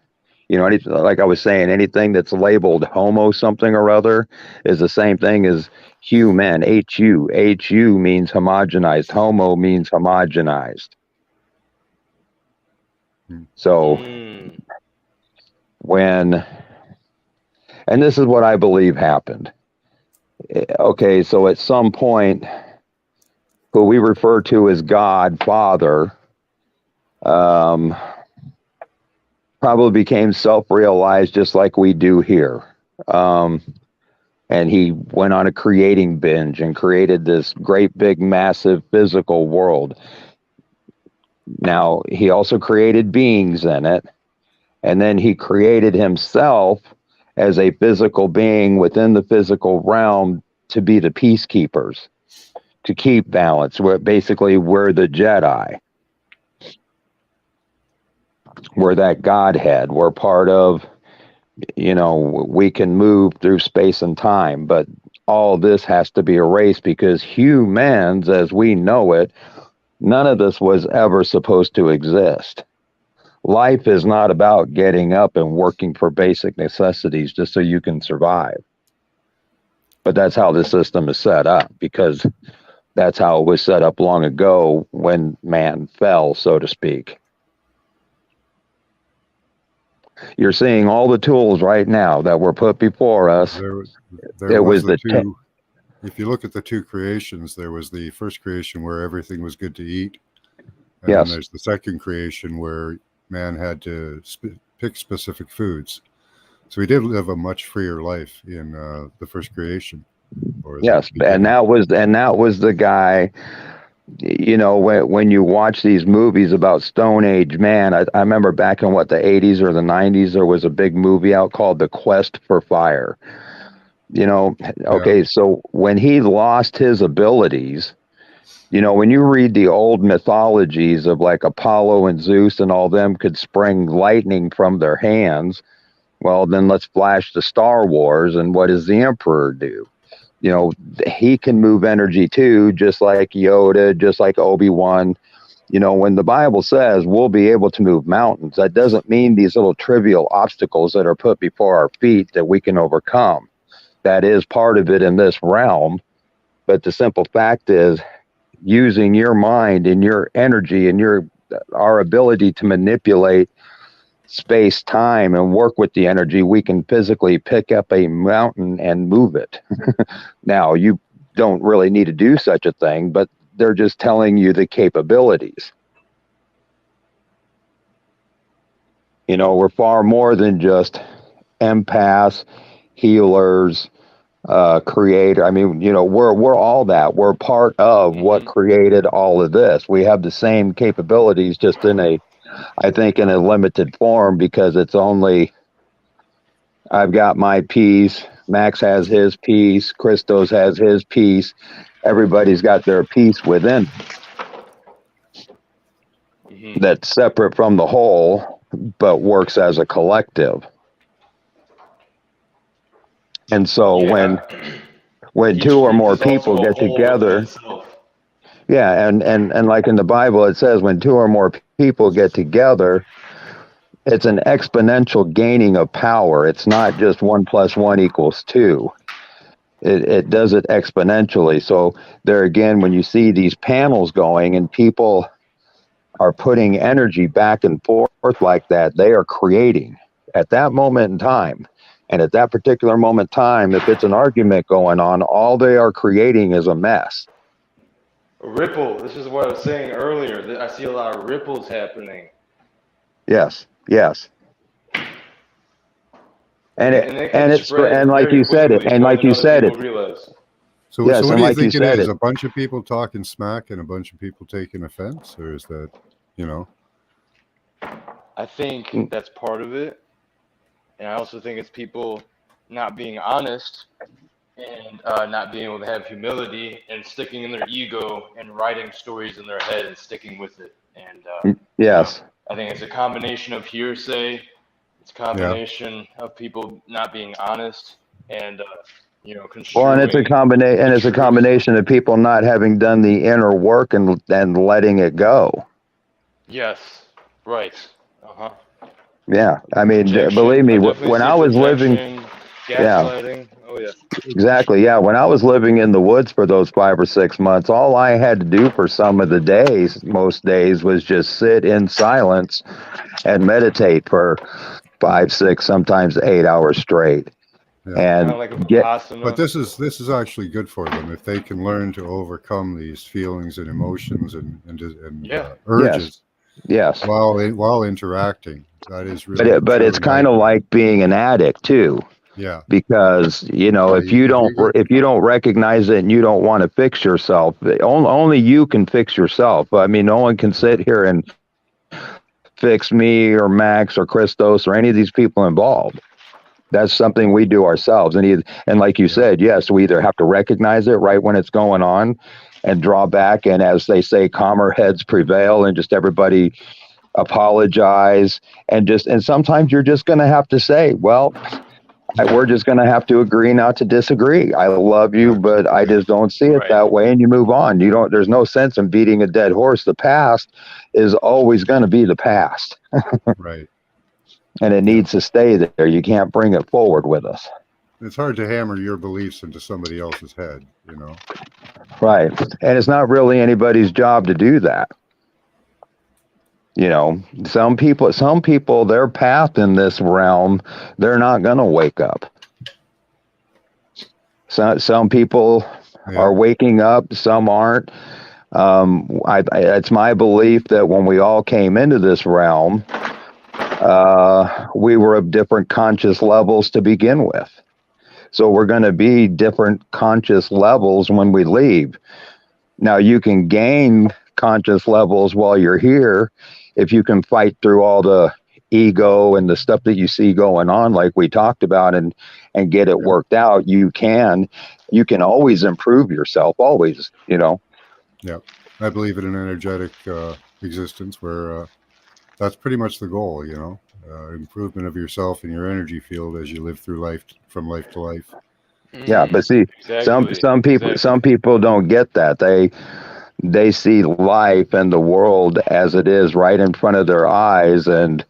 You know, like I was saying, anything that's labeled homo something or other is the same thing as human. HU. HU means homogenized. Homo means homogenized. So when, and this is what I believe happened. Okay, so at some point, who we refer to as God, Father, probably became self-realized just like we do here. And and he went on a creating binge and created this great big massive physical world. Now, he also created beings in it, and then he created himself as a physical being within the physical realm to be the peacekeepers, to keep balance. We're the Jedi. We're that Godhead. We're part of, we can move through space and time, but all this has to be erased because humans, as we know it, none of this was ever supposed to exist. Life is not about getting up and working for basic necessities just so you can survive. But that's how the system is set up, because that's how it was set up long ago when man fell, so to speak. You're seeing all the tools right now that were put before us. There was the two. If you look at the two creations, there was the first creation where everything was good to eat. And then there's the second creation where man had to pick specific foods. So he did live a much freer life in the first creation. And that was the guy. When you watch these movies about Stone Age man, I remember back in the 80s or the 90s, there was a big movie out called The Quest for Fire. So when he lost his abilities, when you read the old mythologies of like Apollo and Zeus and all them could spring lightning from their hands, well, then let's flash to Star Wars, and what does the Emperor do? He can move energy too, just like Yoda, just like Obi-Wan. When the Bible says we'll be able to move mountains, that doesn't mean these little trivial obstacles that are put before our feet that we can overcome. That is part of it in this realm. But the simple fact is, using your mind and your energy and our ability to manipulate space, time, and work with the energy, we can physically pick up a mountain and move it. Now, you don't really need to do such a thing, but they're just telling you the capabilities. We're far more than just empaths, healers, creator. I mean, we're all that. We're part of what created all of this. We have the same capabilities, just in a limited form, because it's only, I've got my piece, Max has his piece, Christos has his piece, everybody's got their piece within that's separate from the whole, but works as a collective. And so when two or more people get together, and like in the Bible, it says when two or more people get together, it's an exponential gaining of power. It's not just 1 + 1 = 2. It does it exponentially. So there again, when you see these panels going and people are putting energy back and forth like that, they are creating at that moment in time. And at that particular moment in time, if it's an argument going on, all they are creating is a mess. A ripple. This is what I was saying earlier. I see a lot of ripples happening. Yes. And like you said it. So what do you think it is? A bunch of people talking smack and a bunch of people taking offense, or is that, I think that's part of it. And I also think it's people not being honest and not being able to have humility and sticking in their ego and writing stories in their head and sticking with it. And I think it's a combination of hearsay. It's a combination of people not being honest and construing. Well, and it's a combination of people not having done the inner work and letting it go. Yes. Right. Yeah, I mean, believe me, when I was living, gaslighting. Oh yeah, exactly. Yeah, when I was living in the woods for those 5 or 6 months, all I had to do for some of the days, most days, was just sit in silence and meditate for 5, 6, sometimes 8 hours straight. Yeah. But this is actually good for them if they can learn to overcome these feelings and emotions and urges. Yes. While interacting, that is really. But it's kind of like being an addict too. Yeah. Because if you don't recognize it and you don't want to fix yourself, only you can fix yourself. I mean, no one can sit here and fix me or Max or Christos or any of these people involved. That's something we do ourselves. And like you said, yes, we either have to recognize it right when it's going on and draw back, and as they say, calmer heads prevail, and just everybody apologize, and sometimes you're just going to have to say, well, we're just going to have to agree not to disagree. I love you, but I just don't see it that way, and you move on. There's no sense in beating a dead horse. The past is always going to be the past. Right. And it needs to stay there. You can't bring it forward with us. It's hard to hammer your beliefs into somebody else's head, Right. And it's not really anybody's job to do that. Some people, their path in this realm, they're not going to wake up. Some people are waking up, some aren't. It's my belief that when we all came into this realm, we were of different conscious levels to begin with. So we're going to be different conscious levels when we leave. Now, you can gain conscious levels while you're here if you can fight through all the ego and the stuff that you see going on, like we talked about, and get it worked out. You can always improve yourself, always, Yeah. I believe in an energetic existence where that's pretty much the goal, improvement of yourself and your energy field as you live through life, from life to life. Yeah, but see, some people don't get that. They see life and the world as it is right in front of their eyes, and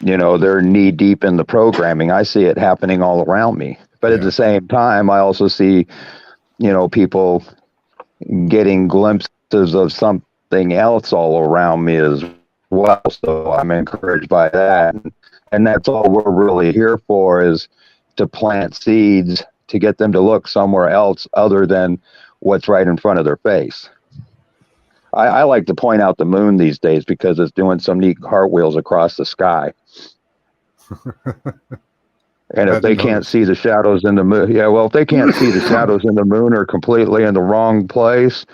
they're knee deep in the programming. I see it happening all around me, but at the same time, I also see people getting glimpses of something else all around me as well. So I'm encouraged by that, and that's all we're really here for, is to plant seeds to get them to look somewhere else other than what's right in front of their face. I like to point out the moon these days because it's doing some neat cartwheels across the sky. And if they can't see the shadows in the moon, if they can't see the shadows in the moon are completely in the wrong place,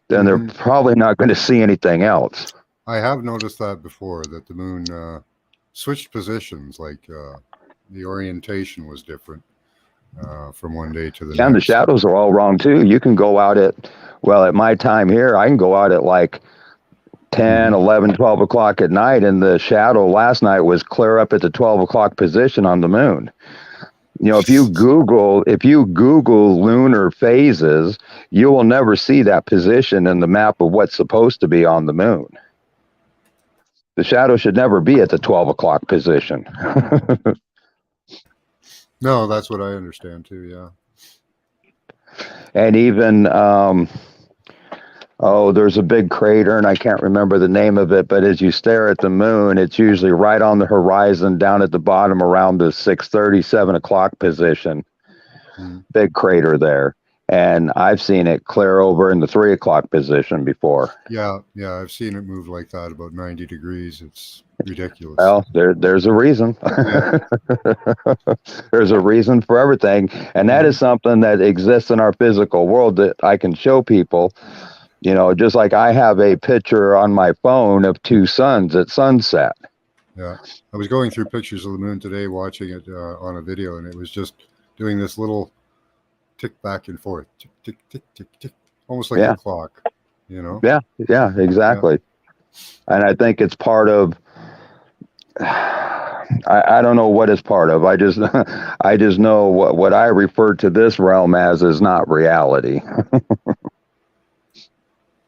then they're probably not going to see anything else. I have noticed that before, that the moon switched positions, like the orientation was different from one day to the next. And the shadows are all wrong too. You can go out at my time here, I can go out at like 10, 11, 12 o'clock at night, and the shadow last night was clear up at the 12 o'clock position on the moon. If you Google lunar phases, you will never see that position in the map of what's supposed to be on the moon. The shadow should never be at the 12 o'clock position. No, that's what I understand too, yeah. And even, there's a big crater, and I can't remember the name of it, but as you stare at the moon, it's usually right on the horizon, down at the bottom around the 6:30, 7 o'clock position. Big crater there. And I've seen it clear over in the 3 o'clock position before. Yeah, I've seen it move like that, about 90 degrees. It's ridiculous. Well, there's a reason. There's a reason for everything. And that is something that exists in our physical world that I can show people. Just like I have a picture on my phone of two suns at sunset. Yeah, I was going through pictures of the moon today, watching it on a video, and it was just doing this little tick back and forth, tick, tick, tick, tick, tick, almost like a clock, Yeah, exactly. Yeah. And I think it's part of, I don't know what it's part of. I just know what I refer to this realm as is not reality.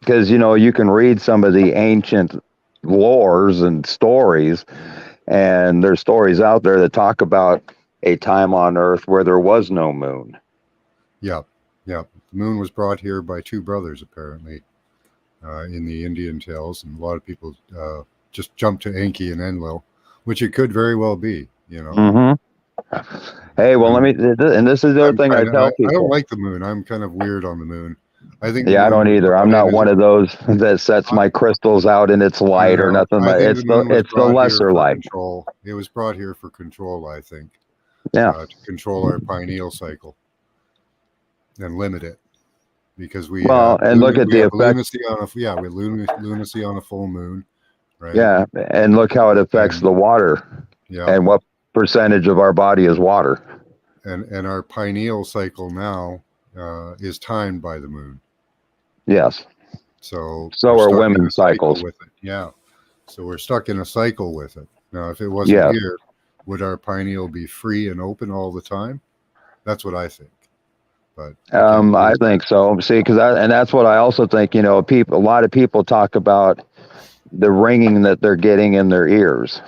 Because, you can read some of the ancient lores and stories, and there's stories out there that talk about a time on Earth where there was no moon. Yeah. The moon was brought here by two brothers, apparently, in the Indian tales, and a lot of people just jump to Enki and Enlil, which it could very well be, Hey, well, and this is the other thing I tell people. I don't like the moon. I'm kind of weird on the moon. I think. Yeah, I don't either. I'm not one of those that sets my crystals out in its light or nothing. It's the lesser light. Control. It was brought here for control, I think. to control our pineal cycle and limit it, because we Well, and look at we the have effects. lunacy on a lunacy on a full moon, right? Yeah, and look how it affects And the water, yeah, and what percentage of our body is water. and our pineal cycle now is timed by the moon. Yes. So So we're are stuck in a women's cycle cycles. with it. Yeah. So we're stuck in a cycle with it. Now, if it wasn't Yes. here, would our pineal be free and open all the time? That's what I think. But I think so. See, and that's what I also think. A lot of people talk about the ringing that they're getting in their ears.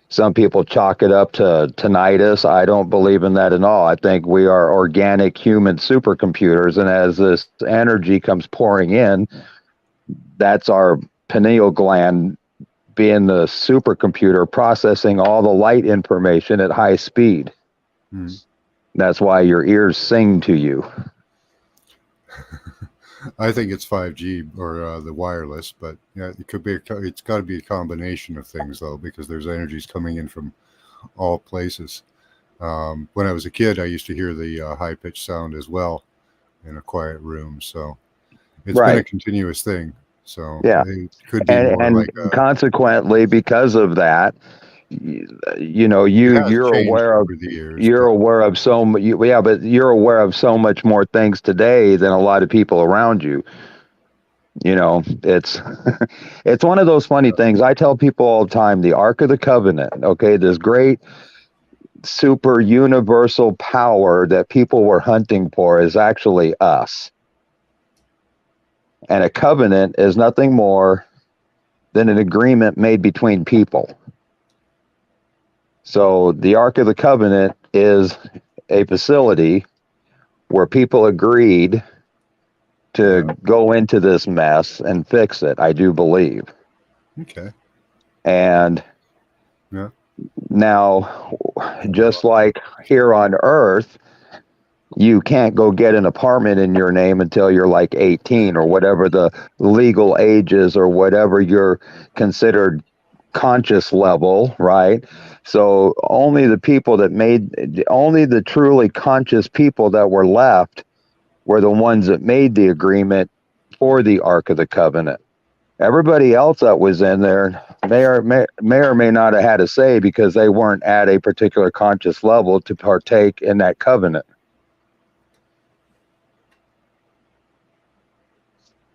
Some people chalk it up to tinnitus. I don't believe in that at all. I think we are organic human supercomputers, and as this energy comes pouring in, that's our pineal gland being the supercomputer processing all the light information at high speed. That's why your ears sing to you. I think it's 5G or the wireless, but yeah, it could be. It's got to be a combination of things, though, because there's energies coming in from all places. When I was a kid, I used to hear the high-pitched sound as well in a quiet room. So it's been a continuous thing. So yeah, it could be more and like consequently, because of that, you're aware of so much. But you're aware of so much more things today than a lot of people around you. It's it's one of those funny things. I tell people all the time, the Ark of the Covenant, okay, this great super universal power that people were hunting for is actually us. And a covenant is nothing more than an agreement made between people. So the Ark of the Covenant is a facility where people agreed to go into this mess and fix it, I do believe. Okay. And now, just like here on Earth, you can't go get an apartment in your name until you're like 18 or whatever the legal age is, or whatever your considered conscious level, right? So only the truly conscious people that were left were the ones that made the agreement for the Ark of the Covenant. Everybody else that was in there may or may not have had a say, because they weren't at a particular conscious level to partake in that covenant.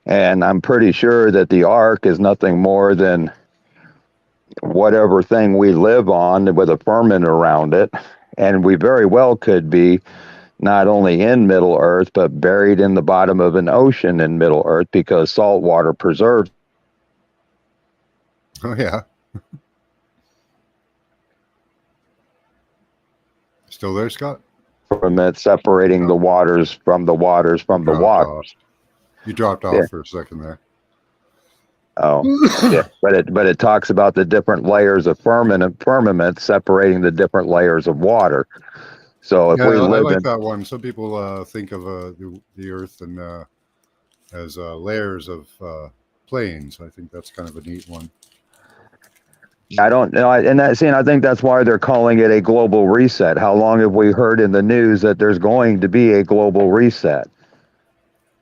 And I'm pretty sure that the Ark is nothing more than whatever thing we live on with a firmament around it. And we very well could be not only in Middle Earth, but buried in the bottom of an ocean in Middle Earth, because salt water preserves. Oh, yeah. Still there, Scott? Firmament separating the waters from the waters from the waters. You dropped off for a second there. Oh, yeah, but it talks about the different layers of firmament separating the different layers of water. So if we I live like that one. Some people think of the Earth and as layers of planes. I think that's kind of a neat one. I don't know, and I think that's why they're calling it a global reset. How long have we heard in the news that there's going to be a global reset?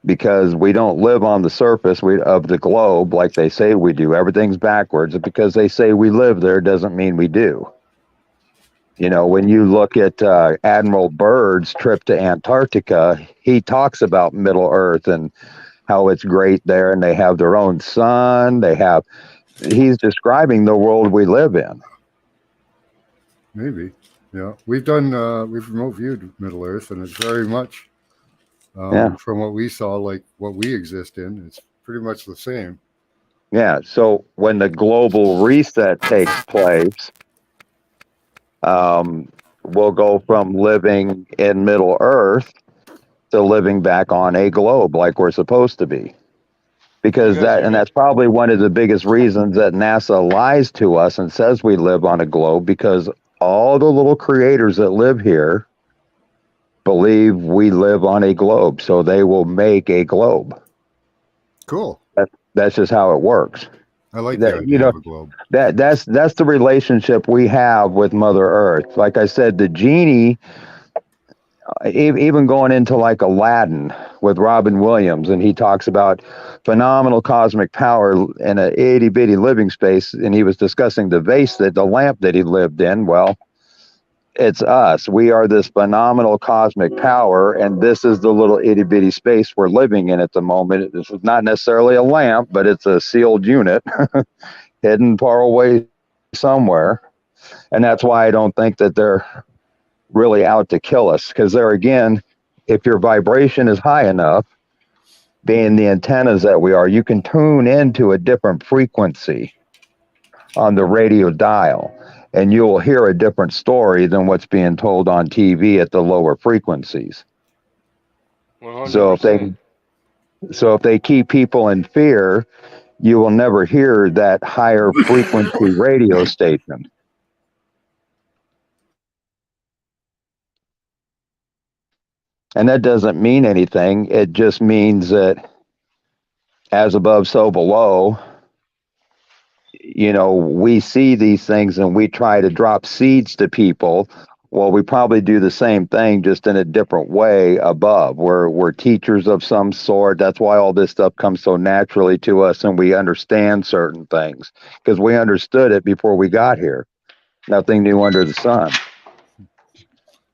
Because we don't live on the surface of the globe like they say we do. Everything's backwards. Because they say we live there doesn't mean we do. When you look at Admiral Byrd's trip to Antarctica, he talks about Middle Earth and how it's great there, and they have their own sun. He's describing the world we live in. Maybe, yeah. We've remote viewed Middle Earth, and it's very much from what we saw, like what we exist in. It's pretty much the same. Yeah. So when the global reset takes place, we'll go from living in Middle Earth to living back on a globe like we're supposed to be. Because that's probably one of the biggest reasons that NASA lies to us and says we live on a globe, because all the little creators that live here believe we live on a globe, so they will make a globe. Cool. That's just how it works. I like that, the idea of a globe. that's the relationship we have with Mother Earth. Like I said, the genie, even going into like Aladdin with Robin Williams, and he talks about phenomenal cosmic power in a itty bitty living space, and he was discussing the lamp that he lived in. Well, it's us. We are this phenomenal cosmic power, and this is the little itty bitty space we're living in at the moment. This is not necessarily a lamp, but it's a sealed unit hidden far away somewhere. And that's why I don't think that they're really out to kill us, because there again, if your vibration is high enough, being the antennas that we are, you can tune into a different frequency on the radio dial, and you will hear a different story than what's being told on TV at the lower frequencies. 100%. So if they keep people in fear, you will never hear that higher frequency radio station. And that doesn't mean anything. It just means that as above, so below. You know, we see these things and we try to drop seeds to people. Well, we probably do the same thing, just in a different way above. We're teachers of some sort. That's why all this stuff comes so naturally to us, and we understand certain things because we understood it before we got here. Nothing new under the sun.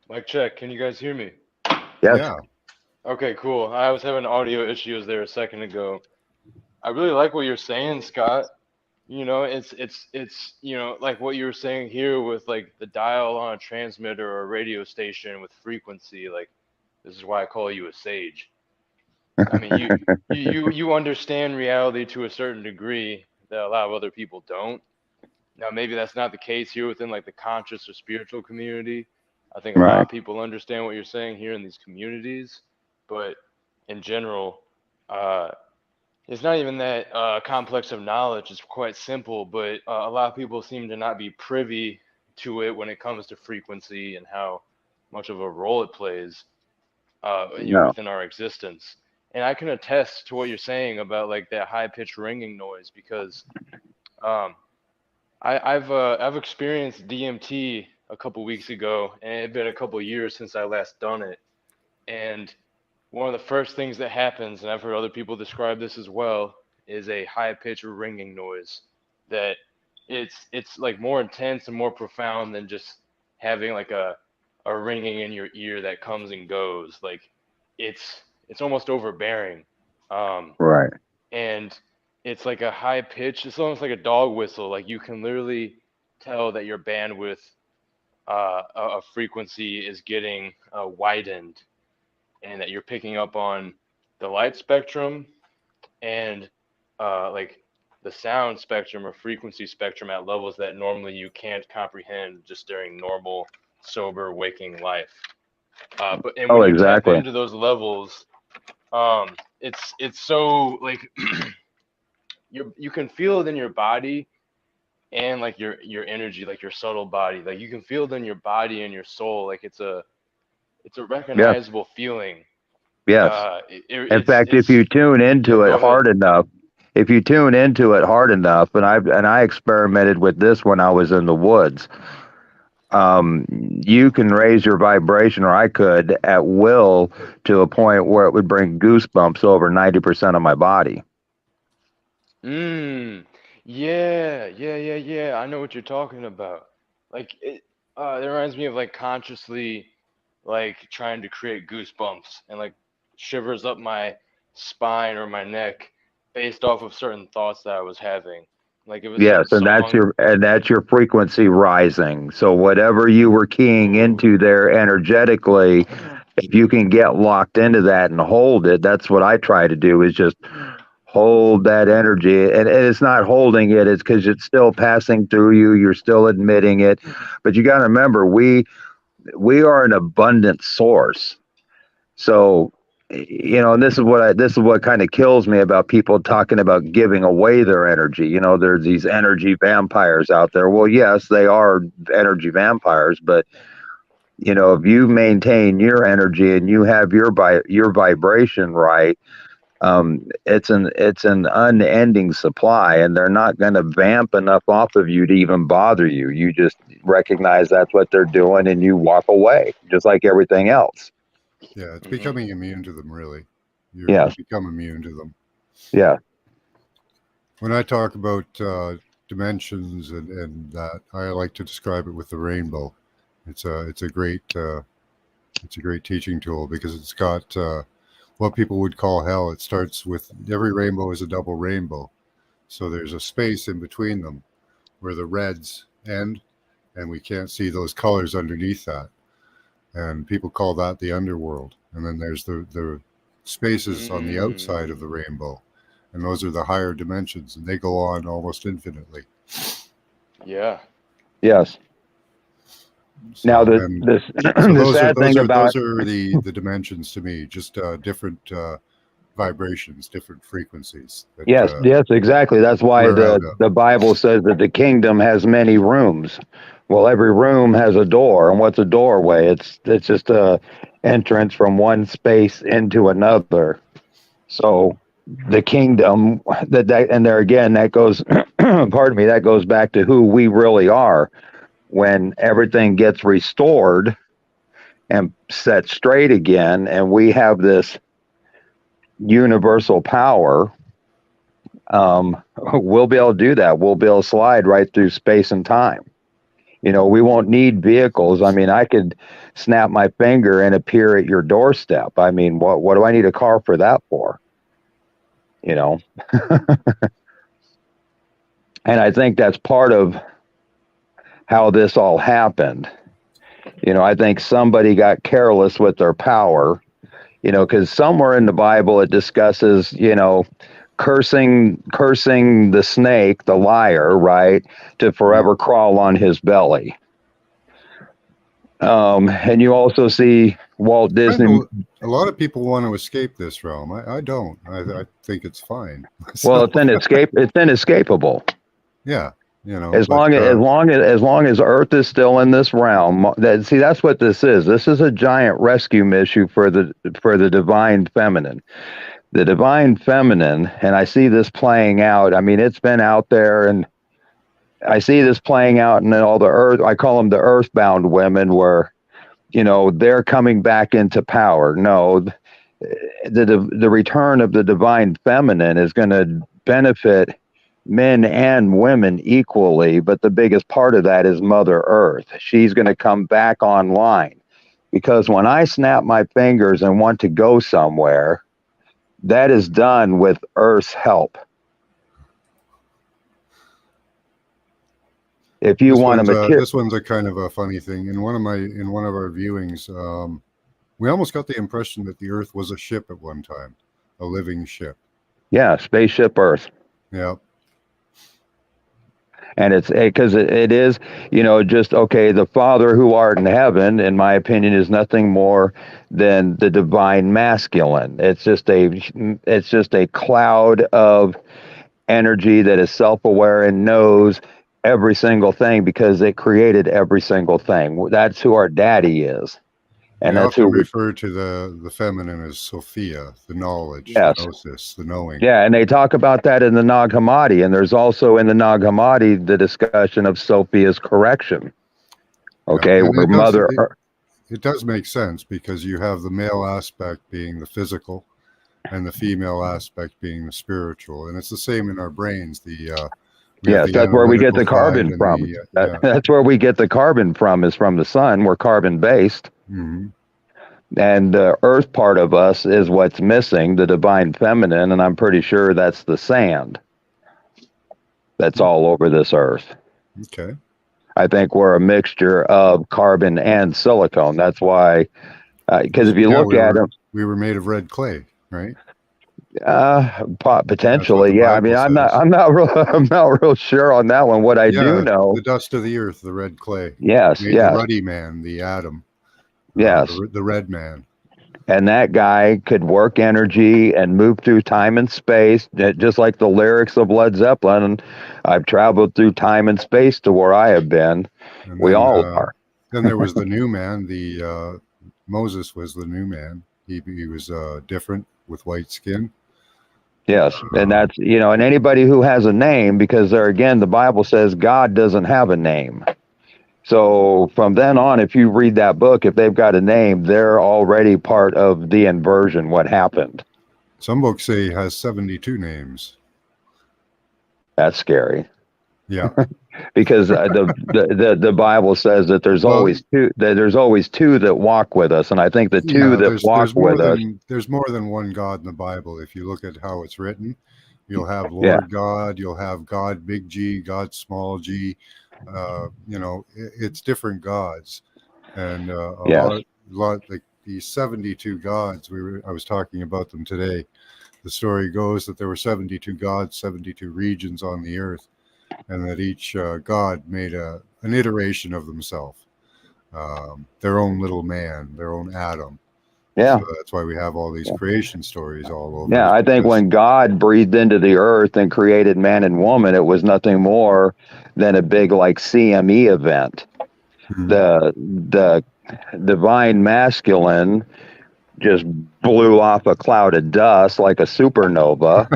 Mic check. Can you guys hear me? Yes. Yeah. Okay, cool. I was having audio issues there a second ago. I really like what you're saying, Scott. You know, it's you know, like what you were saying here with like the dial on a transmitter or a radio station with frequency. Like, this is why I call you a sage. I mean, you understand reality to a certain degree that a lot of other people don't. Now, maybe that's not the case here within like the conscious or spiritual community. I think a lot of people understand what you're saying here in these communities, but in general, it's not even that complex of knowledge. It's quite simple, but a lot of people seem to not be privy to it when it comes to frequency and how much of a role it plays within our existence. And I can attest to what you're saying about like that high-pitched ringing noise, because I've experienced DMT a couple weeks ago, and it had been a couple years since I last done it. And one of the first things that happens, and I've heard other people describe this as well, is a high-pitched ringing noise. That it's like more intense and more profound than just having like a ringing in your ear that comes and goes. Like it's almost overbearing. Right. And it's like a high pitch. It's almost like a dog whistle. Like you can literally tell that your bandwidth of frequency is getting widened, and that you're picking up on the light spectrum and like the sound spectrum or frequency spectrum at levels that normally you can't comprehend just during normal sober waking life. But when you tap into those levels, it's so like you can feel it in your body and like your energy, like your subtle body. Like you can feel it in your body and your soul. Like it's a recognizable feeling. Yes. In fact, if you tune into it hard enough, and I experimented with this when I was in the woods, you can raise your vibration, or I could at will, to a point where it would bring goosebumps over 90% of my body. Yeah. I know what you're talking about. Like it reminds me of like consciously like trying to create goosebumps and like shivers up my spine or my neck based off of certain thoughts that I was having. Like it was that's your frequency rising. So whatever you were keying into there energetically, if you can get locked into that and hold it, that's what I try to do, is just hold that energy. And it's not holding it, it's because it's still passing through you, you're still admitting it. But you got to remember, we are an abundant source. So, you know, and this is what kind of kills me about people talking about giving away their energy. You know, there's these energy vampires out there. Well, yes, they are energy vampires, but you know, if you maintain your energy and you have your vibration right, It's an unending supply, and they're not going to vamp enough off of you to even bother you. You just recognize that's what they're doing, and you walk away, just like everything else. Yeah, it's becoming immune to them, really. You become immune to them. Yeah. When I talk about dimensions and that, I like to describe it with the rainbow. It's a great teaching tool because it's got what people would call hell. It starts with every rainbow is a double rainbow, so there's a space in between them where the reds end, and we can't see those colors underneath that. And people call that the underworld. And then there's the spaces on the outside of the rainbow, and those are the higher dimensions, and they go on almost infinitely. Yeah. Yes. So, now, the sad thing about those are the dimensions to me, just different vibrations, different frequencies. That, yes, exactly. That's why the Bible says that the kingdom has many rooms. Well, every room has a door, and what's a doorway? It's just a entrance from one space into another. So the kingdom and there again, that goes pardon me, that goes back to who we really are. When everything gets restored and set straight again, and we have this universal power, we'll be able to do that. We'll be able to slide right through space and time. We won't need vehicles. I mean, I could snap my finger and appear at your doorstep. I mean, what do I need a car for that for? And I think that's part of how this all happened. I think somebody got careless with their power, because somewhere in the Bible it discusses, cursing the snake, the liar, right, to forever crawl on his belly. And you also see Walt Disney. A lot of people want to escape this realm. I don't. I think it's fine. Well, it's inescapable. Yeah. As long as Earth is still in this realm, that's what this is. This is a giant rescue mission for the divine feminine. The divine feminine, and I see this playing out. I mean, it's been out there, and I see this playing out in all the earth. I call them the earthbound women, where they're coming back into power. No, the return of the divine feminine is going to benefit men and women equally, but the biggest part of that is Mother Earth. She's going to come back online, because when I snap my fingers and want to go somewhere, that is done with Earth's help. If you want to this one's a kind of a funny thing. In one of our viewings, we almost got the impression that the Earth was a ship at one time, a living ship. Yeah, spaceship Earth. Yeah. And it's because it is, just, okay, the Father who art in heaven, in my opinion, is nothing more than the divine masculine. It's just a cloud of energy that is self-aware and knows every single thing, because it created every single thing. That's who our daddy is. And I that's often who refer to the feminine as Sophia, the knowledge, Yes. the gnosis, the knowing. Yeah, and they talk about that in the Nag Hammadi, and there's also in the Nag Hammadi the discussion of Sophia's correction. Okay, Yeah, where it does make sense, because you have the male aspect being the physical, and the female aspect being the spiritual, and it's the same in our brains. Yes, that's where we get the carbon from. That's where we get the carbon from, is from the sun. We're carbon based. Mm-hmm. And the earth part of us is what's missing, the divine feminine, and I'm pretty sure that's the sand that's all over this earth. Okay. I think we're a mixture of carbon and silicone. That's why, because if you look at them, we were made of red clay, right? Potentially, yeah. I mean, I'm not real sure on that one. What I do know, the dust of the earth, the red clay. Yes, The ruddy man, the atom. Yes, the red man. And that guy could work energy and move through time and space, just like the lyrics of Led Zeppelin. And I've traveled through time and space to where I have been. We all are. Then there was the new man. Moses was the new man. He was different, with white skin. Yes, and that's, you know, and anybody who has a name, because there again, the Bible says God doesn't have a name. So from then on, if you read that book, if they've got a name, they're already part of the inversion. What happened? Some books say he has 72 names. That's scary. Yeah. Because the Bible says that there's always two, that there's always two that walk with us, and I think the two that walk with us. There's more than one God in the Bible. If you look at how it's written, you'll have Lord God, you'll have God big G, God small g. You know, it's different gods, and a lot like these 72 gods. I was talking about them today. The story goes that there were 72 gods, 72 regions on the earth, and that each god made an iteration of themselves, their own little man, their own Adam. Yeah. So that's why we have all these creation stories all over. Yeah, I think when God breathed into the earth and created man and woman, it was nothing more than a big like CME event. Mm-hmm. The divine masculine just blew off a cloud of dust like a supernova.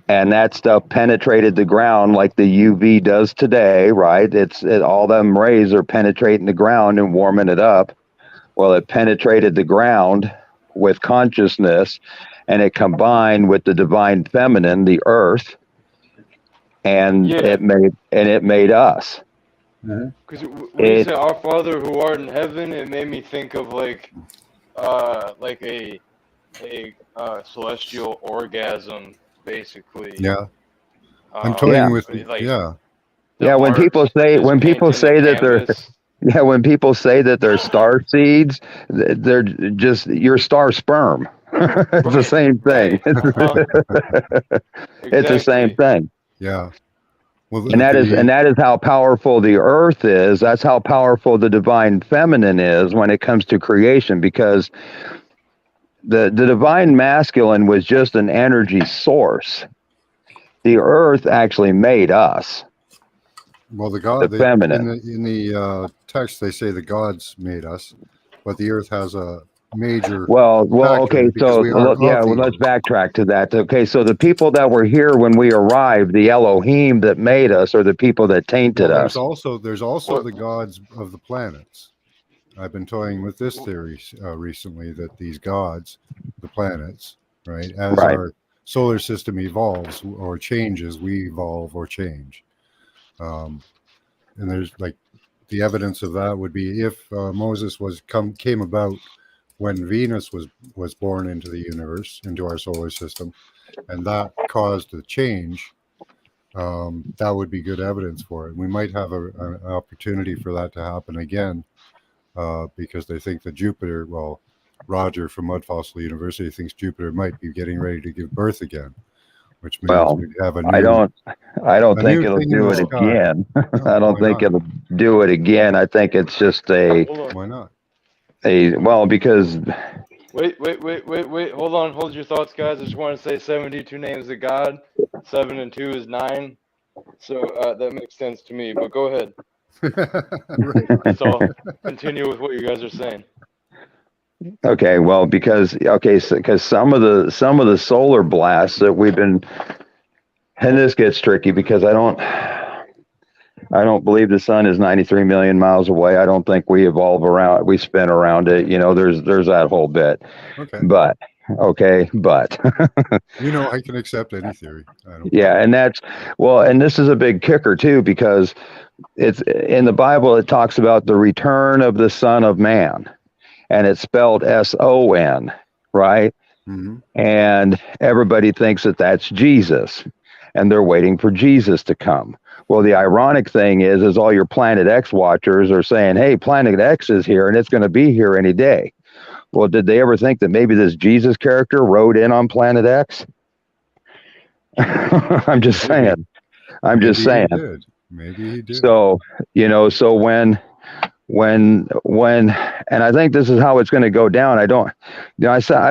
And that stuff penetrated the ground like the UV does today, right? All them rays are penetrating the ground and warming it up. Well, it penetrated the ground with consciousness, and it combined with the divine feminine, the earth, and it made us. Because when you say "Our Father who art in heaven," it made me think of like a celestial orgasm, basically. Yeah, I'm toying with like, when people say when people say that they're star seeds, they're just your star sperm. It's the same thing. It's the same thing. Yeah. Well, and that is how powerful the earth is. That's how powerful the divine feminine is when it comes to creation, because the divine masculine was just an energy source. The earth actually made us. Well, the feminine. In the text, they say the gods made us, but the earth has a major. Okay. So let's backtrack to that. Okay, so the people that were here when we arrived, the Elohim that made us, are the people that tainted us. There's also the gods of the planets. I've been toying with this theory recently, that these gods, the planets, right, as our solar system evolves or changes, we evolve or change. And there's like the evidence of that would be if Moses came about when Venus was born into the universe, into our solar system, and that caused a change, that would be good evidence for it. We might have an opportunity for that to happen again, because they think that Jupiter, Roger from Mud Fossil University thinks Jupiter might be getting ready to give birth again, which means we have a new. I don't think it'll do it again. I don't think it'll do it again. I think it's just Why not? Because. Wait. Hold your thoughts, guys. I just want to say 72 names of God. 7 and 2 is 9. So that makes sense to me. But go ahead. So continue with what you guys are saying. Okay, because some of the solar blasts that we've been, and this gets tricky because I don't believe the sun is 93 million miles away. I don't think we we spin around it. You know, there's that whole bit. Okay. But I can accept any theory. And and this is a big kicker too, because it's in the Bible. It talks about the return of the Son of Man. And it's spelled S-O-N, right? Mm-hmm. And everybody thinks that that's Jesus, and they're waiting for Jesus to come. Well, the ironic thing is all your Planet X watchers are saying, hey, Planet X is here, and it's going to be here any day. Well, did they ever think that maybe this Jesus character rode in on Planet X? I'm just saying. Maybe he did. So, when and I think this is how it's going to go down. I've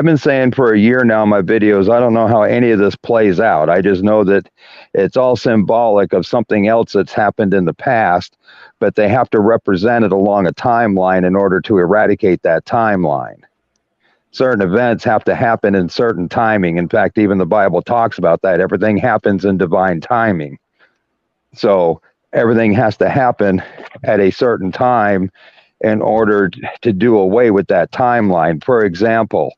been saying for a year now in my videos, I don't know how any of this plays out. I just know that it's all symbolic of something else that's happened in the past, but they have to represent it along a timeline in order to eradicate that timeline. certain events have to happen in certain timing. In fact, even the Bible talks about that. Everything happens in divine timing. So everything has to happen at a certain time in order to do away with that timeline. For example,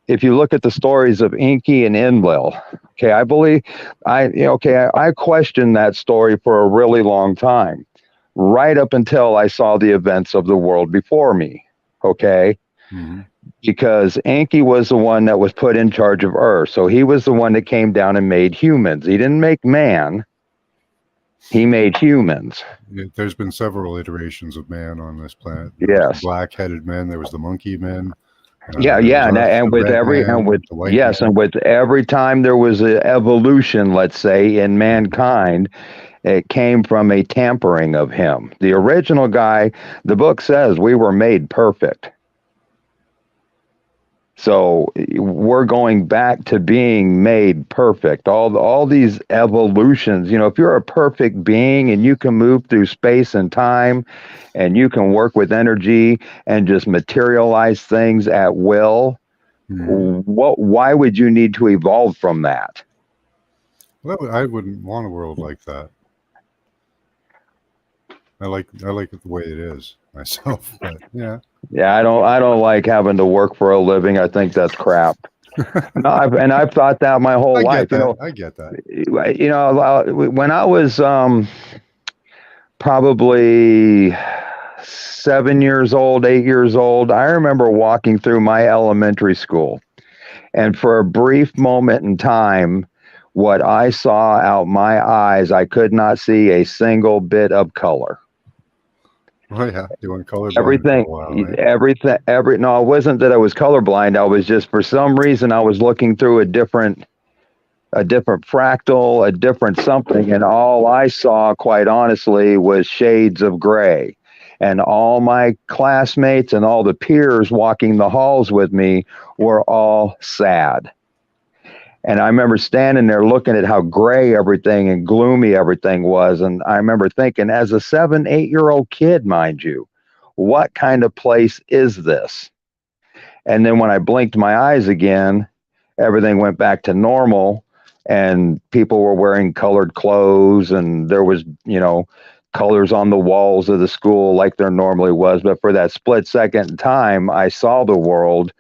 if you look at the stories of Enki and Enlil, okay, I questioned that story for a really long time, right up until I saw the events of the world before me, okay? Mm-hmm. Because Enki was the one that was put in charge of Earth. So he was the one that came down and made humans. He didn't make man. He made humans. There's been several iterations of man on this planet. Yes. Black-headed men. There was the monkey men. And with every time there was an evolution, let's say, in mankind, it came from a tampering of him. The original guy, the book says we were made perfect. So we're going back to being made perfect. All these evolutions, if you're a perfect being and you can move through space and time and you can work with energy and just materialize things at will, why would you need to evolve from that? Well, I wouldn't want a world like that. I like it the way it is myself, but yeah. Yeah, I don't like having to work for a living. I think that's crap. I've thought that my whole life. I get that. When I was probably 7 years old, 8 years old, I remember walking through my elementary school, and for a brief moment in time, what I saw out my eyes, I could not see a single bit of color. Oh yeah, you went colorblind. Everything. No, it wasn't that I was colorblind. I was just, for some reason, I was looking through a different fractal, a different something, and all I saw, quite honestly, was shades of gray. And all my classmates and all the peers walking the halls with me were all sad. And I remember standing there looking at how gray everything and gloomy everything was. And I remember thinking, as a 7, 8-year-old kid, mind you, what kind of place is this? And then when I blinked my eyes again, everything went back to normal, and people were wearing colored clothes, and there was, colors on the walls of the school like there normally was. But for that split second in time, I saw the world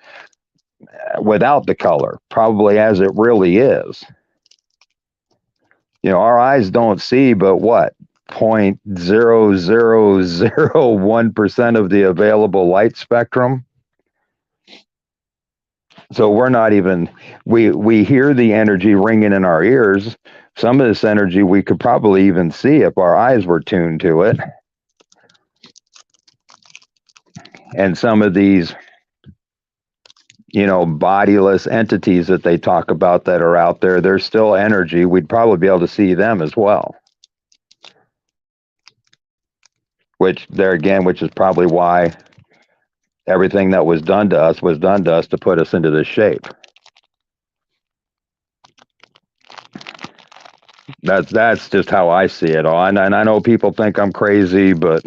without the color, probably as it really is. Our eyes don't see but what, 0.0001% of the available light spectrum. So we're not even, we hear the energy ringing in our ears. Some of this energy we could probably even see if our eyes were tuned to it. And some of these bodiless entities that they talk about that are out there, there's still energy. We'd probably be able to see them as well. Which is probably why everything that was done to us to put us into this shape. That's just how I see it all. And I know people think I'm crazy, but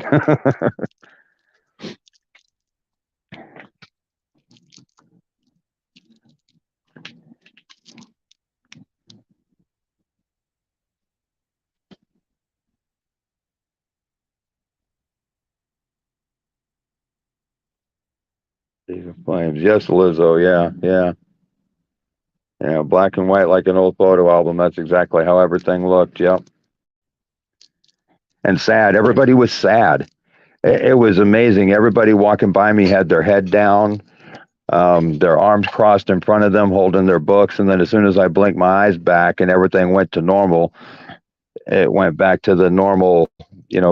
Flames. Yes, Lizzo. Yeah. Black and white like an old photo album. That's exactly how everything looked. Yep. And sad. Everybody was sad. It was amazing. Everybody walking by me had their head down, their arms crossed in front of them, holding their books. And then as soon as I blinked my eyes back and everything went to normal, it went back to the normal,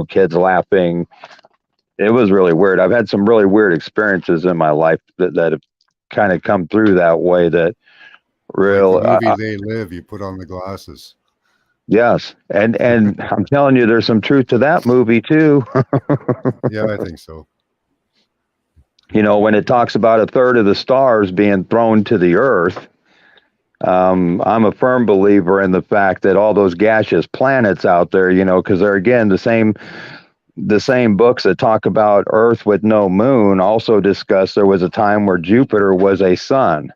kids laughing. It was really weird. I've had some really weird experiences in my life that have kind of come through that way. That real like the movie They Live. You put on the glasses. Yes, and I'm telling you, there's some truth to that movie too. Yeah, I think so. When it talks about a third of the stars being thrown to the earth, I'm a firm believer in the fact that all those gaseous planets out there, because they're again the same the same books that talk about Earth with no moon also discuss there was a time where Jupiter was a sun,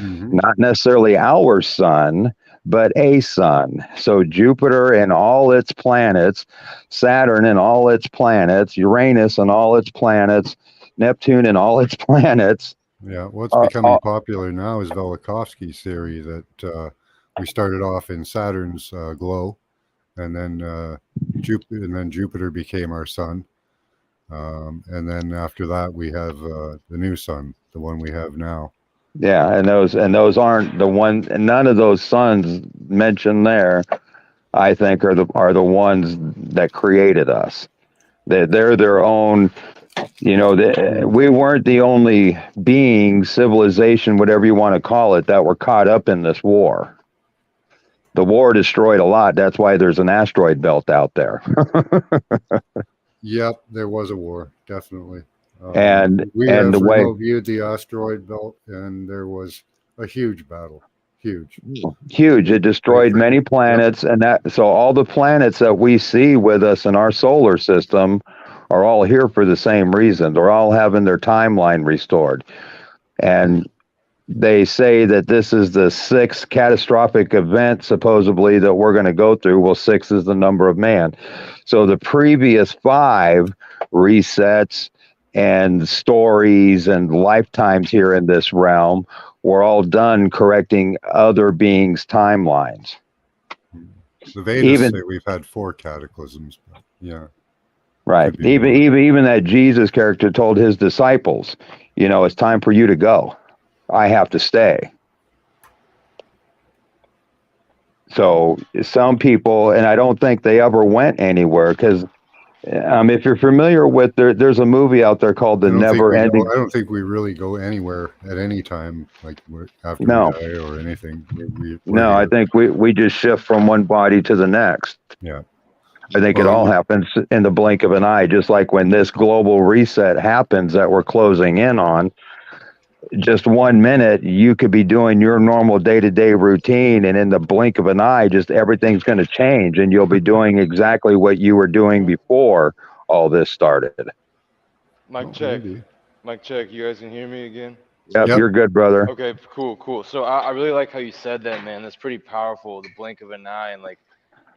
not necessarily our sun, but a sun. So Jupiter and all its planets, Saturn and all its planets, Uranus and all its planets, Neptune and all its planets. Yeah, what's becoming popular now is Velikovsky's theory that we started off in Saturn's glow, and then Jupiter became our sun, and then after that we have the new sun, the one we have now. Yeah, and those aren't the one. None of those suns mentioned there, I think, are the ones that created us. They're their own. You know, we weren't the only being, civilization, whatever you want to call it, that were caught up in this war. The war destroyed a lot. That's why there's an asteroid belt out there. Yep, there was a war, definitely. We have remote viewed the asteroid belt, and there was a huge battle. Huge. It destroyed many planets, and so all the planets that we see with us in our solar system are all here for the same reason. They're all having their timeline restored. And they say that this is the 6th catastrophic event, supposedly, that we're going to go through. Well, 6 is the number of man. So the previous 5 resets and stories and lifetimes here in this realm were all done correcting other beings' timelines. The Vedas say we've had 4 cataclysms. But yeah. Right. Even that Jesus character told his disciples, you know, it's time for you to go. I have to stay. So some people, and I don't think they ever went anywhere, because if you're familiar with, there's a movie out there called The Never Ending. I don't think we really go anywhere at any time, like after we die or anything. No, I think we just shift from one body to the next. Yeah. I think it all happens in the blink of an eye, just like when this global reset happens that we're closing in on. Just 1 minute, you could be doing your normal day-to-day routine, and in the blink of an eye, just everything's going to change, and you'll be doing exactly what you were doing before all this started. Mic check. Mic check. You guys can hear me again? Yep, you're good, brother. Okay, cool. So I really like how you said that, man. That's pretty powerful. The blink of an eye, and like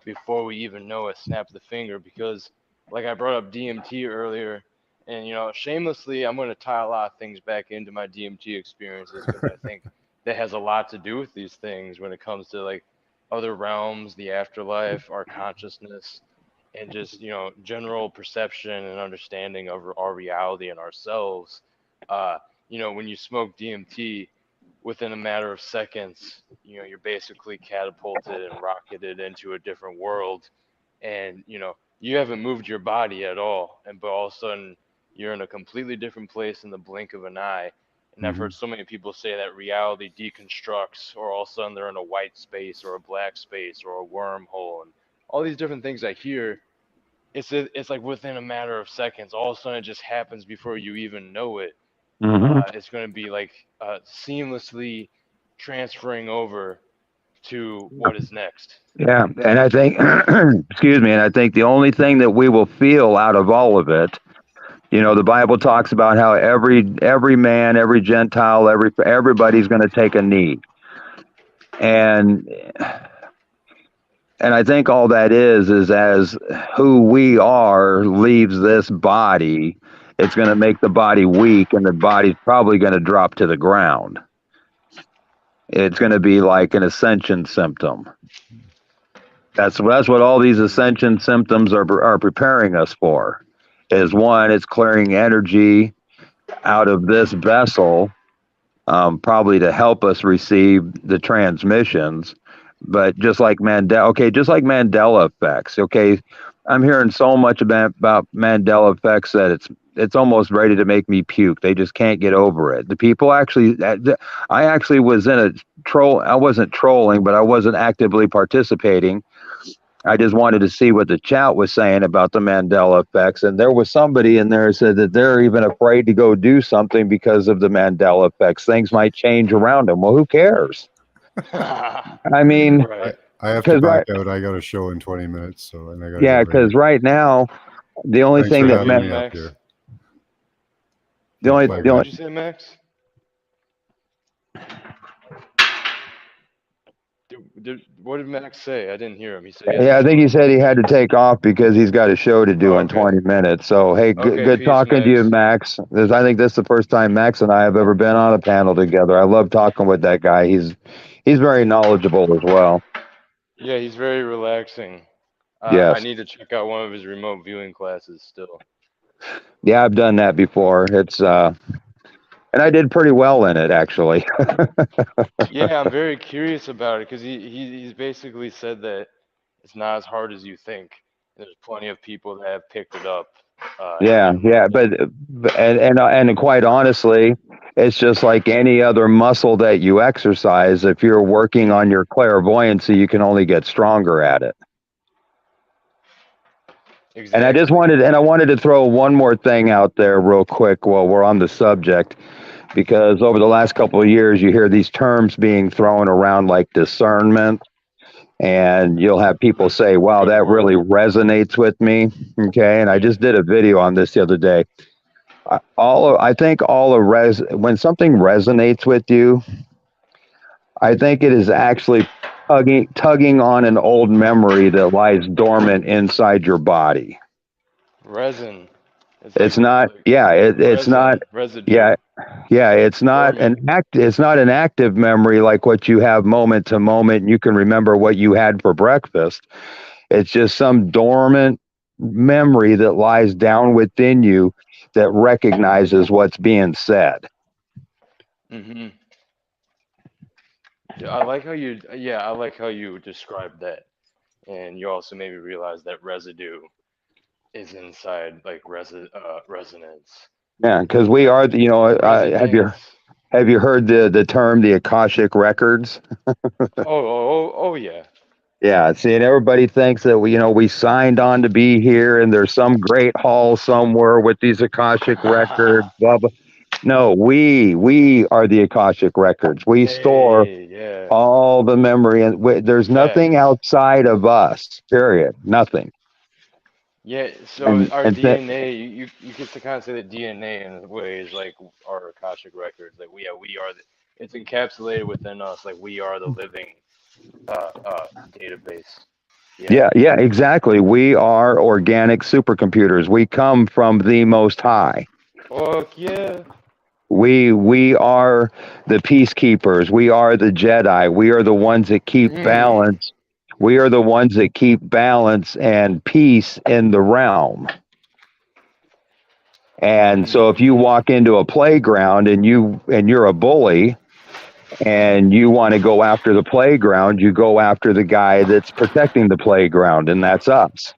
before we even know it, snap of the finger. Because like I brought up DMT earlier, and you know, shamelessly, I'm going to tie a lot of things back into my DMT experiences, because I think that has a lot to do with these things when it comes to like other realms, the afterlife, our consciousness, and just, you know, general perception and understanding of our reality and ourselves. You know, when you smoke DMT, within a matter of seconds, you know, you're basically catapulted and rocketed into a different world, and you know, you haven't moved your body at all, but all of a sudden you're in a completely different place in the blink of an eye. And I've heard so many people say that reality deconstructs, or all of a sudden they're in a white space or a black space or a wormhole, and all these different things I hear. It's like within a matter of seconds, all of a sudden it just happens before you even know it. It's going to be like seamlessly transferring over to what is next. Yeah, and I think, excuse me, and I think the only thing that we will feel out of all of it, you know, the Bible talks about how every man, every Gentile, everybody's going to take a knee, and I think all that is as who we are leaves this body, it's going to make the body weak, and the body's probably going to drop to the ground. It's going to be like an ascension symptom. That's what all these ascension symptoms are preparing us for. Is one, it's clearing energy out of this vessel, probably to help us receive the transmissions. But just like Mandela effects. Okay, I'm hearing so much about Mandela effects that it's almost ready to make me puke. They just can't get over it. The people actually, I actually was in a troll. I wasn't trolling, but I wasn't actively participating. I just wanted to see what the chat was saying about the Mandela effects. And there was somebody in there who said that they're even afraid to go do something because of the Mandela effects. Things might change around them. Well, who cares? I mean, I have to back out. I got a show in 20 minutes, so and I got. Yeah, because right now, The only Thanks thing for that having me up here. the only What'd you say, Max? What did Max say? I didn't hear him. He said, Yeah, I think he said he had to take off because he's got a show to do in 20 minutes. So, hey, good peace, talking to you, Max. I think this is the first time Max and I have ever been on a panel together. I love talking with that guy. He's very knowledgeable as well. Yeah, he's very relaxing. Yes. I need to check out one of his remote viewing classes still. Yeah, I've done that before. It's and I did pretty well in it, actually. Yeah, I'm very curious about it because he's basically said that it's not as hard as you think. There's plenty of people that have picked it up. Yeah, but and quite honestly, it's just like any other muscle that you exercise. If you're working on your clairvoyancy, you can only get stronger at it. Exactly. And I wanted to throw one more thing out there real quick while we're on the subject, because over the last couple of years, you hear these terms being thrown around like discernment, and you'll have people say, wow, that really resonates with me. Okay. And I just did a video on this the other day. When something resonates with you, I think it is actually tugging on an old memory that lies dormant inside your body. Resin. It's not residue. It's not an active memory like what you have moment to moment and you can remember what you had for breakfast. It's just some dormant memory that lies down within you that recognizes what's being said. Mm-hmm. I like how you described that, and you also made me realize that residue is inside like resonance. Yeah, because we are have you heard the term the Akashic records? oh yeah. Yeah, see, and everybody thinks that we signed on to be here, and there's some great hall somewhere with these Akashic records. Blah blah. No, we are the Akashic records. We store all the memory, and there's nothing outside of us. Period. Nothing. Yeah. So our DNA, you get to kind of say that DNA in a way is like our Akashic records. Like we are it's encapsulated within us. Like we are the living database. Yeah, exactly. We are organic supercomputers. We come from the Most High. Fuck yeah. We are the peacekeepers. We are the Jedi. We are the ones that keep balance. We are the ones that keep balance and peace in the realm. And so if you walk into a playground and you're a bully and you want to go after the playground, you go after the guy that's protecting the playground, and that's us.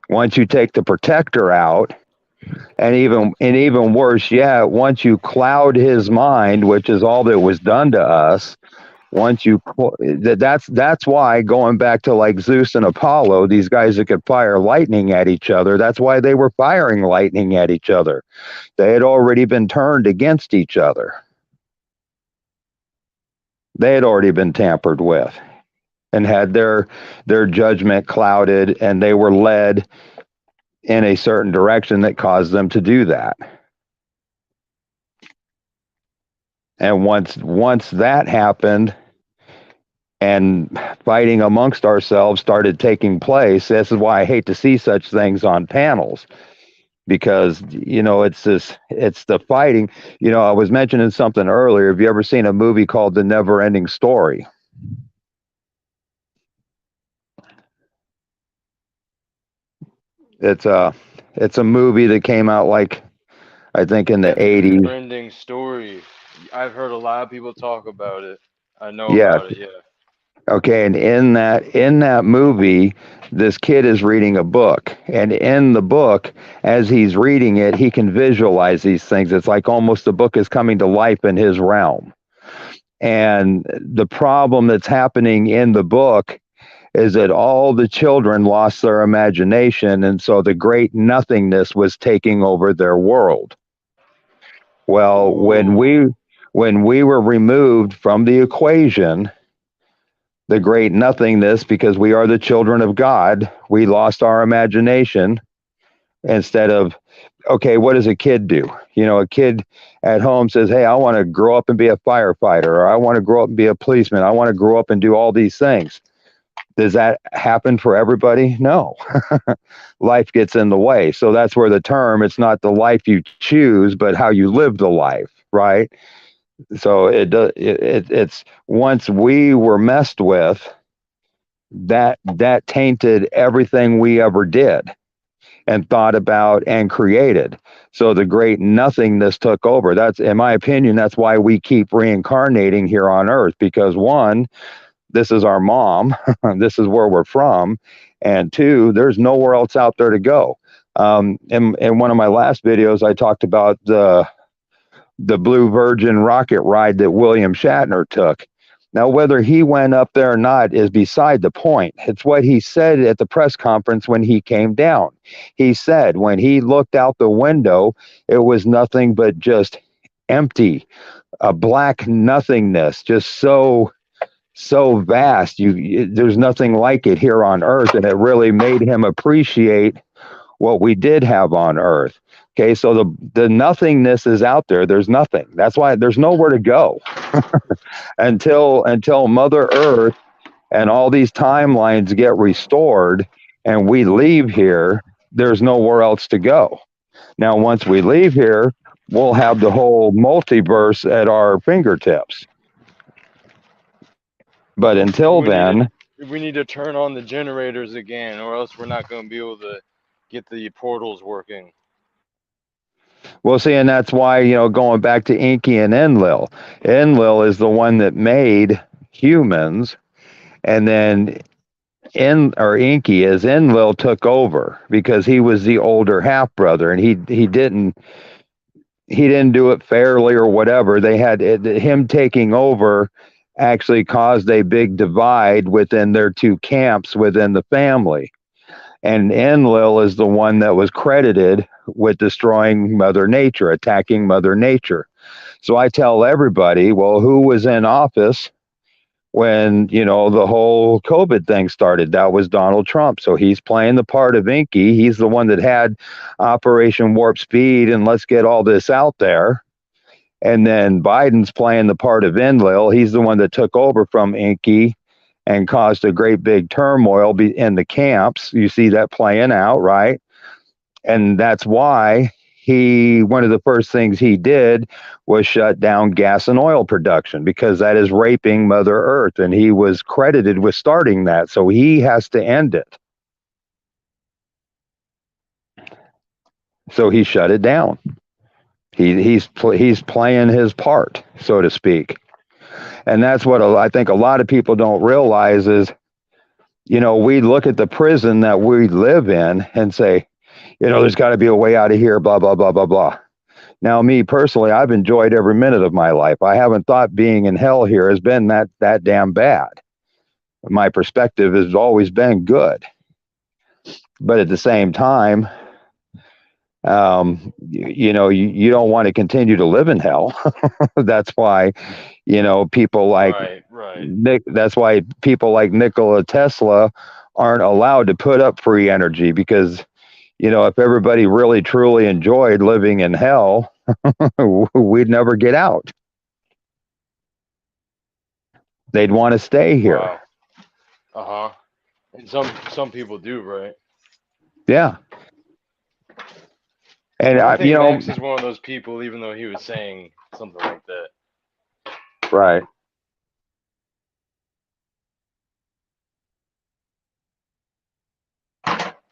Once you take the protector out, and even worse yet, once you cloud his mind, which is all that was done to us, that's why, going back to like Zeus and Apollo, these guys that could fire lightning at each other, that's why they were firing lightning at each other. They had already been turned against each other. They had already been tampered with and had their judgment clouded, and they were led in a certain direction that caused them to do that. And once that happened and fighting amongst ourselves started taking place, this is why I hate to see such things on panels, because it's the fighting. I was mentioning something earlier. Have you ever seen a movie called The Never Ending Story? It's a movie that came out like I think in the 80s. Never Ending Story. I've heard a lot of people talk about it. I know about it. Yeah. Okay, and in that movie, this kid is reading a book, and in the book, as he's reading it, he can visualize these things. It's like almost the book is coming to life in his realm. And the problem that's happening in the book is that all the children lost their imagination, and so the great nothingness was taking over their world. Well, when we were removed from the equation, the great nothingness, because we are the children of God, we lost our imagination. instead of, okay, what does a kid do? You know, a kid at home says, hey, I want to grow up and be a firefighter, or I want to grow up and be a policeman. I want to grow up and do all these things. Does that happen for everybody? No. Life gets in the way. So that's where the term, it's not the life you choose, but how you live the life, right? So it's once we were messed with, that tainted everything we ever did and thought about and created. So the great nothingness took over. That's, in my opinion, that's why we keep reincarnating here on earth, because one, this is our mom, this is where we're from, and two, there's nowhere else out there to go. In one of my last videos, I talked about the Blue Virgin rocket ride that William Shatner took. Now, whether he went up there or not is beside the point. It's what he said at the press conference when he came down. He said when he looked out the window, it was nothing but just empty, a black nothingness, just so vast. There's nothing like it here on earth, and it really made him appreciate what we did have on earth. Okay, so the nothingness is out there. There's nothing. That's why there's nowhere to go until Mother Earth and all these timelines get restored and we leave here. There's nowhere else to go. Now, once we leave here, we'll have the whole multiverse at our fingertips. But until then, we need to turn on the generators again, or else we're not going to be able to get the portals working. Well, see, and that's why, you know, going back to Enki and Enlil is the one that made humans, and then Enki, as Enlil took over, because he was the older half brother, and he didn't do it fairly or whatever. They had him taking over actually caused a big divide within their two camps within the family. And Enlil is the one that was credited with destroying Mother Nature, attacking Mother Nature. So I tell everybody, well, who was in office when, you know, the whole COVID thing started? That was Donald Trump. So he's playing the part of Enki. He's the one that had Operation Warp Speed and let's get all this out there. And then Biden's playing the part of Enlil. He's the one that took over from Enki and caused a great big turmoil in the camps. You see that playing out, right? And that's why one of the first things he did was shut down gas and oil production, because that is raping Mother Earth, and he was credited with starting that. So he has to end it. So he shut it down. He's playing his part, so to speak. And that's what I think a lot of people don't realize is, you know, we look at the prison that we live in and say, you know, there's got to be a way out of here, blah, blah, blah, blah, blah. Now, me personally, I've enjoyed every minute of my life. I haven't thought being in hell here has been that damn bad. My perspective has always been good. But at the same time, you know, you don't want to continue to live in hell. That's why, you know, people like that's why people like Nikola Tesla aren't allowed to put up free energy, because, you know, if everybody really truly enjoyed living in hell, we'd never get out. They'd want to stay here. Wow. Uh-huh. And some people do, right? Yeah. And I think you know, Max is one of those people, even though he was saying something like that. right.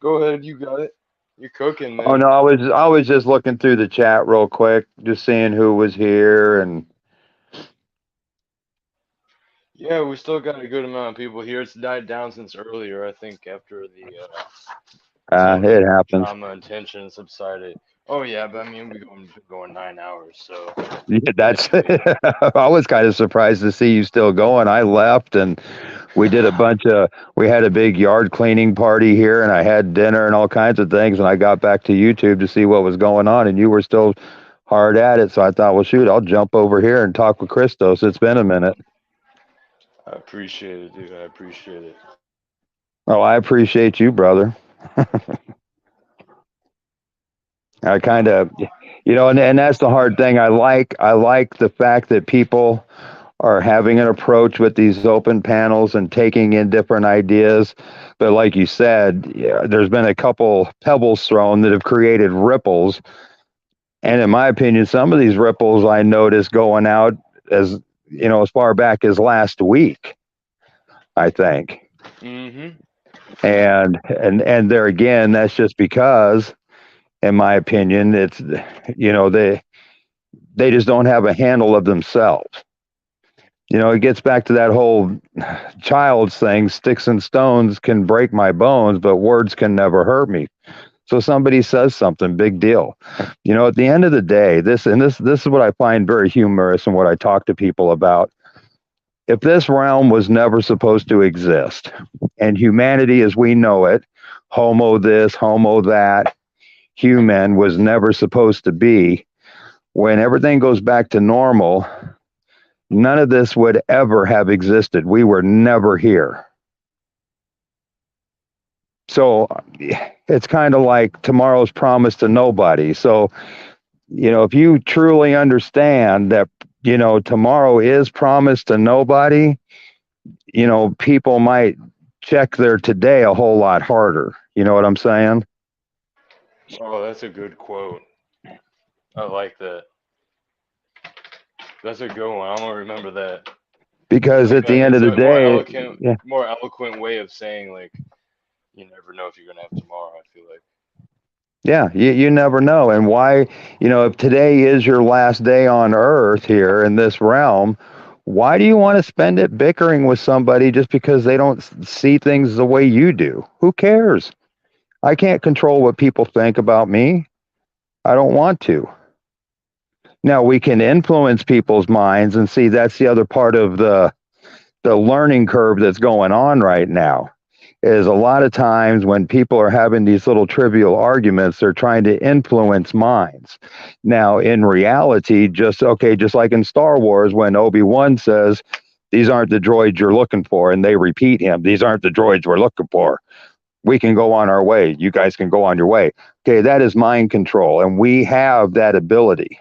Go ahead, you got it. You're cooking, man. Oh no, I was just looking through the chat real quick, just seeing who was here, and yeah, we still got a good amount of people here. It's died down since earlier, I think, after the it happens. drama and tension subsided. Oh yeah, but I mean, we've been going 9 hours, so. Yeah, that's. I was kind of surprised to see you still going. I left, and we did we had a big yard cleaning party here, and I had dinner and all kinds of things, and I got back to YouTube to see what was going on, and you were still hard at it. So I thought, well, shoot, I'll jump over here and talk with Christos. It's been a minute. I appreciate it, dude. I appreciate it. Oh, I appreciate you, brother. I kind of, and that's the hard thing. I like the fact that people are having an approach with these open panels and taking in different ideas. But like you said, there's been a couple pebbles thrown that have created ripples. And in my opinion, some of these ripples I noticed going out as far back as last week, I think. Mm-hmm. And there again, that's just because, in my opinion, it's, they just don't have a handle of themselves. It gets back to that whole child's thing. Sticks and stones can break my bones, but words can never hurt me. So somebody says something, big deal. At the end of the day, this is what I find very humorous and what I talk to people about. If this realm was never supposed to exist, and humanity as we know it, homo this, homo that, human was never supposed to be, when everything goes back to normal, none of this would ever have existed. We were never here. So it's kind of like tomorrow's promised to nobody. So, if you truly understand that, tomorrow is promised to nobody, people might check their today a whole lot harder. You know what I'm saying? Oh, that's a good quote. I like that. That's a good one. I'm gonna remember that. Because at the end of the day, more eloquent way of saying, like, you never know if you're gonna have tomorrow. I feel like. Yeah, you never know. And why, if today is your last day on Earth here in this realm, why do you want to spend it bickering with somebody just because they don't see things the way you do? Who cares? I can't control what people think about me. I don't want to. Now, we can influence people's minds, and see, that's the other part of the learning curve that's going on right now. Is a lot of times when people are having these little trivial arguments, they're trying to influence minds. Now, in reality, just like in Star Wars, when Obi-Wan says, these aren't the droids you're looking for, and they repeat him, these aren't the droids we're looking for. We can go on our way. You guys can go on your way. Okay, that is mind control, and we have that ability.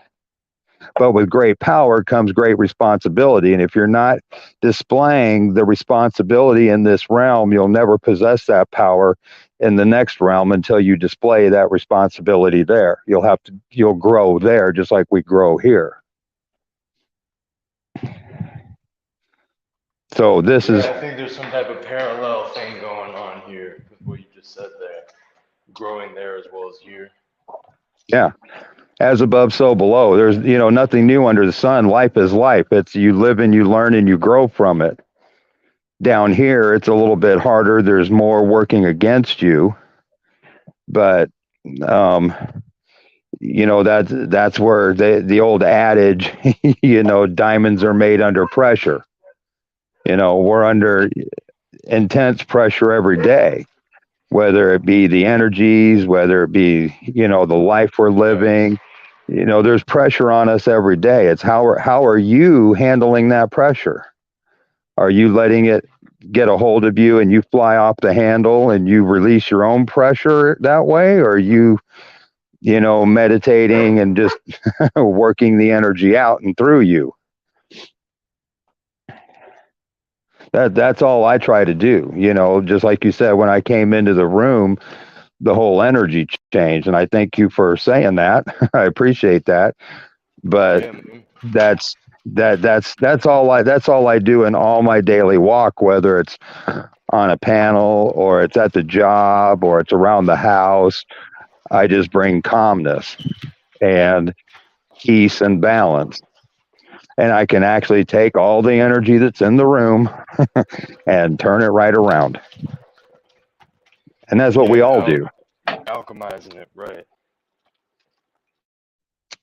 But with great power comes great responsibility. And if you're not displaying the responsibility in this realm, you'll never possess that power in the next realm until you display that responsibility there. You'll grow there just like we grow here. So this is. I think there's some type of parallel thing going on here with what you just said there. Growing there as well as here. Yeah. As above, so below. There's, nothing new under the sun. Life is life. It's you live and you learn and you grow from it. Down here, it's a little bit harder. There's more working against you. But, that's where the old adage, diamonds are made under pressure. We're under intense pressure every day. Whether it be the energies, whether it be, the life we're living, there's pressure on us every day. It's how are you handling that pressure? Are you letting it get a hold of you and you fly off the handle and you release your own pressure that way? Or are you, meditating and just working the energy out and through you? That's all I try to do. Just like you said, when I came into the room, the whole energy changed, and I thank you for saying that. I appreciate that. But that's all I do in all my daily walk, whether it's on a panel or it's at the job or it's around the house. I just bring calmness and peace and balance. And I can actually take all the energy that's in the room and turn it right around. And that's what we all do. Alchemizing it, right.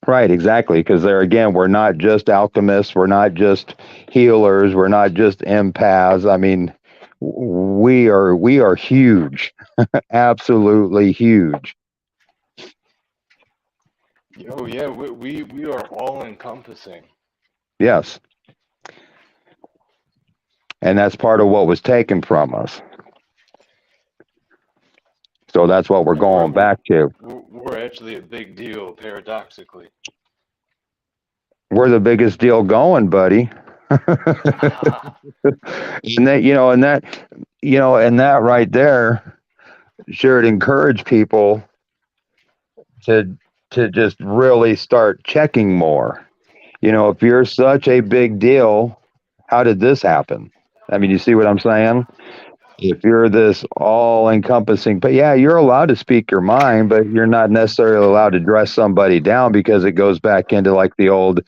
Right, exactly. Because there again, we're not just alchemists. We're not just healers. We're not just empaths. I mean, we are huge. Absolutely huge. Oh yeah, we are all encompassing. Yes. And that's part of what was taken from us. So that's what we're going back to. We're actually a big deal, paradoxically. We're the biggest deal going, buddy. And that, and that right there should encourage people to just really start checking more. If you're such a big deal, how did this happen? I mean, you see what I'm saying? If you're this all encompassing, but yeah, you're allowed to speak your mind, but you're not necessarily allowed to dress somebody down, because it goes back into like the old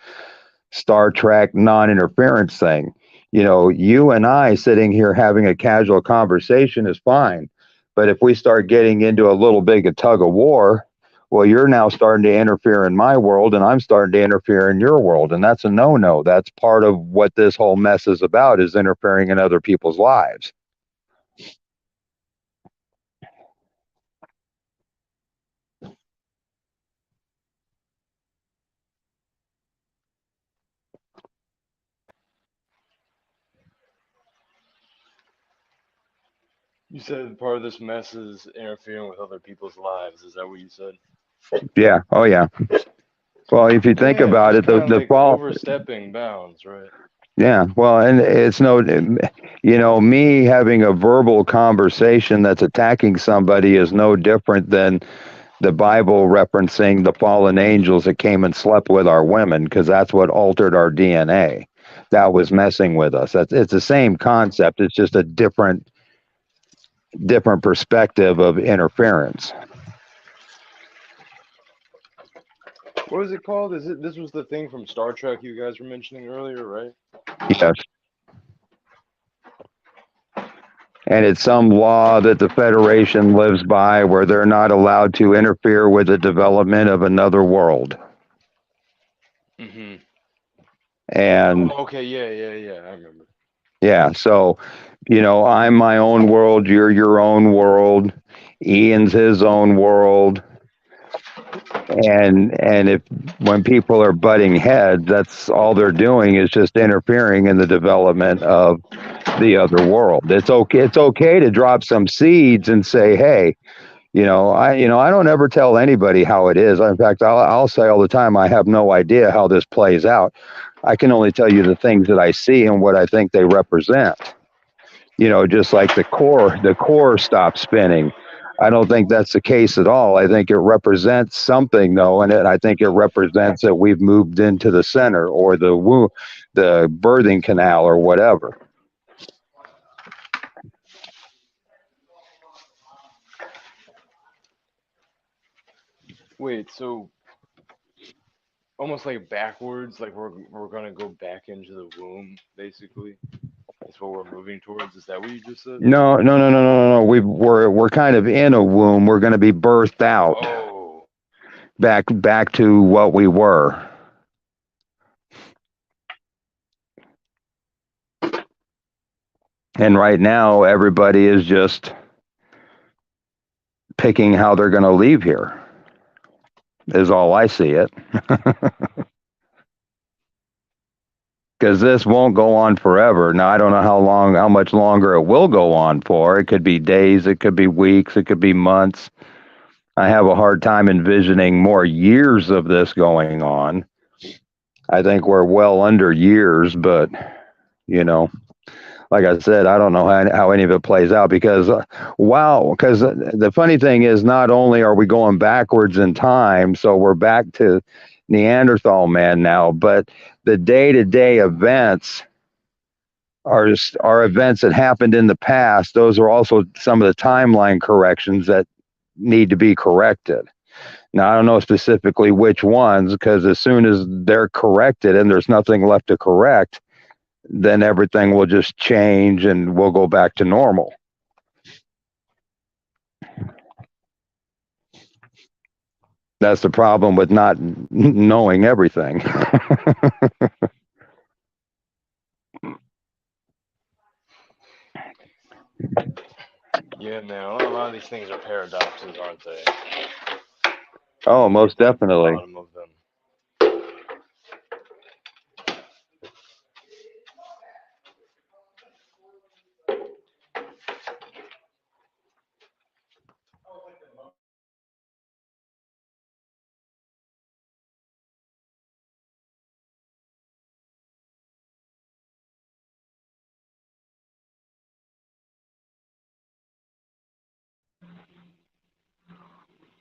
Star Trek non-interference thing. You and I sitting here having a casual conversation is fine. But if we start getting into a little bit of tug of war, well, you're now starting to interfere in my world and I'm starting to interfere in your world. And that's a no-no. That's part of what this whole mess is about, is interfering in other people's lives. You said part of this mess is interfering with other people's lives. Is that what you said? Yeah. Oh, yeah. Well, if you think about it, the fall, overstepping bounds, right? yeah. Well, and it's me having a verbal conversation that's attacking somebody is no different than the Bible referencing the fallen angels that came and slept with our women, because that's what altered our DNA. That was messing with us. It's the same concept. It's just a different perspective of interference. What was it called? This was the thing from Star Trek you guys were mentioning earlier, right? Yes. And it's some law that the Federation lives by, where they're not allowed to interfere with the development of another world. Mm-hmm. And okay, yeah, I remember. Yeah, so I'm my own world, you're your own world, Ian's his own world. And if when people are butting heads, that's all they're doing, is just interfering in the development of the other world. It's okay to drop some seeds and say, hey, I don't ever tell anybody how it is. In fact, I'll say all the time, I have no idea how this plays out. I can only tell you the things that I see and what I think they represent. Just like the core stops spinning. I don't think that's the case at all. I think it represents something, though, and I think it represents that we've moved into the center, or the birthing canal, or whatever. Wait, so almost like backwards, like we're gonna go back into the womb, basically. That's what we're moving towards. Is that what you just said? No. We're kind of in a womb. We're going to be birthed out. Oh. Back to what we were. And right now, everybody is just picking how they're going to leave here, is all I see it. Because this won't go on forever. Now, I don't know how much longer it will go on for. It could be days, it could be weeks, it could be months. I have a hard time envisioning more years of this going on. I think we're well under years, but, like I said, I don't know how any of it plays out, because, because the funny thing is, not only are we going backwards in time, so we're back to Neanderthal man now, but the day-to-day events are events that happened in the past. Those are also some of the timeline corrections that need to be corrected. Now, I don't know specifically which ones, because as soon as they're corrected and there's nothing left to correct, then everything will just change and we'll go back to normal. That's the problem with not knowing everything. Yeah, man. A lot of these things are paradoxes, aren't they? Oh, most definitely. Bottom of them.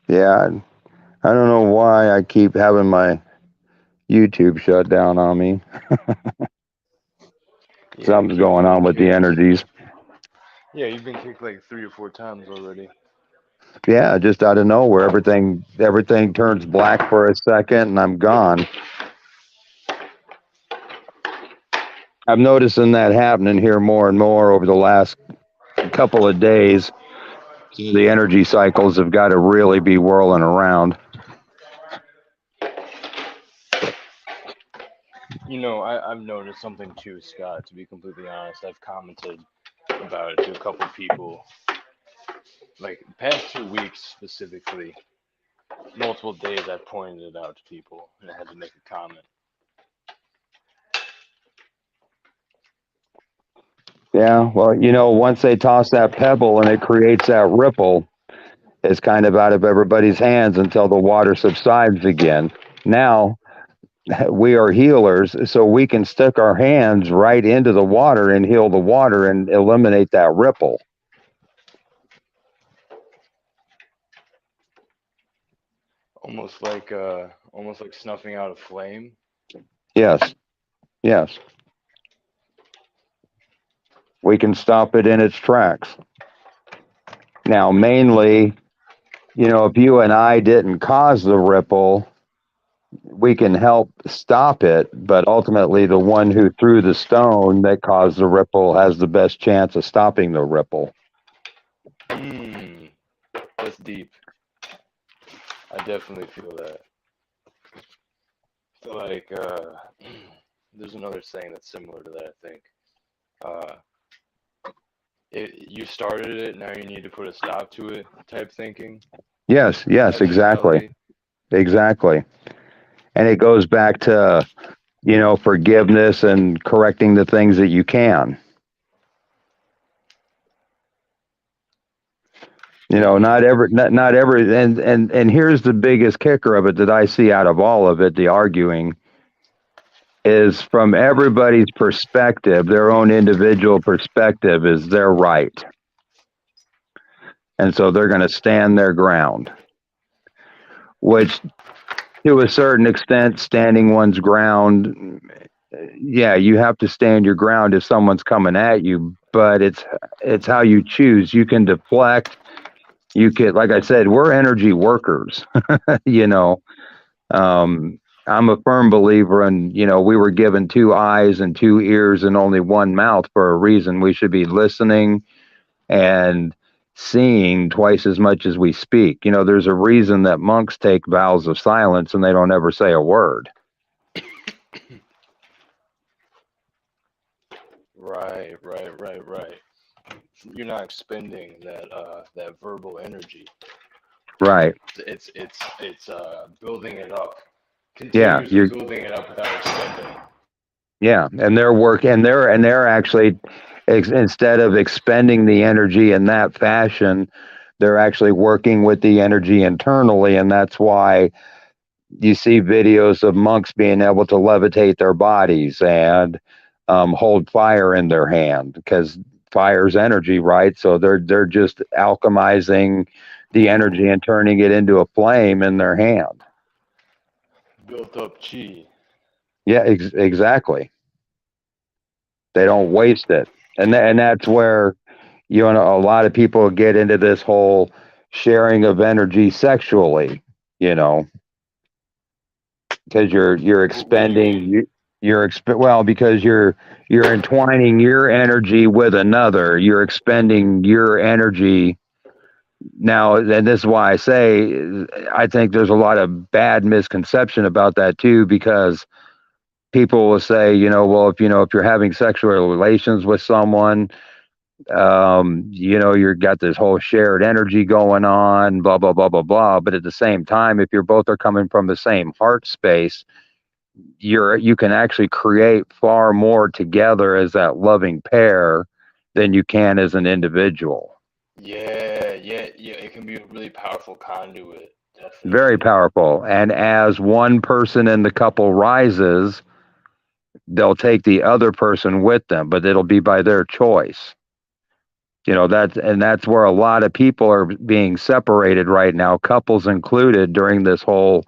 Yeah, I don't know why I keep having my YouTube shut down on me. Yeah, Something's keep going getting on with the kicked. energies. Yeah, you've been kicked like 3 or 4 times already. Yeah, just out of nowhere, everything turns black for a second, and I'm gone. I'm noticing that happening here more and more over the last couple of days. The energy cycles have got to really be whirling around. You know, I've noticed something too, Scott, to be completely honest. I've commented about it to a couple people. Like, the past 2 weeks specifically, multiple days I pointed it out to people and I had to make a comment. Yeah, well, once they toss that pebble and it creates that ripple, it's kind of out of everybody's hands until the water subsides again. Now, we are healers, so we can stick our hands right into the water and heal the water and eliminate that ripple. Almost like snuffing out a flame. Yes. Yes. We can stop it in its tracks. Now, mainly, if you and I didn't cause the ripple, we can help stop it, but ultimately the one who threw the stone that caused the ripple has the best chance of stopping the ripple. That's deep. I definitely feel that. I feel like there's another saying that's similar to that, I think. You started it, now you need to put a stop to it type thinking. Yes, exactly. Exactly. And it goes back to, forgiveness and correcting the things that you can. Not every, and here's the biggest kicker of it that I see out of all of it, the arguing, is from everybody's perspective, their own individual perspective is their right. And so they're going to stand their ground, which to a certain extent, standing one's ground, yeah, you have to stand your ground if someone's coming at you, but it's how you choose. You can deflect. You can, like I said, we're energy workers, I'm a firm believer in, we were given 2 eyes and 2 ears and only 1 mouth for a reason. We should be listening and seeing twice as much as we speak. There's a reason that monks take vows of silence and they don't ever say a word. Right. You're not expending that verbal energy. Right. It's building it up. Yeah, Continuously building it up without expending. Yeah, and they're actually instead of expending the energy in that fashion, they're actually working with the energy internally, and that's why you see videos of monks being able to levitate their bodies and hold fire in their hand, because fire's energy, right? So they're just alchemizing the energy and turning it into a flame in their hand. Built up chi. Yeah, exactly. They don't waste it, and that's where a lot of people get into this whole sharing of energy sexually, because you're expending because you're entwining your energy with another. You're expending your energy. Now, and this is why I say I think there's a lot of bad misconception about that too, because people will say, well, if you're having sexual relations with someone, you've got this whole shared energy going on, blah, blah, blah, blah, blah. But at the same time, if you're both are coming from the same heart space, you can actually create far more together as that loving pair than you can as an individual. Yeah. It can be a really powerful conduit. Definitely. Very powerful. And as one person in the couple rises, they'll take the other person with them, but it'll be by their choice. That's where a lot of people are being separated right now, couples included, during this whole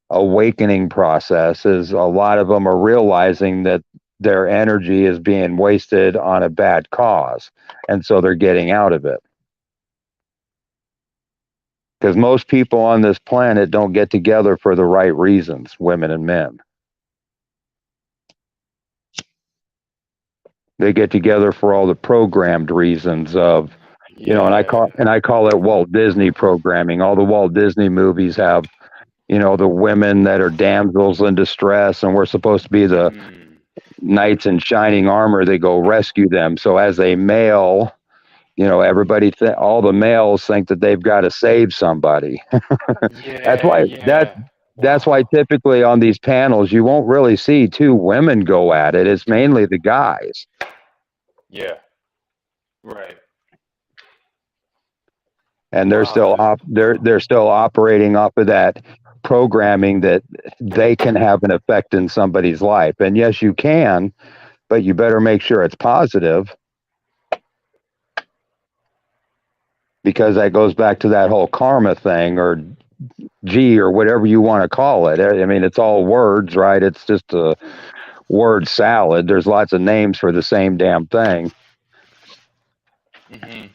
awakening process. Is a lot of them are realizing that their energy is being wasted on a bad cause, and so they're getting out of it. Because most people on this planet don't get together for the right reasons, women and men. They get together for all the programmed reasons of, and I call it Walt Disney programming. All the Walt Disney movies have, the women that are damsels in distress, and we're supposed to be the knights in shining armor. They go rescue them. So as a male, everybody, all the males think that they've got to save somebody. That's why typically on these panels you won't really see two women go at it. It's mainly the guys. Yeah. Right. And they're they're still operating off of that programming that they can have an effect in somebody's life. And yes, you can, but you better make sure it's positive. Because that goes back to that whole karma thing, or G, or whatever you want to call it. I mean, it's all words, right? It's just a word salad. There's lots of names for the same damn thing. Mm-hmm.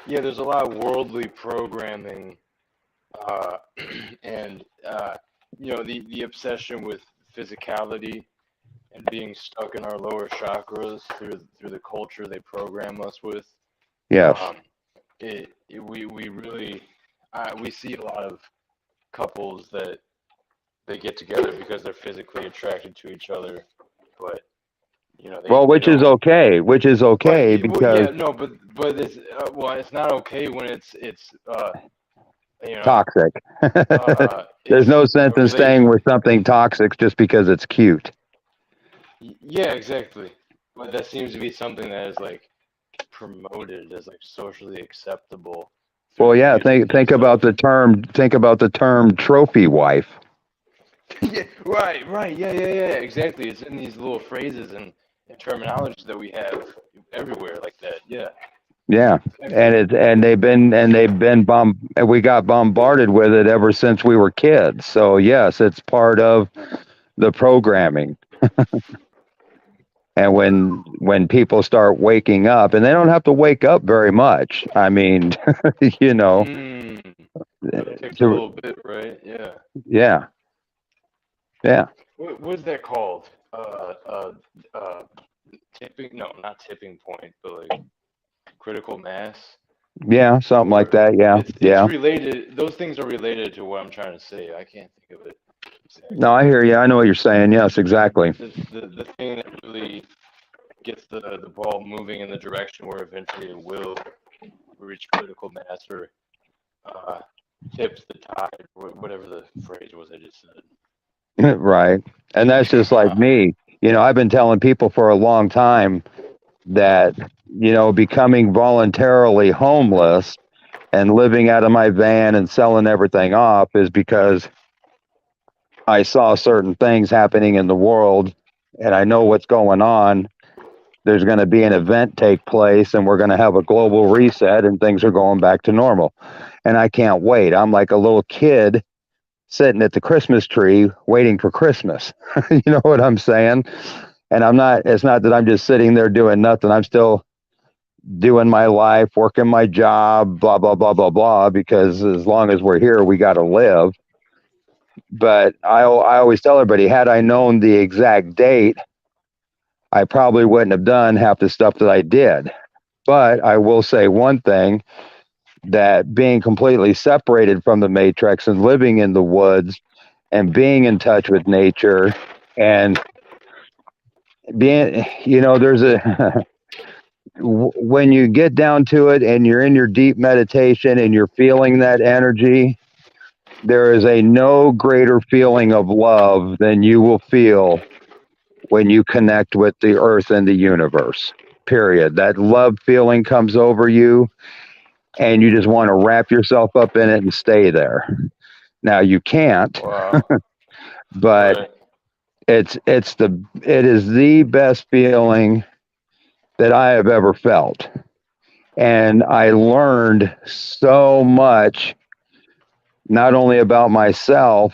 Yeah, there's a lot of worldly programming, and the obsession with physicality and being stuck in our lower chakras through the culture they program us with. Yes. We see a lot of couples that they get together because they're physically attracted to each other, but which is okay because but it's not okay when it's toxic. There's no sense in staying with something toxic just because it's cute. Yeah, exactly. But that seems to be something that is like promoted as like socially acceptable. Well, yeah. Think about the term trophy wife. Yeah, right. Yeah. Exactly. It's in these little phrases and terminology that we have everywhere like that. Yeah. Yeah, and we got bombarded with it ever since we were kids. So yes, it's part of the programming. And when people start waking up, and they don't have to wake up very much. I mean, It takes a little bit, right? Yeah. Yeah. What is that called? Tipping? No, not tipping point, but like critical mass. Yeah, something like that. Yeah. It's related. Those things are related to what I'm trying to say. I can't think of it exactly. No, I hear you. I know what you're saying. Yes, exactly. The thing that really gets the ball moving in the direction where eventually it will reach critical mass or tips the tide, whatever the phrase was I just said. Right. And that's just like me. I've been telling people for a long time that, becoming voluntarily homeless and living out of my van and selling everything off is because I saw certain things happening in the world and I know what's going on. There's going to be an event take place and we're going to have a global reset and things are going back to normal. And I can't wait. I'm like a little kid sitting at the Christmas tree waiting for Christmas. You know what I'm saying? And it's not that I'm just sitting there doing nothing. I'm still doing my life, working my job, blah, blah, blah, blah, blah, because as long as we're here, we got to live. But I always tell everybody, had I known the exact date, I probably wouldn't have done half the stuff that I did. But I will say one thing, that being completely separated from the matrix and living in the woods and being in touch with nature and being, there's when you get down to it and you're in your deep meditation and you're feeling that energy, there is no greater feeling of love than you will feel when you connect with the earth and the universe, period. That love feeling comes over you and you just want to wrap yourself up in it and stay there. Now you can't, but it is the best feeling that I have ever felt. And I learned so much, not only about myself,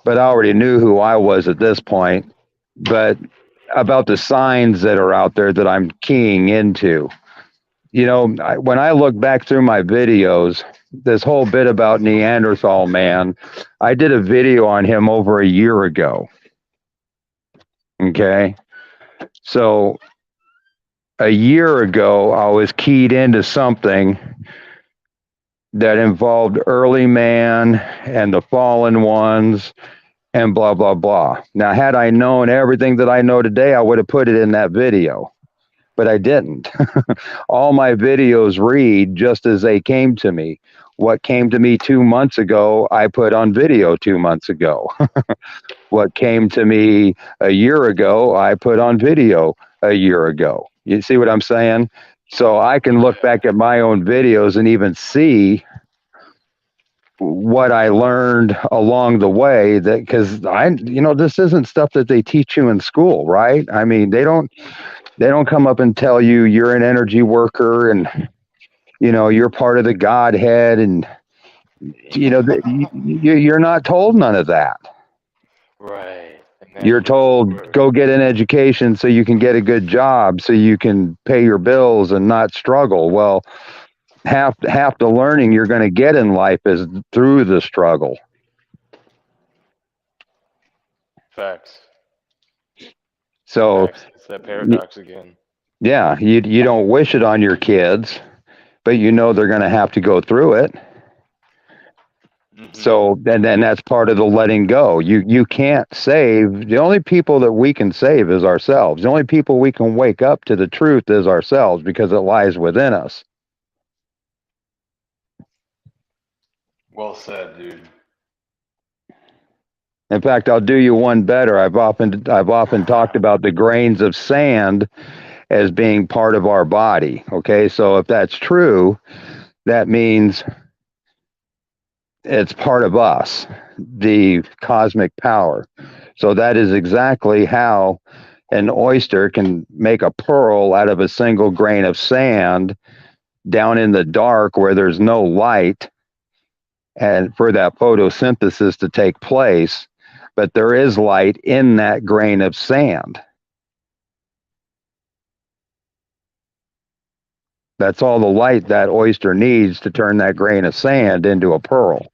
but I already knew who I was at this point, but about the signs that are out there that I'm keying into. You know, when I look back through my videos, this whole bit about Neanderthal man, I did a video on him over a year ago. Okay. So a year ago, I was keyed into something that involved early man and the fallen ones and blah, blah, blah. Now, had I known everything that I know today, I would have put it in that video, but I didn't. All my videos read just as they came to me. What came to me 2 months ago, I put on video 2 months ago. What came to me a year ago, I put on video a year ago. You see what I'm saying? So I can look back at my own videos and even see what I learned along the way, that because this isn't stuff that they teach you in school, right? I mean, they don't come up and tell you you're an energy worker and you're part of the Godhead, and you're not told none of that. Right. You're told go get an education so you can get a good job, so you can pay your bills and not struggle. Well, half the learning you're going to get in life is through the struggle. Facts. So it's that paradox again. Yeah, you don't wish it on your kids, but they're going to have to go through it. So and then that's part of the letting go. You can't save. The only people that we can save is ourselves. The only people we can wake up to the truth is ourselves, because it lies within us. Well said, dude. In fact, I'll do you one better. I've often talked about the grains of sand as being part of our body. Okay, so if that's true, that means it's part of us, the cosmic power. So that is exactly how an oyster can make a pearl out of a single grain of sand down in the dark where there's no light, and for that photosynthesis to take place. But there is light in that grain of sand. That's all the light that oyster needs to turn that grain of sand into a pearl.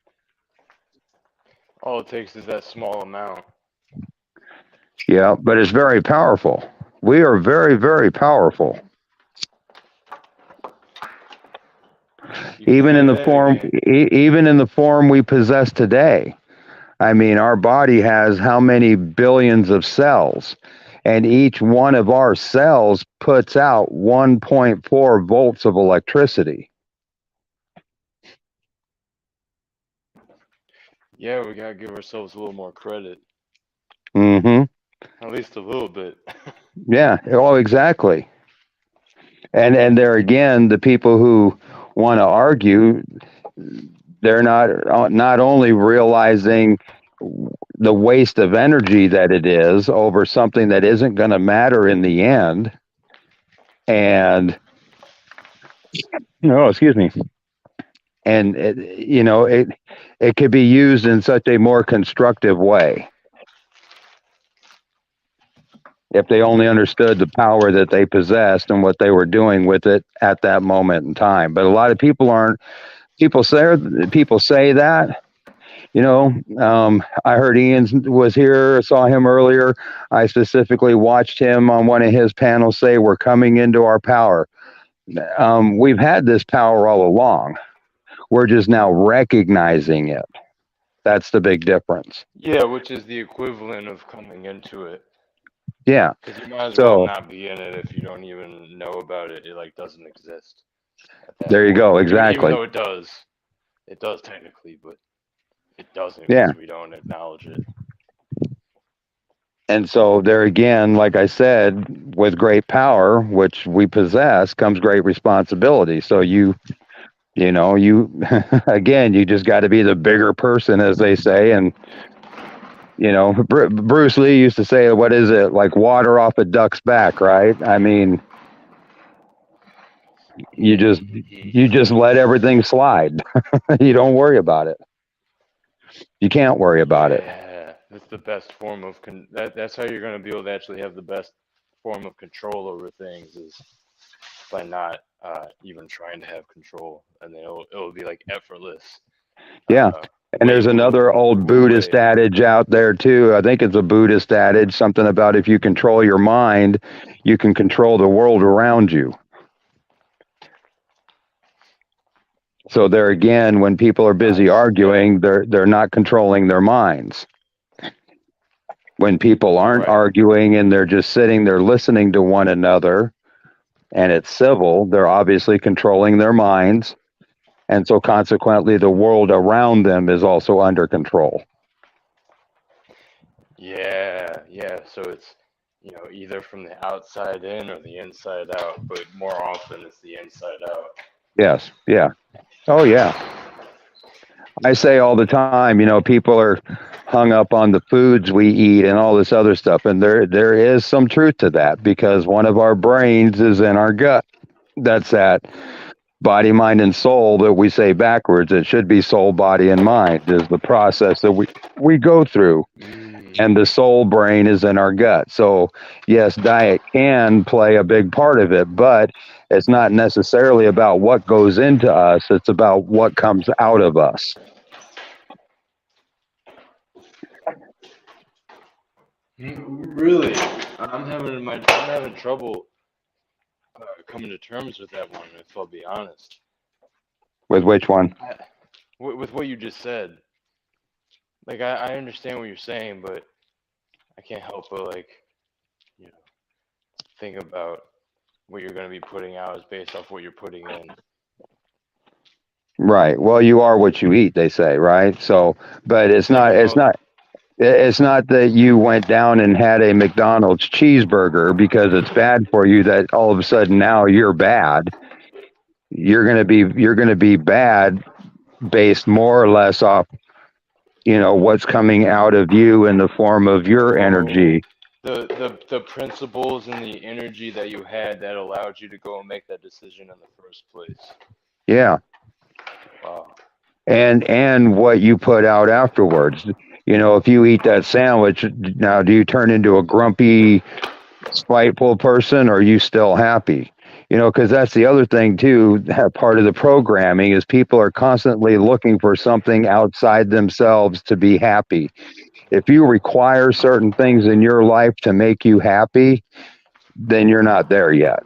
All it takes is that small amount. Yeah, but it's very powerful. We are very, very powerful. Even in the form we possess today. I mean, our body has how many billions of cells, and each one of our cells puts out 1.4 volts of electricity. Yeah, we gotta give ourselves a little more credit. Mm-hmm. At least a little bit. Yeah. Oh, exactly. And there again, the people who want to argue, they're not only realizing the waste of energy that it is over something that isn't going to matter in the end, and excuse me, and it could be used in such a more constructive way if they only understood the power that they possessed and what they were doing with it at that moment in time. But a lot of people aren't. People say that. I heard Ian was here, saw him earlier. I specifically watched him on one of his panels say, we're coming into our power. We've had this power all along. We're just now recognizing it. That's the big difference. Yeah, which is the equivalent of coming into it. Yeah. Because you might as well not be in it if you don't even know about it. It doesn't exist. There you go. Exactly. Even though it does technically, but it doesn't. Yeah. Because we don't acknowledge it. And so there again, like I said, with great power, which we possess, comes great responsibility. So you again, you just got to be the bigger person, as they say. And Bruce Lee used to say, what is it, like water off a duck's back, right? I mean, You just let everything slide. You don't worry about it. You can't worry about it. Yeah, that's the best form of that's how you're going to be able to actually have the best form of control over things, is by not even trying to have control, and then it'll be like effortless. Yeah. And there's another old Buddhist adage out there too. I think it's a Buddhist adage, something about if you control your mind, you can control the world around you. So there again, when people are busy arguing, they're not controlling their minds. When people aren't arguing and they're just sitting there listening to one another, and it's civil, they're obviously controlling their minds. And so consequently, the world around them is also under control. Yeah. So it's, either from the outside in or the inside out, but more often it's the inside out. Yes. Yeah. Oh, yeah. I say all the time, people are hung up on the foods we eat and all this other stuff. And there is some truth to that, because one of our brains is in our gut. That's that body, mind, and soul that we say backwards. It should be soul, body, and mind is the process that we go through. And the soul brain is in our gut. So yes, diet can play a big part of it, but it's not necessarily about what goes into us. It's about what comes out of us. Really? I'm having trouble coming to terms with that one, if I'll be honest. With which one? With what you just said. Like, I understand what you're saying, but I can't help but, think about what you're going to be putting out is based off what you're putting in. Right. Well, you are what you eat, they say, right? So, but it's not that you went down and had a McDonald's cheeseburger because it's bad for you that all of a sudden now you're bad. You're going to be bad based more or less off, what's coming out of you in the form of your energy. The principles and the energy that you had that allowed you to go and make that decision in the first place. Yeah. Wow. And what you put out afterwards. If you eat that sandwich, now do you turn into a grumpy, spiteful person, or are you still happy? Because that's the other thing too, part of the programming is people are constantly looking for something outside themselves to be happy. If you require certain things in your life to make you happy, then you're not there yet.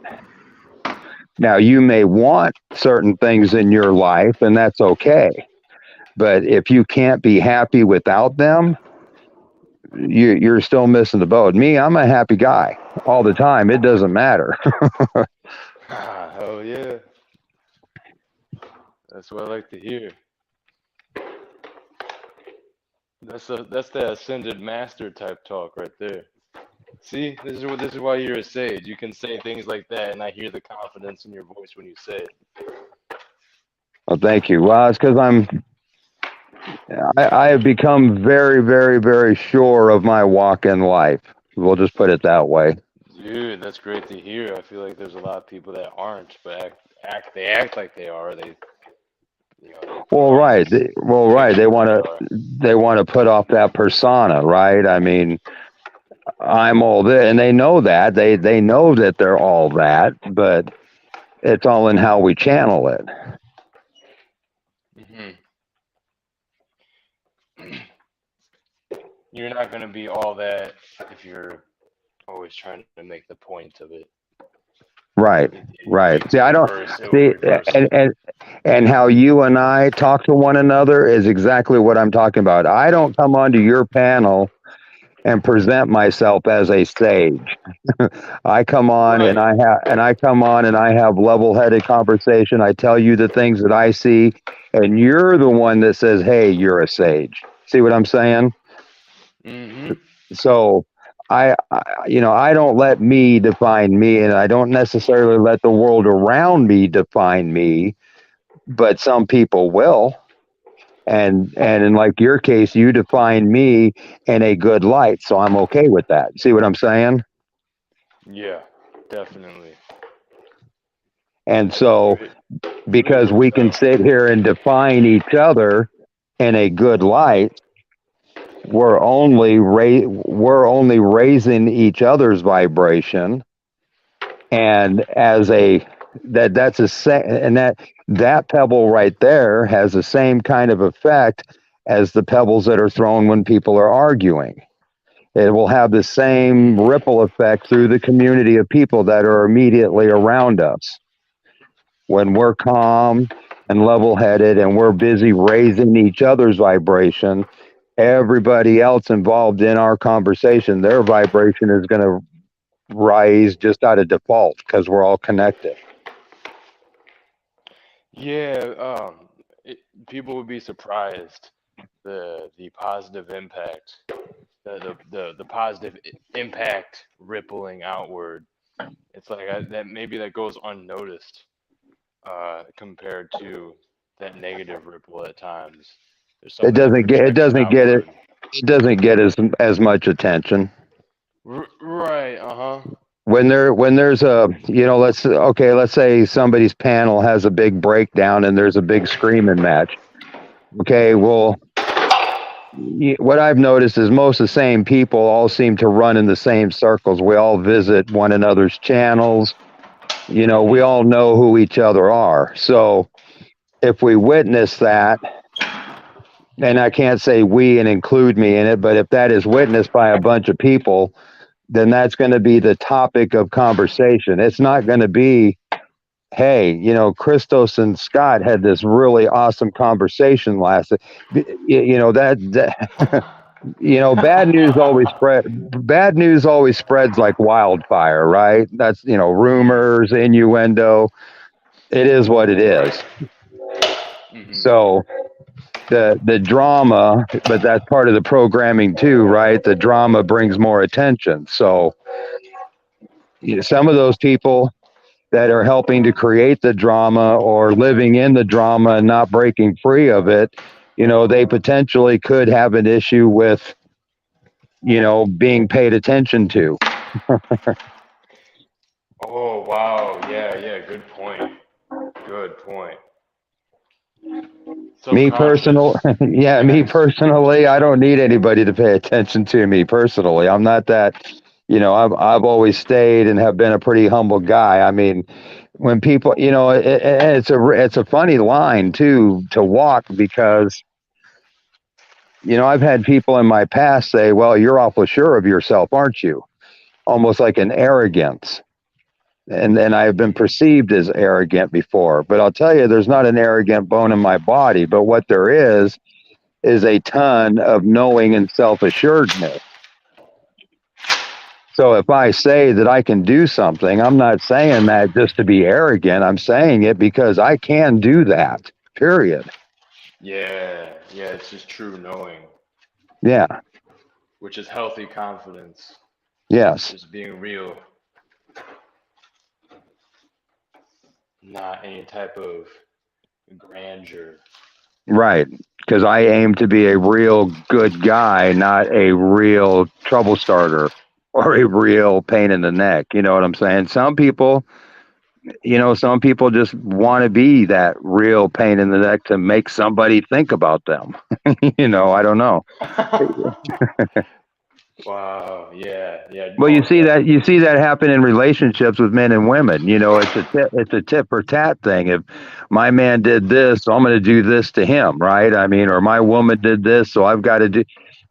Now, you may want certain things in your life, and that's okay. But if you can't be happy without them, you're still missing the boat. Me, I'm a happy guy all the time. It doesn't matter. Oh, yeah. That's what I like to hear. That's the ascended master type talk right there. See, this is why you're a sage. You can say things like that, and I hear the confidence in your voice when you say it. Well, thank you. Well, it's because I have become very, very, very sure of my walk in life. We'll just put it that way. Dude, that's great to hear. I feel like there's a lot of people that aren't, but they act like they are. Well, right. They want to put off that persona, right? I mean, I'm all this, and they know that. They know that they're all that, but it's all in how we channel it. You're not going to be all that if you're always trying to make the point of it. Right. See, I don't see, and how you and I talk to one another is exactly what I'm talking about. I don't come onto your panel and present myself as a sage. I come on and I have level-headed conversation. I tell you the things that I see, and you're the one that says, "Hey, you're a sage." See what I'm saying? Mm-hmm. So I don't let me define me, and I don't necessarily let the world around me define me, but some people will. And in like your case, you define me in a good light, so I'm okay with that. See what I'm saying? Yeah, definitely. And so, because we can sit here and define each other in a good light, we're only raising each other's vibration, and as a that's and that pebble right there has the same kind of effect as the pebbles that are thrown when people are arguing. It will have the same ripple effect through the community of people that are immediately around us. When we're calm and level-headed and we're busy raising each other's vibration, everybody else involved in our conversation, their vibration is going to rise just out of default because we're all connected. Yeah, people would be surprised the positive impact, the positive impact rippling outward. It's like that maybe that goes unnoticed compared to that negative ripple at times. It doesn't get as much attention. Right. When there's a, let's say somebody's panel has a big breakdown and there's a big screaming match. Okay, well, what I've noticed is most of the same people all seem to run in the same circles. We all visit one another's channels. We all know who each other are. So if we witness that, and I can't say we and include me in it, but if that is witnessed by a bunch of people, then that's going to be the topic of conversation. It's not going to be, hey, Christos and Scott had this really awesome conversation last. Bad news always spreads like wildfire, right? That's rumors, innuendo. It is what it is. So the drama, but that's part of the programming too, right? The drama brings more attention. So some of those people that are helping to create the drama or living in the drama and not breaking free of it, they potentially could have an issue with, being paid attention to. Oh, wow. Yeah, good point. Me personally, I don't need anybody to pay attention to me personally. I'm not that, I've always stayed and have been a pretty humble guy. I mean, when people, it's a funny line too to walk because, I've had people in my past say, well, you're awful sure of yourself, aren't you? Almost like an arrogance. And I have been perceived as arrogant before, but I'll tell you, there's not an arrogant bone in my body, but what there is a ton of knowing and self-assuredness. So if I say that I can do something, I'm not saying that just to be arrogant. I'm saying it because I can do that, period. Yeah, it's just true knowing. Yeah. Which is healthy confidence. Yes. Just being real. Not any type of grandeur. Right. Because I aim to be a real good guy, not a real trouble starter or a real pain in the neck. You know what I'm saying? Some people just want to be that real pain in the neck to make somebody think about them. I don't know. Wow. Yeah. Well, you see that happen in relationships with men and women. It's a tit for tat thing. If my man did this, so I'm going to do this to him, right? I mean, or my woman did this, so I've got to do.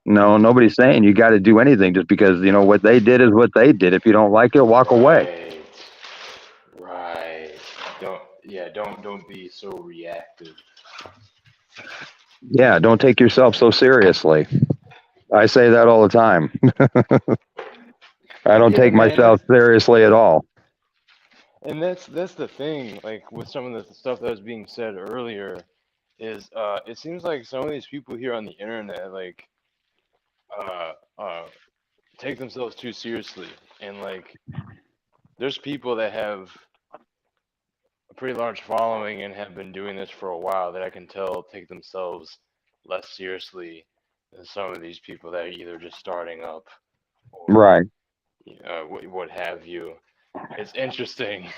No, nobody's saying you got to do anything just because what they did is what they did. If you don't like it, walk away. Right. Don't be so reactive. Yeah, don't take yourself so seriously. I say that all the time. I don't take myself seriously at all. And that's the thing, like with some of the stuff that was being said earlier, is it seems like some of these people here on the internet like take themselves too seriously, and like there's people that have a pretty large following and have been doing this for a while that I can tell take themselves less seriously than some of these people that are either just starting up or right. What have you. It's interesting.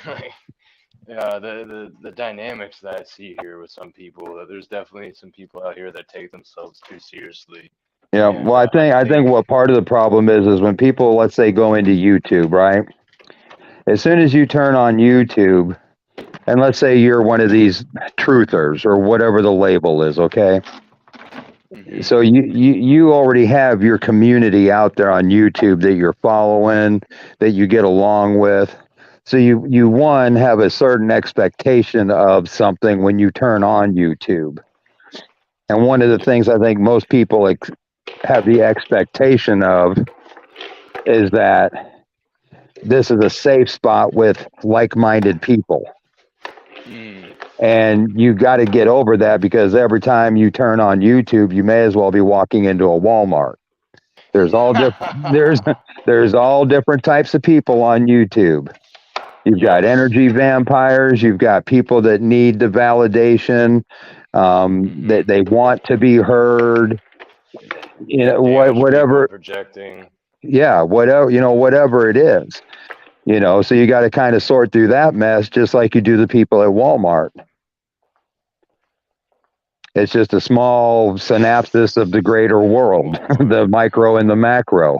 Yeah, the dynamics that I see here with some people, there's definitely some people out here that take themselves too seriously. Yeah, And well, I think think, what part of the problem is when people, let's say, go into YouTube, right? As soon as you turn on YouTube, and let's say you're one of these truthers or whatever the label is, okay? So you already have your community out there on YouTube that you're following, that you get along with. So you one have a certain expectation of something when you turn on YouTube. And one of the things I think most people have the expectation of is that this is a safe spot with like-minded people. And you got to get over that, because every time you turn on YouTube, you may as well be walking into a Walmart. There's all there's all different types of people on YouTube. You've got energy vampires. You've got people that need the validation, that they want to be heard. You know, whatever. projecting. Yeah, whatever it is. You know, so you got to kind of sort through that mess, just like you do the people at Walmart. It's just a small synopsis of the greater world, the micro and the macro.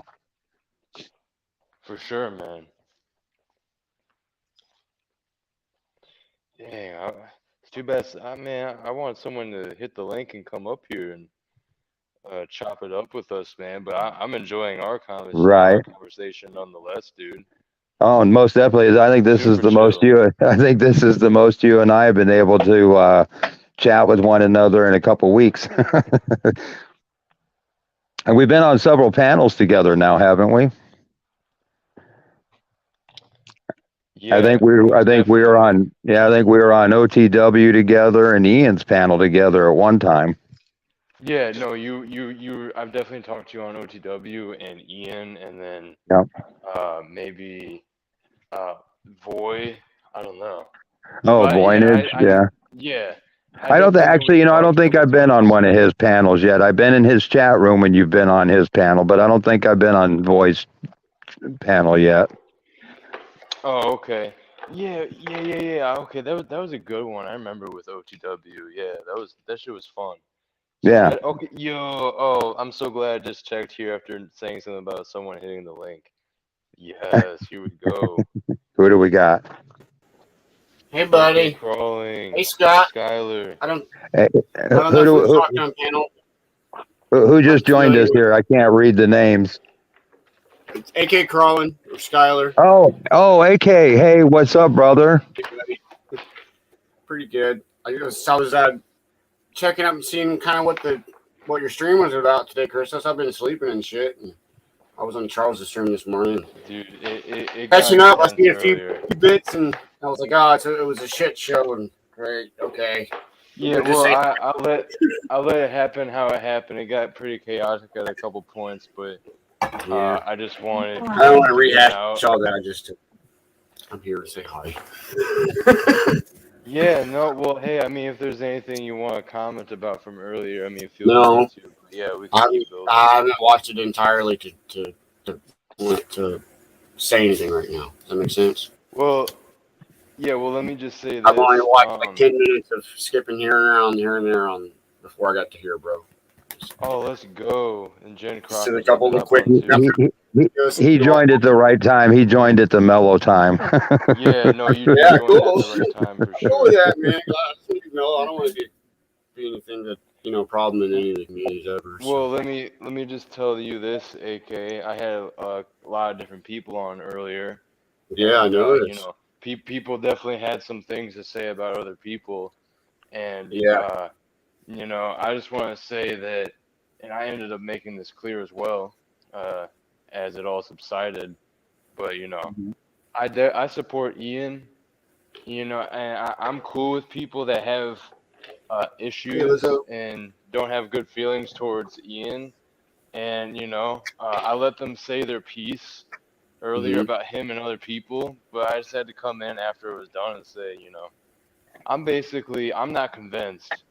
For sure, man. Dang, it's too bad. I mean, I want someone to hit the link and come up here and chop it up with us, man. But I'm enjoying our conversation nonetheless, dude. Oh, and most definitely, I think this is the most you. I think this is the most you and I have been able to chat with one another in a couple weeks. And we've been on several panels together now, haven't we? Yeah, I think we were on OTW together and Ian's panel together at one time. Yeah, no, I've definitely talked to you on OTW and Ian, and then maybe Voy. I don't know. Oh, Voynich, yeah. Yeah. I don't think I've been on one of his panels yet. I've been in his chat room when you've been on his panel, but I don't think I've been on Voy's panel yet. Oh, okay. Yeah. Okay, that was a good one. I remember with OTW. Yeah, that shit was fun. Yeah. Okay, oh, I'm so glad I just checked here after saying something about someone hitting the link. Yes, here we go. Who do we got? Hey, buddy. Crawling. Hey, Scott. Skyler. I don't know who's talking on panel. Who just joined us here? I can't read the names. It's AK Crawling or Skyler. Oh, AK. Hey, what's up, brother? Pretty good. I was checking up and seeing kind of what your stream was about today, Chris. I've been sleeping and shit. And I was on Charles' stream this morning. Dude, it catching up. I seen a few bits and I was like, it was a shit show. And great, okay. Yeah, well, I'll let it happen how it happened. It got pretty chaotic at a couple points, but I just wanted. I don't want to rehash all that. I'm here to say hi. Yeah, no, well, hey, I mean, if there's anything you want to comment about from earlier, I mean, feel free to. Yeah, we can keep going. I haven't watched it entirely to say anything right now. Does that make sense? Well, yeah, well, let me just say this. I've only watched like 10 minutes of skipping here and there before I got to here, bro. Oh, let's go. And Jen Crockett. So a couple of quick. He joined at the right time. He joined at the mellow time. Yeah, no, you joined at the right time for sure. Cool with that, man. I don't want to be anything that problem in any of the communities ever. So. Well, let me just tell you this, AK. I had a lot of different people on earlier. Yeah, I know this. People definitely had some things to say about other people, and I just want to say that, and I ended up making this clear as well, as it all subsided. But I support Ian. And I'm cool with people that have issues and don't have good feelings towards Ian, and I let them say their piece earlier about him and other people, but I just had to come in after it was done and say, I'm not convinced.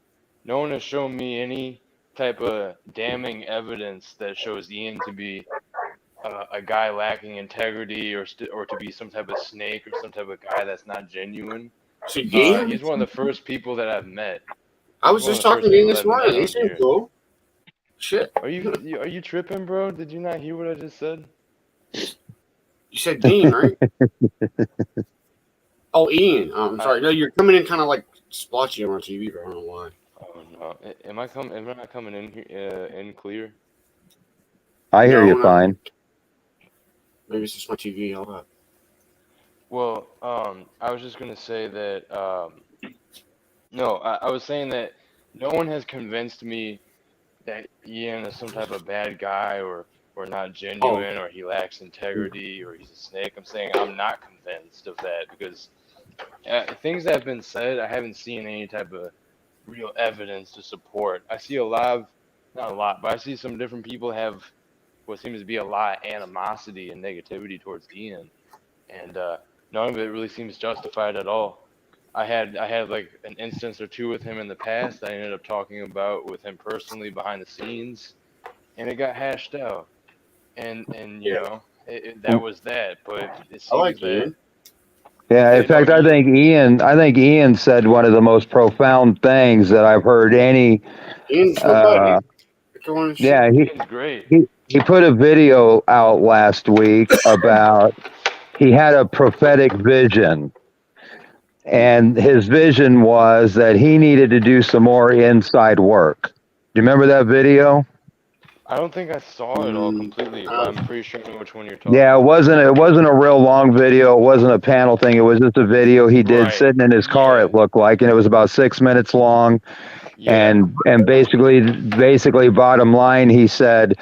No one has shown me any type of damning evidence that shows Ian to be a guy lacking integrity or to be some type of snake or some type of guy that's not genuine. See, Dean? He's one of the first people that I've met. I was just talking to him this morning. He seemed cool. Shit. Are you tripping, bro? Did you not hear what I just said? You said Dean, right? Oh, Ian. I'm sorry. No, you're coming in kind of like splotchy on TV, but I don't know why. Oh no. Am I not coming in here in clear? I hear you fine. Maybe it's just my TV. Hold up. Well, I was just gonna say that. No, I was saying that no one has convinced me that Ian is some type of bad guy or not genuine or he lacks integrity or he's a snake. I'm saying I'm not convinced of that because things that have been said, I haven't seen any type of real evidence to support. I see not a lot, but I see some different people have what seems to be a lot of animosity and negativity towards Ian, and none of it really seems justified at all. I had like an instance or two with him in the past I ended up talking about with him personally behind the scenes, and it got hashed out, and you know that was that. But it seems that. Yeah, in fact, I think Ian said one of the most profound things that I've heard any. Ian's my buddy. Yeah, Ian's great. He put a video out last week about he had a prophetic vision. And his vision was that he needed to do some more inside work. Do you remember that video? I don't think I saw it all completely, but I'm pretty sure I know which one you're talking about. Yeah, it wasn't a real long video. It wasn't a panel thing. It was just a video he did sitting in his car, it looked like, and it was about 6 minutes long. And basically bottom line, he said,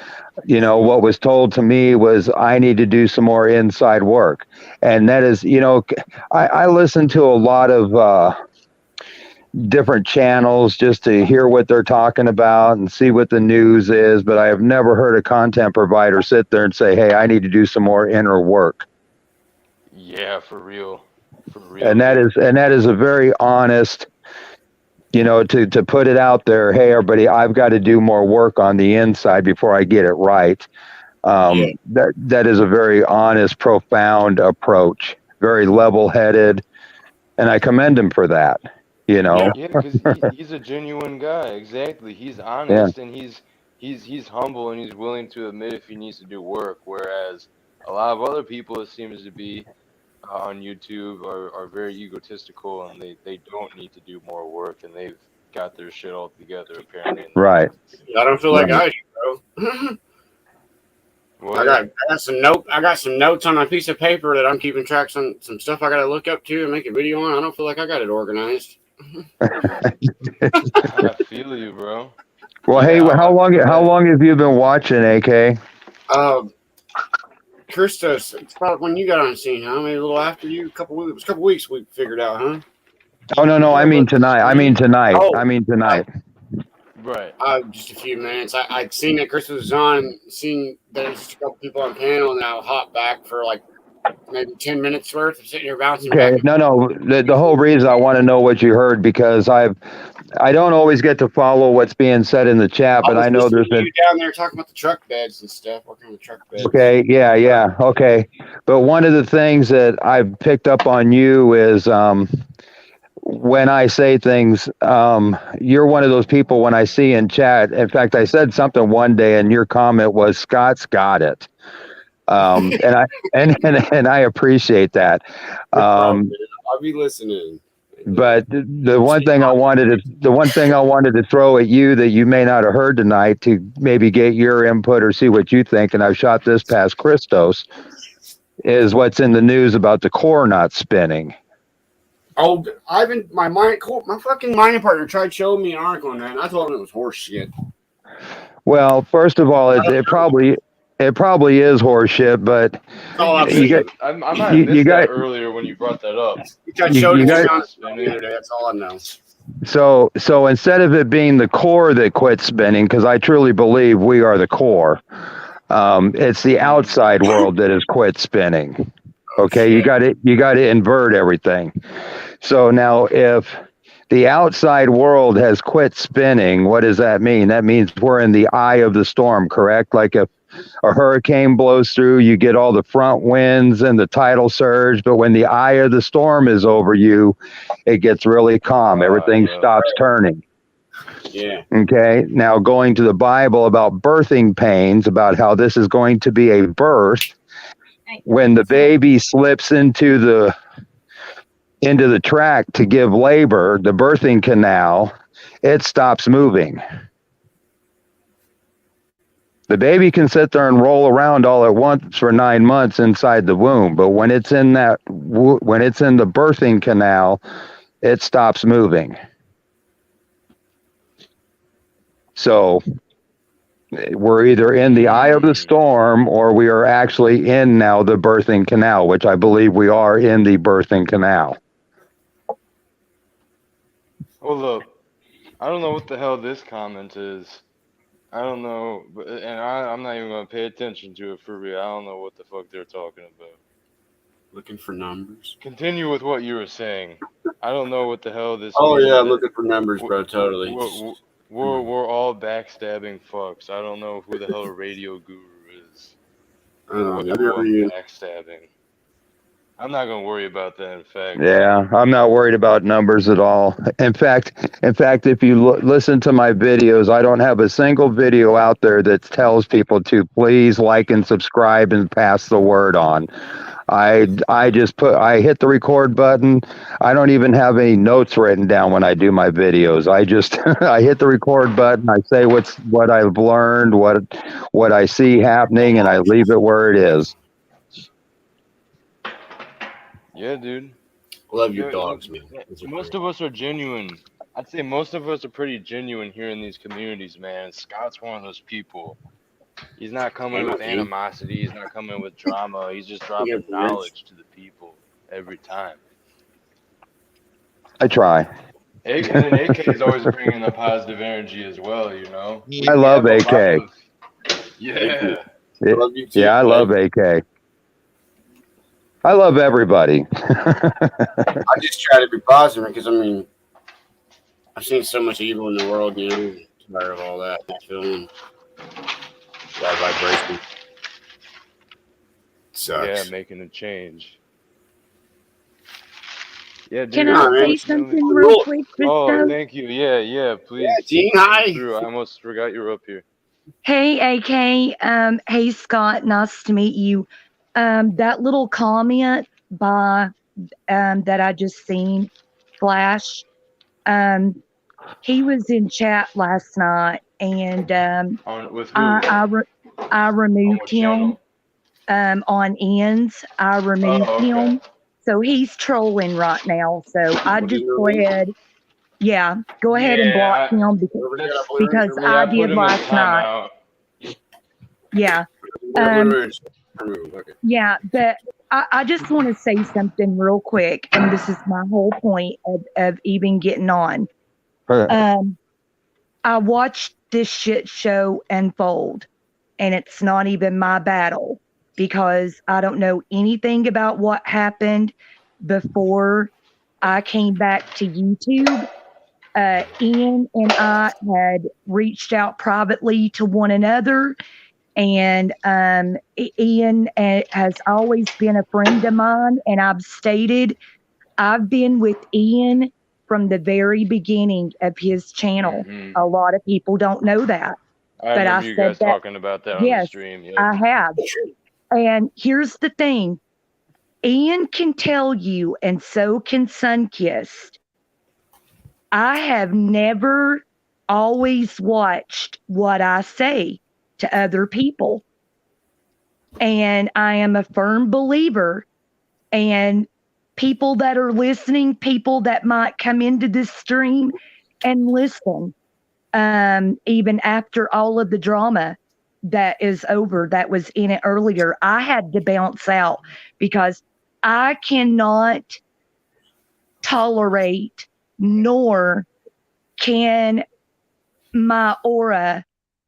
you know, what was told to me was I need to do some more inside work. And that is, you know, I listen to a lot of different channels just to hear what they're talking about and see what the news is. But I have never heard a content provider sit there and say, hey, I need to do some more inner work. Yeah, for real. For real. And that is a very honest, you know, to put it out there, hey, everybody, I've got to do more work on the inside before I get it right. That is a very honest, profound approach, very level-headed, and I commend him for that, you know. Yeah, because he's a genuine guy. Exactly. He's honest and he's humble and he's willing to admit if he needs to do work, whereas a lot of other people, it seems to be, on YouTube are very egotistical and they don't need to do more work and they've got their shit all together apparently. Right. I don't feel like I do, bro. I got some notes on a piece of paper that I'm keeping track of some stuff I gotta look up to and make a video on. I don't feel like I got it organized. I feel you, bro. Well, hey, how long have you been watching, AK? Christos, it's about when you got on the scene, huh? Maybe a little after you, a couple weeks we figured out, huh? Oh no, I mean tonight. Right. Just a few minutes. I'd seen that Christos was on and seen that there's just a couple people on panel, and I'll hop back for like maybe 10 minutes worth of sitting here bouncing back. Okay, no. The whole reason I want to know what you heard because I don't always get to follow what's being said in the chat, but I know there's been down there talking about the truck beds and stuff, working on the truck beds. Okay, yeah, okay. But one of the things that I've picked up on you is when I say things, you're one of those people when I see in chat. In fact, I said something one day, and your comment was Scott's got it. And I appreciate that. I'll be listening. But the one thing I wanted to throw at you that you may not have heard tonight to maybe get your input or see what you think, and I've shot this past Christos, is what's in the news about the core not spinning. Oh, my fucking mining partner tried showing me an article on that, and I told him it was horse shit. Well, first of all, it probably is horseshit, but I might have missed that earlier when you brought that up. That's all I know. So instead of it being the core that quits spinning, because I truly believe we are the core, it's the outside world that has quit spinning. Okay, you got to invert everything. So now if the outside world has quit spinning, what does that mean? That means we're in the eye of the storm, correct? Like a hurricane blows through, you get all the front winds and the tidal surge. But when the eye of the storm is over you, it gets really calm. Everything stops turning. Yeah. Okay. Now going to the Bible about birthing pains, about how this is going to be a birth. When the baby slips into the tract to give labor, the birthing canal, it stops moving. The baby can sit there and roll around all at once for 9 months inside the womb, but when it's in the birthing canal, it stops moving. So we're either in the eye of the storm or we are actually in now the birthing canal, which I believe we are in the birthing canal. Hold up. I don't know what the hell this comment is. I don't know, and I'm not even going to pay attention to it for real. I don't know what the fuck they're talking about. Looking for numbers. Continue with what you were saying. I don't know what the hell this Oh means. yeah, I'm looking for numbers, bro. Totally. We're all backstabbing fucks. I don't know who the hell a radio guru is. What backstabbing? I'm not gonna worry about that. In fact. Yeah, I'm not worried about numbers at all. In fact, if you listen to my videos, I don't have a single video out there that tells people to please like and subscribe and pass the word on. I just hit the record button. I don't even have any notes written down when I do my videos. I just I hit the record button. I say what I've learned, what I see happening, and I leave it where it is. Yeah, dude. Love your dogs, man. Most of us are genuine. I'd say most of us are pretty genuine here in these communities, man. Scott's one of those people. He's not coming with animosity. He's not coming with drama. He's just dropping knowledge to the people every time. I try. And then AK is always bringing a positive energy as well, you know? I love AK. Yeah. I love AK. I love everybody. I just try to be positive because, I mean, I've seen so much evil in the world, you know, I'm tired of all that. Feeling that vibration. Sucks. Yeah, making a change. Yeah, dude. Can I say something real quick, Oh, Christo? thank you. Yeah, please. Yeah, Gene, hi. Thru. I almost forgot you were up here. Hey, AK. Hey, Scott. Nice to meet you. That little comment by that I just seen flash. He was in chat last night, and With who? I removed him on ends. I removed him, so he's trolling right now. So I just go ahead. Yeah, go ahead and block him because I did last night. Yeah. Yeah, but I just want to say something real quick, and this is my whole point of even getting on. I watched this shit show unfold, and it's not even my battle because I don't know anything about what happened before I came back to YouTube. Ian and I had reached out privately to one another, and Ian has always been a friend of mine, and I've stated I've been with Ian from the very beginning of his channel. Mm-hmm. A lot of people don't know that. I remember you guys talking about that on the stream. Yep. I have. And here's the thing. Ian can tell you, and so can Sunkissed, I have never always watched what I say to other people. And I am a firm believer, and people that are listening, people that might come into this stream and listen, even after all of the drama that is over, that was in it earlier, I had to bounce out because I cannot tolerate, nor can my aura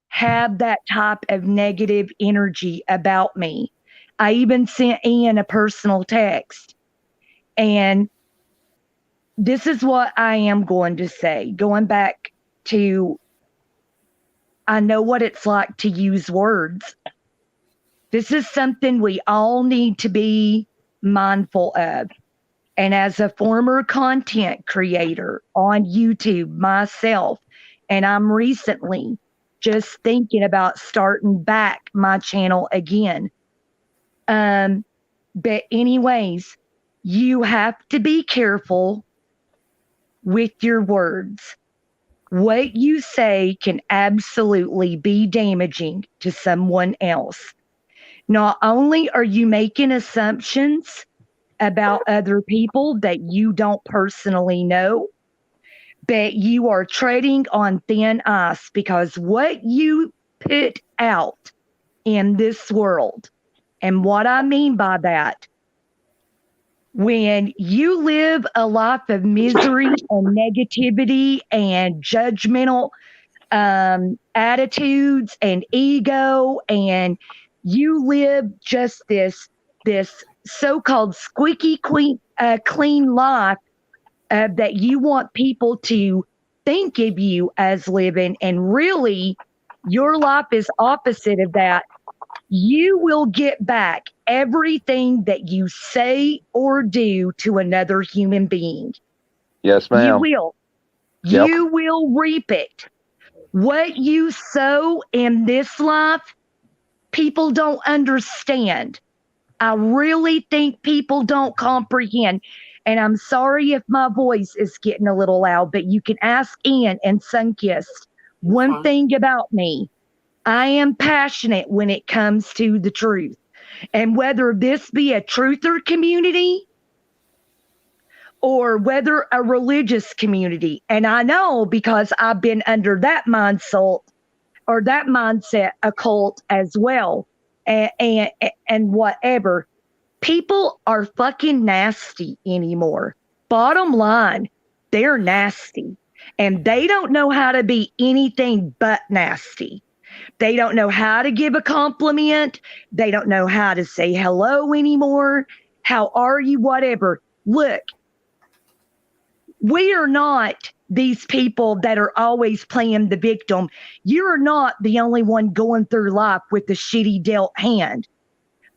have that type of negative energy about me. I even sent Ian a personal text. And this is what I am going to say, going back to, I know what it's like to use words. This is something we all need to be mindful of. And as a former content creator on YouTube myself, and I'm recently just thinking about starting back my channel again. But anyways, you have to be careful with your words. What you say can absolutely be damaging to someone else. Not only are you making assumptions about other people that you don't personally know, but you are treading on thin ice, because what you put out in this world, and what I mean by that, when you live a life of misery and negativity and judgmental attitudes and ego, and you live just this so-called squeaky clean life that you want people to think of you as living, and really your life is opposite of that, you will get back everything that you say or do to another human being. Yes, You ma'am. will. Yep. You will reap it. What you sow in this life, people don't understand. I really think people don't comprehend. And I'm sorry if my voice is getting a little loud, but you can ask Ian and Sunkissed one thing about me. I am passionate when it comes to the truth. And whether this be a truther community or whether a religious community, and I know because I've been under that mindset occult as well, and whatever. People are fucking nasty anymore. Bottom line, they're nasty. And they don't know how to be anything but nasty. They don't know how to give a compliment. They don't know how to say hello anymore. How are you? Whatever. Look, we are not these people that are always playing the victim. You're not the only one going through life with the shitty dealt hand.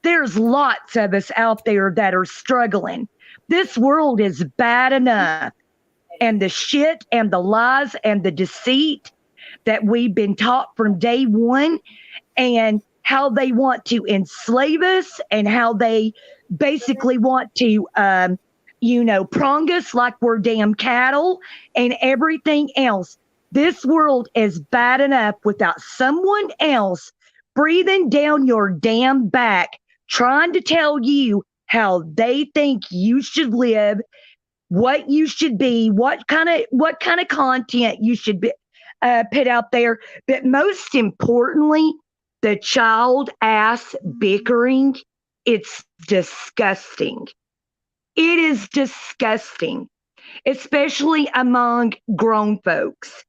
There's lots of us out there that are struggling. This world is bad enough. And the shit and the lies and the deceit that we've been taught from day one, and how they want to enslave us, and how they basically want to, prong us like we're damn cattle and everything else. This world is bad enough without someone else breathing down your damn back, trying to tell you how they think you should live, what you should be, what kind of content you should be, put out there. But most importantly, the child ass bickering, it's disgusting. It is disgusting, especially among grown folks.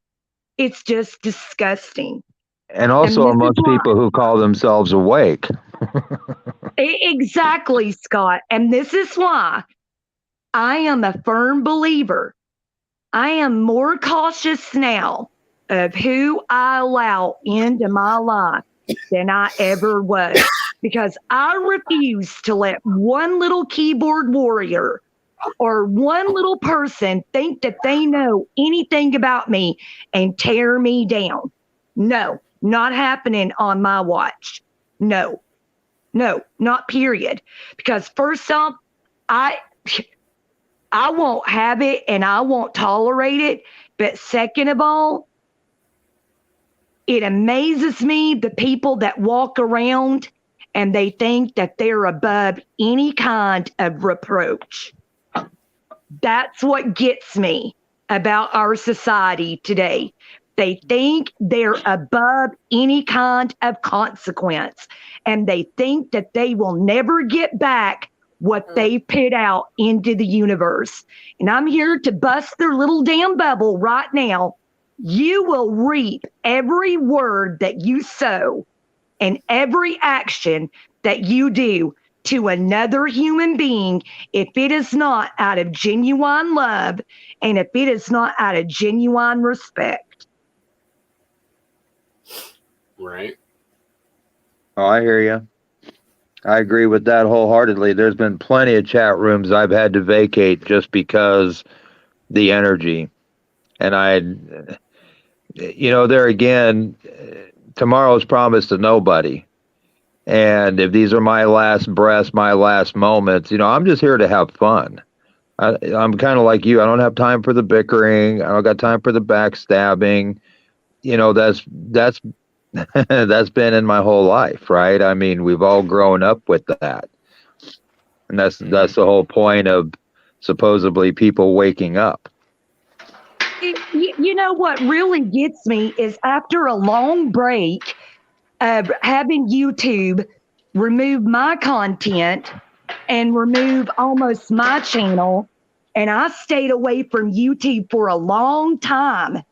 It's just disgusting. And also amongst people who call themselves awake. Exactly, Scott. And this is why I am a firm believer. I am more cautious now of who I allow into my life than I ever was, because I refuse to let one little keyboard warrior or one little person think that they know anything about me and tear me down. No, not happening on my watch. No, not period. Because first off, I won't have it and I won't tolerate it. But second of all, it amazes me the people that walk around and they think that they're above any kind of reproach. That's what gets me about our society today. They think they're above any kind of consequence, and they think that they will never get back what they put out into the universe. And I'm here to bust their little damn bubble right now. You will reap every word that you sow and every action that you do to another human being if it is not out of genuine love and if it is not out of genuine respect. Right. Oh, I hear you. I agree with that wholeheartedly. There's been plenty of chat rooms I've had to vacate just because the energy. And there again, tomorrow's promised to nobody. And if these are my last breaths, my last moments, I'm just here to have fun. I'm kind of like you. I don't have time for the bickering. I don't got time for the backstabbing. That's that's been in my whole life, right? I mean, we've all grown up with that. And that's the whole point of supposedly people waking up. You know what really gets me is after a long break of having YouTube remove my content and remove almost my channel, and I stayed away from YouTube for a long time.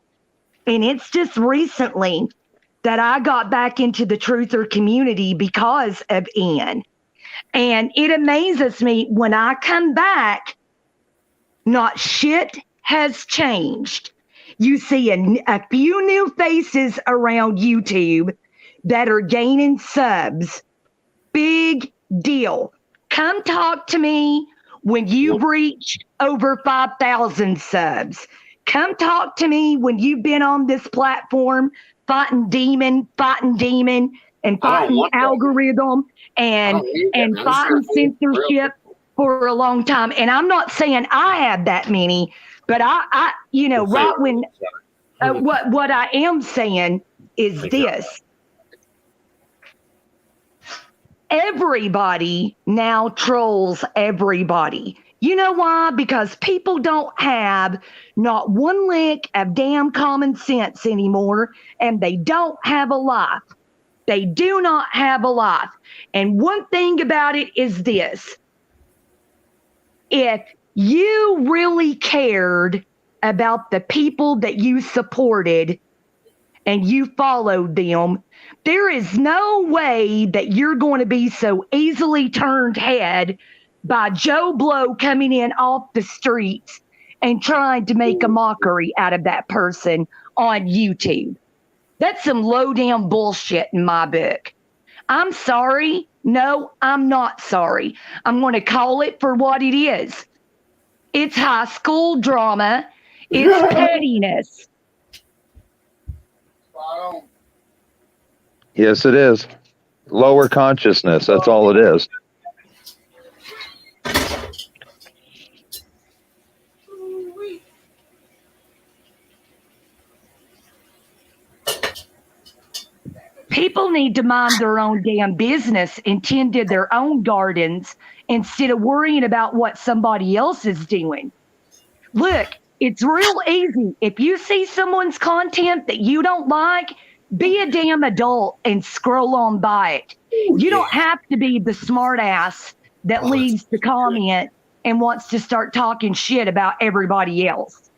And it's just recently that I got back into the truther community because of Ian. And it amazes me when I come back, not shit has changed. You see a few new faces around YouTube that are gaining subs. Big deal. Come talk to me when you've reached over 5,000 subs. Come talk to me when you've been on this platform fighting demon, and fighting algorithm and fighting censorship for a long time. And I'm not saying I have that many, but I right when what I am saying is this. Everybody now trolls everybody. You know why? Because people don't have not one lick of damn common sense anymore, and they don't have a life. They do not have a life. And one thing about it is this. If you really cared about the people that you supported and you followed them, there is no way that you're going to be so easily turned head by Joe Blow coming in off the streets and trying to make a mockery out of that person on YouTube. That's some low down bullshit in my book. I'm sorry. No, I'm not sorry. I'm going to call it for what it is. It's high school drama. It's pettiness. Yes, it is. Lower consciousness. That's all it is. People need to mind their own damn business and tend to their own gardens instead of worrying about what somebody else is doing. Look, it's real easy. If you see someone's content that you don't like, be a damn adult and scroll on by it. You don't have to be the smart ass that leaves the comment and wants to start talking shit about everybody else.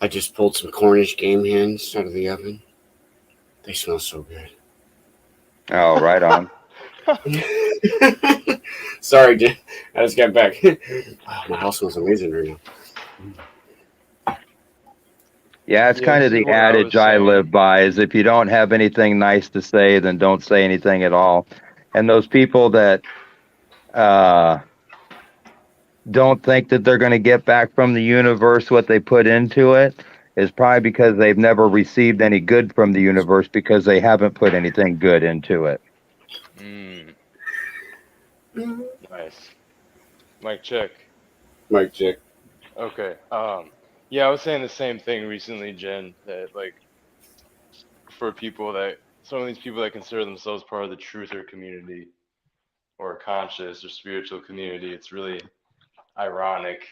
I just pulled some Cornish game hens out of the oven. They smell so good. Oh, right on. Sorry, Jim. I just got back. Oh, my house smells amazing right now. Yeah, it's kind of the adage I live by is if you don't have anything nice to say, then don't say anything at all. And those people that don't think that they're going to get back from the universe what they put into it is probably because they've never received any good from the universe because they haven't put anything good into it. Nice. Mic check. Mic check. Okay. Yeah, I was saying the same thing recently, Jen, that like for people that some of these people that consider themselves part of the truther community or conscious or spiritual community, it's really ironic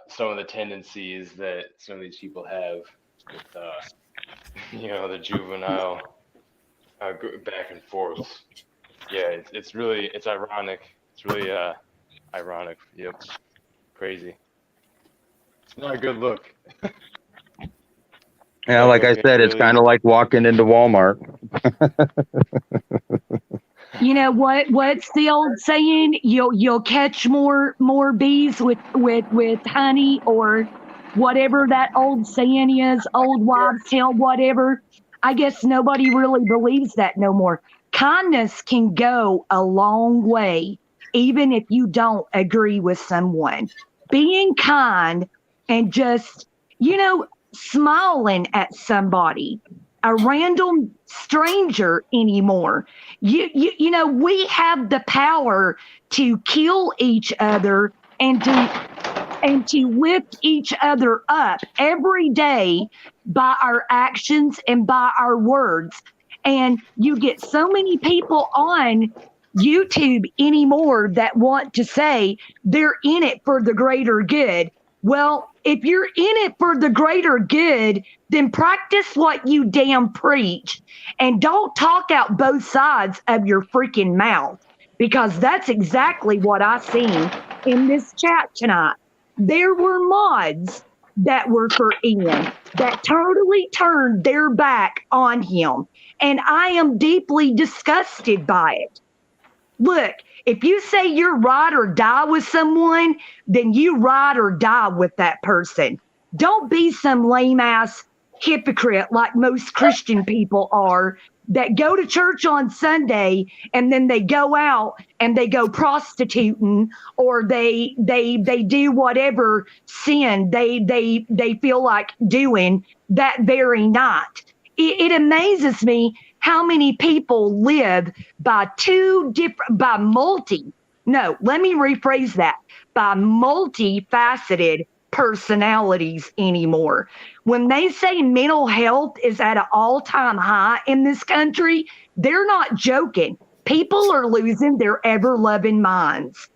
some of the tendencies that some of these people have with the juvenile back and forth. Yeah, it's ironic. It's really ironic. Yep. Crazy. It's not a good look. Yeah, like I said, it's kind of like walking into Walmart. You know what's the old saying? You'll catch more bees with honey, or whatever that old saying is, old wives' tale, whatever. I guess nobody really believes that no more. kindness can go a long way, even if you don't agree with someone. Being kind and just, smiling at somebody, a random stranger anymore. We have the power to kill each other and to lift each other up every day by our actions and by our words. And you get so many people on YouTube anymore that want to say they're in it for the greater good. Well, if you're in it for the greater good, then practice what you damn preach and don't talk out both sides of your freaking mouth, because that's exactly what I seen in this chat tonight. There were mods that were for Ian that totally turned their back on him, and I am deeply disgusted by it. Look, if you say you're ride or die with someone, then you ride or die with that person. Don't be some lame ass hypocrite like most Christian people are that go to church on Sunday and then they go out and they go prostituting, or they do whatever sin they feel like doing that very night. It amazes me how many people live by multifaceted personalities anymore. When they say mental health is at an all-time high in this country, they're not joking. People are losing their ever-loving minds.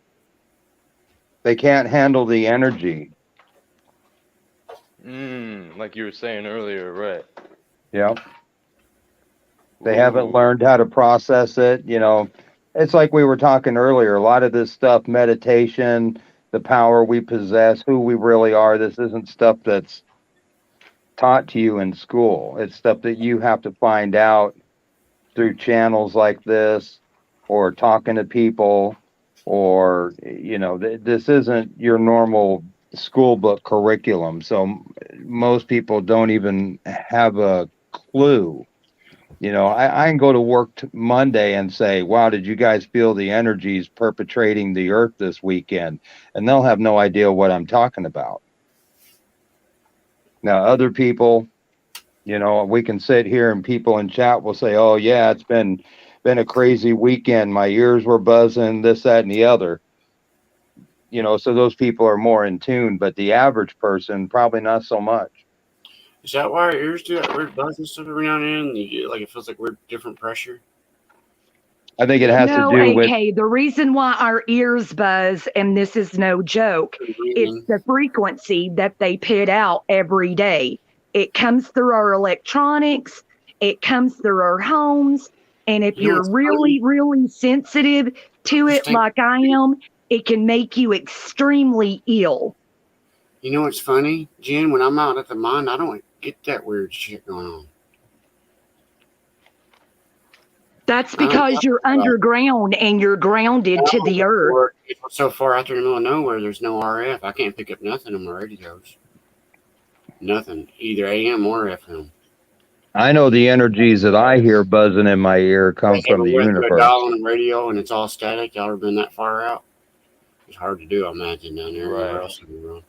They can't handle the energy. Like you were saying earlier, right? Yeah. They haven't learned how to process it. It's like we were talking earlier, a lot of this stuff, meditation, the power we possess, who we really are. This isn't stuff that's taught to you in school. It's stuff that you have to find out through channels like this, or talking to people, or, this isn't your normal school book curriculum. So most people don't even have a clue. I can go to work Monday and say, wow, did you guys feel the energies perpetrating the earth this weekend? And they'll have no idea what I'm talking about. Now, other people, we can sit here and people in chat will say, oh, yeah, it's been a crazy weekend. My ears were buzzing, this, that, and the other. So those people are more in tune, but the average person, probably not so much. Is that why our ears do that weird buzz and stuff every now and then? It feels like we're different pressure. I think it has to do with... the reason why our ears buzz, and this is no joke, it's the frequency that they put out every day. It comes through our electronics, it comes through our homes, and if you're really, really sensitive to it like I am, it can make you extremely ill. You know what's funny, Jen? When I'm out at the mine, I don't get that weird shit going on. That's because you're underground and you're grounded to the earth. It's so far out there in the middle of nowhere, there's no RF. I can't pick up nothing on my radios. Nothing, either AM or FM. I know the energies that I hear buzzing in my ear come from the universe. A dial on the radio and it's all static. Y'all ever been that far out? It's hard to do, I imagine, down there. Right. Else in the world.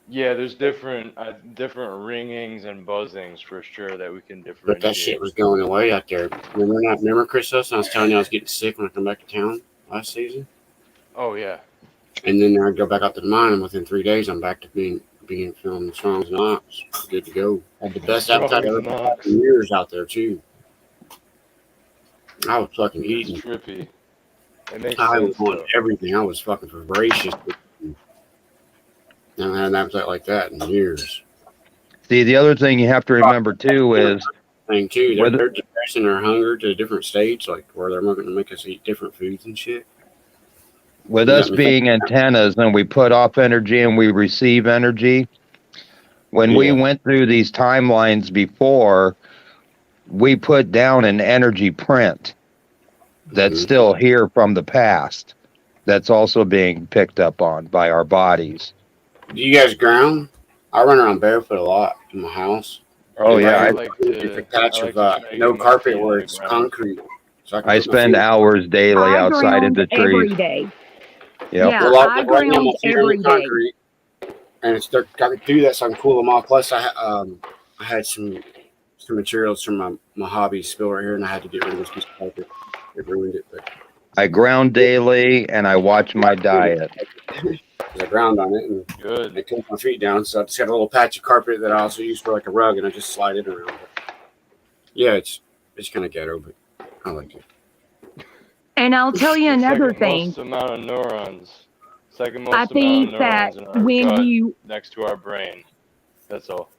Yeah, there's different ringings and buzzings for sure that we can differentiate. But that shit was going away out there. Remember Christos? I was telling you I was getting sick when I come back to town last season. Oh yeah. And then I go back out to the mine, and within 3 days I'm back to being feeling strong as an ox, good to go. Had the best appetite I've ever had in years out there too. I was fucking eating. Trippy. I was on everything. I was fucking voracious. I haven't had an appetite like that in years. See, the other thing you have to remember too is they're depressing our hunger to different states, like where they're going to make us eat different foods and shit. With us being antennas, and we put off energy and we receive energy. When we went through these timelines before, we put down an energy print that's still here from the past. That's also being picked up on by our bodies. Do you guys ground? I run around barefoot a lot in my house. Oh yeah, I like to catch no carpet where it's concrete. So I spend hours daily I outside in ground the trees. every day. Yep. Yeah, Well, I right now my ground feet are in every the day. concrete, and it's got to do that so I can cool them off. Plus, I had some materials from my hobby spill right here, and I had to get rid of this piece of paper. It ruined it, but I ground daily and I watch my diet. because I ground on it and Good. I took my feet down, so I just got a little patch of carpet that I also use for like a rug, and I just slide it around. But yeah, it's kind of ghetto, but I like it. And I'll tell you another thing. Most amount of neurons. Second I most amount think of that neurons in our when gut you next to our brain. That's all.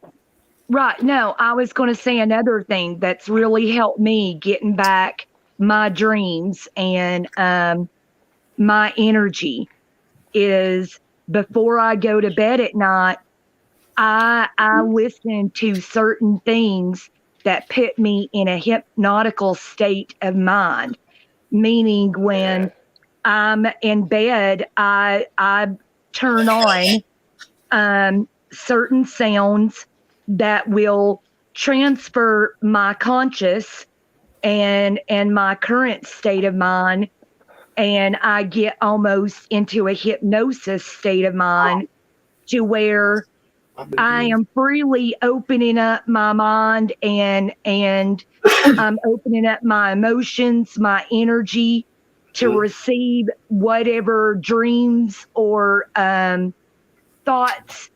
Right. No, I was going to say another thing that's really helped me getting back my dreams and my energy is before I go to bed at night, I listen to certain things that put me in a hypnotical state of mind. Meaning when I'm in bed, I turn on certain sounds that will transfer my conscious and my current state of mind, and I get almost into a hypnosis state of mind to where I am freely opening up my mind and I'm opening up my emotions, my energy to receive whatever dreams or thoughts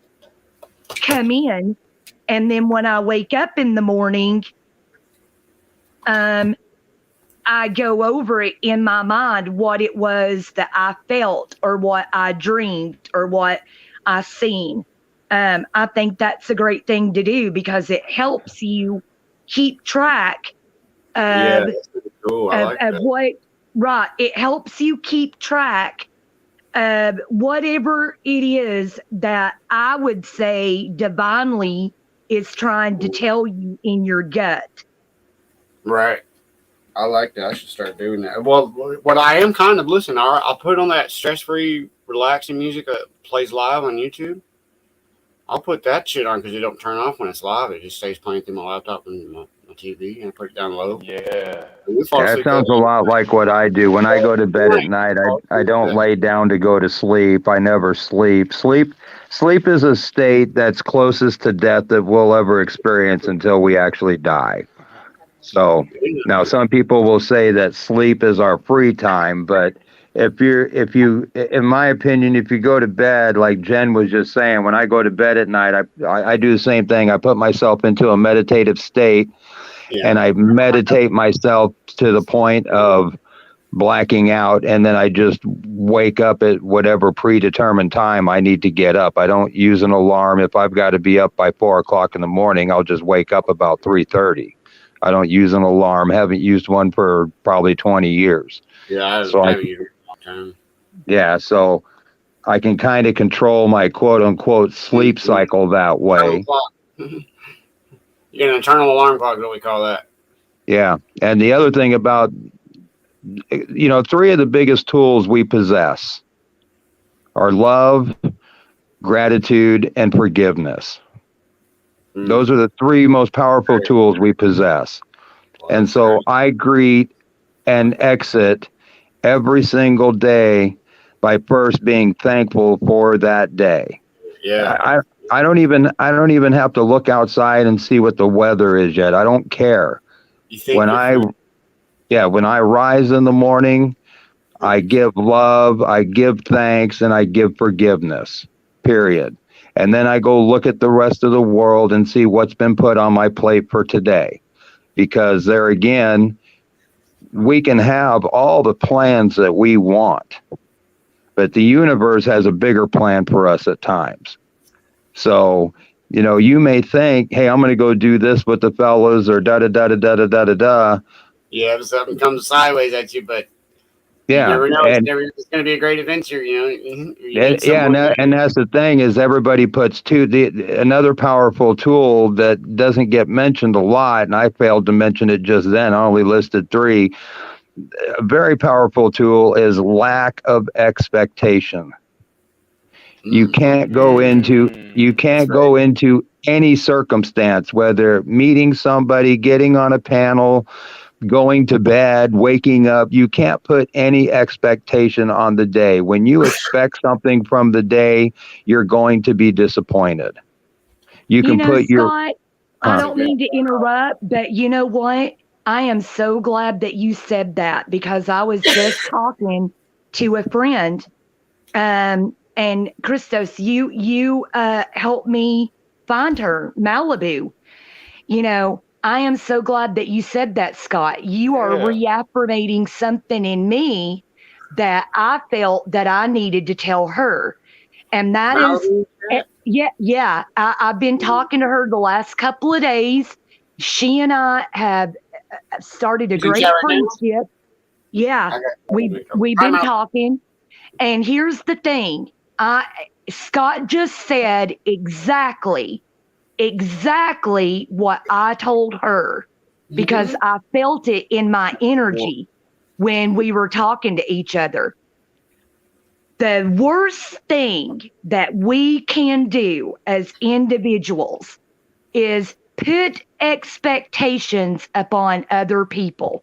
come in. And then when I wake up in the morning, I go over it in my mind, what it was that I felt or what I dreamed or what I seen. I think that's a great thing to do because it helps you keep track of, That's pretty cool. I like of that. what, right. It helps you keep track of whatever it is that I would say divinely is trying to tell you in your gut. Right. I like that. I should start doing that. Well, what I am kind of listening, I'll put on that stress-free, relaxing music that plays live on YouTube. I'll put that shit on because it don't turn off when it's live. It just stays playing through my laptop and my TV, and I put it down low. Yeah. Yeah, it sounds a lot like what I do. When I go to bed at night, I don't lay down to go to sleep. I never sleep. Sleep is a state that's closest to death that we'll ever experience until we actually die. So now some people will say that sleep is our free time, but if you, in my opinion, if you go to bed, like Jen was just saying, when I go to bed at night, I do the same thing. I put myself into a meditative state. Yeah. And I meditate myself to the point of blacking out, and then I just wake up at whatever predetermined time I need to get up. I don't use an alarm. If I've got to be up by 4 o'clock in the morning, I'll just wake up about 3:30. I don't use an alarm. Haven't used one for probably 20 years. Yeah, I haven't used it in a long time. Yeah, so I can kind of control my quote-unquote sleep cycle that way. You get an internal alarm clock, what we call that. Yeah. And the other thing about, 3 of the biggest tools we possess are love, gratitude, and forgiveness. Those are the 3 most powerful tools we possess. And so I greet and exit every single day by first being thankful for that day. Yeah. I don't even have to look outside and see what the weather is yet. I don't care. When I rise in the morning, I give love, I give thanks, and I give forgiveness. Period. And then I go look at the rest of the world and see what's been put on my plate for today. Because there again, we can have all the plans that we want, but the universe has a bigger plan for us at times. So, you may think, hey, I'm going to go do this with the fellas or da-da-da-da-da-da-da-da. Yeah, if something comes sideways at you, but yeah, you never know. It's going to be a great adventure, and that's the thing is everybody puts another powerful tool that doesn't get mentioned a lot, and I failed to mention it just then. I only listed 3. A very powerful tool is lack of expectation. You can't go into any circumstance, whether meeting somebody, getting on a panel, going to bed, waking up. You can't put any expectation on the day. When you expect something from the day, you're going to be disappointed. You can put Scott, I don't mean to interrupt, but you know what? I am so glad that you said that, because I was just talking to a friend, and Christos, you helped me find her, Malibu. I am so glad that you said that, Scott. You are reaffirmating something in me that I felt that I needed to tell her. And that is, I've been talking to her the last couple of days. She and I have started a great friendship. Yeah, we've been talking. And here's the thing. Scott just said exactly what I told her, because I felt it in my energy when we were talking to each other. The worst thing that we can do as individuals is put expectations upon other people.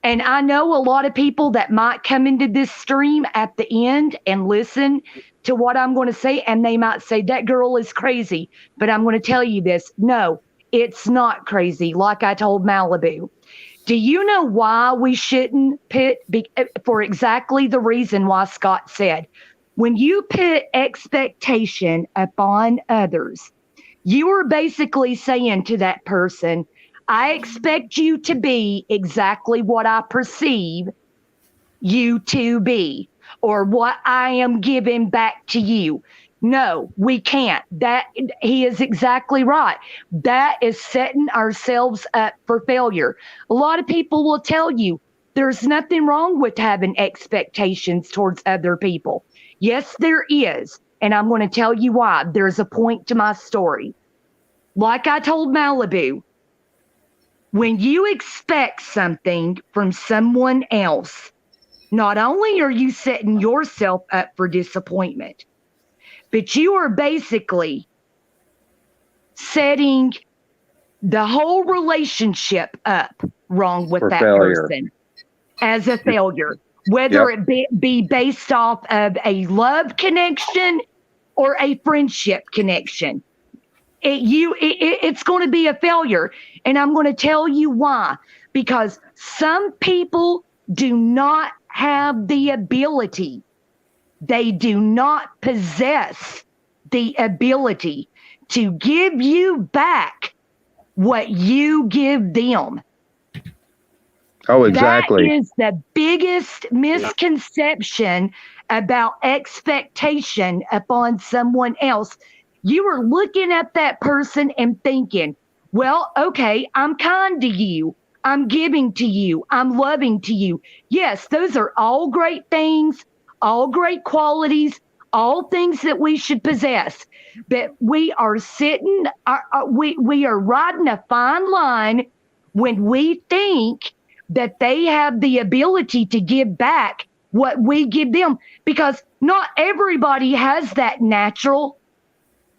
And I know a lot of people that might come into this stream at the end and listen to what I'm going to say, and they might say, that girl is crazy. But I'm going to tell you this. No, it's not crazy, like I told Malibu. Do you know why we shouldn't put, for exactly the reason why Scott said, when you put expectation upon others, you are basically saying to that person, I expect you to be exactly what I perceive you to be, or what I am giving back to you. No, we can't. He is exactly right. That is setting ourselves up for failure. A lot of people will tell you there's nothing wrong with having expectations towards other people. Yes, there is. And I'm going to tell you why. There's a point to my story. Like I told Malibu, when you expect something from someone else, not only are you setting yourself up for disappointment, but you are basically setting the whole relationship up wrong with that person as a failure, whether it be based off of a love connection or a friendship connection. It's going to be a failure. And I'm going to tell you why. Because some people do not have the ability. They do not possess the ability to give you back what you give them. Oh, exactly. That is the biggest misconception about expectation upon someone else. You are looking at that person and thinking, well, okay, I'm kind to you. I'm giving to you. I'm loving to you. Yes, those are all great things, all great qualities, all things that we should possess. But we are we are riding a fine line when we think that they have the ability to give back what we give them, because not everybody has that natural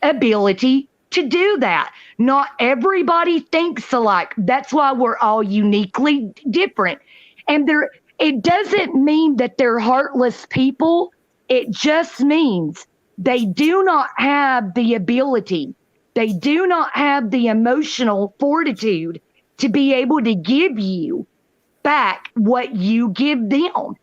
ability to do that. Not everybody thinks alike. That's why we're all uniquely different. And it doesn't mean that they're heartless people. It just means they do not have the ability. They do not have the emotional fortitude to be able to give you back what you give them.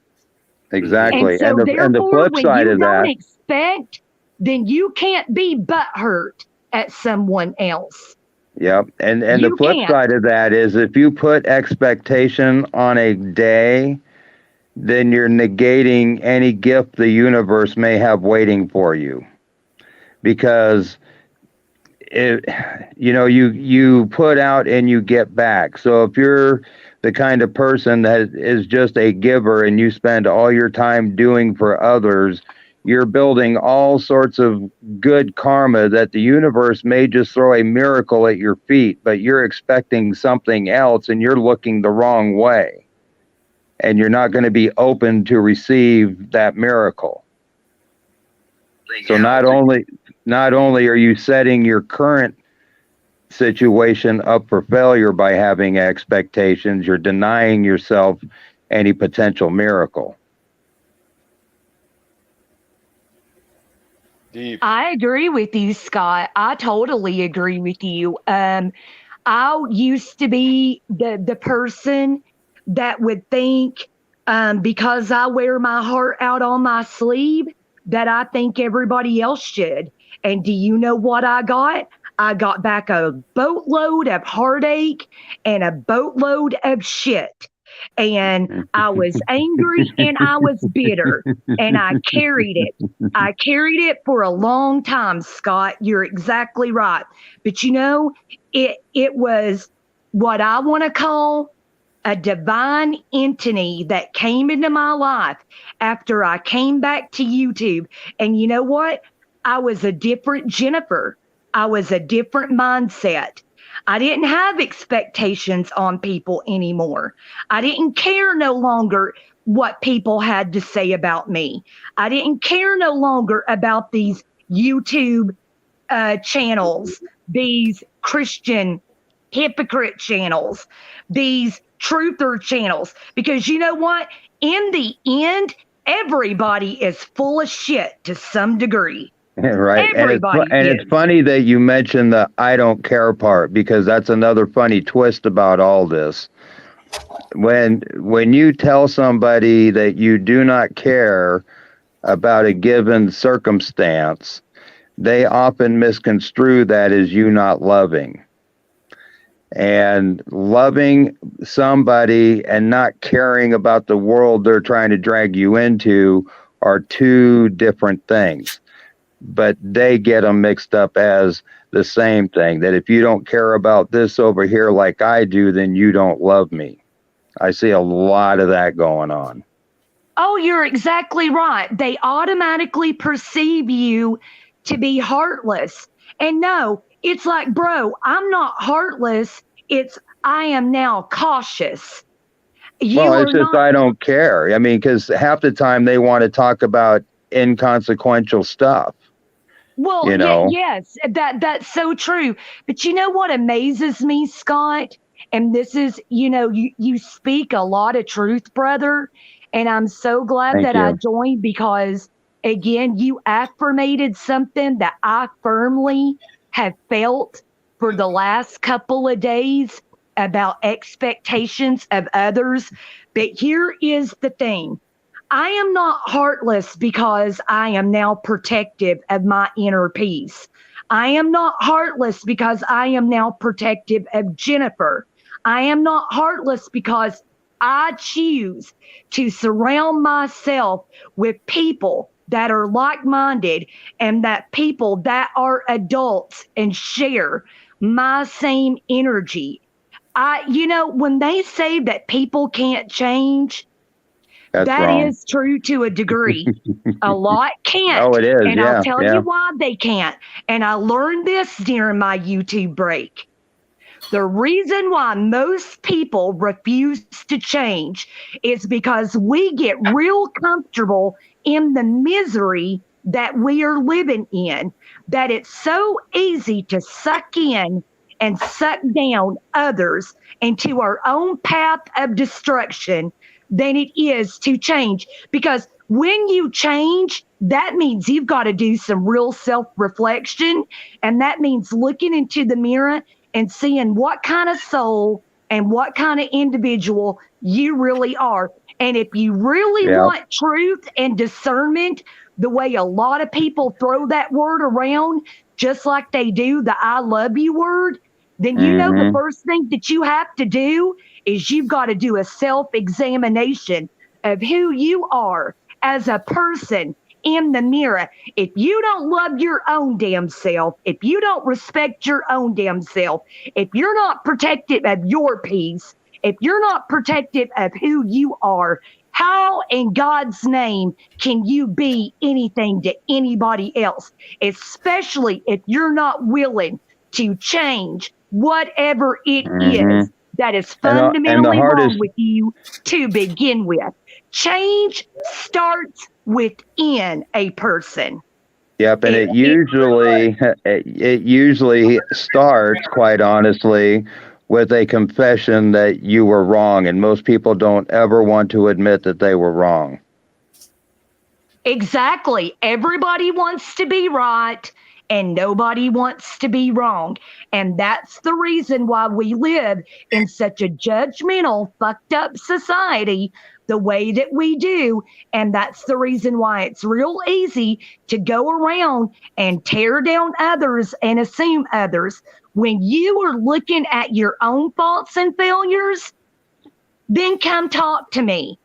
Exactly. And so and the flip side of that, expect, then you can't be butthurt at someone else. Yep. And the flip side of that is, if you put expectation on a day, then you're negating any gift the universe may have waiting for you. Because you put out and you get back. So if you're the kind of person that is just a giver and you spend all your time doing for others, you're building all sorts of good karma that the universe may just throw a miracle at your feet, but you're expecting something else and you're looking the wrong way. And you're not going to be open to receive that miracle. So not only are you setting your current situation up for failure by having expectations. You're denying yourself any potential miracle. Deep. I agree with you, Scott. I totally agree with you. I used to be the person that would think, because I wear my heart out on my sleeve, that I think everybody else should. And do you know what I got? I got back a boatload of heartache and a boatload of shit. And I was angry and I was bitter and I carried it. I carried it for a long time, Scott. You're exactly right. But you know, it was what I want to call a divine entity that came into my life after I came back to YouTube. And you know what? I was a different Jennifer. I was a different mindset. I didn't have expectations on people anymore. I didn't care no longer what people had to say about me. I didn't care no longer about these YouTube channels, these Christian hypocrite channels, these truther channels, because you know what? In the end, everybody is full of shit to some degree. Right. Everybody And it's funny that you mentioned the I don't care part, because that's another funny twist about all this. When you tell somebody that you do not care about a given circumstance, they often misconstrue that as you not loving. And loving somebody and not caring about the world they're trying to drag you into are two different things. But they get them mixed up as the same thing, that if you don't care about this over here like I do, then you don't love me. I see a lot of that going on. Oh, you're exactly right. They automatically perceive you to be heartless. And no, it's like, bro, I'm not heartless. It's I am now cautious. Well, it's just I don't care. I mean, because half the time they want to talk about inconsequential stuff. Well, you know? yes, that's so true. But you know what amazes me, Scott? And this is, you speak a lot of truth, brother. And I'm so glad Thank that you. I joined because, again, you affirmated something that I firmly have felt for the last couple of days about expectations of others. But here is the thing. I am not heartless because I am now protective of my inner peace. I am not heartless because I am now protective of Jennifer. I am not heartless because I choose to surround myself with people that are like-minded and that people that are adults and share my same energy. When they say that people can't change, That's that wrong. is true to a degree. A lot can't. Oh, it is. And Yeah, I'll tell yeah. you why they can't. And I learned this during my YouTube break. The reason why most people refuse to change is because we get real comfortable in the misery that we are living in, that it's so easy to suck in and suck down others into our own path of destruction than it is to change. Because when you change, that means you've got to do some real self-reflection. And that means looking into the mirror and seeing what kind of soul and what kind of individual you really are. And if you really want truth and discernment, the way a lot of people throw that word around, just like they do the I love you word, then you know the first thing that you have to do is you've got to do a self-examination of who you are as a person in the mirror. If you don't love your own damn self, if you don't respect your own damn self, if you're not protective of your peace, if you're not protective of who you are, how in God's name can you be anything to anybody else, especially if you're not willing to change whatever it is that is fundamentally wrong with you to begin with. Change starts within a person. Yep, and it usually starts, quite honestly, with a confession that you were wrong, and most people don't ever want to admit that they were wrong. Exactly. Everybody wants to be right and nobody wants to be wrong. And that's the reason why we live in such a judgmental, fucked up society the way that we do. And that's the reason why it's real easy to go around and tear down others and assume others. When you are looking at your own faults and failures, then come talk to me.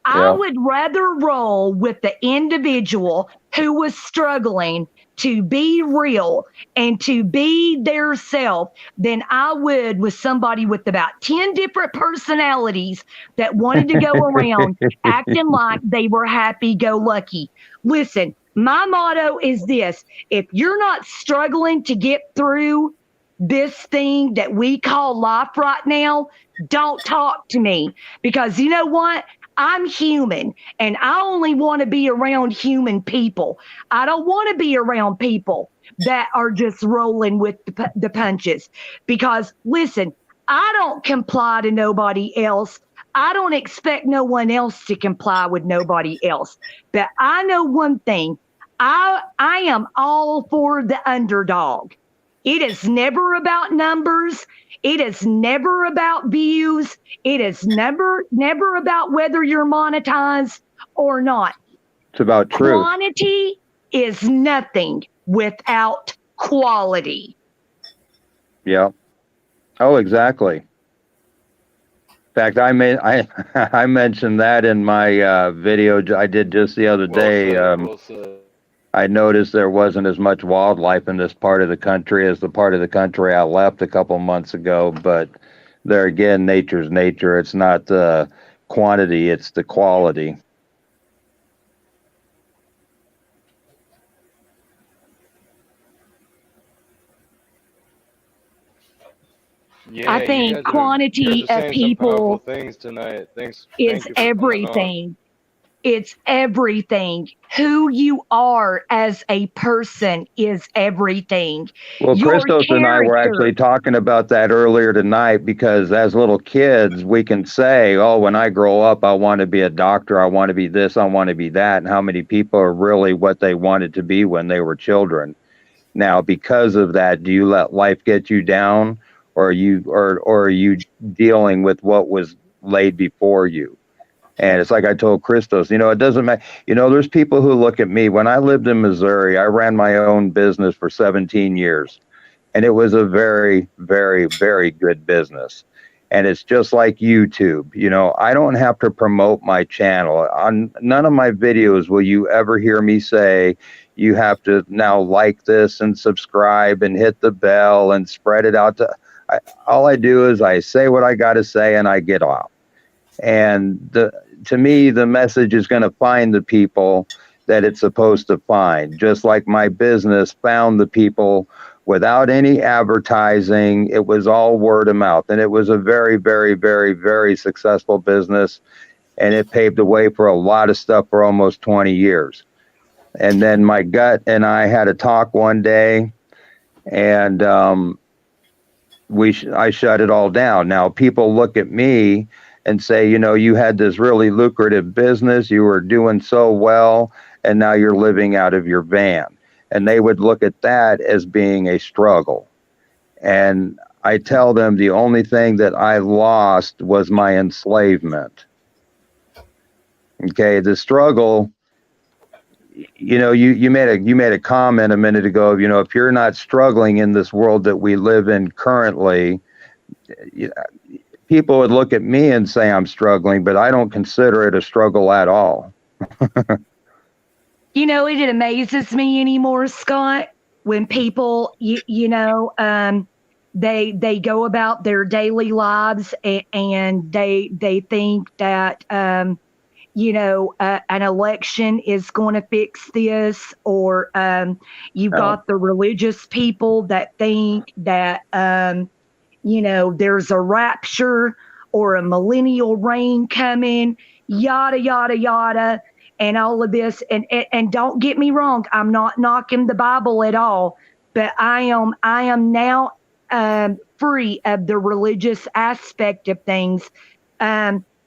I would rather roll with the individual who was struggling to be real and to be their self than I would with somebody with about 10 different personalities that wanted to go around acting like they were happy-go-lucky. Listen, my motto is this: if you're not struggling to get through this thing that we call life right now, don't talk to me. Because you know what? I'm human and I only want to be around human people. I don't want to be around people that are just rolling with the punches. Because listen, I don't comply to nobody else. I don't expect no one else to comply with nobody else. But I know one thing. I am all for the underdog. It is never about numbers. It is never about views. It is never about whether you're monetized or not. It's about truth. Quantity is nothing without quality. Yeah. Oh, exactly. In fact, I mentioned that in my video I did just the other day. I noticed there wasn't as much wildlife in this part of the country as the part of the country I left a couple months ago. But there again, nature's nature. It's not the quantity, it's the quality. Yeah, I think quantity of people things tonight. Thanks. is everything. It's everything. Who you are as a person is everything. Well, Christos and I were actually talking about that earlier tonight, because as little kids, we can say, oh, when I grow up, I want to be a doctor. I want to be this. I want to be that. And how many people are really what they wanted to be when they were children? Now, because of that, do you let life get you down, or are you dealing with what was laid before you? And it's like I told Christos, it doesn't matter. There's people who look at me. When I lived in Missouri, I ran my own business for 17 years. And it was a very, very, very good business. And it's just like YouTube. I don't have to promote my channel. On none of my videos will you ever hear me say, you have to now like this and subscribe and hit the bell and spread it out. All I do is I say what I got to say and I get off. And to me, the message is going to find the people that it's supposed to find. Just like my business found the people without any advertising. It was all word of mouth. And it was a very, very, very, very successful business. And it paved the way for a lot of stuff for almost 20 years. And then my gut and I had a talk one day, and I shut it all down. Now people look at me and say, you had this really lucrative business, you were doing so well, and now you're living out of your van. And they would look at that as being a struggle. And I tell them the only thing that I lost was my enslavement. Okay, the struggle, you made a comment a minute ago, if you're not struggling in this world that we live in currently, people would look at me and say I'm struggling, but I don't consider it a struggle at all. It amazes me anymore, Scott, when people, they go about their daily lives and they think that, an election is going to fix this, or you've got the religious people that think that, there's a rapture or a millennial reign coming, yada, yada, yada. and all of this. And don't get me wrong, I'm not knocking the Bible at all, but I am now free of the religious aspect of things.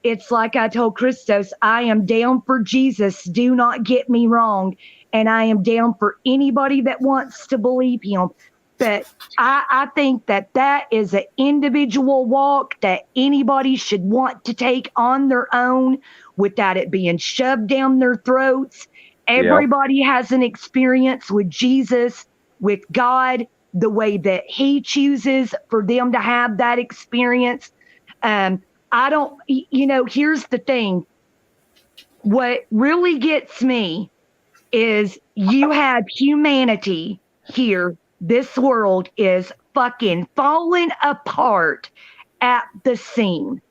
It's like I told Christos, I am down for Jesus. Do not get me wrong. And I am down for anybody that wants to believe him. But I think that is an individual walk that anybody should want to take on their own without it being shoved down their throats. Everybody has an experience with Jesus, with God, the way that he chooses for them to have that experience. I don't, here's the thing. What really gets me is you have humanity here. This world is fucking falling apart at the seam.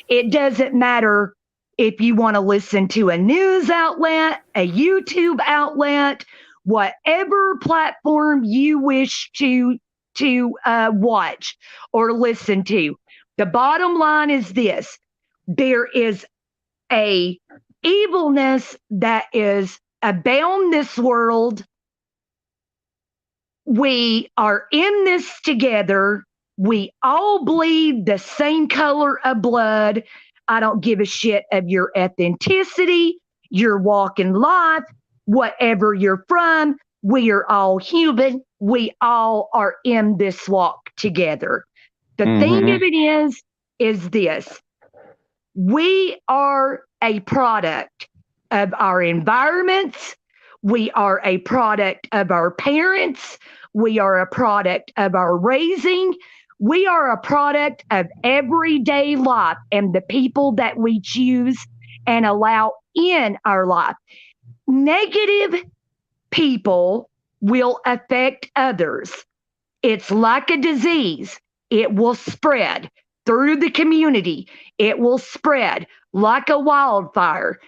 It doesn't matter if you want to listen to a news outlet, a YouTube outlet, whatever platform you wish to watch or listen to. The bottom line is this: there is a evilness that is abound this world. We are in this together. We all bleed the same color of blood. I don't give a shit of your ethnicity, your walk in life, whatever you're from. We are all human. We all are in this walk together. The thing of it is this: we are a product of our environments. We are a product of our parents. We are a product of our raising. We are a product of everyday life and the people that we choose and allow in our life. Negative people will affect others. It's like a disease. It will spread through the community. It will spread like a wildfire.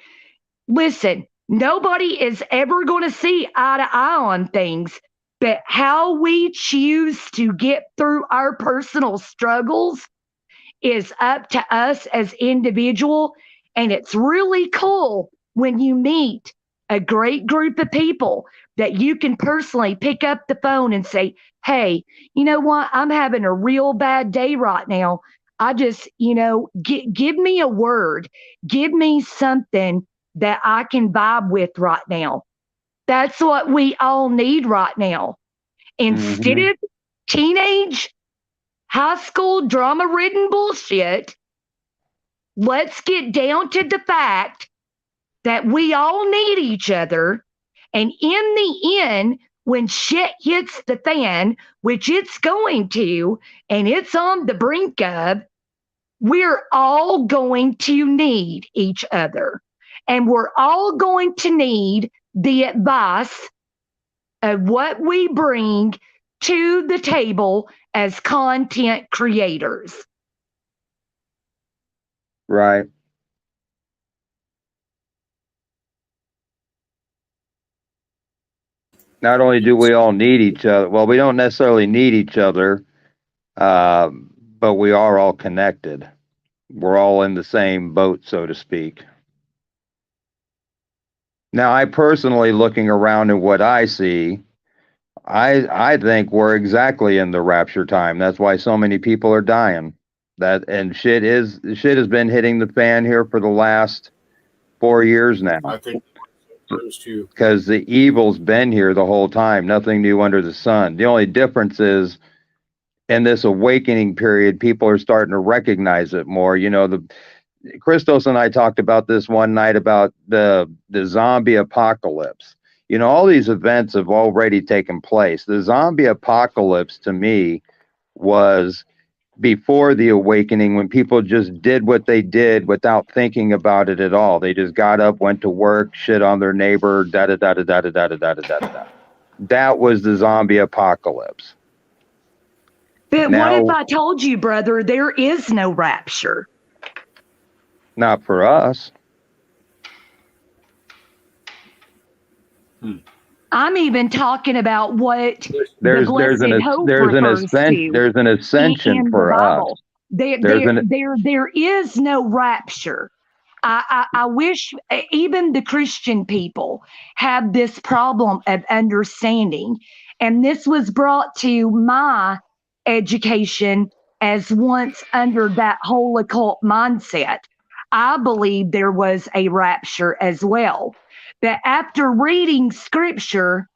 Listen, nobody is ever going to see eye to eye on things, but how we choose to get through our personal struggles is up to us as individuals. And it's really cool when you meet a great group of people that you can personally pick up the phone and say, hey, you know what? I'm having a real bad day right now. I just, give me a word. Give me something that I can vibe with right now. That's what we all need right now. Instead of teenage, high school, drama-ridden bullshit, let's get down to the fact that we all need each other. And in the end, when shit hits the fan, which it's going to, and it's on the brink of, we're all going to need each other. And we're all going to need the advice of what we bring to the table as content creators. Right. Not only do we all need each other, well, we don't necessarily need each other, but we are all connected. We're all in the same boat, so to speak. Now, I personally, looking around at what I see, I think we're exactly in the rapture time. That's why so many people are dying. Shit has been hitting the fan here for the last 4 years now. I think those two. Because the evil's been here the whole time. Nothing new under the sun. The only difference is in this awakening period, people are starting to recognize it more. Christos and I talked about this one night about the zombie apocalypse. All these events have already taken place. The zombie apocalypse to me was before the awakening, when people just did what they did without thinking about it at all. They just got up, went to work, shit on their neighbor, da-da-da-da-da-da-da-da-da-da-da. That was the zombie apocalypse. But what if I told you, brother, there is no rapture? Not for us. I'm even talking about what there's an ascension for us. There is no rapture. I wish even the Christian people have this problem of understanding. And this was brought to my education as once under that whole occult mindset. I believe there was a rapture as well. But after reading scripture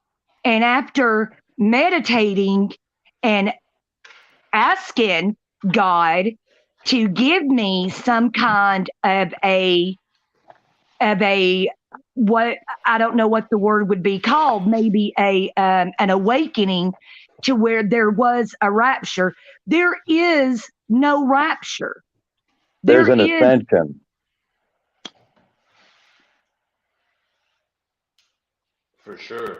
and after meditating and asking God to give me some kind of a what I don't know what the word would be called, maybe an awakening to where there was a rapture. There is no rapture. There's an is ascension. For sure.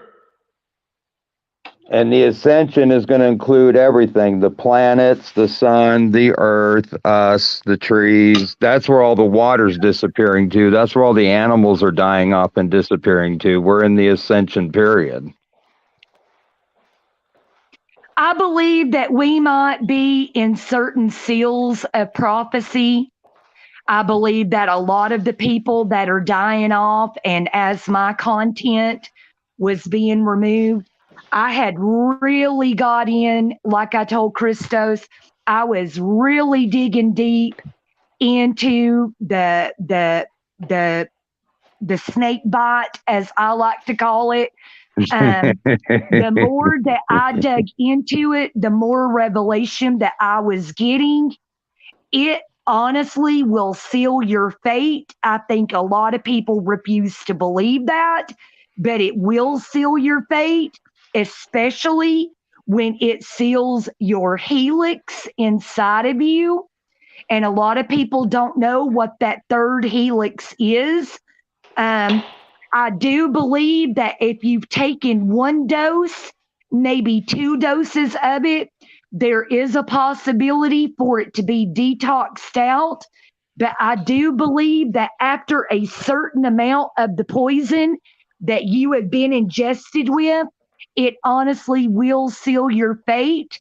And the ascension is going to include everything, the planets, the sun, the earth, us, the trees. That's where all the water's disappearing to. That's where all the animals are dying off and disappearing to. We're in the ascension period. I believe that we might be in certain seals of prophecy. I believe that a lot of the people that are dying off, and as my content was being removed, I had really got in, like I told Christos, I was really digging deep into the snake bite, as I like to call it. The more that I dug into it, the more revelation that I was getting. It honestly will seal your fate. I think a lot of people refuse to believe that, but it will seal your fate, especially when it seals your helix inside of you. And a lot of people don't know what that third helix is. I do believe that if you've taken one dose, maybe 2 doses of it, there is a possibility for it to be detoxed out. But I do believe that after a certain amount of the poison that you have been ingested with, it honestly will seal your fate.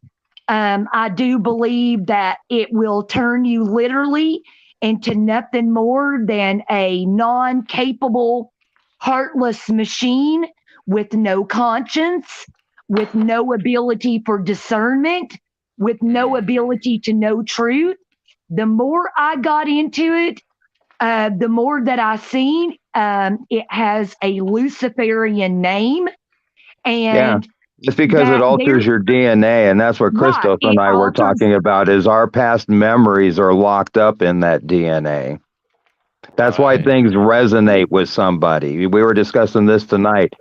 I do believe that it will turn you literally into nothing more than a non-capable, heartless machine with no conscience, with no ability for discernment, with no ability to know truth. The more I got into it, the more that I seen it has a Luciferian name. And it's because it alters your DNA, and that's what Christos and I were talking about, is our past memories are locked up in that DNA. That's why things resonate with somebody. We were discussing this tonight.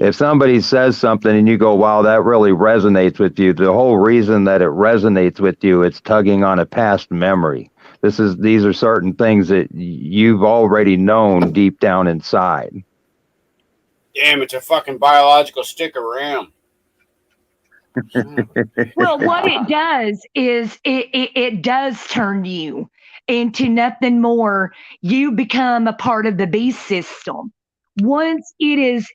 If somebody says something and you go, wow, that really resonates with you, the whole reason that it resonates with you, it's tugging on a past memory. These are certain things that you've already known deep down inside. Damn, it's a fucking biological stick of RAM. Well, what it does is it does turn you into nothing more. You become a part of the beast system. Once it's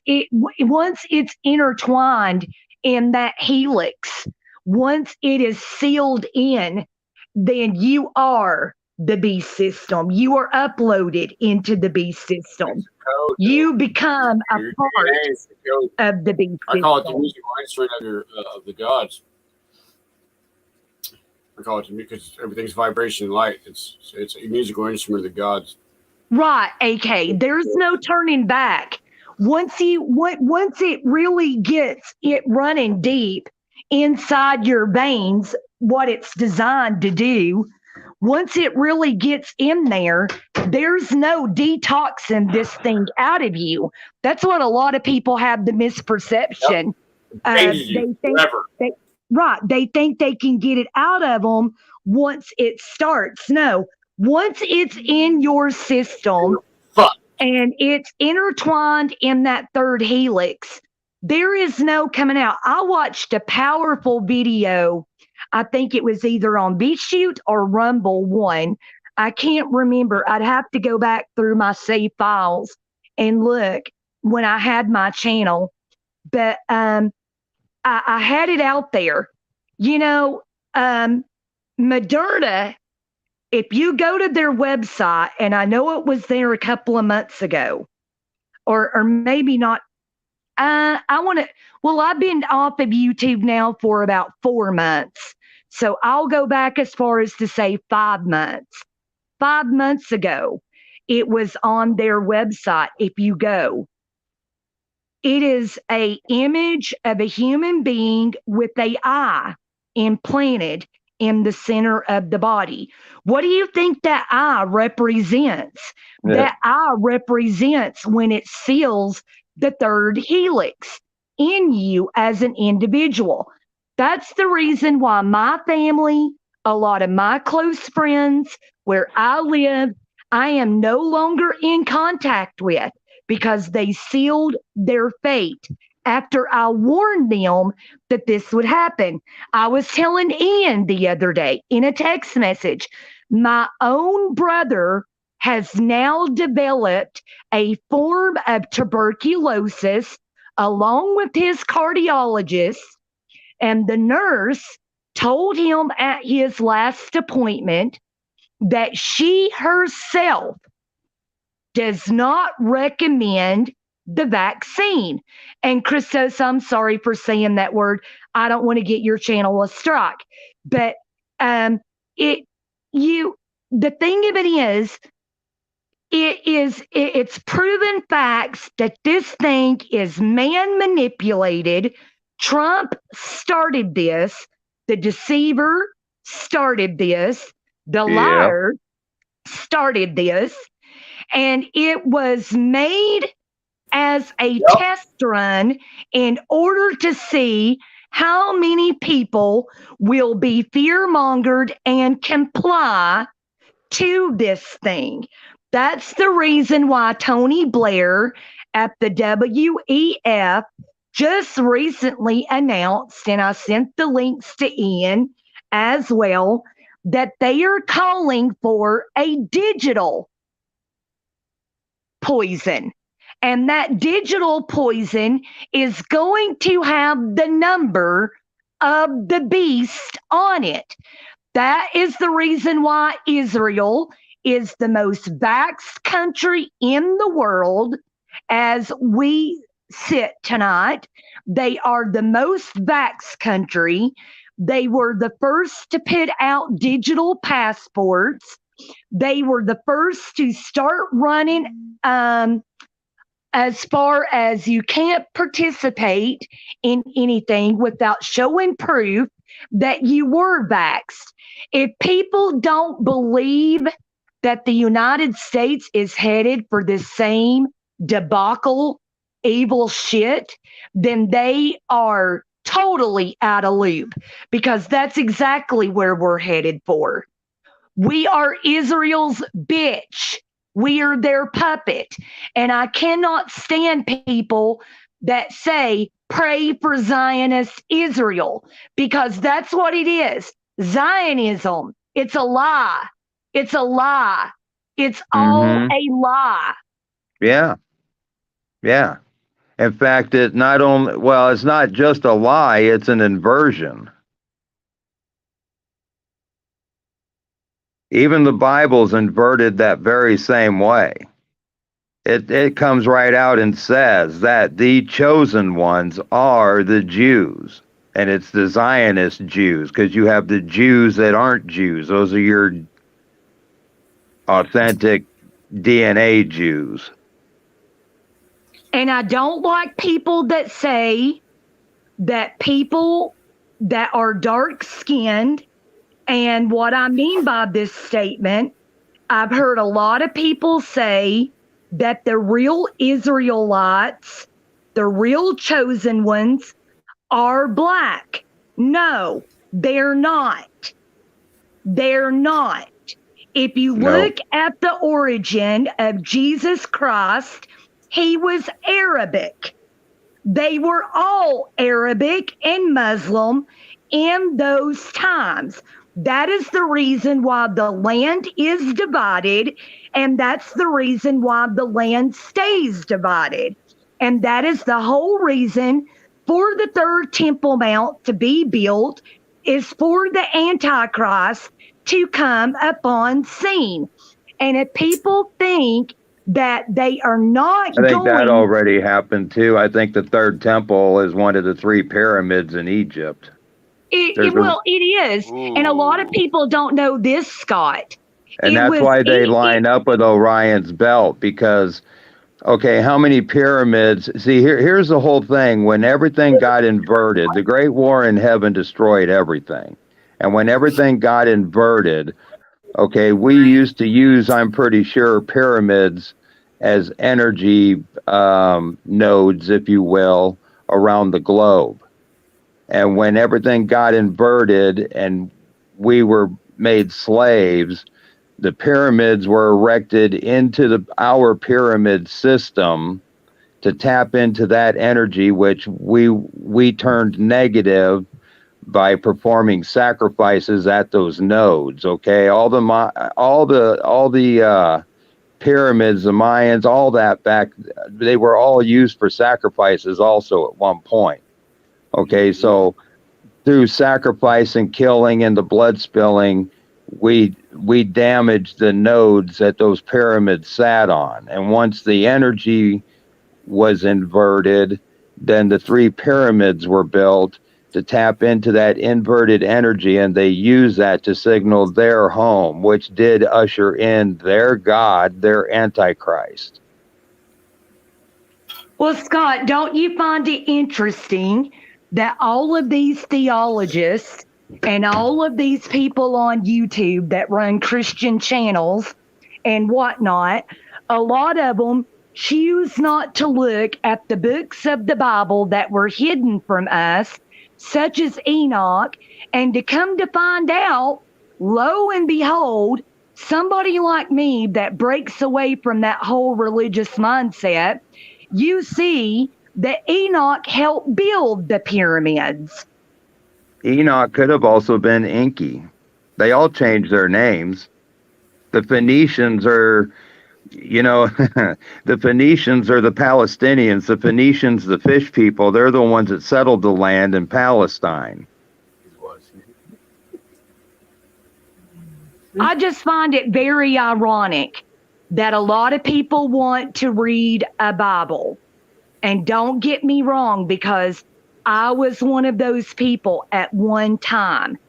intertwined in that helix, once it is sealed in, then you are the beast system. You are uploaded into the beast system. You become a part of the beast system. I call it the musical instrument of the gods. I call it because everything's vibration and light. It's a musical instrument of the gods. Right, AK. There's no turning back. Once it really gets it running deep inside your veins, what it's designed to do, once it really gets in there, there's no detoxing this thing out of you. That's what a lot of people have the misperception. They think they can get it out of them once it starts. No, once it's in your system and it's intertwined in that third helix, there is no coming out. I watched a powerful video. I think it was either on BitChute or Rumble 1. I can't remember. I'd have to go back through my saved files and look when I had my channel. But I had it out there. You know, Moderna If you go to their website, and I know it was there a couple of months ago, or maybe not. I've been off of YouTube now for about 4 months. So I'll go back as far as to say 5 months. 5 months ago, it was on their website. If you go, it is a image of a human being with an eye implanted in the center of the body. What do you think that eye represents? Yeah. That eye represents when it seals the third helix in you as an individual. That's the reason why my family, a lot of my close friends, where I live, I am no longer in contact with, because they sealed their fate after I warned them that this would happen. I was telling Ian the other day in a text message, my own brother has now developed a form of tuberculosis along with his cardiologist, and the nurse told him at his last appointment that she herself does not recommend the vaccine. And Christos, I'm sorry for saying that word. I don't want to get your channel a strike. But the thing of it is, it's proven facts that this thing is man manipulated. Trump started this. The deceiver started this. The liar started this. And it was made as a test run in order to see how many people will be fear-mongered and comply to this thing. That's the reason why Tony Blair at the WEF just recently announced, and I sent the links to Ian as well, that they are calling for a digital poison. And that digital poison is going to have the number of the beast on it. That is the reason why Israel is the most vaxxed country in the world as we sit tonight. They are the most vaxxed country. They were the first to put out digital passports. They were the first to start running as far as you can't participate in anything without showing proof that you were vaxxed. If people don't believe that the United States is headed for the same debacle, evil shit, then they are totally out of loop, because that's exactly where we're headed for. We are Israel's bitch. We are their puppet. And I cannot stand people that say, pray for Zionist Israel, because that's what it is. Zionism. It's a lie. It's a lie. It's all a lie. Yeah. Yeah. In fact, it's not just a lie, it's an inversion. Even the Bible's inverted that very same way. It comes right out and says that the chosen ones are the Jews. And it's the Zionist Jews, because you have the Jews that aren't Jews. Those are your authentic DNA Jews. And I don't like people that say that people that are dark-skinned, and what I mean by this statement, I've heard a lot of people say that the real Israelites, the real chosen ones, are black. No, they're not. They're not. If you look at the origin of Jesus Christ, he was Arabic. They were all Arabic and Muslim in those times. That is the reason why the land is divided, and that's the reason why the land stays divided. And that is the whole reason for the third Temple Mount to be built, is for the Antichrist to come upon scene. And if people think that they are not I think that going, already happened too. I think the third temple is one of the 3 pyramids in Egypt. well, it is. And a lot of people don't know this, Scott. And that's why they line up with Orion's belt, because, okay, how many pyramids? See, here's the whole thing. When everything got inverted, the Great War in Heaven destroyed everything. And when everything got inverted, okay, we used to use, I'm pretty sure, pyramids as energy nodes, if you will, around the globe. And when everything got inverted and we were made slaves, the pyramids were erected into our pyramid system to tap into that energy, which we turned negative by performing sacrifices at those nodes. Okay, all the pyramids, the Mayans, all that back, they were all used for sacrifices also at one point. Okay, so through sacrifice and killing and the blood spilling, we damaged the nodes that those pyramids sat on. And once the energy was inverted, then the 3 pyramids were built to tap into that inverted energy, and they use that to signal their home, which did usher in their God, their Antichrist. Well, Scott, don't you find it interesting that all of these theologists and all of these people on YouTube that run Christian channels and whatnot, a lot of them choose not to look at the books of the Bible that were hidden from us, such as Enoch, and to come to find out, lo and behold, somebody like me that breaks away from that whole religious mindset, you see that Enoch helped build the pyramids. Enoch could have also been Enki. They all changed their names. The Phoenicians are, the Phoenicians are the Palestinians. The Phoenicians, the fish people, they're the ones that settled the land in Palestine. I just find it very ironic that a lot of people want to read a Bible. And don't get me wrong, because I was one of those people at one time.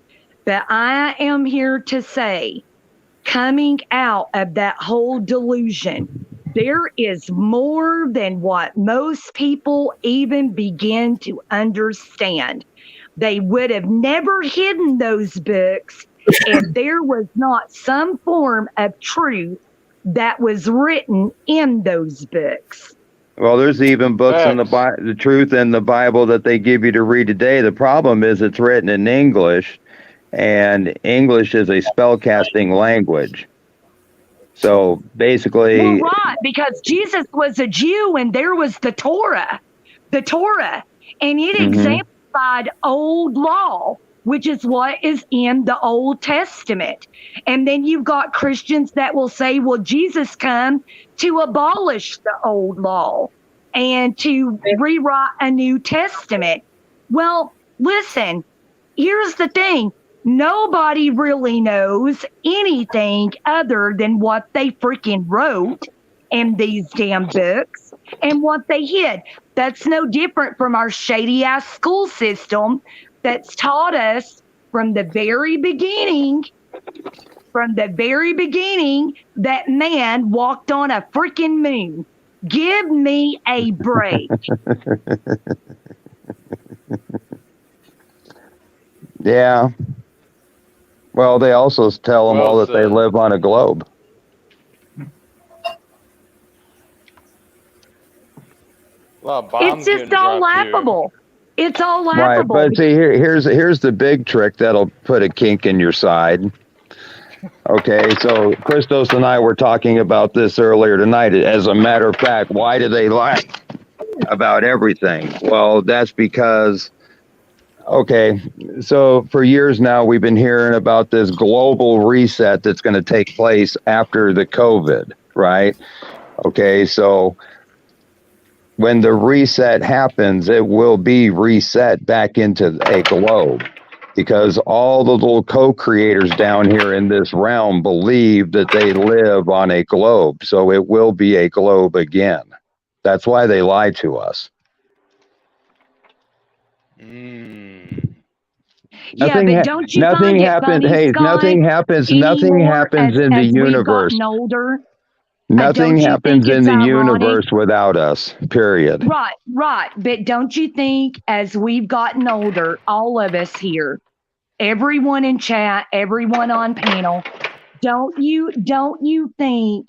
But I am here to say, coming out of that whole delusion, there is more than what most people even begin to understand. They would have never hidden those books if there was not some form of truth that was written in those books. Well, there's even books in the truth in the Bible that they give you to read today. The problem is it's written in English, and English is a spellcasting language. So basically, well, right, because Jesus was a Jew, and there was the Torah, and it exemplified old law, which is what is in the Old Testament. And then you've got Christians that will say, well, Jesus come to abolish the old law and to rewrite a New Testament. Well, listen, here's the thing. Nobody really knows anything other than what they freaking wrote in these damn books and what they hid. That's no different from our shady ass school system that's taught us from the very beginning that man walked on a freaking moon. Give me a break. Yeah. Well, they also tell them all that they live on a globe. It's just all laughable. It's all laughable. Right, but see, here's the big trick that'll put a kink in your side. Okay, so Christos and I were talking about this earlier tonight. As a matter of fact, why do they lie about everything? Well, that's because, okay, so for years now, we've been hearing about this global reset that's going to take place after the COVID, right? Okay, so when the reset happens, it will be reset back into a globe. because all the little co-creators down here in this realm believe that they live on a globe, so it will be a globe again. That's why they lie to us. Yeah, but don't you find it funny, Hey, Scott, nothing happens in the as we've universe. gotten older? Nothing Don't you happens think in it's the ironic? universe without us, period. Right. But don't you think as we've gotten older, all of us here, everyone in chat, everyone on panel, don't you think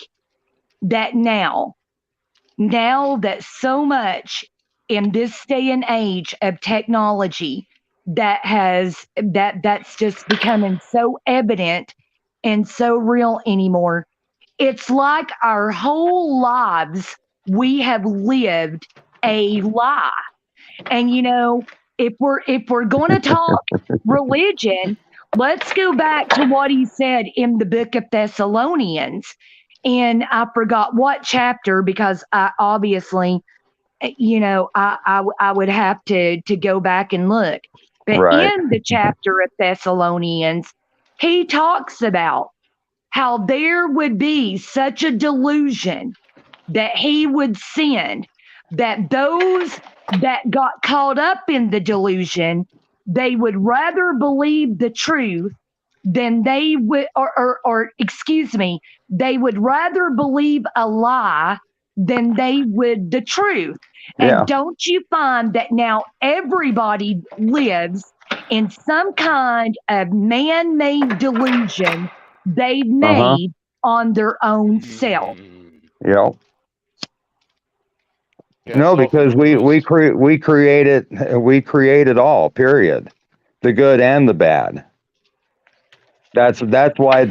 that now that so much in this day and age of technology that's just becoming so evident and so real anymore, it's like our whole lives we have lived a lie. And if we're going to talk religion, let's go back to what he said in the book of Thessalonians. And I forgot what chapter, because I obviously, I would have to go back and look. But Right. in the chapter of Thessalonians, he talks about how there would be such a delusion that he would send, that those that got caught up in the delusion, they would rather believe the truth than they would, or excuse me, they would rather believe a lie than they would the truth. Yeah. And don't you find that now everybody lives in some kind of man-made delusion they've made on their own self? Yeah. No, because we created all, period. The good and the bad. That's why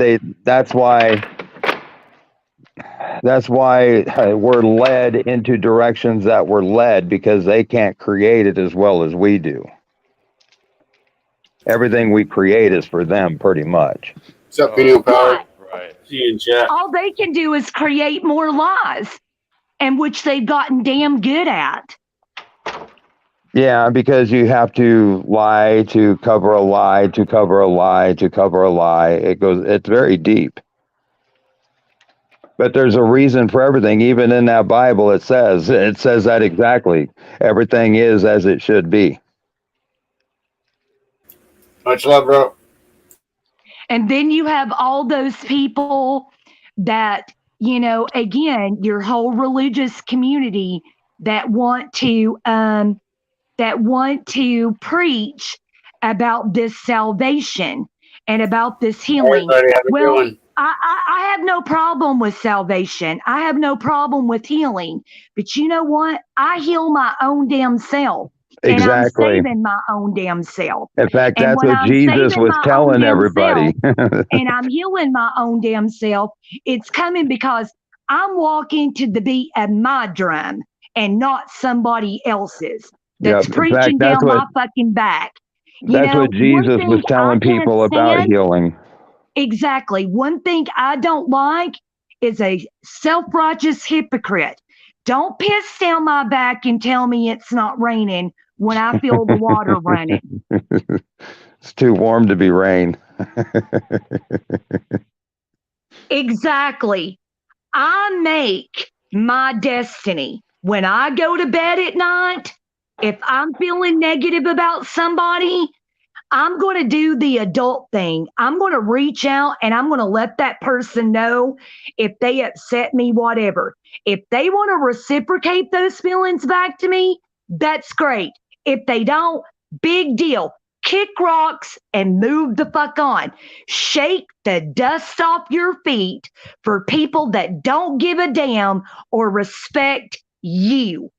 we're led into directions that we're led, because they can't create it as well as we do. Everything we create is for them, pretty much. What's up, video power? Right. See you in chat. All they can do is create more lies, and which they've gotten damn good at. Yeah, because you have to lie to cover a lie, to cover a lie, to cover a lie. It's very deep. But there's a reason for everything. Even in that Bible, it says that exactly. Everything is as it should be. Much love, bro. And then you have all those people that, again, your whole religious community that want to preach about this salvation and about this healing. Everybody have a good one. I have no problem with salvation. I have no problem with healing. But you know what? I heal my own damn self. Exactly. And I'm saving my own damn self. In fact, And that's when what I'm Jesus saving was my telling own damn everybody. self, and I'm healing my own damn self, it's coming because I'm walking to the beat of my drum and not somebody else's that's Yep. In preaching fact, that's down what my fucking back. that's what Jesus was telling people about healing. Exactly. One thing I don't like is a self-righteous hypocrite. Don't piss down my back and tell me it's not raining when I feel the water running. It's too warm to be rain. Exactly. I make my destiny. When I go to bed at night, if I'm feeling negative about somebody, I'm going to do the adult thing. I'm going to reach out and I'm going to let that person know if they upset me, whatever. If they want to reciprocate those feelings back to me, that's great. If they don't, big deal. Kick rocks and move the fuck on. Shake the dust off your feet for people that don't give a damn or respect you.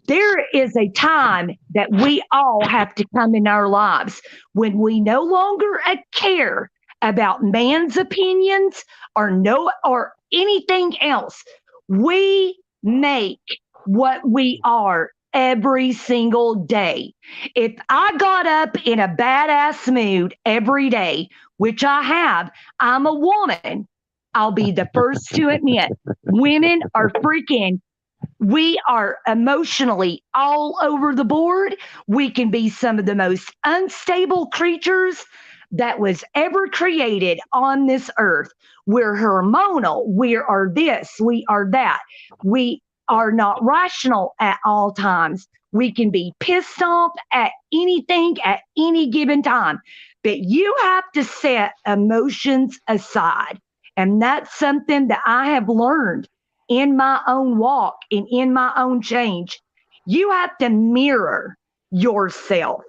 There is a time that we all have to come in our lives when we no longer care about man's opinions or anything else. We make what we are every single day. If I got up in a badass mood every day, which I have, I'm a woman. I'll be the first to admit women are freaking We are emotionally all over the board. We can be some of the most unstable creatures that was ever created on this earth. We're hormonal. We are this. We are that. We are not rational at all times. We can be pissed off at anything at any given time. But you have to set emotions aside. And that's something that I have learned in my own walk and in my own change. You have to mirror yourself.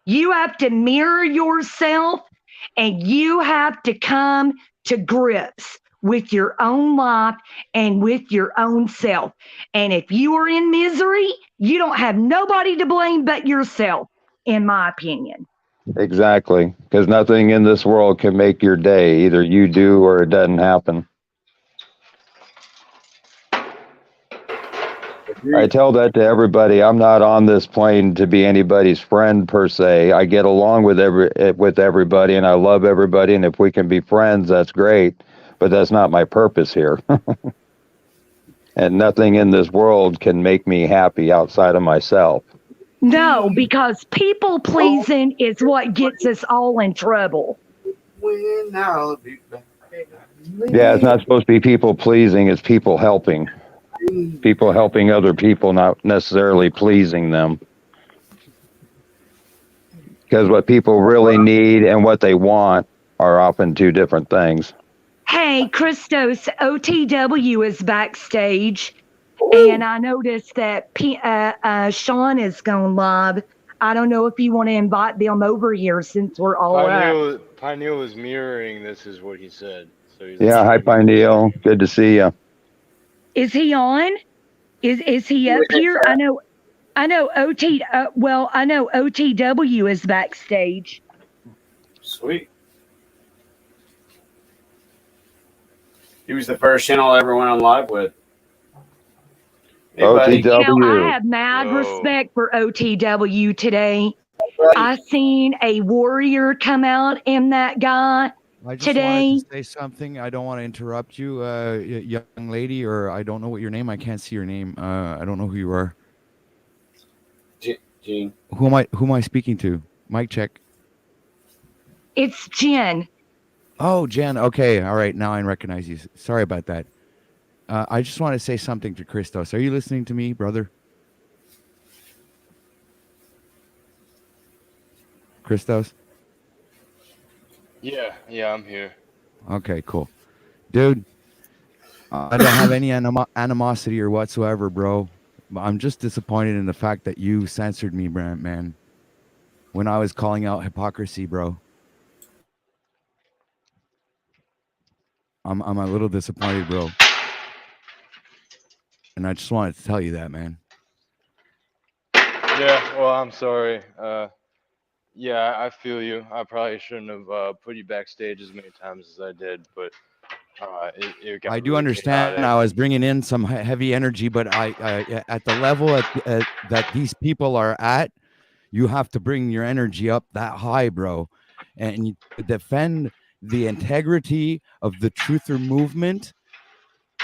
You have to mirror yourself, and you have to come to grips with your own life and with your own self. And if you are in misery, you don't have nobody to blame but yourself, in my opinion. Exactly. Because nothing in this world can make your day. Either you do or it doesn't happen. I tell that to everybody. I'm not on this plane to be anybody's friend per se. I get along with everybody, and I love everybody. And if we can be friends, that's great. But that's not my purpose here. And nothing in this world can make me happy outside of myself. No, because people pleasing is what gets us all in trouble. Yeah, it's not supposed to be people pleasing. It's people helping. People helping other people, not necessarily pleasing them. Because what people really need and what they want are often two different things. Hey, Christos, OTW is backstage, and I noticed that Sean is going live. I don't know if you want to invite them over here since we're all up. Pineal was mirroring this, is what he said. So he's Yeah, hi, Pineal. Good to see you. Is he on? Is he up here? I know OTW is backstage. Sweet. He was the first channel I ever went on live with. Hey, buddy. You know, I have mad respect for OTW today. I seen a warrior come out in that guy I just today. wanted to say something. I don't want to interrupt you, young lady, or I don't know what your name. I can't see your name. I don't know who you are. Gene. Who am I speaking to? Mic check. It's Jen. Oh, Jen. Okay. All right. Now I recognize you. Sorry about that. I just want to say something to Christos. Are you listening to me, brother? Christos? Yeah, I'm here. Okay, cool. Dude, I don't have any animosity or whatsoever, bro. I'm just disappointed in the fact that you censored me, man, when I was calling out hypocrisy, bro. I'm a little disappointed, bro. And I just wanted to tell you that, man. Yeah, well, I'm sorry. Yeah, I feel you. I probably shouldn't have put you backstage as many times as I did, but it got I do really understand. chaotic. I was bringing in some heavy energy, but I at the level that these people are at, you have to bring your energy up that high, bro, and you defend the integrity of the truther movement.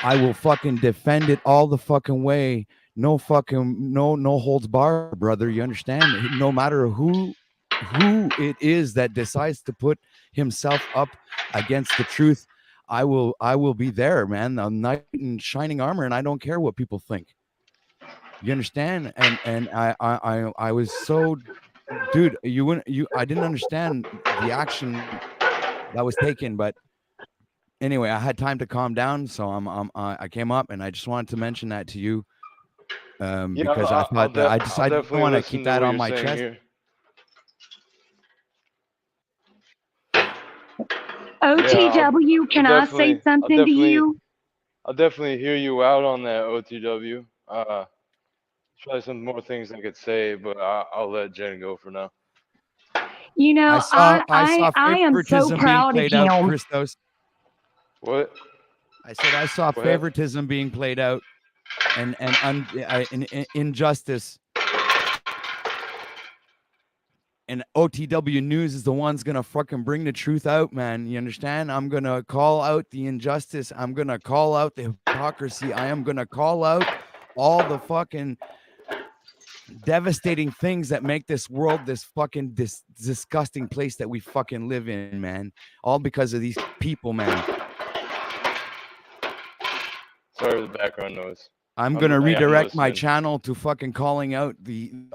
I will fucking defend it all the fucking way. No holds barred, brother. You understand? No matter who it is that decides to put himself up against the truth, I will be there, man. A knight in shining armor, and I don't care what people think. You understand? And I was so, dude. I didn't understand the action that was taken, but anyway, I had time to calm down, so I came up, and I just wanted to mention that to you, because I thought that I don't want to keep that on my chest. Here. OTW, can I say something to you? I'll definitely hear you out on that, OTW. Probably some more things I could say, but I'll let Jen go for now. You know, I am so favoritism proud being of played out, him. Christos. What? I said I saw favoritism being played out, and injustice. And OTW News is the one's gonna fucking bring the truth out, man. You understand? I'm gonna call out the injustice. I'm gonna call out the hypocrisy. I am gonna call out all the fucking devastating things that make this world this fucking disgusting place that we fucking live in, man. All because of these people, man. Sorry for the background noise. I'm gonna I'm redirect my listening. channel to fucking calling out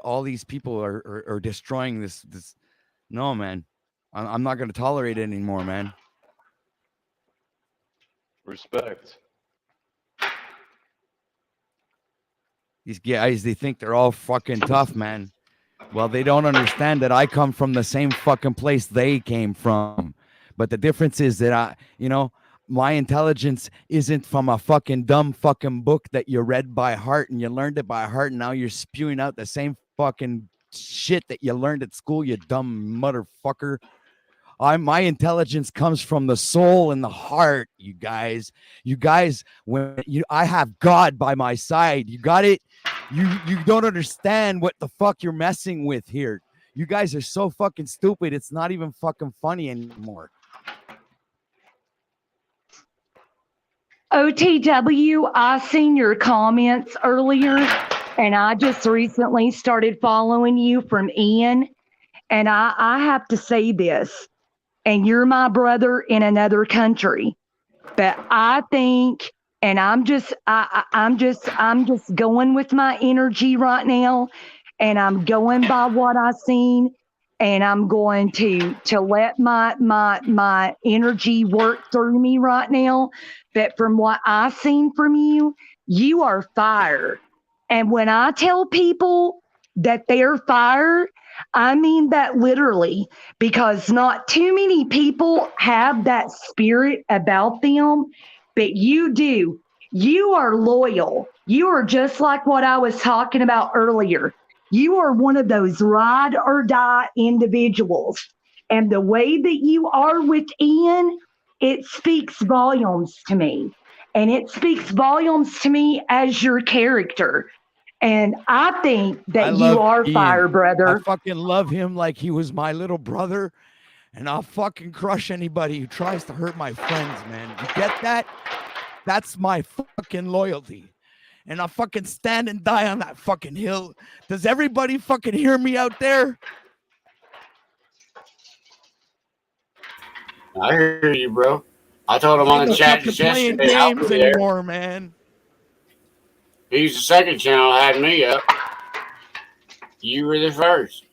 all these people are destroying this. No, man, I'm not gonna tolerate it anymore, man. Respect. These guys, they think they're all fucking tough, man. Well, they don't understand that I come from the same fucking place they came from. But the difference is that my intelligence isn't from a fucking dumb fucking book that you read by heart and you learned it by heart, and now you're spewing out the same fucking shit that you learned at school, you dumb motherfucker. My intelligence comes from the soul and the heart, you guys. I have God by my side. You got it? You don't understand what the fuck you're messing with here. You guys are so fucking stupid. It's not even fucking funny anymore. OTW, I seen your comments earlier, and I just recently started following you from Ian, and I have to say this, and you're my brother in another country, but I think, and I'm just going with my energy right now, and I'm going by what I seen, and I'm going to let my energy work through me right now. But from what I've seen from you, you are fire. And when I tell people that they're fire, I mean that literally, because not too many people have that spirit about them, but you do. You are loyal. You are just like what I was talking about earlier. You are one of those ride or die individuals. And the way that you are with Ian, it speaks volumes to me. And it speaks volumes to me as your character. And I think that you are Ian. fire, brother. I fucking love him like he was my little brother. And I'll fucking crush anybody who tries to hurt my friends, man. You get that? That's my fucking loyalty. And I'll fucking stand and die on that fucking hill. Does everybody fucking hear me out there? I hear you, bro. I told him I on ain't the no chat fucking just playing yesterday. I'll games be there. anymore, man. He's the second channel had me up. You were the first.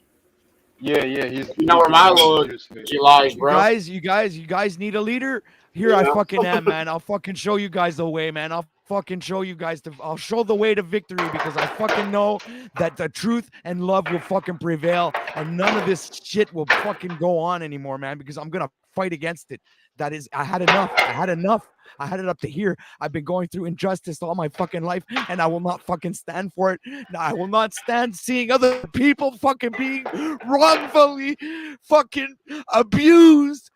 Yeah, he's. You know where my loyalty lies, bro. You guys need a leader? Here Yeah. I fucking am, man. I'll fucking show you guys the way, man. I'll fucking show you guys I'll show the way to victory, because I fucking know that the truth and love will fucking prevail, and none of this shit will fucking go on anymore, man, because I'm gonna fight against it. That is, I had enough. I had it up to here. I've been going through injustice all my fucking life, and I will not fucking stand for it. No, I will not stand seeing other people fucking being wrongfully fucking abused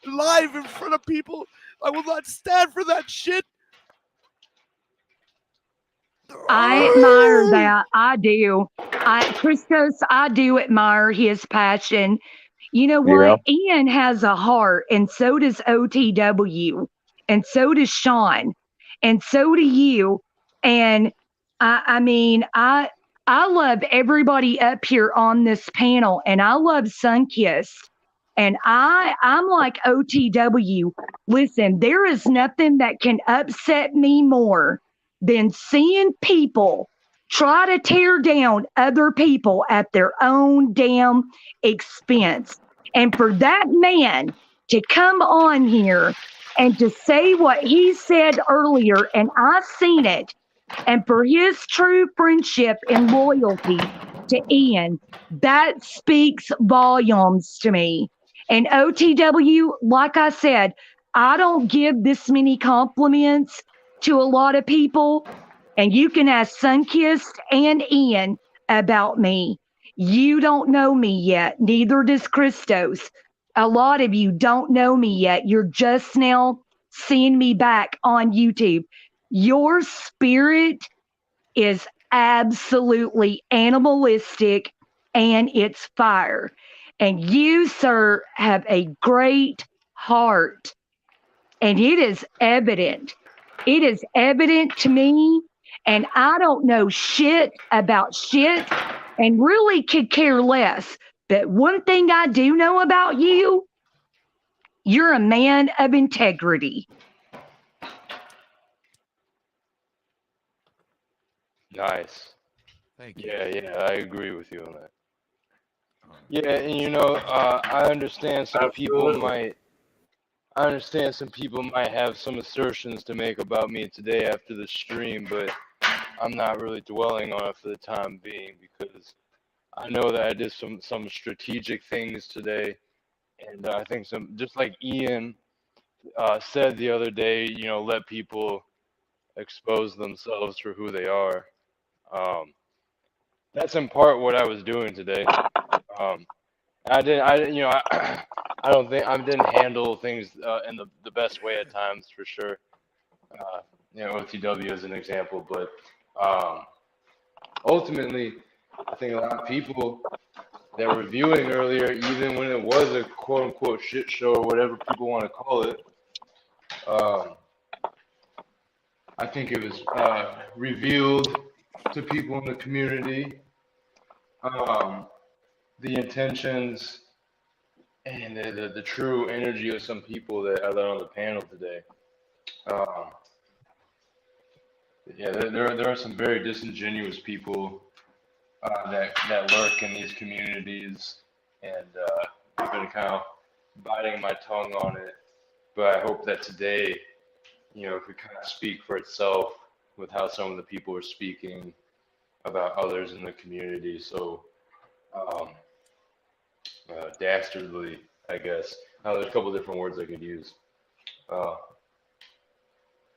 live in front of people. I will not stand for that shit. I admire that. I do. Christos, I do admire his passion. You know what? Ian has a heart, and so does OTW, and so does Sean, and so do you. And I mean, I love everybody up here on this panel, and I love Sunkissed. And I'm like OTW. Listen, there is nothing that can upset me more than seeing people try to tear down other people at their own damn expense. And for that man to come on here and to say what he said earlier, and I seen it, and for his true friendship and loyalty to Ian, that speaks volumes to me. And OTW, like I said, I don't give this many compliments to a lot of people, and you can ask Sunkissed and Ian about me. You don't know me yet, neither does Christos. A lot of you don't know me yet. You're just now seeing me back on YouTube. Your spirit is absolutely animalistic, and it's fire. And you, sir, have a great heart. And it is evident. It is evident to me. And I don't know shit about shit and really could care less. But one thing I do know about you, you're a man of integrity. Nice. Thank you. Yeah, I agree with you on that. Yeah, and you know, I understand some people might have some assertions to make about me today after the stream, but I'm not really dwelling on it for the time being because I know that I did some strategic things today, and I think some, just like Ian said the other day, you know, let people expose themselves for who they are. That's in part what I was doing today. I don't think I didn't handle things in the best way at times, for sure. You know, OTW as an example, but ultimately, I think a lot of people that were viewing earlier, even when it was a quote unquote shit show or whatever people want to call it, I think it was revealed to people in the community the intentions and the true energy of some people that I let on the panel today. Yeah, there are some very disingenuous people that lurk in these communities, and I've been kind of biting my tongue on it. But I hope that today, you know, could kind of speak for itself with how some of the people are speaking about others in the community. So dastardly, I guess. There's a couple different words I could use.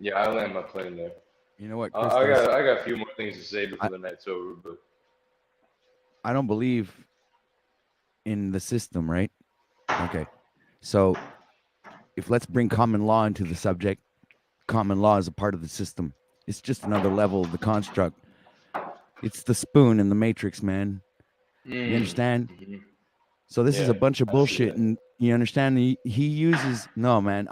Yeah, I land my plane there. You know what, I got a few more things to say before the night's over, but I don't believe in the system, right? Okay. So if let's bring common law into the subject, common law is a part of the system. It's just another level of the construct. It's the spoon in the matrix, man. You understand? Mm-hmm. So this is a bunch of bullshit, and you understand? He uses, no, man,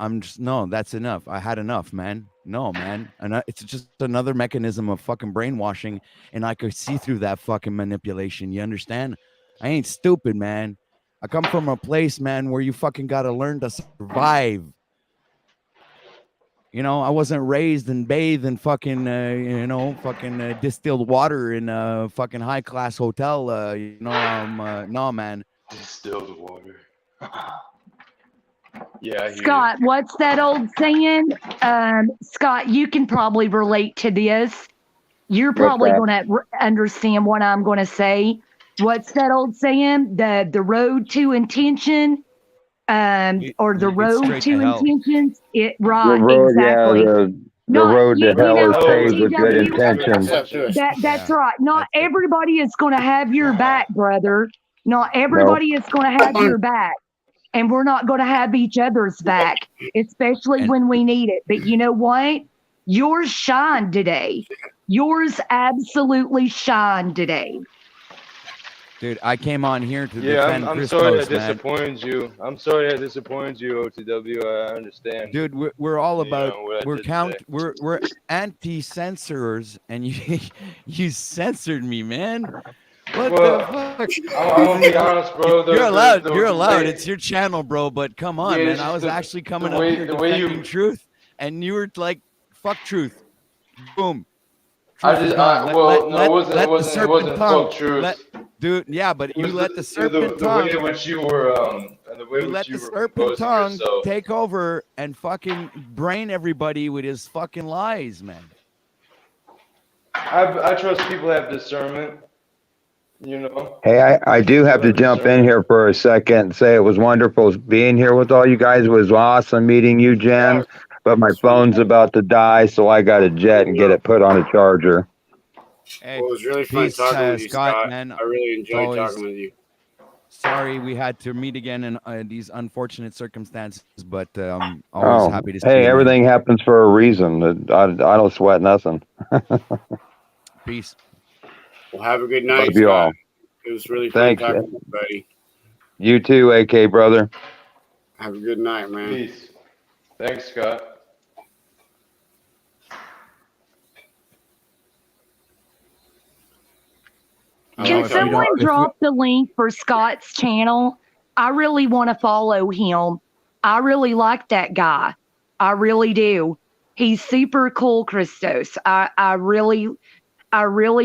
that's enough. I had enough, man. No, man. And it's just another mechanism of fucking brainwashing, and I could see through that fucking manipulation. You understand? I ain't stupid, man. I come from a place, man, where you fucking got to learn to survive. You know, I wasn't raised and bathed in fucking, distilled water in a fucking high-class hotel. No, man. Distilled water. Yeah, I hear Scott, what's that old saying? Scott, you can probably relate to this. You're probably going to understand what I'm going to say. What's that old saying? The road to intention, or the road to intentions. Exactly. The road to hell is paved with good intentions. That's right. Not everybody is going to have your back, brother. Not everybody is going to have your back. And we're not going to have each other's back, especially when we need it. But you know what? Yours shined today. Yours absolutely shined today. Dude, I came on here to defend I'm Christos, sorry that disappointed you. I'm sorry that disappointed you, OTW. I understand. Dude, we're all about we're anti-censors, and you censored me, man. What the fuck? I'm gonna be honest, bro. You're allowed. It's your channel, bro. But come on, man. I was actually coming up here defending truth, and you were like, "Fuck truth." Boom. It wasn't full truth. Dude, yeah, but you let the serpent tongue. The way in which you were, you let the serpent tongue take over and fucking brain everybody with his fucking lies, man. I trust people have discernment. You know. Hey, I do have to jump in here for a second and say it was wonderful being here with all you guys. It was awesome meeting you, Jen. But my phone's about to die, so I got a jet and get it put on a charger. Hey, it was really fun talking with you, Scott. Man, I really enjoyed talking with you. Sorry we had to meet again in these unfortunate circumstances, but I'm always happy to see you. Hey, everything happens for a reason. I don't sweat nothing. Peace. Well, have a good night, Love you all. It was really fun talking to you, buddy. You too, AK brother. Have a good night, man. Peace. Thanks, Scott. Can someone drop the link for Scott's channel? I really want to follow him. I really like that guy. I really do. He's super cool, Christos. I really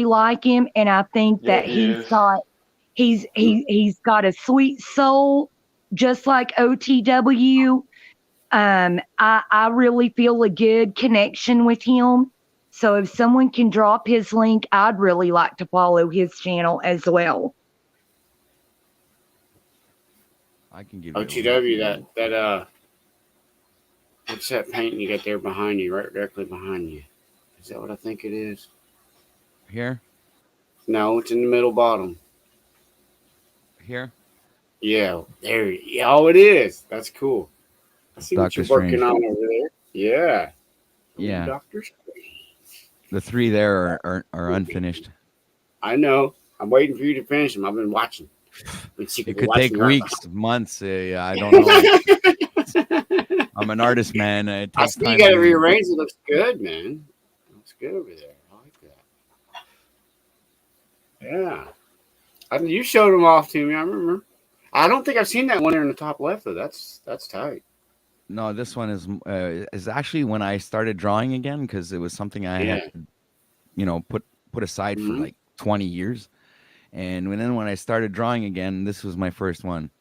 like him, and I think that he's got a sweet soul, just like OTW. I really feel a good connection with him. So if someone can drop his link, I'd really like to follow his channel as well. I can give you OTW, that what's that painting you got there behind you, right directly behind you? Is that what I think it is? Here? No, it's in the middle bottom. Here? Yeah, there. Yeah, oh, it is. That's cool. I see what Doctor you're working Strange. on over there. Yeah. Yeah. Doctor Strange. The three there are unfinished. I know. I'm waiting for you to finish them. I've been watching. It could take weeks, months. I don't know. I'm an artist, man. It I takes see you time got to to- rearrange. It looks good, man. It looks good over there. I like that. Yeah. You showed them off to me. I remember. I don't think I've seen that one there in the top left, though. That's tight. No, this one is actually when I started drawing again, because it was something I had, put aside for like 20 years, and then when I started drawing again, this was my first one,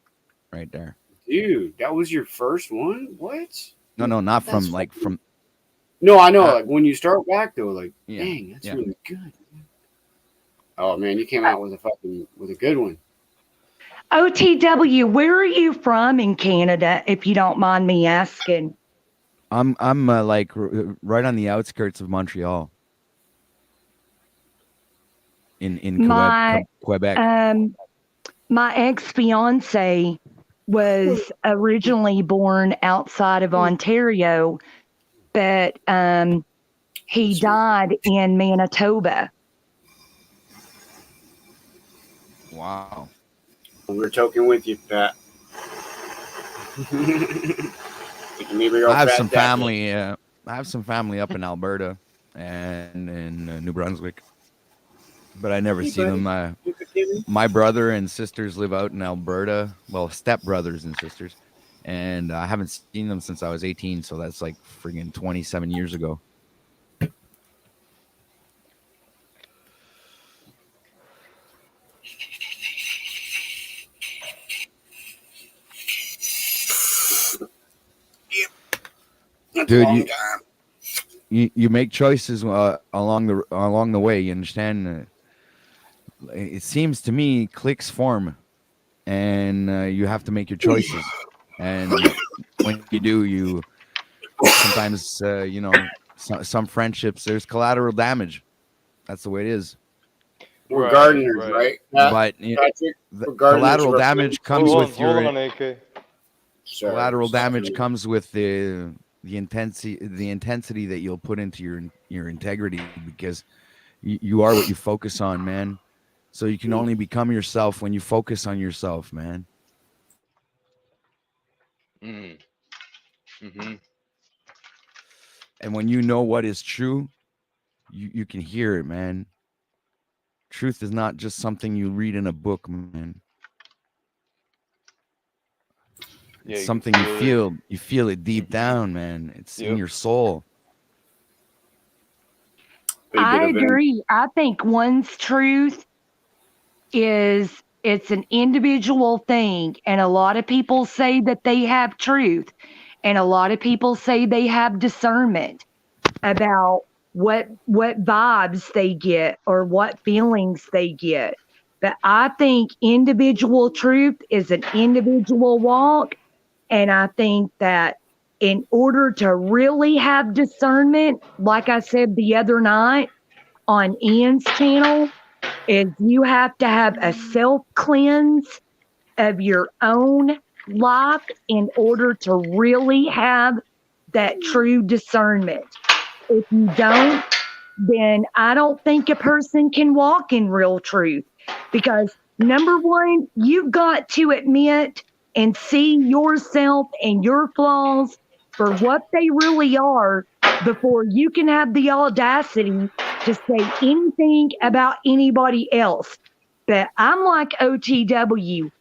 right there. Dude, that was your first one? What? No, not from That's like from. No, I know. Like when you start back though, like, Yeah, dang, that's yeah. really good. Oh man, you came out with a good one. OTW, where are you from in Canada, if you don't mind me asking? I'm like right on the outskirts of Montreal. In Quebec. My ex-fiance was originally born outside of Ontario, but he died in Manitoba. Wow. We're talking with you, Pat. I have some family. I have some family up in Alberta and in New Brunswick, but I never see them. My brother and sisters live out in Alberta. Well, step brothers and sisters, and I haven't seen them since I was 18. So that's like friggin' 27 years ago. Dude, you make choices along the way. You understand? It seems to me cliques form, and you have to make your choices. And when you do, you sometimes some friendships there's collateral damage. That's the way it is. We're gardeners, right? But Patrick, the we're gardeners. collateral damage comes with your Hold on, AK. collateral damage comes with the intensity that you'll put into your integrity, because you are what you focus on, man. So you can only become yourself when you focus on yourself, man. Mm-hmm. And when you know what is true, you can hear it, man. Truth is not just something you read in a book, man. It's something you feel. You feel it deep down, man. It's in your soul. I agree. I think one's truth it's an individual thing, and a lot of people say that they have truth, and a lot of people say they have discernment about what vibes they get or what feelings they get. But I think individual truth is an individual walk, and I think that in order to really have discernment, like I said the other night on Ian's channel, is you have to have a self-cleanse of your own life in order to really have that true discernment. If you don't, then I don't think a person can walk in real truth, because Number one, you've got to admit and see yourself and your flaws for what they really are before you can have the audacity to say anything about anybody else. But I'm like OTW.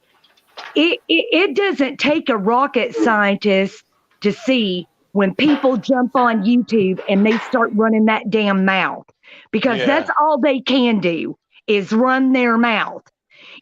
It doesn't take a rocket scientist to see when people jump on YouTube and they start running that damn mouth, because that's all they can do is run their mouth.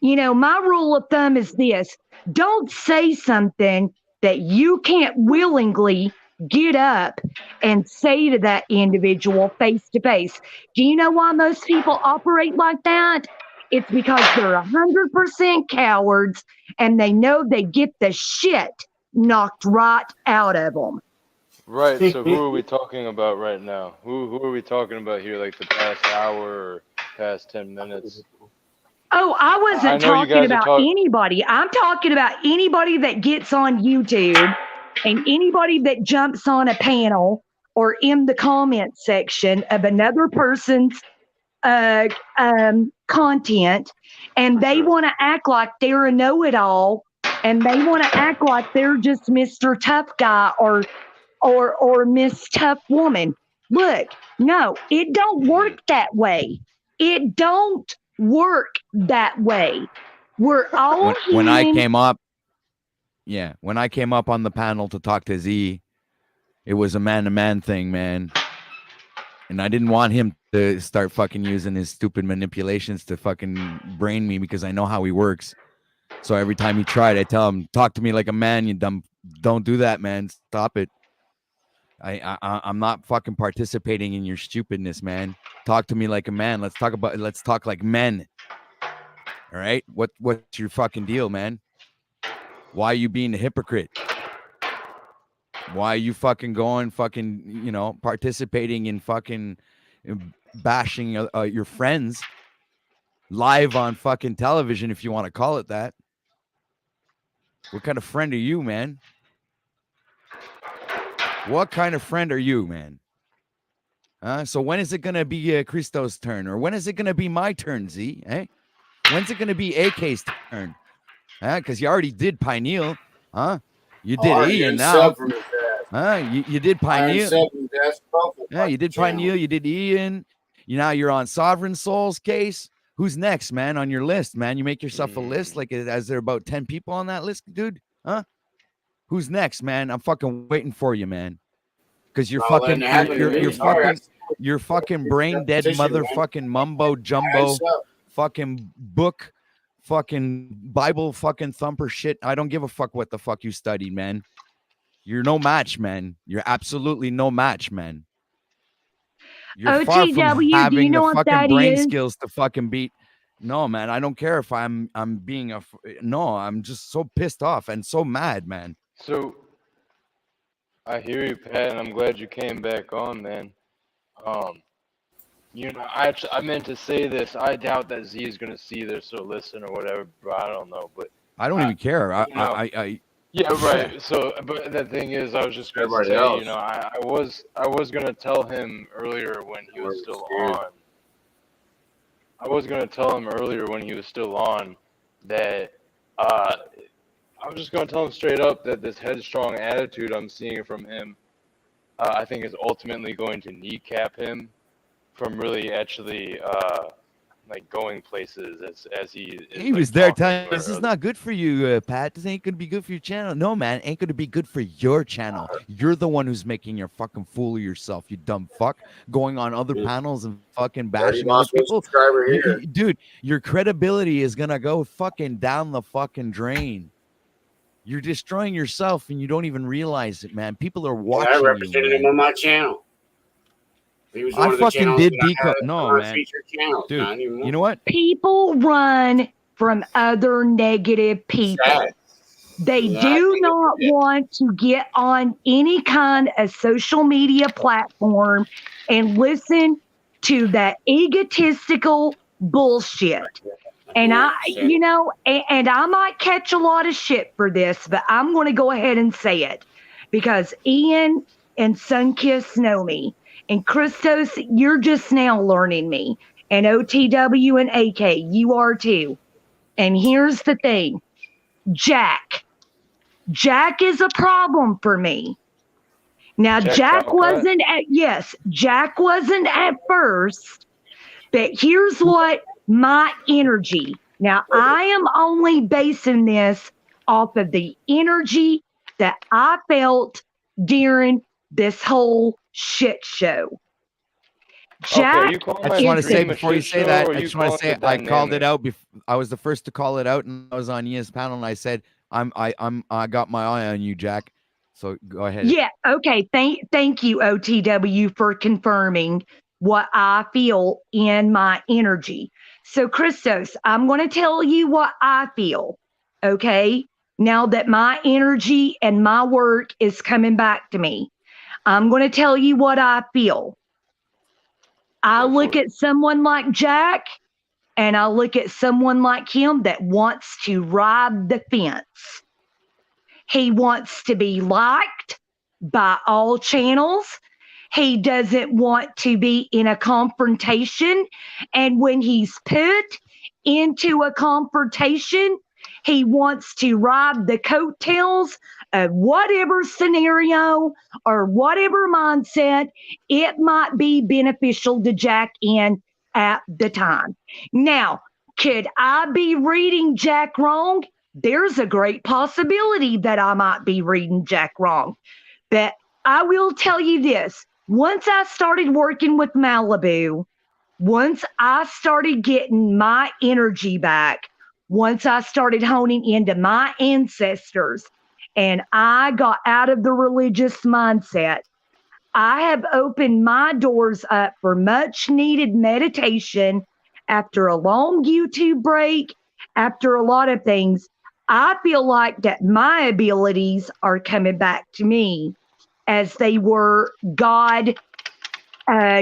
You know, my rule of thumb is this: don't say something that you can't willingly get up and say to that individual face to face. Do you know why most people operate like that? It's because they're 100% cowards and they know they get the shit knocked right out of them. Right. So who are we talking about right now? Who are we talking about here? Like the past hour or past 10 minutes? Oh, I wasn't talking about anybody. I'm talking about anybody that gets on YouTube and anybody that jumps on a panel or in the comment section of another person's content, and they want to act like they're a know-it-all, and they want to act like they're just Mr. Tough Guy or Miss Tough Woman. Look, no, it don't work that way. It don't work that way. We're all when I human. when I came up on the panel to talk to Z, it was a man-to-man thing, man. And I didn't want him to start fucking using his stupid manipulations to fucking brain me, because I know how he works. So every time he tried, I tell him, talk to me like a man, you dumb. Don't do that, man. Stop it. I'm not fucking participating in your stupidness, man. Talk to me like a man. Let's talk like men. All right? What's your fucking deal, man? Why are you being a hypocrite? Why are you fucking going participating in fucking bashing your friends live on fucking television, if you want to call it that? What kind of friend are you, man? What kind of friend are you, man? So when is it going to be Christo's turn? Or when is it going to be my turn, Z? Eh? When's it going to be AK's turn? Because you already did Pineal. Huh? You did Ian now. You did Pineal. Yeah, you did Pineal. You did Ian. Now you're on Sovereign Soul's case. Who's next, man, on your list, man? You make yourself a list. Like, is there about 10 people on that list, dude? Huh? Who's next, man? I'm fucking waiting for you, man. Because you're you're fucking brain dead motherfucking mumbo jumbo fucking book fucking Bible fucking thumper shit. I don't give a fuck what the fuck you studied, man. You're no match, man. You're absolutely no match, man. You're far from having the fucking brain skills to fucking beat. No, man. I don't care if I'm being I'm just so pissed off and so mad, man. So I hear you, Pat, and I'm glad you came back on, man. I meant to say this. I doubt that Z is gonna see this or listen or whatever, but I don't know. But I don't even care. Yeah, right. So, but the thing is, I was just going to say, I was going to tell him earlier when he was still on. I was going to tell him earlier when he was still on that I was just going to tell him straight up that this headstrong attitude I'm seeing from him, I think is ultimately going to kneecap him from really actually going places as he was there telling us this is not good for you, Pat. This ain't gonna be good for your channel. No, man, ain't gonna be good for your channel. You're the one who's making your fucking fool of yourself, you dumb fuck. Going on other panels and fucking bashing other people. Dude, your credibility is gonna go fucking down the fucking drain. You're destroying yourself and you don't even realize it, man. People are watching you. I represented him on my channel. I fucking did decode. No, man. Dude, you know what? People run from other negative people. They do not want to get on any kind of social media platform and listen to that egotistical bullshit. And and I might catch a lot of shit for this, but I'm going to go ahead and say it because Ian and Sunkiss know me. And Christos, you're just now learning me. And OTW and AK, you are too. And here's the thing, Jack is a problem for me. Now, Jack wasn't at first, but here's what my energy. Now, I am only basing this off of the energy that I felt during this whole shit show. Jack, I just want to say before you say that, I just want to say I called it out. I was the first to call it out, and I was on Ian's panel, and I said I got my eye on you, Jack. So go ahead. Yeah. Okay. Thank you, OTW, for confirming what I feel in my energy. So, Christos, I'm going to tell you what I feel. Okay. Now that my energy and my work is coming back to me, I'm going to tell you what I feel. I look at someone like Jack, and I look at someone like him that wants to ride the fence. He wants to be liked by all channels. He doesn't want to be in a confrontation. And when he's put into a confrontation, he wants to ride the coattails of whatever scenario or whatever mindset it might be beneficial to Jack in at the time. Now, could I be reading Jack wrong? There's a great possibility that I might be reading Jack wrong. But I will tell you this. Once I started working with Malibu, once I started getting my energy back, once I started honing into my ancestors, and I got out of the religious mindset, I have opened my doors up for much needed meditation after a long YouTube break, after a lot of things. I feel like that my abilities are coming back to me as they were God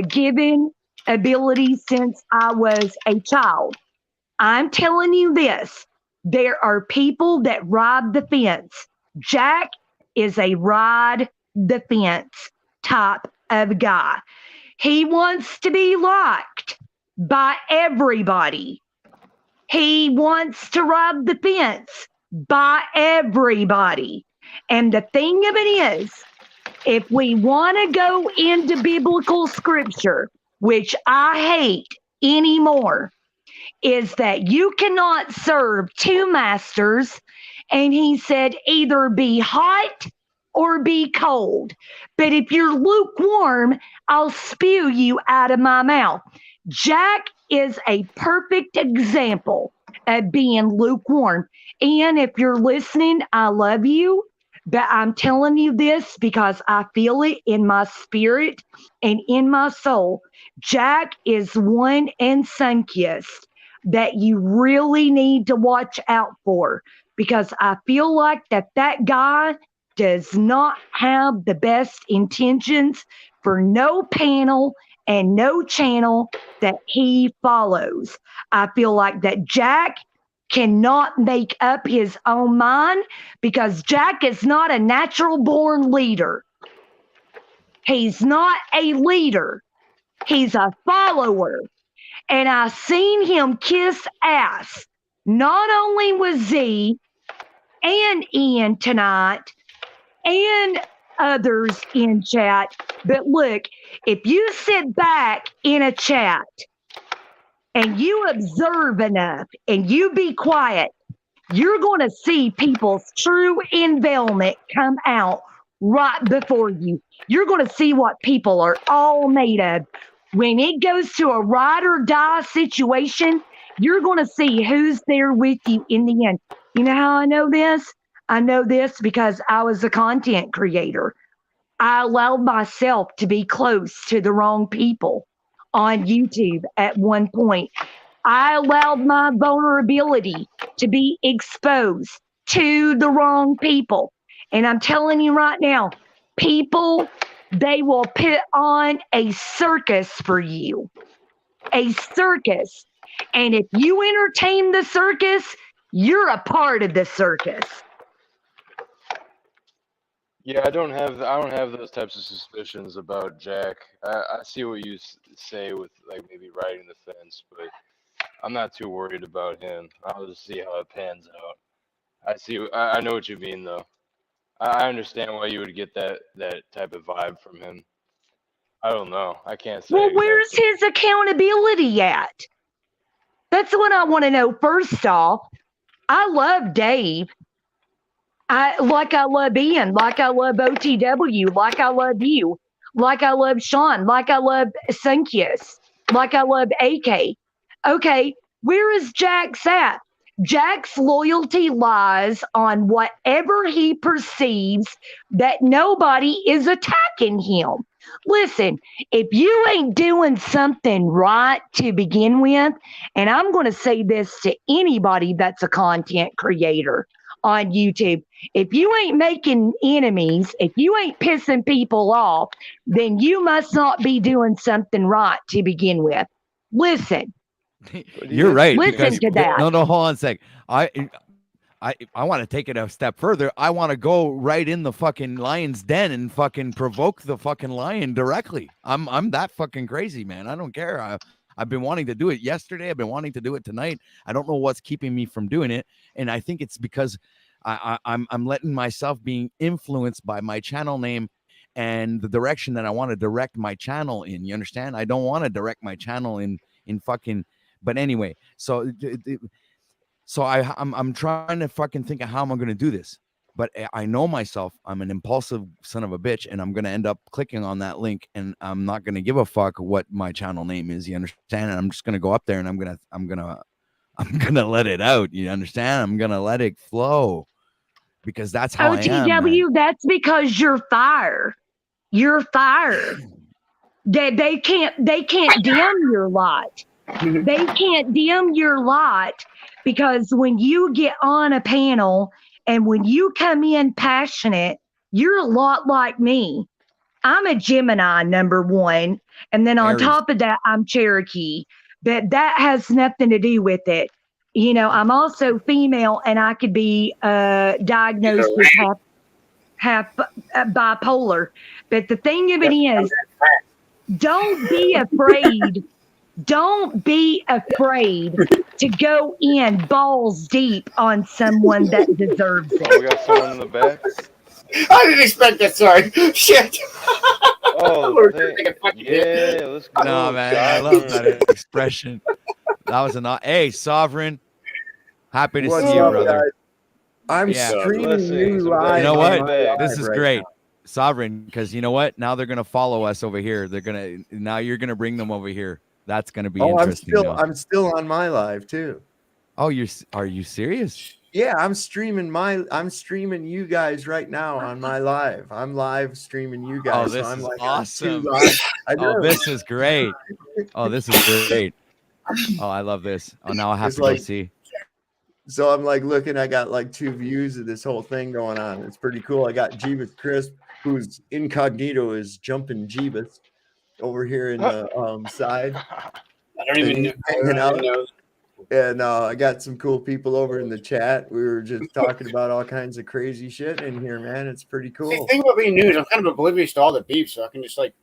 given abilities since I was a child. I'm telling you this, there are people that ride the fence. Jack is a ride the fence type of guy. He wants to be liked by everybody. He wants to ride the fence by everybody. And the thing of it is, if we want to go into biblical scripture, which I hate anymore, is that you cannot serve two masters. And he said, either be hot or be cold. But if you're lukewarm, I'll spew you out of my mouth. Jack is a perfect example of being lukewarm. And if you're listening, I love you. But I'm telling you this because I feel it in my spirit and in my soul. Jack is one and sun-kissed that you really need to watch out for, because I feel like that guy does not have the best intentions for no panel and no channel that he follows. I feel like that Jack cannot make up his own mind because Jack is not a natural born leader. He's not a leader. He's a follower. And I seen him kiss ass, not only with Z and Ian tonight and others in chat, but look, if you sit back in a chat and you observe enough and you be quiet, you're going to see people's true envelopment come out right before you. You're going to see what people are all made of. When it goes to a ride or die situation, you're going to see who's there with you in the end. You know how I know this? I know this because I was a content creator. I allowed myself to be close to the wrong people on YouTube at one point. I allowed my vulnerability to be exposed to the wrong people. And I'm telling you right now, people, they will put on a circus for you. A circus. And if you entertain the circus, you're a part of the circus. Yeah, I don't have those types of suspicions about Jack. I see what you say with like maybe riding the fence, but I'm not too worried about him. I'll just see how it pans out. I know what you mean though. I understand why you would get that type of vibe from him. I don't know. I can't say. Well, where's his accountability at? That's what I want to know. First off, I love Dave. I love Ian, like I love OTW, like I love you, like I love Sean, like I love Sunkiss, like I love AK. Okay, where is Jack's at? Jack's loyalty lies on whatever he perceives that nobody is attacking him. Listen, if you ain't doing something right to begin with, and I'm going to say this to anybody that's a content creator on YouTube, if you ain't making enemies, if you ain't pissing people off, then you must not be doing something right to begin with. Listen. You're right. Listen to that. No, hold on a sec. I want to take it a step further. I want to go right in the fucking lion's den and fucking provoke the fucking lion directly. I'm that fucking crazy, man. I don't care. I've been wanting to do it yesterday. I've been wanting to do it tonight. I don't know what's keeping me from doing it, and I think it's because I'm letting myself being influenced by my channel name and the direction that I want to direct my channel in. You understand? I don't want to direct my channel in fucking. But anyway, so I'm trying to fucking think of how am I going to do this. But I know myself. I'm an impulsive son of a bitch, and I'm going to end up clicking on that link, and I'm not going to give a fuck what my channel name is. You understand? And I'm just going to go up there, and I'm gonna let it out. You understand? I'm gonna let it flow because that's how I am. OTW, that's because you're fire. You're fire. They can't dim your light. They can't dim your light because when you get on a panel and when you come in passionate, you're a lot like me. I'm a Gemini, number one. And then on top of that, I'm Cherokee. But that has nothing to do with it. You know, I'm also female and I could be diagnosed with half bipolar. But the thing of it is, don't be afraid. Don't be afraid to go in balls deep on someone that deserves it. Oh, we got someone in the back. I didn't expect that. Sorry. Shit. Oh, yeah, let's go. No, man, I love that expression. That was hey, Sovereign. Happy to see you, brother. I'm streaming you live. You know what? This is right great. now. Sovereign, because you know what? Now they're gonna follow us over here. Now you're gonna bring them over here. That's gonna be interesting. I'm still on my live too. Oh, are you serious? Yeah, I'm streaming you guys right now on my live. I'm live streaming you guys. Oh, this so I'm is like, awesome. Oh, this is great. Oh, this is great. Oh, I love this. Oh, now I have to go see. So I'm like looking, I got like 2 views of this whole thing going on. It's pretty cool. I got Jeebus Crisp, who's incognito is jumping Jeebus over here in the side. I don't even know. Hanging out. And I got some cool people over in the chat. We were just talking about all kinds of crazy shit in here, man. It's pretty cool. See, the thing about being news, I'm kind of oblivious to all the beef, so I can just like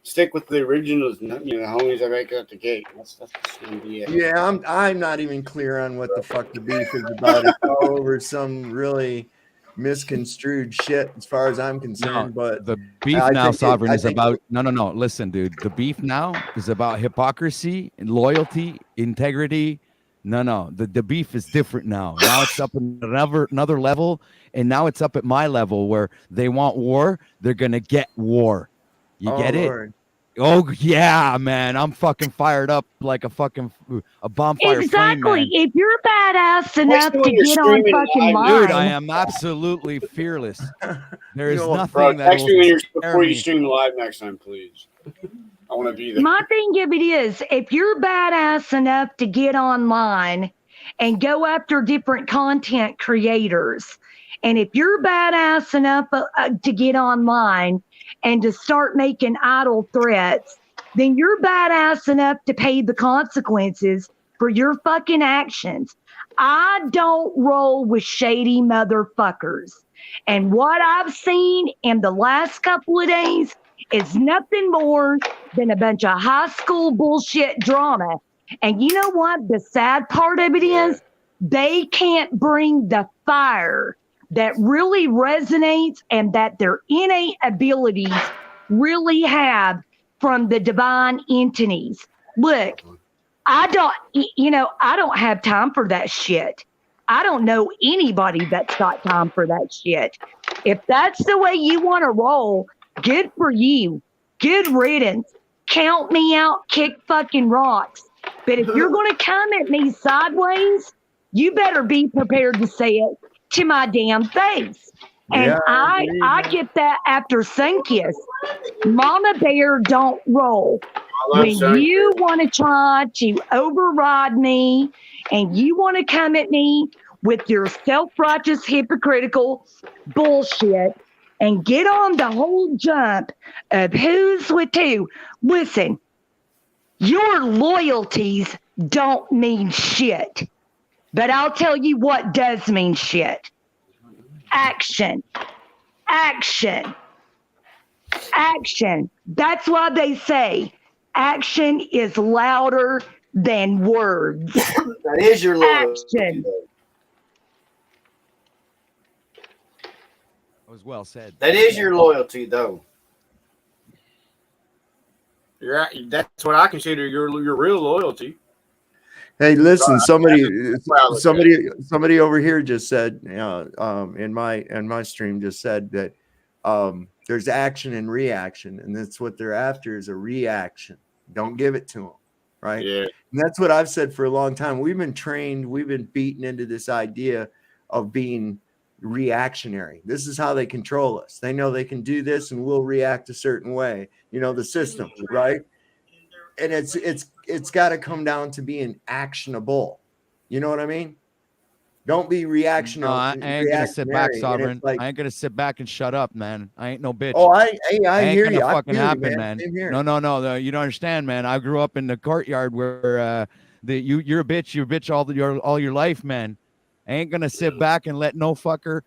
stick with the originals, you know, the homies I make out the gate. That's gonna be it. Yeah, I'm not even clear on what the fuck the beef is about. It's all over some really misconstrued shit as far as I'm concerned. But the beef now, Sovereign, is about no. Listen, dude. The beef now is about hypocrisy and loyalty, integrity. No. The beef is different now. Now it's up in another level, and now it's up at my level where they want war. They're gonna get war. You get it? Lord. Oh yeah, man. I'm fucking fired up like a bonfire flame, man. If you're badass enough to get on fucking line, dude, I am absolutely fearless. There is nothing bro, that text me will before you stream live next time, please. I want to be there. my thing of it is, if you're badass enough to get online and go after different content creators, and if you're badass enough to get online and to start making idle threats, then you're badass enough to pay the consequences for your fucking actions. I don't roll with shady motherfuckers. And what I've seen in the last couple of days is nothing more than a bunch of high school bullshit drama. And you know what? The sad part of it is they can't bring the fire that really resonates and that their innate abilities really have from the divine entities. Look, I don't have time for that shit. I don't know anybody that's got time for that shit. If that's the way you want to roll, good for you. Good riddance. Count me out, kick fucking rocks. But if you're going to come at me sideways, you better be prepared to say it to my damn face. And Yeah, I get that after Sunkiss. Mama Bear don't roll. When you want to try to override me and you want to come at me with your self-righteous, hypocritical bullshit and get on the whole jump of who's with who, listen, your loyalties don't mean shit. But I'll tell you what does mean shit. Action. Action. Action. That's why they say action is louder than words. That is your loyalty. Action. That was well said. That is your loyalty, though. That's what I consider your real loyalty. Hey, listen, somebody over here just said, in my stream just said that there's action and reaction, and that's what they're after is a reaction. Don't give it to them, right? Yeah. And that's what I've said for a long time. We've been trained, we've been beaten into this idea of being reactionary. This is how they control us. They know they can do this and we'll react a certain way. The system, right? And it's got to come down to being actionable. You know what I mean? Don't be reactionary. No, I ain't gonna sit back, Sovereign. I ain't gonna sit back and shut up, man. I ain't no bitch. Oh, I hear ain't you. gonna fucking happen, man. man. No. You don't understand, man. I grew up in the courtyard where you're a bitch all your life, man. I ain't gonna sit back and let no fucker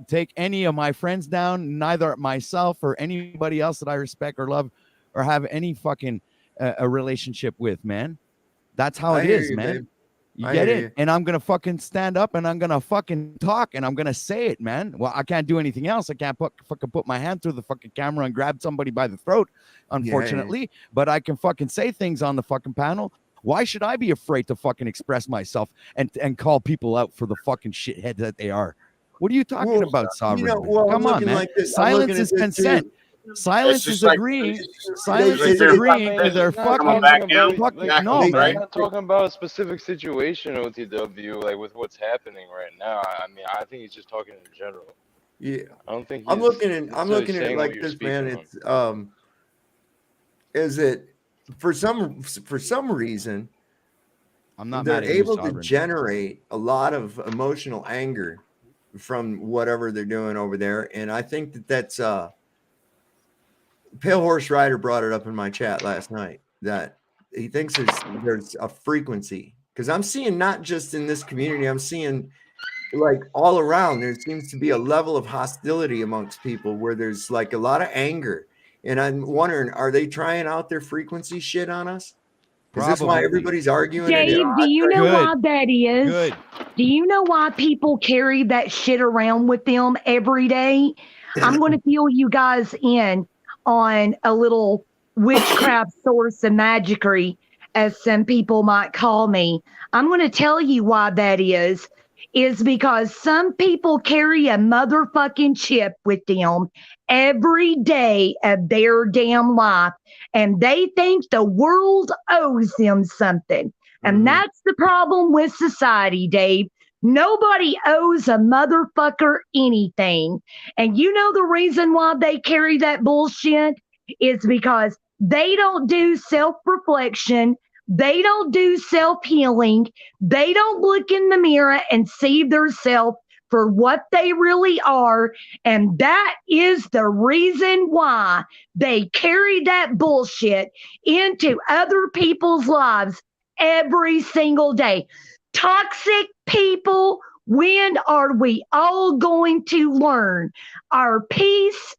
take any of my friends down, neither myself or anybody else that I respect or love or have any fucking a relationship with, man. That's how it is, man. Babe. You get it? And I'm going to fucking stand up and I'm going to fucking talk and I'm going to say it, man. Well, I can't do anything else. I can't fucking put my hand through the fucking camera and grab somebody by the throat, unfortunately. But I can fucking say things on the fucking panel. Why should I be afraid to fucking express myself and call people out for the fucking shithead that they are? What are you talking about, Sovereign? Come on, man. Like silence is consent. Silence is agreeing. Silence is agreeing to their fucking no, I'm man. not talking about a specific situation, OTW, like with what's happening right now. I mean, I think he's just talking in general. Yeah, I don't think I'm looking at it like this, man. It's is it for some reason I'm not they're mad at able you, to Sovereign. generate a lot of emotional anger from whatever they're doing over there, and I think that's Pale Horse Rider brought it up in my chat last night that he thinks there's a frequency, because I'm seeing not just in this community, I'm seeing like all around there seems to be a level of hostility amongst people where there's like a lot of anger, and I'm wondering, are they trying out their frequency shit on us? Is this why everybody's arguing? Dave, do you know why that is? Good. Do you know why people carry that shit around with them every day? I'm going to fill you guys in on a little witchcraft source of magicry, as some people might call me. I'm going to tell you why that is because some people carry a motherfucking chip with them every day of their damn life, and they think the world owes them something. And that's the problem with society, Dave. Nobody owes a motherfucker anything. And you know the reason why they carry that bullshit is because they don't do self-reflection. They don't do self-healing. They don't look in the mirror and see themselves for what they really are. And that is the reason why they carry that bullshit into other people's lives every single day. Toxic people, when are we all going to learn our peace,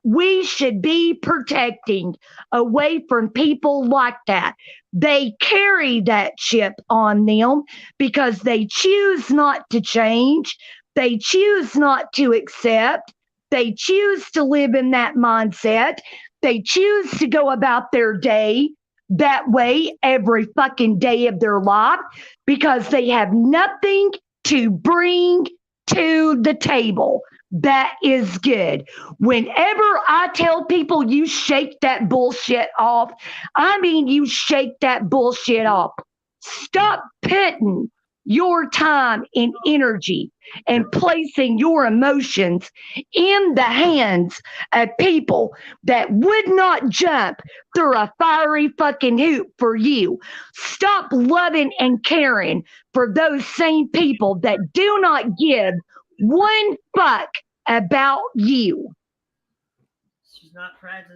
we should be protecting away from people like that. They carry that chip on them because they choose not to change. They choose not to accept. They choose to live in that mindset. They choose to go about their day that way every fucking day of their life because they have nothing to bring to the table. That is good. Whenever I tell people you shake that bullshit off, I mean you shake that bullshit off. Stop putting your time and energy and placing your emotions in the hands of people that would not jump through a fiery fucking hoop for you. Stop loving and caring for those same people that do not give one fuck about you.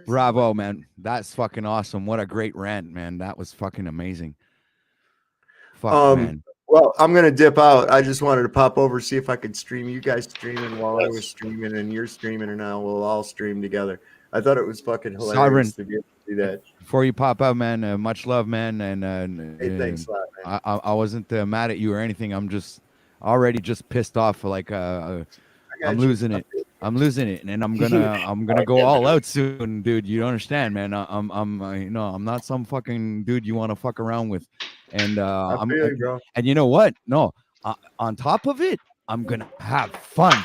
Bravo, man. That's fucking awesome. What a great rant, man. That was fucking amazing. Fuck, man. Well, I'm gonna dip out. I just wanted to pop over, see if I could stream. You guys streaming while I was streaming, and you're streaming, and now we'll all stream together. I thought it was fucking hilarious Sovereign, to be able to do that. Before you pop out, man, much love, man. And Hey, thanks a lot, man. I wasn't mad at you or anything. I'm just already just pissed off. Like I'm losing it. I'm losing it, and I'm gonna go all out soon, dude. You don't understand, man. I'm not some fucking dude you want to fuck around with, and I feel you, bro. and you know what? No, on top of it, I'm gonna have fun.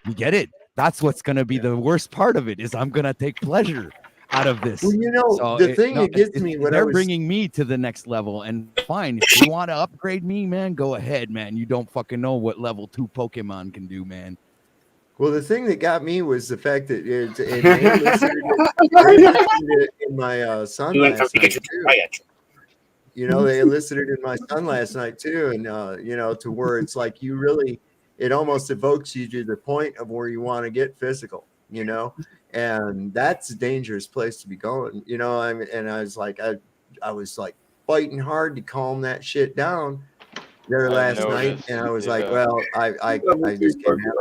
You get it? That's what's gonna be the worst part of it is I'm gonna take pleasure out of this. Well, you know, So the thing that gets me when they're I was bringing me to the next level, and fine, if you want to upgrade me, man, go ahead, man. You don't fucking know what level 2 Pokemon can do, man. Well, the thing that got me was the fact that they listened it in my son last night too. You know, they elicited in my son last night too, and you know, to where it's like it almost evokes you to the point of where you want to get physical, you know, and that's a dangerous place to be going, you know. I was like, I was like fighting hard to calm that shit down there last night, and I was like, well, I just can't have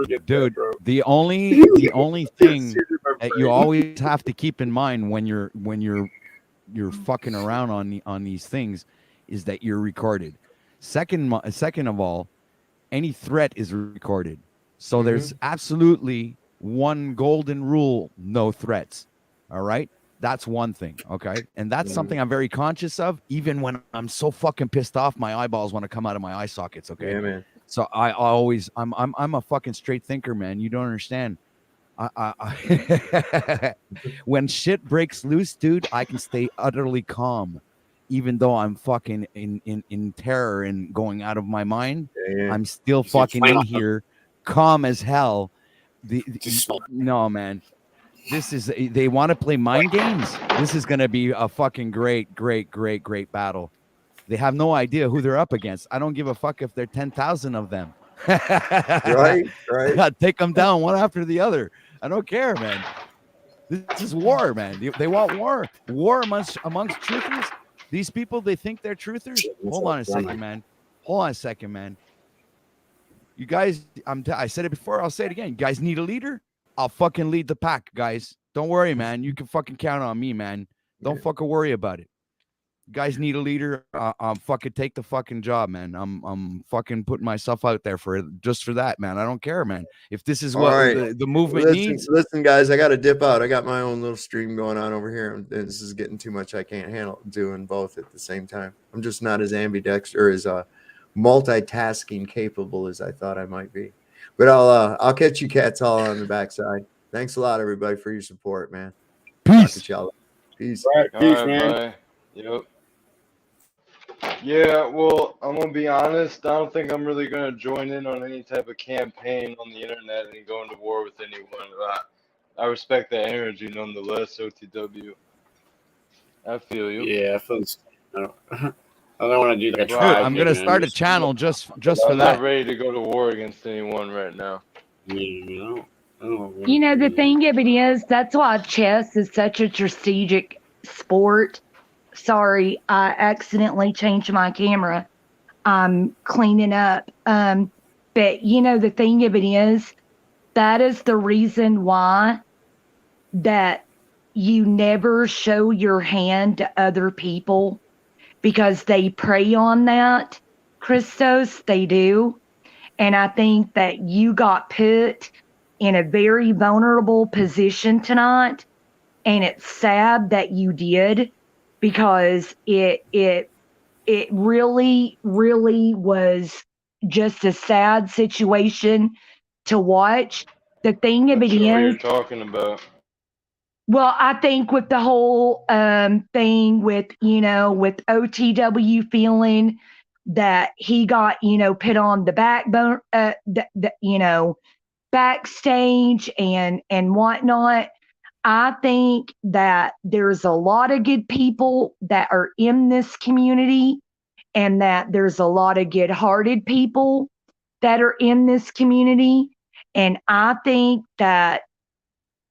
it. Dude, the only thing that you always have to keep in mind when you're fucking around on these things is that you're recorded. Second of all, any threat is recorded. So there's absolutely one golden rule: no threats. All right. That's one thing, okay? And that's something I'm very conscious of. Even when I'm so fucking pissed off, my eyeballs want to come out of my eye sockets, okay? Yeah, man. So I'm a fucking straight thinker, man. You don't understand. When shit breaks loose, dude, I can stay utterly calm, even though I'm fucking in terror and going out of my mind. Yeah. I'm still fucking in here, calm as hell. No, man. They want to play mind games. This is going to be a fucking great battle. They have no idea who they're up against. I don't give a fuck if they're 10,000 of them. Right. Take them down one after the other. I don't care, man. This is war, man. They want war. War amongst truthers. These people, they think they're truthers. Hold on a second, man. You guys, I said it before. I'll say it again. You guys need a leader? I'll fucking lead the pack, guys. Don't worry, man. You can fucking count on me, man. Don't fucking worry about it. You guys need a leader. I'll fucking take the fucking job, man. I'm fucking putting myself out there just for that, man. I don't care, man. If this is what the movement needs. Listen, guys, I got to dip out. I got my own little stream going on over here, and this is getting too much. I can't handle doing both at the same time. I'm just not as ambidextrous or as multitasking capable as I thought I might be. But I'll catch you cats all on the backside. Thanks a lot, everybody, for your support, man. Peace. Peace. Right, peace, man. Bye. Yep. Yeah, well, I'm gonna be honest. I don't think I'm really gonna join in on any type of campaign on the internet and go into war with anyone. I respect that energy nonetheless. OTW. I feel you. Yeah, I feel. I don't want to do that. Dude, I'm gonna start a channel just for that. I'm not ready to go to war against anyone right now. You know, the thing of it is, that's why chess is such a strategic sport. Sorry, I accidentally changed my camera. I'm cleaning up. But you know, the thing of it is, that is the reason why that you never show your hand to other people because they prey on that, Christos, they do. And I think that you got put in a very vulnerable position tonight. And it's sad that you did, because it really, really was just a sad situation to watch. The thing of I'm it sure what is, you're talking about. well, I think with the whole thing with, with OTW feeling that he got, put on the backbone, backstage and whatnot. I think that there's a lot of good people that are in this community, and that there's a lot of good-hearted people that are in this community. And I think that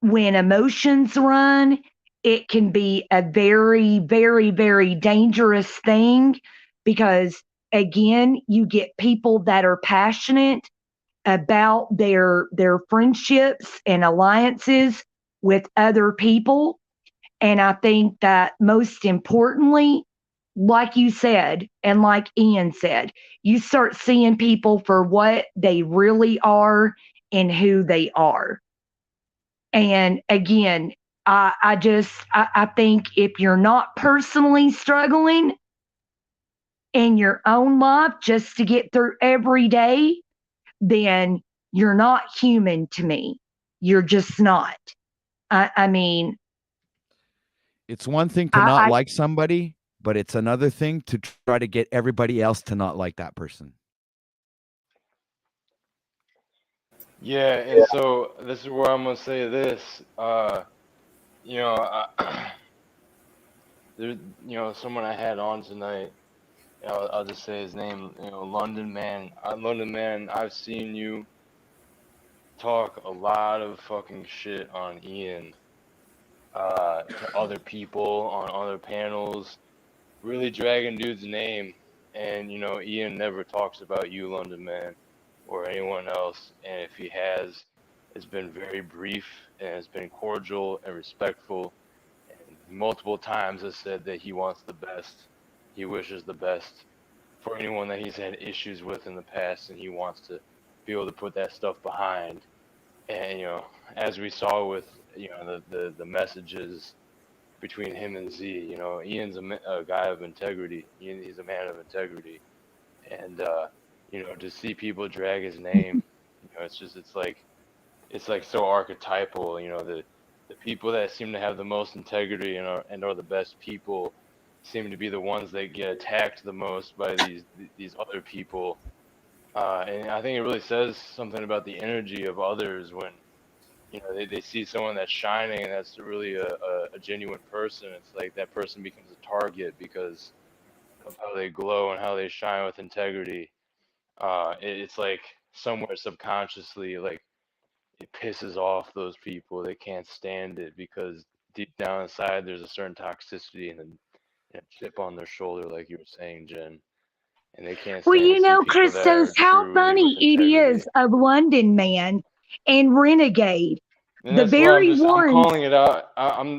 when emotions run, it can be a very, very, very dangerous thing, because, again, you get people that are passionate about their friendships and alliances with other people. And I think that most importantly, like you said, and like Ian said, you start seeing people for what they really are and who they are. And again, I think if you're not personally struggling in your own life just to get through every day, then you're not human to me. You're just not. I mean, it's one thing to not like somebody, but it's another thing to try to get everybody else to not like that person. Yeah, and so this is where I'm gonna say this. There's someone I had on tonight. I'll just say his name. London Man. London Man, I've seen you talk a lot of fucking shit on Ian, to other people on other panels, really dragging dude's name. And Ian never talks about you, London Man, or anyone else. And if he has, it's been very brief, and it's been cordial and respectful. And multiple times has said that he wants the best. He wishes the best for anyone that he's had issues with in the past, and he wants to be able to put that stuff behind. And as we saw with the messages between him and Z, Ian's a guy of integrity. He's a man of integrity, and to see people drag his name, it's like so archetypal. The people that seem to have the most integrity and are the best people seem to be the ones that get attacked the most by these other people. And I think it really says something about the energy of others when they see someone that's shining and that's really a genuine person. It's like that person becomes a target because of how they glow and how they shine with integrity. It's like somewhere subconsciously, like, it pisses off those people. They can't stand it because deep down inside there's a certain toxicity and a chip on their shoulder, like you were saying, Jen. And they can't well, stand to see people that Christos, are how truly funny with it integrity. is of London Man and Renegade, And the that's why very I'm ones. calling it out.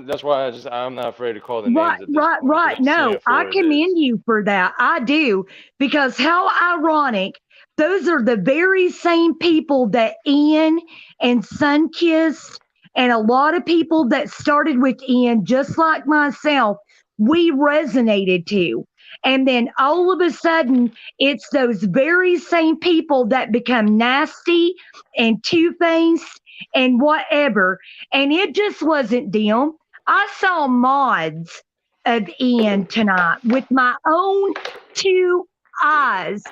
That's why I'm not afraid to call the names at this point. Right. I'm seeing No, it for I what it is. commend you for that. I do, because how ironic. Those are the very same people that Ian and Sunkissed and a lot of people that started with Ian, just like myself, we resonated to. And then all of a sudden, it's those very same people that become nasty and two-faced and whatever. And it just wasn't them. I saw mods of Ian tonight with my own two eyes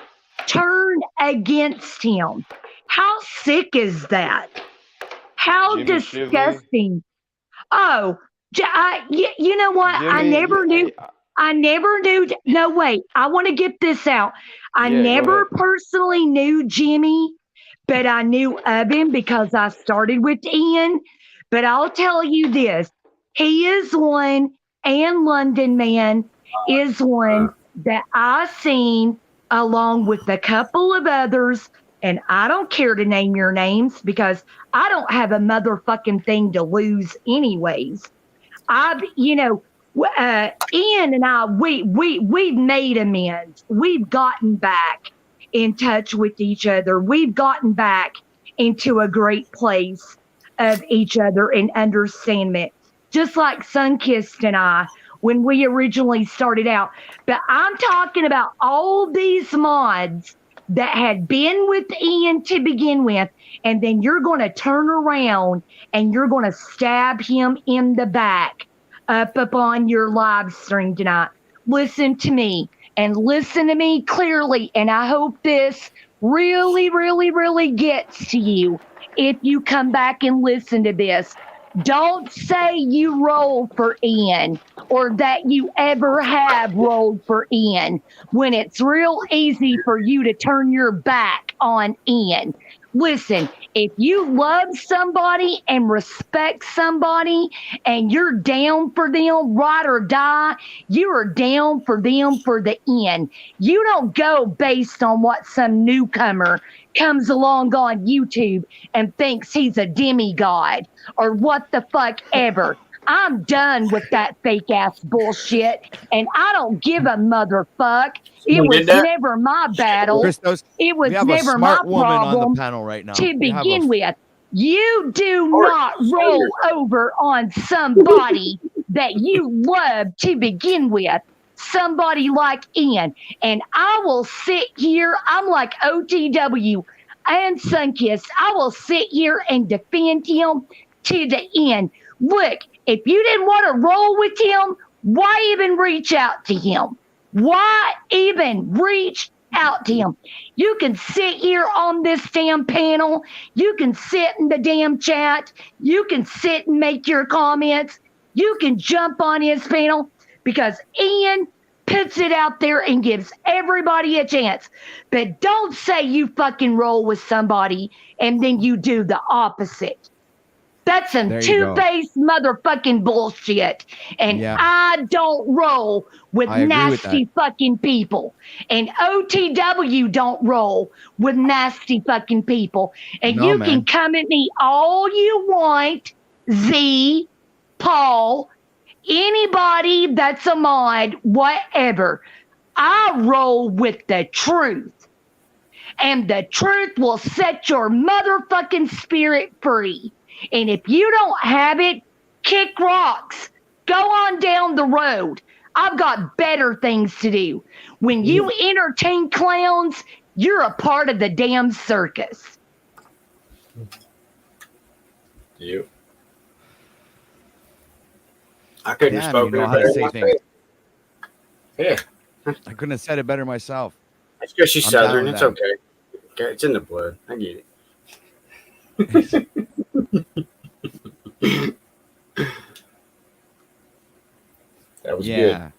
turned against him. How sick is that? How Jimmy Shively. disgusting. Oh, you know what? I never knew. No, wait. I want to get this out. I Yeah, go never ahead. personally knew Jimmy, but I knew of him because I started with Ian. But I'll tell you this. He is one, and London Man is one that I seen along with a couple of others and I don't care to name your names because I don't have a motherfucking thing to lose anyways. Ian and I, we've made amends. We've gotten back in touch with each other. We've gotten back into a great place of each other and understanding. Just like Sunkissed and I, when we originally started out. But I'm talking about all these mods that had been with Ian to begin with, and then you're going to turn around and you're going to stab him in the back up on your live stream tonight. Listen to me and listen to me clearly, and I hope this really, really, really gets to you if you come back and listen to this. Don't say you roll for Ian or that you ever have rolled for Ian when it's real easy for you to turn your back on Ian. Listen, if you love somebody and respect somebody and you're down for them, ride or die, you are down for them for the end. You don't go based on what some newcomer comes along on YouTube and thinks he's a demigod or what the fuck ever. I'm done with that fake ass bullshit, and I don't give a motherfuck. It was never my battle. Christos, it was we have never a smart my woman problem on the panel right now. to begin with. You do not roll over on somebody that you love to begin with. Somebody like Ian. And I will sit here, I'm like OTW and Sunkissed. I will sit here and defend him to the end. Look, if you didn't want to roll with him, why even reach out to him? Why even reach out to him? You can sit here on this damn panel. You can sit in the damn chat. You can sit and make your comments. You can jump on his panel because Ian puts it out there and gives everybody a chance. But don't say you fucking roll with somebody and then you do the opposite. That's some two-faced motherfucking bullshit. And I don't roll with nasty fucking people. And OTW don't roll with nasty fucking people. And you can come at me all you want, Z, Paul, anybody that's a mod, whatever. I roll with the truth. And the truth will set your motherfucking spirit free. And if you don't have it, kick rocks. Go on down the road. I've got better things to do. When you entertain clowns, you're a part of the damn circus. You. I couldn't have spoken you know how to say things. Yeah. I couldn't have said it better myself. It's because she's Southern. It's okay. It's in the blood. I get it. That was good.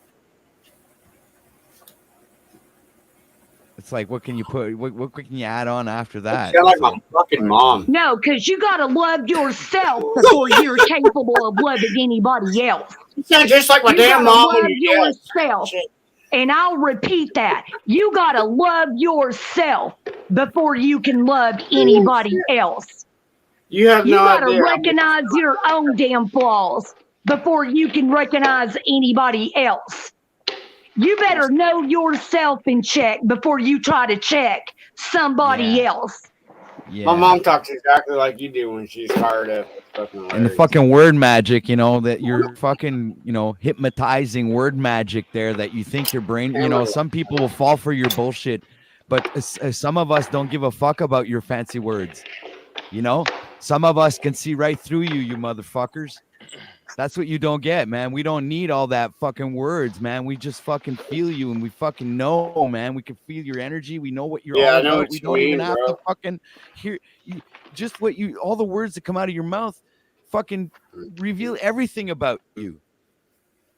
It's like, what can you put? What can you add on after that? You sound like my fucking mom. No, because you got to love yourself before you're capable of loving anybody else. You sound just like my damn mom. Love yourself. And I'll repeat that. You got to love yourself before you can love anybody else. You have no idea. You got to recognize your own damn flaws before you can recognize anybody else. You better know yourself in check before you try to check somebody else. Yeah. My mom talks exactly like you do when she's fired up. And the fucking word magic, that you're fucking, hypnotizing word magic there that you think your brain, some people will fall for your bullshit, but some of us don't give a fuck about your fancy words. Some of us can see right through you, you motherfuckers. That's what you don't get, man. We don't need all that fucking words, man. We just fucking feel you, and we fucking know, man. We can feel your energy. We know what you're all about. We don't even have to fucking hear just all the words that come out of your mouth fucking reveal everything about you.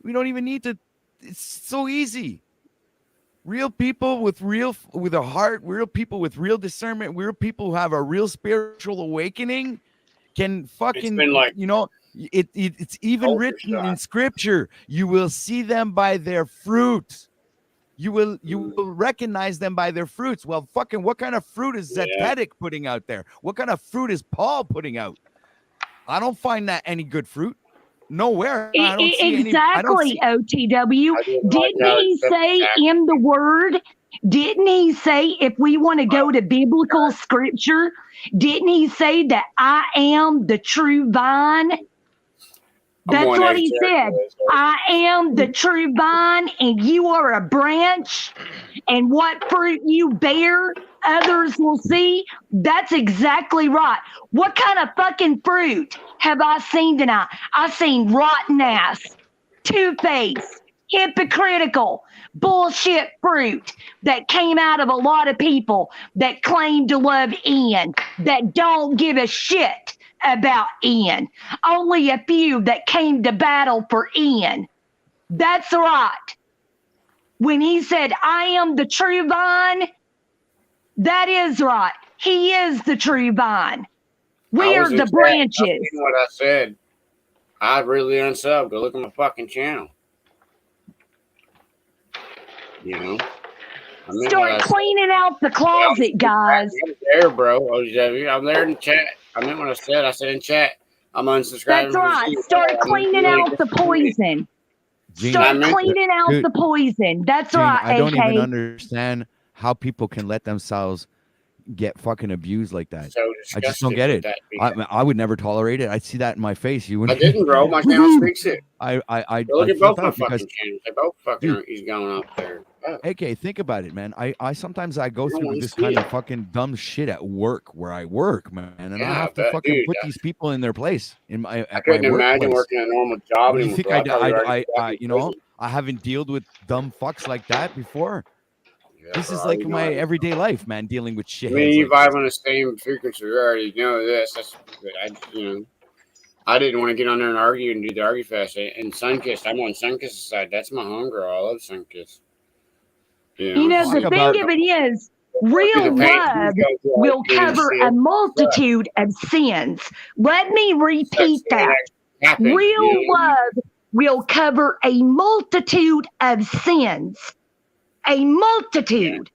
We don't even need to. It's so easy. Real people with a heart, real people with real discernment, real people who have a real spiritual awakening can fucking, it's even written in scripture. You will see them by their fruit. you will recognize them by their fruits. Well, fucking what kind of fruit is Zetetic putting out there? What kind of fruit is Paul putting out? I don't find that any good fruit. Nowhere. I don't see any. Exactly, OTW. Didn't he say in the word? Didn't he say, if we want to go to biblical scripture, didn't he say that I am the true vine? That's what he said. I am the true vine, and you are a branch, and what fruit you bear, others will see. That's exactly right. What kind of fucking fruit have I seen tonight? I've seen rotten ass, two-faced, hypocritical, bullshit fruit that came out of a lot of people that claim to love Ian, that don't give a shit about Ian. Only a few that came to battle for Ian. That's right. When he said, I am the true vine, that is right. He is the true vine. We are the branches. What I said. I really unsub. Go look at my fucking channel. You know? Start cleaning out the closet, guys. I'm there, bro. I'm there in chat. I meant what I said in chat. I'm unsubscribing. That's right. Start cleaning out the poison. Start cleaning out the poison. That's right, I don't AK. even understand how people can let themselves get fucking abused like that. So I just don't get it. I would never tolerate it. I'd see that in my face. You wouldn't. I didn't, bro. My channel speaks it. I look at both my fucking channels. They both fucking he's going up there. AK, think about it, man. I sometimes I go through this kind of fucking dumb shit at work where I work, man, and I have to fucking put these people in their place. I couldn't imagine working a normal job. You think I haven't dealt with dumb fucks like that before? This is like my everyday life, man, dealing with shit. I mean, you vibe on the same frequency. We already know this. That's I didn't want to get on there and argue and do the argue fest. And Sunkist, I'm on Sunkist's side. That's my homegirl. I love Sunkist. You know, the thing of it is, real love will cover a multitude of sins. Let me repeat that. Real love will cover a multitude of sins. A multitude.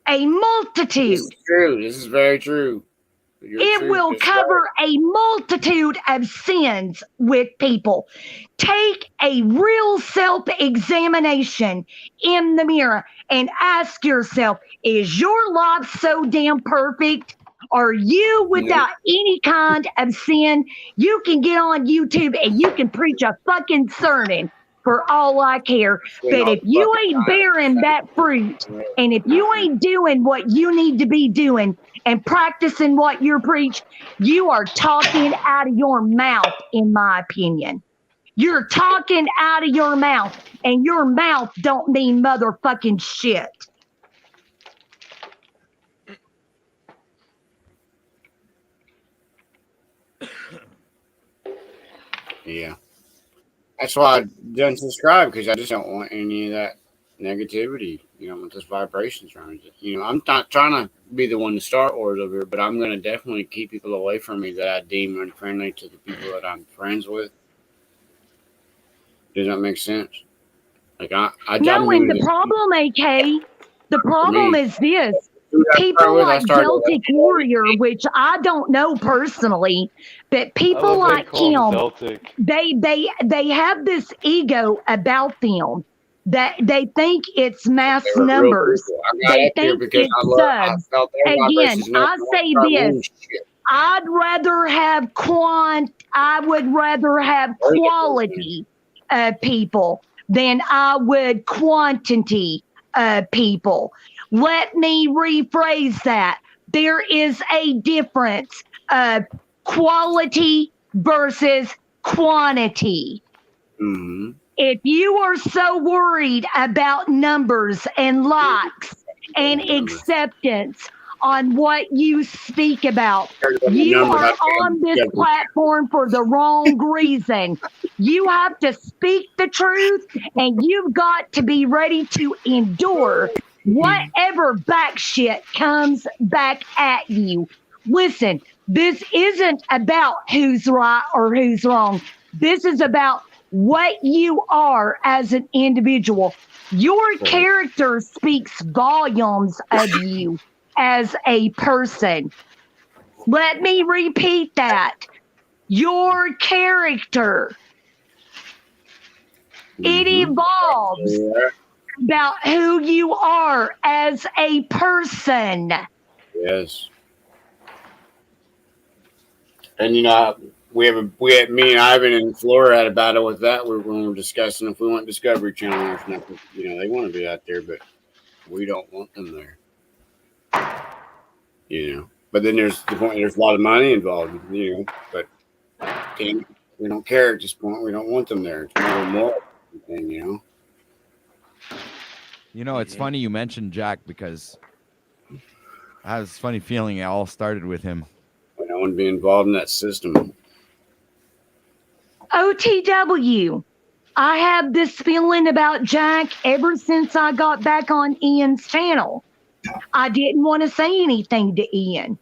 A multitude. This is true. This is very true. It will cover a multitude of sins with people. Take a real self-examination in the mirror and ask yourself, is your life so damn perfect? Are you without any kind of sin? You can get on YouTube and you can preach a fucking sermon for all I care. But if you ain't bearing that fruit, and if you ain't doing what you need to be doing and practicing what you preach, you are talking out of your mouth, in my opinion. You're talking out of your mouth, and your mouth don't mean motherfucking shit. Yeah. That's why I didn't subscribe, because I just don't want any of that negativity. You know, with this vibrations around it. You know, I'm not trying to be the one to start wars over here, but I'm going to definitely keep people away from me that I deem unfriendly to the people that I'm friends with. Does that make sense? Like no, and the problem, AK, the problem is this. People like Celtic Warrior, which I don't know personally, but people like him, they have this ego about them that they think it's mass numbers. They think it's subs. Again, I say this. I would rather have quality of people than I would quantity of people. Let me rephrase that. There is a difference of quality versus quantity. Mm-hmm. If you are so worried about numbers and likes and acceptance on what you speak about, you are on this platform for the wrong reason. You have to speak the truth, and you've got to be ready to endure whatever back shit comes back at you. Listen, this isn't about who's right or who's wrong. This is about what you are as an individual. Your character speaks volumes of you as a person. Let me repeat that. Your character. It evolves about who you are as a person. Yes. And me and Ivan and Flora had a battle with that. When we were discussing if we want Discovery Channel or something. They want to be out there, but we don't want them there. But then there's the point. There's a lot of money involved. But we don't care at this point. We don't want them there. It's more thing. It's funny you mentioned Jack because I have this funny feeling it all started with him. I don't want to be involved in that system. OTW. I have this feeling about Jack ever since I got back on Ian's channel. I didn't want to say anything to Ian.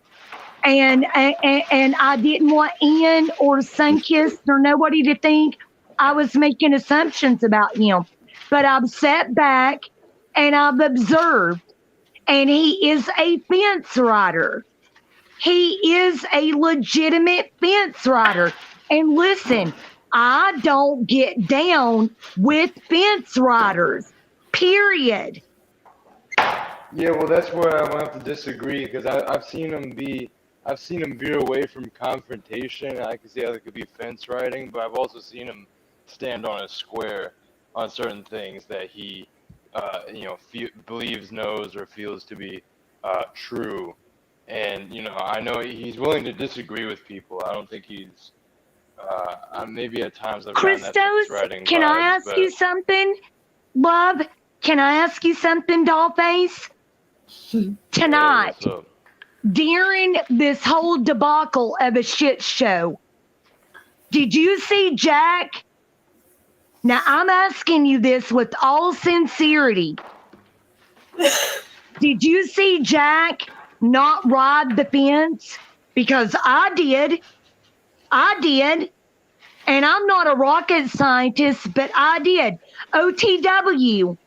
And I didn't want Ian or Sunkist or nobody to think I was making assumptions about him. But I've sat back and I've observed, and he is a fence rider. He is a legitimate fence rider. And listen, I don't get down with fence riders, period. Yeah, well, that's where I will have to disagree because I've seen him veer away from confrontation. I can see how there could be fence riding, but I've also seen him stand on a square on certain things that he, believes, knows, or feels to be true. And I know he's willing to disagree with people. I don't think he's. Maybe at times I've gotten that fence riding can I ask you something, love? Can I ask you something, Dollface? Tonight, during this whole debacle of a shit show, did you see Jack? Now, I'm asking you this with all sincerity. Did you see Jack not ride the fence? Because I did. And I'm not a rocket scientist, but I did. OTW,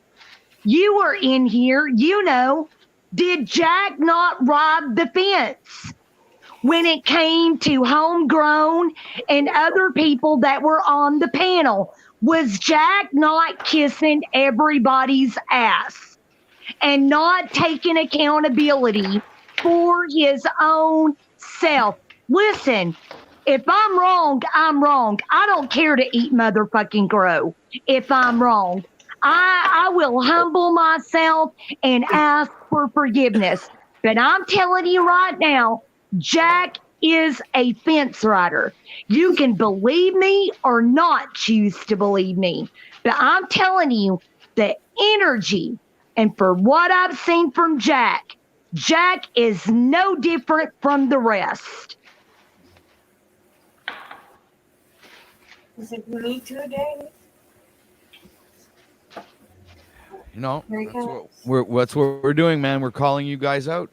you were in here, did Jack not ride the fence when it came to Homegrown and other people that were on the panel? Was Jack not kissing everybody's ass and not taking accountability for his own self? Listen, if I'm wrong, I'm wrong. I don't care to eat motherfucking crow if I'm wrong. I will humble myself and ask for forgiveness. But I'm telling you right now, Jack is a fence rider. You can believe me or not choose to believe me. But I'm telling you, the energy, and for what I've seen from Jack, Jack is no different from the rest. Is it me too, Dave? That's what we're doing, man. We're calling you guys out.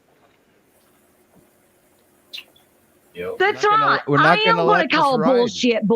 That's right. I am going to call bullshit.